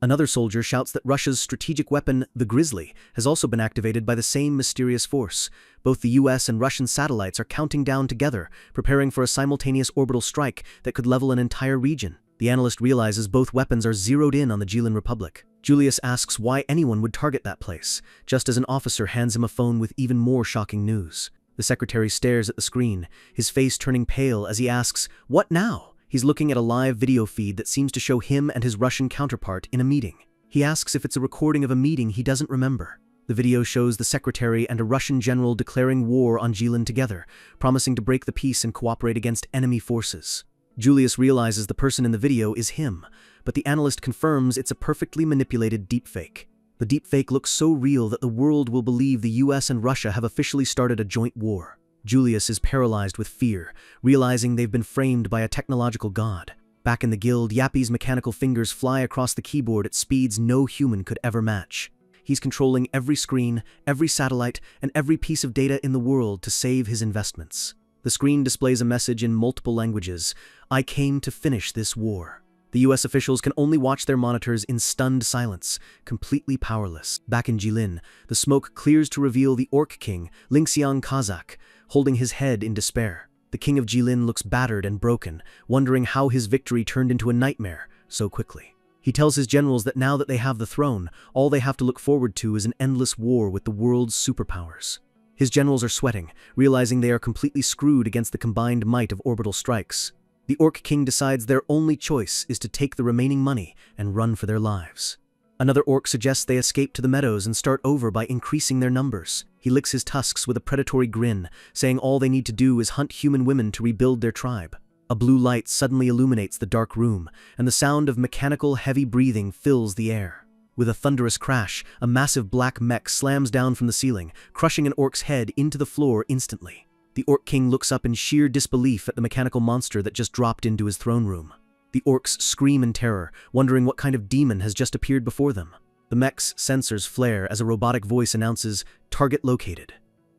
Another soldier shouts that Russia's strategic weapon, the Grizzly, has also been activated by the same mysterious force. Both the US and Russian satellites are counting down together, preparing for a simultaneous orbital strike that could level an entire region. The analyst realizes both weapons are zeroed in on the Jilin Republic. Julius asks why anyone would target that place, just as an officer hands him a phone with even more shocking news. The secretary stares at the screen, his face turning pale as he asks, "What now?" He's looking at a live video feed that seems to show him and his Russian counterpart in a meeting. He asks if it's a recording of a meeting he doesn't remember. The video shows the secretary and a Russian general declaring war on Jilin together, promising to break the peace and cooperate against enemy forces. Julius realizes the person in the video is him, but the analyst confirms it's a perfectly manipulated deepfake. The deepfake looks so real that the world will believe the US and Russia have officially started a joint war. Julius is paralyzed with fear, realizing they've been framed by a technological god. Back in the guild, Yappy's mechanical fingers fly across the keyboard at speeds no human could ever match. He's controlling every screen, every satellite, and every piece of data in the world to save his investments. The screen displays a message in multiple languages: "I came to finish this war." The US officials can only watch their monitors in stunned silence, completely powerless. Back in Jilin, the smoke clears to reveal the Orc King, Lingxiang Kazak, holding his head in despair. The king of Jilin looks battered and broken, wondering how his victory turned into a nightmare so quickly. He tells his generals that now that they have the throne, all they have to look forward to is an endless war with the world's superpowers. His generals are sweating, realizing they are completely screwed against the combined might of orbital strikes. The Orc King decides their only choice is to take the remaining money and run for their lives. Another orc suggests they escape to the meadows and start over by increasing their numbers. He licks his tusks with a predatory grin, saying all they need to do is hunt human women to rebuild their tribe. A blue light suddenly illuminates the dark room, and the sound of mechanical heavy breathing fills the air. With a thunderous crash, a massive black mech slams down from the ceiling, crushing an orc's head into the floor instantly. The Orc King looks up in sheer disbelief at the mechanical monster that just dropped into his throne room. The orcs scream in terror, wondering what kind of demon has just appeared before them. The mech's sensors flare as a robotic voice announces, "Target located."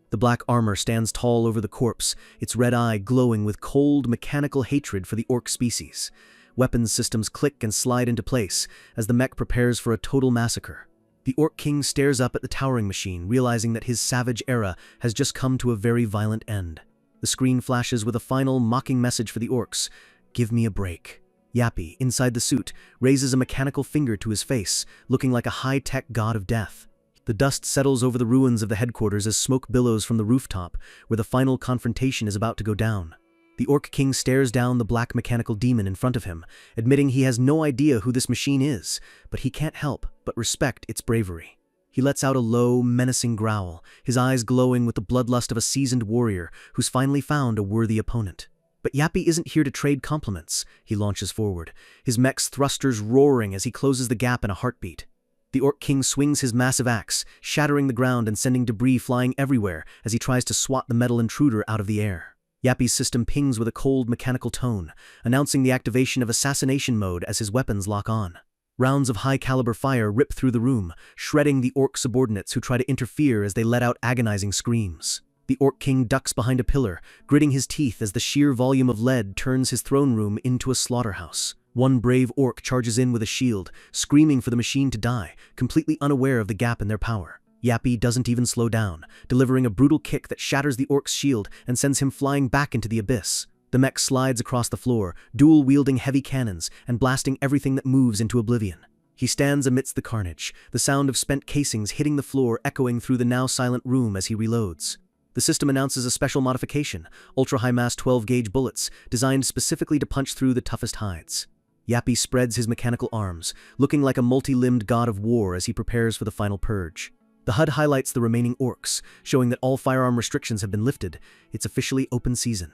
The black armor stands tall over the corpse, its red eye glowing with cold, mechanical hatred for the orc species. Weapons systems click and slide into place as the mech prepares for a total massacre. The Orc King stares up at the towering machine, realizing that his savage era has just come to a very violent end. The screen flashes with a final, mocking message for the orcs, "Give me a break." Yappy, inside the suit, raises a mechanical finger to his face, looking like a high-tech god of death. The dust settles over the ruins of the headquarters as smoke billows from the rooftop, where the final confrontation is about to go down. The Orc King stares down the black mechanical demon in front of him, admitting he has no idea who this machine is, but he can't help but respect its bravery. He lets out a low, menacing growl, his eyes glowing with the bloodlust of a seasoned warrior who's finally found a worthy opponent. But Yappy isn't here to trade compliments. He launches forward, his mech's thrusters roaring as he closes the gap in a heartbeat. The Orc King swings his massive axe, shattering the ground and sending debris flying everywhere as he tries to swat the metal intruder out of the air. Yappy's system pings with a cold mechanical tone, announcing the activation of assassination mode as his weapons lock on. Rounds of high-caliber fire rip through the room, shredding the orc subordinates who try to interfere as they let out agonizing screams. The Orc King ducks behind a pillar, gritting his teeth as the sheer volume of lead turns his throne room into a slaughterhouse. One brave orc charges in with a shield, screaming for the machine to die, completely unaware of the gap in their power. Yappy doesn't even slow down, delivering a brutal kick that shatters the orc's shield and sends him flying back into the abyss. The mech slides across the floor, dual-wielding heavy cannons and blasting everything that moves into oblivion. He stands amidst the carnage, the sound of spent casings hitting the floor echoing through the now silent room as he reloads. The system announces a special modification, ultra-high-mass 12-gauge bullets, designed specifically to punch through the toughest hides. Yappy spreads his mechanical arms, looking like a multi-limbed god of war as he prepares for the final purge. The HUD highlights the remaining orcs, showing that all firearm restrictions have been lifted. It's officially open season.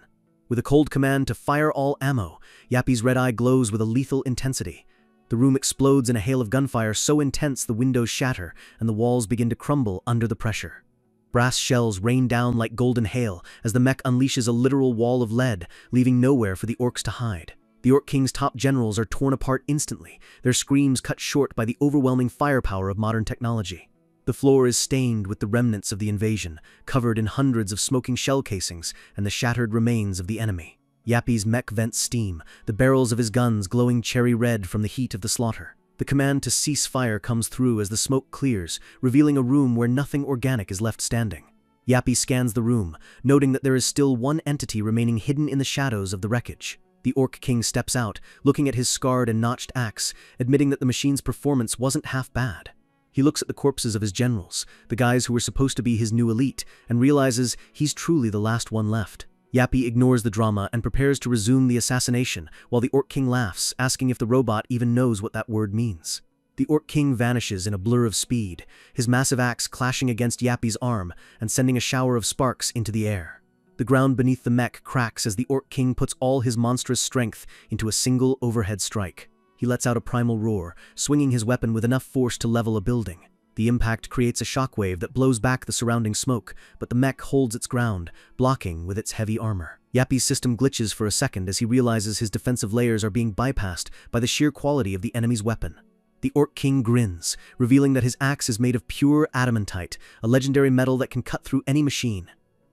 With a cold command to fire all ammo, Yappy's red eye glows with a lethal intensity. The room explodes in a hail of gunfire so intense the windows shatter and the walls begin to crumble under the pressure. Brass shells rain down like golden hail as the mech unleashes a literal wall of lead, leaving nowhere for the orcs to hide. The Orc King's top generals are torn apart instantly, their screams cut short by the overwhelming firepower of modern technology. The floor is stained with the remnants of the invasion, covered in hundreds of smoking shell casings and the shattered remains of the enemy. Yappy's mech vents steam, the barrels of his guns glowing cherry red from the heat of the slaughter. The command to cease fire comes through as the smoke clears, revealing a room where nothing organic is left standing. Yappy scans the room, noting that there is still one entity remaining hidden in the shadows of the wreckage. The Orc King steps out, looking at his scarred and notched axe, admitting that the machine's performance wasn't half bad. He looks at the corpses of his generals, the guys who were supposed to be his new elite, and realizes he's truly the last one left. Yappy ignores the drama and prepares to resume the assassination, while the Orc King laughs, asking if the robot even knows what that word means. The Orc King vanishes in a blur of speed, his massive axe clashing against Yappy's arm and sending a shower of sparks into the air. The ground beneath the mech cracks as the Orc King puts all his monstrous strength into a single overhead strike. He lets out a primal roar, swinging his weapon with enough force to level a building. The impact creates a shockwave that blows back the surrounding smoke, but the mech holds its ground, blocking with its heavy armor. Yappy's system glitches for a second as he realizes his defensive layers are being bypassed by the sheer quality of the enemy's weapon. The Orc King grins, revealing that his axe is made of pure adamantite, a legendary metal that can cut through any machine.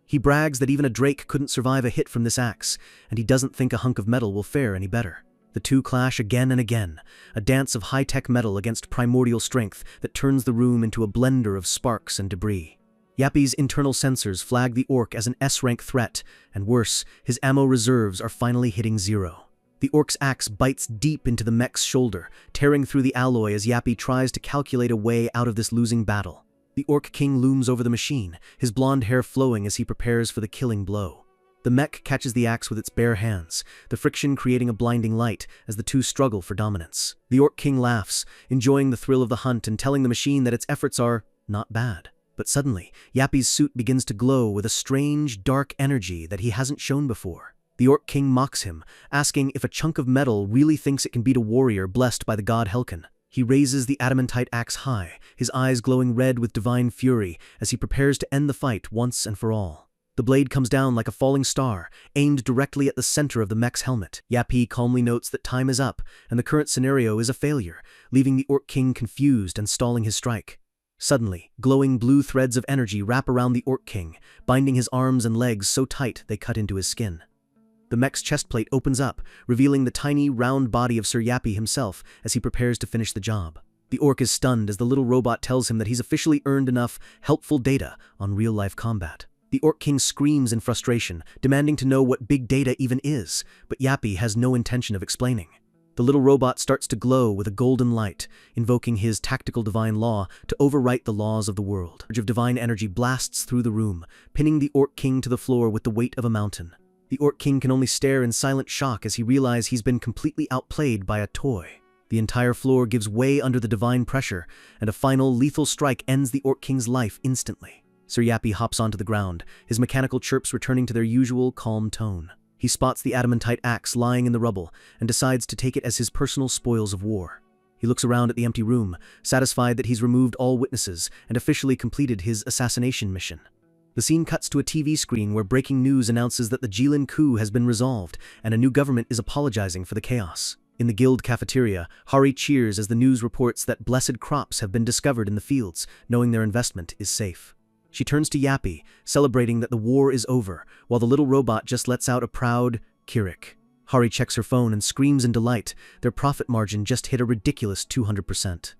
He brags that even a drake couldn't survive a hit from this axe, and he doesn't think a hunk of metal will fare any better. The two clash again and again, a dance of high-tech metal against primordial strength that turns the room into a blender of sparks and debris. Yappy's internal sensors flag the orc as an S-rank threat, and worse, his ammo reserves are finally hitting zero. The orc's axe bites deep into the mech's shoulder, tearing through the alloy as Yappy tries to calculate a way out of this losing battle. The Orc King looms over the machine, his blonde hair flowing as he prepares for the killing blow. The mech catches the axe with its bare hands, the friction creating a blinding light as the two struggle for dominance. The Orc King laughs, enjoying the thrill of the hunt and telling the machine that its efforts are not bad. But suddenly, Yappy's suit begins to glow with a strange, dark energy that he hasn't shown before. The Orc King mocks him, asking if a chunk of metal really thinks it can beat a warrior blessed by the god Helkin. He raises the adamantite axe high, his eyes glowing red with divine fury as he prepares to end the fight once and for all. The blade comes down like a falling star, aimed directly at the center of the mech's helmet. Yappy calmly notes that time is up, and the current scenario is a failure, leaving the Orc King confused and stalling his strike. Suddenly, glowing blue threads of energy wrap around the Orc King, binding his arms and legs so tight they cut into his skin. The mech's chest plate opens up, revealing the tiny, round body of Sir Yappy himself as he prepares to finish the job. The Orc is stunned as the little robot tells him that he's officially earned enough helpful data on real-life combat. The Orc King screams in frustration, demanding to know what big data even is, but Yappy has no intention of explaining. The little robot starts to glow with a golden light, invoking his tactical divine law to overwrite the laws of the world. A surge of divine energy blasts through the room, pinning the Orc King to the floor with the weight of a mountain. The Orc King can only stare in silent shock as he realizes he's been completely outplayed by a toy. The entire floor gives way under the divine pressure, and a final lethal strike ends the Orc King's life instantly. Sir Yappy hops onto the ground, his mechanical chirps returning to their usual calm tone. He spots the adamantite axe lying in the rubble and decides to take it as his personal spoils of war. He looks around at the empty room, satisfied that he's removed all witnesses and officially completed his assassination mission. The scene cuts to a TV screen where breaking news announces that the Jilin coup has been resolved and a new government is apologizing for the chaos. In the guild cafeteria, Hari cheers as the news reports that blessed crops have been discovered in the fields, knowing their investment is safe. She turns to Yappy, celebrating that the war is over, while the little robot just lets out a proud Kirik. Hari checks her phone and screams in delight. Their profit margin just hit a ridiculous 200%.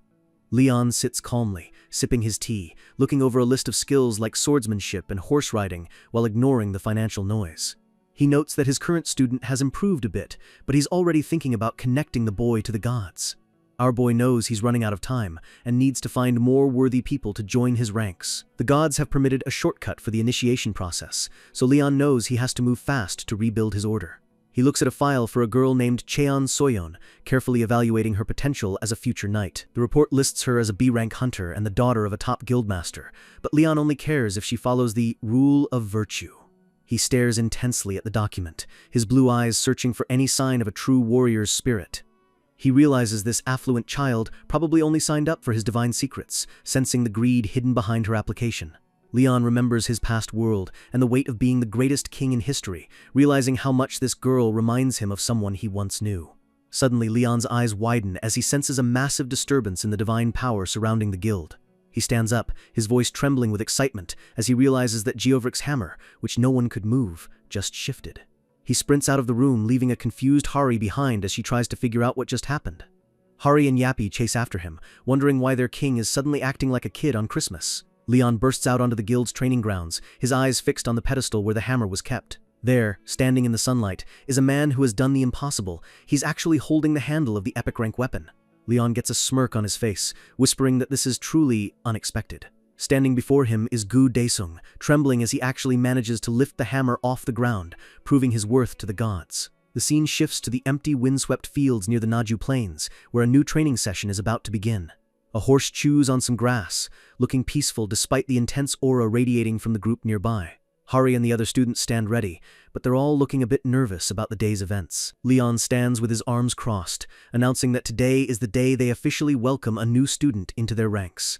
Leon sits calmly, sipping his tea, looking over a list of skills like swordsmanship and horse riding while ignoring the financial noise. He notes that his current student has improved a bit, but he's already thinking about connecting the boy to the gods. Our boy knows he's running out of time and needs to find more worthy people to join his ranks. The gods have permitted a shortcut for the initiation process, so Leon knows he has to move fast to rebuild his order. He looks at a file for a girl named Cheon Soyeon, carefully evaluating her potential as a future knight. The report lists her as a B-rank hunter and the daughter of a top guildmaster, but Leon only cares if she follows the rule of virtue. He stares intensely at the document, his blue eyes searching for any sign of a true warrior's spirit. He realizes this affluent child probably only signed up for his divine secrets, sensing the greed hidden behind her application. Leon remembers his past world and the weight of being the greatest king in history, realizing how much this girl reminds him of someone he once knew. Suddenly, Leon's eyes widen as he senses a massive disturbance in the divine power surrounding the guild. He stands up, his voice trembling with excitement, as he realizes that Geovric's hammer, which no one could move, just shifted. He sprints out of the room, leaving a confused Hari behind as she tries to figure out what just happened. Hari and Yappy chase after him, wondering why their king is suddenly acting like a kid on Christmas. Leon bursts out onto the guild's training grounds, his eyes fixed on the pedestal where the hammer was kept. There, standing in the sunlight, is a man who has done the impossible. He's actually holding the handle of the epic rank weapon. Leon gets a smirk on his face, whispering that this is truly unexpected. Standing before him is Gu Daesung, trembling as he actually manages to lift the hammer off the ground, proving his worth to the gods. The scene shifts to the empty, windswept fields near the Naju Plains, where a new training session is about to begin. A horse chews on some grass, looking peaceful despite the intense aura radiating from the group nearby. Hari and the other students stand ready, but they're all looking a bit nervous about the day's events. Leon stands with his arms crossed, announcing that today is the day they officially welcome a new student into their ranks.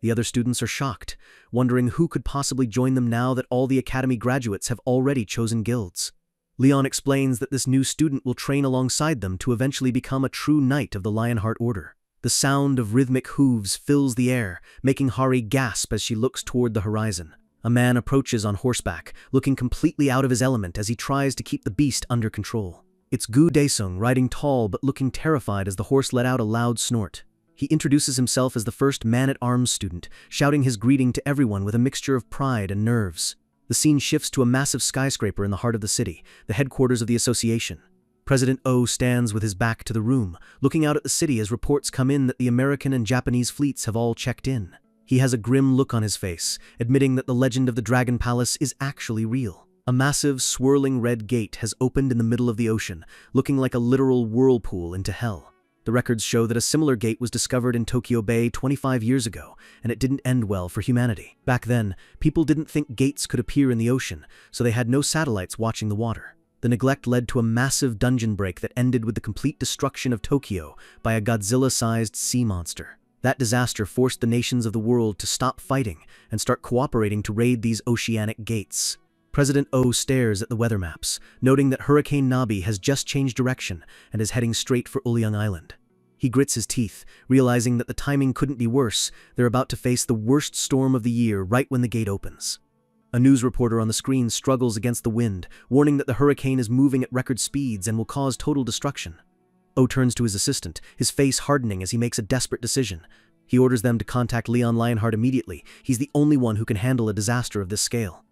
The other students are shocked, wondering who could possibly join them now that all the academy graduates have already chosen guilds. Leon explains that this new student will train alongside them to eventually become a true knight of the Lionheart Order. The sound of rhythmic hooves fills the air, making Hari gasp as she looks toward the horizon. A man approaches on horseback, looking completely out of his element as he tries to keep the beast under control. It's Gu Daesung, riding tall but looking terrified as the horse let out a loud snort. He introduces himself as the first man-at-arms student, shouting his greeting to everyone with a mixture of pride and nerves. The scene shifts to a massive skyscraper in the heart of the city, the headquarters of the association. President O stands with his back to the room, looking out at the city as reports come in that the American and Japanese fleets have all checked in. He has a grim look on his face, admitting that the legend of the Dragon Palace is actually real. A massive, swirling red gate has opened in the middle of the ocean, looking like a literal whirlpool into hell. The records show that a similar gate was discovered in Tokyo Bay 25 years ago, and it didn't end well for humanity. Back then, people didn't think gates could appear in the ocean, so they had no satellites watching the water. The neglect led to a massive dungeon break that ended with the complete destruction of Tokyo by a Godzilla-sized sea monster. That disaster forced the nations of the world to stop fighting and start cooperating to raid these oceanic gates. President O stares at the weather maps, noting that Hurricane Nabi has just changed direction and is heading straight for Uliang Island. He grits his teeth, realizing that the timing couldn't be worse. They're about to face the worst storm of the year right when the gate opens. A news reporter on the screen struggles against the wind, warning that the hurricane is moving at record speeds and will cause total destruction. O turns to his assistant, his face hardening as he makes a desperate decision. He orders them to contact Leon Lionheart immediately. He's the only one who can handle a disaster of this scale.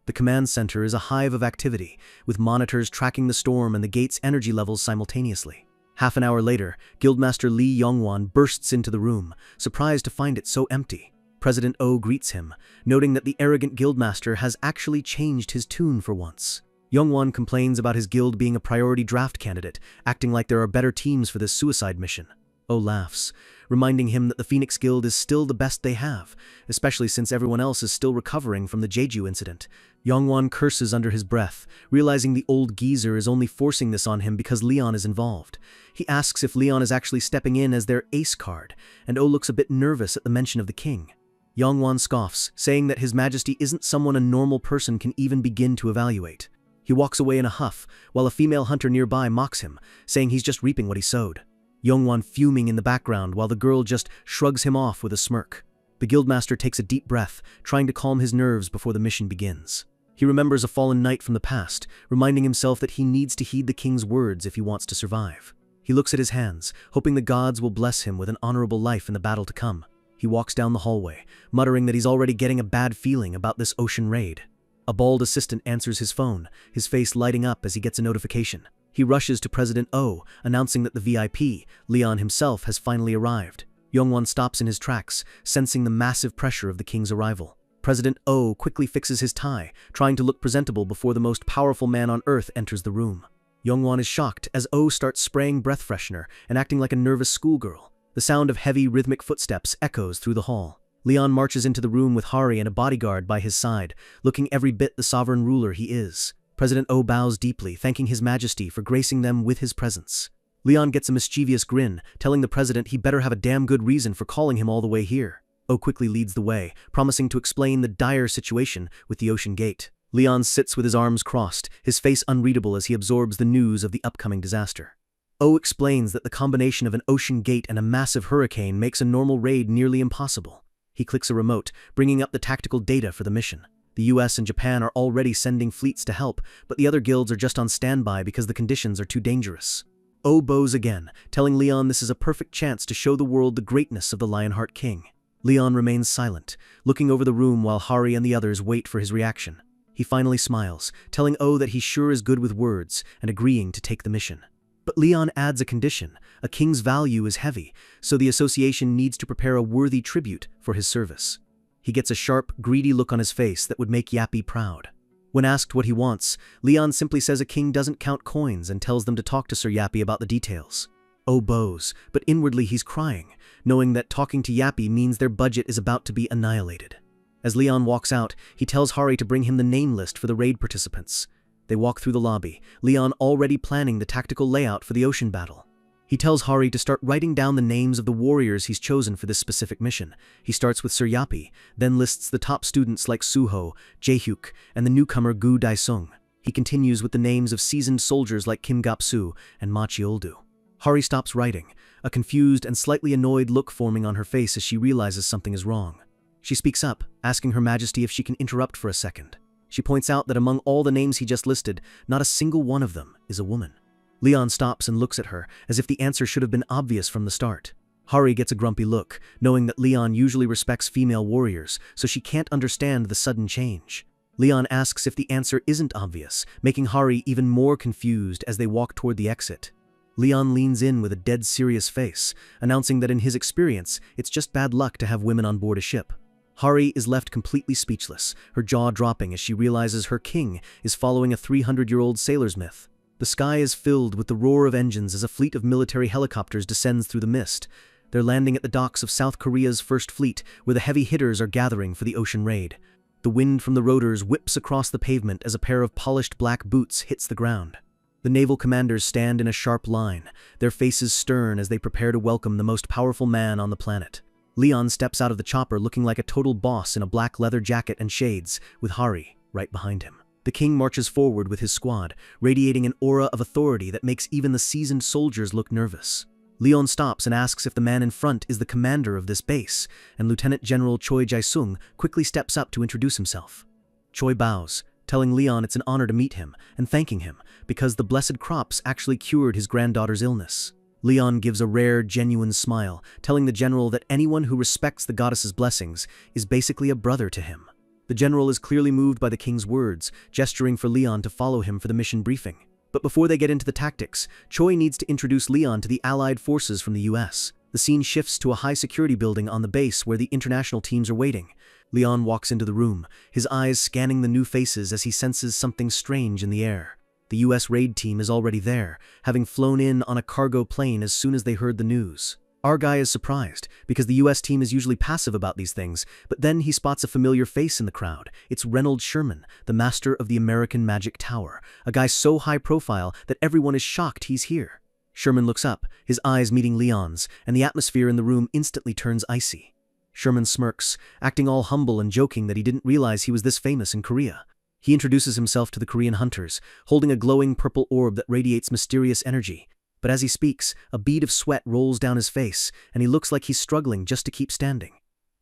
The command center is a hive of activity, with monitors tracking the storm and the gate's energy levels simultaneously. Half an hour later, Guildmaster Li Yongwan bursts into the room, surprised to find it so empty. President O greets him, noting that the arrogant guildmaster has actually changed his tune for once. Yongwan complains about his guild being a priority draft candidate, acting like there are better teams for this suicide mission. O laughs, reminding him that the Phoenix Guild is still the best they have, especially since everyone else is still recovering from the Jeju incident. Yongwan curses under his breath, realizing the old geezer is only forcing this on him because Leon is involved. He asks if Leon is actually stepping in as their ace card, and O looks a bit nervous at the mention of the king. Yongwan scoffs, saying that His Majesty isn't someone a normal person can even begin to evaluate. He walks away in a huff, while a female hunter nearby mocks him, saying he's just reaping what he sowed. Yongwan fuming in the background while the girl just shrugs him off with a smirk. The guildmaster takes a deep breath, trying to calm his nerves before the mission begins. He remembers a fallen knight from the past, reminding himself that he needs to heed the king's words if he wants to survive. He looks at his hands, hoping the gods will bless him with an honorable life in the battle to come. He walks down the hallway, muttering that he's already getting a bad feeling about this ocean raid. A bald assistant answers his phone, his face lighting up as he gets a notification. He rushes to President O, announcing that the VIP, Leon himself, has finally arrived. Yongwan stops in his tracks, sensing the massive pressure of the king's arrival. President O quickly fixes his tie, trying to look presentable before the most powerful man on earth enters the room. Yongwan is shocked as O starts spraying breath freshener and acting like a nervous schoolgirl. The sound of heavy, rhythmic footsteps echoes through the hall. Leon marches into the room with Hari and a bodyguard by his side, looking every bit the sovereign ruler he is. President O bows deeply, thanking His Majesty for gracing them with his presence. Leon gets a mischievous grin, telling the president he better have a damn good reason for calling him all the way here. O quickly leads the way, promising to explain the dire situation with the ocean gate. Leon sits with his arms crossed, his face unreadable as he absorbs the news of the upcoming disaster. O explains that the combination of an ocean gate and a massive hurricane makes a normal raid nearly impossible. He clicks a remote, bringing up the tactical data for the mission. The US and Japan are already sending fleets to help, but the other guilds are just on standby because the conditions are too dangerous. O bows again, telling Leon this is a perfect chance to show the world the greatness of the Lionheart King. Leon remains silent, looking over the room while Hari and the others wait for his reaction. He finally smiles, telling O that he sure is good with words and agreeing to take the mission. But Leon adds a condition. A king's value is heavy, so the association needs to prepare a worthy tribute for his service. He gets a sharp, greedy look on his face that would make Yappy proud. When asked what he wants, Leon simply says a king doesn't count coins and tells them to talk to Sir Yappy about the details. O bows, but inwardly he's crying, knowing that talking to Yappy means their budget is about to be annihilated. As Leon walks out, he tells Hari to bring him the name list for the raid participants. They walk through the lobby, Leon already planning the tactical layout for the ocean battle. He tells Hari to start writing down the names of the warriors he's chosen for this specific mission. He starts with Sir Yappy, then lists the top students like Suho, Jaehyuk, and the newcomer Gu Daesung. He continues with the names of seasoned soldiers like Kim Gap-soo and Ma Chioldu. Hari stops writing, a confused and slightly annoyed look forming on her face as she realizes something is wrong. She speaks up, asking Her Majesty if she can interrupt for a second. She points out that among all the names he just listed, not a single one of them is a woman. Leon stops and looks at her, as if the answer should have been obvious from the start. Hari gets a grumpy look, knowing that Leon usually respects female warriors, so she can't understand the sudden change. Leon asks if the answer isn't obvious, making Hari even more confused as they walk toward the exit. Leon leans in with a dead serious face, announcing that in his experience, it's just bad luck to have women on board a ship. Hari is left completely speechless, her jaw dropping as she realizes her king is following a 300-year-old sailor's myth. The sky is filled with the roar of engines as a fleet of military helicopters descends through the mist. They're landing at the docks of South Korea's First Fleet, where the heavy hitters are gathering for the ocean raid. The wind from the rotors whips across the pavement as a pair of polished black boots hits the ground. The naval commanders stand in a sharp line, their faces stern as they prepare to welcome the most powerful man on the planet. Leon steps out of the chopper looking like a total boss in a black leather jacket and shades, with Hari right behind him. The king marches forward with his squad, radiating an aura of authority that makes even the seasoned soldiers look nervous. Leon stops and asks if the man in front is the commander of this base, and Lieutenant General Choi Jae-sung quickly steps up to introduce himself. Choi bows, telling Leon it's an honor to meet him, and thanking him, because the blessed crops actually cured his granddaughter's illness. Leon gives a rare, genuine smile, telling the general that anyone who respects the goddess's blessings is basically a brother to him. The general is clearly moved by the king's words, gesturing for Leon to follow him for the mission briefing. But before they get into the tactics, Choi needs to introduce Leon to the allied forces from the US. The scene shifts to a high-security building on the base where the international teams are waiting. Leon walks into the room, his eyes scanning the new faces as he senses something strange in the air. The US raid team is already there, having flown in on a cargo plane as soon as they heard the news. Our guy is surprised, because the US team is usually passive about these things, but then he spots a familiar face in the crowd. It's Reynolds Sherman, the master of the American Magic Tower, a guy so high profile that everyone is shocked he's here. Sherman looks up, his eyes meeting Leon's, and the atmosphere in the room instantly turns icy. Sherman smirks, acting all humble and joking that he didn't realize he was this famous in Korea. He introduces himself to the Korean hunters, holding a glowing purple orb that radiates mysterious energy. But as he speaks, a bead of sweat rolls down his face, and he looks like he's struggling just to keep standing.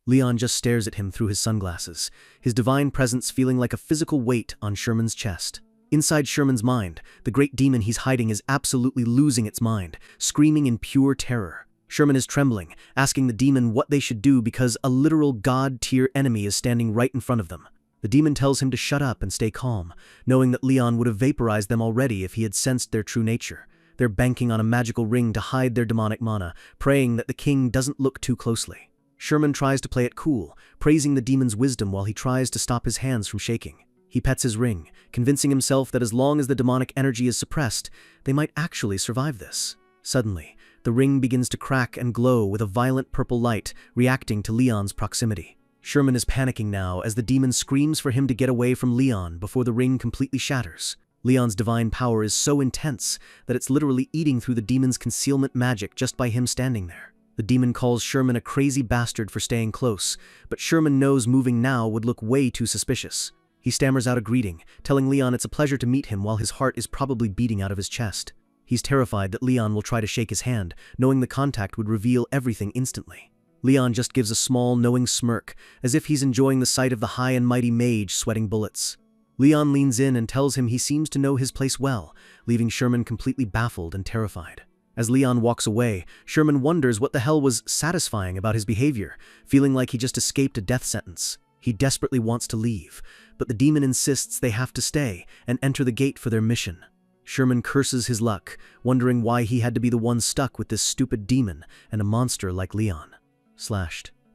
Leon just stares at him through his sunglasses, his divine presence feeling like a physical weight on Sherman's chest. Inside Sherman's mind, the great demon he's hiding is absolutely losing its mind, screaming in pure terror. Sherman is trembling, asking the demon what they should do because a literal god-tier enemy is standing right in front of them. The demon tells him to shut up and stay calm, knowing that Leon would have vaporized them already if he had sensed their true nature. They're banking on a magical ring to hide their demonic mana, praying that the king doesn't look too closely. Sherman tries to play it cool, praising the demon's wisdom while he tries to stop his hands from shaking. He pets his ring, convincing himself that as long as the demonic energy is suppressed, they might actually survive this. Suddenly, the ring begins to crack and glow with a violent purple light, reacting to Leon's proximity. Sherman is panicking now as the demon screams for him to get away from Leon before the ring completely shatters. Leon's divine power is so intense that it's literally eating through the demon's concealment magic just by him standing there. The demon calls Sherman a crazy bastard for staying close, but Sherman knows moving now would look way too suspicious. He stammers out a greeting, telling Leon it's a pleasure to meet him while his heart is probably beating out of his chest. He's terrified that Leon will try to shake his hand, knowing the contact would reveal everything instantly. Leon just gives a small, knowing smirk, as if he's enjoying the sight of the high and mighty mage sweating bullets. Leon leans in and tells him he seems to know his place well, leaving Sherman completely baffled and terrified. As Leon walks away, Sherman wonders what the hell was satisfying about his behavior, feeling like he just escaped a death sentence. He desperately wants to leave, but the demon insists they have to stay and enter the gate for their mission. Sherman curses his luck, wondering why he had to be the one stuck with this stupid demon and a monster like Leon.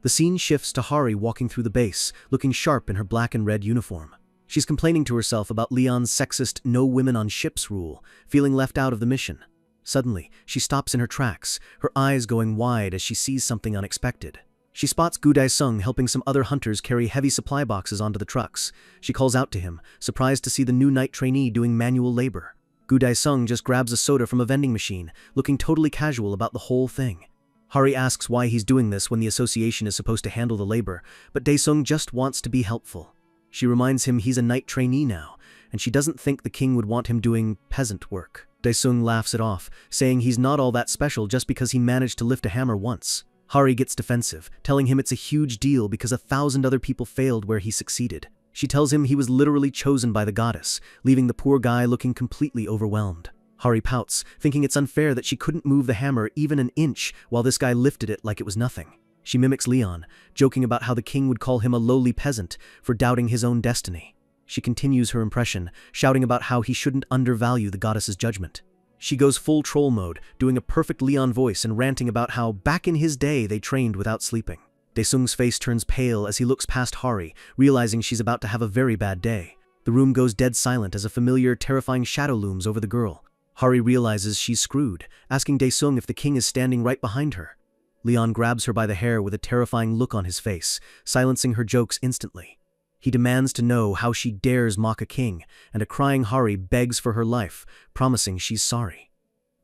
The scene shifts to Hari walking through the base, looking sharp in her black and red uniform. She's complaining to herself about Leon's sexist "no women on ships" rule, feeling left out of the mission. Suddenly, she stops in her tracks, her eyes going wide as she sees something unexpected. She spots Gu Dae-sung helping some other hunters carry heavy supply boxes onto the trucks. She calls out to him, surprised to see the new night trainee doing manual labor. Gu Dae-sung just grabs a soda from a vending machine, looking totally casual about the whole thing. Hari asks why he's doing this when the association is supposed to handle the labor, but Dae-sung just wants to be helpful. She reminds him he's a night trainee now, and she doesn't think the king would want him doing peasant work. Dae-sung laughs it off, saying he's not all that special just because he managed to lift a hammer once. Hari gets defensive, telling him it's a huge deal because 1,000 other people failed where he succeeded. She tells him he was literally chosen by the goddess, leaving the poor guy looking completely overwhelmed. Hari pouts, thinking it's unfair that she couldn't move the hammer even an inch while this guy lifted it like it was nothing. She mimics Leon, joking about how the king would call him a lowly peasant for doubting his own destiny. She continues her impression, shouting about how he shouldn't undervalue the goddess's judgment. She goes full troll mode, doing a perfect Leon voice and ranting about how back in his day they trained without sleeping. Daesung's face turns pale as he looks past Hari, realizing she's about to have a very bad day. The room goes dead silent as a familiar, terrifying shadow looms over the girl. Hari realizes she's screwed, asking Daesung if the king is standing right behind her. Leon grabs her by the hair with a terrifying look on his face, silencing her jokes instantly. He demands to know how she dares mock a king, and a crying Hari begs for her life, promising she's sorry.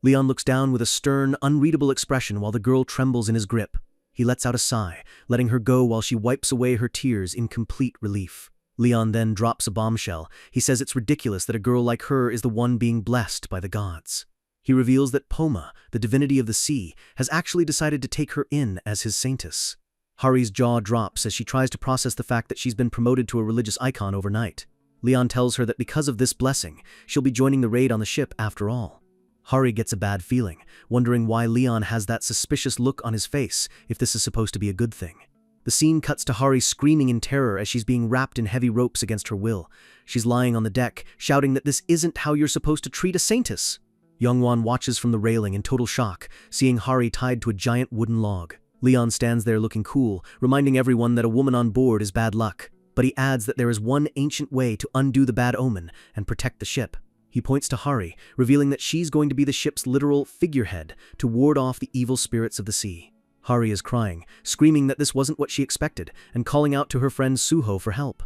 Leon looks down with a stern, unreadable expression while the girl trembles in his grip. He lets out a sigh, letting her go while she wipes away her tears in complete relief. Leon then drops a bombshell. He says it's ridiculous that a girl like her is the one being blessed by the gods. He reveals that Poma, the divinity of the sea, has actually decided to take her in as his saintess. Hari's jaw drops as she tries to process the fact that she's been promoted to a religious icon overnight. Leon tells her that because of this blessing, she'll be joining the raid on the ship after all. Hari gets a bad feeling, wondering why Leon has that suspicious look on his face if this is supposed to be a good thing. The scene cuts to Hari screaming in terror as she's being wrapped in heavy ropes against her will. She's lying on the deck, shouting that this isn't how you're supposed to treat a saintess. Youngwon watches from the railing in total shock, seeing Hari tied to a giant wooden log. Leon stands there looking cool, reminding everyone that a woman on board is bad luck. But he adds that there is one ancient way to undo the bad omen and protect the ship. He points to Hari, revealing that she's going to be the ship's literal figurehead to ward off the evil spirits of the sea. Hari is crying, screaming that this wasn't what she expected, and calling out to her friend Suho for help.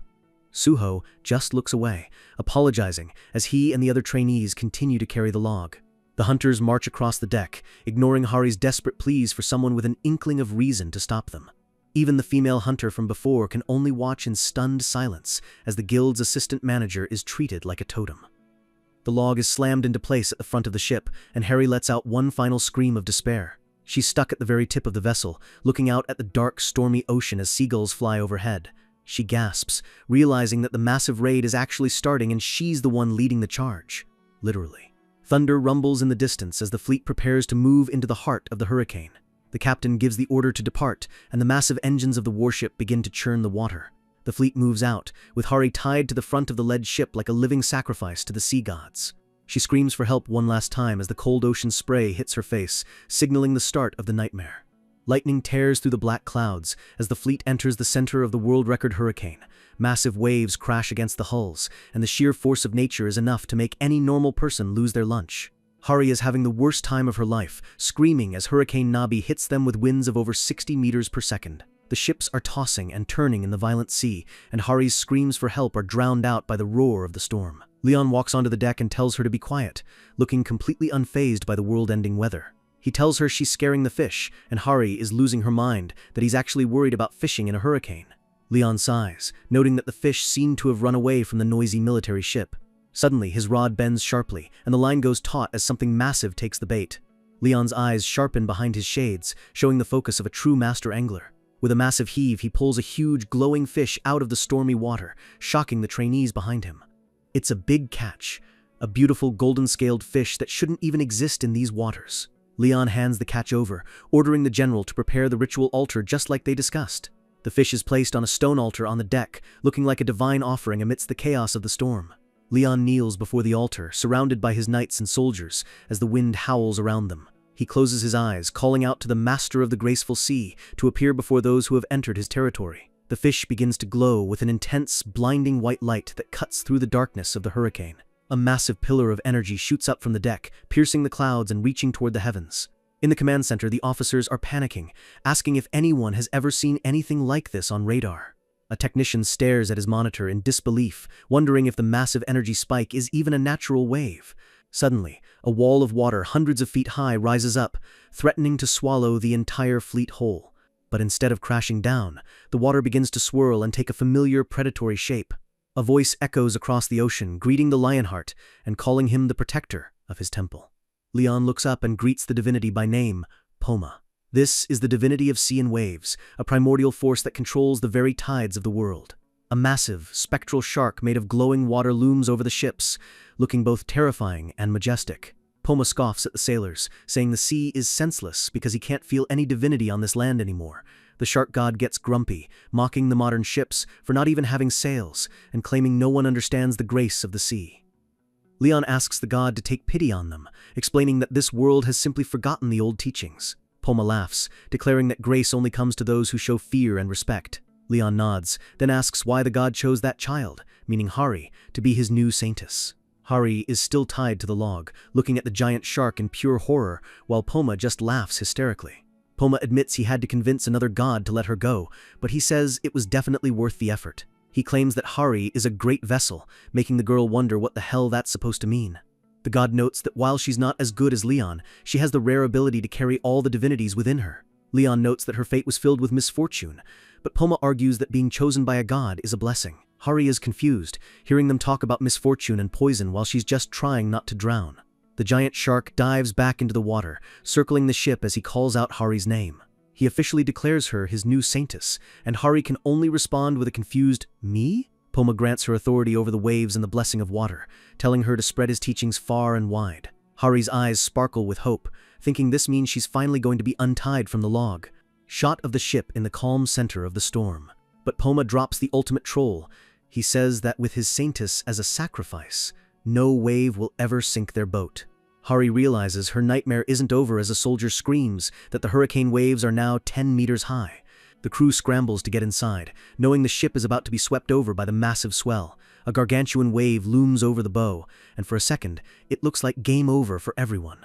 Suho just looks away, apologizing as he and the other trainees continue to carry the log. The hunters march across the deck, ignoring Hari's desperate pleas for someone with an inkling of reason to stop them. Even the female hunter from before can only watch in stunned silence as the guild's assistant manager is treated like a totem. The log is slammed into place at the front of the ship, and Hari lets out one final scream of despair. She's stuck at the very tip of the vessel, looking out at the dark, stormy ocean as seagulls fly overhead. She gasps, realizing that the massive raid is actually starting and she's the one leading the charge. Literally. Thunder rumbles in the distance as the fleet prepares to move into the heart of the hurricane. The captain gives the order to depart, and the massive engines of the warship begin to churn the water. The fleet moves out, with Hari tied to the front of the lead ship like a living sacrifice to the sea gods. She screams for help one last time as the cold ocean spray hits her face, signaling the start of the nightmare. Lightning tears through the black clouds as the fleet enters the center of the world record hurricane. Massive waves crash against the hulls, and the sheer force of nature is enough to make any normal person lose their lunch. Hari is having the worst time of her life, screaming as Hurricane Nabi hits them with winds of over 60 meters per second. The ships are tossing and turning in the violent sea, and Hari's screams for help are drowned out by the roar of the storm. Leon walks onto the deck and tells her to be quiet, looking completely unfazed by the world-ending weather. He tells her she's scaring the fish, and Hari is losing her mind, that he's actually worried about fishing in a hurricane. Leon sighs, noting that the fish seem to have run away from the noisy military ship. Suddenly, his rod bends sharply, and the line goes taut as something massive takes the bait. Leon's eyes sharpen behind his shades, showing the focus of a true master angler. With a massive heave, he pulls a huge, glowing fish out of the stormy water, shocking the trainees behind him. It's a big catch, a beautiful golden-scaled fish that shouldn't even exist in these waters. Leon hands the catch over, ordering the general to prepare the ritual altar just like they discussed. The fish is placed on a stone altar on the deck, looking like a divine offering amidst the chaos of the storm. Leon kneels before the altar, surrounded by his knights and soldiers, as the wind howls around them. He closes his eyes, calling out to the master of the graceful sea to appear before those who have entered his territory. The fish begins to glow with an intense, blinding white light that cuts through the darkness of the hurricane. A massive pillar of energy shoots up from the deck, piercing the clouds and reaching toward the heavens. In the command center, the officers are panicking, asking if anyone has ever seen anything like this on radar. A technician stares at his monitor in disbelief, wondering if the massive energy spike is even a natural wave. Suddenly, a wall of water hundreds of feet high rises up, threatening to swallow the entire fleet whole. But instead of crashing down, the water begins to swirl and take a familiar predatory shape. A voice echoes across the ocean, greeting the Lionheart and calling him the protector of his temple. Leon looks up and greets the divinity by name, Poma. This is the divinity of sea and waves, a primordial force that controls the very tides of the world. A massive, spectral shark made of glowing water looms over the ships, looking both terrifying and majestic. Poma scoffs at the sailors, saying the sea is senseless because he can't feel any divinity on this land anymore. The shark god gets grumpy, mocking the modern ships for not even having sails, and claiming no one understands the grace of the sea. Leon asks the god to take pity on them, explaining that this world has simply forgotten the old teachings. Poma laughs, declaring that grace only comes to those who show fear and respect. Leon nods, then asks why the god chose that child, meaning Hari, to be his new saintess. Hari is still tied to the log, looking at the giant shark in pure horror, while Poma just laughs hysterically. Poma admits he had to convince another god to let her go, but he says it was definitely worth the effort. He claims that Hari is a great vessel, making the girl wonder what the hell that's supposed to mean. The god notes that while she's not as good as Leon, she has the rare ability to carry all the divinities within her. Leon notes that her fate was filled with misfortune, but Poma argues that being chosen by a god is a blessing. Hari is confused, hearing them talk about misfortune and poison while she's just trying not to drown. The giant shark dives back into the water, circling the ship as he calls out Hari's name. He officially declares her his new saintess, and Hari can only respond with a confused, "Me?" Poma grants her authority over the waves and the blessing of water, telling her to spread his teachings far and wide. Hari's eyes sparkle with hope, thinking this means she's finally going to be untied from the log. Shot of the ship in the calm center of the storm. But Poma drops the ultimate troll. He says that with his saintess as a sacrifice, no wave will ever sink their boat. Hari realizes her nightmare isn't over as a soldier screams that the hurricane waves are now 10 meters high. The crew scrambles to get inside, knowing the ship is about to be swept over by the massive swell. A gargantuan wave looms over the bow, and for a second, it looks like game over for everyone.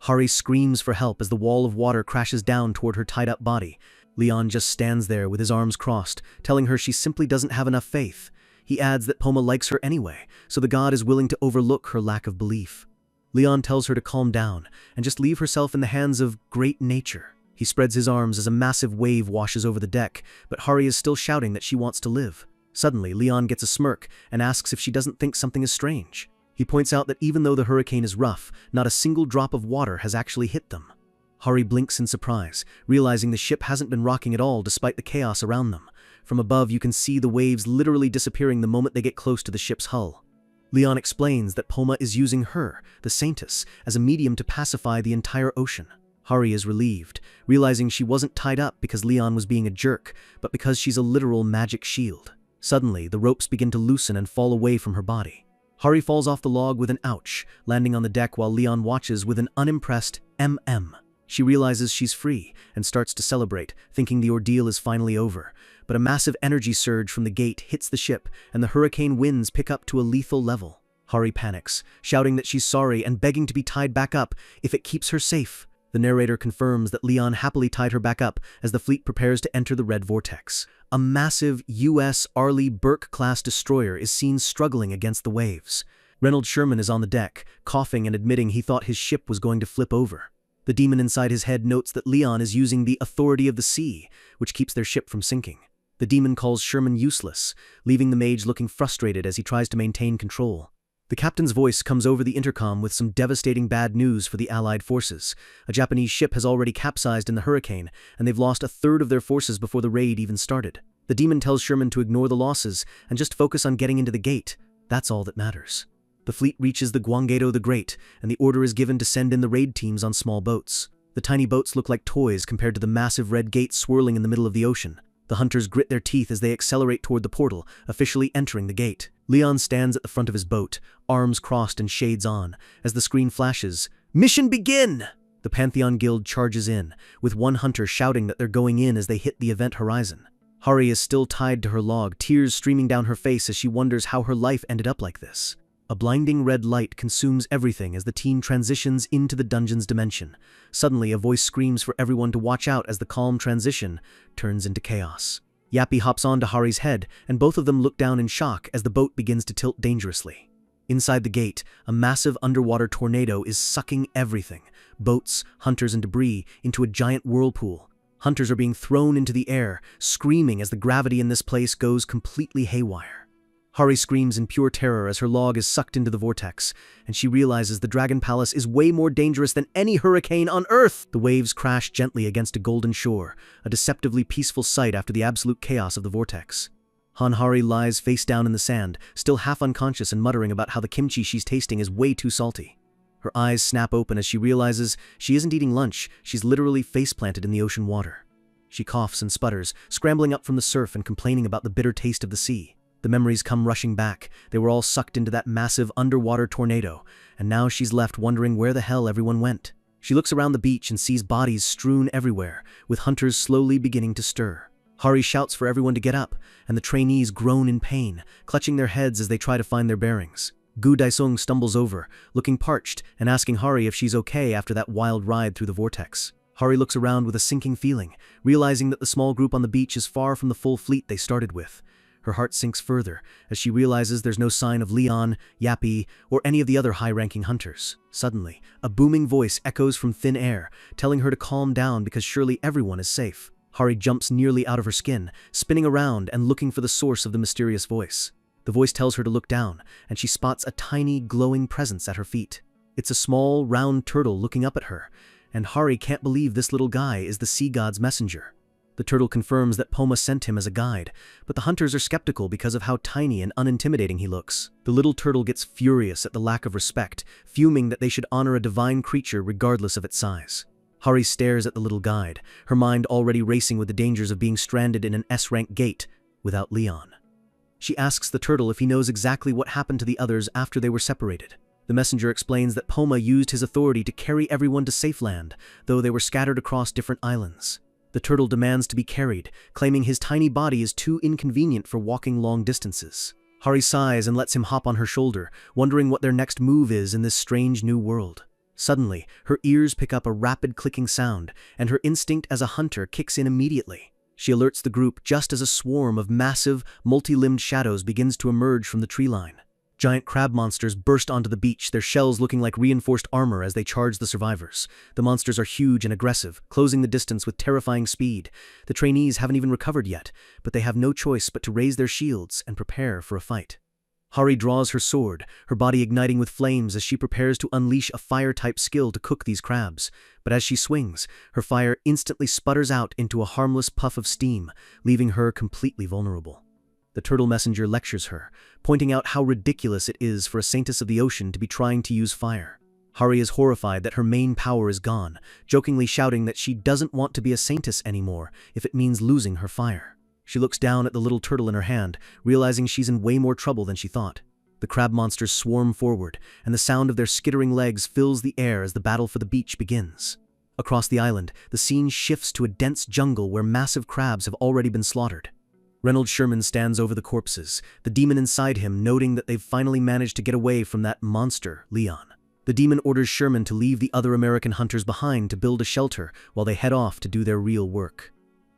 Hari screams for help as the wall of water crashes down toward her tied-up body. Leon just stands there with his arms crossed, telling her she simply doesn't have enough faith. He adds that Poma likes her anyway, so the god is willing to overlook her lack of belief. Leon tells her to calm down and just leave herself in the hands of great nature. He spreads his arms as a massive wave washes over the deck, but Hari is still shouting that she wants to live. Suddenly, Leon gets a smirk and asks if she doesn't think something is strange. He points out that even though the hurricane is rough, not a single drop of water has actually hit them. Hari blinks in surprise, realizing the ship hasn't been rocking at all despite the chaos around them. From above, you can see the waves literally disappearing the moment they get close to the ship's hull. Leon explains that Poma is using her, the saintess, as a medium to pacify the entire ocean. Hari is relieved, realizing she wasn't tied up because Leon was being a jerk, but because she's a literal magic shield. Suddenly, the ropes begin to loosen and fall away from her body. Hari falls off the log with an ouch, landing on the deck while Leon watches with an unimpressed MM. She realizes she's free and starts to celebrate, thinking the ordeal is finally over. But a massive energy surge from the gate hits the ship, and the hurricane winds pick up to a lethal level. Hari panics, shouting that she's sorry and begging to be tied back up if it keeps her safe. The narrator confirms that Leon happily tied her back up as the fleet prepares to enter the Red Vortex. A massive U.S. Arleigh Burke-class destroyer is seen struggling against the waves. Reynold Sherman is on the deck, coughing and admitting he thought his ship was going to flip over. The demon inside his head notes that Leon is using the authority of the sea, which keeps their ship from sinking. The demon calls Sherman useless, leaving the mage looking frustrated as he tries to maintain control. The captain's voice comes over the intercom with some devastating bad news for the Allied forces. A Japanese ship has already capsized in the hurricane, and they've lost a third of their forces before the raid even started. The demon tells Sherman to ignore the losses and just focus on getting into the gate. That's all that matters. The fleet reaches the Gwanggaeto the Great, and the order is given to send in the raid teams on small boats. The tiny boats look like toys compared to the massive red gate swirling in the middle of the ocean. The hunters grit their teeth as they accelerate toward the portal, officially entering the gate. Leon stands at the front of his boat, arms crossed and shades on, as the screen flashes, "Mission begin!" The Pantheon Guild charges in, with one hunter shouting that they're going in as they hit the event horizon. Hari is still tied to her log, tears streaming down her face as she wonders how her life ended up like this. A blinding red light consumes everything as the teen transitions into the dungeon's dimension. Suddenly, a voice screams for everyone to watch out as the calm transition turns into chaos. Yappy hops onto Hari's head, and both of them look down in shock as the boat begins to tilt dangerously. Inside the gate, a massive underwater tornado is sucking everything, boats, hunters, and debris, into a giant whirlpool. Hunters are being thrown into the air, screaming as the gravity in this place goes completely haywire. Hari screams in pure terror as her log is sucked into the vortex, and she realizes the Dragon Palace is way more dangerous than any hurricane on Earth! The waves crash gently against a golden shore, a deceptively peaceful sight after the absolute chaos of the vortex. Hari lies face down in the sand, still half unconscious and muttering about how the kimchi she's tasting is way too salty. Her eyes snap open as she realizes she isn't eating lunch, she's literally face-planted in the ocean water. She coughs and sputters, scrambling up from the surf and complaining about the bitter taste of the sea. The memories come rushing back. They were all sucked into that massive underwater tornado, and now she's left wondering where the hell everyone went. She looks around the beach and sees bodies strewn everywhere, with hunters slowly beginning to stir. Hari shouts for everyone to get up, and the trainees groan in pain, clutching their heads as they try to find their bearings. Gu Daisung stumbles over, looking parched and asking Hari if she's okay after that wild ride through the vortex. Hari looks around with a sinking feeling, realizing that the small group on the beach is far from the full fleet they started with. Her heart sinks further as she realizes there's no sign of Leon, Yappy, or any of the other high-ranking hunters. Suddenly, a booming voice echoes from thin air, telling her to calm down because surely everyone is safe. Hari jumps nearly out of her skin, spinning around and looking for the source of the mysterious voice. The voice tells her to look down, and she spots a tiny, glowing presence at her feet. It's a small, round turtle looking up at her, and Hari can't believe this little guy is the sea god's messenger. The turtle confirms that Poma sent him as a guide, but the hunters are skeptical because of how tiny and unintimidating he looks. The little turtle gets furious at the lack of respect, fuming that they should honor a divine creature regardless of its size. Hari stares at the little guide, her mind already racing with the dangers of being stranded in an S-rank gate without Leon. She asks the turtle if he knows exactly what happened to the others after they were separated. The messenger explains that Poma used his authority to carry everyone to safe land, though they were scattered across different islands. The turtle demands to be carried, claiming his tiny body is too inconvenient for walking long distances. Hari sighs and lets him hop on her shoulder, wondering what their next move is in this strange new world. Suddenly, her ears pick up a rapid clicking sound, and her instinct as a hunter kicks in immediately. She alerts the group just as a swarm of massive, multi-limbed shadows begins to emerge from the tree line. Giant crab monsters burst onto the beach, their shells looking like reinforced armor as they charge the survivors. The monsters are huge and aggressive, closing the distance with terrifying speed. The trainees haven't even recovered yet, but they have no choice but to raise their shields and prepare for a fight. Hari draws her sword, her body igniting with flames as she prepares to unleash a fire-type skill to cook these crabs. But as she swings, her fire instantly sputters out into a harmless puff of steam, leaving her completely vulnerable. The turtle messenger lectures her, pointing out how ridiculous it is for a saintess of the ocean to be trying to use fire. Hari is horrified that her main power is gone, jokingly shouting that she doesn't want to be a saintess anymore if it means losing her fire. She looks down at the little turtle in her hand, realizing she's in way more trouble than she thought. The crab monsters swarm forward, and the sound of their skittering legs fills the air as the battle for the beach begins. Across the island, the scene shifts to a dense jungle where massive crabs have already been slaughtered. Reynolds Sherman stands over the corpses, the demon inside him noting that they've finally managed to get away from that monster, Leon. The demon orders Sherman to leave the other American hunters behind to build a shelter while they head off to do their real work.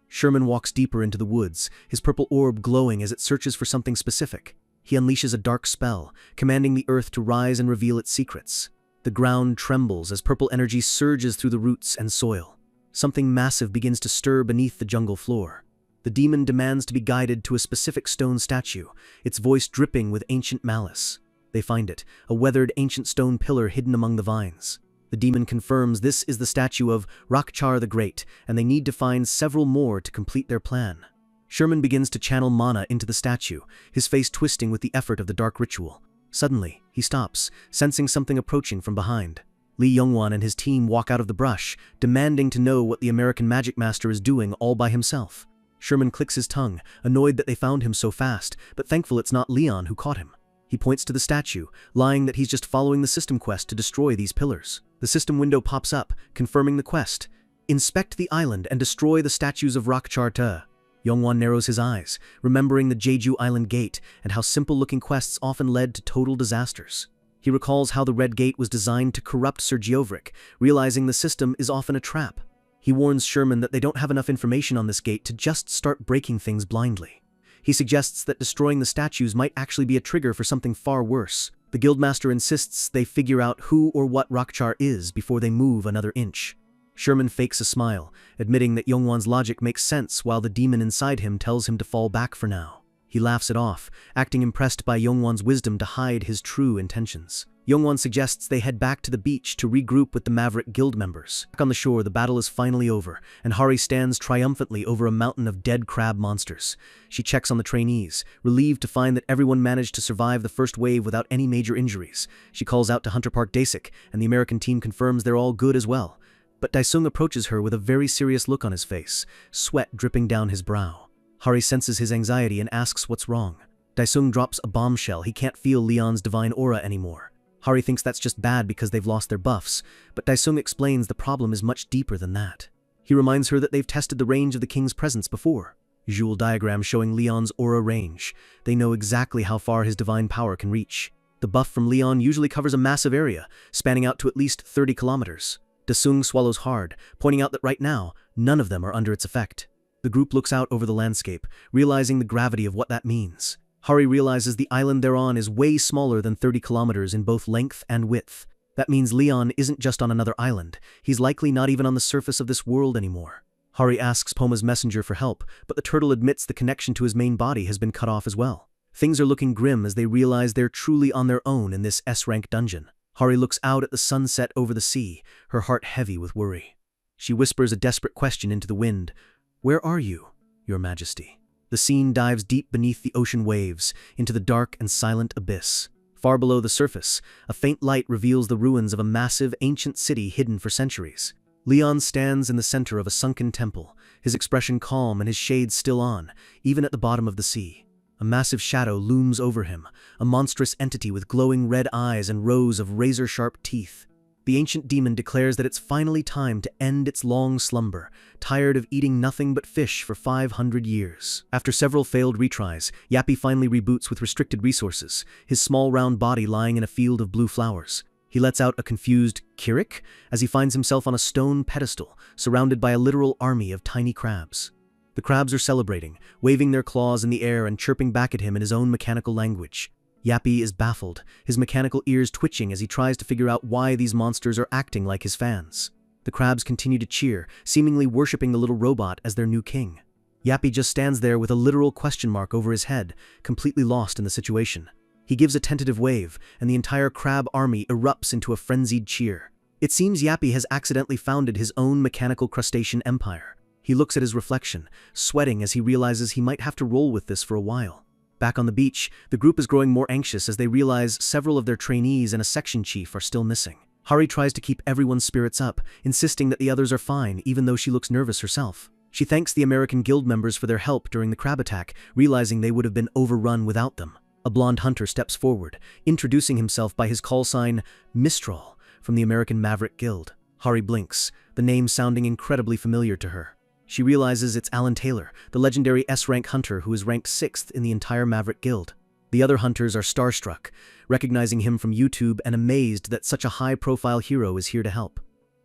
Sherman walks deeper into the woods, his purple orb glowing as it searches for something specific. He unleashes a dark spell, commanding the earth to rise and reveal its secrets. The ground trembles as purple energy surges through the roots and soil. Something massive begins to stir beneath the jungle floor. The demon demands to be guided to a specific stone statue, its voice dripping with ancient malice. They find it, a weathered ancient stone pillar hidden among the vines. The demon confirms this is the statue of Rakchar the Great, and they need to find several more to complete their plan. Sherman begins to channel mana into the statue, his face twisting with the effort of the dark ritual. Suddenly, he stops, sensing something approaching from behind. Lee Youngwon and his team walk out of the brush, demanding to know what the American magic master is doing all by himself. Sherman clicks his tongue, annoyed that they found him so fast, but thankful it's not Leon who caught him. He points to the statue, lying that he's just following the system quest to destroy these pillars. The system window pops up, confirming the quest. Inspect the island and destroy the statues of Rakchar Te. Youngwon narrows his eyes, remembering the Jeju Island Gate and how simple-looking quests often led to total disasters. He recalls how the Red Gate was designed to corrupt Sir Geovric, realizing the system is often a trap. He warns Sherman that they don't have enough information on this gate to just start breaking things blindly. He suggests that destroying the statues might actually be a trigger for something far worse. The Guildmaster insists they figure out who or what Rakchar is before they move another inch. Sherman fakes a smile, admitting that Youngwon's logic makes sense while the demon inside him tells him to fall back for now. He laughs it off, acting impressed by Youngwon's wisdom to hide his true intentions. Youngwon suggests they head back to the beach to regroup with the Maverick Guild members. Back on the shore, the battle is finally over, and Hari stands triumphantly over a mountain of dead crab monsters. She checks on the trainees, relieved to find that everyone managed to survive the first wave without any major injuries. She calls out to Hunter Park Dasik, and the American team confirms they're all good as well. But Daesung approaches her with a very serious look on his face, sweat dripping down his brow. Hari senses his anxiety and asks what's wrong. Daesung drops a bombshell. He can't feel Leon's divine aura anymore. Hari thinks that's just bad because they've lost their buffs, but Daesung explains the problem is much deeper than that. He reminds her that they've tested the range of the king's presence before. Joule diagram showing Leon's aura range. They know exactly how far his divine power can reach. The buff from Leon usually covers a massive area, spanning out to at least 30 kilometers. Daesung swallows hard, pointing out that right now, none of them are under its effect. The group looks out over the landscape, realizing the gravity of what that means. Hari realizes the island they're on is way smaller than 30 kilometers in both length and width. That means Leon isn't just on another island. He's likely not even on the surface of this world anymore. Hari asks Poma's messenger for help, but the turtle admits the connection to his main body has been cut off as well. Things are looking grim as they realize they're truly on their own in this S-rank dungeon. Hari looks out at the sunset over the sea, her heart heavy with worry. She whispers a desperate question into the wind. "Where are you, Your Majesty?" The scene dives deep beneath the ocean waves, into the dark and silent abyss. Far below the surface, a faint light reveals the ruins of a massive, ancient city hidden for centuries. Leon stands in the center of a sunken temple, his expression calm and his shades still on, even at the bottom of the sea. A massive shadow looms over him, a monstrous entity with glowing red eyes and rows of razor-sharp teeth. The ancient demon declares that it's finally time to end its long slumber, tired of eating nothing but fish for 500 years. After several failed retries, Yappy finally reboots with restricted resources, his small round body lying in a field of blue flowers. He lets out a confused "Kirik" as he finds himself on a stone pedestal, surrounded by a literal army of tiny crabs. The crabs are celebrating, waving their claws in the air and chirping back at him in his own mechanical language. Yappy is baffled, his mechanical ears twitching as he tries to figure out why these monsters are acting like his fans. The crabs continue to cheer, seemingly worshipping the little robot as their new king. Yappy just stands there with a literal question mark over his head, completely lost in the situation. He gives a tentative wave, and the entire crab army erupts into a frenzied cheer. It seems Yappy has accidentally founded his own mechanical crustacean empire. He looks at his reflection, sweating as he realizes he might have to roll with this for a while. Back on the beach, the group is growing more anxious as they realize several of their trainees and a section chief are still missing. Hari tries to keep everyone's spirits up, insisting that the others are fine even though she looks nervous herself. She thanks the American Guild members for their help during the crab attack, realizing they would have been overrun without them. A blonde hunter steps forward, introducing himself by his call sign, Mistral, from the American Maverick Guild. Hari blinks, the name sounding incredibly familiar to her. She realizes it's Alan Taylor, the legendary S-rank hunter who is ranked 6th in the entire Maverick Guild. The other hunters are starstruck, recognizing him from YouTube and amazed that such a high-profile hero is here to help.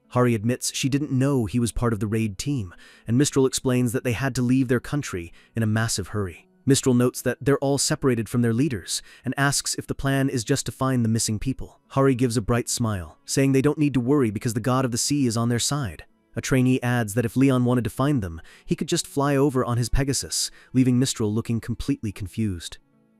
Hari admits she didn't know he was part of the raid team, and Mistral explains that they had to leave their country in a massive hurry. Mistral notes that they're all separated from their leaders, and asks if the plan is just to find the missing people. Hari gives a bright smile, saying they don't need to worry because the god of the sea is on their side. A trainee adds that if Leon wanted to find them, he could just fly over on his Pegasus, leaving Mistral looking completely confused.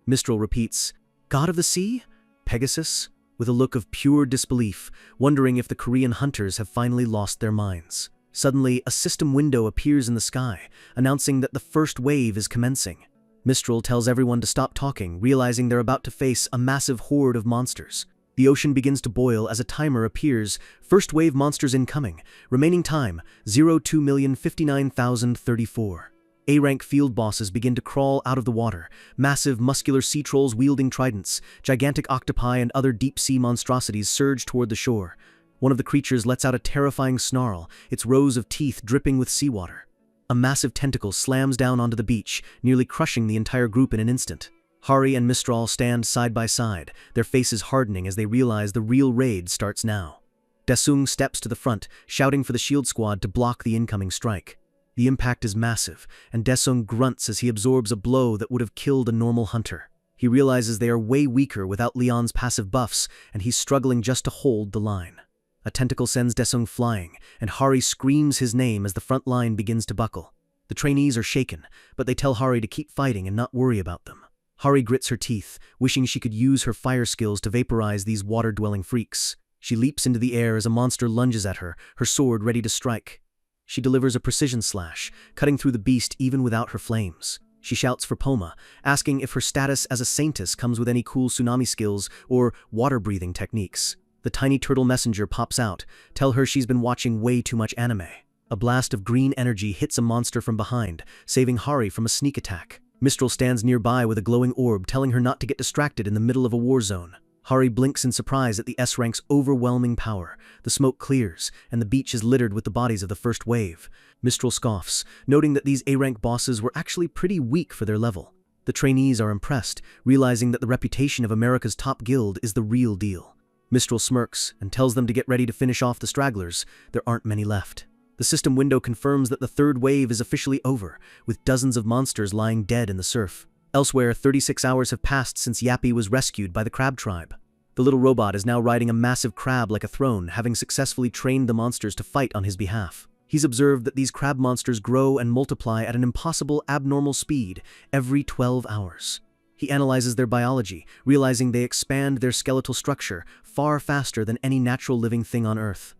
Mistral repeats, "God of the sea? Pegasus?" with a look of pure disbelief, wondering if the Korean hunters have finally lost their minds. Suddenly, a system window appears in the sky, announcing that the first wave is commencing. Mistral tells everyone to stop talking, realizing they're about to face a massive horde of monsters. The ocean begins to boil as a timer appears. First wave monsters incoming. Remaining time, 02,059,034. A-rank field bosses begin to crawl out of the water. Massive, muscular sea trolls wielding tridents, gigantic octopi and other deep-sea monstrosities surge toward the shore. One of the creatures lets out a terrifying snarl, its rows of teeth dripping with seawater. A massive tentacle slams down onto the beach, nearly crushing the entire group in an instant. Hari and Mistral stand side by side, their faces hardening as they realize the real raid starts now. Daesung steps to the front, shouting for the shield squad to block the incoming strike. The impact is massive, and Daesung grunts as he absorbs a blow that would have killed a normal hunter. He realizes they are way weaker without Leon's passive buffs, and he's struggling just to hold the line. A tentacle sends Daesung flying, and Hari screams his name as the front line begins to buckle. The trainees are shaken, but they tell Hari to keep fighting and not worry about them. Hari grits her teeth, wishing she could use her fire skills to vaporize these water-dwelling freaks. She leaps into the air as a monster lunges at her, her sword ready to strike. She delivers a precision slash, cutting through the beast even without her flames. She shouts for Poma, asking if her status as a saintess comes with any cool tsunami skills or water-breathing techniques. The tiny turtle messenger pops out, tell her she's been watching way too much anime. A blast of green energy hits a monster from behind, saving Hari from a sneak attack. Mistral stands nearby with a glowing orb telling her not to get distracted in the middle of a war zone. Hari blinks in surprise at the S-rank's overwhelming power. The smoke clears, and the beach is littered with the bodies of the first wave. Mistral scoffs, noting that these A-rank bosses were actually pretty weak for their level. The trainees are impressed, realizing that the reputation of America's top guild is the real deal. Mistral smirks and tells them to get ready to finish off the stragglers. There aren't many left. The system window confirms that the third wave is officially over, with dozens of monsters lying dead in the surf. Elsewhere, 36 hours have passed since Yappy was rescued by the crab tribe. The little robot is now riding a massive crab like a throne, having successfully trained the monsters to fight on his behalf. He's observed that these crab monsters grow and multiply at an impossible abnormal speed every 12 hours. He analyzes their biology, realizing they expand their skeletal structure far faster than any natural living thing on Earth.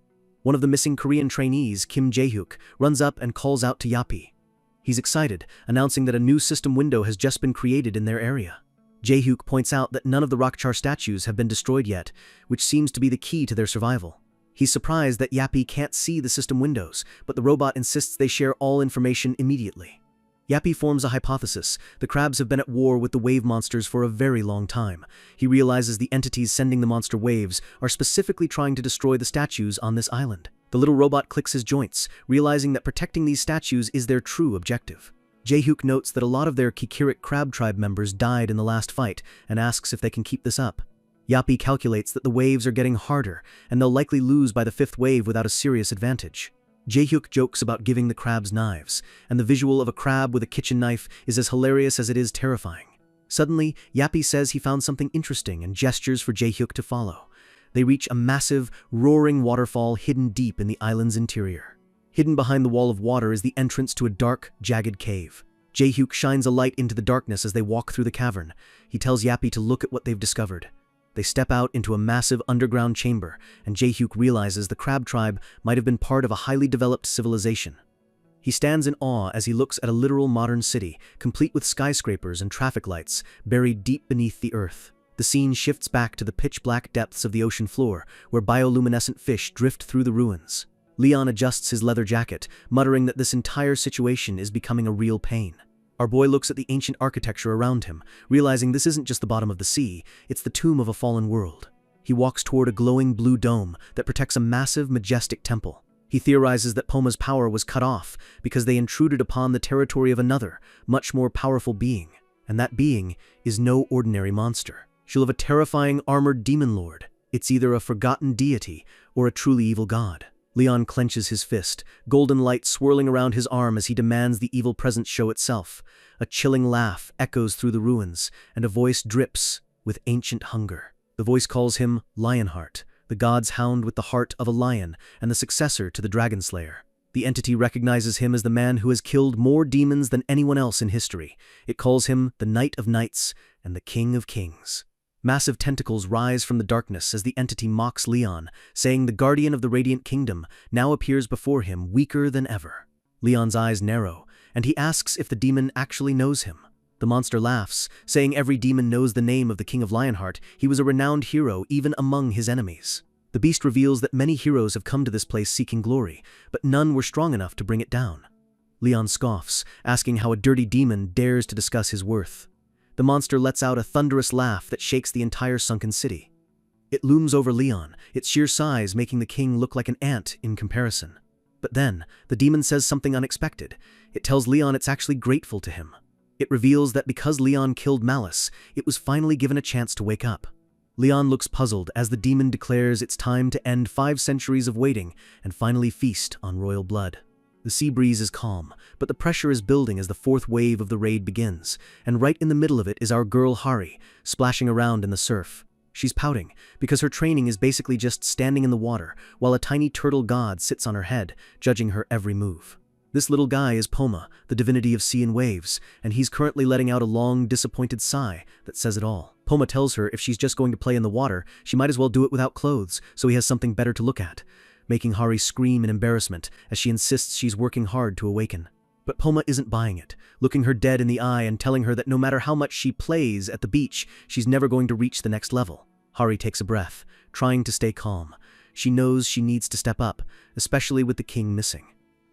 One of the missing Korean trainees, Kim Jae-hyuk, runs up and calls out to Yappy. He's excited, announcing that a new system window has just been created in their area. Jae-hyuk points out that none of the Rockchar statues have been destroyed yet, which seems to be the key to their survival. He's surprised that Yappy can't see the system windows, but the robot insists they share all information immediately. Yappy forms a hypothesis. The crabs have been at war with the wave monsters for a very long time. He realizes the entities sending the monster waves are specifically trying to destroy the statues on this island. The little robot clicks his joints, realizing that protecting these statues is their true objective. Jae-hyuk notes that a lot of their Kikirik crab tribe members died in the last fight and asks if they can keep this up. Yappy calculates that the waves are getting harder and they'll likely lose by the fifth wave without a serious advantage. Jae-hyuk jokes about giving the crabs knives, and the visual of a crab with a kitchen knife is as hilarious as it is terrifying. Suddenly, Yappy says he found something interesting and gestures for Jae-hyuk to follow. They reach a massive, roaring waterfall hidden deep in the island's interior. Hidden behind the wall of water is the entrance to a dark, jagged cave. Jae-hyuk shines a light into the darkness as they walk through the cavern. He tells Yappy to look at what they've discovered. They step out into a massive underground chamber, and Jae-hyuk realizes the crab tribe might have been part of a highly developed civilization. He stands in awe as he looks at a literal modern city, complete with skyscrapers and traffic lights, buried deep beneath the earth. The scene shifts back to the pitch-black depths of the ocean floor, where bioluminescent fish drift through the ruins. Leon adjusts his leather jacket, muttering that this entire situation is becoming a real pain. Our boy looks at the ancient architecture around him, realizing this isn't just the bottom of the sea, it's the tomb of a fallen world. He walks toward a glowing blue dome that protects a massive, majestic temple. He theorizes that Poma's power was cut off because they intruded upon the territory of another, much more powerful being, and that being is no ordinary monster. She'll have a terrifying armored demon lord. It's either a forgotten deity or a truly evil god. Leon clenches his fist, golden light swirling around his arm as he demands the evil presence show itself. A chilling laugh echoes through the ruins, and a voice drips with ancient hunger. The voice calls him Lionheart, the god's hound with the heart of a lion and the successor to the Dragon Slayer. The entity recognizes him as the man who has killed more demons than anyone else in history. It calls him the Knight of Knights and the King of Kings. Massive tentacles rise from the darkness as the entity mocks Leon, saying the guardian of the Radiant Kingdom now appears before him weaker than ever. Leon's eyes narrow, and he asks if the demon actually knows him. The monster laughs, saying every demon knows the name of the King of Lionheart. He was a renowned hero even among his enemies. The beast reveals that many heroes have come to this place seeking glory, but none were strong enough to bring it down. Leon scoffs, asking how a dirty demon dares to discuss his worth. The monster lets out a thunderous laugh that shakes the entire sunken city. It looms over Leon, its sheer size making the king look like an ant in comparison. But then, the demon says something unexpected. It tells Leon it's actually grateful to him. It reveals that because Leon killed Malice, it was finally given a chance to wake up. Leon looks puzzled as the demon declares it's time to end 5 centuries of waiting and finally feast on royal blood. The sea breeze is calm, but the pressure is building as the 4th wave of the raid begins, and right in the middle of it is our girl Hari, splashing around in the surf. She's pouting, because her training is basically just standing in the water, while a tiny turtle god sits on her head, judging her every move. This little guy is Poma, the divinity of sea and waves, and he's currently letting out a long, disappointed sigh that says it all. Poma tells her if she's just going to play in the water, she might as well do it without clothes, so he has something better to look at, making Hari scream in embarrassment as she insists she's working hard to awaken. But Poma isn't buying it, looking her dead in the eye and telling her that no matter how much she plays at the beach, she's never going to reach the next level. Hari takes a breath, trying to stay calm. She knows she needs to step up, especially with the king missing.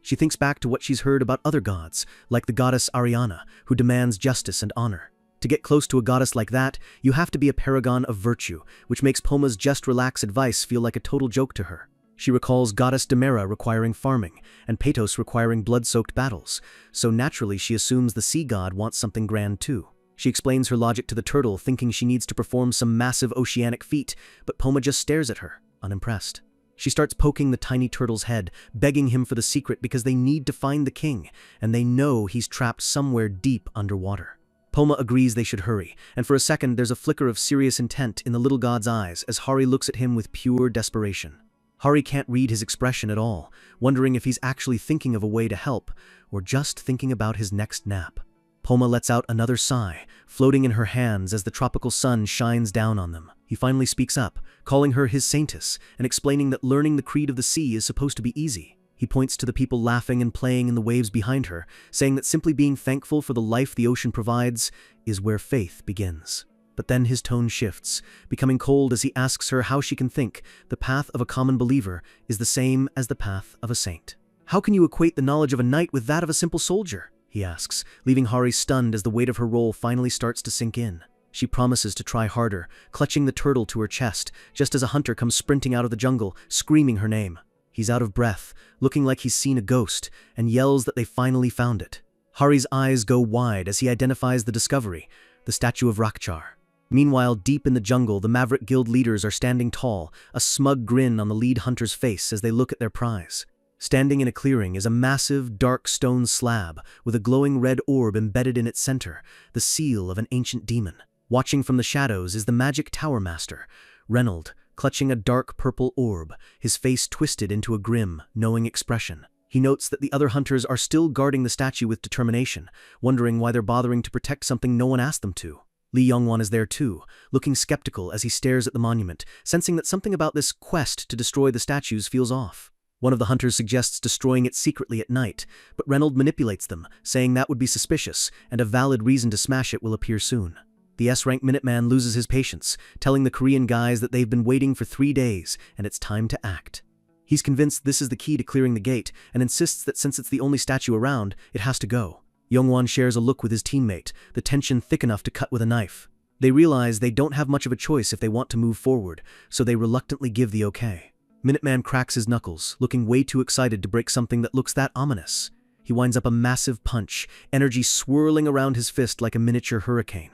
She thinks back to what she's heard about other gods, like the goddess Ariana, who demands justice and honor. To get close to a goddess like that, you have to be a paragon of virtue, which makes Poma's just relax advice feel like a total joke to her. She recalls goddess Demera requiring farming, and Patos requiring blood-soaked battles, so naturally she assumes the sea god wants something grand too. She explains her logic to the turtle, thinking she needs to perform some massive oceanic feat, but Poma just stares at her, unimpressed. She starts poking the tiny turtle's head, begging him for the secret because they need to find the king, and they know he's trapped somewhere deep underwater. Poma agrees they should hurry, and for a second there's a flicker of serious intent in the little god's eyes as Hari looks at him with pure desperation. Hari can't read his expression at all, wondering if he's actually thinking of a way to help, or just thinking about his next nap. Poma lets out another sigh, floating in her hands as the tropical sun shines down on them. He finally speaks up, calling her his saintess, and explaining that learning the creed of the sea is supposed to be easy. He points to the people laughing and playing in the waves behind her, saying that simply being thankful for the life the ocean provides is where faith begins. But then his tone shifts, becoming cold as he asks her how she can think the path of a common believer is the same as the path of a saint. How can you equate the knowledge of a knight with that of a simple soldier? He asks, leaving Hari stunned as the weight of her role finally starts to sink in. She promises to try harder, clutching the turtle to her chest, just as a hunter comes sprinting out of the jungle, screaming her name. He's out of breath, looking like he's seen a ghost, and yells that they finally found it. Hari's eyes go wide as he identifies the discovery, the statue of Rakchar. Meanwhile, deep in the jungle, the Maverick Guild leaders are standing tall, a smug grin on the lead hunter's face as they look at their prize. Standing in a clearing is a massive, dark stone slab with a glowing red orb embedded in its center, the seal of an ancient demon. Watching from the shadows is the magic tower master, Reynold, clutching a dark purple orb, his face twisted into a grim, knowing expression. He notes that the other hunters are still guarding the statue with determination, wondering why they're bothering to protect something no one asked them to. Li Yongwan is there too, looking skeptical as he stares at the monument, sensing that something about this quest to destroy the statues feels off. One of the hunters suggests destroying it secretly at night, but Reynold manipulates them, saying that would be suspicious, and a valid reason to smash it will appear soon. The S-rank Minuteman loses his patience, telling the Korean guys that they've been waiting for 3 days, and it's time to act. He's convinced this is the key to clearing the gate, and insists that since it's the only statue around, it has to go. Yongwan shares a look with his teammate, the tension thick enough to cut with a knife. They realize they don't have much of a choice if they want to move forward, so they reluctantly give the okay. Minuteman cracks his knuckles, looking way too excited to break something that looks that ominous. He winds up a massive punch, energy swirling around his fist like a miniature hurricane.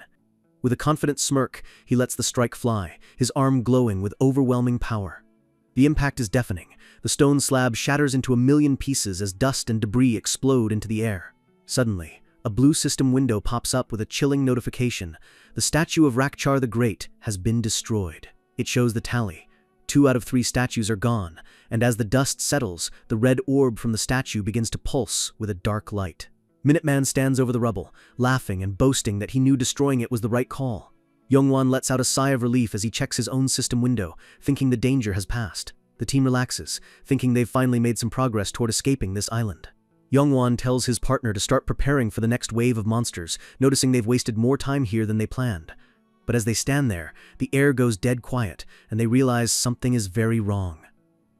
With a confident smirk, he lets the strike fly, his arm glowing with overwhelming power. The impact is deafening. The stone slab shatters into a million pieces as dust and debris explode into the air. Suddenly, a blue system window pops up with a chilling notification. The statue of Rakchar the Great has been destroyed. It shows the tally. 2 out of 3 statues are gone, and as the dust settles, the red orb from the statue begins to pulse with a dark light. Minuteman stands over the rubble, laughing and boasting that he knew destroying it was the right call. Yongwan lets out a sigh of relief as he checks his own system window, thinking the danger has passed. The team relaxes, thinking they've finally made some progress toward escaping this island. Yongwan tells his partner to start preparing for the next wave of monsters, noticing they've wasted more time here than they planned. But as they stand there, the air goes dead quiet, and they realize something is very wrong.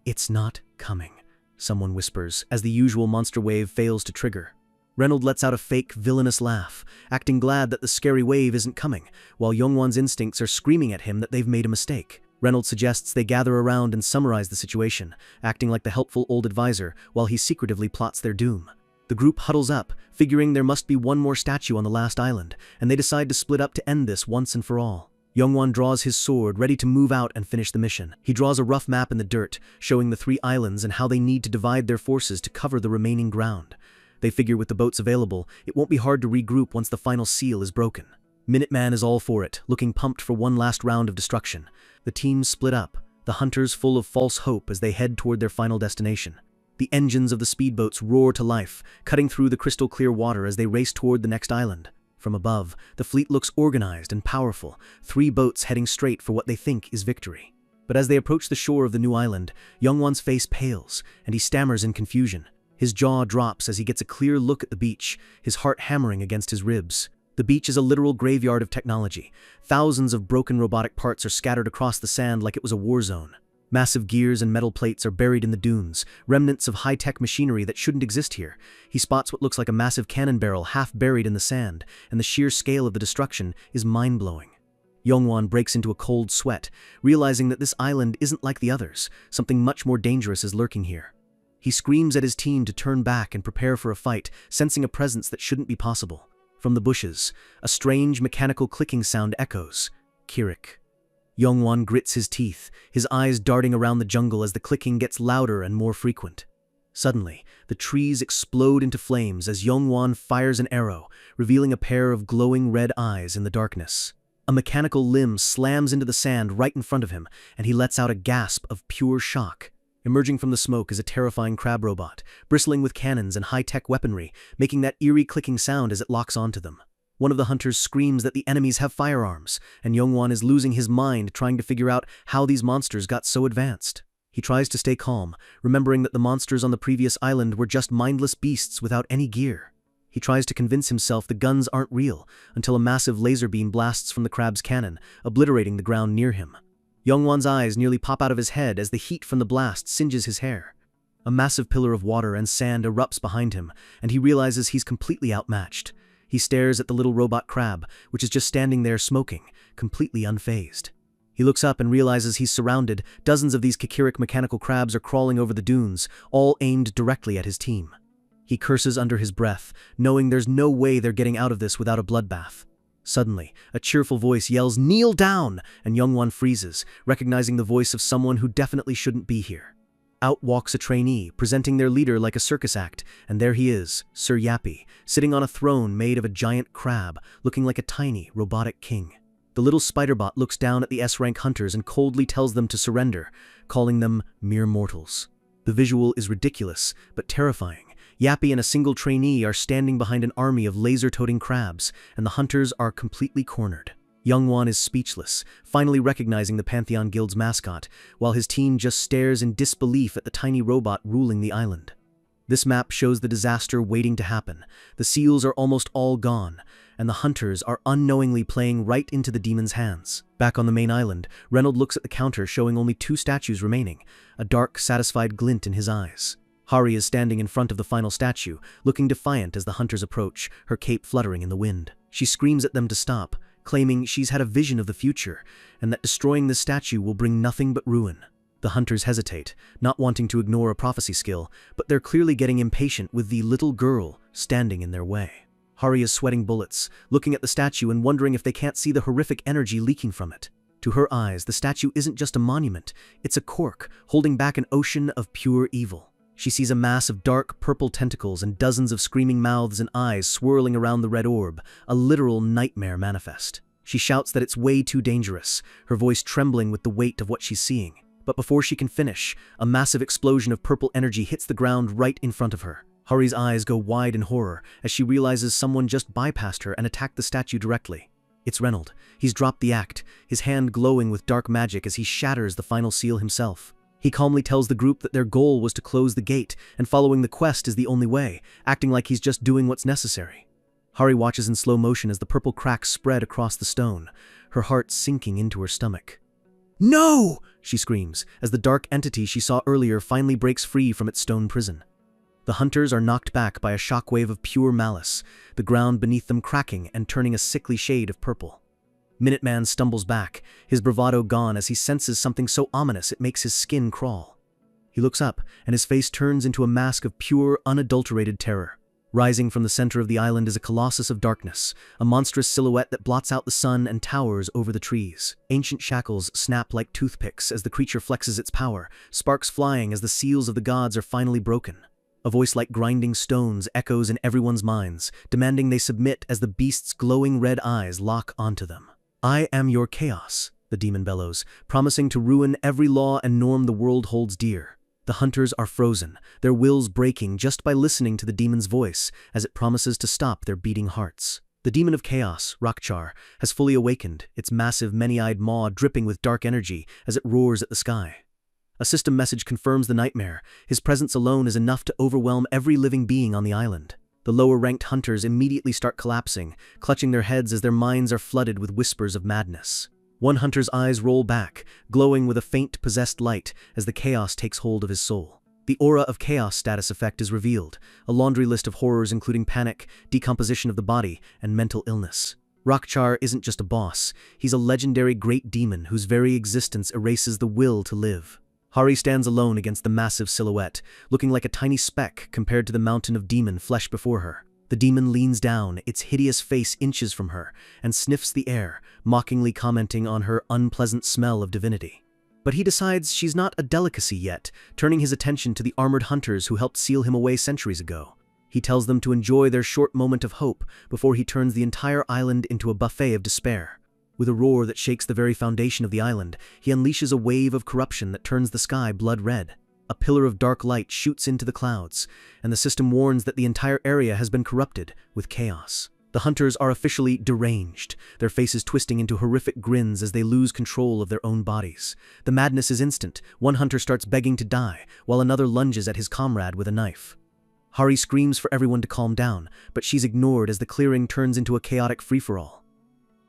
"It's not coming," someone whispers, as the usual monster wave fails to trigger. Reynold lets out a fake, villainous laugh, acting glad that the scary wave isn't coming, while Yongwan's instincts are screaming at him that they've made a mistake. Reynold suggests they gather around and summarize the situation, acting like the helpful old advisor while he secretively plots their doom. The group huddles up, figuring there must be one more statue on the last island, and they decide to split up to end this once and for all. Yongwan draws his sword, ready to move out and finish the mission. He draws a rough map in the dirt, showing the 3 islands and how they need to divide their forces to cover the remaining ground. They figure with the boats available, it won't be hard to regroup once the final seal is broken. Minuteman is all for it, looking pumped for one last round of destruction. The teams split up, the hunters full of false hope as they head toward their final destination. The engines of the speedboats roar to life, cutting through the crystal-clear water as they race toward the next island. From above, the fleet looks organized and powerful, 3 boats heading straight for what they think is victory. But as they approach the shore of the new island, Yongwan's face pales, and he stammers in confusion. His jaw drops as he gets a clear look at the beach, his heart hammering against his ribs. The beach is a literal graveyard of technology. Thousands of broken robotic parts are scattered across the sand like it was a war zone. Massive gears and metal plates are buried in the dunes, remnants of high-tech machinery that shouldn't exist here. He spots what looks like a massive cannon barrel half buried in the sand, and the sheer scale of the destruction is mind-blowing. Yongwon breaks into a cold sweat, realizing that this island isn't like the others. Something much more dangerous is lurking here. He screams at his team to turn back and prepare for a fight, sensing a presence that shouldn't be possible. From the bushes, a strange mechanical clicking sound echoes. Kirik. Yongwon grits his teeth, his eyes darting around the jungle as the clicking gets louder and more frequent. Suddenly, the trees explode into flames as Yongwon fires an arrow, revealing a pair of glowing red eyes in the darkness. A mechanical limb slams into the sand right in front of him, and he lets out a gasp of pure shock. Emerging from the smoke is a terrifying crab robot, bristling with cannons and high-tech weaponry, making that eerie clicking sound as it locks onto them. One of the hunters screams that the enemies have firearms, and Yongwon is losing his mind trying to figure out how these monsters got so advanced. He tries to stay calm, remembering that the monsters on the previous island were just mindless beasts without any gear. He tries to convince himself the guns aren't real, until a massive laser beam blasts from the crab's cannon, obliterating the ground near him. Yongwon's eyes nearly pop out of his head as the heat from the blast singes his hair. A massive pillar of water and sand erupts behind him, and he realizes he's completely outmatched. He stares at the little robot crab, which is just standing there smoking, completely unfazed. He looks up and realizes he's surrounded. Dozens of these Kikirik mechanical crabs are crawling over the dunes, all aimed directly at his team. He curses under his breath, knowing there's no way they're getting out of this without a bloodbath. Suddenly, a cheerful voice yells, "Kneel down!" and Yongwon freezes, recognizing the voice of someone who definitely shouldn't be here. Out walks a trainee, presenting their leader like a circus act, and there he is, Sir Yappy, sitting on a throne made of a giant crab, looking like a tiny, robotic king. The little spider-bot looks down at the S-rank hunters and coldly tells them to surrender, calling them mere mortals. The visual is ridiculous, but terrifying. Yappy and a single trainee are standing behind an army of laser-toting crabs, and the hunters are completely cornered. Yongwon is speechless, finally recognizing the Pantheon Guild's mascot, while his team just stares in disbelief at the tiny robot ruling the island. This map shows the disaster waiting to happen. The seals are almost all gone, and the hunters are unknowingly playing right into the demon's hands. Back on the main island, Reynold looks at the counter showing only 2 statues remaining, a dark, satisfied glint in his eyes. Hari is standing in front of the final statue, looking defiant as the hunters approach, her cape fluttering in the wind. She screams at them to stop, claiming she's had a vision of the future, and that destroying this statue will bring nothing but ruin. The hunters hesitate, not wanting to ignore a prophecy skill, but they're clearly getting impatient with the little girl standing in their way. Hari is sweating bullets, looking at the statue and wondering if they can't see the horrific energy leaking from it. To her eyes, the statue isn't just a monument, it's a cork, holding back an ocean of pure evil. She sees a mass of dark purple tentacles and dozens of screaming mouths and eyes swirling around the red orb, a literal nightmare manifest. She shouts that it's way too dangerous, her voice trembling with the weight of what she's seeing. But before she can finish, a massive explosion of purple energy hits the ground right in front of her. Hari's eyes go wide in horror as she realizes someone just bypassed her and attacked the statue directly. It's Reynold. He's dropped the act, his hand glowing with dark magic as he shatters the final seal himself. He calmly tells the group that their goal was to close the gate, and following the quest is the only way, acting like he's just doing what's necessary. Hari watches in slow motion as the purple cracks spread across the stone, her heart sinking into her stomach. "No!" she screams, as the dark entity she saw earlier finally breaks free from its stone prison. The hunters are knocked back by a shockwave of pure malice, the ground beneath them cracking and turning a sickly shade of purple. Minuteman stumbles back, his bravado gone as he senses something so ominous it makes his skin crawl. He looks up, and his face turns into a mask of pure, unadulterated terror. Rising from the center of the island is a colossus of darkness, a monstrous silhouette that blots out the sun and towers over the trees. Ancient shackles snap like toothpicks as the creature flexes its power, sparks flying as the seals of the gods are finally broken. A voice like grinding stones echoes in everyone's minds, demanding they submit as the beast's glowing red eyes lock onto them. "I am your chaos," the demon bellows, promising to ruin every law and norm the world holds dear. The hunters are frozen, their wills breaking just by listening to the demon's voice as it promises to stop their beating hearts. The demon of chaos, Rakchar, has fully awakened, its massive many-eyed maw dripping with dark energy as it roars at the sky. A system message confirms the nightmare. His presence alone is enough to overwhelm every living being on the island. The lower-ranked hunters immediately start collapsing, clutching their heads as their minds are flooded with whispers of madness. One hunter's eyes roll back, glowing with a faint, possessed light as the chaos takes hold of his soul. The aura of chaos status effect is revealed, a laundry list of horrors including panic, decomposition of the body, and mental illness. Rakchar isn't just a boss, he's a legendary great demon whose very existence erases the will to live. Hari stands alone against the massive silhouette, looking like a tiny speck compared to the mountain of demon flesh before her. The demon leans down, its hideous face inches from her, and sniffs the air, mockingly commenting on her unpleasant smell of divinity. But he decides she's not a delicacy yet, turning his attention to the armored hunters who helped seal him away centuries ago. He tells them to enjoy their short moment of hope before he turns the entire island into a buffet of despair. With a roar that shakes the very foundation of the island, he unleashes a wave of corruption that turns the sky blood red. A pillar of dark light shoots into the clouds, and the system warns that the entire area has been corrupted with chaos. The hunters are officially deranged, their faces twisting into horrific grins as they lose control of their own bodies. The madness is instant. One hunter starts begging to die, while another lunges at his comrade with a knife. Hari screams for everyone to calm down, but she's ignored as the clearing turns into a chaotic free-for-all.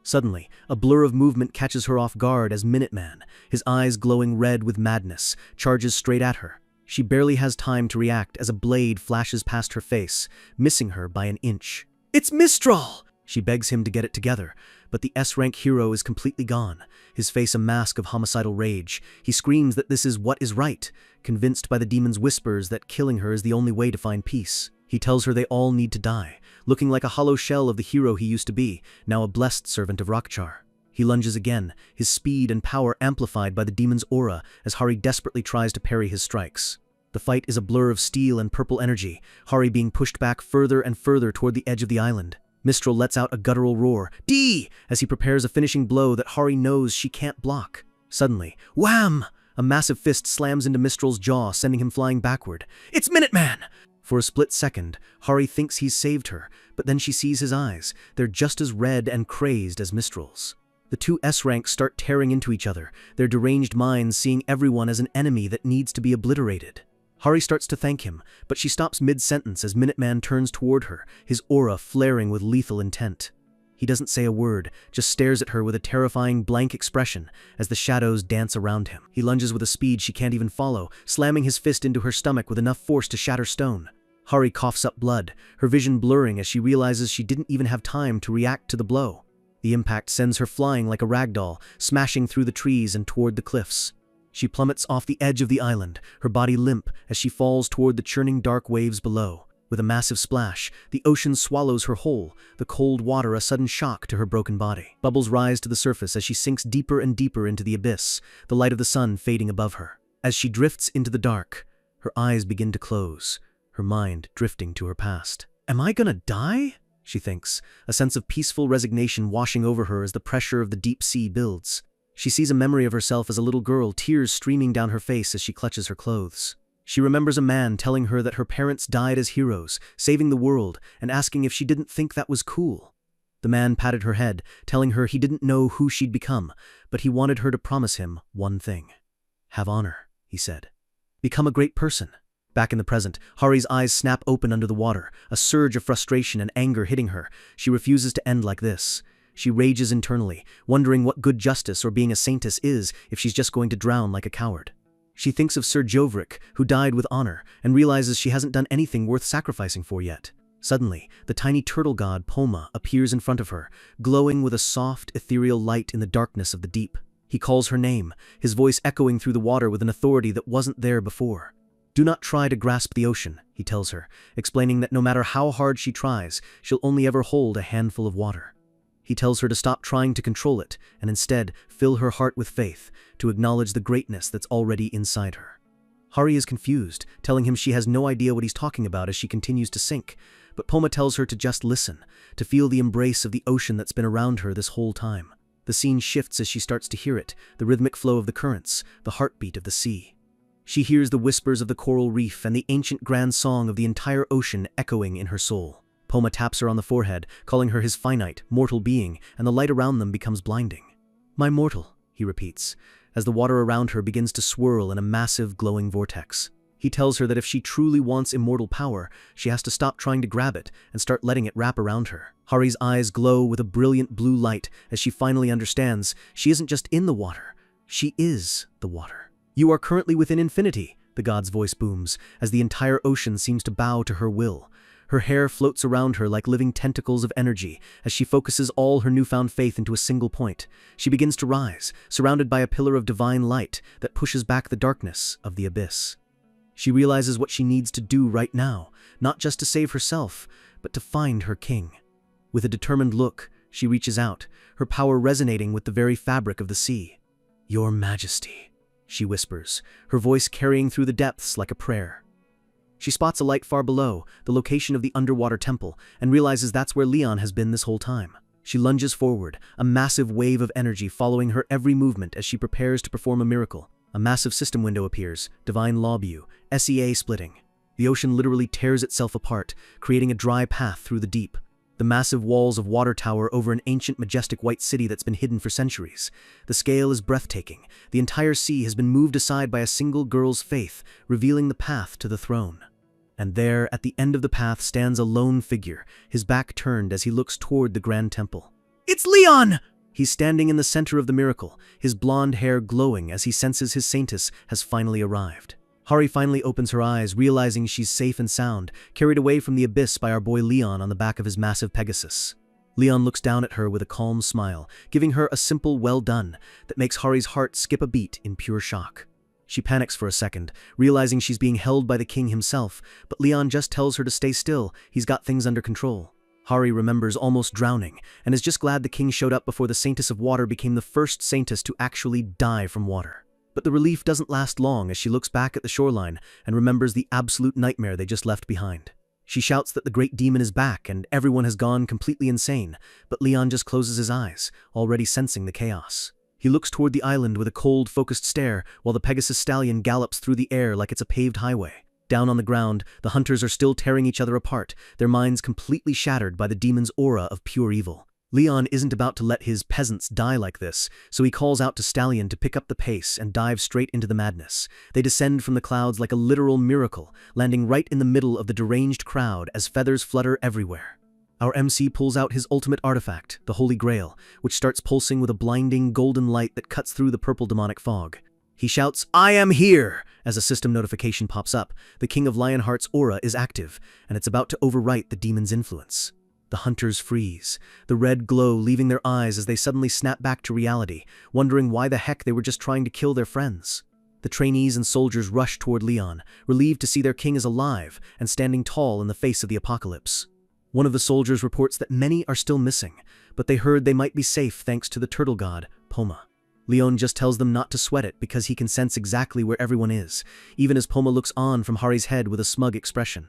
Suddenly, a blur of movement catches her off guard as Minuteman, his eyes glowing red with madness, charges straight at her. She barely has time to react as a blade flashes past her face, missing her by an inch. "It's Mistral!" She begs him to get it together, but the S-rank hero is completely gone, his face a mask of homicidal rage. He screams that this is what is right, convinced by the demon's whispers that killing her is the only way to find peace. He tells her they all need to die, looking like a hollow shell of the hero he used to be, now a blessed servant of Rakchar. He lunges again, his speed and power amplified by the demon's aura as Hari desperately tries to parry his strikes. The fight is a blur of steel and purple energy, Hari being pushed back further and further toward the edge of the island. Mistral lets out a guttural roar, "D!" as he prepares a finishing blow that Hari knows she can't block. Suddenly, wham! A massive fist slams into Mistral's jaw, sending him flying backward. "It's Minuteman!" For a split second, Hari thinks he's saved her, but then she sees his eyes. They're just as red and crazed as Mistral's. The two S-ranks start tearing into each other, their deranged minds seeing everyone as an enemy that needs to be obliterated. Hari starts to thank him, but she stops mid-sentence as Minuteman turns toward her, his aura flaring with lethal intent. He doesn't say a word, just stares at her with a terrifying blank expression as the shadows dance around him. He lunges with a speed she can't even follow, slamming his fist into her stomach with enough force to shatter stone. Hari coughs up blood, her vision blurring as she realizes she didn't even have time to react to the blow. The impact sends her flying like a ragdoll, smashing through the trees and toward the cliffs. She plummets off the edge of the island, her body limp as she falls toward the churning dark waves below. With a massive splash, the ocean swallows her whole, the cold water a sudden shock to her broken body. Bubbles rise to the surface as she sinks deeper and deeper into the abyss, the light of the sun fading above her. As she drifts into the dark, her eyes begin to close, her mind drifting to her past. "Am I gonna die?" she thinks, a sense of peaceful resignation washing over her as the pressure of the deep sea builds. She sees a memory of herself as a little girl, tears streaming down her face as she clutches her clothes. She remembers a man telling her that her parents died as heroes, saving the world, and asking if she didn't think that was cool. The man patted her head, telling her he didn't know who she'd become, but he wanted her to promise him one thing. "Have honor," he said. "Become a great person." Back in the present, Hari's eyes snap open under the water, a surge of frustration and anger hitting her. She refuses to end like this. She rages internally, wondering what good justice or being a saintess is if she's just going to drown like a coward. She thinks of Sir Jovrik, who died with honor, and realizes she hasn't done anything worth sacrificing for yet. Suddenly, the tiny turtle god Poma appears in front of her, glowing with a soft, ethereal light in the darkness of the deep. He calls her name, his voice echoing through the water with an authority that wasn't there before. "Do not try to grasp the ocean," he tells her, explaining that no matter how hard she tries, she'll only ever hold a handful of water. He tells her to stop trying to control it, and instead fill her heart with faith, to acknowledge the greatness that's already inside her. Hari is confused, telling him she has no idea what he's talking about as she continues to sink, but Poma tells her to just listen, to feel the embrace of the ocean that's been around her this whole time. The scene shifts as she starts to hear it, the rhythmic flow of the currents, the heartbeat of the sea. She hears the whispers of the coral reef and the ancient grand song of the entire ocean echoing in her soul. Poma taps her on the forehead, calling her his finite, mortal being, and the light around them becomes blinding. "My mortal," he repeats, as the water around her begins to swirl in a massive, glowing vortex. He tells her that if she truly wants immortal power, she has to stop trying to grab it and start letting it wrap around her. Hari's eyes glow with a brilliant blue light as she finally understands she isn't just in the water, she is the water. "You are currently within infinity," the god's voice booms, as the entire ocean seems to bow to her will. Her hair floats around her like living tentacles of energy as she focuses all her newfound faith into a single point. She begins to rise, surrounded by a pillar of divine light that pushes back the darkness of the abyss. She realizes what she needs to do right now, not just to save herself, but to find her king. With a determined look, she reaches out, her power resonating with the very fabric of the sea. "Your Majesty," she whispers, her voice carrying through the depths like a prayer. She spots a light far below, the location of the underwater temple, and realizes that's where Leon has been this whole time. She lunges forward, a massive wave of energy following her every movement as she prepares to perform a miracle. A massive system window appears, divine law view, SEA splitting. The ocean literally tears itself apart, creating a dry path through the deep. The massive walls of water tower over an ancient, majestic white city that's been hidden for centuries. The scale is breathtaking. The entire sea has been moved aside by a single girl's faith, revealing the path to the throne. And there, at the end of the path, stands a lone figure, his back turned as he looks toward the grand temple. "It's Leon!" He's standing in the center of the miracle, his blonde hair glowing as he senses his saintess has finally arrived. Hari finally opens her eyes, realizing she's safe and sound, carried away from the abyss by our boy Leon on the back of his massive Pegasus. Leon looks down at her with a calm smile, giving her a simple "well done" that makes Hari's heart skip a beat in pure shock. She panics for a second, realizing she's being held by the king himself, but Leon just tells her to stay still, he's got things under control. Hari remembers almost drowning, and is just glad the king showed up before the Saintess of Water became the first Saintess to actually die from water. But the relief doesn't last long as she looks back at the shoreline and remembers the absolute nightmare they just left behind. She shouts that the great demon is back and everyone has gone completely insane, but Leon just closes his eyes, already sensing the chaos. He looks toward the island with a cold, focused stare while the Pegasus stallion gallops through the air like it's a paved highway. Down on the ground, the hunters are still tearing each other apart, their minds completely shattered by the demon's aura of pure evil. Leon isn't about to let his peasants die like this, so he calls out to Stallion to pick up the pace and dive straight into the madness. They descend from the clouds like a literal miracle, landing right in the middle of the deranged crowd as feathers flutter everywhere. Our MC pulls out his ultimate artifact, the Holy Grail, which starts pulsing with a blinding golden light that cuts through the purple demonic fog. He shouts, "I am here!" as a system notification pops up. The King of Lionheart's aura is active, and it's about to overwrite the demon's influence. The hunters freeze, the red glow leaving their eyes as they suddenly snap back to reality, wondering why the heck they were just trying to kill their friends. The trainees and soldiers rush toward Leon, relieved to see their king is alive and standing tall in the face of the apocalypse. One of the soldiers reports that many are still missing, but they heard they might be safe thanks to the turtle god, Poma. Leon just tells them not to sweat it because he can sense exactly where everyone is, even as Poma looks on from Hari's head with a smug expression.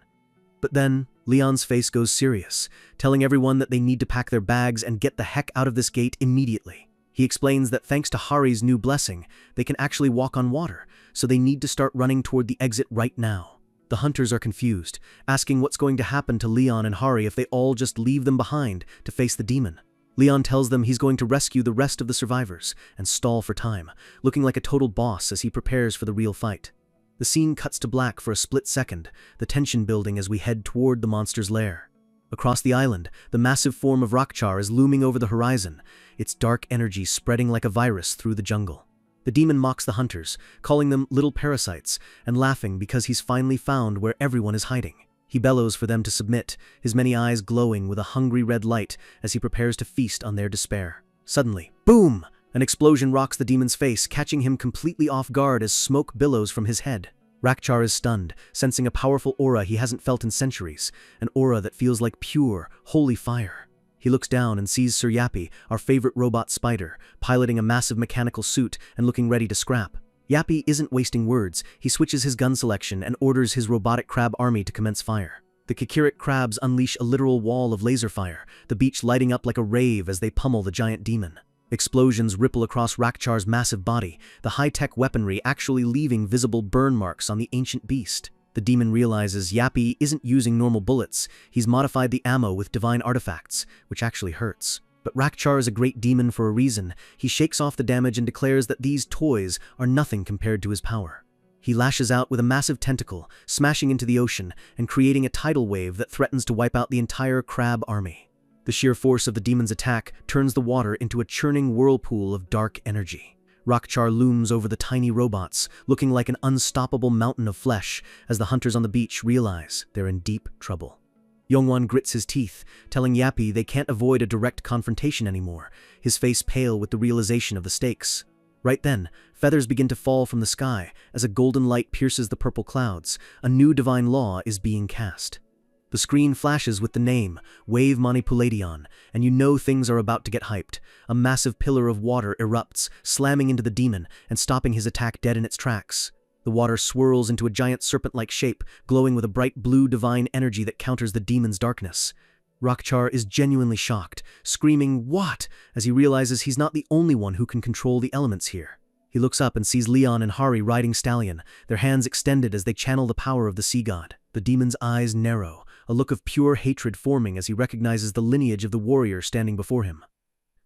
But then, Leon's face goes serious, telling everyone that they need to pack their bags and get the heck out of this gate immediately. He explains that thanks to Hari's new blessing, they can actually walk on water, so they need to start running toward the exit right now. The hunters are confused, asking what's going to happen to Leon and Hari if they all just leave them behind to face the demon. Leon tells them he's going to rescue the rest of the survivors and stall for time, looking like a total boss as he prepares for the real fight. The scene cuts to black for a split second, the tension building as we head toward the monster's lair. Across the island, the massive form of Rakchar is looming over the horizon, its dark energy spreading like a virus through the jungle. The demon mocks the hunters, calling them little parasites, and laughing because he's finally found where everyone is hiding. He bellows for them to submit, his many eyes glowing with a hungry red light as he prepares to feast on their despair. Suddenly, boom! An explosion rocks the demon's face, catching him completely off guard as smoke billows from his head. Rakchar is stunned, sensing a powerful aura he hasn't felt in centuries, an aura that feels like pure, holy fire. He looks down and sees Sir Yappy, our favorite robot spider, piloting a massive mechanical suit and looking ready to scrap. Yappy isn't wasting words, he switches his gun selection and orders his robotic crab army to commence fire. The Kikiric crabs unleash a literal wall of laser fire, the beach lighting up like a rave as they pummel the giant demon. Explosions ripple across Rakchar's massive body, the high-tech weaponry actually leaving visible burn marks on the ancient beast. The demon realizes Yappy isn't using normal bullets, he's modified the ammo with divine artifacts, which actually hurts. But Rakchar is a great demon for a reason. He shakes off the damage and declares that these toys are nothing compared to his power. He lashes out with a massive tentacle, smashing into the ocean and creating a tidal wave that threatens to wipe out the entire crab army. The sheer force of the demon's attack turns the water into a churning whirlpool of dark energy. Rockchar looms over the tiny robots, looking like an unstoppable mountain of flesh as the hunters on the beach realize they're in deep trouble. Yongwon grits his teeth, telling Yappy they can't avoid a direct confrontation anymore, his face pale with the realization of the stakes. Right then, feathers begin to fall from the sky as a golden light pierces the purple clouds. A new divine law is being cast. The screen flashes with the name, Wave Manipulation, and you know things are about to get hyped. A massive pillar of water erupts, slamming into the demon and stopping his attack dead in its tracks. The water swirls into a giant serpent-like shape, glowing with a bright blue divine energy that counters the demon's darkness. Rockchar is genuinely shocked, screaming, "What?" as he realizes he's not the only one who can control the elements here. He looks up and sees Leon and Hari riding Stallion, their hands extended as they channel the power of the sea god. The demon's eyes narrow, a look of pure hatred forming as he recognizes the lineage of the warrior standing before him.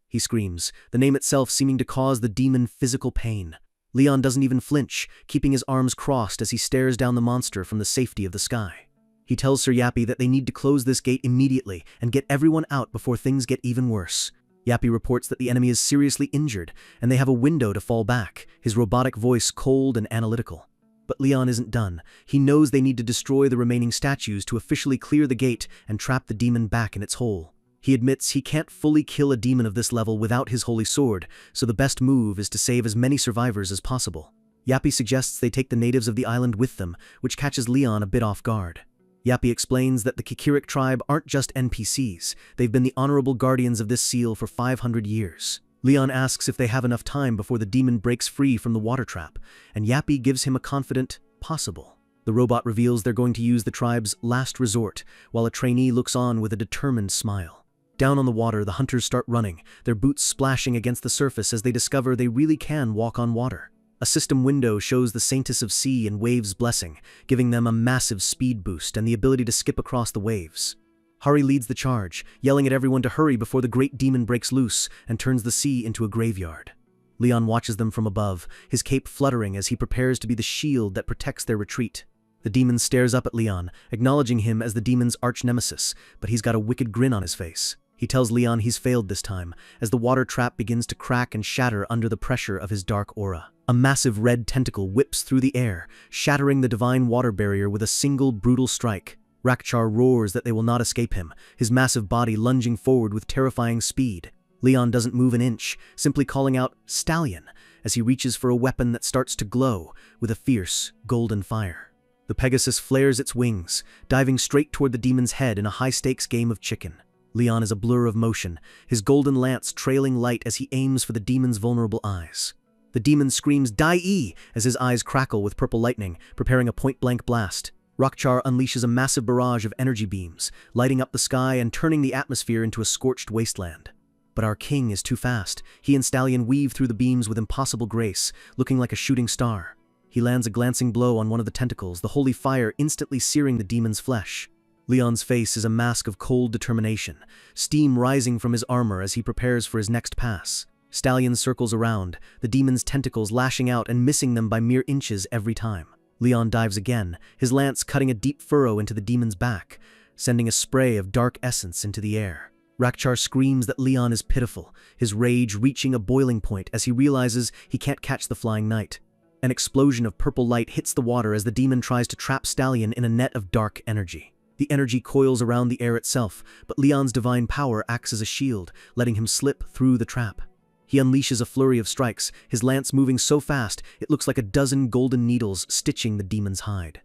He screams, the name itself seeming to cause the demon physical pain. Leon doesn't even flinch, keeping his arms crossed as he stares down the monster from the safety of the sky. He tells Sir Yappy that they need to close this gate immediately and get everyone out before things get even worse. Yappy reports that the enemy is seriously injured, and they have a window to fall back, his robotic voice cold and analytical. But Leon isn't done. He knows they need to destroy the remaining statues to officially clear the gate and trap the demon back in its hole. He admits he can't fully kill a demon of this level without his holy sword, so the best move is to save as many survivors as possible. Yappy suggests they take the natives of the island with them, which catches Leon a bit off guard. Yappy explains that the Kikirik tribe aren't just NPCs, they've been the honorable guardians of this seal for 500 years. Leon asks if they have enough time before the demon breaks free from the water trap, and Yappy gives him a confident, possible. The robot reveals they're going to use the tribe's last resort, while a trainee looks on with a determined smile. Down on the water, the hunters start running, their boots splashing against the surface as they discover they really can walk on water. A system window shows the Saintess of Sea and Waves' blessing, giving them a massive speed boost and the ability to skip across the waves. Hari leads the charge, yelling at everyone to hurry before the great demon breaks loose and turns the sea into a graveyard. Leon watches them from above, his cape fluttering as he prepares to be the shield that protects their retreat. The demon stares up at Leon, acknowledging him as the demon's arch-nemesis, but he's got a wicked grin on his face. He tells Leon he's failed this time, as the water trap begins to crack and shatter under the pressure of his dark aura. A massive red tentacle whips through the air, shattering the divine water barrier with a single brutal strike. Rockchar roars that they will not escape him, his massive body lunging forward with terrifying speed. Leon doesn't move an inch, simply calling out, "Stallion," as he reaches for a weapon that starts to glow with a fierce, golden fire. The Pegasus flares its wings, diving straight toward the demon's head in a high-stakes game of chicken. Leon is a blur of motion, his golden lance trailing light as he aims for the demon's vulnerable eyes. The demon screams "Die!" as his eyes crackle with purple lightning, preparing a point-blank blast. Rockchar unleashes a massive barrage of energy beams, lighting up the sky and turning the atmosphere into a scorched wasteland. But our king is too fast. He and Stallion weave through the beams with impossible grace, looking like a shooting star. He lands a glancing blow on one of the tentacles, the holy fire instantly searing the demon's flesh. Leon's face is a mask of cold determination, steam rising from his armor as he prepares for his next pass. Stallion circles around, the demon's tentacles lashing out and missing them by mere inches every time. Leon dives again, his lance cutting a deep furrow into the demon's back, sending a spray of dark essence into the air. Rockchar screams that Leon is pitiful, his rage reaching a boiling point as he realizes he can't catch the flying knight. An explosion of purple light hits the water as the demon tries to trap Stallion in a net of dark energy. The energy coils around the air itself, but Leon's divine power acts as a shield, letting him slip through the trap. He unleashes a flurry of strikes, his lance moving so fast it looks like a dozen golden needles stitching the demon's hide.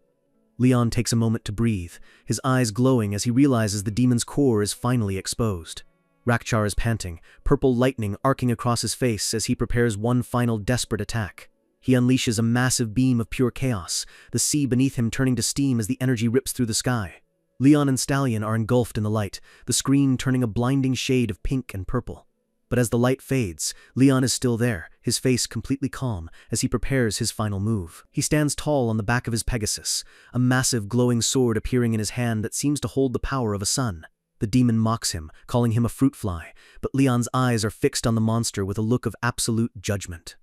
Leon takes a moment to breathe, his eyes glowing as he realizes the demon's core is finally exposed. Rockchar is panting, purple lightning arcing across his face as he prepares one final desperate attack. He unleashes a massive beam of pure chaos, the sea beneath him turning to steam as the energy rips through the sky. Leon and Stallion are engulfed in the light, the screen turning a blinding shade of pink and purple. But as the light fades, Leon is still there, his face completely calm as he prepares his final move. He stands tall on the back of his Pegasus, a massive glowing sword appearing in his hand that seems to hold the power of a sun. The demon mocks him, calling him a fruit fly, but Leon's eyes are fixed on the monster with a look of absolute judgment.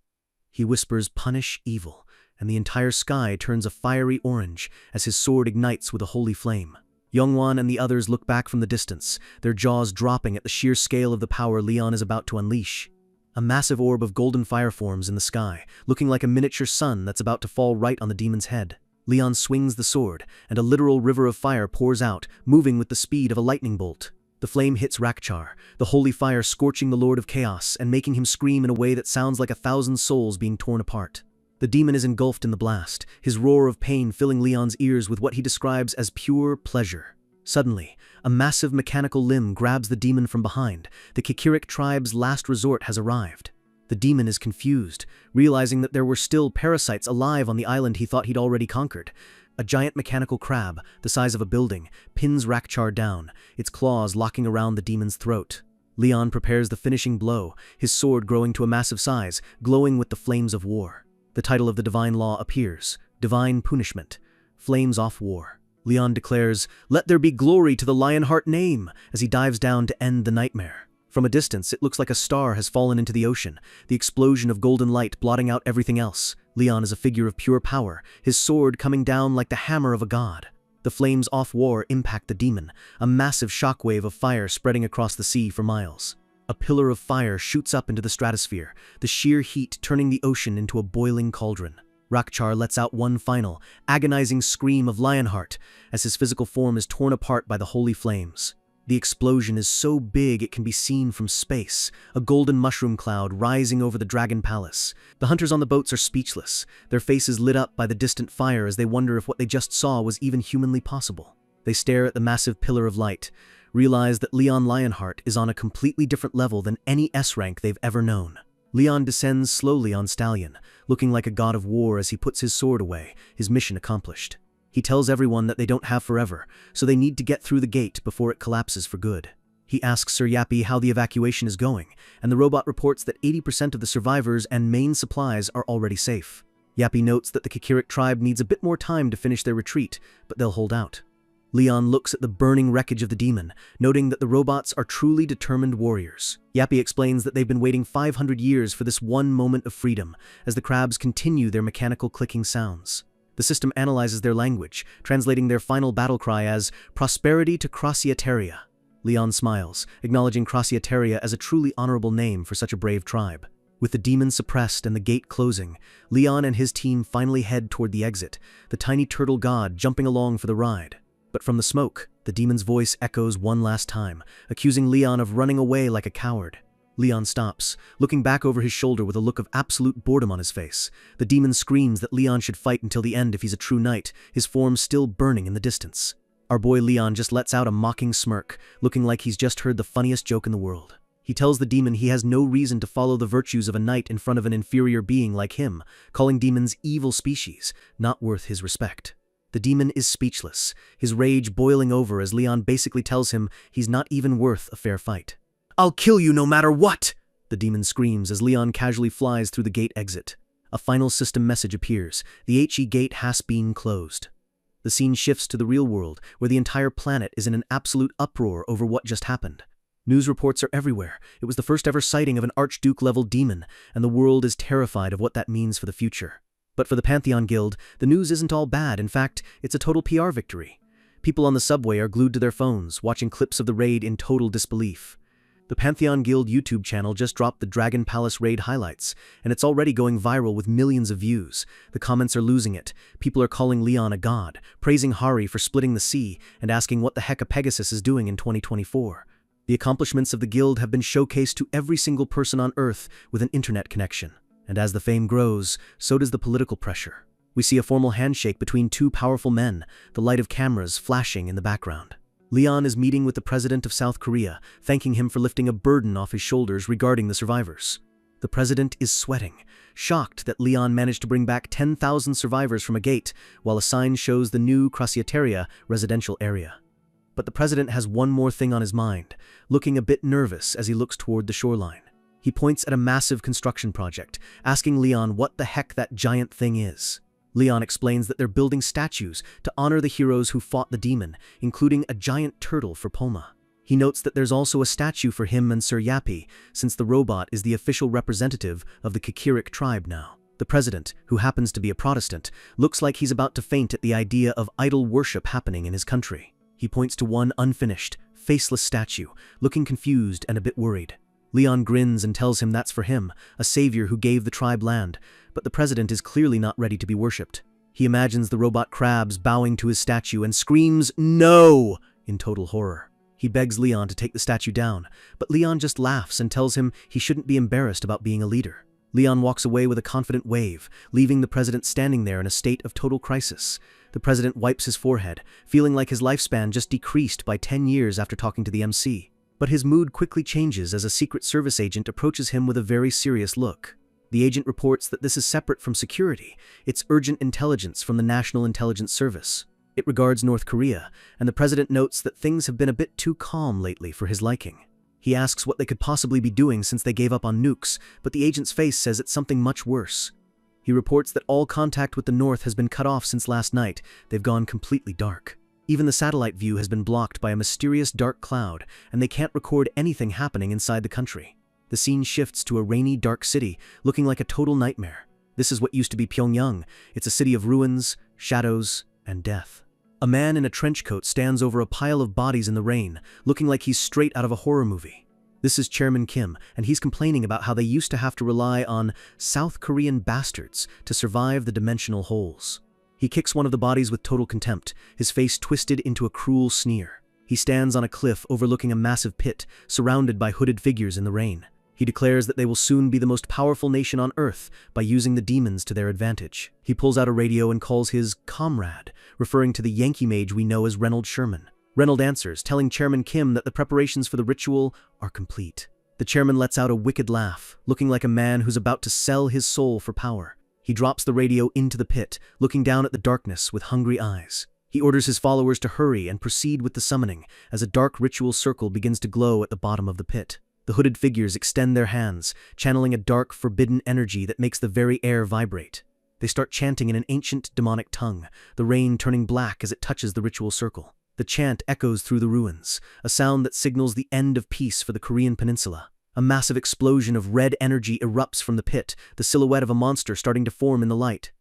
He whispers, "Punish evil," and the entire sky turns a fiery orange as his sword ignites with a holy flame. Yongwan and the others look back from the distance, their jaws dropping at the sheer scale of the power Leon is about to unleash. A massive orb of golden fire forms in the sky, looking like a miniature sun that's about to fall right on the demon's head. Leon swings the sword, and a literal river of fire pours out, moving with the speed of a lightning bolt. The flame hits Rakchar, the holy fire scorching the Lord of Chaos and making him scream in a way that sounds like 1,000 souls being torn apart. The demon is engulfed in the blast, his roar of pain filling Leon's ears with what he describes as pure pleasure. Suddenly, a massive mechanical limb grabs the demon from behind. The Kikirik tribe's last resort has arrived. The demon is confused, realizing that there were still parasites alive on the island he thought he'd already conquered. A giant mechanical crab, the size of a building, pins Rakchar down, its claws locking around the demon's throat. Leon prepares the finishing blow, his sword growing to a massive size, glowing with the flames of war. The title of the divine law appears, Divine Punishment, Flames Off War. Leon declares, "Let there be glory to the Lionheart name," as he dives down to end the nightmare. From a distance, it looks like a star has fallen into the ocean, the explosion of golden light blotting out everything else. Leon is a figure of pure power, his sword coming down like the hammer of a god. The flames off war impact the demon, a massive shockwave of fire spreading across the sea for miles. A pillar of fire shoots up into the stratosphere, the sheer heat turning the ocean into a boiling cauldron. Rakchar lets out one final, agonizing scream of Lionheart as his physical form is torn apart by the holy flames. The explosion is so big it can be seen from space, a golden mushroom cloud rising over the Dragon Palace. The hunters on the boats are speechless, their faces lit up by the distant fire as they wonder if what they just saw was even humanly possible. They stare at the massive pillar of light, realize that Leon Lionheart is on a completely different level than any S-rank they've ever known. Leon descends slowly on Stallion, looking like a god of war as he puts his sword away, his mission accomplished. He tells everyone that they don't have forever, so they need to get through the gate before it collapses for good. He asks Sir Yappy how the evacuation is going, and the robot reports that 80% of the survivors and main supplies are already safe. Yappy notes that the Kikirik tribe needs a bit more time to finish their retreat, but they'll hold out. Leon looks at the burning wreckage of the demon, noting that the robots are truly determined warriors. Yappy explains that they've been waiting 500 years for this one moment of freedom, as the crabs continue their mechanical clicking sounds. The system analyzes their language, translating their final battle cry as "Prosperity to Crassiataria." Leon smiles, acknowledging Crassiataria as a truly honorable name for such a brave tribe. With the demon suppressed and the gate closing, Leon and his team finally head toward the exit, the tiny turtle god jumping along for the ride. But from the smoke, the demon's voice echoes one last time, accusing Leon of running away like a coward. Leon stops, looking back over his shoulder with a look of absolute boredom on his face. The demon screams that Leon should fight until the end if he's a true knight, his form still burning in the distance. Our boy Leon just lets out a mocking smirk, looking like he's just heard the funniest joke in the world. He tells the demon he has no reason to follow the virtues of a knight in front of an inferior being like him, calling demons evil species, not worth his respect. The demon is speechless, his rage boiling over as Leon basically tells him he's not even worth a fair fight. "I'll kill you no matter what!" the demon screams as Leon casually flies through the gate exit. A final system message appears. The HE gate has been closed. The scene shifts to the real world, where the entire planet is in an absolute uproar over what just happened. News reports are everywhere. It was the first ever sighting of an Archduke-level demon, and the world is terrified of what that means for the future. But for the Pantheon Guild, the news isn't all bad. In fact, it's a total PR victory. People on the subway are glued to their phones, watching clips of the raid in total disbelief. The Pantheon Guild YouTube channel just dropped the Dragon Palace raid highlights, and it's already going viral with millions of views. The comments are losing it. People are calling Leon a god, praising Hari for splitting the sea, and asking what the heck a Pegasus is doing in 2024. The accomplishments of the guild have been showcased to every single person on Earth with an internet connection. And as the fame grows, so does the political pressure. We see a formal handshake between two powerful men, the light of cameras flashing in the background. Leon is meeting with the president of South Korea, thanking him for lifting a burden off his shoulders regarding the survivors. The president is sweating, shocked that Leon managed to bring back 10,000 survivors from a gate, while a sign shows the new Crassiataria residential area. But the president has one more thing on his mind, looking a bit nervous as he looks toward the shoreline. He points at a massive construction project, asking Leon what the heck that giant thing is. Leon explains that they're building statues to honor the heroes who fought the demon, including a giant turtle for Poma. He notes that there's also a statue for him and Sir Yappy, since the robot is the official representative of the Kikirik tribe now. The president, who happens to be a Protestant, looks like he's about to faint at the idea of idol worship happening in his country. He points to one unfinished, faceless statue, looking confused and a bit worried. Leon grins and tells him that's for him, a savior who gave the tribe land, but the president is clearly not ready to be worshipped. He imagines the robot crabs bowing to his statue and screams, "No!" in total horror. He begs Leon to take the statue down, but Leon just laughs and tells him he shouldn't be embarrassed about being a leader. Leon walks away with a confident wave, leaving the president standing there in a state of total crisis. The president wipes his forehead, feeling like his lifespan just decreased by 10 years after talking to the MC. But his mood quickly changes as a Secret Service agent approaches him with a very serious look. The agent reports that this is separate from security. It's urgent intelligence from the National Intelligence Service. It regards North Korea, and the president notes that things have been a bit too calm lately for his liking. He asks what they could possibly be doing since they gave up on nukes, but the agent's face says it's something much worse. He reports that all contact with the North has been cut off since last night. They've gone completely dark. Even the satellite view has been blocked by a mysterious dark cloud, and they can't record anything happening inside the country. The scene shifts to a rainy, dark city, looking like a total nightmare. This is what used to be Pyongyang. It's a city of ruins, shadows, and death. A man in a trench coat stands over a pile of bodies in the rain, looking like he's straight out of a horror movie. This is Chairman Kim, and he's complaining about how they used to have to rely on South Korean bastards to survive the dimensional holes. He kicks one of the bodies with total contempt, his face twisted into a cruel sneer. He stands on a cliff overlooking a massive pit, surrounded by hooded figures in the rain. He declares that they will soon be the most powerful nation on Earth by using the demons to their advantage. He pulls out a radio and calls his comrade, referring to the Yankee mage we know as Reynold Sherman. Reynold answers, telling Chairman Kim that the preparations for the ritual are complete. The chairman lets out a wicked laugh, looking like a man who's about to sell his soul for power. He drops the radio into the pit, looking down at the darkness with hungry eyes. He orders his followers to hurry and proceed with the summoning as a dark ritual circle begins to glow at the bottom of the pit. The hooded figures extend their hands, channeling a dark, forbidden energy that makes the very air vibrate. They start chanting in an ancient, demonic tongue, the rain turning black as it touches the ritual circle. The chant echoes through the ruins, a sound that signals the end of peace for the Korean peninsula. A massive explosion of red energy erupts from the pit, the silhouette of a monster starting to form in the light.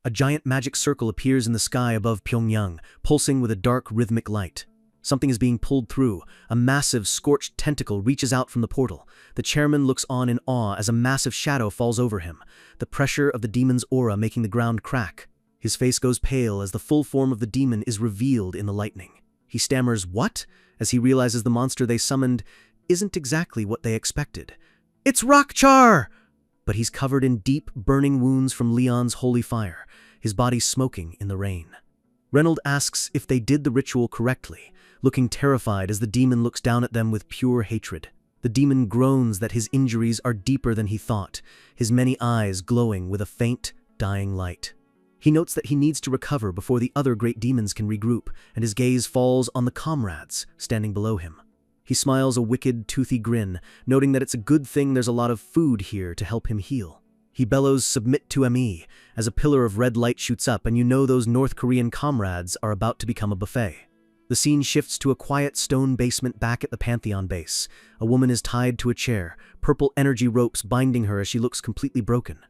A giant magic circle appears in the sky above Pyongyang, pulsing with a dark, rhythmic light. Something is being pulled through. A massive, scorched tentacle reaches out from the portal. The chairman looks on in awe as a massive shadow falls over him, the pressure of the demon's aura making the ground crack. His face goes pale as the full form of the demon is revealed in the lightning. He stammers, "What?" as he realizes the monster they summoned isn't exactly what they expected. "It's Rockchar!" But he's covered in deep, burning wounds from Leon's holy fire, his body smoking in the rain. Reynold asks if they did the ritual correctly, looking terrified as the demon looks down at them with pure hatred. The demon groans that his injuries are deeper than he thought, his many eyes glowing with a faint, dying light. He notes that he needs to recover before the other great demons can regroup, and his gaze falls on the comrades standing below him. He smiles a wicked, toothy grin, noting that it's a good thing there's a lot of food here to help him heal. He bellows, "Submit to ME," as a pillar of red light shoots up, and you know those North Korean comrades are about to become a buffet. The scene shifts to a quiet stone basement back at the Pantheon base. A woman is tied to a chair, purple energy ropes binding her as she looks completely broken.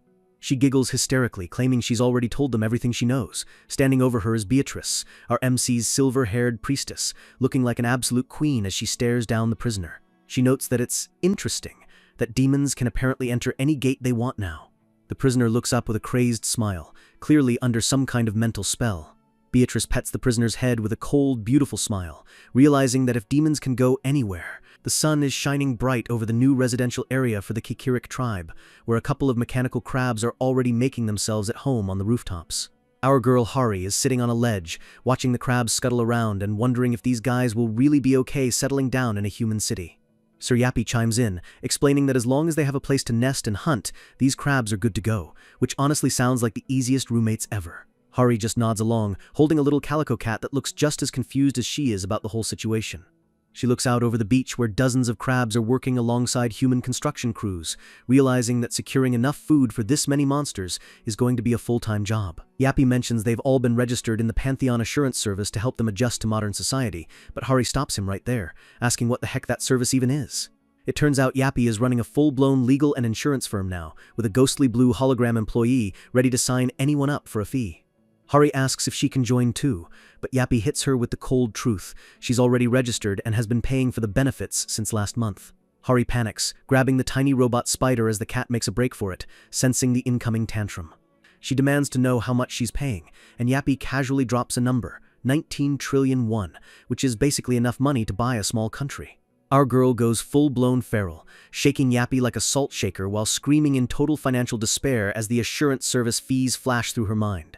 She giggles hysterically, claiming she's already told them everything she knows. Standing over her is Beatrice, our MC's silver-haired priestess, looking like an absolute queen as she stares down the prisoner. She notes that it's interesting that demons can apparently enter any gate they want now. The prisoner looks up with a crazed smile, clearly under some kind of mental spell. Beatrice pets the prisoner's head with a cold, beautiful smile, realizing that if demons can go anywhere, the sun is shining bright over the new residential area for the Kikirik tribe, where a couple of mechanical crabs are already making themselves at home on the rooftops. Our girl Hari is sitting on a ledge, watching the crabs scuttle around and wondering if these guys will really be okay settling down in a human city. Sir Yappy chimes in, explaining that as long as they have a place to nest and hunt, these crabs are good to go, which honestly sounds like the easiest roommates ever. Hari just nods along, holding a little calico cat that looks just as confused as she is about the whole situation. She looks out over the beach where dozens of crabs are working alongside human construction crews, realizing that securing enough food for this many monsters is going to be a full-time job. Yappy mentions they've all been registered in the Pantheon Assurance Service to help them adjust to modern society, but Hari stops him right there, asking what the heck that service even is. It turns out Yappy is running a full-blown legal and insurance firm now, with a ghostly blue hologram employee ready to sign anyone up for a fee. Hari asks if she can join too, but Yappy hits her with the cold truth. She's already registered and has been paying for the benefits since last month. Hari panics, grabbing the tiny robot spider as the cat makes a break for it, sensing the incoming tantrum. She demands to know how much she's paying, and Yappy casually drops a number, 19 trillion won, which is basically enough money to buy a small country. Our girl goes full-blown feral, shaking Yappy like a salt shaker while screaming in total financial despair as the assurance service fees flash through her mind.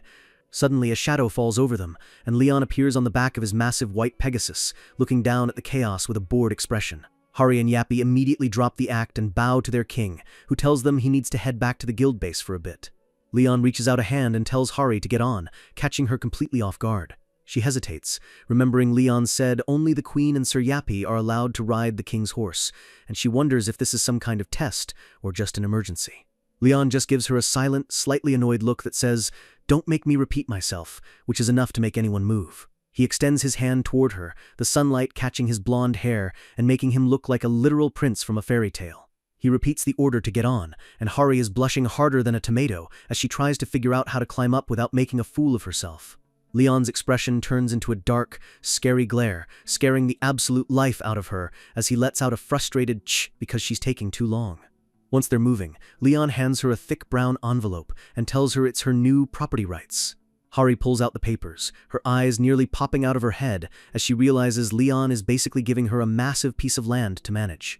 Suddenly, a shadow falls over them, and Leon appears on the back of his massive white Pegasus, looking down at the chaos with a bored expression. Hari and Yappy immediately drop the act and bow to their king, who tells them he needs to head back to the guild base for a bit. Leon reaches out a hand and tells Hari to get on, catching her completely off guard. She hesitates, remembering Leon said only the Queen and Sir Yappy are allowed to ride the king's horse, and she wonders if this is some kind of test or just an emergency. Leon just gives her a silent, slightly annoyed look that says, "Don't make me repeat myself," which is enough to make anyone move. He extends his hand toward her, the sunlight catching his blonde hair and making him look like a literal prince from a fairy tale. He repeats the order to get on, and Hari is blushing harder than a tomato as she tries to figure out how to climb up without making a fool of herself. Leon's expression turns into a dark, scary glare, scaring the absolute life out of her as he lets out a frustrated "ch" because she's taking too long. Once they're moving, Leon hands her a thick brown envelope and tells her it's her new property rights. Hari pulls out the papers, her eyes nearly popping out of her head as she realizes Leon is basically giving her a massive piece of land to manage.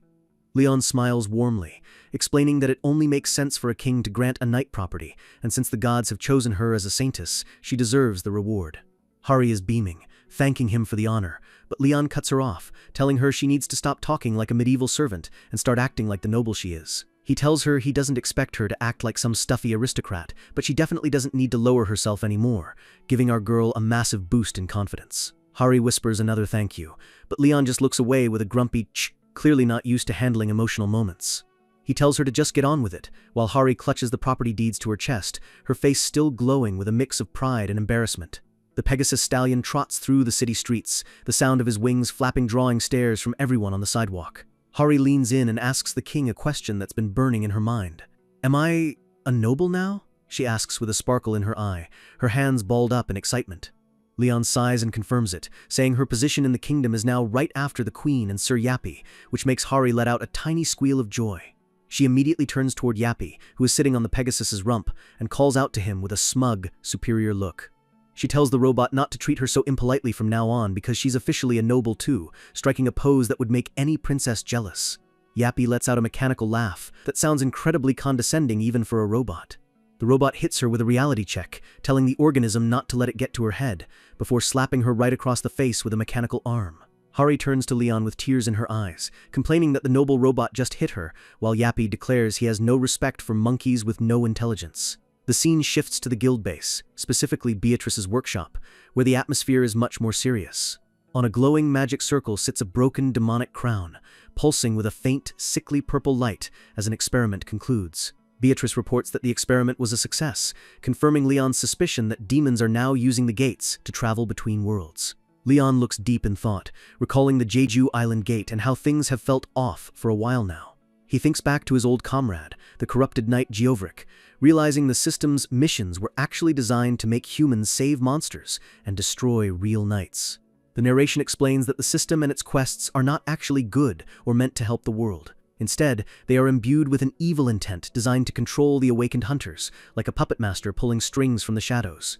Leon smiles warmly, explaining that it only makes sense for a king to grant a knight property, and since the gods have chosen her as a saintess, she deserves the reward. Hari is beaming, thanking him for the honor, but Leon cuts her off, telling her she needs to stop talking like a medieval servant and start acting like the noble she is. He tells her he doesn't expect her to act like some stuffy aristocrat, but she definitely doesn't need to lower herself anymore, giving our girl a massive boost in confidence. Hari whispers another thank you, but Leon just looks away with a grumpy "ch," clearly not used to handling emotional moments. He tells her to just get on with it, while Hari clutches the property deeds to her chest, her face still glowing with a mix of pride and embarrassment. The Pegasus stallion trots through the city streets, the sound of his wings flapping drawing stares from everyone on the sidewalk. Hari leans in and asks the king a question that's been burning in her mind. "Am I a noble now?" she asks with a sparkle in her eye, her hands balled up in excitement. Leon sighs and confirms it, saying her position in the kingdom is now right after the Queen and Sir Yappy, which makes Hari let out a tiny squeal of joy. She immediately turns toward Yappy, who is sitting on the Pegasus's rump, and calls out to him with a smug, superior look. She tells the robot not to treat her so impolitely from now on because she's officially a noble too, striking a pose that would make any princess jealous. Yappy lets out a mechanical laugh that sounds incredibly condescending even for a robot. The robot hits her with a reality check, telling the organism not to let it get to her head, before slapping her right across the face with a mechanical arm. Hari turns to Leon with tears in her eyes, complaining that the noble robot just hit her, while Yappy declares he has no respect for monkeys with no intelligence. The scene shifts to the guild base, specifically Beatrice's workshop, where the atmosphere is much more serious. On a glowing magic circle sits a broken demonic crown, pulsing with a faint, sickly purple light as an experiment concludes. Beatrice reports that the experiment was a success, confirming Leon's suspicion that demons are now using the gates to travel between worlds. Leon looks deep in thought, recalling the Jeju Island Gate and how things have felt off for a while now. He thinks back to his old comrade, the corrupted knight Geovric, realizing the system's missions were actually designed to make humans save monsters and destroy real knights. The narration explains that the system and its quests are not actually good or meant to help the world. Instead, they are imbued with an evil intent designed to control the awakened hunters, like a puppet master pulling strings from the shadows.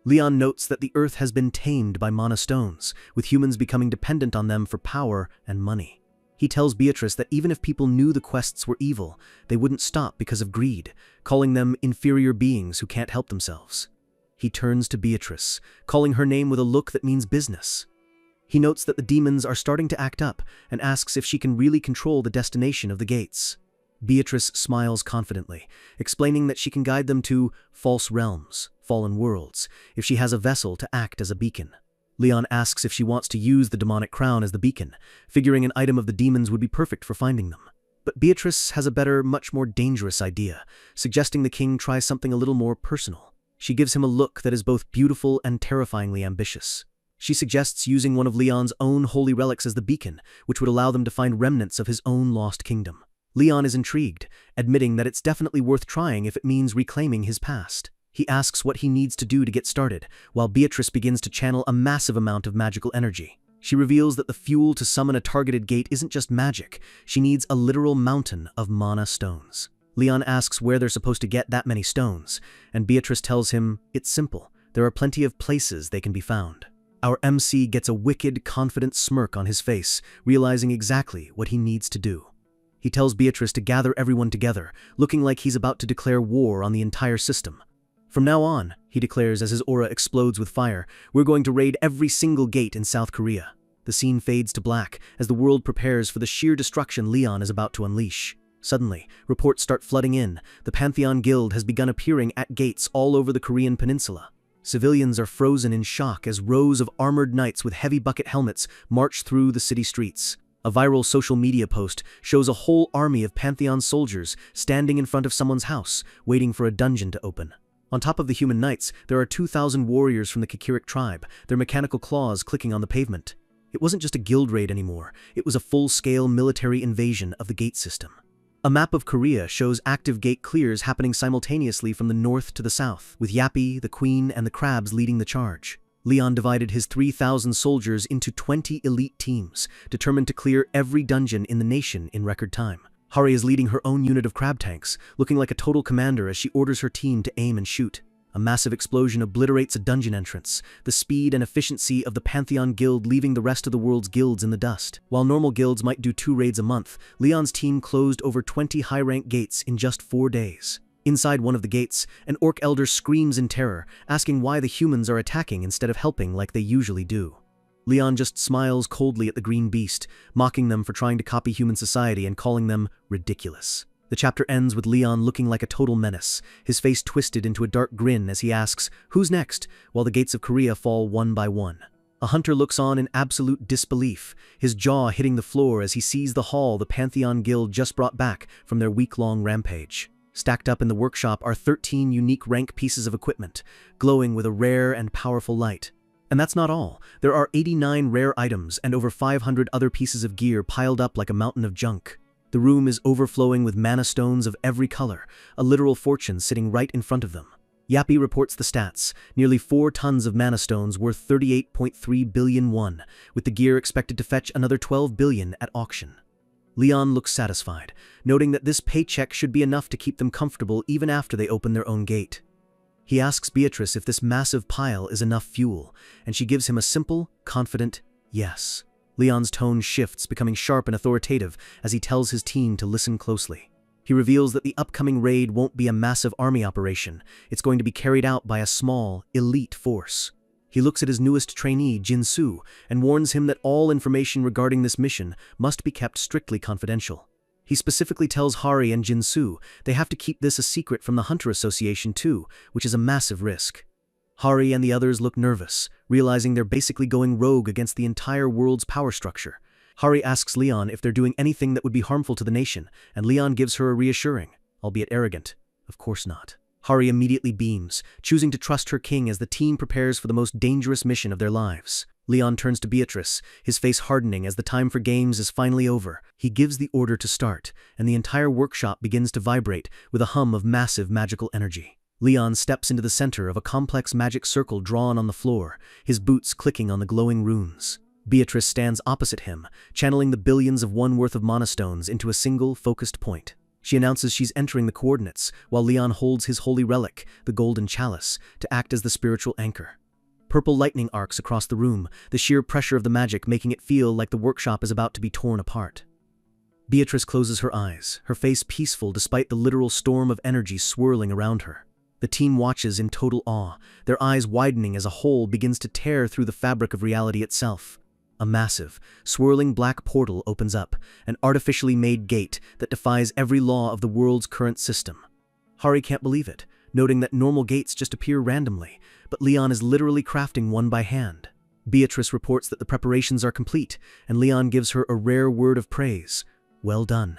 Leon notes that the earth has been tamed by mana stones, with humans becoming dependent on them for power and money. He tells Beatrice that even if people knew the quests were evil, they wouldn't stop because of greed, calling them inferior beings who can't help themselves. He turns to Beatrice, calling her name with a look that means business. He notes that the demons are starting to act up and asks if she can really control the destination of the gates. Beatrice smiles confidently, explaining that she can guide them to false realms, fallen worlds, if she has a vessel to act as a beacon. Leon asks if she wants to use the demonic crown as the beacon, figuring an item of the demons would be perfect for finding them. But Beatrice has a better, much more dangerous idea, suggesting the king try something a little more personal. She gives him a look that is both beautiful and terrifyingly ambitious. She suggests using one of Leon's own holy relics as the beacon, which would allow them to find remnants of his own lost kingdom. Leon is intrigued, admitting that it's definitely worth trying if it means reclaiming his past. He asks what he needs to do to get started, while Beatrice begins to channel a massive amount of magical energy. She reveals that the fuel to summon a targeted gate isn't just magic, she needs a literal mountain of mana stones. Leon asks where they're supposed to get that many stones, and Beatrice tells him it's simple, there are plenty of places they can be found. Our MC gets a wicked, confident smirk on his face, realizing exactly what he needs to do. He tells Beatrice to gather everyone together, looking like he's about to declare war on the entire system. From now on, he declares as his aura explodes with fire, we're going to raid every single gate in South Korea. The scene fades to black as the world prepares for the sheer destruction Leon is about to unleash. Suddenly, reports start flooding in. The Pantheon Guild has begun appearing at gates all over the Korean peninsula. Civilians are frozen in shock as rows of armored knights with heavy bucket helmets march through the city streets. A viral social media post shows a whole army of Pantheon soldiers standing in front of someone's house, waiting for a dungeon to open. On top of the human knights, there are 2,000 warriors from the Kikirik tribe, their mechanical claws clicking on the pavement. It wasn't just a guild raid anymore, it was a full-scale military invasion of the gate system. A map of Korea shows active gate clears happening simultaneously from the north to the south, with Yappy, the Queen, and the Crabs leading the charge. Leon divided his 3,000 soldiers into 20 elite teams, determined to clear every dungeon in the nation in record time. Hari is leading her own unit of crab tanks, looking like a total commander as she orders her team to aim and shoot. A massive explosion obliterates a dungeon entrance, the speed and efficiency of the Pantheon Guild leaving the rest of the world's guilds in the dust. While normal guilds might do 2 raids a month, Leon's team closed over 20 high-rank gates in just 4 days. Inside one of the gates, an orc elder screams in terror, asking why the humans are attacking instead of helping like they usually do. Leon just smiles coldly at the green beast, mocking them for trying to copy human society and calling them ridiculous. The chapter ends with Leon looking like a total menace, his face twisted into a dark grin as he asks, "Who's next?" while the gates of Korea fall one by one. A hunter looks on in absolute disbelief, his jaw hitting the floor as he sees the haul the Pantheon Guild just brought back from their week-long rampage. Stacked up in the workshop are 13 unique rank pieces of equipment, glowing with a rare and powerful light. And that's not all. There are 89 rare items and over 500 other pieces of gear piled up like a mountain of junk. The room is overflowing with mana stones of every color, a literal fortune sitting right in front of them. Yappy reports the stats, nearly 4 tons of mana stones worth 38.3 billion won, with the gear expected to fetch another 12 billion at auction. Leon looks satisfied, noting that this paycheck should be enough to keep them comfortable even after they open their own gate. He asks Beatrice if this massive pile is enough fuel, and she gives him a simple, confident yes. Leon's tone shifts, becoming sharp and authoritative as he tells his team to listen closely. He reveals that the upcoming raid won't be a massive army operation, it's going to be carried out by a small, elite force. He looks at his newest trainee, Jin-Soo, and warns him that all information regarding this mission must be kept strictly confidential. He specifically tells Hari and Jin-Soo they have to keep this a secret from the Hunter Association too, which is a massive risk. Hari and the others look nervous, realizing they're basically going rogue against the entire world's power structure. Hari asks Leon if they're doing anything that would be harmful to the nation, and Leon gives her a reassuring, albeit arrogant, "Of course not." Hari immediately beams, choosing to trust her king as the team prepares for the most dangerous mission of their lives. Leon turns to Beatrice, his face hardening as the time for games is finally over. He gives the order to start, and the entire workshop begins to vibrate with a hum of massive magical energy. Leon steps into the center of a complex magic circle drawn on the floor, his boots clicking on the glowing runes. Beatrice stands opposite him, channeling the billions of won worth of mana stones into a single, focused point. She announces she's entering the coordinates, while Leon holds his holy relic, the golden chalice, to act as the spiritual anchor. Purple lightning arcs across the room, the sheer pressure of the magic making it feel like the workshop is about to be torn apart. Beatrice closes her eyes, her face peaceful despite the literal storm of energy swirling around her. The team watches in total awe, their eyes widening as a hole begins to tear through the fabric of reality itself. A massive, swirling black portal opens up, an artificially made gate that defies every law of the world's current system. Hari can't believe it, noting that normal gates just appear randomly, but Leon is literally crafting one by hand. Beatrice reports that the preparations are complete, and Leon gives her a rare word of praise. "Well done."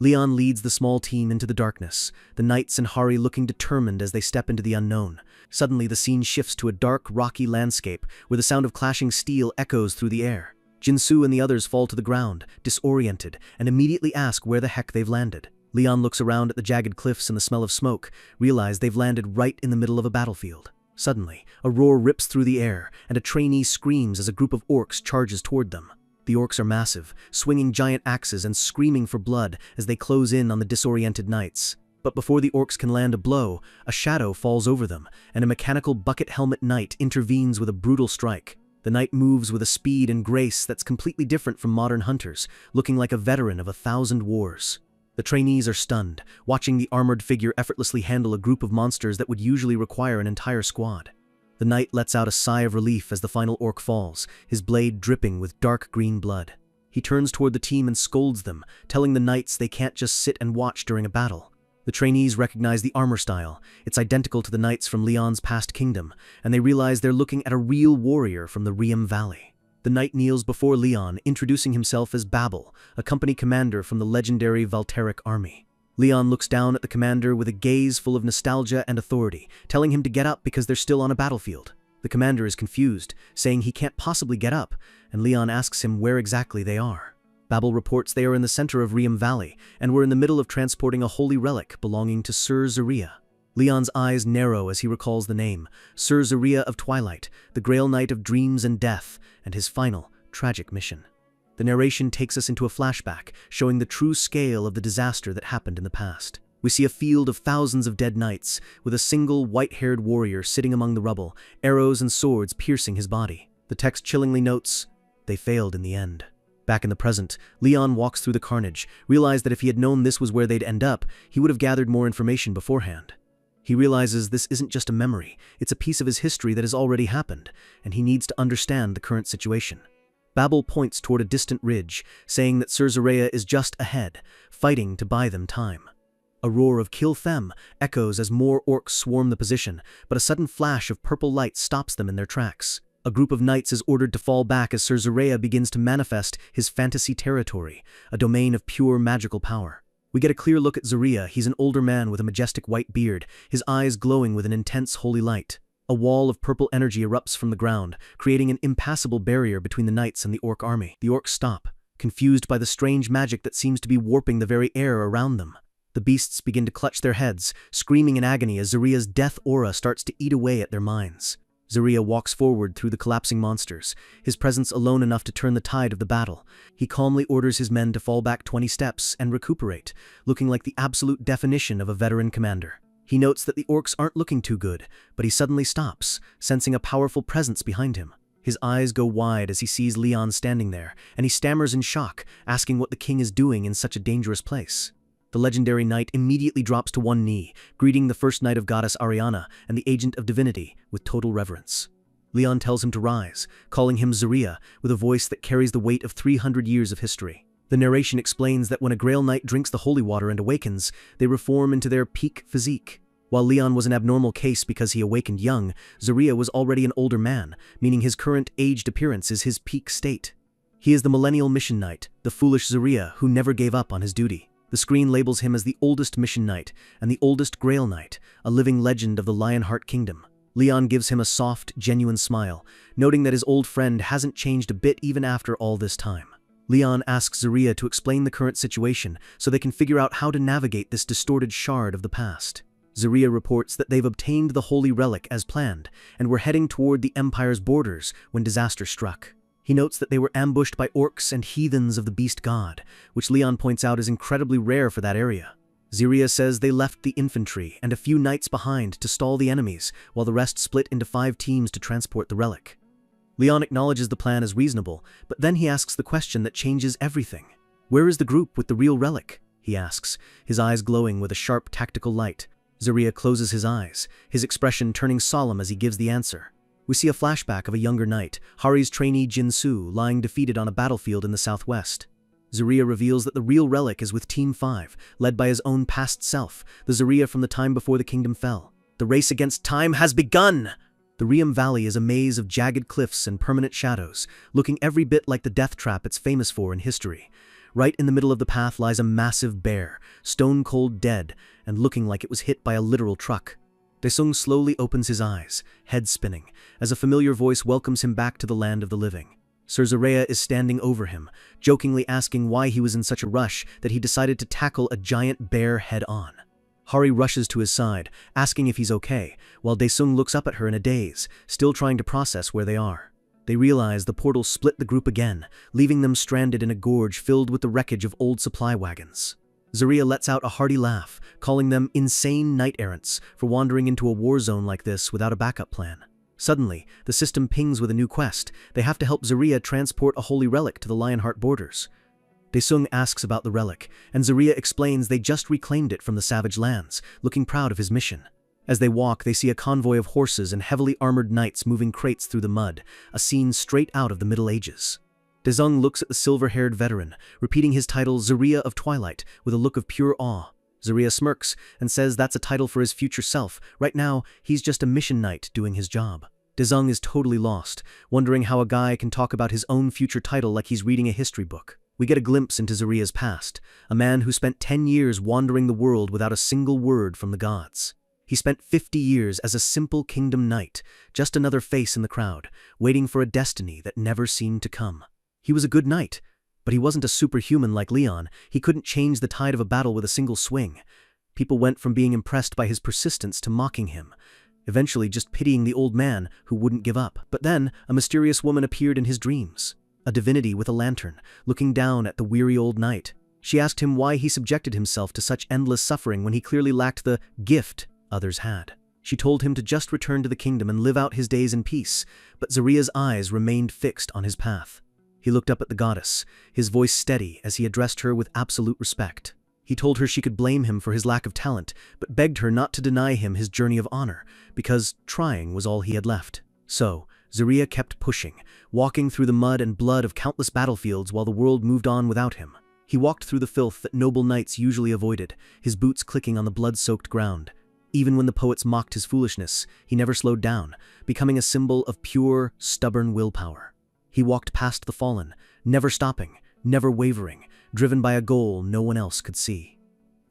Leon leads the small team into the darkness, the knights and Hari looking determined as they step into the unknown. Suddenly, the scene shifts to a dark, rocky landscape where the sound of clashing steel echoes through the air. Jinsu and the others fall to the ground, disoriented, and immediately ask where the heck they've landed. Leon looks around at the jagged cliffs and the smell of smoke, realize they've landed right in the middle of a battlefield. Suddenly, a roar rips through the air, and a trainee screams as a group of orcs charges toward them. The orcs are massive, swinging giant axes and screaming for blood as they close in on the disoriented knights. But before the orcs can land a blow, a shadow falls over them, and a mechanical bucket helmet knight intervenes with a brutal strike. The knight moves with a speed and grace that's completely different from modern hunters, looking like a veteran of 1,000 wars. The trainees are stunned, watching the armored figure effortlessly handle a group of monsters that would usually require an entire squad. The knight lets out a sigh of relief as the final orc falls, his blade dripping with dark green blood. He turns toward the team and scolds them, telling the knights they can't just sit and watch during a battle. The trainees recognize the armor style. It's identical to the knights from Leon's past kingdom, and they realize they're looking at a real warrior from the Riem Valley. The knight kneels before Leon, introducing himself as Babel, a company commander from the legendary Valteric army. Leon looks down at the commander with a gaze full of nostalgia and authority, telling him to get up because they're still on a battlefield. The commander is confused, saying he can't possibly get up, and Leon asks him where exactly they are. Babel reports they are in the center of Riem Valley, and were in the middle of transporting a holy relic belonging to Sir Zaria. Leon's eyes narrow as he recalls the name, Sir Zaria of Twilight, the Grail Knight of Dreams and Death, and his final, tragic mission. The narration takes us into a flashback, showing the true scale of the disaster that happened in the past. We see a field of thousands of dead knights, with a single white-haired warrior sitting among the rubble, arrows and swords piercing his body. The text chillingly notes, "They failed in the end." Back in the present, Leon walks through the carnage, realized that if he had known this was where they'd end up, he would have gathered more information beforehand. He realizes this isn't just a memory, it's a piece of his history that has already happened, and he needs to understand the current situation. Babel points toward a distant ridge, saying that Sir Zaria is just ahead, fighting to buy them time. A roar of "Kill them" echoes as more orcs swarm the position, but a sudden flash of purple light stops them in their tracks. A group of knights is ordered to fall back as Sir Zaria begins to manifest his fantasy territory, a domain of pure magical power. We get a clear look at Zaria. He's an older man with a majestic white beard, his eyes glowing with an intense holy light. A wall of purple energy erupts from the ground, creating an impassable barrier between the knights and the orc army. The orcs stop, confused by the strange magic that seems to be warping the very air around them. The beasts begin to clutch their heads, screaming in agony as Zaria's death aura starts to eat away at their minds. Zaria walks forward through the collapsing monsters, his presence alone enough to turn the tide of the battle. He calmly orders his men to fall back 20 steps and recuperate, looking like the absolute definition of a veteran commander. He notes that the orcs aren't looking too good, but he suddenly stops, sensing a powerful presence behind him. His eyes go wide as he sees Leon standing there, and he stammers in shock, asking what the king is doing in such a dangerous place. The legendary knight immediately drops to one knee, greeting the first knight of goddess Ariana and the agent of divinity with total reverence. Leon tells him to rise, calling him Zaria, with a voice that carries the weight of 300 years of history. The narration explains that when a Grail Knight drinks the holy water and awakens, they reform into their peak physique. While Leon was an abnormal case because he awakened young, Zaria was already an older man, meaning his current aged appearance is his peak state. He is the Millennial Mission Knight, the foolish Zaria who never gave up on his duty. The screen labels him as the oldest Mission Knight and the oldest Grail Knight, a living legend of the Lionheart Kingdom. Leon gives him a soft, genuine smile, noting that his old friend hasn't changed a bit even after all this time. Leon asks Zaria to explain the current situation so they can figure out how to navigate this distorted shard of the past. Zaria reports that they've obtained the holy relic as planned and were heading toward the Empire's borders when disaster struck. He notes that they were ambushed by orcs and heathens of the beast god, which Leon points out is incredibly rare for that area. Zaria says they left the infantry and a few knights behind to stall the enemies, while the rest split into 5 teams to transport the relic. Leon acknowledges the plan as reasonable, but then he asks the question that changes everything. "Where is the group with the real relic?" he asks, his eyes glowing with a sharp tactical light. Zaria closes his eyes, his expression turning solemn as he gives the answer. We see a flashback of a younger knight, Hari's trainee Jinsu, lying defeated on a battlefield in the southwest. Zaria reveals that the real relic is with Team 5, led by his own past self, the Zaria from the time before the kingdom fell. The race against time has begun! The Riem Valley is a maze of jagged cliffs and permanent shadows, looking every bit like the death trap it's famous for in history. Right in the middle of the path lies a massive bear, stone-cold dead and looking like it was hit by a literal truck. Daesung slowly opens his eyes, head spinning, as a familiar voice welcomes him back to the land of the living. Sir Zarea is standing over him, jokingly asking why he was in such a rush that he decided to tackle a giant bear head-on. Hari rushes to his side, asking if he's okay, while Daesung looks up at her in a daze, still trying to process where they are. They realize the portal split the group again, leaving them stranded in a gorge filled with the wreckage of old supply wagons. Zarea lets out a hearty laugh, calling them insane knight-errants for wandering into a war zone like this without a backup plan. Suddenly, the system pings with a new quest. They have to help Zarea transport a holy relic to the Lionheart borders. Daesung asks about the relic, and Zarea explains they just reclaimed it from the savage lands, looking proud of his mission. As they walk, they see a convoy of horses and heavily armored knights moving crates through the mud, a scene straight out of the Middle Ages. Daesung looks at the silver-haired veteran, repeating his title Zarea of Twilight with a look of pure awe. Zarea smirks and says that's a title for his future self. Right now, he's just a mission knight doing his job. Daesung is totally lost, wondering how a guy can talk about his own future title like he's reading a history book. We get a glimpse into Zarea's past, a man who spent 10 years wandering the world without a single word from the gods. He spent 50 years as a simple kingdom knight, just another face in the crowd, waiting for a destiny that never seemed to come. He was a good knight, but he wasn't a superhuman like Leon. He couldn't change the tide of a battle with a single swing. People went from being impressed by his persistence to mocking him, eventually just pitying the old man who wouldn't give up. But then, a mysterious woman appeared in his dreams, a divinity with a lantern, looking down at the weary old knight. She asked him why he subjected himself to such endless suffering when he clearly lacked the gift others had. She told him to just return to the kingdom and live out his days in peace, but Zarea's eyes remained fixed on his path. He looked up at the goddess, his voice steady as he addressed her with absolute respect. He told her she could blame him for his lack of talent, but begged her not to deny him his journey of honor, because trying was all he had left. So, Zarea kept pushing, walking through the mud and blood of countless battlefields while the world moved on without him. He walked through the filth that noble knights usually avoided, his boots clicking on the blood-soaked ground. Even when the poets mocked his foolishness, he never slowed down, becoming a symbol of pure, stubborn willpower. He walked past the fallen, never stopping, never wavering, driven by a goal no one else could see.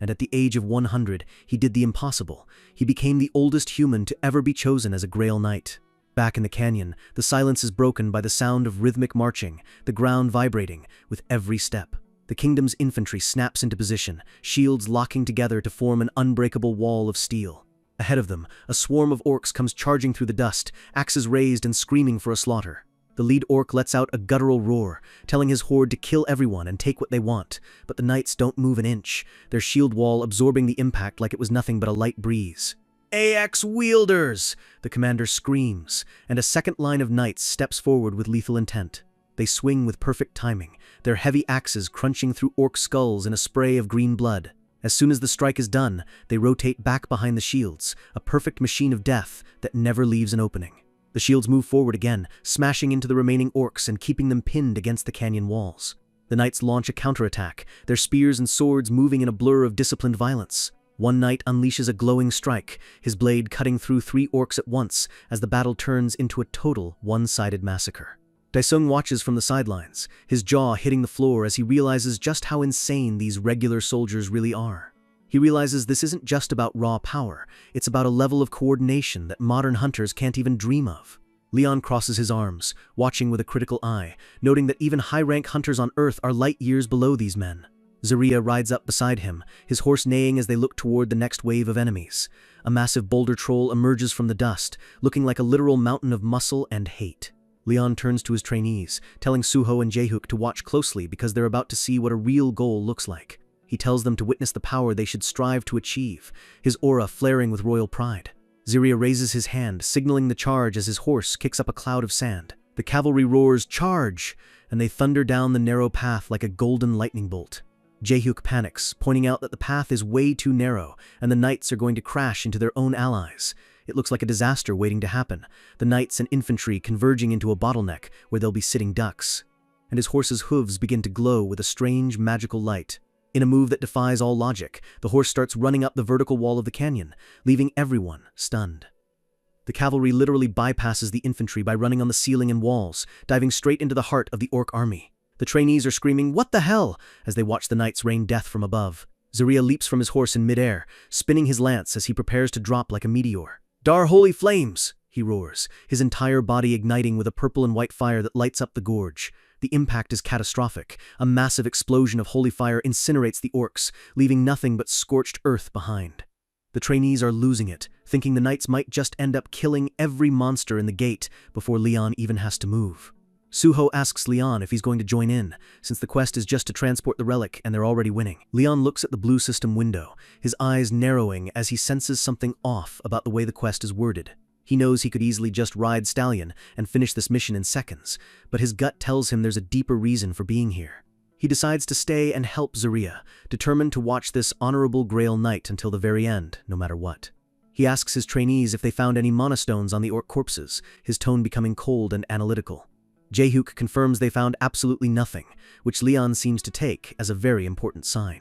And at the age of 100, he did the impossible. He became the oldest human to ever be chosen as a Grail Knight. Back in the canyon, the silence is broken by the sound of rhythmic marching, the ground vibrating with every step. The kingdom's infantry snaps into position, shields locking together to form an unbreakable wall of steel. Ahead of them, a swarm of orcs comes charging through the dust, axes raised and screaming for a slaughter. The lead orc lets out a guttural roar, telling his horde to kill everyone and take what they want, but the knights don't move an inch, their shield wall absorbing the impact like it was nothing but a light breeze. "Axe wielders!" the commander screams, and a second line of knights steps forward with lethal intent. They swing with perfect timing, their heavy axes crunching through orc skulls in a spray of green blood. As soon as the strike is done, they rotate back behind the shields, a perfect machine of death that never leaves an opening. The shields move forward again, smashing into the remaining orcs and keeping them pinned against the canyon walls. The knights launch a counterattack, their spears and swords moving in a blur of disciplined violence. One knight unleashes a glowing strike, his blade cutting through 3 orcs at once as the battle turns into a total one-sided massacre. Daesung watches from the sidelines, his jaw hitting the floor as he realizes just how insane these regular soldiers really are. He realizes this isn't just about raw power, it's about a level of coordination that modern hunters can't even dream of. Leon crosses his arms, watching with a critical eye, noting that even high-rank hunters on Earth are light years below these men. Zarea rides up beside him, his horse neighing as they look toward the next wave of enemies. A massive boulder troll emerges from the dust, looking like a literal mountain of muscle and hate. Leon turns to his trainees, telling Suho and Jaehook to watch closely because they're about to see what a real goal looks like. He tells them to witness the power they should strive to achieve, his aura flaring with royal pride. Zarea raises his hand, signaling the charge as his horse kicks up a cloud of sand. The cavalry roars, "Charge!" and they thunder down the narrow path like a golden lightning bolt. Jaehook panics, pointing out that the path is way too narrow and the knights are going to crash into their own allies. It looks like a disaster waiting to happen, the knights and infantry converging into a bottleneck where they'll be sitting ducks. And his horse's hooves begin to glow with a strange magical light. In a move that defies all logic, the horse starts running up the vertical wall of the canyon, leaving everyone stunned. The cavalry literally bypasses the infantry by running on the ceiling and walls, diving straight into the heart of the orc army. The trainees are screaming, "What the hell?" as they watch the knights rain death from above. Zariah leaps from his horse in midair, spinning his lance as he prepares to drop like a meteor. "Dar holy flames!" he roars, his entire body igniting with a purple and white fire that lights up the gorge. The impact is catastrophic. A massive explosion of holy fire incinerates the orcs, leaving nothing but scorched earth behind. The trainees are losing it, thinking the knights might just end up killing every monster in the gate before Leon even has to move. Suho asks Leon if he's going to join in, since the quest is just to transport the relic and they're already winning. Leon looks at the blue system window, his eyes narrowing as he senses something off about the way the quest is worded. He knows he could easily just ride Stallion and finish this mission in seconds, but his gut tells him there's a deeper reason for being here. He decides to stay and help Zariah, determined to watch this honorable Grail Knight until the very end, no matter what. He asks his trainees if they found any mana stones on the orc corpses, his tone becoming cold and analytical. Jehuk confirms they found absolutely nothing, which Leon seems to take as a very important sign.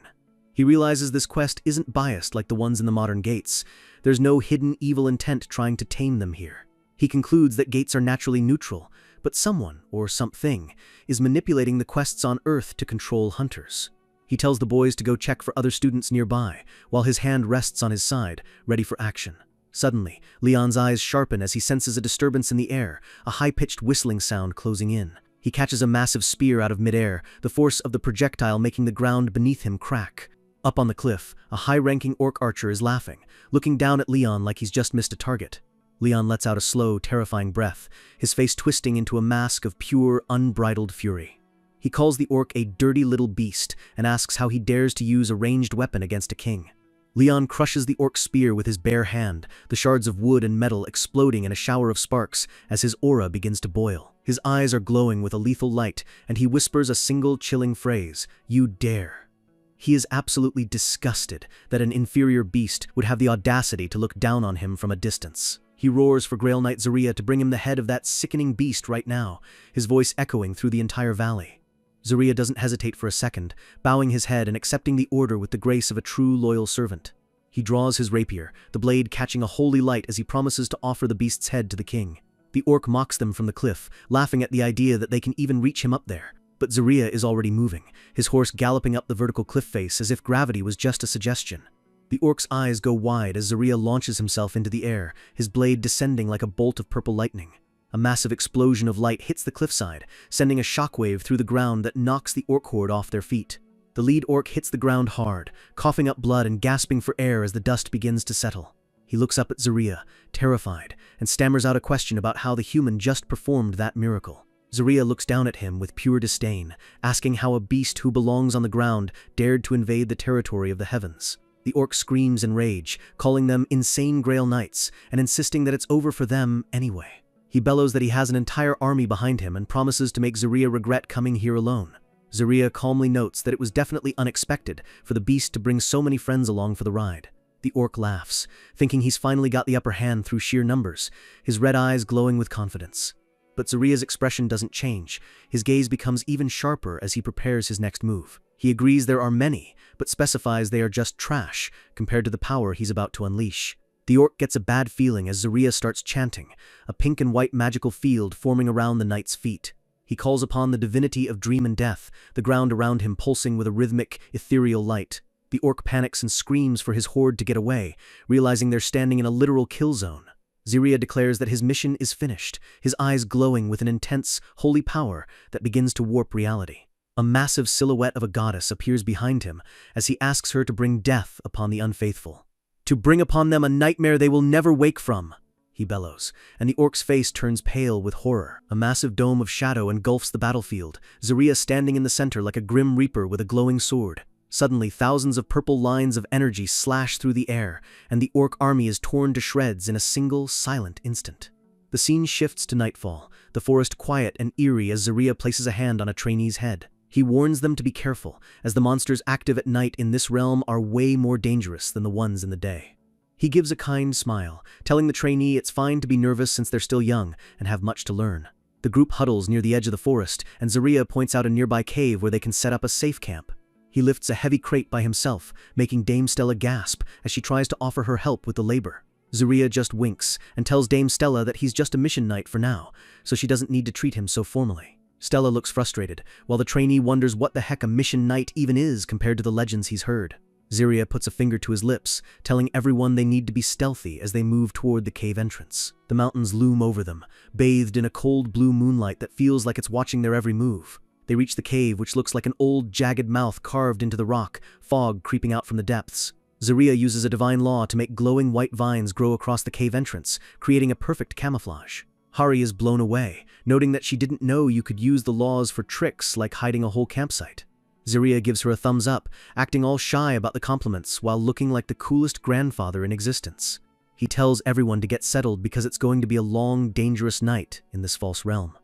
He realizes this quest isn't biased like the ones in the modern gates. There's no hidden evil intent trying to tame them here. He concludes that gates are naturally neutral, but someone, or something, is manipulating the quests on Earth to control hunters. He tells the boys to go check for other students nearby, while his hand rests on his side, ready for action. Suddenly, Leon's eyes sharpen as he senses a disturbance in the air, a high-pitched whistling sound closing in. He catches a massive spear out of midair, the force of the projectile making the ground beneath him crack. Up on the cliff, a high-ranking orc archer is laughing, looking down at Leon like he's just missed a target. Leon lets out a slow, terrifying breath, his face twisting into a mask of pure, unbridled fury. He calls the orc a dirty little beast and asks how he dares to use a ranged weapon against a king. Leon crushes the orc's spear with his bare hand, the shards of wood and metal exploding in a shower of sparks as his aura begins to boil. His eyes are glowing with a lethal light, and he whispers a single chilling phrase, "You dare." He is absolutely disgusted that an inferior beast would have the audacity to look down on him from a distance. He roars for Grail Knight Zariah to bring him the head of that sickening beast right now, his voice echoing through the entire valley. Zariah doesn't hesitate for a second, bowing his head and accepting the order with the grace of a true loyal servant. He draws his rapier, the blade catching a holy light as he promises to offer the beast's head to the king. The orc mocks them from the cliff, laughing at the idea that they can even reach him up there. But Zariah is already moving, his horse galloping up the vertical cliff face as if gravity was just a suggestion. The orc's eyes go wide as Zariah launches himself into the air, his blade descending like a bolt of purple lightning. A massive explosion of light hits the cliffside, sending a shockwave through the ground that knocks the orc horde off their feet. The lead orc hits the ground hard, coughing up blood and gasping for air as the dust begins to settle. He looks up at Zariah, terrified, and stammers out a question about how the human just performed that miracle. Zariah looks down at him with pure disdain, asking how a beast who belongs on the ground dared to invade the territory of the heavens. The orc screams in rage, calling them insane Grail Knights, and insisting that it's over for them anyway. He bellows that he has an entire army behind him and promises to make Zariah regret coming here alone. Zariah calmly notes that it was definitely unexpected for the beast to bring so many friends along for the ride. The orc laughs, thinking he's finally got the upper hand through sheer numbers, his red eyes glowing with confidence. But Zariah's expression doesn't change. His gaze becomes even sharper as he prepares his next move. He agrees there are many, but specifies they are just trash compared to the power he's about to unleash. The orc gets a bad feeling as Zariah starts chanting, a pink and white magical field forming around the knight's feet. He calls upon the divinity of dream and death, the ground around him pulsing with a rhythmic, ethereal light. The orc panics and screams for his horde to get away, realizing they're standing in a literal kill zone. Zariah declares that his mission is finished, his eyes glowing with an intense, holy power that begins to warp reality. A massive silhouette of a goddess appears behind him as he asks her to bring death upon the unfaithful. To bring upon them a nightmare they will never wake from, he bellows, and the orc's face turns pale with horror. A massive dome of shadow engulfs the battlefield, Zariah standing in the center like a grim reaper with a glowing sword. Suddenly, thousands of purple lines of energy slash through the air, and the orc army is torn to shreds in a single, silent instant. The scene shifts to nightfall, the forest quiet and eerie as Zariah places a hand on a trainee's head. He warns them to be careful, as the monsters active at night in this realm are way more dangerous than the ones in the day. He gives a kind smile, telling the trainee it's fine to be nervous since they're still young and have much to learn. The group huddles near the edge of the forest, and Zariah points out a nearby cave where they can set up a safe camp. He lifts a heavy crate by himself, making Dame Stella gasp as she tries to offer her help with the labor. Zariah just winks and tells Dame Stella that he's just a mission knight for now, so she doesn't need to treat him so formally. Stella looks frustrated, while the trainee wonders what the heck a mission knight even is compared to the legends he's heard. Ziria puts a finger to his lips, telling everyone they need to be stealthy as they move toward the cave entrance. The mountains loom over them, bathed in a cold blue moonlight that feels like it's watching their every move. They reach the cave, which looks like an old, jagged mouth carved into the rock, fog creeping out from the depths. Ziria uses a divine law to make glowing white vines grow across the cave entrance, creating a perfect camouflage. Hari is blown away, noting that she didn't know you could use the laws for tricks like hiding a whole campsite. Ziria gives her a thumbs up, acting all shy about the compliments while looking like the coolest grandfather in existence. He tells everyone to get settled because it's going to be a long, dangerous night in this false realm.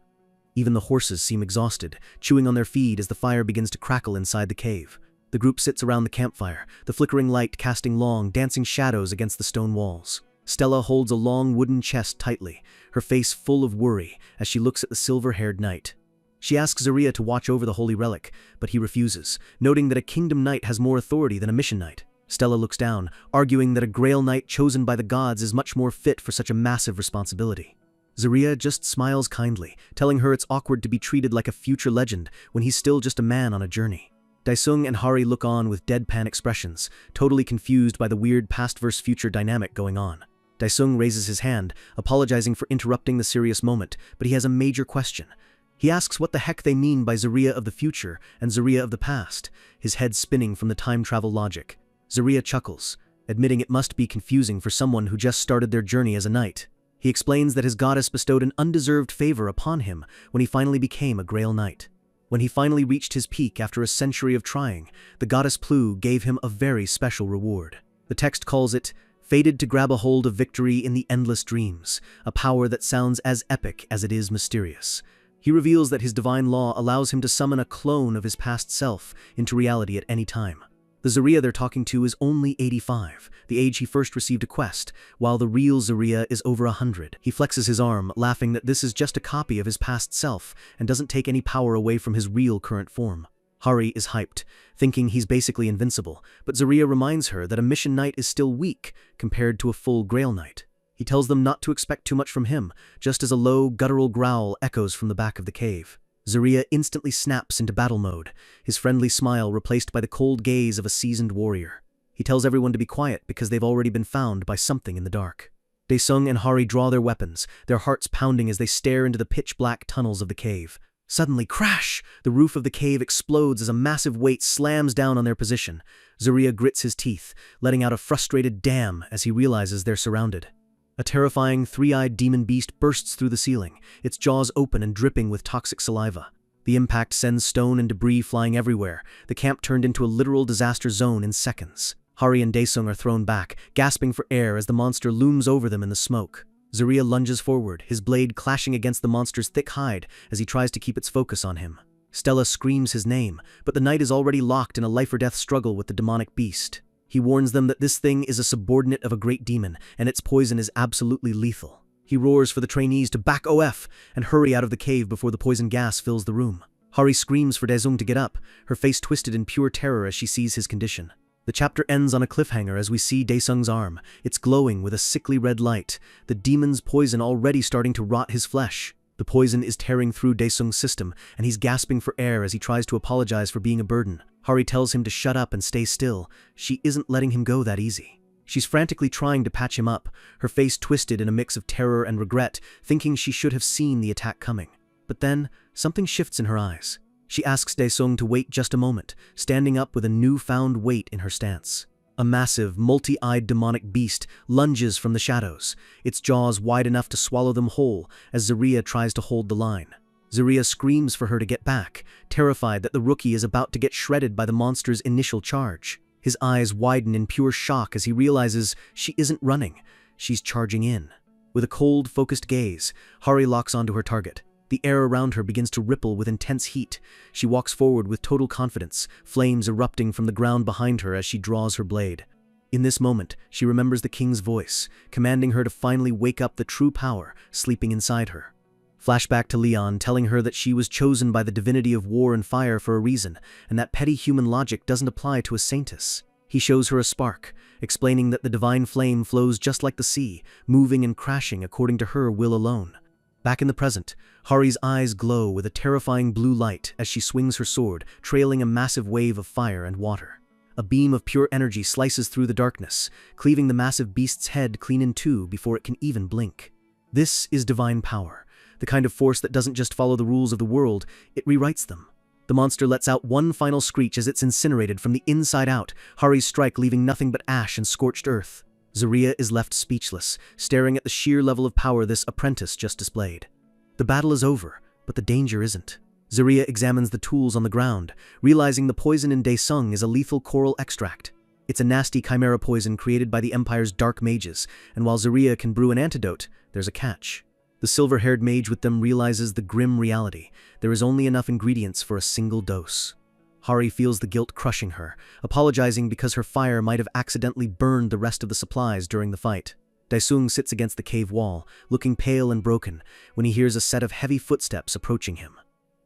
Even the horses seem exhausted, chewing on their feed as the fire begins to crackle inside the cave. The group sits around the campfire, the flickering light casting long, dancing shadows against the stone walls. Stella holds a long wooden chest tightly, her face full of worry as she looks at the silver-haired knight. She asks Ziria to watch over the holy relic, but he refuses, noting that a kingdom knight has more authority than a mission knight. Stella looks down, arguing that a grail knight chosen by the gods is much more fit for such a massive responsibility. Ziria just smiles kindly, telling her it's awkward to be treated like a future legend when he's still just a man on a journey. Daesung and Hari look on with deadpan expressions, totally confused by the weird past-versus-future dynamic going on. Daesung raises his hand, apologizing for interrupting the serious moment, but he has a major question. He asks what the heck they mean by Ziria of the future and Ziria of the past, his head spinning from the time travel logic. Ziria chuckles, admitting it must be confusing for someone who just started their journey as a knight. He explains that his goddess bestowed an undeserved favor upon him when he finally became a Grail Knight. When he finally reached his peak after a century of trying, the goddess Plu gave him a very special reward. The text calls it, fated to grab a hold of victory in the endless dreams, a power that sounds as epic as it is mysterious. He reveals that his divine law allows him to summon a clone of his past self into reality at any time. The Ziria they're talking to is only 85, the age he first received a quest, while the real Ziria is over 100. He flexes his arm, laughing that this is just a copy of his past self and doesn't take any power away from his real current form. Hari is hyped, thinking he's basically invincible, but Ziria reminds her that a mission knight is still weak compared to a full Grail Knight. He tells them not to expect too much from him, just as a low, guttural growl echoes from the back of the cave. Ziria instantly snaps into battle mode, his friendly smile replaced by the cold gaze of a seasoned warrior. He tells everyone to be quiet because they've already been found by something in the dark. Daesung and Hari draw their weapons, their hearts pounding as they stare into the pitch-black tunnels of the cave. Suddenly, crash! The roof of the cave explodes as a massive weight slams down on their position. Ziria grits his teeth, letting out a frustrated damn as he realizes they're surrounded. A terrifying, three-eyed demon beast bursts through the ceiling, its jaws open and dripping with toxic saliva. The impact sends stone and debris flying everywhere, the camp turned into a literal disaster zone in seconds. Hari and Daesung are thrown back, gasping for air as the monster looms over them in the smoke. Ziria lunges forward, his blade clashing against the monster's thick hide as he tries to keep its focus on him. Stella screams his name, but the knight is already locked in a life-or-death struggle with the demonic beast. He warns them that this thing is a subordinate of a great demon, and its poison is absolutely lethal. He roars for the trainees to back OF and hurry out of the cave before the poison gas fills the room. Hari screams for Daesung to get up, her face twisted in pure terror as she sees his condition. The chapter ends on a cliffhanger as we see Daesung's arm. It's glowing with a sickly red light, the demon's poison already starting to rot his flesh. The poison is tearing through Daesung's system, and he's gasping for air as he tries to apologize for being a burden. Hari tells him to shut up and stay still. She isn't letting him go that easy. She's frantically trying to patch him up, her face twisted in a mix of terror and regret, thinking she should have seen the attack coming. But then, something shifts in her eyes. She asks Daesung to wait just a moment, standing up with a newfound weight in her stance. A massive, multi-eyed demonic beast lunges from the shadows, its jaws wide enough to swallow them whole as Ziria tries to hold the line. Ziria screams for her to get back, terrified that the rookie is about to get shredded by the monster's initial charge. His eyes widen in pure shock as he realizes she isn't running, she's charging in. With a cold, focused gaze, Hari locks onto her target. The air around her begins to ripple with intense heat. She walks forward with total confidence, flames erupting from the ground behind her as she draws her blade. In this moment, she remembers the king's voice, commanding her to finally wake up the true power sleeping inside her. Flashback to Leon telling her that she was chosen by the divinity of war and fire for a reason, and that petty human logic doesn't apply to a saintess. He shows her a spark, explaining that the divine flame flows just like the sea, moving and crashing according to her will alone. Back in the present, Hari's eyes glow with a terrifying blue light as she swings her sword, trailing a massive wave of fire and water. A beam of pure energy slices through the darkness, cleaving the massive beast's head clean in two before it can even blink. This is divine power, the kind of force that doesn't just follow the rules of the world, it rewrites them. The monster lets out one final screech as it's incinerated from the inside out, Hari's strike leaving nothing but ash and scorched earth. Zarya is left speechless, staring at the sheer level of power this apprentice just displayed. The battle is over, but the danger isn't. Zarya examines the tools on the ground, realizing the poison in Daesung is a lethal coral extract. It's a nasty chimera poison created by the Empire's dark mages, and while Zarya can brew an antidote, there's a catch. The silver-haired mage with them realizes the grim reality. There is only enough ingredients for a single dose. Hari feels the guilt crushing her, apologizing because her fire might have accidentally burned the rest of the supplies during the fight. Daesung sits against the cave wall, looking pale and broken, when he hears a set of heavy footsteps approaching him.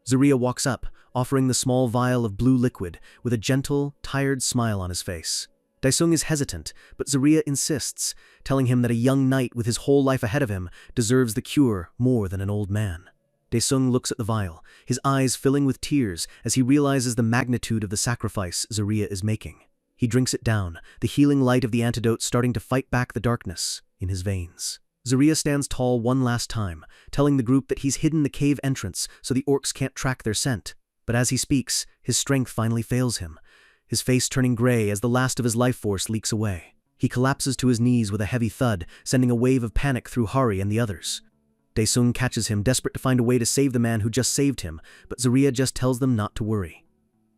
Zarya walks up, offering the small vial of blue liquid, with a gentle, tired smile on his face. Daesung is hesitant, but Zarya insists, telling him that a young knight with his whole life ahead of him deserves the cure more than an old man. Daesung looks at the vial, his eyes filling with tears as he realizes the magnitude of the sacrifice Zarya is making. He drinks it down, the healing light of the antidote starting to fight back the darkness in his veins. Zarya stands tall one last time, telling the group that he's hidden the cave entrance so the orcs can't track their scent. But as he speaks, his strength finally fails him, his face turning gray as the last of his life force leaks away. He collapses to his knees with a heavy thud, sending a wave of panic through Hari and the others. Daesung catches him, desperate to find a way to save the man who just saved him, but Zarya just tells them not to worry.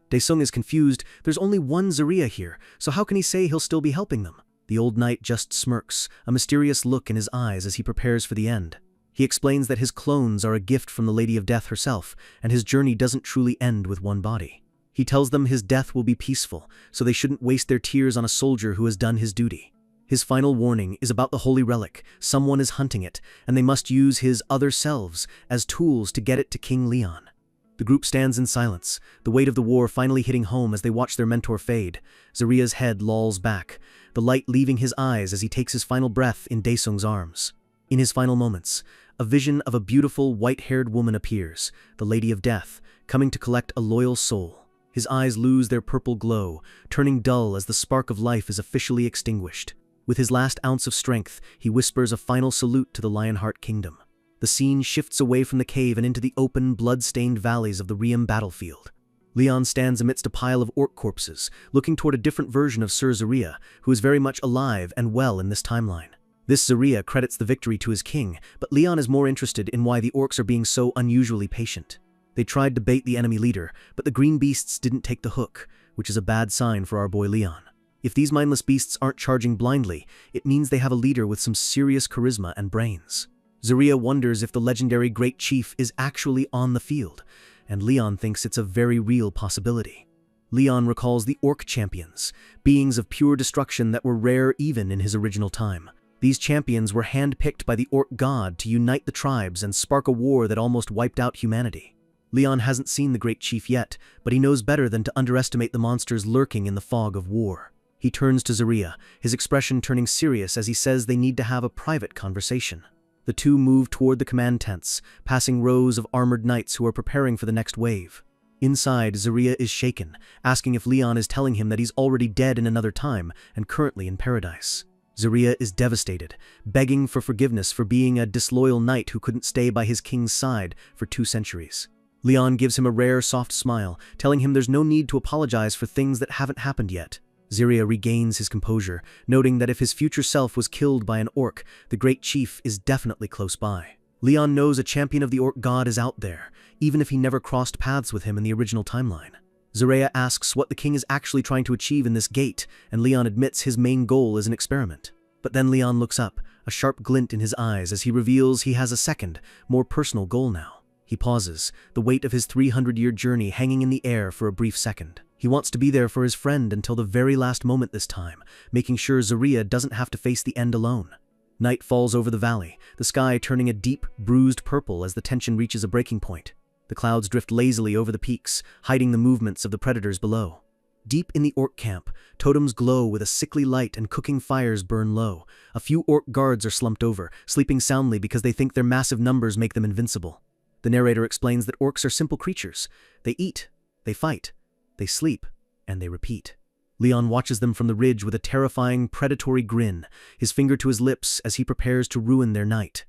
Daesung is confused. There's only one Zarya here, so how can he say he'll still be helping them? The old knight just smirks, a mysterious look in his eyes as he prepares for the end. He explains that his clones are a gift from the Lady of Death herself, and his journey doesn't truly end with one body. He tells them his death will be peaceful, so they shouldn't waste their tears on a soldier who has done his duty. His final warning is about the holy relic. Someone is hunting it, and they must use his other selves as tools to get it to King Leon. The group stands in silence, the weight of the war finally hitting home as they watch their mentor fade. Zarya's head lolls back, the light leaving his eyes as he takes his final breath in Daesung's arms. In his final moments, a vision of a beautiful, white-haired woman appears, the Lady of Death, coming to collect a loyal soul. His eyes lose their purple glow, turning dull as the spark of life is officially extinguished. With his last ounce of strength, he whispers a final salute to the Lionheart Kingdom. The scene shifts away from the cave and into the open, blood-stained valleys of the Riem battlefield. Leon stands amidst a pile of orc corpses, looking toward a different version of Sir Zarya, who is very much alive and well in this timeline. This Zarya credits the victory to his king, but Leon is more interested in why the orcs are being so unusually patient. They tried to bait the enemy leader, but the green beasts didn't take the hook, which is a bad sign for our boy Leon. If these mindless beasts aren't charging blindly, it means they have a leader with some serious charisma and brains. Zarya wonders if the legendary Great Chief is actually on the field, and Leon thinks it's a very real possibility. Leon recalls the Orc Champions, beings of pure destruction that were rare even in his original time. These champions were hand-picked by the Orc god to unite the tribes and spark a war that almost wiped out humanity. Leon hasn't seen the Great Chief yet, but he knows better than to underestimate the monsters lurking in the fog of war. He turns to Zarya, his expression turning serious as he says they need to have a private conversation. The two move toward the command tents, passing rows of armored knights who are preparing for the next wave. Inside, Zarya is shaken, asking if Leon is telling him that he's already dead in another time and currently in paradise. Zarya is devastated, begging for forgiveness for being a disloyal knight who couldn't stay by his king's side for 2 centuries. Leon gives him a rare, soft smile, telling him there's no need to apologize for things that haven't happened yet. Zarya regains his composure, noting that if his future self was killed by an orc, the Great Chief is definitely close by. Leon knows a champion of the orc god is out there, even if he never crossed paths with him in the original timeline. Zarya asks what the king is actually trying to achieve in this gate, and Leon admits his main goal is an experiment. But then Leon looks up, a sharp glint in his eyes as he reveals he has a second, more personal goal now. He pauses, the weight of his 300-year journey hanging in the air for a brief second. He wants to be there for his friend until the very last moment this time, making sure Zarya doesn't have to face the end alone. Night falls over the valley, the sky turning a deep, bruised purple as the tension reaches a breaking point. The clouds drift lazily over the peaks, hiding the movements of the predators below. Deep in the orc camp, totems glow with a sickly light and cooking fires burn low. A few orc guards are slumped over, sleeping soundly because they think their massive numbers make them invincible. The narrator explains that orcs are simple creatures. They eat, they fight, they sleep, and they repeat. Leon watches them from the ridge with a terrifying, predatory grin, his finger to his lips as he prepares to ruin their night.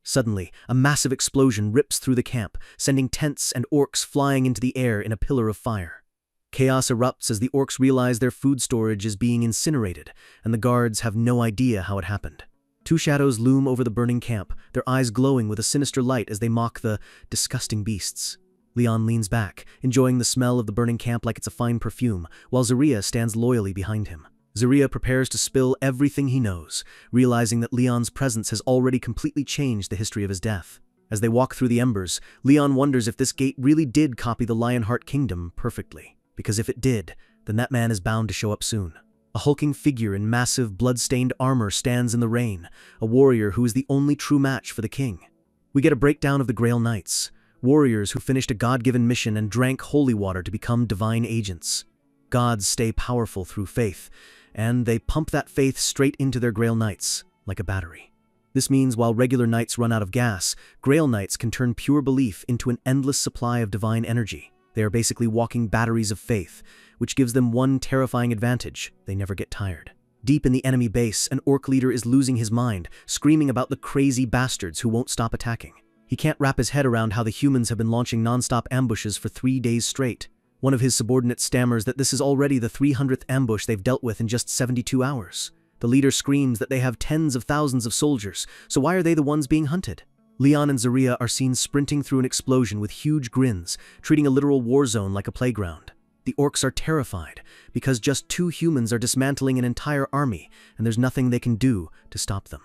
Suddenly, a massive explosion rips through the camp, sending tents and orcs flying into the air in a pillar of fire. Chaos erupts as the orcs realize their food storage is being incinerated, and the guards have no idea how it happened. Two shadows loom over the burning camp, their eyes glowing with a sinister light as they mock the disgusting beasts. Leon leans back, enjoying the smell of the burning camp like it's a fine perfume, while Zaria stands loyally behind him. Zaria prepares to spill everything he knows, realizing that Leon's presence has already completely changed the history of his death. As they walk through the embers, Leon wonders if this gate really did copy the Lionheart Kingdom perfectly. Because if it did, then that man is bound to show up soon. A hulking figure in massive, blood-stained armor stands in the rain, a warrior who is the only true match for the king. We get a breakdown of the Grail Knights, warriors who finished a God-given mission and drank holy water to become divine agents. Gods stay powerful through faith, and they pump that faith straight into their Grail Knights, like a battery. This means while regular knights run out of gas, Grail Knights can turn pure belief into an endless supply of divine energy. They are basically walking batteries of faith, which gives them one terrifying advantage: they never get tired. Deep in the enemy base, an orc leader is losing his mind, screaming about the crazy bastards who won't stop attacking. He can't wrap his head around how the humans have been launching non-stop ambushes for 3 days straight. One of his subordinates stammers that this is already the 300th ambush they've dealt with in just 72 hours. The leader screams that they have tens of thousands of soldiers, so why are they the ones being hunted? Leon and Zaria are seen sprinting through an explosion with huge grins, treating a literal war zone like a playground. The orcs are terrified, because just 2 humans are dismantling an entire army, and there's nothing they can do to stop them.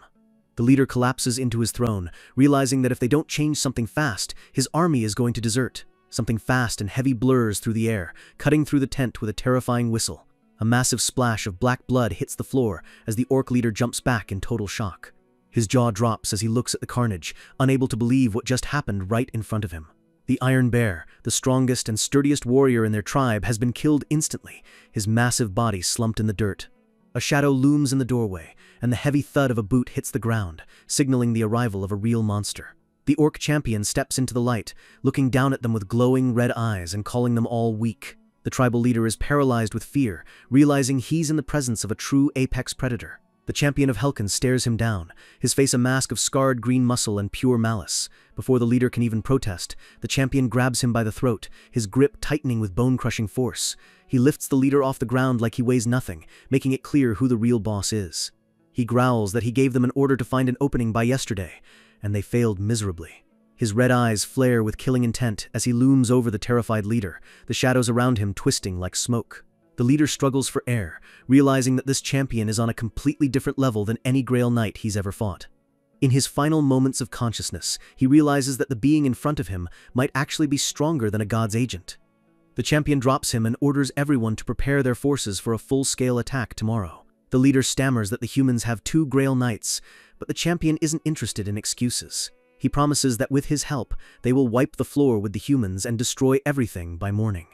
The leader collapses into his throne, realizing that if they don't change something fast, his army is going to desert. Something fast and heavy blurs through the air, cutting through the tent with a terrifying whistle. A massive splash of black blood hits the floor as the orc leader jumps back in total shock. His jaw drops as he looks at the carnage, unable to believe what just happened right in front of him. The Iron Bear, the strongest and sturdiest warrior in their tribe, has been killed instantly, his massive body slumped in the dirt. A shadow looms in the doorway, and the heavy thud of a boot hits the ground, signaling the arrival of a real monster. The orc champion steps into the light, looking down at them with glowing red eyes and calling them all weak. The tribal leader is paralyzed with fear, realizing he's in the presence of a true apex predator. The champion of Helkin stares him down, his face a mask of scarred green muscle and pure malice. Before the leader can even protest, the champion grabs him by the throat, his grip tightening with bone-crushing force. He lifts the leader off the ground like he weighs nothing, making it clear who the real boss is. He growls that he gave them an order to find an opening by yesterday, and they failed miserably. His red eyes flare with killing intent as he looms over the terrified leader, the shadows around him twisting like smoke. The leader struggles for air, realizing that this champion is on a completely different level than any Grail Knight he's ever fought. In his final moments of consciousness, he realizes that the being in front of him might actually be stronger than a god's agent. The champion drops him and orders everyone to prepare their forces for a full-scale attack tomorrow. The leader stammers that the humans have 2 Grail Knights, but the champion isn't interested in excuses. He promises that with his help, they will wipe the floor with the humans and destroy everything by morning.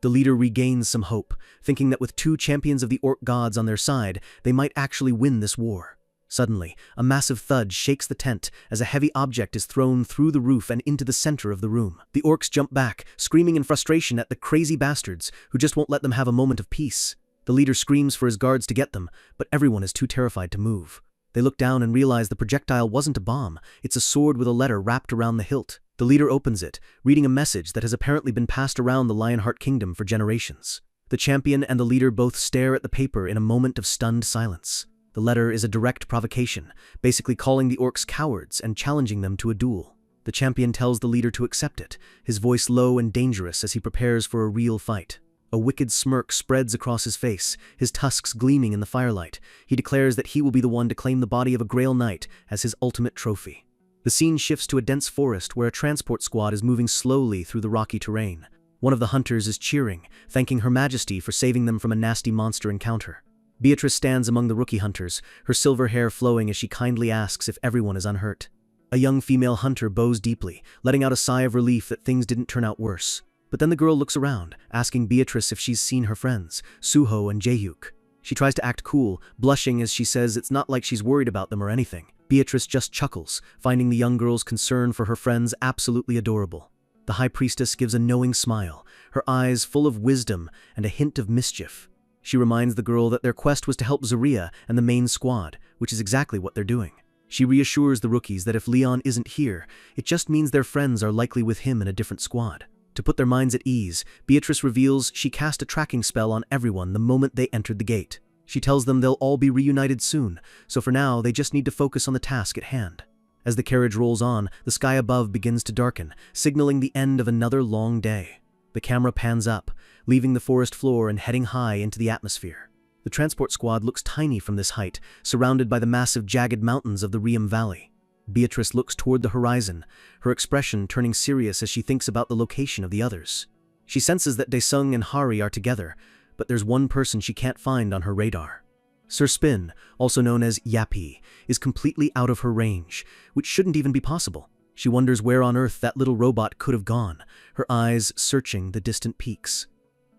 The leader regains some hope, thinking that with 2 champions of the orc gods on their side, they might actually win this war. Suddenly, a massive thud shakes the tent as a heavy object is thrown through the roof and into the center of the room. The orcs jump back, screaming in frustration at the crazy bastards who just won't let them have a moment of peace. The leader screams for his guards to get them, but everyone is too terrified to move. They look down and realize the projectile wasn't a bomb, it's a sword with a letter wrapped around the hilt. The leader opens it, reading a message that has apparently been passed around the Lionheart Kingdom for generations. The champion and the leader both stare at the paper in a moment of stunned silence. The letter is a direct provocation, basically calling the orcs cowards and challenging them to a duel. The champion tells the leader to accept it, his voice low and dangerous as he prepares for a real fight. A wicked smirk spreads across his face, his tusks gleaming in the firelight. He declares that he will be the one to claim the body of a Grail Knight as his ultimate trophy. The scene shifts to a dense forest where a transport squad is moving slowly through the rocky terrain. One of the hunters is cheering, thanking Her Majesty for saving them from a nasty monster encounter. Beatrice stands among the rookie hunters, her silver hair flowing as she kindly asks if everyone is unhurt. A young female hunter bows deeply, letting out a sigh of relief that things didn't turn out worse. But then the girl looks around, asking Beatrice if she's seen her friends, Suho and Jaehyuk. She tries to act cool, blushing as she says it's not like she's worried about them or anything. Beatrice just chuckles, finding the young girl's concern for her friends absolutely adorable. The High Priestess gives a knowing smile, her eyes full of wisdom and a hint of mischief. She reminds the girl that their quest was to help Zarya and the main squad, which is exactly what they're doing. She reassures the rookies that if Leon isn't here, it just means their friends are likely with him in a different squad. To put their minds at ease, Beatrice reveals she cast a tracking spell on everyone the moment they entered the gate. She tells them they'll all be reunited soon, so for now they just need to focus on the task at hand. As the carriage rolls on, the sky above begins to darken, signaling the end of another long day. The camera pans up, leaving the forest floor and heading high into the atmosphere. The transport squad looks tiny from this height, surrounded by the massive jagged mountains of the Riem Valley. Beatrice looks toward the horizon, her expression turning serious as she thinks about the location of the others. She senses that Daesung and Hari are together, but there's one person she can't find on her radar. Sir Spin, also known as Yappy, is completely out of her range, which shouldn't even be possible. She wonders where on earth that little robot could have gone, her eyes searching the distant peaks.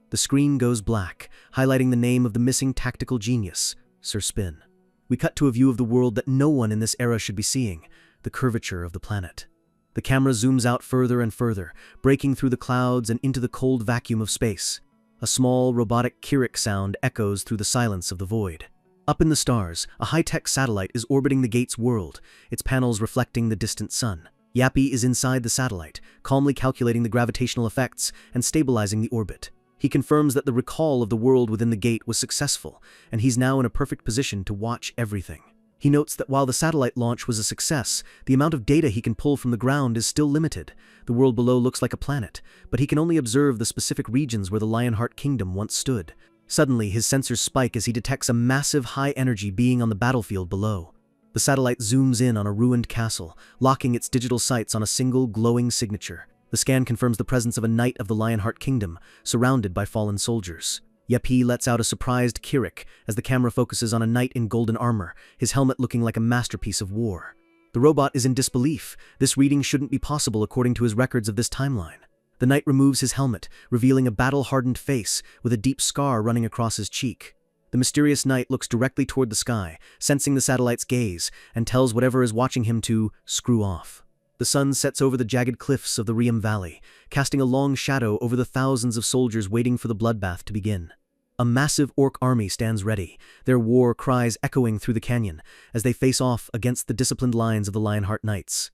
The screen goes black, highlighting the name of the missing tactical genius, Sir Spin. We cut to a view of the world that no one in this era should be seeing, the curvature of the planet. The camera zooms out further and further, breaking through the clouds and into the cold vacuum of space. A small, robotic Kirik sound echoes through the silence of the void. Up in the stars, a high-tech satellite is orbiting the gate's world, its panels reflecting the distant sun. Yappy is inside the satellite, calmly calculating the gravitational effects and stabilizing the orbit. He confirms that the recall of the world within the gate was successful, and he's now in a perfect position to watch everything. He notes that while the satellite launch was a success, the amount of data he can pull from the ground is still limited. The world below looks like a planet, but he can only observe the specific regions where the Lionheart Kingdom once stood. Suddenly, his sensors spike as he detects a massive high-energy being on the battlefield below. The satellite zooms in on a ruined castle, locking its digital sights on a single glowing signature. The scan confirms the presence of a knight of the Lionheart Kingdom, surrounded by fallen soldiers. Yappy lets out a surprised Kirik as the camera focuses on a knight in golden armor, his helmet looking like a masterpiece of war. The robot is in disbelief. This reading shouldn't be possible according to his records of this timeline. The knight removes his helmet, revealing a battle-hardened face with a deep scar running across his cheek. The mysterious knight looks directly toward the sky, sensing the satellite's gaze, and tells whatever is watching him to screw off. The sun sets over the jagged cliffs of the Riem Valley, casting a long shadow over the thousands of soldiers waiting for the bloodbath to begin. A massive orc army stands ready, their war cries echoing through the canyon as they face off against the disciplined lines of the Lionheart Knights.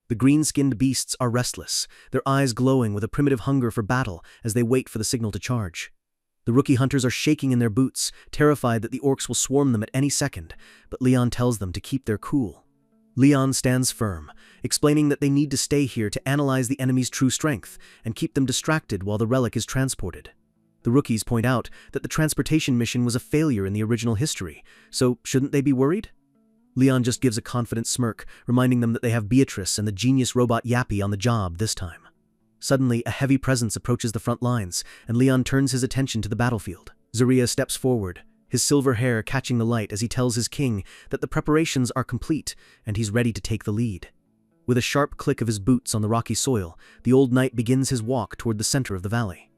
The green-skinned beasts are restless, their eyes glowing with a primitive hunger for battle as they wait for the signal to charge. The rookie hunters are shaking in their boots, terrified that the orcs will swarm them at any second, but Leon tells them to keep their cool. Leon stands firm, explaining that they need to stay here to analyze the enemy's true strength and keep them distracted while the relic is transported. The rookies point out that the transportation mission was a failure in the original history, so shouldn't they be worried? Leon just gives a confident smirk, reminding them that they have Beatrice and the genius robot Yappy on the job this time. Suddenly, a heavy presence approaches the front lines, and Leon turns his attention to the battlefield. Zarya steps forward, his silver hair catching the light as he tells his king that the preparations are complete and he's ready to take the lead. With a sharp click of his boots on the rocky soil, the old knight begins his walk toward the center of the valley.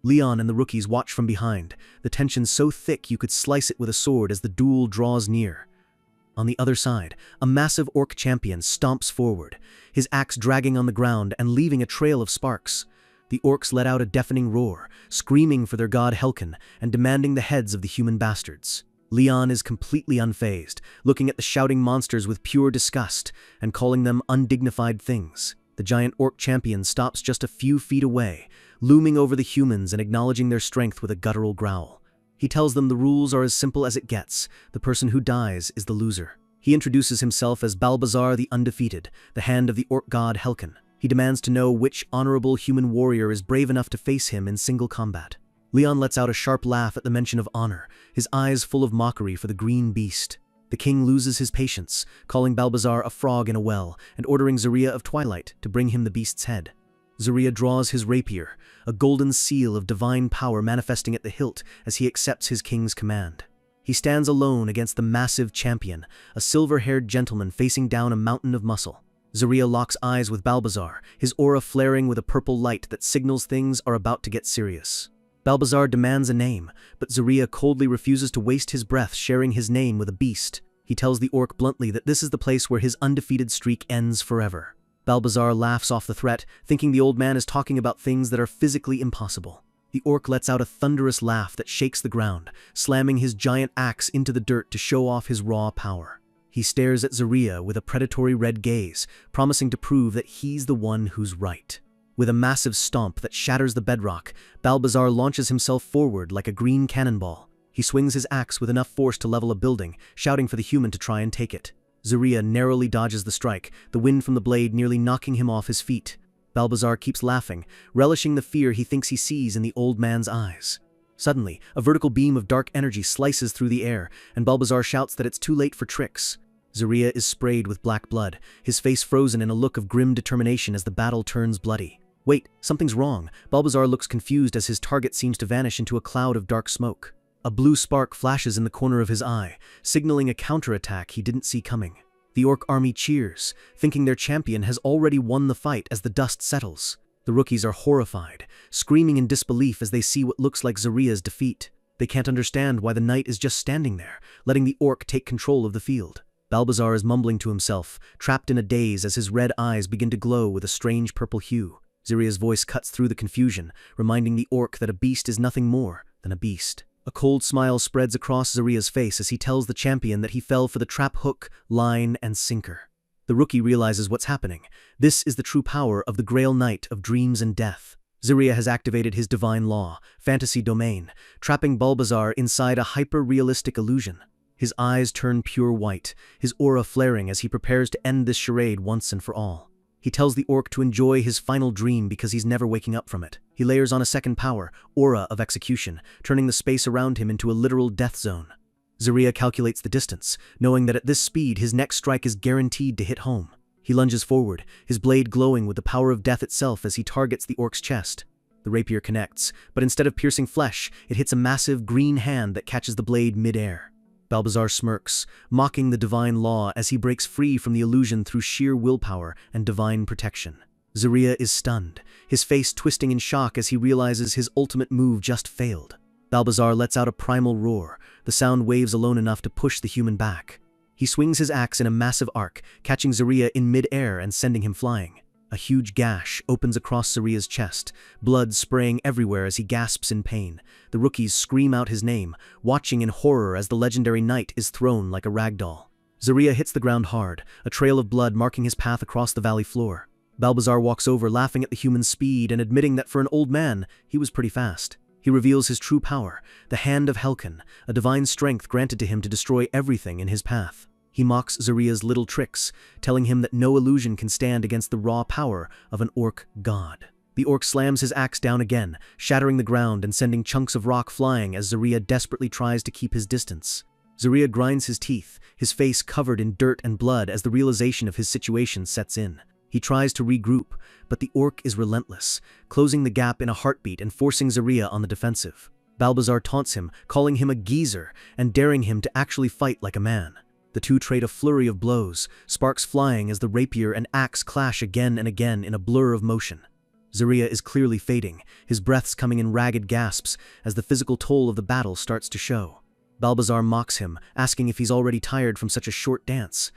Leon and the rookies watch from behind, the tension so thick you could slice it with a sword as the duel draws near. On the other side, a massive orc champion stomps forward, his axe dragging on the ground and leaving a trail of sparks. The orcs let out a deafening roar, screaming for their god Helkin and demanding the heads of the human bastards. Leon is completely unfazed, looking at the shouting monsters with pure disgust and calling them undignified things. The giant orc champion stops just a few feet away, looming over the humans and acknowledging their strength with a guttural growl. He tells them the rules are as simple as it gets. The person who dies is the loser. He introduces himself as Balbazar the Undefeated, the hand of the orc god Helkin. He demands to know which honorable human warrior is brave enough to face him in single combat. Leon lets out a sharp laugh at the mention of honor, his eyes full of mockery for the green beast. The king loses his patience, calling Balbazar a frog in a well and ordering Zarya of Twilight to bring him the beast's head. Zarya draws his rapier, a golden seal of divine power manifesting at the hilt as he accepts his king's command. He stands alone against the massive champion, a silver-haired gentleman facing down a mountain of muscle. Zaria locks eyes with Balbazar, his aura flaring with a purple light that signals things are about to get serious. Balbazar demands a name, but Zaria coldly refuses to waste his breath sharing his name with a beast. He tells the orc bluntly that this is the place where his undefeated streak ends forever. Balbazar laughs off the threat, thinking the old man is talking about things that are physically impossible. The orc lets out a thunderous laugh that shakes the ground, slamming his giant axe into the dirt to show off his raw power. He stares at Zaria with a predatory red gaze, promising to prove that he's the one who's right. With a massive stomp that shatters the bedrock, Balbazar launches himself forward like a green cannonball. He swings his axe with enough force to level a building, shouting for the human to try and take it. Zaria narrowly dodges the strike, the wind from the blade nearly knocking him off his feet. Balbazar keeps laughing, relishing the fear he thinks he sees in the old man's eyes. Suddenly, a vertical beam of dark energy slices through the air, and Balbazar shouts that it's too late for tricks. Zaria is sprayed with black blood, his face frozen in a look of grim determination as the battle turns bloody. Wait, something's wrong. Balbazar looks confused as his target seems to vanish into a cloud of dark smoke. A blue spark flashes in the corner of his eye, signaling a counterattack he didn't see coming. The orc army cheers, thinking their champion has already won the fight as the dust settles. The rookies are horrified, screaming in disbelief as they see what looks like Zaria's defeat. They can't understand why the knight is just standing there, letting the orc take control of the field. Balbazar is mumbling to himself, trapped in a daze as his red eyes begin to glow with a strange purple hue. Zaria's voice cuts through the confusion, reminding the orc that a beast is nothing more than a beast. A cold smile spreads across Zaria's face as he tells the champion that he fell for the trap hook, line, and sinker. The rookie realizes what's happening. This is the true power of the Grail Knight of Dreams and Death. Zaria has activated his divine law, fantasy domain, trapping Balbazar inside a hyper-realistic illusion. His eyes turn pure white, his aura flaring as he prepares to end this charade once and for all. He tells the orc to enjoy his final dream because he's never waking up from it. He layers on a second power, Aura of Execution, turning the space around him into a literal death zone. Zaria calculates the distance, knowing that at this speed his next strike is guaranteed to hit home. He lunges forward, his blade glowing with the power of death itself as he targets the orc's chest. The rapier connects, but instead of piercing flesh, it hits a massive green hand that catches the blade mid-air. Balbazar smirks, mocking the divine law as he breaks free from the illusion through sheer willpower and divine protection. Zaria is stunned, his face twisting in shock as he realizes his ultimate move just failed. Balbazar lets out a primal roar, the sound waves alone enough to push the human back. He swings his axe in a massive arc, catching Zaria in mid-air and sending him flying. A huge gash opens across Zaria's chest, blood spraying everywhere as he gasps in pain. The rookies scream out his name, watching in horror as the legendary knight is thrown like a ragdoll. Zaria hits the ground hard, a trail of blood marking his path across the valley floor. Balbazar walks over, laughing at the human's speed and admitting that for an old man, he was pretty fast. He reveals his true power, the Hand of Helkan, a divine strength granted to him to destroy everything in his path. He mocks Zaria's little tricks, telling him that no illusion can stand against the raw power of an orc god. The orc slams his axe down again, shattering the ground and sending chunks of rock flying as Zaria desperately tries to keep his distance. Zaria grinds his teeth, his face covered in dirt and blood as the realization of his situation sets in. He tries to regroup, but the orc is relentless, closing the gap in a heartbeat and forcing Zaria on the defensive. Balbazar taunts him, calling him a geezer and daring him to actually fight like a man. The two trade a flurry of blows, sparks flying as the rapier and axe clash again and again in a blur of motion. Zaria is clearly fading, his breaths coming in ragged gasps as the physical toll of the battle starts to show. Balbazar mocks him, asking if he's already tired from such a short dance.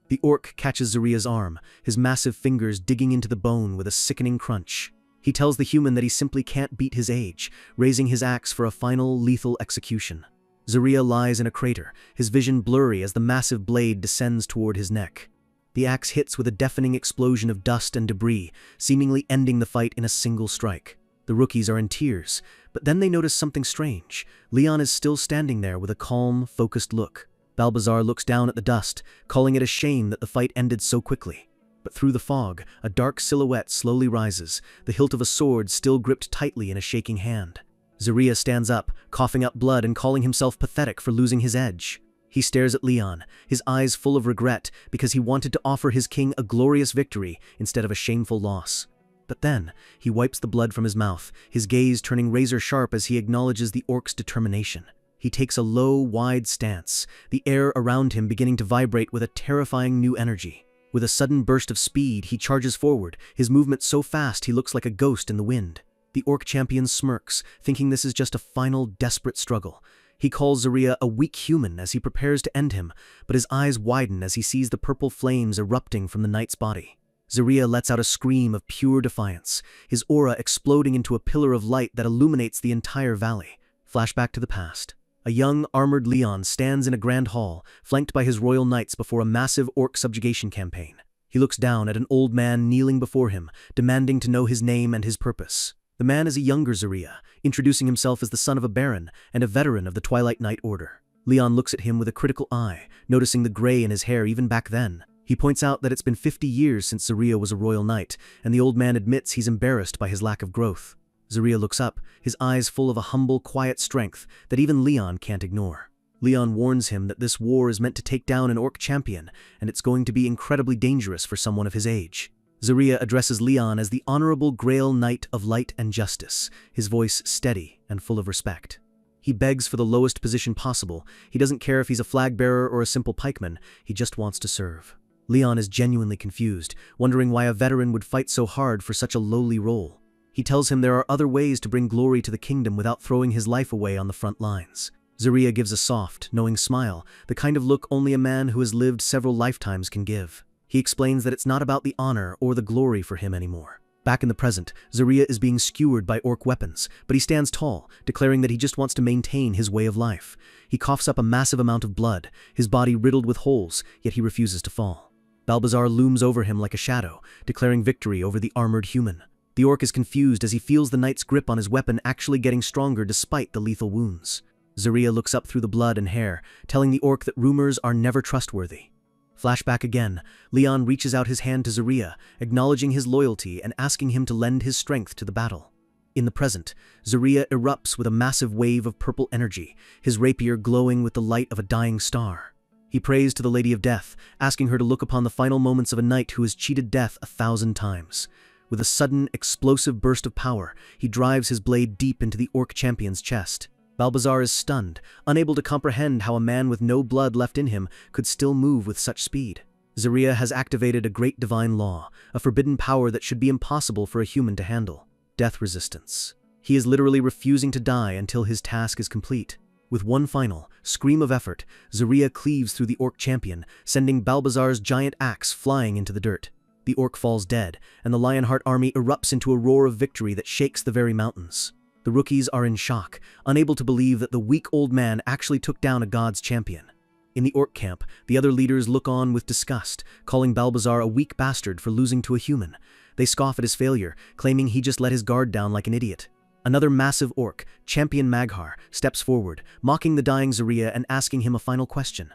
The orc catches Zaria's arm, his massive fingers digging into the bone with a sickening crunch. He tells the human that he simply can't beat his age, raising his axe for a final lethal execution. Zaria lies in a crater, his vision blurry as the massive blade descends toward his neck. The axe hits with a deafening explosion of dust and debris, seemingly ending the fight in a single strike. The rookies are in tears, but then they notice something strange. Leon is still standing there with a calm, focused look. Balbazar looks down at the dust, calling it a shame that the fight ended so quickly. But through the fog, a dark silhouette slowly rises, the hilt of a sword still gripped tightly in a shaking hand. Zaria stands up, coughing up blood and calling himself pathetic for losing his edge. He stares at Leon, his eyes full of regret because he wanted to offer his king a glorious victory instead of a shameful loss. But then, he wipes the blood from his mouth, his gaze turning razor-sharp as he acknowledges the orc's determination. He takes a low, wide stance, the air around him beginning to vibrate with a terrifying new energy. With a sudden burst of speed, he charges forward, his movement so fast he looks like a ghost in the wind. The Orc champion smirks, thinking this is just a final, desperate struggle. He calls Zarya a weak human as he prepares to end him, but his eyes widen as he sees the purple flames erupting from the knight's body. Zarya lets out a scream of pure defiance, his aura exploding into a pillar of light that illuminates the entire valley. Flashback to the past. A young, armored Leon stands in a grand hall, flanked by his royal knights before a massive orc subjugation campaign. He looks down at an old man kneeling before him, demanding to know his name and his purpose. The man is a younger Zarya, introducing himself as the son of a baron and a veteran of the Twilight Knight Order. Leon looks at him with a critical eye, noticing the gray in his hair even back then. He points out that it's been 50 years since Zarya was a royal knight, and the old man admits he's embarrassed by his lack of growth. Zarya looks up, his eyes full of a humble, quiet strength that even Leon can't ignore. Leon warns him that this war is meant to take down an orc champion, and it's going to be incredibly dangerous for someone of his age. Zarya addresses Leon as the Honorable Grail Knight of Light and Justice, his voice steady and full of respect. He begs for the lowest position possible. He doesn't care if he's a flag bearer or a simple pikeman, he just wants to serve. Leon is genuinely confused, wondering why a veteran would fight so hard for such a lowly role. He tells him there are other ways to bring glory to the kingdom without throwing his life away on the front lines. Zarya gives a soft, knowing smile, the kind of look only a man who has lived several lifetimes can give. He explains that it's not about the honor or the glory for him anymore. Back in the present, Zarya is being skewered by orc weapons, but he stands tall, declaring that he just wants to maintain his way of life. He coughs up a massive amount of blood, his body riddled with holes, yet he refuses to fall. Balbazar looms over him like a shadow, declaring victory over the armored human. The orc is confused as he feels the knight's grip on his weapon actually getting stronger despite the lethal wounds. Zarya looks up through the blood and hair, telling the orc that rumors are never trustworthy. Flashback again, Leon reaches out his hand to Zarya, acknowledging his loyalty and asking him to lend his strength to the battle. In the present, Zarya erupts with a massive wave of purple energy, his rapier glowing with the light of a dying star. He prays to the Lady of Death, asking her to look upon the final moments of a knight who has cheated death 1,000 times. With a sudden, explosive burst of power, he drives his blade deep into the orc champion's chest. Balbazar is stunned, unable to comprehend how a man with no blood left in him could still move with such speed. Zarya has activated a great divine law, a forbidden power that should be impossible for a human to handle: death resistance. He is literally refusing to die until his task is complete. With one final scream of effort, Zarya cleaves through the orc champion, sending Balbazar's giant axe flying into the dirt. The orc falls dead, and the Lionheart army erupts into a roar of victory that shakes the very mountains. The rookies are in shock, unable to believe that the weak old man actually took down a god's champion. In the orc camp, the other leaders look on with disgust, calling Balbazar a weak bastard for losing to a human. They scoff at his failure, claiming he just let his guard down like an idiot. Another massive orc, Champion Maghar, steps forward, mocking the dying Zarya and asking him a final question.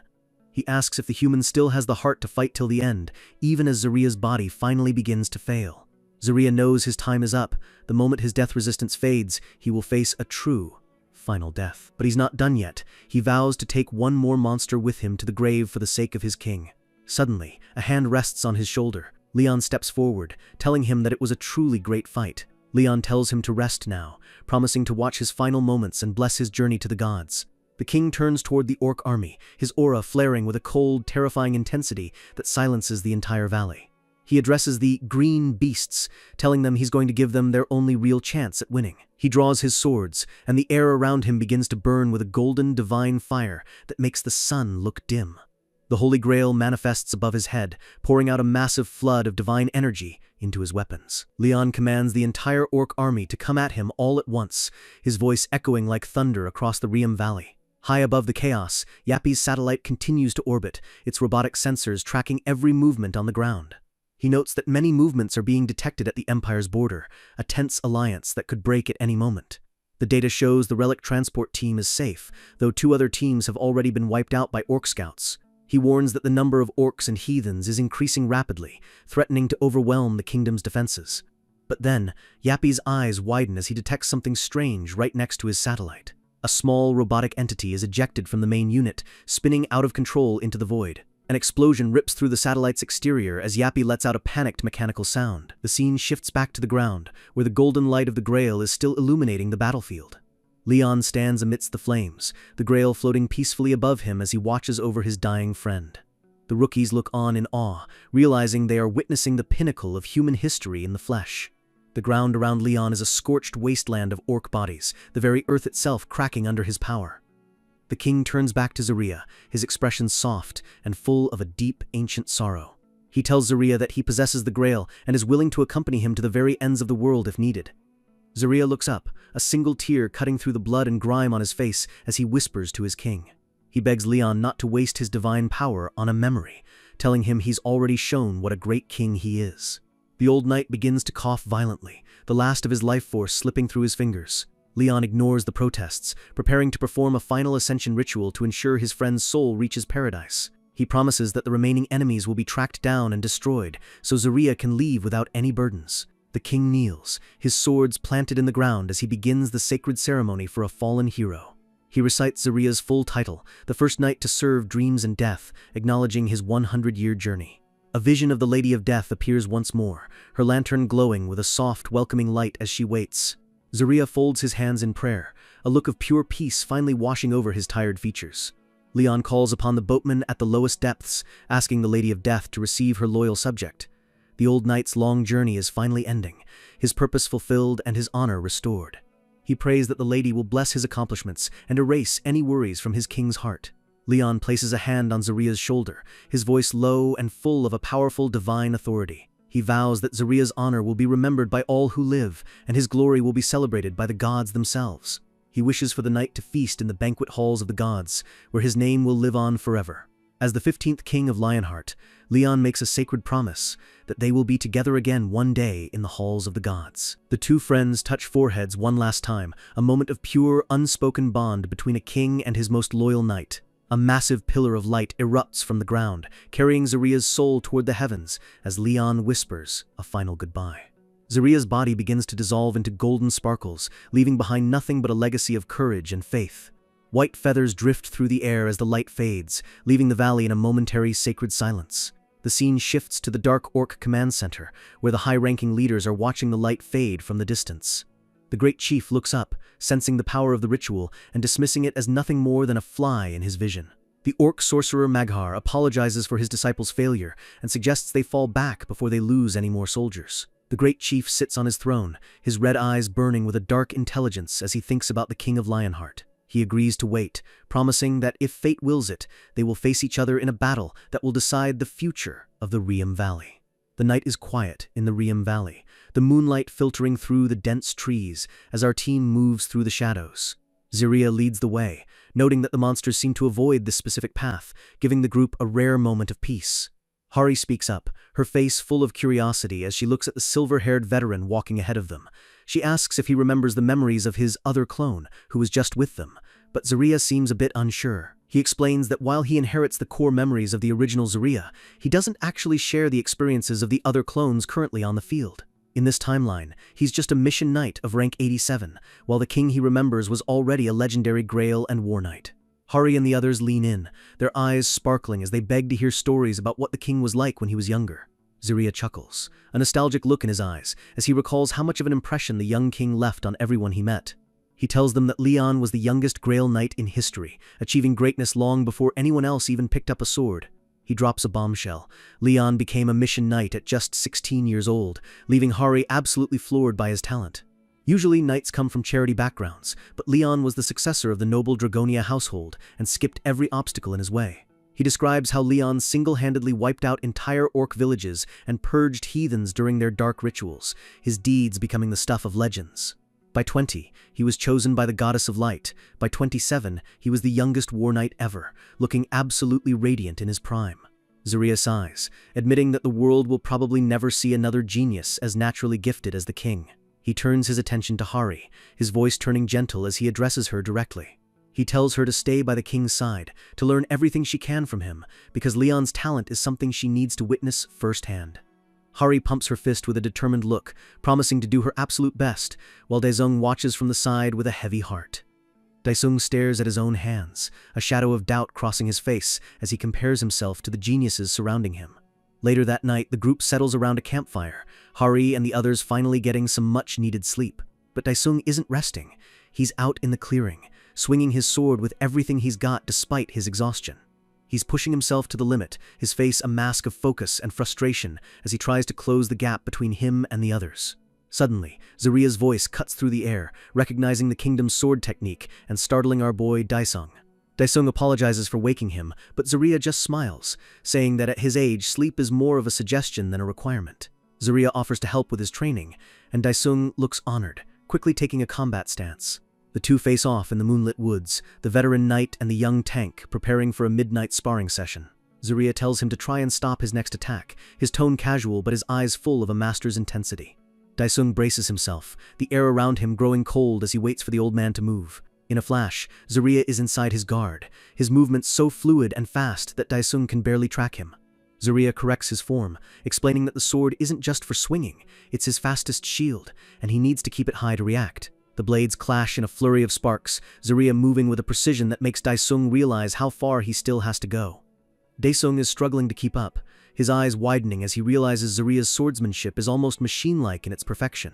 He asks if the human still has the heart to fight till the end, even as Zarya's body finally begins to fail. Zarya knows his time is up. The moment his death resistance fades, he will face a true, final death. But he's not done yet. He vows to take one more monster with him to the grave for the sake of his king. Suddenly, a hand rests on his shoulder. Leon steps forward, telling him that it was a truly great fight. Leon tells him to rest now, promising to watch his final moments and bless his journey to the gods. The king turns toward the orc army, his aura flaring with a cold, terrifying intensity that silences the entire valley. He addresses the green beasts, telling them he's going to give them their only real chance at winning. He draws his swords, and the air around him begins to burn with a golden, divine fire that makes the sun look dim. The Holy Grail manifests above his head, pouring out a massive flood of divine energy into his weapons. Leon commands the entire orc army to come at him all at once, his voice echoing like thunder across the Riem Valley. High above the chaos, Yappy's satellite continues to orbit, its robotic sensors tracking every movement on the ground. He notes that many movements are being detected at the Empire's border, a tense alliance that could break at any moment. The data shows the relic transport team is safe, though 2 other teams have already been wiped out by orc scouts. He warns that the number of orcs and heathens is increasing rapidly, threatening to overwhelm the kingdom's defenses. But then, Yappy's eyes widen as he detects something strange right next to his satellite. A small robotic entity is ejected from the main unit, spinning out of control into the void. An explosion rips through the satellite's exterior as Yappy lets out a panicked mechanical sound. The scene shifts back to the ground, where the golden light of the Grail is still illuminating the battlefield. Leon stands amidst the flames, the Grail floating peacefully above him as he watches over his dying friend. The rookies look on in awe, realizing they are witnessing the pinnacle of human history in the flesh. The ground around Leon is a scorched wasteland of orc bodies, the very earth itself cracking under his power. The king turns back to Zarya, his expression soft and full of a deep, ancient sorrow. He tells Zarya that he possesses the Grail and is willing to accompany him to the very ends of the world if needed. Zarya looks up, a single tear cutting through the blood and grime on his face as he whispers to his king. He begs Leon not to waste his divine power on a memory, telling him he's already shown what a great king he is. The old knight begins to cough violently, the last of his life force slipping through his fingers. Leon ignores the protests, preparing to perform a final ascension ritual to ensure his friend's soul reaches paradise. He promises that the remaining enemies will be tracked down and destroyed, so Zarya can leave without any burdens. The king kneels, his swords planted in the ground as he begins the sacred ceremony for a fallen hero. He recites Zarya's full title, the first knight to serve dreams and death, acknowledging his 100-year journey. A vision of the Lady of Death appears once more, her lantern glowing with a soft, welcoming light as she waits. Zarya folds his hands in prayer, a look of pure peace finally washing over his tired features. Leon calls upon the boatman at the lowest depths, asking the Lady of Death to receive her loyal subject. The old knight's long journey is finally ending, his purpose fulfilled and his honor restored. He prays that the lady will bless his accomplishments and erase any worries from his king's heart. Leon places a hand on Zarya's shoulder, his voice low and full of a powerful divine authority. He vows that Zarya's honor will be remembered by all who live, and his glory will be celebrated by the gods themselves. He wishes for the knight to feast in the banquet halls of the gods, where his name will live on forever. As the 15th king of Lionheart, Leon makes a sacred promise that they will be together again one day in the halls of the gods. The two friends touch foreheads one last time, a moment of pure, unspoken bond between a king and his most loyal knight. A massive pillar of light erupts from the ground, carrying Zarya's soul toward the heavens as Leon whispers a final goodbye. Zarya's body begins to dissolve into golden sparkles, leaving behind nothing but a legacy of courage and faith. White feathers drift through the air as the light fades, leaving the valley in a momentary sacred silence. The scene shifts to the Dark Orc Command Center, where the high-ranking leaders are watching the light fade from the distance. The great chief looks up, sensing the power of the ritual and dismissing it as nothing more than a fly in his vision. The orc sorcerer Maghar apologizes for his disciples' failure and suggests they fall back before they lose any more soldiers. The great chief sits on his throne, his red eyes burning with a dark intelligence as he thinks about the king of Lionheart. He agrees to wait, promising that if fate wills it, they will face each other in a battle that will decide the future of the Riem Valley. The night is quiet in the Riem Valley, the moonlight filtering through the dense trees as our team moves through the shadows. Zarya leads the way, noting that the monsters seem to avoid this specific path, giving the group a rare moment of peace. Hari speaks up, her face full of curiosity as she looks at the silver-haired veteran walking ahead of them. She asks if he remembers the memories of his other clone, who was just with them, but Zarya seems a bit unsure. He explains that while he inherits the core memories of the original Zarya, he doesn't actually share the experiences of the other clones currently on the field. In this timeline, he's just a mission knight of rank 87, while the king he remembers was already a legendary Grail and War Knight. Hari and the others lean in, their eyes sparkling as they beg to hear stories about what the king was like when he was younger. Zarya chuckles, a nostalgic look in his eyes, as he recalls how much of an impression the young king left on everyone he met. He tells them that Leon was the youngest Grail Knight in history, achieving greatness long before anyone else even picked up a sword. He drops a bombshell. Leon became a mission knight at just 16 years old, leaving Hari absolutely floored by his talent. Usually knights come from charity backgrounds, but Leon was the successor of the noble Dragonia household and skipped every obstacle in his way. He describes how Leon single-handedly wiped out entire orc villages and purged heathens during their dark rituals, his deeds becoming the stuff of legends. By 20, he was chosen by the Goddess of Light. By 27, he was the youngest war knight ever, looking absolutely radiant in his prime. Zarya sighs, admitting that the world will probably never see another genius as naturally gifted as the king. He turns his attention to Hari, his voice turning gentle as he addresses her directly. He tells her to stay by the king's side, to learn everything she can from him, because Leon's talent is something she needs to witness firsthand. Hari pumps her fist with a determined look, promising to do her absolute best, while Daesung watches from the side with a heavy heart. Daesung stares at his own hands, a shadow of doubt crossing his face as he compares himself to the geniuses surrounding him. Later that night, the group settles around a campfire, Hari and the others finally getting some much-needed sleep. But Daesung isn't resting. He's out in the clearing, swinging his sword with everything he's got despite his exhaustion. He's pushing himself to the limit, his face a mask of focus and frustration as he tries to close the gap between him and the others. Suddenly, Zaria's voice cuts through the air, recognizing the kingdom's sword technique and startling our boy Daesung. Daesung apologizes for waking him, but Zaria just smiles, saying that at his age, sleep is more of a suggestion than a requirement. Zaria offers to help with his training, and Daesung looks honored, quickly taking a combat stance. The two face off in the moonlit woods, the veteran knight and the young tank preparing for a midnight sparring session. Zaria tells him to try and stop his next attack, his tone casual but his eyes full of a master's intensity. Daesung braces himself, the air around him growing cold as he waits for the old man to move. In a flash, Zaria is inside his guard, his movements so fluid and fast that Daesung can barely track him. Zaria corrects his form, explaining that the sword isn't just for swinging, it's his fastest shield, and he needs to keep it high to react. The blades clash in a flurry of sparks, Zaria moving with a precision that makes Daesung realize how far he still has to go. Daesung is struggling to keep up, his eyes widening as he realizes Zaria's swordsmanship is almost machine-like in its perfection.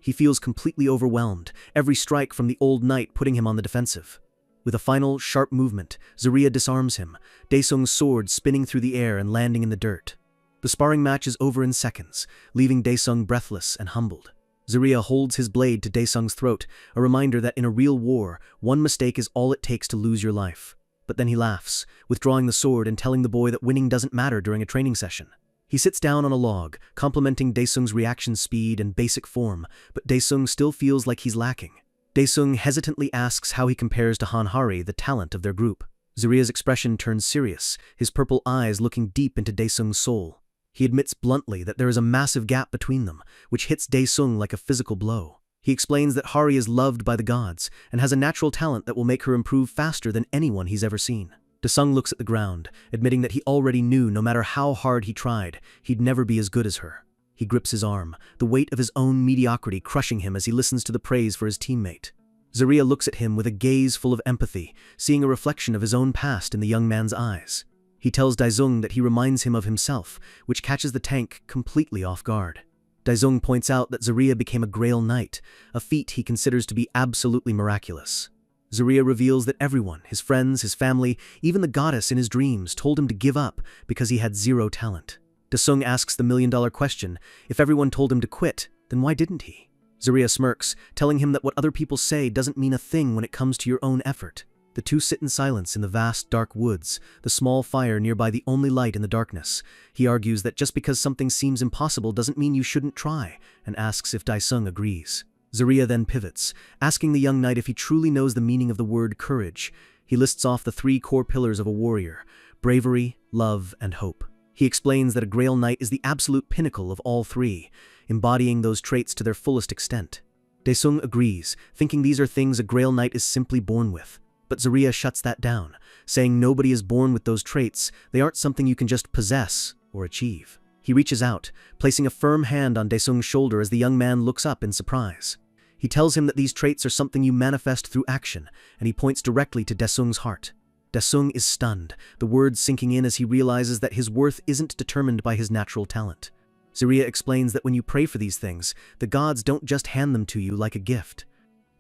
He feels completely overwhelmed, every strike from the old knight putting him on the defensive. With a final, sharp movement, Zaria disarms him, Daesung's sword spinning through the air and landing in the dirt. The sparring match is over in seconds, leaving Daesung breathless and humbled. Zaria holds his blade to Daesung's throat, a reminder that in a real war, one mistake is all it takes to lose your life. But then he laughs, withdrawing the sword and telling the boy that winning doesn't matter during a training session. He sits down on a log, complimenting Daesung's reaction speed and basic form, but Daesung still feels like he's lacking. Daesung hesitantly asks how he compares to Hanhari, the talent of their group. Zaria's expression turns serious, his purple eyes looking deep into Daesung's soul. He admits bluntly that there is a massive gap between them, which hits Daesung like a physical blow. He explains that Hari is loved by the gods, and has a natural talent that will make her improve faster than anyone he's ever seen. Daesung looks at the ground, admitting that he already knew no matter how hard he tried, he'd never be as good as her. He grips his arm, the weight of his own mediocrity crushing him as he listens to the praise for his teammate. Zaria looks at him with a gaze full of empathy, seeing a reflection of his own past in the young man's eyes. He tells Daesung that he reminds him of himself, which catches the tank completely off guard. Daesung points out that Zaria became a Grail Knight, a feat he considers to be absolutely miraculous. Zaria reveals that everyone, his friends, his family, even the goddess in his dreams, told him to give up because he had zero talent. Daesung asks the million-dollar question, if everyone told him to quit, then why didn't he? Zaria smirks, telling him that what other people say doesn't mean a thing when it comes to your own effort. The two sit in silence in the vast, dark woods, the small fire nearby the only light in the darkness. He argues that just because something seems impossible doesn't mean you shouldn't try, and asks if Daesung agrees. Zaria then pivots, asking the young knight if he truly knows the meaning of the word courage. He lists off the 3 core pillars of a warrior: bravery, love, and hope. He explains that a Grail Knight is the absolute pinnacle of all 3, embodying those traits to their fullest extent. Daesung agrees, thinking these are things a Grail Knight is simply born with. But Zaria shuts that down, saying nobody is born with those traits, they aren't something you can just possess or achieve. He reaches out, placing a firm hand on Daesung's shoulder as the young man looks up in surprise. He tells him that these traits are something you manifest through action, and he points directly to Daesung's heart. Daesung is stunned, the words sinking in as he realizes that his worth isn't determined by his natural talent. Zaria explains that when you pray for these things, the gods don't just hand them to you like a gift.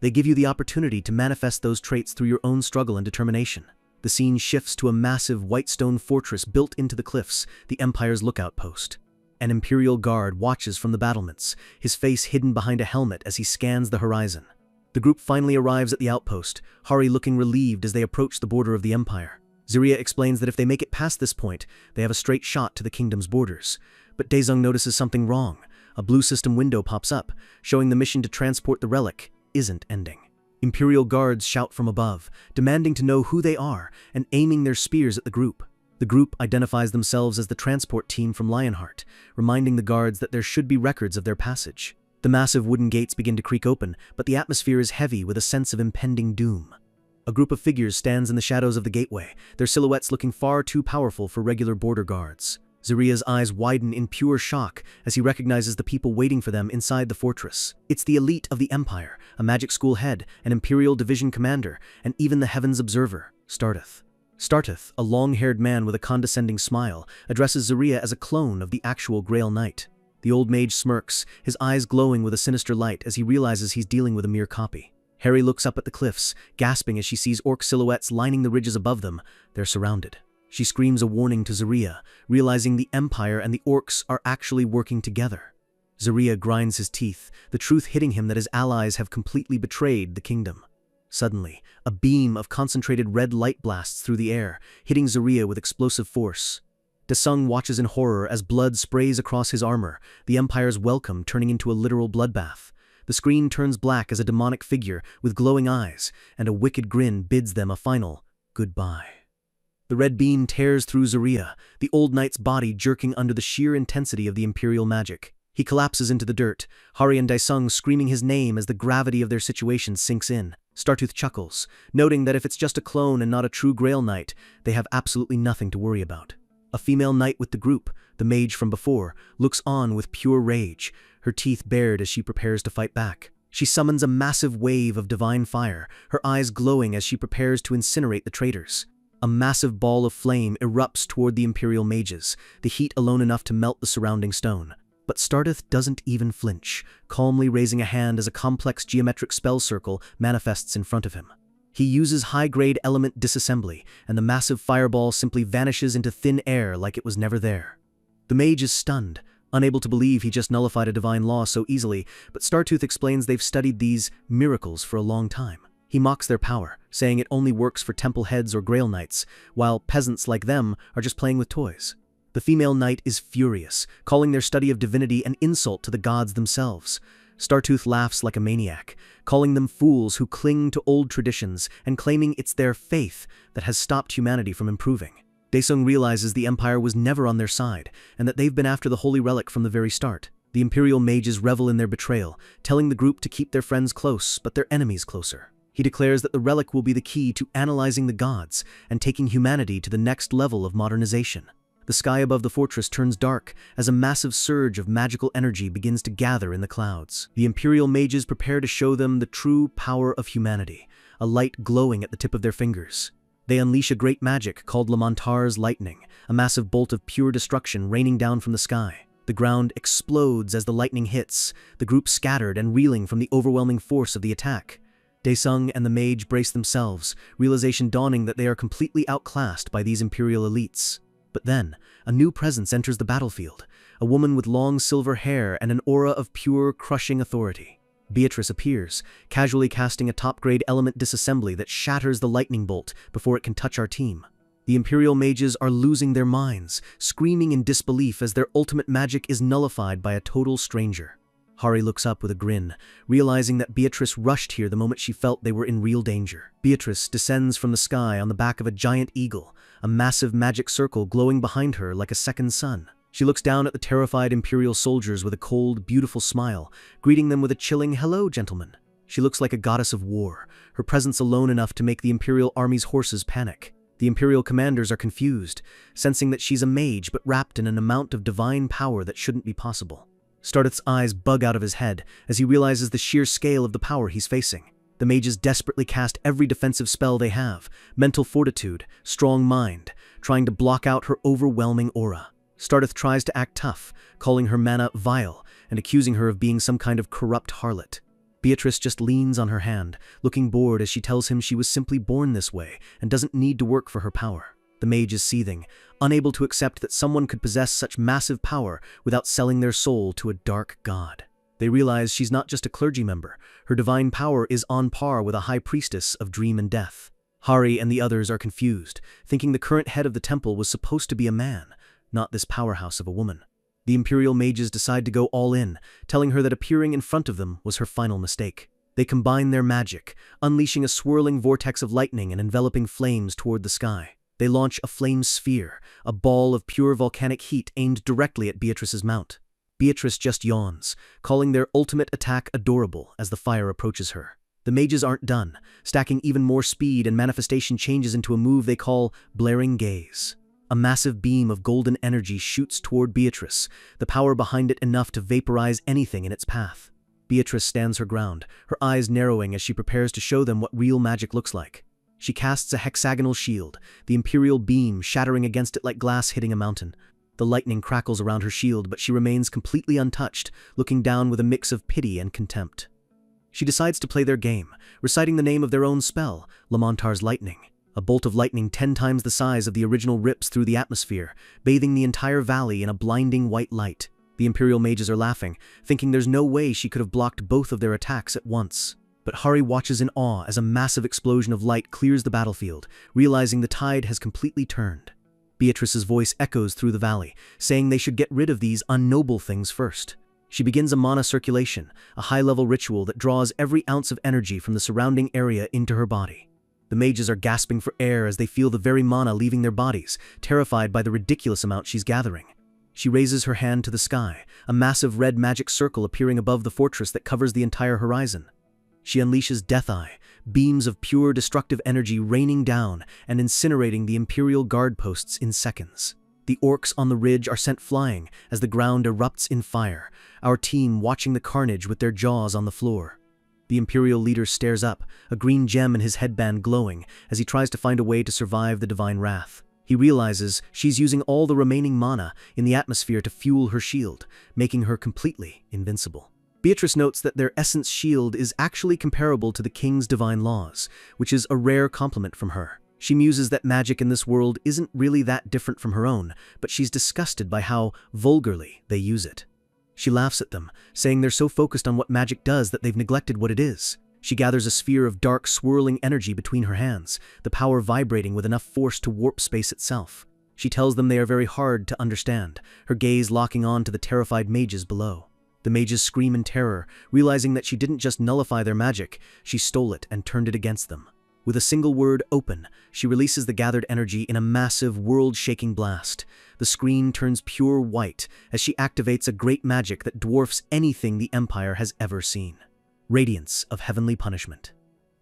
They give you the opportunity to manifest those traits through your own struggle and determination. The scene shifts to a massive white stone fortress built into the cliffs, the Empire's lookout post. An Imperial guard watches from the battlements, his face hidden behind a helmet as he scans the horizon. The group finally arrives at the outpost, Hari looking relieved as they approach the border of the Empire. Zaria explains that if they make it past this point, they have a straight shot to the kingdom's borders. But Daesung notices something wrong. A blue system window pops up, showing the mission to transport the relic isn't ending. Imperial guards shout from above, demanding to know who they are and aiming their spears at the group. The group identifies themselves as the transport team from Lionheart, reminding the guards that there should be records of their passage. The massive wooden gates begin to creak open, but the atmosphere is heavy with a sense of impending doom. A group of figures stands in the shadows of the gateway, their silhouettes looking far too powerful for regular border guards. Zaria's eyes widen in pure shock as he recognizes the people waiting for them inside the fortress. It's the elite of the Empire, a magic school head, an Imperial division commander, and even the Heavens Observer, Starteth. Starteth, a long-haired man with a condescending smile, addresses Zaria as a clone of the actual Grail Knight. The old mage smirks, his eyes glowing with a sinister light as he realizes he's dealing with a mere copy. Harry looks up at the cliffs, gasping as she sees orc silhouettes lining the ridges above them. They're surrounded. She screams a warning to Zarya, realizing the Empire and the orcs are actually working together. Zarya grinds his teeth, the truth hitting him that his allies have completely betrayed the kingdom. Suddenly, a beam of concentrated red light blasts through the air, hitting Zarya with explosive force. Desung watches in horror as blood sprays across his armor, the Empire's welcome turning into a literal bloodbath. The screen turns black as a demonic figure with glowing eyes, and a wicked grin bids them a final goodbye. The red beam tears through Zarya, the old knight's body jerking under the sheer intensity of the Imperial magic. He collapses into the dirt, Hari and Daesung screaming his name as the gravity of their situation sinks in. Startooth chuckles, noting that if it's just a clone and not a true Grail Knight, they have absolutely nothing to worry about. A female knight with the group, the mage from before, looks on with pure rage, her teeth bared as she prepares to fight back. She summons a massive wave of divine fire, her eyes glowing as she prepares to incinerate the traitors. A massive ball of flame erupts toward the Imperial mages, the heat alone enough to melt the surrounding stone. But Startooth doesn't even flinch, calmly raising a hand as a complex geometric spell circle manifests in front of him. He uses high-grade element disassembly, and the massive fireball simply vanishes into thin air like it was never there. The mage is stunned, unable to believe he just nullified a divine law so easily, but Startooth explains they've studied these miracles for a long time. He mocks their power, saying it only works for temple heads or Grail Knights, while peasants like them are just playing with toys. The female knight is furious, calling their study of divinity an insult to the gods themselves. Startooth laughs like a maniac, calling them fools who cling to old traditions and claiming it's their faith that has stopped humanity from improving. Daesung realizes the Empire was never on their side, and that they've been after the holy relic from the very start. The Imperial mages revel in their betrayal, telling the group to keep their friends close, but their enemies closer. He declares that the relic will be the key to analyzing the gods and taking humanity to the next level of modernization. The sky above the fortress turns dark as a massive surge of magical energy begins to gather in the clouds. The Imperial mages prepare to show them the true power of humanity, a light glowing at the tip of their fingers. They unleash a great magic called Lamantar's lightning, a massive bolt of pure destruction raining down from the sky. The ground explodes as the lightning hits, the group scattered and reeling from the overwhelming force of the attack. Daesung and the mage brace themselves, realization dawning that they are completely outclassed by these Imperial elites. But then, a new presence enters the battlefield, a woman with long silver hair and an aura of pure, crushing authority. Beatrice appears, casually casting a top-grade element disassembly that shatters the lightning bolt before it can touch our team. The Imperial mages are losing their minds, screaming in disbelief as their ultimate magic is nullified by a total stranger. Hari looks up with a grin, realizing that Beatrice rushed here the moment she felt they were in real danger. Beatrice descends from the sky on the back of a giant eagle, a massive magic circle glowing behind her like a second sun. She looks down at the terrified Imperial soldiers with a cold, beautiful smile, greeting them with a chilling, "Hello, gentlemen." She looks like a goddess of war, her presence alone enough to make the Imperial army's horses panic. The Imperial commanders are confused, sensing that she's a mage but wrapped in an amount of divine power that shouldn't be possible. Startooth's eyes bug out of his head as he realizes the sheer scale of the power he's facing. The mages desperately cast every defensive spell they have, mental fortitude, strong mind, trying to block out her overwhelming aura. Startooth tries to act tough, calling her mana vile and accusing her of being some kind of corrupt harlot. Beatrice just leans on her hand, looking bored as she tells him she was simply born this way and doesn't need to work for her power. The mage is seething, unable to accept that someone could possess such massive power without selling their soul to a dark god. They realize she's not just a clergy member, her divine power is on par with a high priestess of dream and death. Hari and the others are confused, thinking the current head of the temple was supposed to be a man, not this powerhouse of a woman. The Imperial mages decide to go all in, telling her that appearing in front of them was her final mistake. They combine their magic, unleashing a swirling vortex of lightning and enveloping flames toward the sky. They launch a flame sphere, a ball of pure volcanic heat aimed directly at Beatrice's mount. Beatrice just yawns, calling their ultimate attack adorable as the fire approaches her. The mages aren't done, stacking even more speed, and manifestation changes into a move they call Blaring Gaze. A massive beam of golden energy shoots toward Beatrice, the power behind it enough to vaporize anything in its path. Beatrice stands her ground, her eyes narrowing as she prepares to show them what real magic looks like. She casts a hexagonal shield, the Imperial beam shattering against it like glass hitting a mountain. The lightning crackles around her shield, but she remains completely untouched, looking down with a mix of pity and contempt. She decides to play their game, reciting the name of their own spell, Lamantar's lightning. A bolt of lightning 10 times the size of the original rips through the atmosphere, bathing the entire valley in a blinding white light. The Imperial mages are laughing, thinking there's no way she could have blocked both of their attacks at once. But Hari watches in awe as a massive explosion of light clears the battlefield, realizing the tide has completely turned. Beatrice's voice echoes through the valley, saying they should get rid of these unnoble things first. She begins a mana circulation, a high-level ritual that draws every ounce of energy from the surrounding area into her body. The mages are gasping for air as they feel the very mana leaving their bodies, terrified by the ridiculous amount she's gathering. She raises her hand to the sky, a massive red magic circle appearing above the fortress that covers the entire horizon. She unleashes Death Eye, beams of pure destructive energy raining down and incinerating the Imperial guard posts in seconds. The orcs on the ridge are sent flying as the ground erupts in fire, our team watching the carnage with their jaws on the floor. The Imperial leader stares up, a green gem in his headband glowing as he tries to find a way to survive the divine wrath. He realizes she's using all the remaining mana in the atmosphere to fuel her shield, making her completely invincible. Beatrice notes that their essence shield is actually comparable to the king's divine laws, which is a rare compliment from her. She muses that magic in this world isn't really that different from her own, but she's disgusted by how vulgarly they use it. She laughs at them, saying they're so focused on what magic does that they've neglected what it is. She gathers a sphere of dark, swirling energy between her hands, the power vibrating with enough force to warp space itself. She tells them they are very hard to understand, her gaze locking on to the terrified mages below. The mages scream in terror, realizing that she didn't just nullify their magic, she stole it and turned it against them. With a single word, open, she releases the gathered energy in a massive, world-shaking blast. The screen turns pure white as she activates a great magic that dwarfs anything the Empire has ever seen. Radiance of heavenly punishment.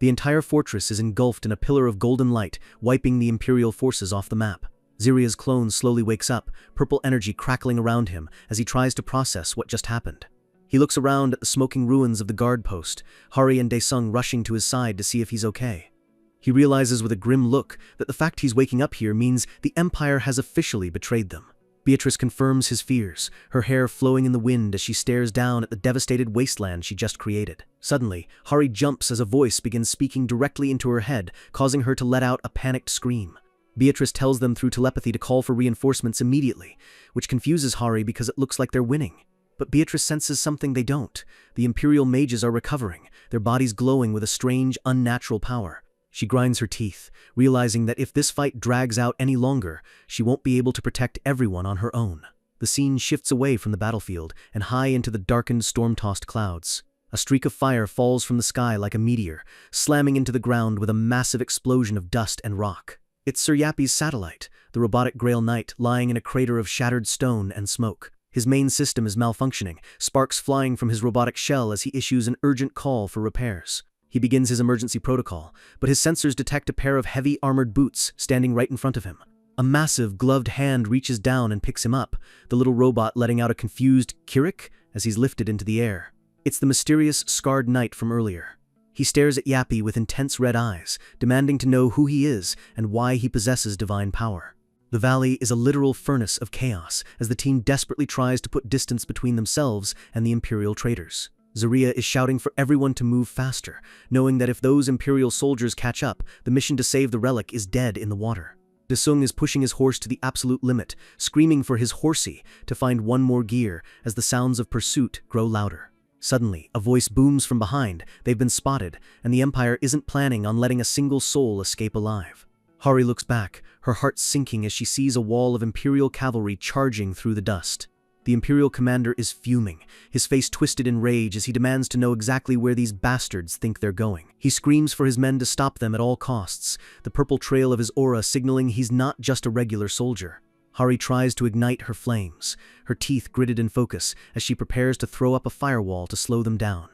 The entire fortress is engulfed in a pillar of golden light, wiping the Imperial forces off the map. Ziria's clone slowly wakes up, purple energy crackling around him as he tries to process what just happened. He looks around at the smoking ruins of the guard post, Hari and Daesung rushing to his side to see if he's okay. He realizes with a grim look that the fact he's waking up here means the Empire has officially betrayed them. Beatrice confirms his fears, her hair flowing in the wind as she stares down at the devastated wasteland she just created. Suddenly, Hari jumps as a voice begins speaking directly into her head, causing her to let out a panicked scream. Beatrice tells them through telepathy to call for reinforcements immediately, which confuses Hari because it looks like they're winning. But Beatrice senses something they don't. The Imperial mages are recovering, their bodies glowing with a strange, unnatural power. She grinds her teeth, realizing that if this fight drags out any longer, she won't be able to protect everyone on her own. The scene shifts away from the battlefield and high into the darkened, storm-tossed clouds. A streak of fire falls from the sky like a meteor, slamming into the ground with a massive explosion of dust and rock. It's Sir Yappy's satellite, the robotic Grail Knight, lying in a crater of shattered stone and smoke. His main system is malfunctioning, sparks flying from his robotic shell as he issues an urgent call for repairs. He begins his emergency protocol, but his sensors detect a pair of heavy armored boots standing right in front of him. A massive, gloved hand reaches down and picks him up, the little robot letting out a confused "Kirik" as he's lifted into the air. It's the mysterious, scarred knight from earlier. He stares at Yappy with intense red eyes, demanding to know who he is and why he possesses divine power. The valley is a literal furnace of chaos as the team desperately tries to put distance between themselves and the Imperial traitors. Ziria is shouting for everyone to move faster, knowing that if those Imperial soldiers catch up, the mission to save the relic is dead in the water. Daesung is pushing his horse to the absolute limit, screaming for his horsey to find one more gear as the sounds of pursuit grow louder. Suddenly, a voice booms from behind. They've been spotted, and the Empire isn't planning on letting a single soul escape alive. Hari looks back, her heart sinking as she sees a wall of Imperial cavalry charging through the dust. The Imperial commander is fuming, his face twisted in rage as he demands to know exactly where these bastards think they're going. He screams for his men to stop them at all costs, the purple trail of his aura signaling he's not just a regular soldier. Hari tries to ignite her flames, her teeth gritted in focus as she prepares to throw up a firewall to slow them down.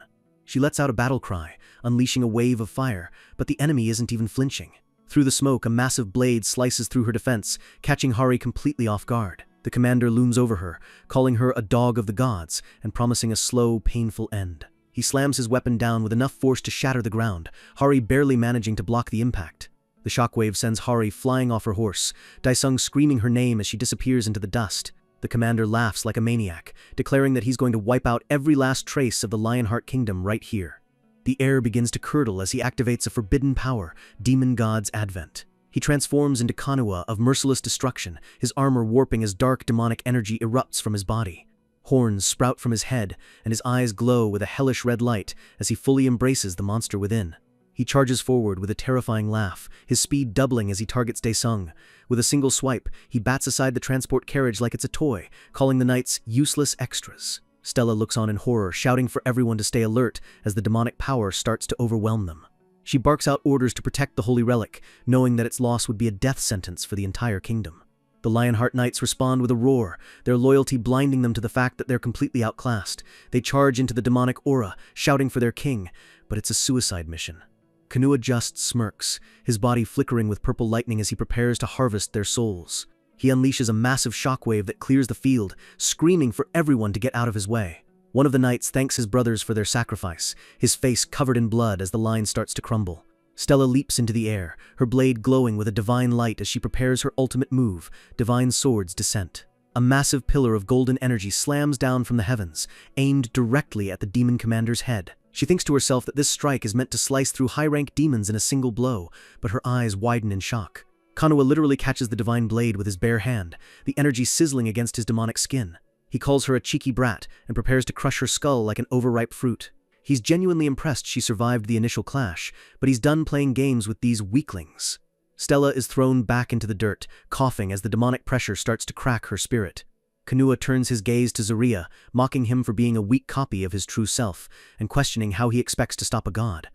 She lets out a battle cry, unleashing a wave of fire, but the enemy isn't even flinching. Through the smoke, a massive blade slices through her defense, catching Hari completely off guard. The commander looms over her, calling her a dog of the gods and promising a slow, painful end. He slams his weapon down with enough force to shatter the ground, Hari barely managing to block the impact. The shockwave sends Hari flying off her horse, Daesung screaming her name as she disappears into the dust. The commander laughs like a maniac, declaring that he's going to wipe out every last trace of the Lionheart Kingdom right here. The air begins to curdle as he activates a forbidden power, Demon God's Advent. He transforms into MANHWA of merciless destruction, his armor warping as dark demonic energy erupts from his body. Horns sprout from his head, and his eyes glow with a hellish red light as he fully embraces the monster within. He charges forward with a terrifying laugh, his speed doubling as he targets Daesung. With a single swipe, he bats aside the transport carriage like it's a toy, calling the knights useless extras. Stella looks on in horror, shouting for everyone to stay alert as the demonic power starts to overwhelm them. She barks out orders to protect the holy relic, knowing that its loss would be a death sentence for the entire kingdom. The Lionheart Knights respond with a roar, their loyalty blinding them to the fact that they're completely outclassed. They charge into the demonic aura, shouting for their king, but it's a suicide mission. MANHWA just smirks, his body flickering with purple lightning as he prepares to harvest their souls. He unleashes a massive shockwave that clears the field, screaming for everyone to get out of his way. One of the knights thanks his brothers for their sacrifice, his face covered in blood as the line starts to crumble. Stella leaps into the air, her blade glowing with a divine light as she prepares her ultimate move, Divine Sword's Descent. A massive pillar of golden energy slams down from the heavens, aimed directly at the demon commander's head. She thinks to herself that this strike is meant to slice through high-rank demons in a single blow, but her eyes widen in shock. MANHWA literally catches the divine blade with his bare hand, the energy sizzling against his demonic skin. He calls her a cheeky brat and prepares to crush her skull like an overripe fruit. He's genuinely impressed she survived the initial clash, but he's done playing games with these weaklings. Stella is thrown back into the dirt, coughing as the demonic pressure starts to crack her spirit. MANHWA turns his gaze to Zarya, mocking him for being a weak copy of his true self, and questioning how he expects to stop a god.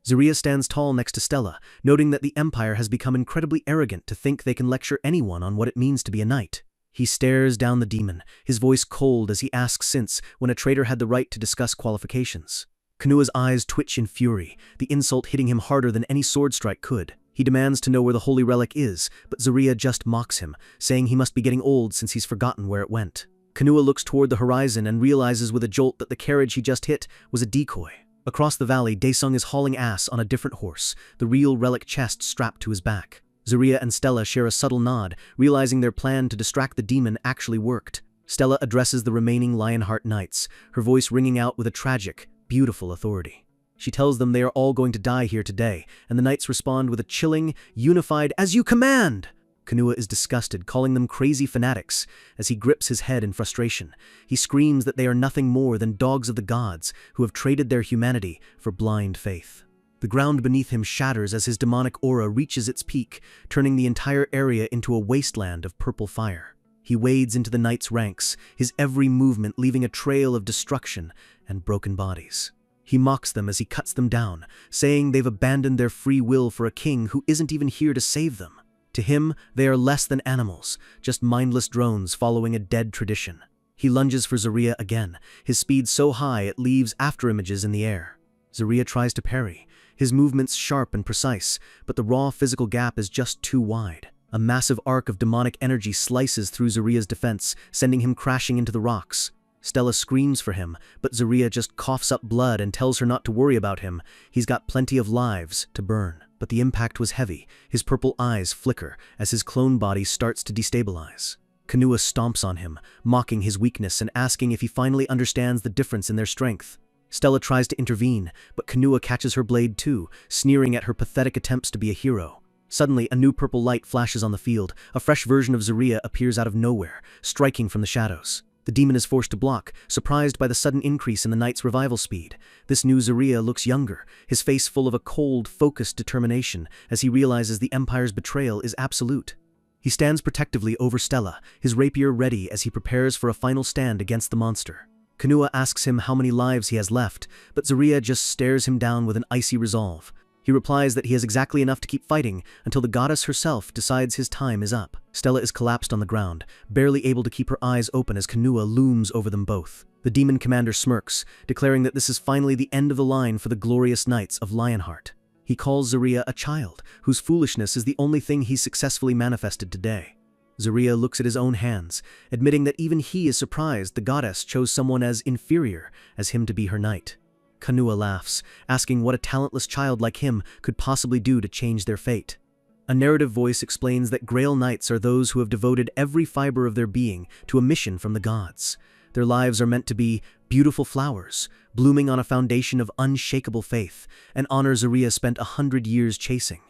Zarya stands tall next to Stella, noting that the Empire has become incredibly arrogant to think they can lecture anyone on what it means to be a knight. He stares down the demon, his voice cold as he asks since when a traitor had the right to discuss qualifications. MANHWA's eyes twitch in fury, the insult hitting him harder than any sword strike could. He demands to know where the holy relic is, but Zarya just mocks him, saying he must be getting old since he's forgotten where it went. MANHWA looks toward the horizon and realizes with a jolt that the carriage he just hit was a decoy. Across the valley, Daesung is hauling ass on a different horse, the real relic chest strapped to his back. Zarya and Stella share a subtle nod, realizing their plan to distract the demon actually worked. Stella addresses the remaining Lionheart Knights, her voice ringing out with a tragic, beautiful authority. She tells them they are all going to die here today, and the knights respond with a chilling, unified, "As you command!" MANHWA is disgusted, calling them crazy fanatics. As he grips his head in frustration, he screams that they are nothing more than dogs of the gods who have traded their humanity for blind faith. The ground beneath him shatters as his demonic aura reaches its peak, turning the entire area into a wasteland of purple fire. He wades into the knights' ranks, his every movement leaving a trail of destruction and broken bodies. He mocks them as he cuts them down, saying they've abandoned their free will for a king who isn't even here to save them. To him, they are less than animals, just mindless drones following a dead tradition. He lunges for Zarya again, his speed so high it leaves afterimages in the air. Zarya tries to parry, his movements sharp and precise, but the raw physical gap is just too wide. A massive arc of demonic energy slices through Zarya's defense, sending him crashing into the rocks. Stella screams for him, but Zarya just coughs up blood and tells her not to worry about him. He's got plenty of lives to burn. But the impact was heavy. His purple eyes flicker as his clone body starts to destabilize. MANHWA stomps on him, mocking his weakness and asking if he finally understands the difference in their strength. Stella tries to intervene, but MANHWA catches her blade too, sneering at her pathetic attempts to be a hero. Suddenly, a new purple light flashes on the field. A fresh version of Zarya appears out of nowhere, striking from the shadows. The demon is forced to block, surprised by the sudden increase in the knight's revival speed. This new Zarya looks younger, his face full of a cold, focused determination as he realizes the Empire's betrayal is absolute. He stands protectively over Stella, his rapier ready as he prepares for a final stand against the monster. MANHWA asks him how many lives he has left, but Zarya just stares him down with an icy resolve. He replies that he has exactly enough to keep fighting until the goddess herself decides his time is up. Stella is collapsed on the ground, barely able to keep her eyes open as MANHWA looms over them both. The demon commander smirks, declaring that this is finally the end of the line for the glorious knights of Lionheart. He calls Zarya a child, whose foolishness is the only thing he's successfully manifested today. Zarya looks at his own hands, admitting that even he is surprised the goddess chose someone as inferior as him to be her knight. MANHWA laughs, asking what a talentless child like him could possibly do to change their fate. A narrative voice explains that Grail Knights are those who have devoted every fiber of their being to a mission from the gods. Their lives are meant to be beautiful flowers, blooming on a foundation of unshakable faith, an honor Zarya spent 100 years chasing.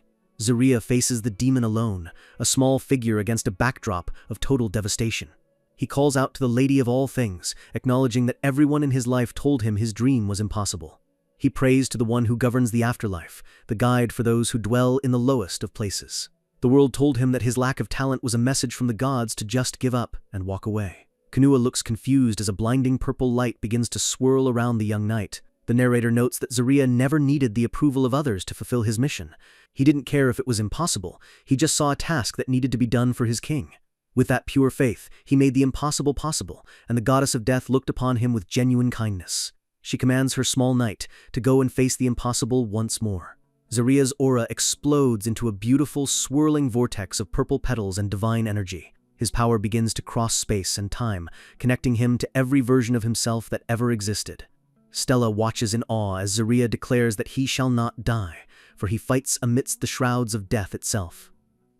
Zaria faces the demon alone, a small figure against a backdrop of total devastation. He calls out to the Lady of all things, acknowledging that everyone in his life told him his dream was impossible. He prays to the one who governs the afterlife, the guide for those who dwell in the lowest of places. The world told him that his lack of talent was a message from the gods to just give up and walk away. Kanua looks confused as a blinding purple light begins to swirl around the young knight. The narrator notes that Zaria never needed the approval of others to fulfill his mission. He didn't care if it was impossible, he just saw a task that needed to be done for his king. With that pure faith, he made the impossible possible, and the goddess of death looked upon him with genuine kindness. She commands her small knight to go and face the impossible once more. Zaria's aura explodes into a beautiful, swirling vortex of purple petals and divine energy. His power begins to cross space and time, connecting him to every version of himself that ever existed. Stella watches in awe as Zaria declares that he shall not die, for he fights amidst the shrouds of death itself.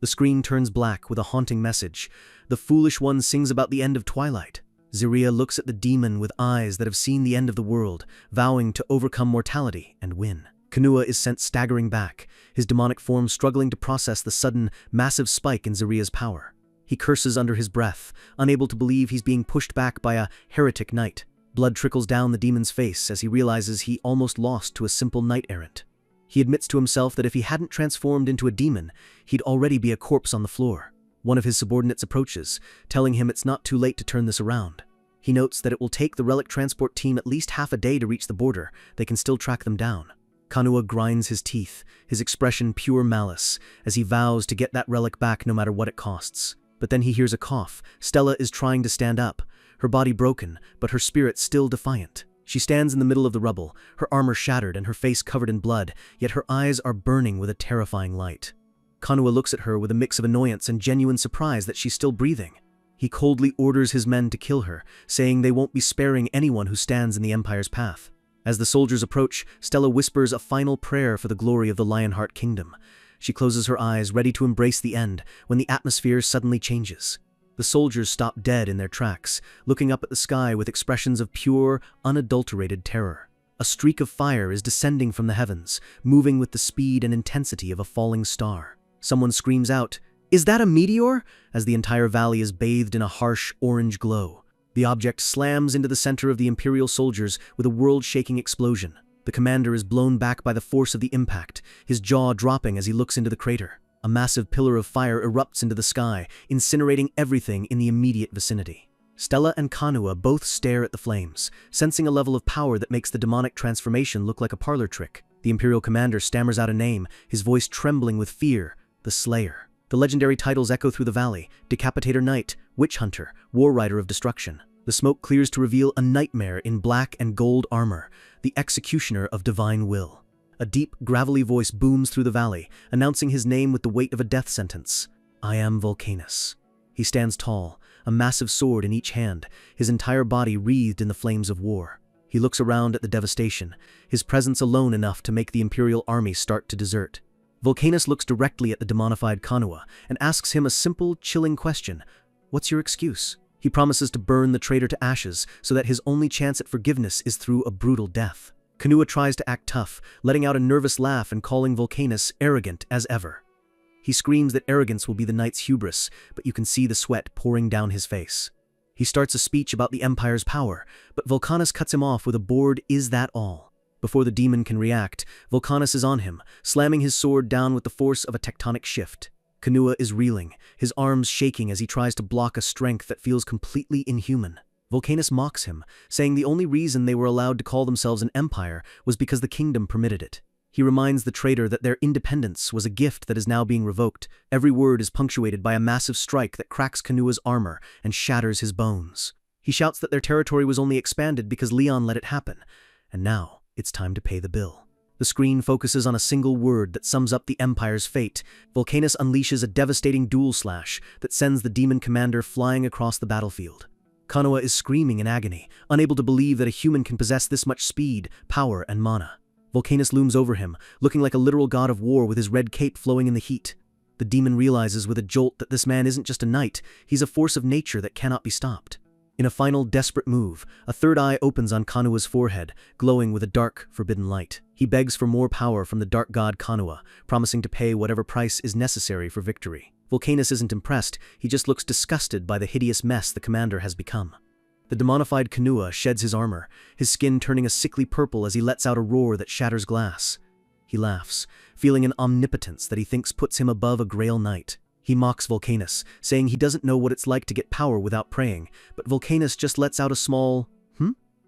The screen turns black with a haunting message. The foolish one sings about the end of twilight. Zaria looks at the demon with eyes that have seen the end of the world, vowing to overcome mortality and win. Kanua is sent staggering back, his demonic form struggling to process the sudden, massive spike in Zaria's power. He curses under his breath, unable to believe he's being pushed back by a heretic knight. Blood trickles down the demon's face as he realizes he almost lost to a simple knight-errant. He admits to himself that if he hadn't transformed into a demon, he'd already be a corpse on the floor. One of his subordinates approaches, telling him it's not too late to turn this around. He notes that it will take the relic transport team at least half a day to reach the border. They can still track them down. Kanua grinds his teeth, his expression pure malice, as he vows to get that relic back no matter what it costs. But then he hears a cough. Stella is trying to stand up, her body broken, but her spirit still defiant. She stands in the middle of the rubble, her armor shattered and her face covered in blood, yet her eyes are burning with a terrifying light. Kanua looks at her with a mix of annoyance and genuine surprise that she's still breathing. He coldly orders his men to kill her, saying they won't be sparing anyone who stands in the Empire's path. As the soldiers approach, Stella whispers a final prayer for the glory of the Lionheart Kingdom. She closes her eyes, ready to embrace the end, when the atmosphere suddenly changes. The soldiers stop dead in their tracks, looking up at the sky with expressions of pure, unadulterated terror. A streak of fire is descending from the heavens, moving with the speed and intensity of a falling star. Someone screams out, "Is that a meteor?" as the entire valley is bathed in a harsh, orange glow. The object slams into the center of the Imperial soldiers with a world-shaking explosion. The commander is blown back by the force of the impact, his jaw dropping as he looks into the crater. A massive pillar of fire erupts into the sky, incinerating everything in the immediate vicinity. Stella and Kanua both stare at the flames, sensing a level of power that makes the demonic transformation look like a parlor trick. The Imperial commander stammers out a name, his voice trembling with fear: the Slayer. The legendary titles echo through the valley: Decapitator Knight, Witch Hunter, War Rider of Destruction. The smoke clears to reveal a nightmare in black and gold armor, the Executioner of Divine Will. A deep, gravelly voice booms through the valley, announcing his name with the weight of a death sentence. I am Vulcanus. He stands tall, a massive sword in each hand, his entire body wreathed in the flames of war. He looks around at the devastation, his presence alone enough to make the Imperial army start to desert. Vulcanus looks directly at the demonified Kanua and asks him a simple, chilling question. What's your excuse? He promises to burn the traitor to ashes so that his only chance at forgiveness is through a brutal death. Kanua tries to act tough, letting out a nervous laugh and calling Vulcanus arrogant as ever. He screams that arrogance will be the knight's hubris, but you can see the sweat pouring down his face. He starts a speech about the Empire's power, but Vulcanus cuts him off with a bored "Is that all?" Before the demon can react, Vulcanus is on him, slamming his sword down with the force of a tectonic shift. Kanua is reeling, his arms shaking as he tries to block a strength that feels completely inhuman. Vulcanus mocks him, saying the only reason they were allowed to call themselves an empire was because the kingdom permitted it. He reminds the traitor that their independence was a gift that is now being revoked. Every word is punctuated by a massive strike that cracks Kanua's armor and shatters his bones. He shouts that their territory was only expanded because Leon let it happen, and now it's time to pay the bill. The screen focuses on a single word that sums up the Empire's fate. Vulcanus unleashes a devastating dual slash that sends the demon commander flying across the battlefield. Kanua is screaming in agony, unable to believe that a human can possess this much speed, power, and mana. Vulcanus looms over him, looking like a literal god of war with his red cape flowing in the heat. The demon realizes with a jolt that this man isn't just a knight, he's a force of nature that cannot be stopped. In a final desperate move, a third eye opens on Kanua's forehead, glowing with a dark, forbidden light. He begs for more power from the dark god Kanua, promising to pay whatever price is necessary for victory. Vulcanus isn't impressed, he just looks disgusted by the hideous mess the commander has become. The demonified Kanua sheds his armor, his skin turning a sickly purple as he lets out a roar that shatters glass. He laughs, feeling an omnipotence that he thinks puts him above a Grail Knight. He mocks Vulcanus, saying he doesn't know what it's like to get power without praying, but Vulcanus just lets out a small,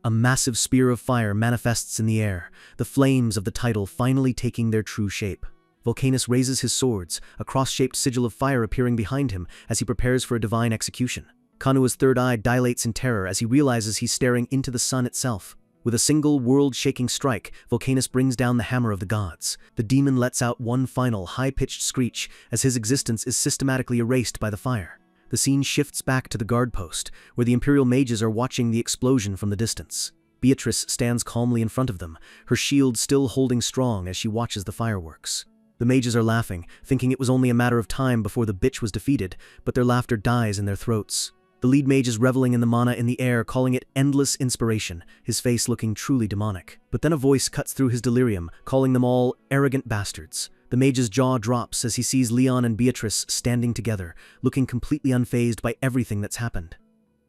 A massive spear of fire manifests in the air, the flames of the title finally taking their true shape. Vulcanus raises his swords, a cross-shaped sigil of fire appearing behind him as he prepares for a divine execution. Kanua's third eye dilates in terror as he realizes he's staring into the sun itself. With a single world-shaking strike, Vulcanus brings down the hammer of the gods. The demon lets out one final high-pitched screech as his existence is systematically erased by the fire. The scene shifts back to the guard post, where the Imperial mages are watching the explosion from the distance. Beatrice stands calmly in front of them, her shield still holding strong as she watches the fireworks. The mages are laughing, thinking it was only a matter of time before the bitch was defeated, but their laughter dies in their throats. The lead mage is reveling in the mana in the air, calling it endless inspiration, his face looking truly demonic. But then a voice cuts through his delirium, calling them all arrogant bastards. The mage's jaw drops as he sees Leon and Beatrice standing together, looking completely unfazed by everything that's happened.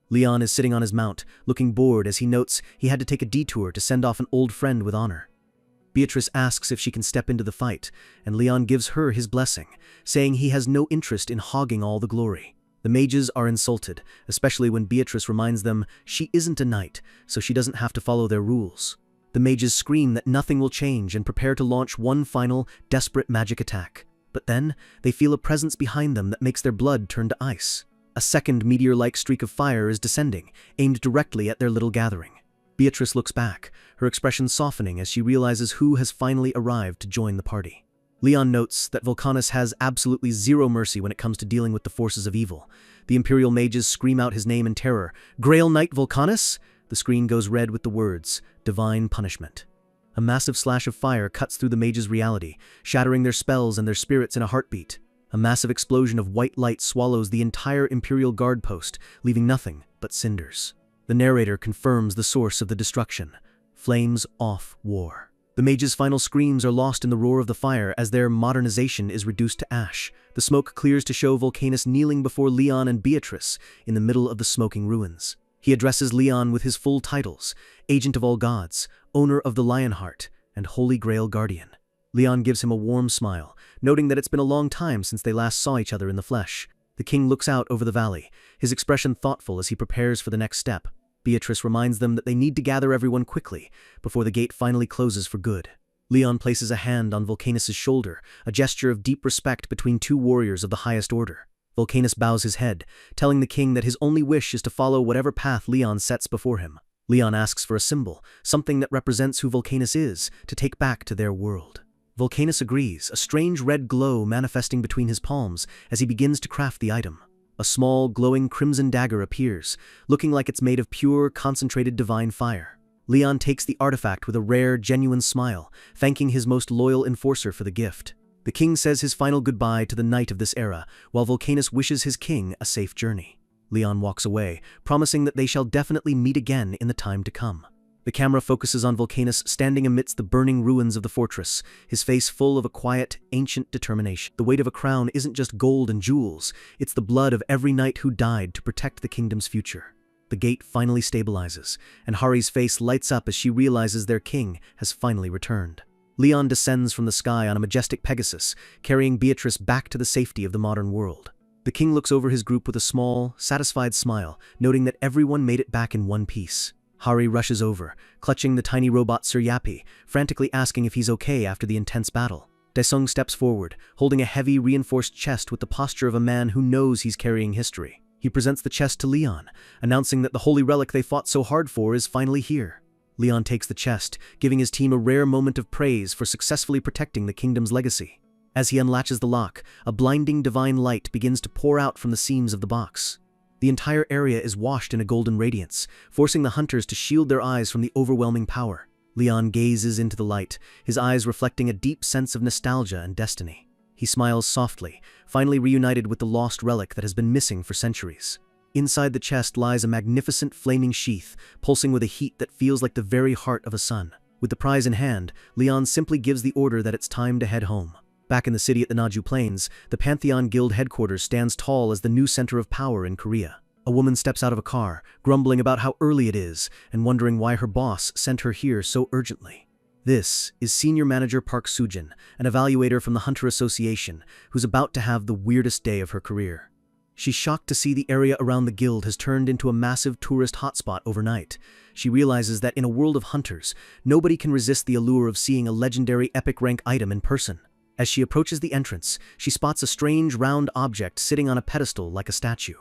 Leon is sitting on his mount, looking bored as he notes he had to take a detour to send off an old friend with honor. Beatrice asks if she can step into the fight, and Leon gives her his blessing, saying he has no interest in hogging all the glory. The mages are insulted, especially when Beatrice reminds them she isn't a knight, so she doesn't have to follow their rules. The mages scream that nothing will change and prepare to launch one final, desperate magic attack. But then, they feel a presence behind them that makes their blood turn to ice. A second meteor-like streak of fire is descending, aimed directly at their little gathering. Beatrice looks back, her expression softening as she realizes who has finally arrived to join the party. Leon notes that Vulcanus has absolutely zero mercy when it comes to dealing with the forces of evil. The Imperial mages scream out his name in terror. "Grail Knight Vulcanus?" The screen goes red with the words, "Divine Punishment." A massive slash of fire cuts through the mages' reality, shattering their spells and their spirits in a heartbeat. A massive explosion of white light swallows the entire Imperial guard post, leaving nothing but cinders. The narrator confirms the source of the destruction. Flames off war. The mages' final screams are lost in the roar of the fire as their modernization is reduced to ash. The smoke clears to show Vulcanus kneeling before Leon and Beatrice in the middle of the smoking ruins. He addresses Leon with his full titles, Agent of all Gods, Owner of the Lionheart, and Holy Grail Guardian. Leon gives him a warm smile, noting that it's been a long time since they last saw each other in the flesh. The king looks out over the valley, his expression thoughtful as he prepares for the next step. Beatrice reminds them that they need to gather everyone quickly, before the gate finally closes for good. Leon places a hand on Vulcanus' shoulder, a gesture of deep respect between two warriors of the highest order. Vulcanus bows his head, telling the king that his only wish is to follow whatever path Leon sets before him. Leon asks for a symbol, something that represents who Vulcanus is, to take back to their world. Vulcanus agrees, a strange red glow manifesting between his palms as he begins to craft the item. A small, glowing crimson dagger appears, looking like it's made of pure, concentrated divine fire. Leon takes the artifact with a rare, genuine smile, thanking his most loyal enforcer for the gift. The king says his final goodbye to the knight of this era, while Vulcanus wishes his king a safe journey. Leon walks away, promising that they shall definitely meet again in the time to come. The camera focuses on Vulcanus standing amidst the burning ruins of the fortress, his face full of a quiet, ancient determination. The weight of a crown isn't just gold and jewels, it's the blood of every knight who died to protect the kingdom's future. The gate finally stabilizes, and Hari's face lights up as she realizes their king has finally returned. Leon descends from the sky on a majestic Pegasus, carrying Beatrice back to the safety of the modern world. The king looks over his group with a small, satisfied smile, noting that everyone made it back in one piece. Hari rushes over, clutching the tiny robot Suryapi, frantically asking if he's okay after the intense battle. Daesung steps forward, holding a heavy, reinforced chest with the posture of a man who knows he's carrying history. He presents the chest to Leon, announcing that the holy relic they fought so hard for is finally here. Leon takes the chest, giving his team a rare moment of praise for successfully protecting the kingdom's legacy. As he unlatches the lock, a blinding divine light begins to pour out from the seams of the box. The entire area is washed in a golden radiance, forcing the hunters to shield their eyes from the overwhelming power. Leon gazes into the light, his eyes reflecting a deep sense of nostalgia and destiny. He smiles softly, finally reunited with the lost relic that has been missing for centuries. Inside the chest lies a magnificent flaming sheath, pulsing with a heat that feels like the very heart of a sun. With the prize in hand, Leon simply gives the order that it's time to head home. Back in the city at the Naju Plains, the Pantheon Guild headquarters stands tall as the new center of power in Korea. A woman steps out of a car, grumbling about how early it is, and wondering why her boss sent her here so urgently. This is Senior Manager Park Soo-jin, an evaluator from the Hunter Association, who's about to have the weirdest day of her career. She's shocked to see the area around the guild has turned into a massive tourist hotspot overnight. She realizes that in a world of hunters, nobody can resist the allure of seeing a legendary epic rank item in person. As she approaches the entrance, she spots a strange round object sitting on a pedestal like a statue.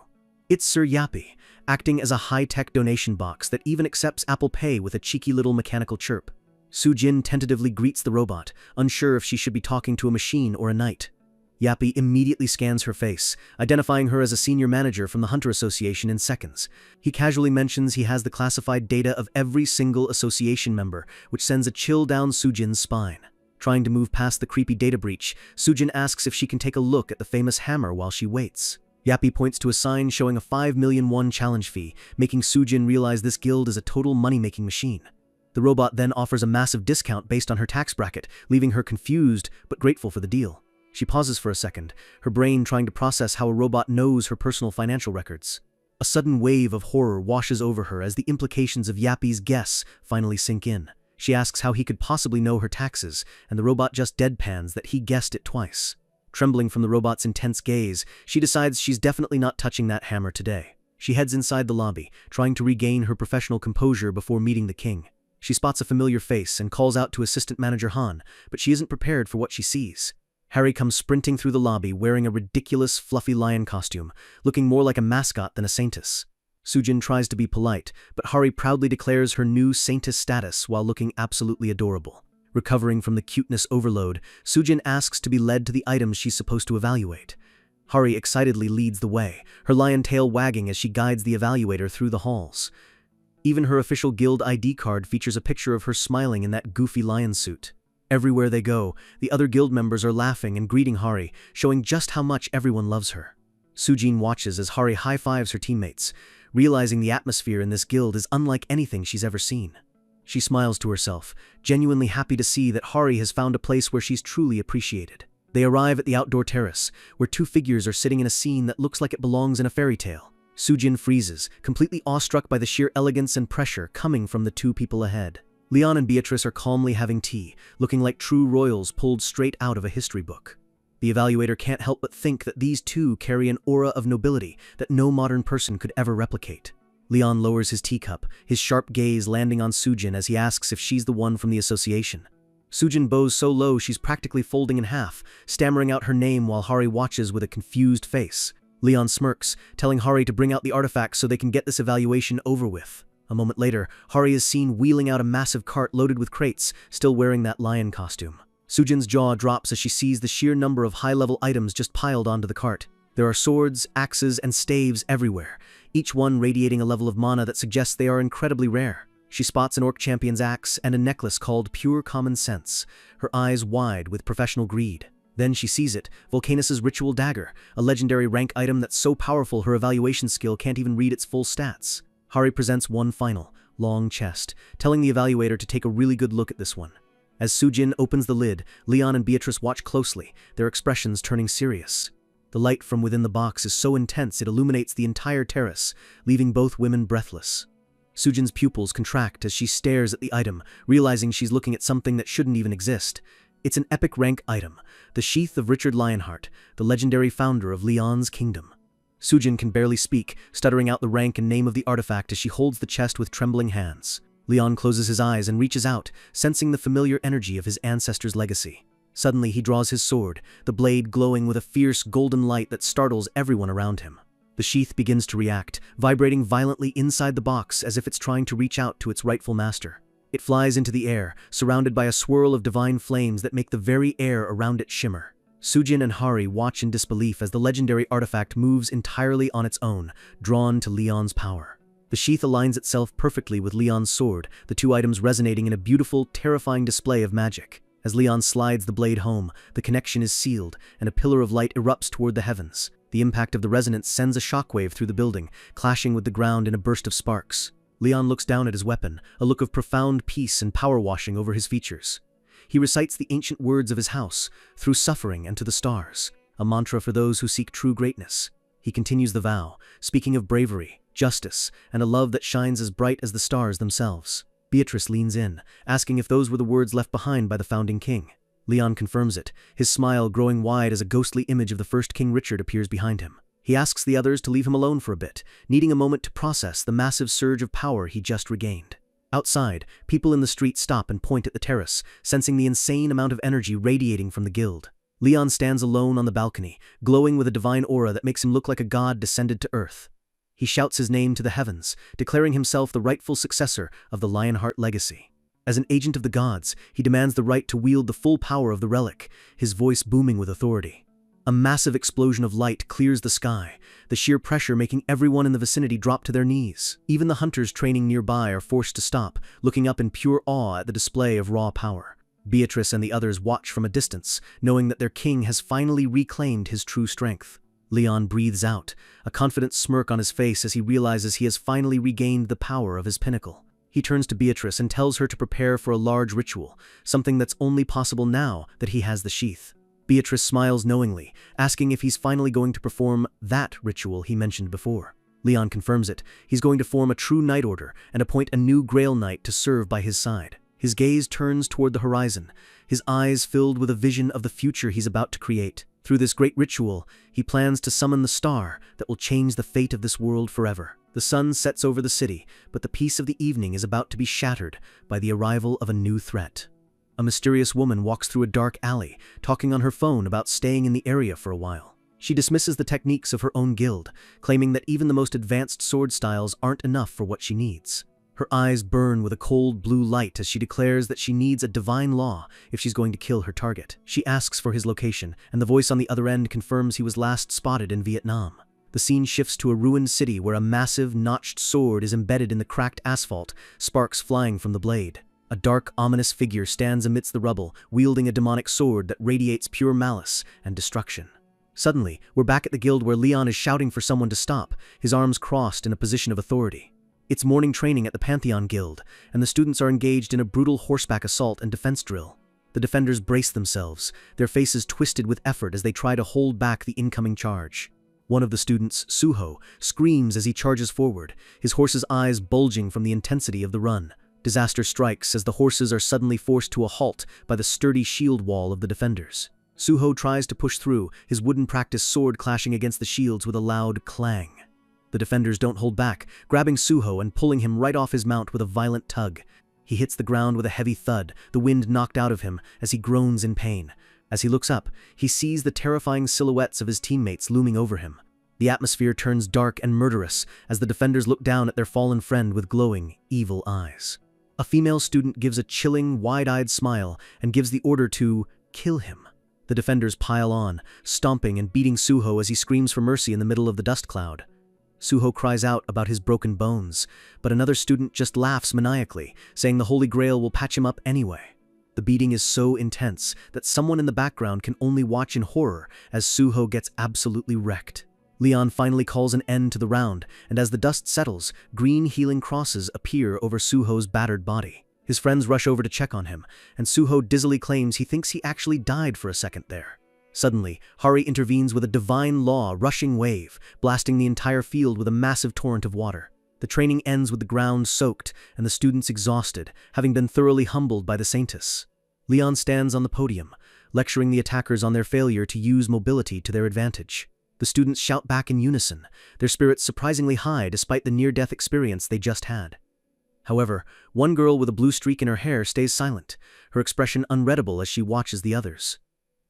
It's Sir Yappy, acting as a high-tech donation box that even accepts Apple Pay with a cheeky little mechanical chirp. Soo-jin tentatively greets the robot, unsure if she should be talking to a machine or a knight. Yappy immediately scans her face, identifying her as a senior manager from the Hunter Association in seconds. He casually mentions he has the classified data of every single association member, which sends a chill down Soo-jin's spine. Trying to move past the creepy data breach, Soo-jin asks if she can take a look at the famous hammer while she waits. Yappy points to a sign showing a 5 million won challenge fee, making Soo-jin realize this guild is a total money-making machine. The robot then offers a massive discount based on her tax bracket, leaving her confused but grateful for the deal. She pauses for a second, her brain trying to process how a robot knows her personal financial records. A sudden wave of horror washes over her as the implications of Yappy's guess finally sink in. She asks how he could possibly know her taxes, and the robot just deadpans that he guessed it twice. Trembling from the robot's intense gaze, she decides she's definitely not touching that hammer today. She heads inside the lobby, trying to regain her professional composure before meeting the king. She spots a familiar face and calls out to Assistant Manager Han, but she isn't prepared for what she sees. Harry comes sprinting through the lobby wearing a ridiculous, fluffy lion costume, looking more like a mascot than a saintess. Soo-jin tries to be polite, but Hari proudly declares her new saintess status while looking absolutely adorable. Recovering from the cuteness overload, Soo-jin asks to be led to the items she's supposed to evaluate. Hari excitedly leads the way, her lion tail wagging as she guides the evaluator through the halls. Even her official guild ID card features a picture of her smiling in that goofy lion suit. Everywhere they go, the other guild members are laughing and greeting Hari, showing just how much everyone loves her. Soo-jin watches as Hari high-fives her teammates, realizing the atmosphere in this guild is unlike anything she's ever seen. She smiles to herself, genuinely happy to see that Hari has found a place where she's truly appreciated. They arrive at the outdoor terrace, where two figures are sitting in a scene that looks like it belongs in a fairy tale. Soo-jin freezes, completely awestruck by the sheer elegance and pressure coming from the two people ahead. Leon and Beatrice are calmly having tea, looking like true royals pulled straight out of a history book. The evaluator can't help but think that these two carry an aura of nobility that no modern person could ever replicate. Leon lowers his teacup, his sharp gaze landing on Soo-jin as he asks if she's the one from the association. Soo-jin bows so low she's practically folding in half, stammering out her name while Hari watches with a confused face. Leon smirks, telling Hari to bring out the artifacts so they can get this evaluation over with. A moment later, Hari is seen wheeling out a massive cart loaded with crates, still wearing that lion costume. Soo-jin's jaw drops as she sees the sheer number of high-level items just piled onto the cart. There are swords, axes, and staves everywhere, each one radiating a level of mana that suggests they are incredibly rare. She spots an orc champion's axe and a necklace called Pure Common Sense, her eyes wide with professional greed. Then she sees it, Volcanus's Ritual Dagger, a legendary rank item that's so powerful her evaluation skill can't even read its full stats. Hari presents one final, long chest, telling the evaluator to take a really good look at this one. As Soo-jin opens the lid, Leon and Beatrice watch closely, their expressions turning serious. The light from within the box is so intense it illuminates the entire terrace, leaving both women breathless. Soo-jin's pupils contract as she stares at the item, realizing she's looking at something that shouldn't even exist. It's an epic rank item, the Sheath of Richard Lionheart, the legendary founder of Leon's kingdom. Soo-jin can barely speak, stuttering out the rank and name of the artifact as she holds the chest with trembling hands. Leon closes his eyes and reaches out, sensing the familiar energy of his ancestors' legacy. Suddenly, he draws his sword, the blade glowing with a fierce golden light that startles everyone around him. The sheath begins to react, vibrating violently inside the box as if it's trying to reach out to its rightful master. It flies into the air, surrounded by a swirl of divine flames that make the very air around it shimmer. Soo-jin and Hari watch in disbelief as the legendary artifact moves entirely on its own, drawn to Leon's power. The sheath aligns itself perfectly with Leon's sword, the two items resonating in a beautiful, terrifying display of magic. As Leon slides the blade home, the connection is sealed, and a pillar of light erupts toward the heavens. The impact of the resonance sends a shockwave through the building, clashing with the ground in a burst of sparks. Leon looks down at his weapon, a look of profound peace and power washing over his features. He recites the ancient words of his house, "Through suffering and to the stars," a mantra for those who seek true greatness. He continues the vow, speaking of bravery, justice, and a love that shines as bright as the stars themselves. Beatrice leans in, asking if those were the words left behind by the founding king. Leon confirms it, his smile growing wide as a ghostly image of the first King Richard appears behind him. He asks the others to leave him alone for a bit, needing a moment to process the massive surge of power he just regained. Outside, people in the street stop and point at the terrace, sensing the insane amount of energy radiating from the guild. Leon stands alone on the balcony, glowing with a divine aura that makes him look like a god descended to earth. He shouts his name to the heavens, declaring himself the rightful successor of the Lionheart legacy. As an agent of the gods, he demands the right to wield the full power of the relic, his voice booming with authority. A massive explosion of light clears the sky, the sheer pressure making everyone in the vicinity drop to their knees. Even the hunters training nearby are forced to stop, looking up in pure awe at the display of raw power. Beatrice and the others watch from a distance, knowing that their king has finally reclaimed his true strength. Leon breathes out, a confident smirk on his face as he realizes he has finally regained the power of his pinnacle. He turns to Beatrice and tells her to prepare for a large ritual, something that's only possible now that he has the sheath. Beatrice smiles knowingly, asking if he's finally going to perform that ritual he mentioned before. Leon confirms it. He's going to form a true Knight Order and appoint a new Grail Knight to serve by his side. His gaze turns toward the horizon, his eyes filled with a vision of the future he's about to create. Through this great ritual, he plans to summon the star that will change the fate of this world forever. The sun sets over the city, but the peace of the evening is about to be shattered by the arrival of a new threat. A mysterious woman walks through a dark alley, talking on her phone about staying in the area for a while. She dismisses the techniques of her own guild, claiming that even the most advanced sword styles aren't enough for what she needs. Her eyes burn with a cold blue light as she declares that she needs a divine law if she's going to kill her target. She asks for his location, and the voice on the other end confirms he was last spotted in Vietnam. The scene shifts to a ruined city where a massive, notched sword is embedded in the cracked asphalt, sparks flying from the blade. A dark, ominous figure stands amidst the rubble, wielding a demonic sword that radiates pure malice and destruction. Suddenly, we're back at the guild where Leon is shouting for someone to stop, his arms crossed in a position of authority. It's morning training at the Pantheon Guild, and the students are engaged in a brutal horseback assault and defense drill. The defenders brace themselves, their faces twisted with effort as they try to hold back the incoming charge. One of the students, Suho, screams as he charges forward, his horse's eyes bulging from the intensity of the run. Disaster strikes as the horses are suddenly forced to a halt by the sturdy shield wall of the defenders. Suho tries to push through, his wooden practice sword clashing against the shields with a loud clang. The defenders don't hold back, grabbing Suho and pulling him right off his mount with a violent tug. He hits the ground with a heavy thud, the wind knocked out of him as he groans in pain. As he looks up, he sees the terrifying silhouettes of his teammates looming over him. The atmosphere turns dark and murderous as the defenders look down at their fallen friend with glowing, evil eyes. A female student gives a chilling, wide-eyed smile and gives the order to kill him. The defenders pile on, stomping and beating Suho as he screams for mercy in the middle of the dust cloud. Suho cries out about his broken bones, but another student just laughs maniacally, saying the Holy Grail will patch him up anyway. The beating is so intense that someone in the background can only watch in horror as Suho gets absolutely wrecked. Leon finally calls an end to the round, and as the dust settles, green healing crosses appear over Suho's battered body. His friends rush over to check on him, and Suho dizzily claims he thinks he actually died for a second there. Suddenly, Hari intervenes with a divine law rushing wave, blasting the entire field with a massive torrent of water. The training ends with the ground soaked and the students exhausted, having been thoroughly humbled by the Saintess. Leon stands on the podium, lecturing the attackers on their failure to use mobility to their advantage. The students shout back in unison, their spirits surprisingly high despite the near-death experience they just had. However, one girl with a blue streak in her hair stays silent, her expression unreadable as she watches the others.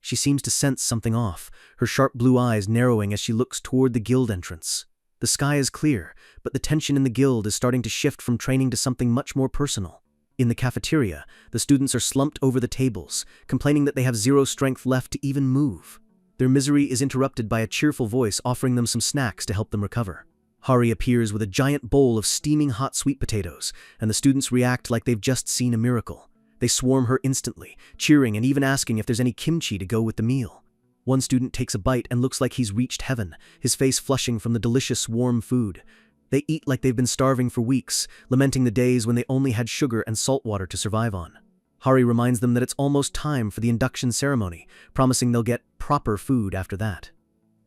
She seems to sense something off, her sharp blue eyes narrowing as she looks toward the guild entrance. The sky is clear, but the tension in the guild is starting to shift from training to something much more personal. In the cafeteria, the students are slumped over the tables, complaining that they have zero strength left to even move. Their misery is interrupted by a cheerful voice offering them some snacks to help them recover. Hari appears with a giant bowl of steaming hot sweet potatoes, and the students react like they've just seen a miracle. They swarm her instantly, cheering and even asking if there's any kimchi to go with the meal. One student takes a bite and looks like he's reached heaven, his face flushing from the delicious, warm food. They eat like they've been starving for weeks, lamenting the days when they only had sugar and salt water to survive on. Hari reminds them that it's almost time for the induction ceremony, promising they'll get proper food after that.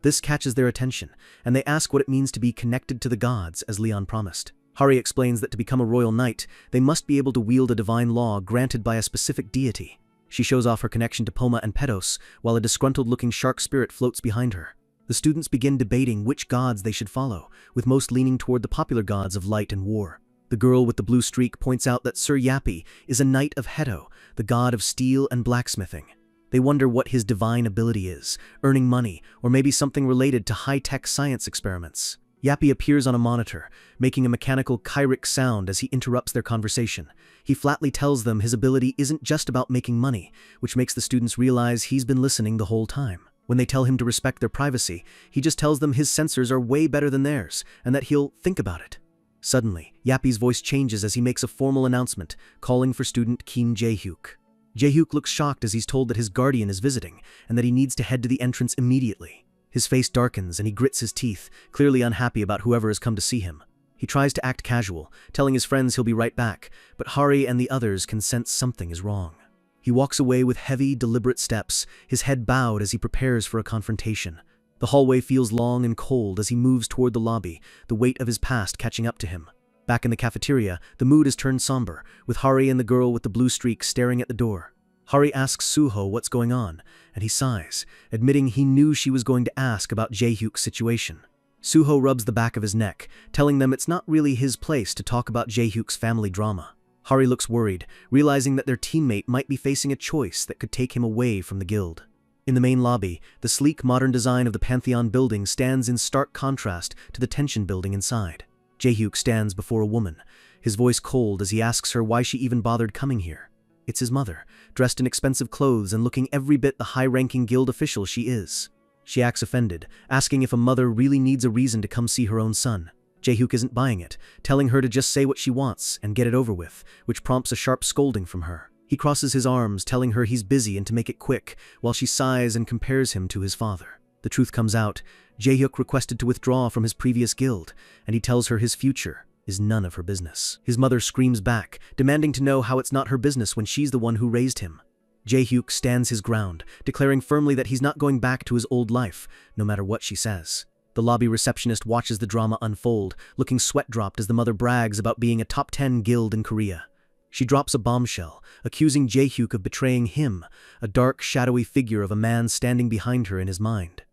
This catches their attention, and they ask what it means to be connected to the gods, as Leon promised. Hari explains that to become a royal knight, they must be able to wield a divine law granted by a specific deity. She shows off her connection to Poma and Pedos, while a disgruntled-looking shark spirit floats behind her. The students begin debating which gods they should follow, with most leaning toward the popular gods of light and war. The girl with the blue streak points out that Sir Yapi is a knight of Hedo, the god of steel and blacksmithing. They wonder what his divine ability is, earning money, or maybe something related to high-tech science experiments. Yapi appears on a monitor, making a mechanical Kyric sound as he interrupts their conversation. He flatly tells them his ability isn't just about making money, which makes the students realize he's been listening the whole time. When they tell him to respect their privacy, he just tells them his sensors are way better than theirs, and that he'll think about it. Suddenly, Yapi's voice changes as he makes a formal announcement, calling for student Kim Jae-hyuk. Jae-hyuk looks shocked as he's told that his guardian is visiting, and that he needs to head to the entrance immediately. His face darkens and he grits his teeth, clearly unhappy about whoever has come to see him. He tries to act casual, telling his friends he'll be right back, but Hari and the others can sense something is wrong. He walks away with heavy, deliberate steps, his head bowed as he prepares for a confrontation. The hallway feels long and cold as he moves toward the lobby, the weight of his past catching up to him. Back in the cafeteria, the mood is turned somber, with Hari and the girl with the blue streak staring at the door. Hari asks Suho what's going on, and he sighs, admitting he knew she was going to ask about Jae-hyuk's situation. Suho rubs the back of his neck, telling them it's not really his place to talk about Jae-hyuk's family drama. Hari looks worried, realizing that their teammate might be facing a choice that could take him away from the guild. In the main lobby, the sleek modern design of the Pantheon building stands in stark contrast to the tension building inside. Jae-hyuk stands before a woman, his voice cold as he asks her why she even bothered coming here. It's his mother, dressed in expensive clothes and looking every bit the high-ranking guild official she is. She acts offended, asking if a mother really needs a reason to come see her own son. Jae-hyuk isn't buying it, telling her to just say what she wants and get it over with, which prompts a sharp scolding from her. He crosses his arms, telling her he's busy and to make it quick, while she sighs and compares him to his father. The truth comes out. Jae-hyuk requested to withdraw from his previous guild, and he tells her his future is none of her business. His mother screams back, demanding to know how it's not her business when she's the one who raised him. Jae-hyuk stands his ground, declaring firmly that he's not going back to his old life, no matter what she says. The lobby receptionist watches the drama unfold, looking sweat-dropped as the mother brags about being a top 10 guild in Korea. She drops a bombshell, accusing Jae-hyuk of betraying him, a dark, shadowy figure of a man standing behind her in his mind.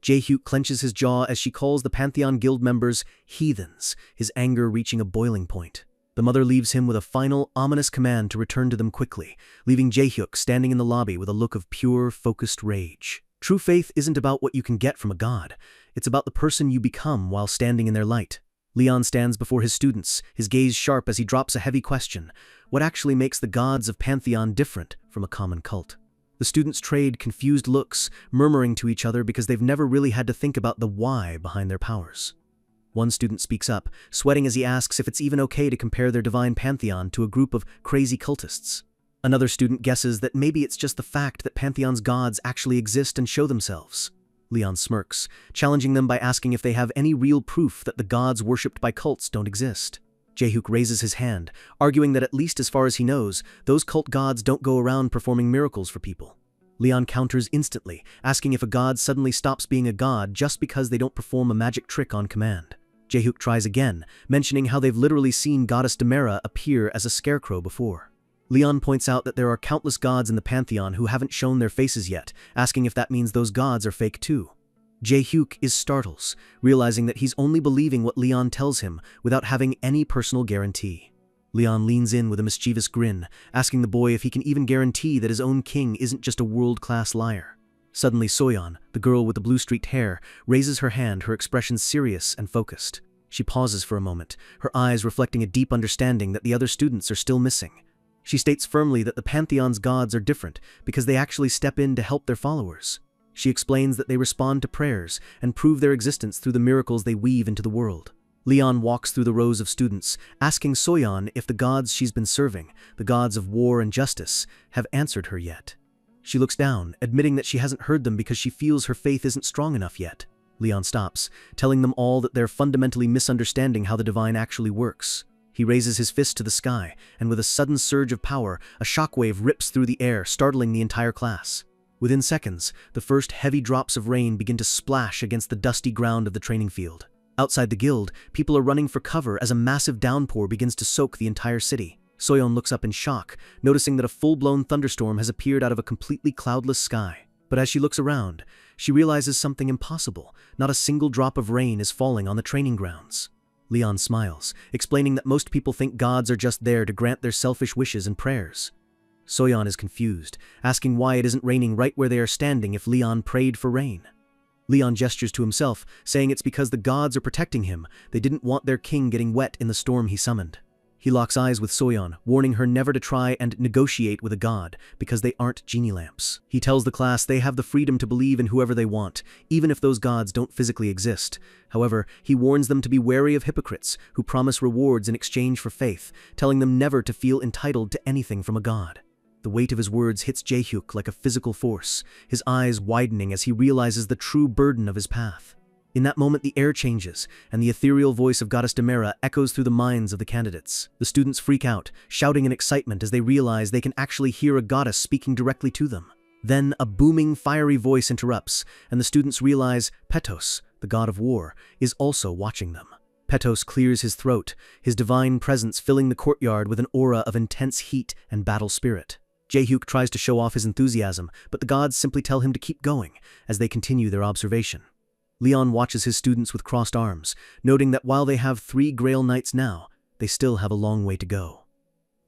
Jae-hyuk clenches his jaw as she calls the Pantheon Guild members heathens, his anger reaching a boiling point. The mother leaves him with a final, ominous command to return to them quickly, leaving Jae-hyuk standing in the lobby with a look of pure, focused rage. True faith isn't about what you can get from a god, it's about the person you become while standing in their light. Leon stands before his students, his gaze sharp as he drops a heavy question. What actually makes the gods of Pantheon different from a common cult? The students trade confused looks, murmuring to each other because they've never really had to think about the why behind their powers. One student speaks up, sweating as he asks if it's even okay to compare their divine pantheon to a group of crazy cultists. Another student guesses that maybe it's just the fact that Pantheon's gods actually exist and show themselves. Leon smirks, challenging them by asking if they have any real proof that the gods worshipped by cults don't exist. Jae-hyuk raises his hand, arguing that at least as far as he knows, those cult gods don't go around performing miracles for people. Leon counters instantly, asking if a god suddenly stops being a god just because they don't perform a magic trick on command. Jae-hyuk tries again, mentioning how they've literally seen goddess Demera appear as a scarecrow before. Leon points out that there are countless gods in the Pantheon who haven't shown their faces yet, asking if that means those gods are fake too. Jae-hyuk is startled, realizing that he's only believing what Leon tells him without having any personal guarantee. Leon leans in with a mischievous grin, asking the boy if he can even guarantee that his own king isn't just a world-class liar. Suddenly Soyeon, the girl with the blue-streaked hair, raises her hand, her expression serious and focused. She pauses for a moment, her eyes reflecting a deep understanding that the other students are still missing. She states firmly that the Pantheon's gods are different because they actually step in to help their followers. She explains that they respond to prayers and prove their existence through the miracles they weave into the world. Leon walks through the rows of students, asking Soyeon if the gods she's been serving, the gods of war and justice, have answered her yet. She looks down, admitting that she hasn't heard them because she feels her faith isn't strong enough yet. Leon stops, telling them all that they're fundamentally misunderstanding how the divine actually works. He raises his fist to the sky, and with a sudden surge of power, a shockwave rips through the air, startling the entire class. Within seconds, the first heavy drops of rain begin to splash against the dusty ground of the training field. Outside the guild, people are running for cover as a massive downpour begins to soak the entire city. Soyeon looks up in shock, noticing that a full-blown thunderstorm has appeared out of a completely cloudless sky. But as she looks around, she realizes something impossible. Not a single drop of rain is falling on the training grounds. Leon smiles, explaining that most people think gods are just there to grant their selfish wishes and prayers. Soyeon is confused, asking why it isn't raining right where they are standing if Leon prayed for rain. Leon gestures to himself, saying it's because the gods are protecting him. They didn't want their king getting wet in the storm he summoned. He locks eyes with Soyeon, warning her never to try and negotiate with a god, because they aren't genie lamps. He tells the class they have the freedom to believe in whoever they want, even if those gods don't physically exist. However, he warns them to be wary of hypocrites who promise rewards in exchange for faith, telling them never to feel entitled to anything from a god. The weight of his words hits Jae-hyuk like a physical force, his eyes widening as he realizes the true burden of his path. In that moment, the air changes, and the ethereal voice of Goddess Demera echoes through the minds of the candidates. The students freak out, shouting in excitement as they realize they can actually hear a goddess speaking directly to them. Then a booming, fiery voice interrupts, and the students realize Petos, the god of war, is also watching them. Petos clears his throat, his divine presence filling the courtyard with an aura of intense heat and battle spirit. Jae-hyuk tries to show off his enthusiasm, but the gods simply tell him to keep going as they continue their observation. Leon watches his students with crossed arms, noting that while they have 3 Grail Knights now, they still have a long way to go.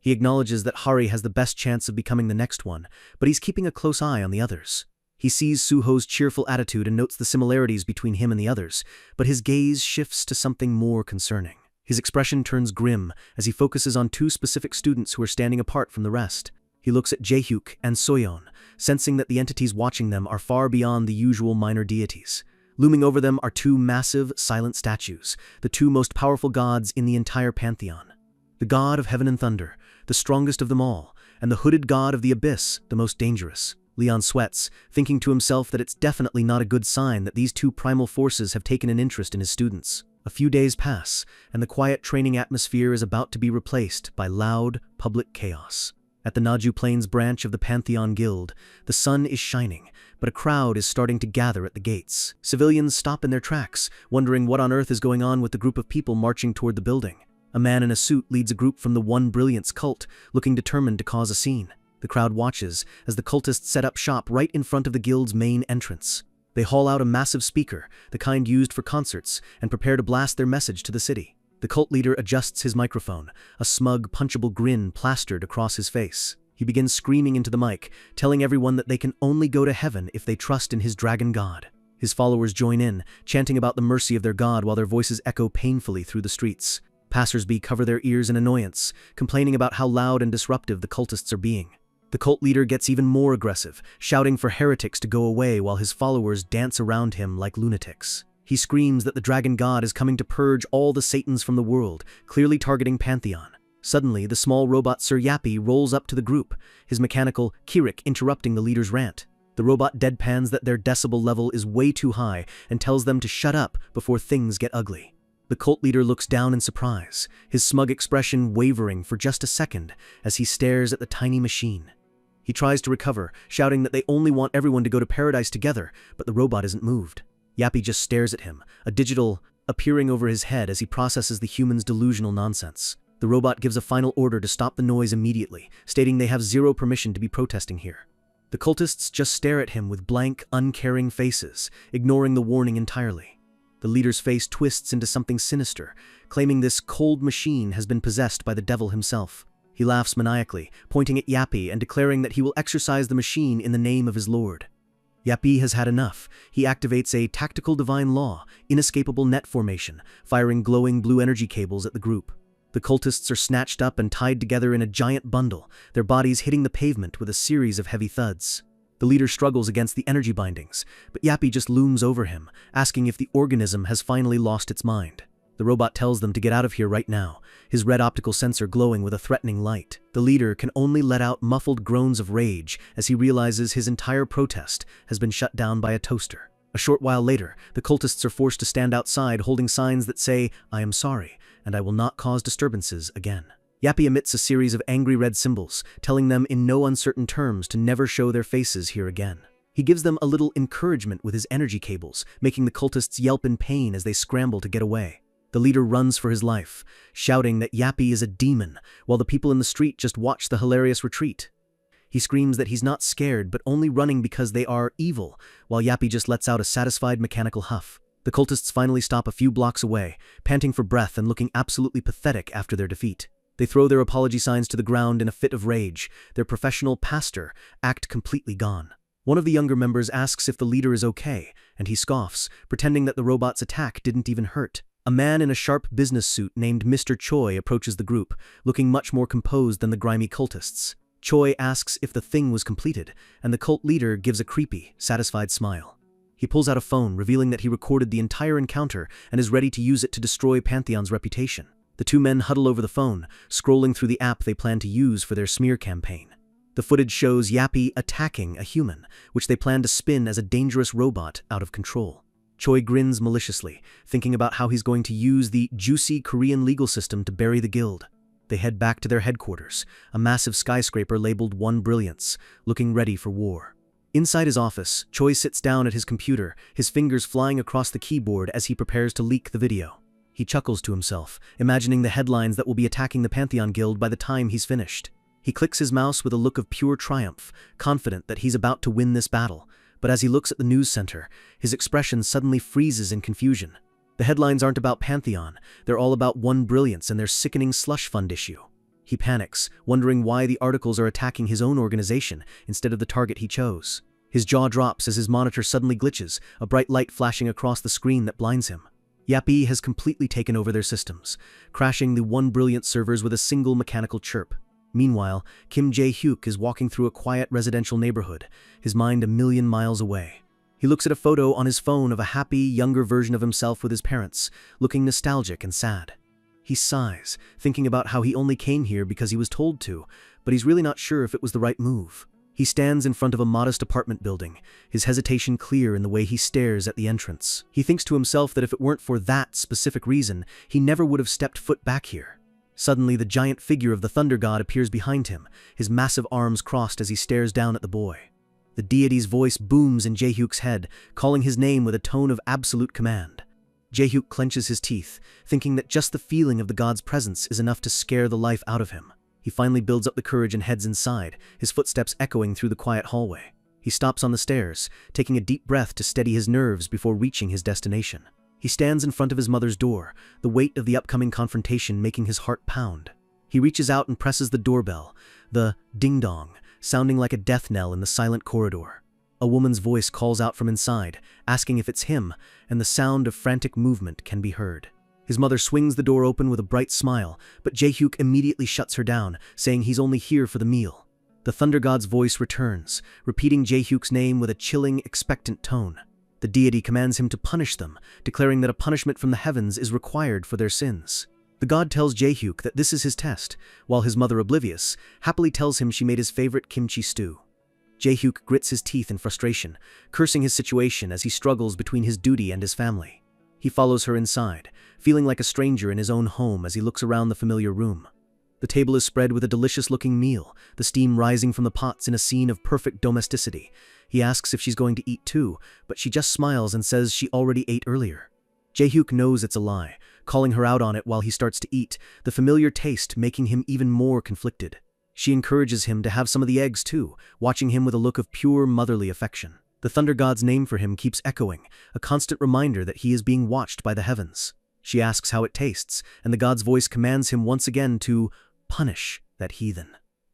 He acknowledges that Hari has the best chance of becoming the next one, but he's keeping a close eye on the others. He sees Suho's cheerful attitude and notes the similarities between him and the others, but his gaze shifts to something more concerning. His expression turns grim as he focuses on 2 specific students who are standing apart from the rest. He looks at Jae-hyuk and Soyeon, sensing that the entities watching them are far beyond the usual minor deities. Looming over them are 2 massive, silent statues, the 2 most powerful gods in the entire pantheon. The god of heaven and thunder, the strongest of them all, and the hooded god of the abyss, the most dangerous. Leon sweats, thinking to himself that it's definitely not a good sign that these 2 primal forces have taken an interest in his students. A few days pass, and the quiet training atmosphere is about to be replaced by loud, public chaos. At the Naju Plains branch of the Pantheon Guild, the sun is shining, but a crowd is starting to gather at the gates. Civilians stop in their tracks, wondering what on earth is going on with the group of people marching toward the building. A man in a suit leads a group from the One Brilliance cult, looking determined to cause a scene. The crowd watches as the cultists set up shop right in front of the guild's main entrance. They haul out a massive speaker, the kind used for concerts, and prepare to blast their message to the city. The cult leader adjusts his microphone, a smug, punchable grin plastered across his face. He begins screaming into the mic, telling everyone that they can only go to heaven if they trust in his dragon god. His followers join in, chanting about the mercy of their god while their voices echo painfully through the streets. Passersby cover their ears in annoyance, complaining about how loud and disruptive the cultists are being. The cult leader gets even more aggressive, shouting for heretics to go away while his followers dance around him like lunatics. He screams that the dragon god is coming to purge all the Satans from the world, clearly targeting Pantheon. Suddenly, the small robot Sir Yappy rolls up to the group, his mechanical Kirik interrupting the leader's rant. The robot deadpans that their decibel level is way too high and tells them to shut up before things get ugly. The cult leader looks down in surprise, his smug expression wavering for just a second as he stares at the tiny machine. He tries to recover, shouting that they only want everyone to go to paradise together, but the robot isn't moved. Yappy just stares at him, a digital appearing over his head as he processes the human's delusional nonsense. The robot gives a final order to stop the noise immediately, stating they have 0 permission to be protesting here. The cultists just stare at him with blank, uncaring faces, ignoring the warning entirely. The leader's face twists into something sinister, claiming this cold machine has been possessed by the devil himself. He laughs maniacally, pointing at Yappy and declaring that he will exorcise the machine in the name of his lord. Yappy has had enough. He activates a tactical divine law, inescapable net formation, firing glowing blue energy cables at the group. The cultists are snatched up and tied together in a giant bundle, their bodies hitting the pavement with a series of heavy thuds. The leader struggles against the energy bindings, but Yappy just looms over him, asking if the organism has finally lost its mind. The robot tells them to get out of here right now, his red optical sensor glowing with a threatening light. The leader can only let out muffled groans of rage as he realizes his entire protest has been shut down by a toaster. A short while later, the cultists are forced to stand outside holding signs that say, "I am sorry, and I will not cause disturbances again." Yappy emits a series of angry red symbols, telling them in no uncertain terms to never show their faces here again. He gives them a little encouragement with his energy cables, making the cultists yelp in pain as they scramble to get away. The leader runs for his life, shouting that Yappy is a demon, while the people in the street just watch the hilarious retreat. He screams that he's not scared but only running because they are evil, while Yappy just lets out a satisfied mechanical huff. The cultists finally stop a few blocks away, panting for breath and looking absolutely pathetic after their defeat. They throw their apology signs to the ground in a fit of rage, their professional pastor act completely gone. One of the younger members asks if the leader is okay, and he scoffs, pretending that the robot's attack didn't even hurt. A man in a sharp business suit named Mr. Choi approaches the group, looking much more composed than the grimy cultists. Choi asks if the thing was completed, and the cult leader gives a creepy, satisfied smile. He pulls out a phone, revealing that he recorded the entire encounter and is ready to use it to destroy Pantheon's reputation. The two men huddle over the phone, scrolling through the app they plan to use for their smear campaign. The footage shows Yappy attacking a human, which they plan to spin as a dangerous robot out of control. Choi grins maliciously, thinking about how he's going to use the juicy Korean legal system to bury the guild. They head back to their headquarters, a massive skyscraper labeled One Brilliance, looking ready for war. Inside his office, Choi sits down at his computer, his fingers flying across the keyboard as he prepares to leak the video. He chuckles to himself, imagining the headlines that will be attacking the Pantheon Guild by the time he's finished. He clicks his mouse with a look of pure triumph, confident that he's about to win this battle. But as he looks at the news center, his expression suddenly freezes in confusion. The headlines aren't about Pantheon, they're all about One Brilliance and their sickening slush fund issue. He panics, wondering why the articles are attacking his own organization instead of the target he chose. His jaw drops as his monitor suddenly glitches, a bright light flashing across the screen that blinds him. Yappy has completely taken over their systems, crashing the One Brilliance servers with a single mechanical chirp. Meanwhile, Kim Jae-hyuk is walking through a quiet residential neighborhood, his mind a million miles away. He looks at a photo on his phone of a happy, younger version of himself with his parents, looking nostalgic and sad. He sighs, thinking about how he only came here because he was told to, but he's really not sure if it was the right move. He stands in front of a modest apartment building, his hesitation clear in the way he stares at the entrance. He thinks to himself that if it weren't for that specific reason, he never would have stepped foot back here. Suddenly, the giant figure of the Thunder God appears behind him, his massive arms crossed as he stares down at the boy. The deity's voice booms in Jae-hyuk's head, calling his name with a tone of absolute command. Jae-hyuk clenches his teeth, thinking that just the feeling of the god's presence is enough to scare the life out of him. He finally builds up the courage and heads inside, his footsteps echoing through the quiet hallway. He stops on the stairs, taking a deep breath to steady his nerves before reaching his destination. He stands in front of his mother's door, the weight of the upcoming confrontation making his heart pound. He reaches out and presses the doorbell, the ding-dong, sounding like a death knell in the silent corridor. A woman's voice calls out from inside, asking if it's him, and the sound of frantic movement can be heard. His mother swings the door open with a bright smile, but Jae-hyuk immediately shuts her down, saying he's only here for the meal. The Thunder God's voice returns, repeating Jae-hyuk's name with a chilling, expectant tone. The deity commands him to punish them, declaring that a punishment from the heavens is required for their sins. The god tells Jae-hyuk that this is his test, while his mother, oblivious, happily tells him she made his favorite kimchi stew. Jae-hyuk grits his teeth in frustration, cursing his situation as he struggles between his duty and his family. He follows her inside, feeling like a stranger in his own home as he looks around the familiar room. The table is spread with a delicious-looking meal, the steam rising from the pots in a scene of perfect domesticity. He asks if she's going to eat too, but she just smiles and says she already ate earlier. Jae-hyuk knows it's a lie, calling her out on it while he starts to eat, the familiar taste making him even more conflicted. She encourages him to have some of the eggs too, watching him with a look of pure motherly affection. The Thunder God's name for him keeps echoing, a constant reminder that he is being watched by the heavens. She asks how it tastes, and the god's voice commands him once again to punish that heathen.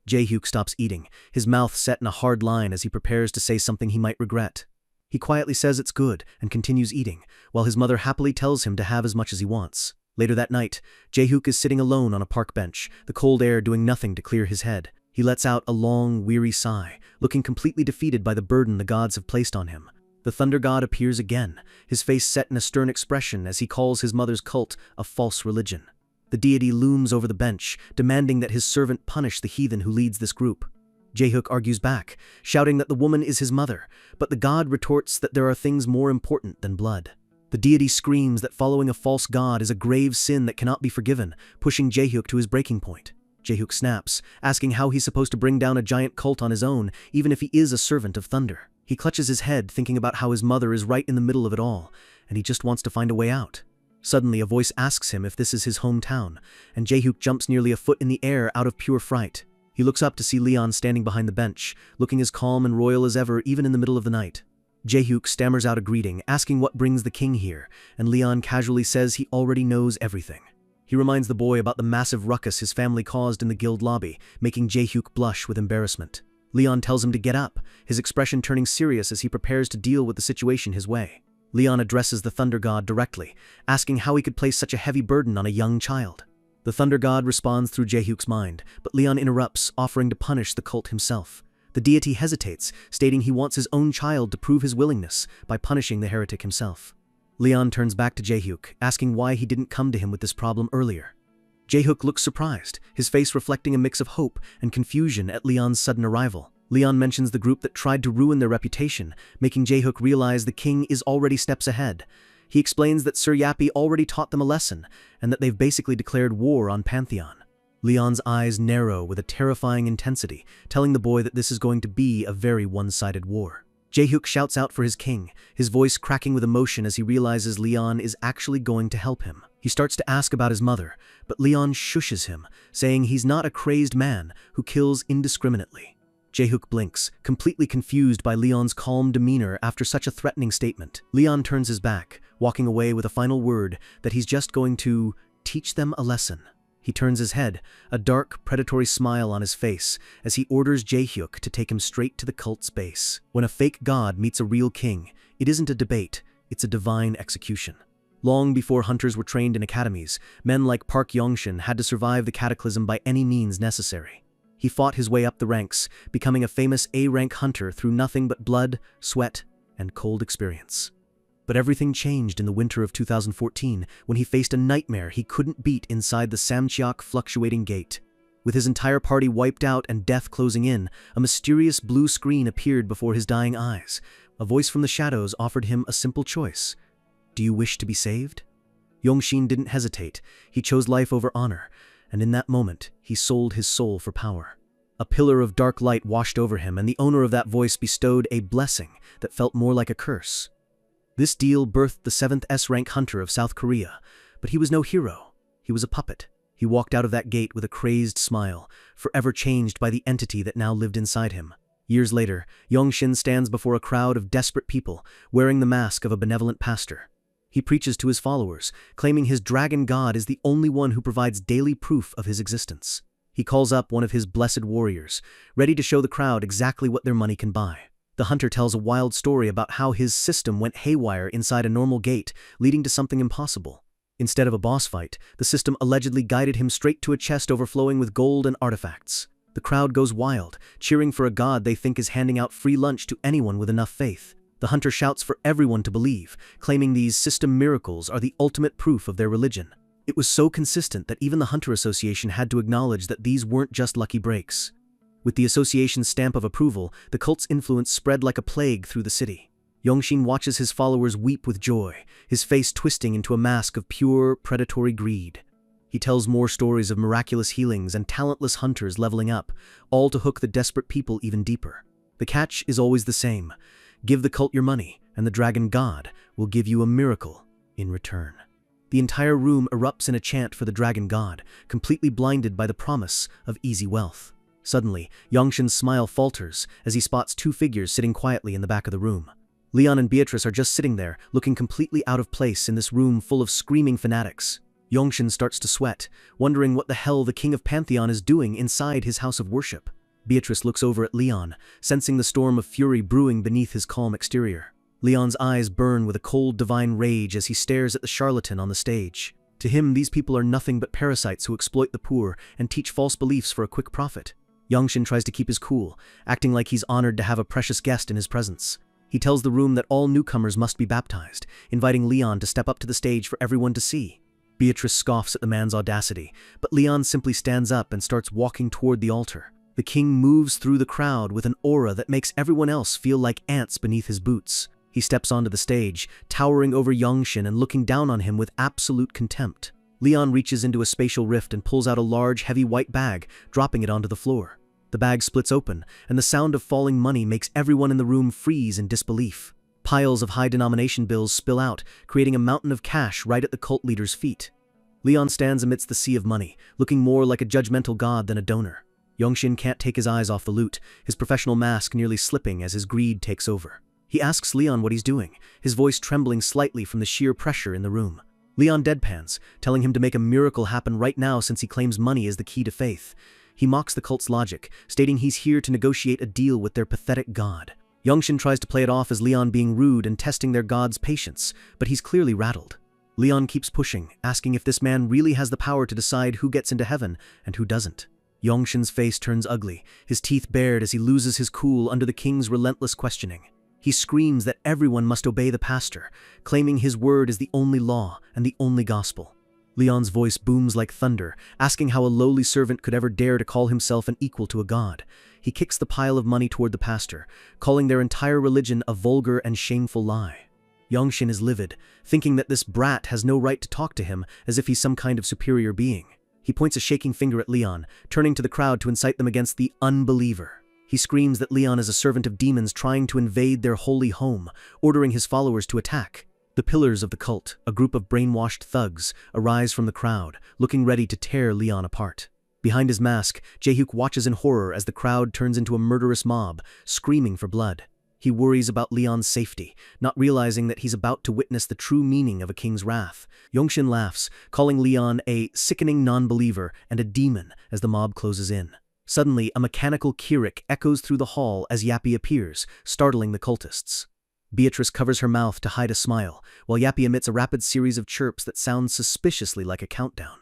Jae-hyuk stops eating, his mouth set in a hard line as he prepares to say something he might regret. He quietly says it's good and continues eating, while his mother happily tells him to have as much as he wants. Later that night, Jae-hyuk is sitting alone on a park bench, the cold air doing nothing to clear his head. He lets out a long, weary sigh, looking completely defeated by the burden the gods have placed on him. The thunder god appears again, his face set in a stern expression as he calls his mother's cult a false religion. The deity looms over the bench, demanding that his servant punish the heathen who leads this group. Jaehook argues back, shouting that the woman is his mother, but the god retorts that there are things more important than blood. The deity screams that following a false god is a grave sin that cannot be forgiven, pushing Jaehook to his breaking point. Jaehook snaps, asking how he's supposed to bring down a giant cult on his own, even if he is a servant of thunder. He clutches his head, thinking about how his mother is right in the middle of it all, and he just wants to find a way out. Suddenly, a voice asks him if this is his hometown, and Jaehook jumps nearly a foot in the air out of pure fright. He looks up to see Leon standing behind the bench, looking as calm and royal as ever, even in the middle of the night. Jaehook stammers out a greeting, asking what brings the king here, and Leon casually says he already knows everything. He reminds the boy about the massive ruckus his family caused in the guild lobby, making Jaehook blush with embarrassment. Leon tells him to get up, his expression turning serious as he prepares to deal with the situation his way. Leon addresses the thunder god directly, asking how he could place such a heavy burden on a young child. The thunder god responds through Jaehook's mind, but Leon interrupts, offering to punish the cult himself. The deity hesitates, stating he wants his own child to prove his willingness by punishing the heretic himself. Leon turns back to Jaehook, asking why he didn't come to him with this problem earlier. Jaehook looks surprised, his face reflecting a mix of hope and confusion at Leon's sudden arrival. Leon mentions the group that tried to ruin their reputation, making Jaehook realize the king is already steps ahead. He explains that Sir Yappy already taught them a lesson, and that they've basically declared war on Pantheon. Leon's eyes narrow with a terrifying intensity, telling the boy that this is going to be a very one-sided war. Jaehook shouts out for his king, his voice cracking with emotion as he realizes Leon is actually going to help him. He starts to ask about his mother, but Leon shushes him, saying he's not a crazed man who kills indiscriminately. Jaehook blinks, completely confused by Leon's calm demeanor after such a threatening statement. Leon turns his back, walking away with a final word that he's just going to teach them a lesson. He turns his head, a dark, predatory smile on his face, as he orders Jaehook to take him straight to the cult's base. When a fake god meets a real king, it isn't a debate, it's a divine execution. Long before hunters were trained in academies, men like Park Yongshin had to survive the cataclysm by any means necessary. He fought his way up the ranks, becoming a famous A-rank hunter through nothing but blood, sweat, and cold experience. But everything changed in the winter of 2014 when he faced a nightmare he couldn't beat inside the Samcheok fluctuating gate. With his entire party wiped out and death closing in, a mysterious blue screen appeared before his dying eyes. A voice from the shadows offered him a simple choice. Do you wish to be saved? Yongshin didn't hesitate. He chose life over honor, and in that moment, he sold his soul for power. A pillar of dark light washed over him, and the owner of that voice bestowed a blessing that felt more like a curse. This deal birthed the 7th S-rank hunter of South Korea, but he was no hero. He was a puppet. He walked out of that gate with a crazed smile, forever changed by the entity that now lived inside him. Years later, Yongshin stands before a crowd of desperate people, wearing the mask of a benevolent pastor. He preaches to his followers, claiming his dragon god is the only one who provides daily proof of his existence. He calls up one of his blessed warriors, ready to show the crowd exactly what their money can buy. The hunter tells a wild story about how his system went haywire inside a normal gate, leading to something impossible. Instead of a boss fight, the system allegedly guided him straight to a chest overflowing with gold and artifacts. The crowd goes wild, cheering for a god they think is handing out free lunch to anyone with enough faith. The hunter shouts for everyone to believe, claiming these system miracles are the ultimate proof of their religion. It was so consistent that even the Hunter Association had to acknowledge that these weren't just lucky breaks. With the association's stamp of approval, the cult's influence spread like a plague through the city. Yongshin watches his followers weep with joy, his face twisting into a mask of pure, predatory greed. He tells more stories of miraculous healings and talentless hunters leveling up, all to hook the desperate people even deeper. The catch is always the same. Give the cult your money, and the dragon god will give you a miracle in return. The entire room erupts in a chant for the dragon god, completely blinded by the promise of easy wealth. Suddenly, Yongshin's smile falters as he spots two figures sitting quietly in the back of the room. Leon and Beatrice are just sitting there, looking completely out of place in this room full of screaming fanatics. Yongshin starts to sweat, wondering what the hell the king of Pantheon is doing inside his house of worship. Beatrice looks over at Leon, sensing the storm of fury brewing beneath his calm exterior. Leon's eyes burn with a cold divine rage as he stares at the charlatan on the stage. To him, these people are nothing but parasites who exploit the poor and teach false beliefs for a quick profit. Yongshin tries to keep his cool, acting like he's honored to have a precious guest in his presence. He tells the room that all newcomers must be baptized, inviting Leon to step up to the stage for everyone to see. Beatrice scoffs at the man's audacity, but Leon simply stands up and starts walking toward the altar. The king moves through the crowd with an aura that makes everyone else feel like ants beneath his boots. He steps onto the stage, towering over Yongshin and looking down on him with absolute contempt. Leon reaches into a spatial rift and pulls out a large, heavy white bag, dropping it onto the floor. The bag splits open, and the sound of falling money makes everyone in the room freeze in disbelief. Piles of high-denomination bills spill out, creating a mountain of cash right at the cult leader's feet. Leon stands amidst the sea of money, looking more like a judgmental god than a donor. Yongshin can't take his eyes off the loot, his professional mask nearly slipping as his greed takes over. He asks Leon what he's doing, his voice trembling slightly from the sheer pressure in the room. Leon deadpans, telling him to make a miracle happen right now since he claims money is the key to faith. He mocks the cult's logic, stating he's here to negotiate a deal with their pathetic god. Yongshin tries to play it off as Leon being rude and testing their god's patience, but he's clearly rattled. Leon keeps pushing, asking if this man really has the power to decide who gets into heaven and who doesn't. Yongshin's face turns ugly, his teeth bared as he loses his cool under the king's relentless questioning. He screams that everyone must obey the pastor, claiming his word is the only law and the only gospel. Leon's voice booms like thunder, asking how a lowly servant could ever dare to call himself an equal to a god. He kicks the pile of money toward the pastor, calling their entire religion a vulgar and shameful lie. Yongshin is livid, thinking that this brat has no right to talk to him as if he's some kind of superior being. He points a shaking finger at Leon, turning to the crowd to incite them against the unbeliever. He screams that Leon is a servant of demons trying to invade their holy home, ordering his followers to attack. The pillars of the cult, a group of brainwashed thugs, arise from the crowd, looking ready to tear Leon apart. Behind his mask, Jae-hyuk watches in horror as the crowd turns into a murderous mob, screaming for blood. He worries about Leon's safety, not realizing that he's about to witness the true meaning of a king's wrath. Yongshin laughs, calling Leon a sickening non-believer and a demon as the mob closes in. Suddenly, a mechanical Kirik echoes through the hall as Yappy appears, startling the cultists. Beatrice covers her mouth to hide a smile, while Yappy emits a rapid series of chirps that sound suspiciously like a countdown.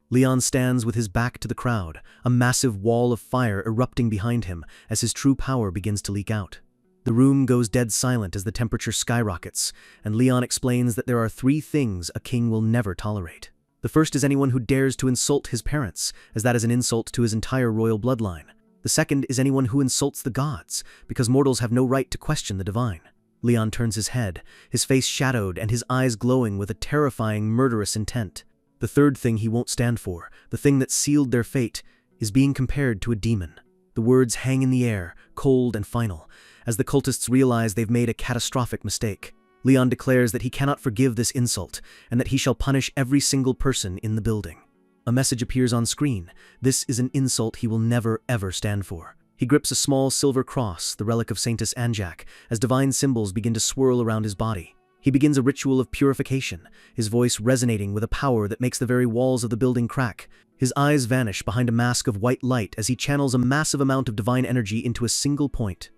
Leon stands with his back to the crowd, a massive wall of fire erupting behind him as his true power begins to leak out. The room goes dead silent as the temperature skyrockets, and Leon explains that there are 3 things a king will never tolerate. The first is anyone who dares to insult his parents, as that is an insult to his entire royal bloodline. The second is anyone who insults the gods, because mortals have no right to question the divine. Leon turns his head, his face shadowed and his eyes glowing with a terrifying, murderous intent. The third thing he won't stand for, the thing that sealed their fate, is being compared to a demon. The words hang in the air, cold and final, as the cultists realize they've made a catastrophic mistake. Leon declares that he cannot forgive this insult, and that he shall punish every single person in the building. A message appears on screen. This is an insult he will never, ever stand for. He grips a small silver cross, the relic of Saintess Anjak, as divine symbols begin to swirl around his body. He begins a ritual of purification, his voice resonating with a power that makes the very walls of the building crack. His eyes vanish behind a mask of white light as he channels a massive amount of divine energy into a single point.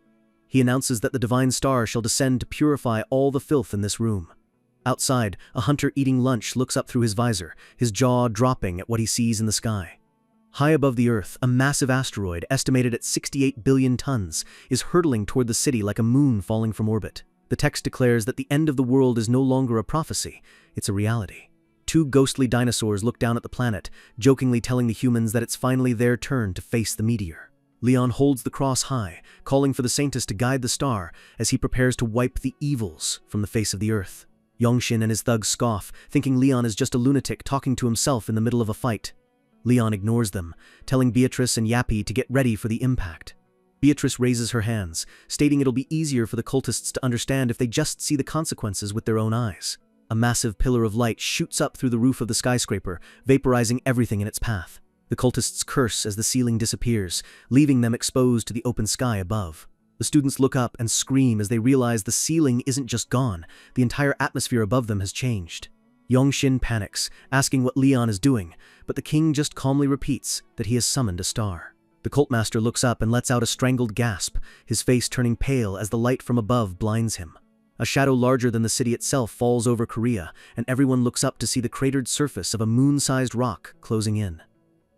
He announces that the divine star shall descend to purify all the filth in this room. Outside, a hunter eating lunch looks up through his visor, his jaw dropping at what he sees in the sky. High above the Earth, a massive asteroid, estimated at 68 billion tons, is hurtling toward the city like a moon falling from orbit. The text declares that the end of the world is no longer a prophecy, it's a reality. 2 ghostly dinosaurs look down at the planet, jokingly telling the humans that it's finally their turn to face the meteor. Leon holds the cross high, calling for the Saintess to guide the star as he prepares to wipe the evils from the face of the Earth. Yongshin and his thugs scoff, thinking Leon is just a lunatic talking to himself in the middle of a fight. Leon ignores them, telling Beatrice and Yappy to get ready for the impact. Beatrice raises her hands, stating it'll be easier for the cultists to understand if they just see the consequences with their own eyes. A massive pillar of light shoots up through the roof of the skyscraper, vaporizing everything in its path. The cultists curse as the ceiling disappears, leaving them exposed to the open sky above. The students look up and scream as they realize the ceiling isn't just gone, the entire atmosphere above them has changed. Yongshin panics, asking what Leon is doing, but the king just calmly repeats that he has summoned a star. The cultmaster looks up and lets out a strangled gasp, his face turning pale as the light from above blinds him. A shadow larger than the city itself falls over Korea, and everyone looks up to see the cratered surface of a moon-sized rock closing in.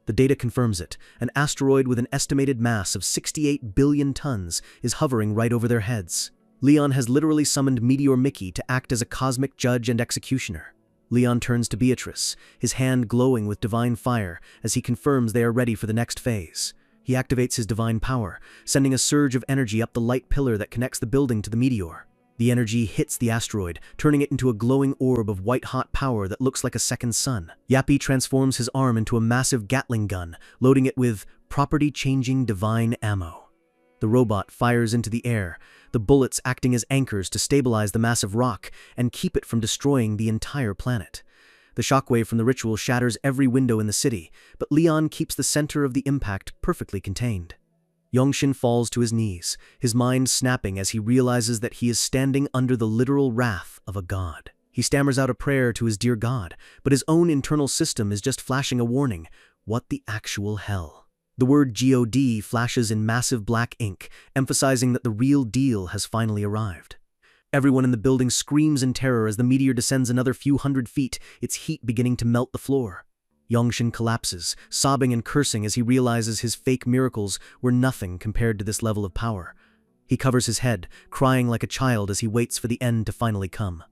The data confirms it. An asteroid with an estimated mass of 68 billion tons is hovering right over their heads. Leon has literally summoned Meteor Mickey to act as a cosmic judge and executioner. Leon turns to Beatrice, his hand glowing with divine fire as he confirms they are ready for the next phase. He activates his divine power, sending a surge of energy up the light pillar that connects the building to the meteor. The energy hits the asteroid, turning it into a glowing orb of white-hot power that looks like a second sun. Yappy transforms his arm into a massive Gatling gun, loading it with property-changing divine ammo. The robot fires into the air, the bullets acting as anchors to stabilize the massive rock and keep it from destroying the entire planet. The shockwave from the ritual shatters every window in the city, but Leon keeps the center of the impact perfectly contained. Yongshin falls to his knees, his mind snapping as he realizes that he is standing under the literal wrath of a god. He stammers out a prayer to his dear god, but his own internal system is just flashing a warning. What the actual hell? The word God flashes in massive black ink, emphasizing that the real deal has finally arrived. Everyone in the building screams in terror as the meteor descends another few hundred feet, its heat beginning to melt the floor. Yongshin collapses, sobbing and cursing as he realizes his fake miracles were nothing compared to this level of power. He covers his head, crying like a child as he waits for the end to finally come.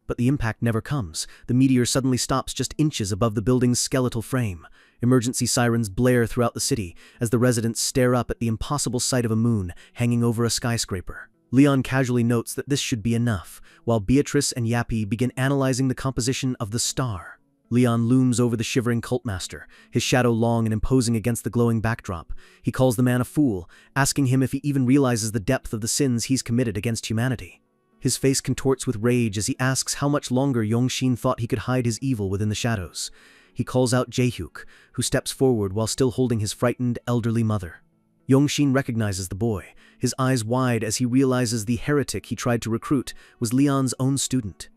But the impact never comes. The meteor suddenly stops just inches above the building's skeletal frame. Emergency sirens blare throughout the city as the residents stare up at the impossible sight of a moon hanging over a skyscraper. Leon casually notes that this should be enough, while Beatrice and Yappy begin analyzing the composition of the star. Leon looms over the shivering cultmaster, his shadow long and imposing against the glowing backdrop. He calls the man a fool, asking him if he even realizes the depth of the sins he's committed against humanity. His face contorts with rage as he asks how much longer Yongshin thought he could hide his evil within the shadows. He calls out Jaehyuk, who steps forward while still holding his frightened, elderly mother. Yongshin recognizes the boy, his eyes wide as he realizes the heretic he tried to recruit was Leon's own student.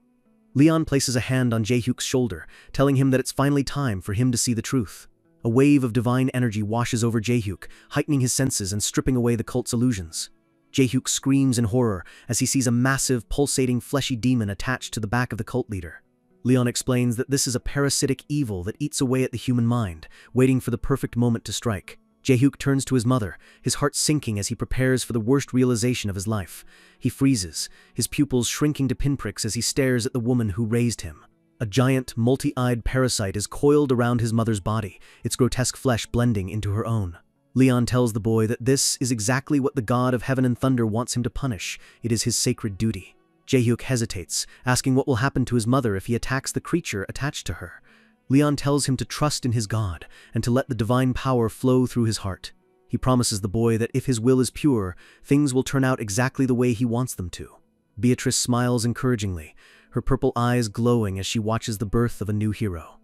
Leon places a hand on Jaehyuk's shoulder, telling him that it's finally time for him to see the truth. A wave of divine energy washes over Jaehyuk, heightening his senses and stripping away the cult's illusions. Jaehyuk screams in horror as he sees a massive, pulsating, fleshy demon attached to the back of the cult leader. Leon explains that this is a parasitic evil that eats away at the human mind, waiting for the perfect moment to strike. Jaehyuk turns to his mother, his heart sinking as he prepares for the worst realization of his life. He freezes, his pupils shrinking to pinpricks as he stares at the woman who raised him. A giant, multi-eyed parasite is coiled around his mother's body, its grotesque flesh blending into her own. Leon tells the boy that this is exactly what the god of heaven and thunder wants him to punish. It is his sacred duty. Jaehyuk hesitates, asking what will happen to his mother if he attacks the creature attached to her. Leon tells him to trust in his god and to let the divine power flow through his heart. He promises the boy that if his will is pure, things will turn out exactly the way he wants them to. Beatrice smiles encouragingly, her purple eyes glowing as she watches the birth of a new hero.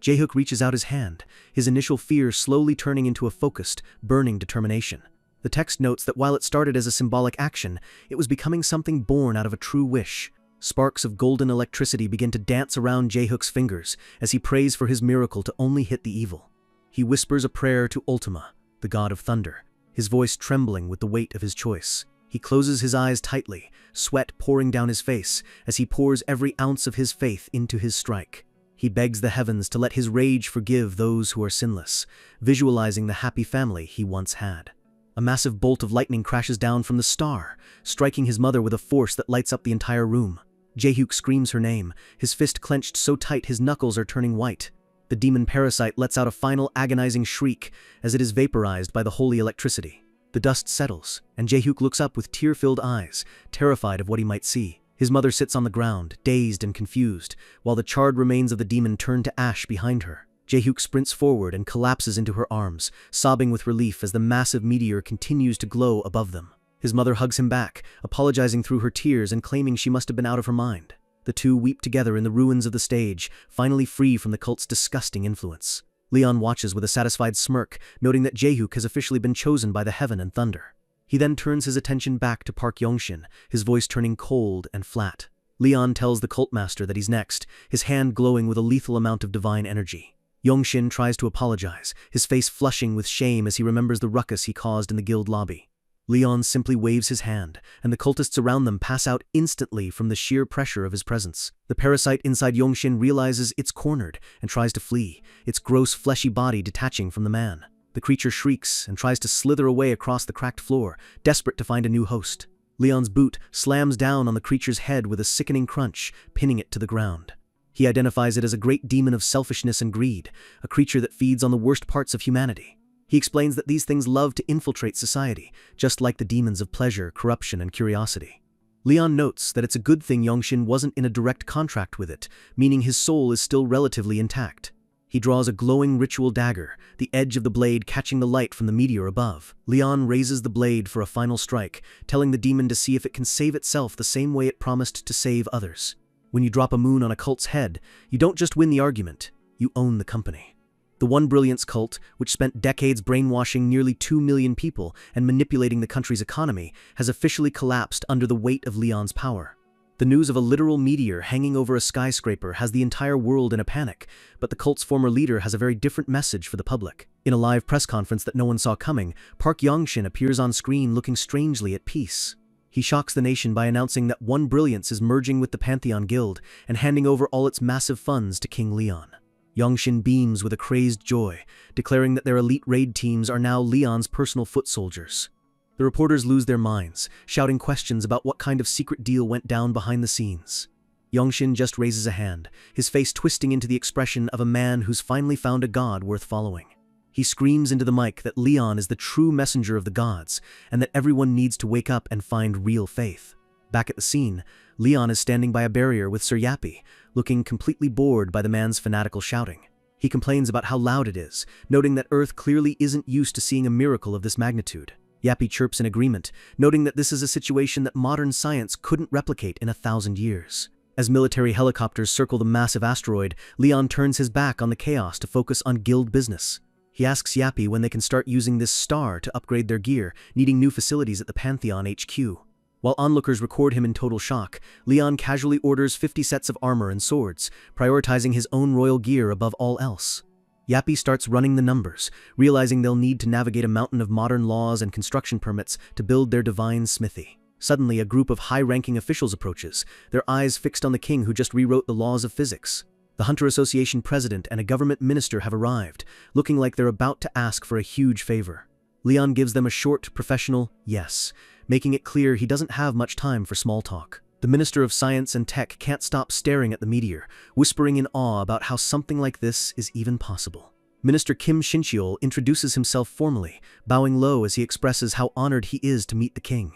Jaehyuk reaches out his hand, his initial fear slowly turning into a focused, burning determination. The text notes that while it started as a symbolic action, it was becoming something born out of a true wish. Sparks of golden electricity begin to dance around Jaehyuk's fingers as he prays for his miracle to only hit the evil. He whispers a prayer to Ultima, the god of thunder, his voice trembling with the weight of his choice. He closes his eyes tightly, sweat pouring down his face as he pours every ounce of his faith into his strike. He begs the heavens to let his rage forgive those who are sinless, visualizing the happy family he once had. A massive bolt of lightning crashes down from the star, striking his mother with a force that lights up the entire room. Jaehyuk screams her name, his fist clenched so tight his knuckles are turning white. The demon parasite lets out a final agonizing shriek as it is vaporized by the holy electricity. The dust settles, and Jaehyuk looks up with tear-filled eyes, terrified of what he might see. His mother sits on the ground, dazed and confused, while the charred remains of the demon turn to ash behind her. Jaehyuk sprints forward and collapses into her arms, sobbing with relief as the massive meteor continues to glow above them. His mother hugs him back, apologizing through her tears and claiming she must have been out of her mind. The two weep together in the ruins of the stage, finally free from the cult's disgusting influence. Leon watches with a satisfied smirk, noting that Jaehyuk has officially been chosen by the heaven and thunder. He then turns his attention back to Park Yongshin, his voice turning cold and flat. Leon tells the cult master that he's next, his hand glowing with a lethal amount of divine energy. Yongshin tries to apologize, his face flushing with shame as he remembers the ruckus he caused in the guild lobby. Leon simply waves his hand, and the cultists around them pass out instantly from the sheer pressure of his presence. The parasite inside Yongshin realizes it's cornered and tries to flee, its gross fleshy body detaching from the man. The creature shrieks and tries to slither away across the cracked floor, desperate to find a new host. Leon's boot slams down on the creature's head with a sickening crunch, pinning it to the ground. He identifies it as a great demon of selfishness and greed, a creature that feeds on the worst parts of humanity. He explains that these things love to infiltrate society, just like the demons of pleasure, corruption, and curiosity. Leon notes that it's a good thing Yongshin wasn't in a direct contract with it, meaning his soul is still relatively intact. He draws a glowing ritual dagger, the edge of the blade catching the light from the meteor above. Leon raises the blade for a final strike, telling the demon to see if it can save itself the same way it promised to save others. When you drop a moon on a cult's head, you don't just win the argument, you own the company. The One Brilliance cult, which spent decades brainwashing nearly 2 million people and manipulating the country's economy, has officially collapsed under the weight of Leon's power. The news of a literal meteor hanging over a skyscraper has the entire world in a panic, but the cult's former leader has a very different message for the public. In a live press conference that no one saw coming, Park Yongshin appears on screen looking strangely at peace. He shocks the nation by announcing that One Brilliance is merging with the Pantheon Guild and handing over all its massive funds to King Leon. Yongshin beams with a crazed joy, declaring that their elite raid teams are now Leon's personal foot soldiers. The reporters lose their minds, shouting questions about what kind of secret deal went down behind the scenes. Yongshin just raises a hand, his face twisting into the expression of a man who's finally found a god worth following. He screams into the mic that Leon is the true messenger of the gods, and that everyone needs to wake up and find real faith. Back at the scene, Leon is standing by a barrier with Sir Yappy, looking completely bored by the man's fanatical shouting. He complains about how loud it is, noting that Earth clearly isn't used to seeing a miracle of this magnitude. Yappy chirps in agreement, noting that this is a situation that modern science couldn't replicate in 1,000 years. As military helicopters circle the massive asteroid, Leon turns his back on the chaos to focus on guild business. He asks Yappy when they can start using this star to upgrade their gear, needing new facilities at the Pantheon HQ. While onlookers record him in total shock, Leon casually orders 50 sets of armor and swords, prioritizing his own royal gear above all else. Yappy starts running the numbers, realizing they'll need to navigate a mountain of modern laws and construction permits to build their divine smithy. Suddenly, a group of high-ranking officials approaches, their eyes fixed on the king who just rewrote the laws of physics. The Hunter Association president and a government minister have arrived, looking like they're about to ask for a huge favor. Leon gives them a short, professional yes, making it clear he doesn't have much time for small talk. The Minister of Science and Tech can't stop staring at the meteor, whispering in awe about how something like this is even possible. Minister Kim Shincheol introduces himself formally, bowing low as he expresses how honored he is to meet the king.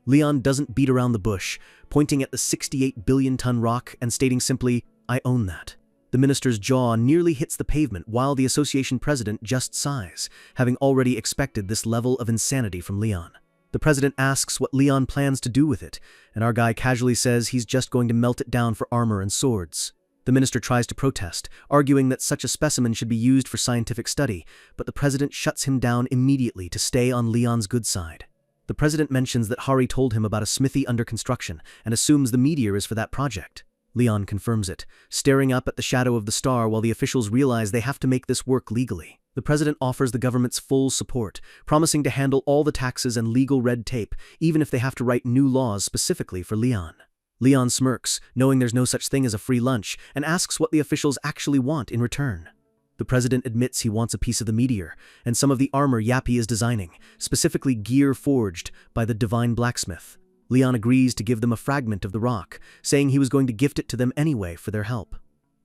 Leon doesn't beat around the bush, pointing at the 68-billion-ton rock and stating simply, "I own that." The minister's jaw nearly hits the pavement while the association president just sighs, having already expected this level of insanity from Leon. The president asks what Leon plans to do with it, and our guy casually says he's just going to melt it down for armor and swords. The minister tries to protest, arguing that such a specimen should be used for scientific study, but the president shuts him down immediately to stay on Leon's good side. The president mentions that Hari told him about a smithy under construction and assumes the meteor is for that project. Leon confirms it, staring up at the shadow of the star while the officials realize they have to make this work legally. The president offers the government's full support, promising to handle all the taxes and legal red tape, even if they have to write new laws specifically for Leon. Leon smirks, knowing there's no such thing as a free lunch, and asks what the officials actually want in return. The president admits he wants a piece of the meteor, and some of the armor Yappy is designing, specifically gear forged by the divine blacksmith. Leon agrees to give them a fragment of the rock, saying he was going to gift it to them anyway for their help.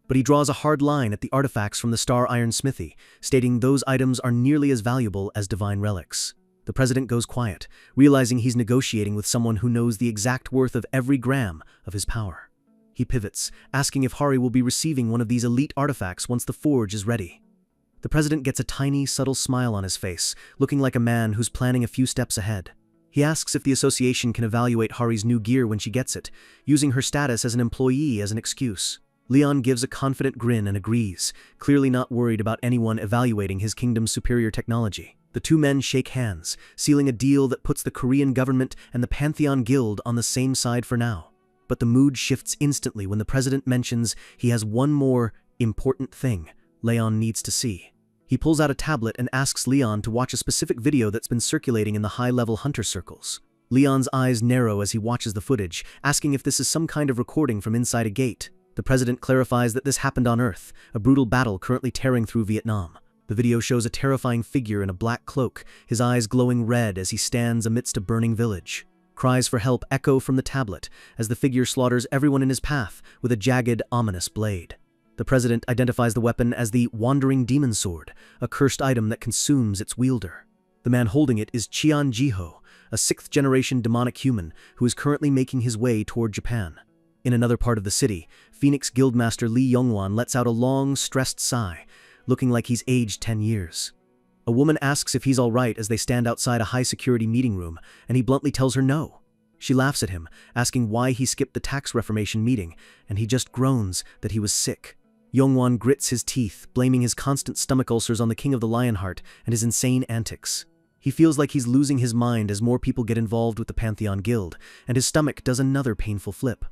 But he draws a hard line at the artifacts from the Star Iron Smithy, stating those items are nearly as valuable as divine relics. The president goes quiet, realizing he's negotiating with someone who knows the exact worth of every gram of his power. He pivots, asking if Hari will be receiving one of these elite artifacts once the forge is ready. The president gets a tiny, subtle smile on his face, looking like a man who's planning a few steps ahead. He asks if the association can evaluate Hari's new gear when she gets it, using her status as an employee as an excuse. Leon gives a confident grin and agrees, clearly not worried about anyone evaluating his kingdom's superior technology. The two men shake hands, sealing a deal that puts the Korean government and the Pantheon Guild on the same side for now. But the mood shifts instantly when the president mentions he has one more important thing Leon needs to see. He pulls out a tablet and asks Leon to watch a specific video that's been circulating in the high-level hunter circles. Leon's eyes narrow as he watches the footage, asking if this is some kind of recording from inside a gate. The president clarifies that this happened on Earth, a brutal battle currently tearing through Vietnam. The video shows a terrifying figure in a black cloak, his eyes glowing red as he stands amidst a burning village. Cries for help echo from the tablet as the figure slaughters everyone in his path with a jagged, ominous blade. The president identifies the weapon as the Wandering Demon Sword, a cursed item that consumes its wielder. The man holding it is Qian Jiho, a sixth-generation demonic human who is currently making his way toward Japan. In another part of the city, Phoenix Guildmaster Li Yongwan lets out a long, stressed sigh, looking like he's aged 10 years. A woman asks if he's all right as they stand outside a high-security meeting room, and he bluntly tells her no. She laughs at him, asking why he skipped the tax reformation meeting, and he just groans that he was sick. Yongwan grits his teeth, blaming his constant stomach ulcers on the King of the Lionheart and his insane antics. He feels like he's losing his mind as more people get involved with the Pantheon Guild, and his stomach does another painful flip.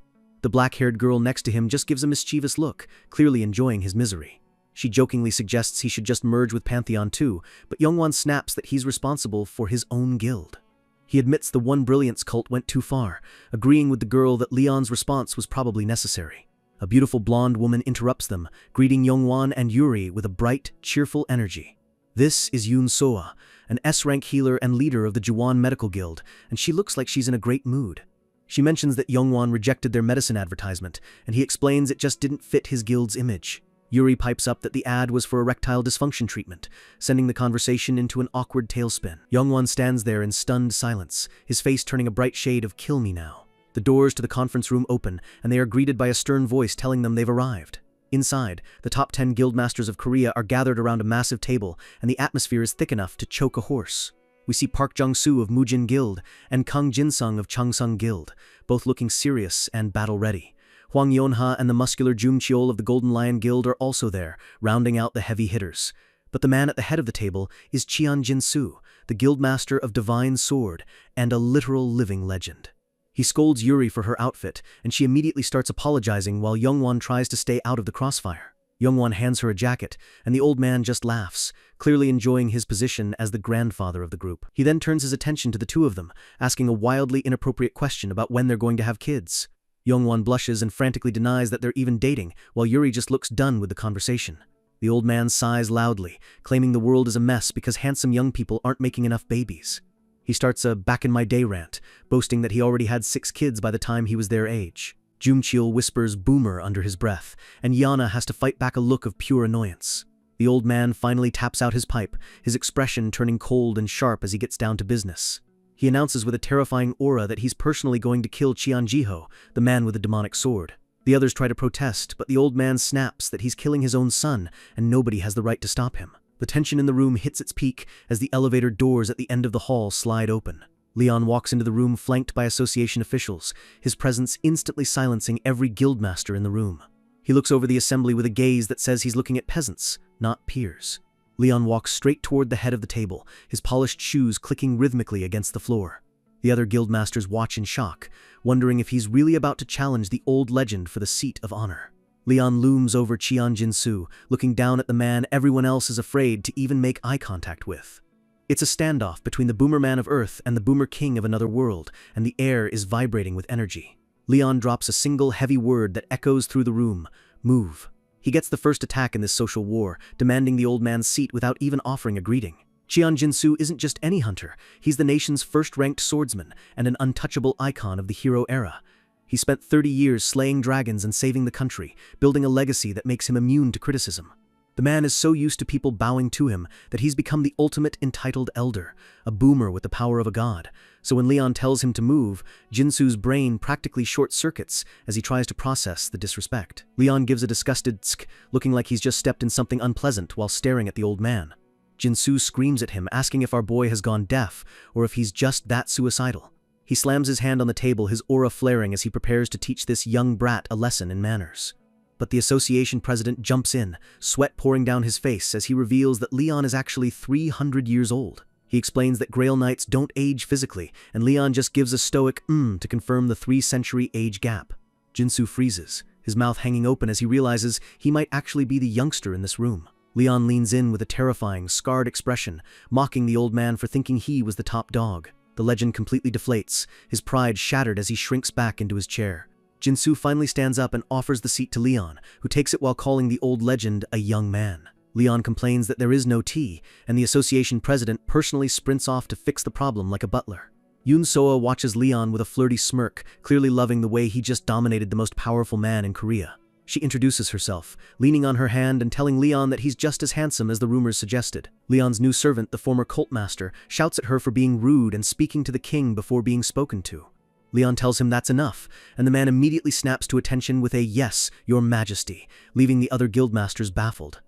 The black-haired girl next to him just gives a mischievous look, clearly enjoying his misery. She jokingly suggests he should just merge with Pantheon too, but Yongwan snaps that he's responsible for his own guild. He admits the One Brilliance cult went too far, agreeing with the girl that Leon's response was probably necessary. A beautiful blonde woman interrupts them, greeting Yongwan and Yuri with a bright, cheerful energy. This is Yoon Soa, an S-rank healer and leader of the Juwon Medical Guild, and she looks like she's in a great mood. She mentions that Yongwan rejected their medicine advertisement, and he explains it just didn't fit his guild's image. Yuri pipes up that the ad was for erectile dysfunction treatment, sending the conversation into an awkward tailspin. Yongwan stands there in stunned silence, his face turning a bright shade of "kill me now." The doors to the conference room open, and they are greeted by a stern voice telling them they've arrived. Inside, the top 10 guildmasters of Korea are gathered around a massive table, and the atmosphere is thick enough to choke a horse. We see Park Jung-soo of Mujin Guild and Kang Jin-sung of Changsung Guild, both looking serious and battle-ready. Hwang Yeonha and the muscular Jung Cheol of the Golden Lion Guild are also there, rounding out the heavy hitters. But the man at the head of the table is Cheon Jin-soo, the guildmaster of Divine Sword, and a literal living legend. He scolds Yuri for her outfit, and she immediately starts apologizing while Yongwan tries to stay out of the crossfire. Yongwan hands her a jacket, and the old man just laughs, clearly enjoying his position as the grandfather of the group. He then turns his attention to the two of them, asking a wildly inappropriate question about when they're going to have kids. Yongwan blushes and frantically denies that they're even dating, while Yuri just looks done with the conversation. The old man sighs loudly, claiming the world is a mess because handsome young people aren't making enough babies. He starts a back-in-my-day rant, boasting that he already had 6 kids by the time he was their age. Jung Cheol whispers "boomer" under his breath, and Yana has to fight back a look of pure annoyance. The old man finally taps out his pipe, his expression turning cold and sharp as he gets down to business. He announces with a terrifying aura that he's personally going to kill Qian Jiho, the man with the demonic sword. The others try to protest, but the old man snaps that he's killing his own son, and nobody has the right to stop him. The tension in the room hits its peak as the elevator doors at the end of the hall slide open. Leon walks into the room flanked by association officials, his presence instantly silencing every guildmaster in the room. He looks over the assembly with a gaze that says he's looking at peasants, not peers. Leon walks straight toward the head of the table, his polished shoes clicking rhythmically against the floor. The other guildmasters watch in shock, wondering if he's really about to challenge the old legend for the seat of honor. Leon looms over Cheon Jin-soo, looking down at the man everyone else is afraid to even make eye contact with. It's a standoff between the Boomer Man of Earth and the Boomer King of another world, and the air is vibrating with energy. Leon drops a single heavy word that echoes through the room: move. He gets the first attack in this social war, demanding the old man's seat without even offering a greeting. Cheon Jin-soo isn't just any hunter, he's the nation's first-ranked swordsman and an untouchable icon of the hero era. He spent 30 years slaying dragons and saving the country, building a legacy that makes him immune to criticism. The man is so used to people bowing to him that he's become the ultimate entitled elder, a boomer with the power of a god. So when Leon tells him to move, Jin-soo's brain practically short-circuits as he tries to process the disrespect. Leon gives a disgusted tsk, looking like he's just stepped in something unpleasant while staring at the old man. Jin-soo screams at him, asking if our boy has gone deaf or if he's just that suicidal. He slams his hand on the table, his aura flaring as he prepares to teach this young brat a lesson in manners. But the association president jumps in, sweat pouring down his face as he reveals that Leon is actually 300 years old. He explains that Grail Knights don't age physically, and Leon just gives a stoic to confirm the 3-century age gap. Jin-soo freezes, his mouth hanging open as he realizes he might actually be the youngster in this room. Leon leans in with a terrifying, scarred expression, mocking the old man for thinking he was the top dog. The legend completely deflates, his pride shattered as he shrinks back into his chair. Jin-soo finally stands up and offers the seat to Leon, who takes it while calling the old legend a young man. Leon complains that there is no tea, and the association president personally sprints off to fix the problem like a butler. Yoon Soa watches Leon with a flirty smirk, clearly loving the way he just dominated the most powerful man in Korea. She introduces herself, leaning on her hand and telling Leon that he's just as handsome as the rumors suggested. Leon's new servant, the former cult master, shouts at her for being rude and speaking to the king before being spoken to. Leon tells him that's enough, and the man immediately snaps to attention with a "Yes, your majesty," leaving the other guildmasters baffled.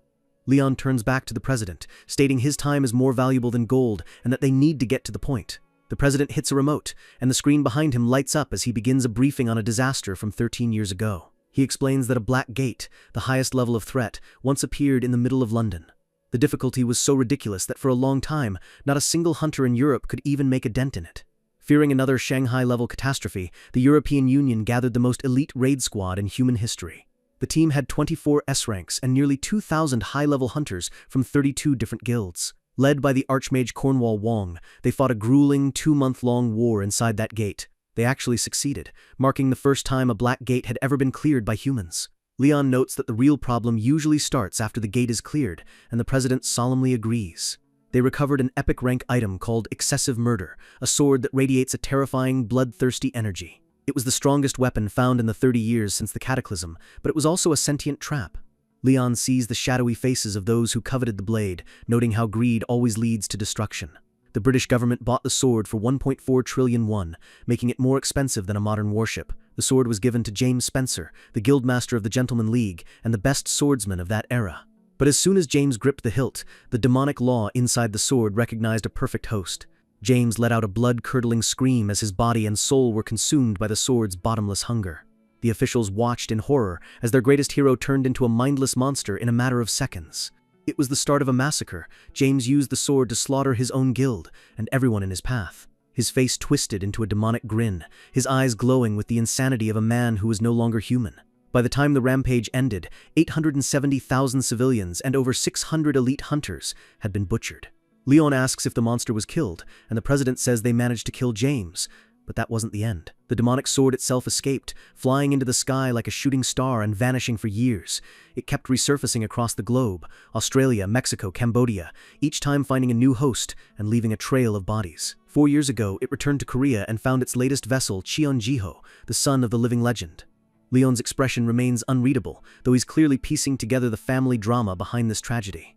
Leon turns back to the president, stating his time is more valuable than gold and that they need to get to the point. The president hits a remote, and the screen behind him lights up as he begins a briefing on a disaster from 13 years ago. He explains that a black gate, the highest level of threat, once appeared in the middle of London. The difficulty was so ridiculous that for a long time, not a single hunter in Europe could even make a dent in it. Fearing another Shanghai-level catastrophe, the European Union gathered the most elite raid squad in human history. The team had 24 S-ranks and nearly 2,000 high-level hunters from 32 different guilds. Led by the Archmage Cornwall Wong, they fought a grueling 2-month-long war inside that gate. They actually succeeded, marking the first time a black gate had ever been cleared by humans. Leon notes that the real problem usually starts after the gate is cleared, and the president solemnly agrees. They recovered an epic rank item called Excessive Murder, a sword that radiates a terrifying, bloodthirsty energy. It was the strongest weapon found in the 30 years since the Cataclysm, but it was also a sentient trap. Leon sees the shadowy faces of those who coveted the blade, noting how greed always leads to destruction. The British government bought the sword for 1.4 trillion won, making it more expensive than a modern warship. The sword was given to James Spencer, the guildmaster of the Gentleman League and the best swordsman of that era. But as soon as James gripped the hilt, the demonic law inside the sword recognized a perfect host. James let out a blood-curdling scream as his body and soul were consumed by the sword's bottomless hunger. The officials watched in horror as their greatest hero turned into a mindless monster in a matter of seconds. It was the start of a massacre. James used the sword to slaughter his own guild and everyone in his path. His face twisted into a demonic grin, his eyes glowing with the insanity of a man who was no longer human. By the time the rampage ended, 870,000 civilians and over 600 elite hunters had been butchered. Leon asks if the monster was killed, and the president says they managed to kill James. But that wasn't the end. The demonic sword itself escaped, flying into the sky like a shooting star and vanishing for years. It kept resurfacing across the globe, Australia, Mexico, Cambodia, each time finding a new host and leaving a trail of bodies. 4 years ago, it returned to Korea and found its latest vessel, Cheon-jiho, the son of the living legend. Leon's expression remains unreadable, though he's clearly piecing together the family drama behind this tragedy.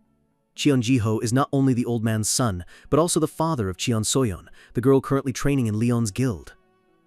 Cheon-jiho is not only the old man's son, but also the father of Cheon-soyeon, the girl currently training in Leon's guild.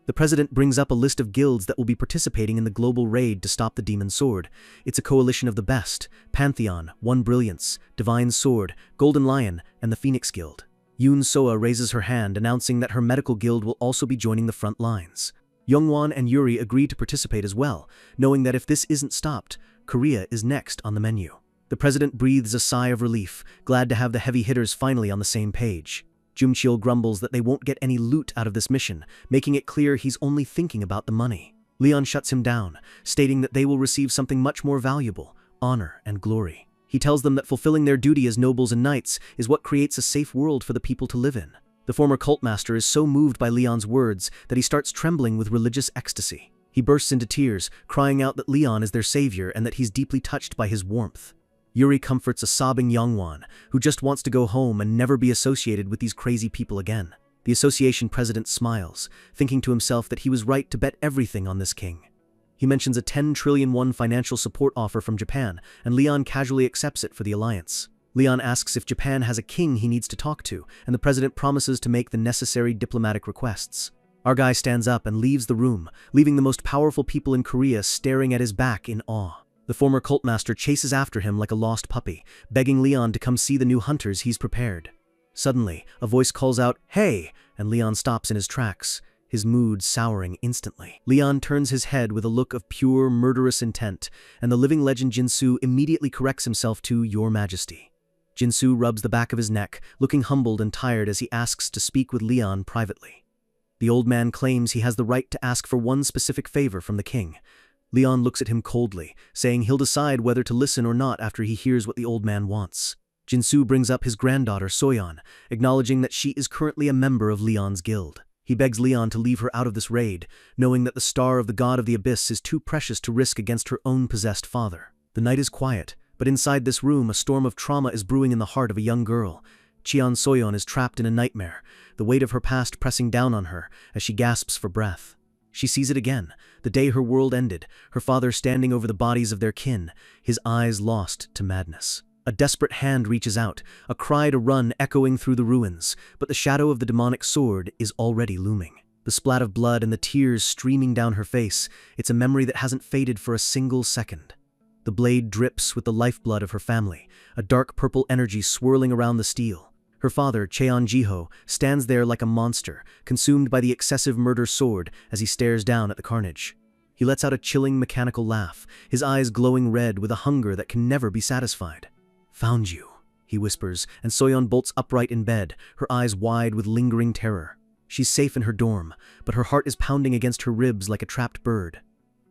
The president brings up a list of guilds that will be participating in the global raid to stop the demon sword. It's a coalition of the best: Pantheon, One Brilliance, Divine Sword, Golden Lion, and the Phoenix Guild. Yoon Soa raises her hand, announcing that her medical guild will also be joining the front lines. Youngwon and Yuri agree to participate as well, knowing that if this isn't stopped, Korea is next on the menu. The president breathes a sigh of relief, glad to have the heavy hitters finally on the same page. Jung-cheol grumbles that they won't get any loot out of this mission, making it clear he's only thinking about the money. Leon shuts him down, stating that they will receive something much more valuable: honor and glory. He tells them that fulfilling their duty as nobles and knights is what creates a safe world for the people to live in. The former cult master is so moved by Leon's words that he starts trembling with religious ecstasy. He bursts into tears, crying out that Leon is their savior and that he's deeply touched by his warmth. Yuri comforts a sobbing Youngwon, who just wants to go home and never be associated with these crazy people again. The association president smiles, thinking to himself that he was right to bet everything on this king. He mentions a 10 trillion won financial support offer from Japan, and Leon casually accepts it for the alliance. Leon asks if Japan has a king he needs to talk to, and the president promises to make the necessary diplomatic requests. Our guy stands up and leaves the room, leaving the most powerful people in Korea staring at his back in awe. The former cult master chases after him like a lost puppy, begging Leon to come see the new hunters he's prepared. Suddenly, a voice calls out, "Hey!" and Leon stops in his tracks, his mood souring instantly. Leon turns his head with a look of pure, murderous intent, and the living legend Jinsu immediately corrects himself to "Your Majesty." Jinsu rubs the back of his neck, looking humbled and tired as he asks to speak with Leon privately. The old man claims he has the right to ask for one specific favor from the king. Leon looks at him coldly, saying he'll decide whether to listen or not after he hears what the old man wants. Jinsu brings up his granddaughter Soyeon, acknowledging that she is currently a member of Leon's guild. He begs Leon to leave her out of this raid, knowing that the star of the god of the abyss is too precious to risk against her own possessed father. The night is quiet, but inside this room a storm of trauma is brewing in the heart of a young girl. Cheon Soyeon is trapped in a nightmare, the weight of her past pressing down on her as she gasps for breath. She sees it again, the day her world ended, her father standing over the bodies of their kin, his eyes lost to madness. A desperate hand reaches out, a cry to run echoing through the ruins, but the shadow of the demonic sword is already looming. The splat of blood and the tears streaming down her face, it's a memory that hasn't faded for a single second. The blade drips with the lifeblood of her family, a dark purple energy swirling around the steel. Her father, Cheon Jiho, stands there like a monster, consumed by the excessive murder sword as he stares down at the carnage. He lets out a chilling mechanical laugh, his eyes glowing red with a hunger that can never be satisfied. "Found you," he whispers, and Soyeon bolts upright in bed, her eyes wide with lingering terror. She's safe in her dorm, but her heart is pounding against her ribs like a trapped bird.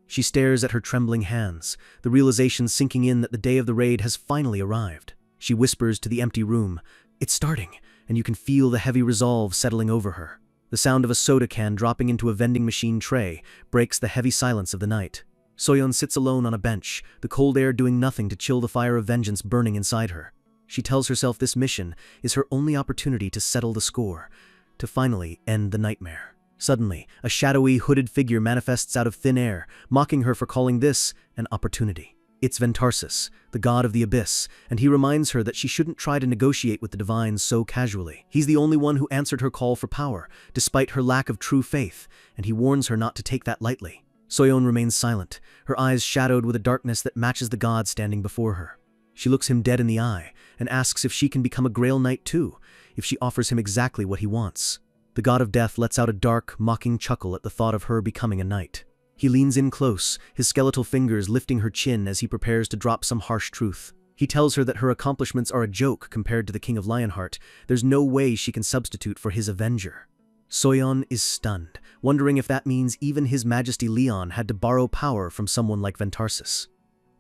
She stares at her trembling hands, the realization sinking in that the day of the raid has finally arrived. She whispers to the empty room, "It's starting," and you can feel the heavy resolve settling over her. The sound of a soda can dropping into a vending machine tray breaks the heavy silence of the night. Soyeon sits alone on a bench, the cold air doing nothing to chill the fire of vengeance burning inside her. She tells herself this mission is her only opportunity to settle the score, to finally end the nightmare. Suddenly, a shadowy, hooded figure manifests out of thin air, mocking her for calling this an opportunity. It's Ventarsis, the god of the abyss, and he reminds her that she shouldn't try to negotiate with the divine so casually. He's the only one who answered her call for power, despite her lack of true faith, and he warns her not to take that lightly. Soyeon remains silent, her eyes shadowed with a darkness that matches the god standing before her. She looks him dead in the eye, and asks if she can become a Grail Knight too, if she offers him exactly what he wants. The god of death lets out a dark, mocking chuckle at the thought of her becoming a knight. He leans in close, his skeletal fingers lifting her chin as he prepares to drop some harsh truth. He tells her that her accomplishments are a joke compared to the King of Lionheart. There's no way she can substitute for his avenger. Soyeon is stunned, wondering if that means even His Majesty Leon had to borrow power from someone like Ventarsis.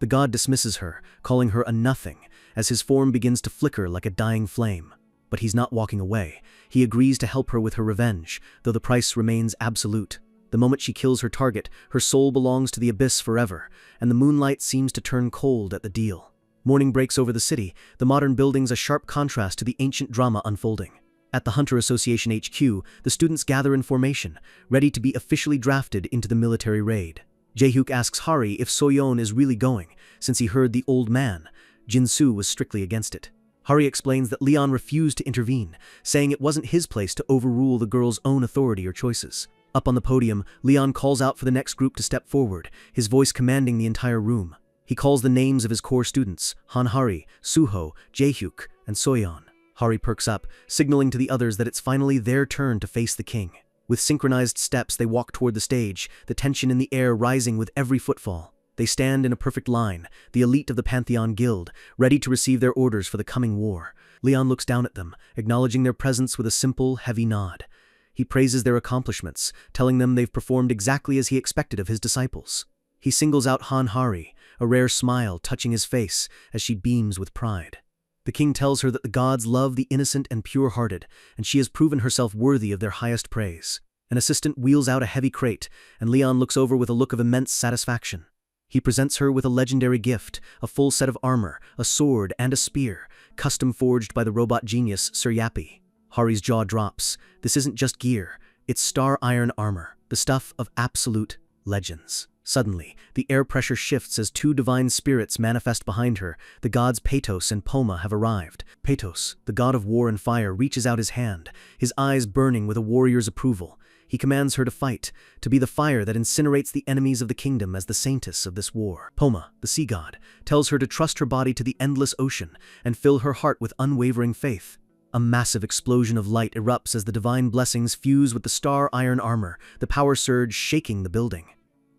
The god dismisses her, calling her a nothing, as his form begins to flicker like a dying flame. But he's not walking away. He agrees to help her with her revenge, though the price remains absolute. The moment she kills her target, her soul belongs to the abyss forever, and the moonlight seems to turn cold at the deal. Morning breaks over the city, the modern buildings a sharp contrast to the ancient drama unfolding. At the Hunter Association HQ, the students gather in formation, ready to be officially drafted into the military raid. Jae-hyuk asks Hari if Soyeon is really going, since he heard the old man. Jin-soo was strictly against it. Hari explains that Leon refused to intervene, saying it wasn't his place to overrule the girl's own authority or choices. Up on the podium, Leon calls out for the next group to step forward, his voice commanding the entire room. He calls the names of his core students, Han-hari, Suho, Jae-hyuk, and Soyeon. Hari perks up, signaling to the others that it's finally their turn to face the king. With synchronized steps, they walk toward the stage, the tension in the air rising with every footfall. They stand in a perfect line, the elite of the Pantheon Guild, ready to receive their orders for the coming war. Leon looks down at them, acknowledging their presence with a simple, heavy nod. He praises their accomplishments, telling them they've performed exactly as he expected of his disciples. He singles out Han-hari, a rare smile touching his face as she beams with pride. The king tells her that the gods love the innocent and pure-hearted, and she has proven herself worthy of their highest praise. An assistant wheels out a heavy crate, and Leon looks over with a look of immense satisfaction. He presents her with a legendary gift, a full set of armor, a sword, and a spear, custom forged by the robot genius Sir Yappy. Hari's jaw drops. This isn't just gear, it's star iron armor, the stuff of absolute legends. Suddenly, the air pressure shifts as two divine spirits manifest behind her. The gods Patos and Poma have arrived. Patos, the god of war and fire, reaches out his hand, his eyes burning with a warrior's approval. He commands her to fight, to be the fire that incinerates the enemies of the kingdom as the saintess of this war. Poma, the sea god, tells her to trust her body to the endless ocean and fill her heart with unwavering faith. A massive explosion of light erupts as the divine blessings fuse with the star iron armor, the power surge shaking the building.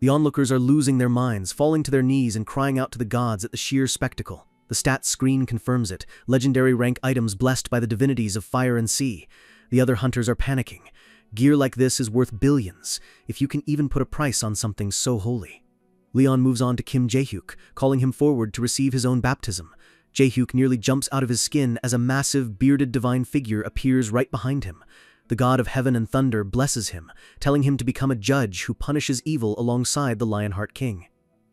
The onlookers are losing their minds, falling to their knees and crying out to the gods at the sheer spectacle. The stats screen confirms it, legendary rank items blessed by the divinities of fire and sea. The other hunters are panicking. Gear like this is worth billions, if you can even put a price on something so holy. Leon moves on to Kim Jae-hyuk, calling him forward to receive his own baptism. Jae-hyuk nearly jumps out of his skin as a massive, bearded divine figure appears right behind him. The god of heaven and thunder blesses him, telling him to become a judge who punishes evil alongside the Lionheart King.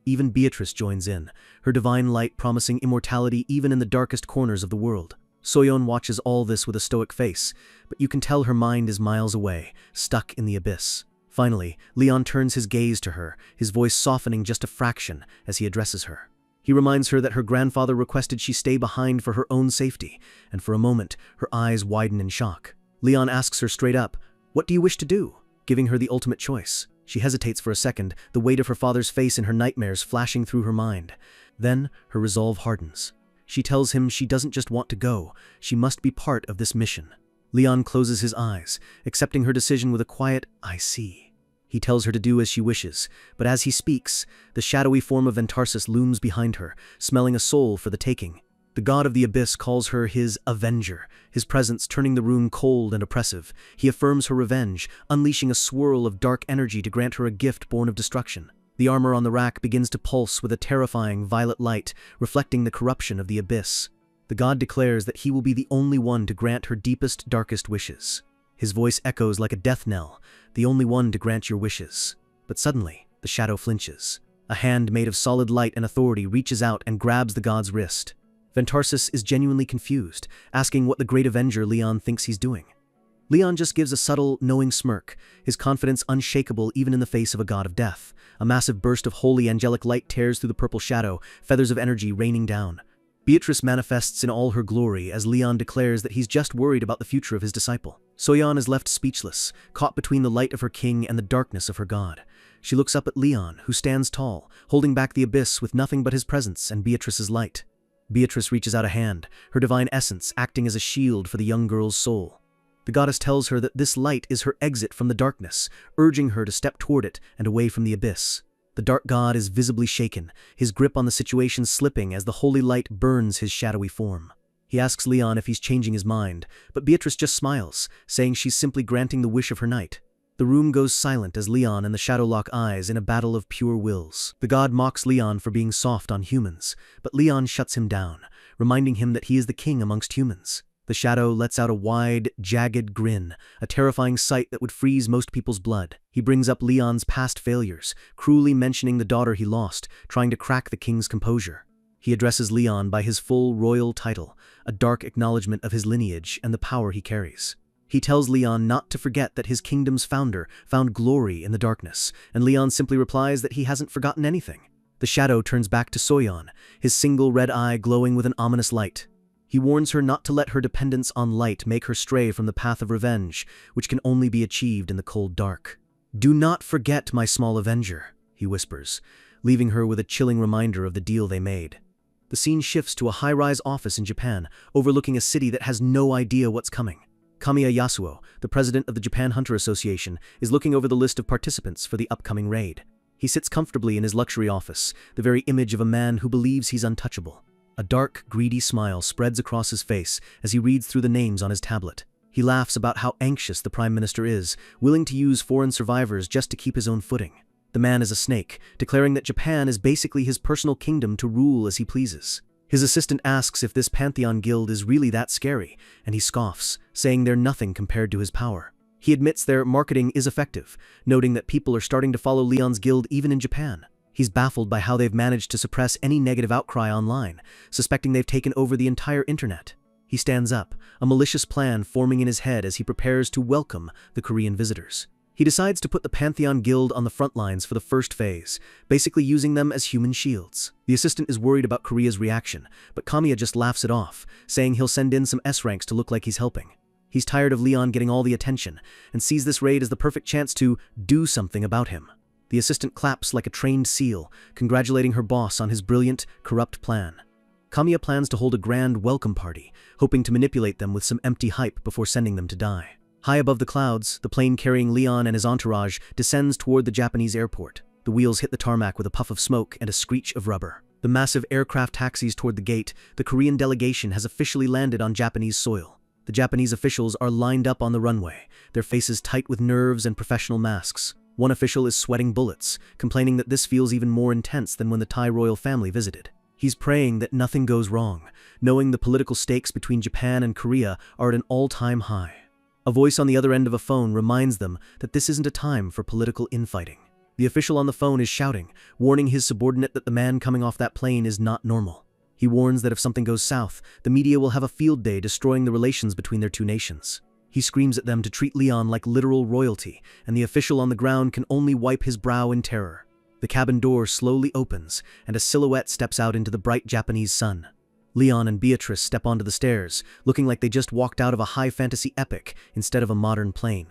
Even Beatrice joins in, her divine light promising immortality even in the darkest corners of the world. Soyeon watches all this with a stoic face, but you can tell her mind is miles away, stuck in the abyss. Finally, Leon turns his gaze to her, his voice softening just a fraction as he addresses her. He reminds her that her grandfather requested she stay behind for her own safety, and for a moment, her eyes widen in shock. Leon asks her straight up, "What do you wish to do?" giving her the ultimate choice. She hesitates for a second, the weight of her father's face in her nightmares flashing through her mind. Then, her resolve hardens. She tells him she doesn't just want to go, she must be part of this mission. Leon closes his eyes, accepting her decision with a quiet, "I see." He tells her to do as she wishes, but as he speaks, the shadowy form of Ventarsis looms behind her, smelling a soul for the taking. The god of the abyss calls her his avenger, his presence turning the room cold and oppressive. He affirms her revenge, unleashing a swirl of dark energy to grant her a gift born of destruction. The armor on the rack begins to pulse with a terrifying violet light, reflecting the corruption of the abyss. The god declares that he will be the only one to grant her deepest, darkest wishes. His voice echoes like a death knell, the only one to grant your wishes. But suddenly, the shadow flinches. A hand made of solid light and authority reaches out and grabs the god's wrist. Ventarsis is genuinely confused, asking what the great avenger Leon thinks he's doing. Leon just gives a subtle, knowing smirk, his confidence unshakable even in the face of a god of death. A massive burst of holy angelic light tears through the purple shadow, feathers of energy raining down. Beatrice manifests in all her glory as Leon declares that he's just worried about the future of his disciple. Soyeon is left speechless, caught between the light of her king and the darkness of her god. She looks up at Leon, who stands tall, holding back the abyss with nothing but his presence and Beatrice's light. Beatrice reaches out a hand, her divine essence acting as a shield for the young girl's soul. The goddess tells her that this light is her exit from the darkness, urging her to step toward it and away from the abyss. The dark god is visibly shaken, his grip on the situation slipping as the holy light burns his shadowy form. He asks Leon if he's changing his mind, but Beatrice just smiles, saying she's simply granting the wish of her knight. The room goes silent as Leon and the shadow lock eyes in a battle of pure wills. The god mocks Leon for being soft on humans, but Leon shuts him down, reminding him that he is the king amongst humans. The shadow lets out a wide, jagged grin, a terrifying sight that would freeze most people's blood. He brings up Leon's past failures, cruelly mentioning the daughter he lost, trying to crack the king's composure. He addresses Leon by his full royal title, a dark acknowledgement of his lineage and the power he carries. He tells Leon not to forget that his kingdom's founder found glory in the darkness, and Leon simply replies that he hasn't forgotten anything. The shadow turns back to Soyeon, his single red eye glowing with an ominous light. He warns her not to let her dependence on light make her stray from the path of revenge, which can only be achieved in the cold dark. "Do not forget, my small avenger," he whispers, leaving her with a chilling reminder of the deal they made. The scene shifts to a high-rise office in Japan, overlooking a city that has no idea what's coming. Kamiya Yasuo, the president of the Japan Hunter Association, is looking over the list of participants for the upcoming raid. He sits comfortably in his luxury office, the very image of a man who believes he's untouchable. A dark, greedy smile spreads across his face as he reads through the names on his tablet. He laughs about how anxious the prime minister is, willing to use foreign survivors just to keep his own footing. The man is a snake, declaring that Japan is basically his personal kingdom to rule as he pleases. His assistant asks if this Pantheon Guild is really that scary, and he scoffs, saying they're nothing compared to his power. He admits their marketing is effective, noting that people are starting to follow Leon's guild even in Japan. He's baffled by how they've managed to suppress any negative outcry online, suspecting they've taken over the entire internet. He stands up, a malicious plan forming in his head as he prepares to welcome the Korean visitors. He decides to put the Pantheon Guild on the front lines for the first phase, basically using them as human shields. The assistant is worried about Korea's reaction, but Kamiya just laughs it off, saying he'll send in some S-ranks to look like he's helping. He's tired of Leon getting all the attention, and sees this raid as the perfect chance to do something about him. The assistant claps like a trained seal, congratulating her boss on his brilliant, corrupt plan. Kamiya plans to hold a grand welcome party, hoping to manipulate them with some empty hype before sending them to die. High above the clouds, the plane carrying Leon and his entourage descends toward the Japanese airport. The wheels hit the tarmac with a puff of smoke and a screech of rubber. The massive aircraft taxis toward the gate. The Korean delegation has officially landed on Japanese soil. The Japanese officials are lined up on the runway, their faces tight with nerves and professional masks. One official is sweating bullets, complaining that this feels even more intense than when the Thai royal family visited. He's praying that nothing goes wrong, knowing the political stakes between Japan and Korea are at an all-time high. A voice on the other end of a phone reminds them that this isn't a time for political infighting. The official on the phone is shouting, warning his subordinate that the man coming off that plane is not normal. He warns that if something goes south, the media will have a field day destroying the relations between their two nations. He screams at them to treat Leon like literal royalty, and the official on the ground can only wipe his brow in terror. The cabin door slowly opens, and a silhouette steps out into the bright Japanese sun. Leon and Beatrice step onto the stairs, looking like they just walked out of a high fantasy epic instead of a modern plane.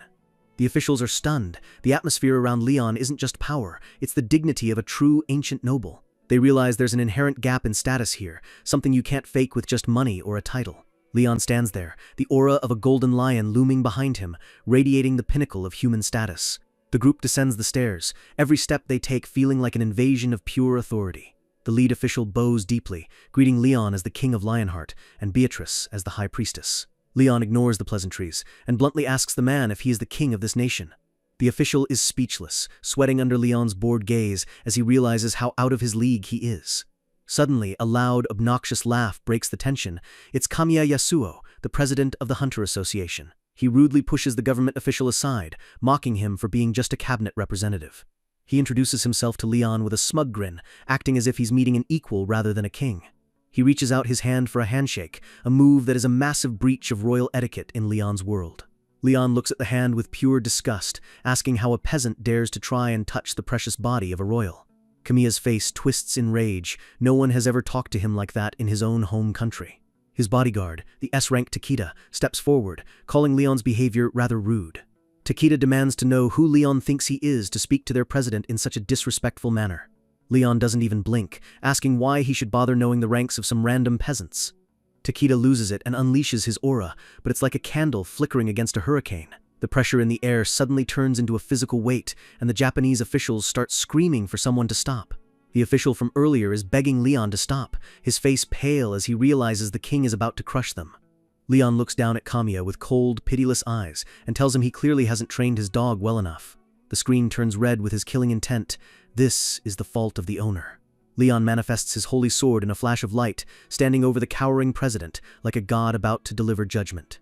The officials are stunned. The atmosphere around Leon isn't just power, it's the dignity of a true ancient noble. They realize there's an inherent gap in status here, something you can't fake with just money or a title. Leon stands there, the aura of a golden lion looming behind him, radiating the pinnacle of human status. The group descends the stairs, every step they take feeling like an invasion of pure authority. The lead official bows deeply, greeting Leon as the King of Lionheart and Beatrice as the High Priestess. Leon ignores the pleasantries and bluntly asks the man if he is the king of this nation. The official is speechless, sweating under Leon's bored gaze as he realizes how out of his league he is. Suddenly, a loud, obnoxious laugh breaks the tension. It's Kamiya Yasuo, the president of the Hunter Association. He rudely pushes the government official aside, mocking him for being just a cabinet representative. He introduces himself to Leon with a smug grin, acting as if he's meeting an equal rather than a king. He reaches out his hand for a handshake, a move that is a massive breach of royal etiquette in Leon's world. Leon looks at the hand with pure disgust, asking how a peasant dares to try and touch the precious body of a royal. Kamiya's face twists in rage. No one has ever talked to him like that in his own home country. His bodyguard, the S-rank Takeda, steps forward, calling Leon's behavior rather rude. Takeda demands to know who Leon thinks he is to speak to their president in such a disrespectful manner. Leon doesn't even blink, asking why he should bother knowing the ranks of some random peasants. Takeda loses it and unleashes his aura, but it's like a candle flickering against a hurricane. The pressure in the air suddenly turns into a physical weight, and the Japanese officials start screaming for someone to stop. The official from earlier is begging Leon to stop, his face pale as he realizes the king is about to crush them. Leon looks down at Kamiya with cold, pitiless eyes and tells him he clearly hasn't trained his dog well enough. The screen turns red with his killing intent. This is the fault of the owner. Leon manifests his holy sword in a flash of light, standing over the cowering president like a god about to deliver judgment.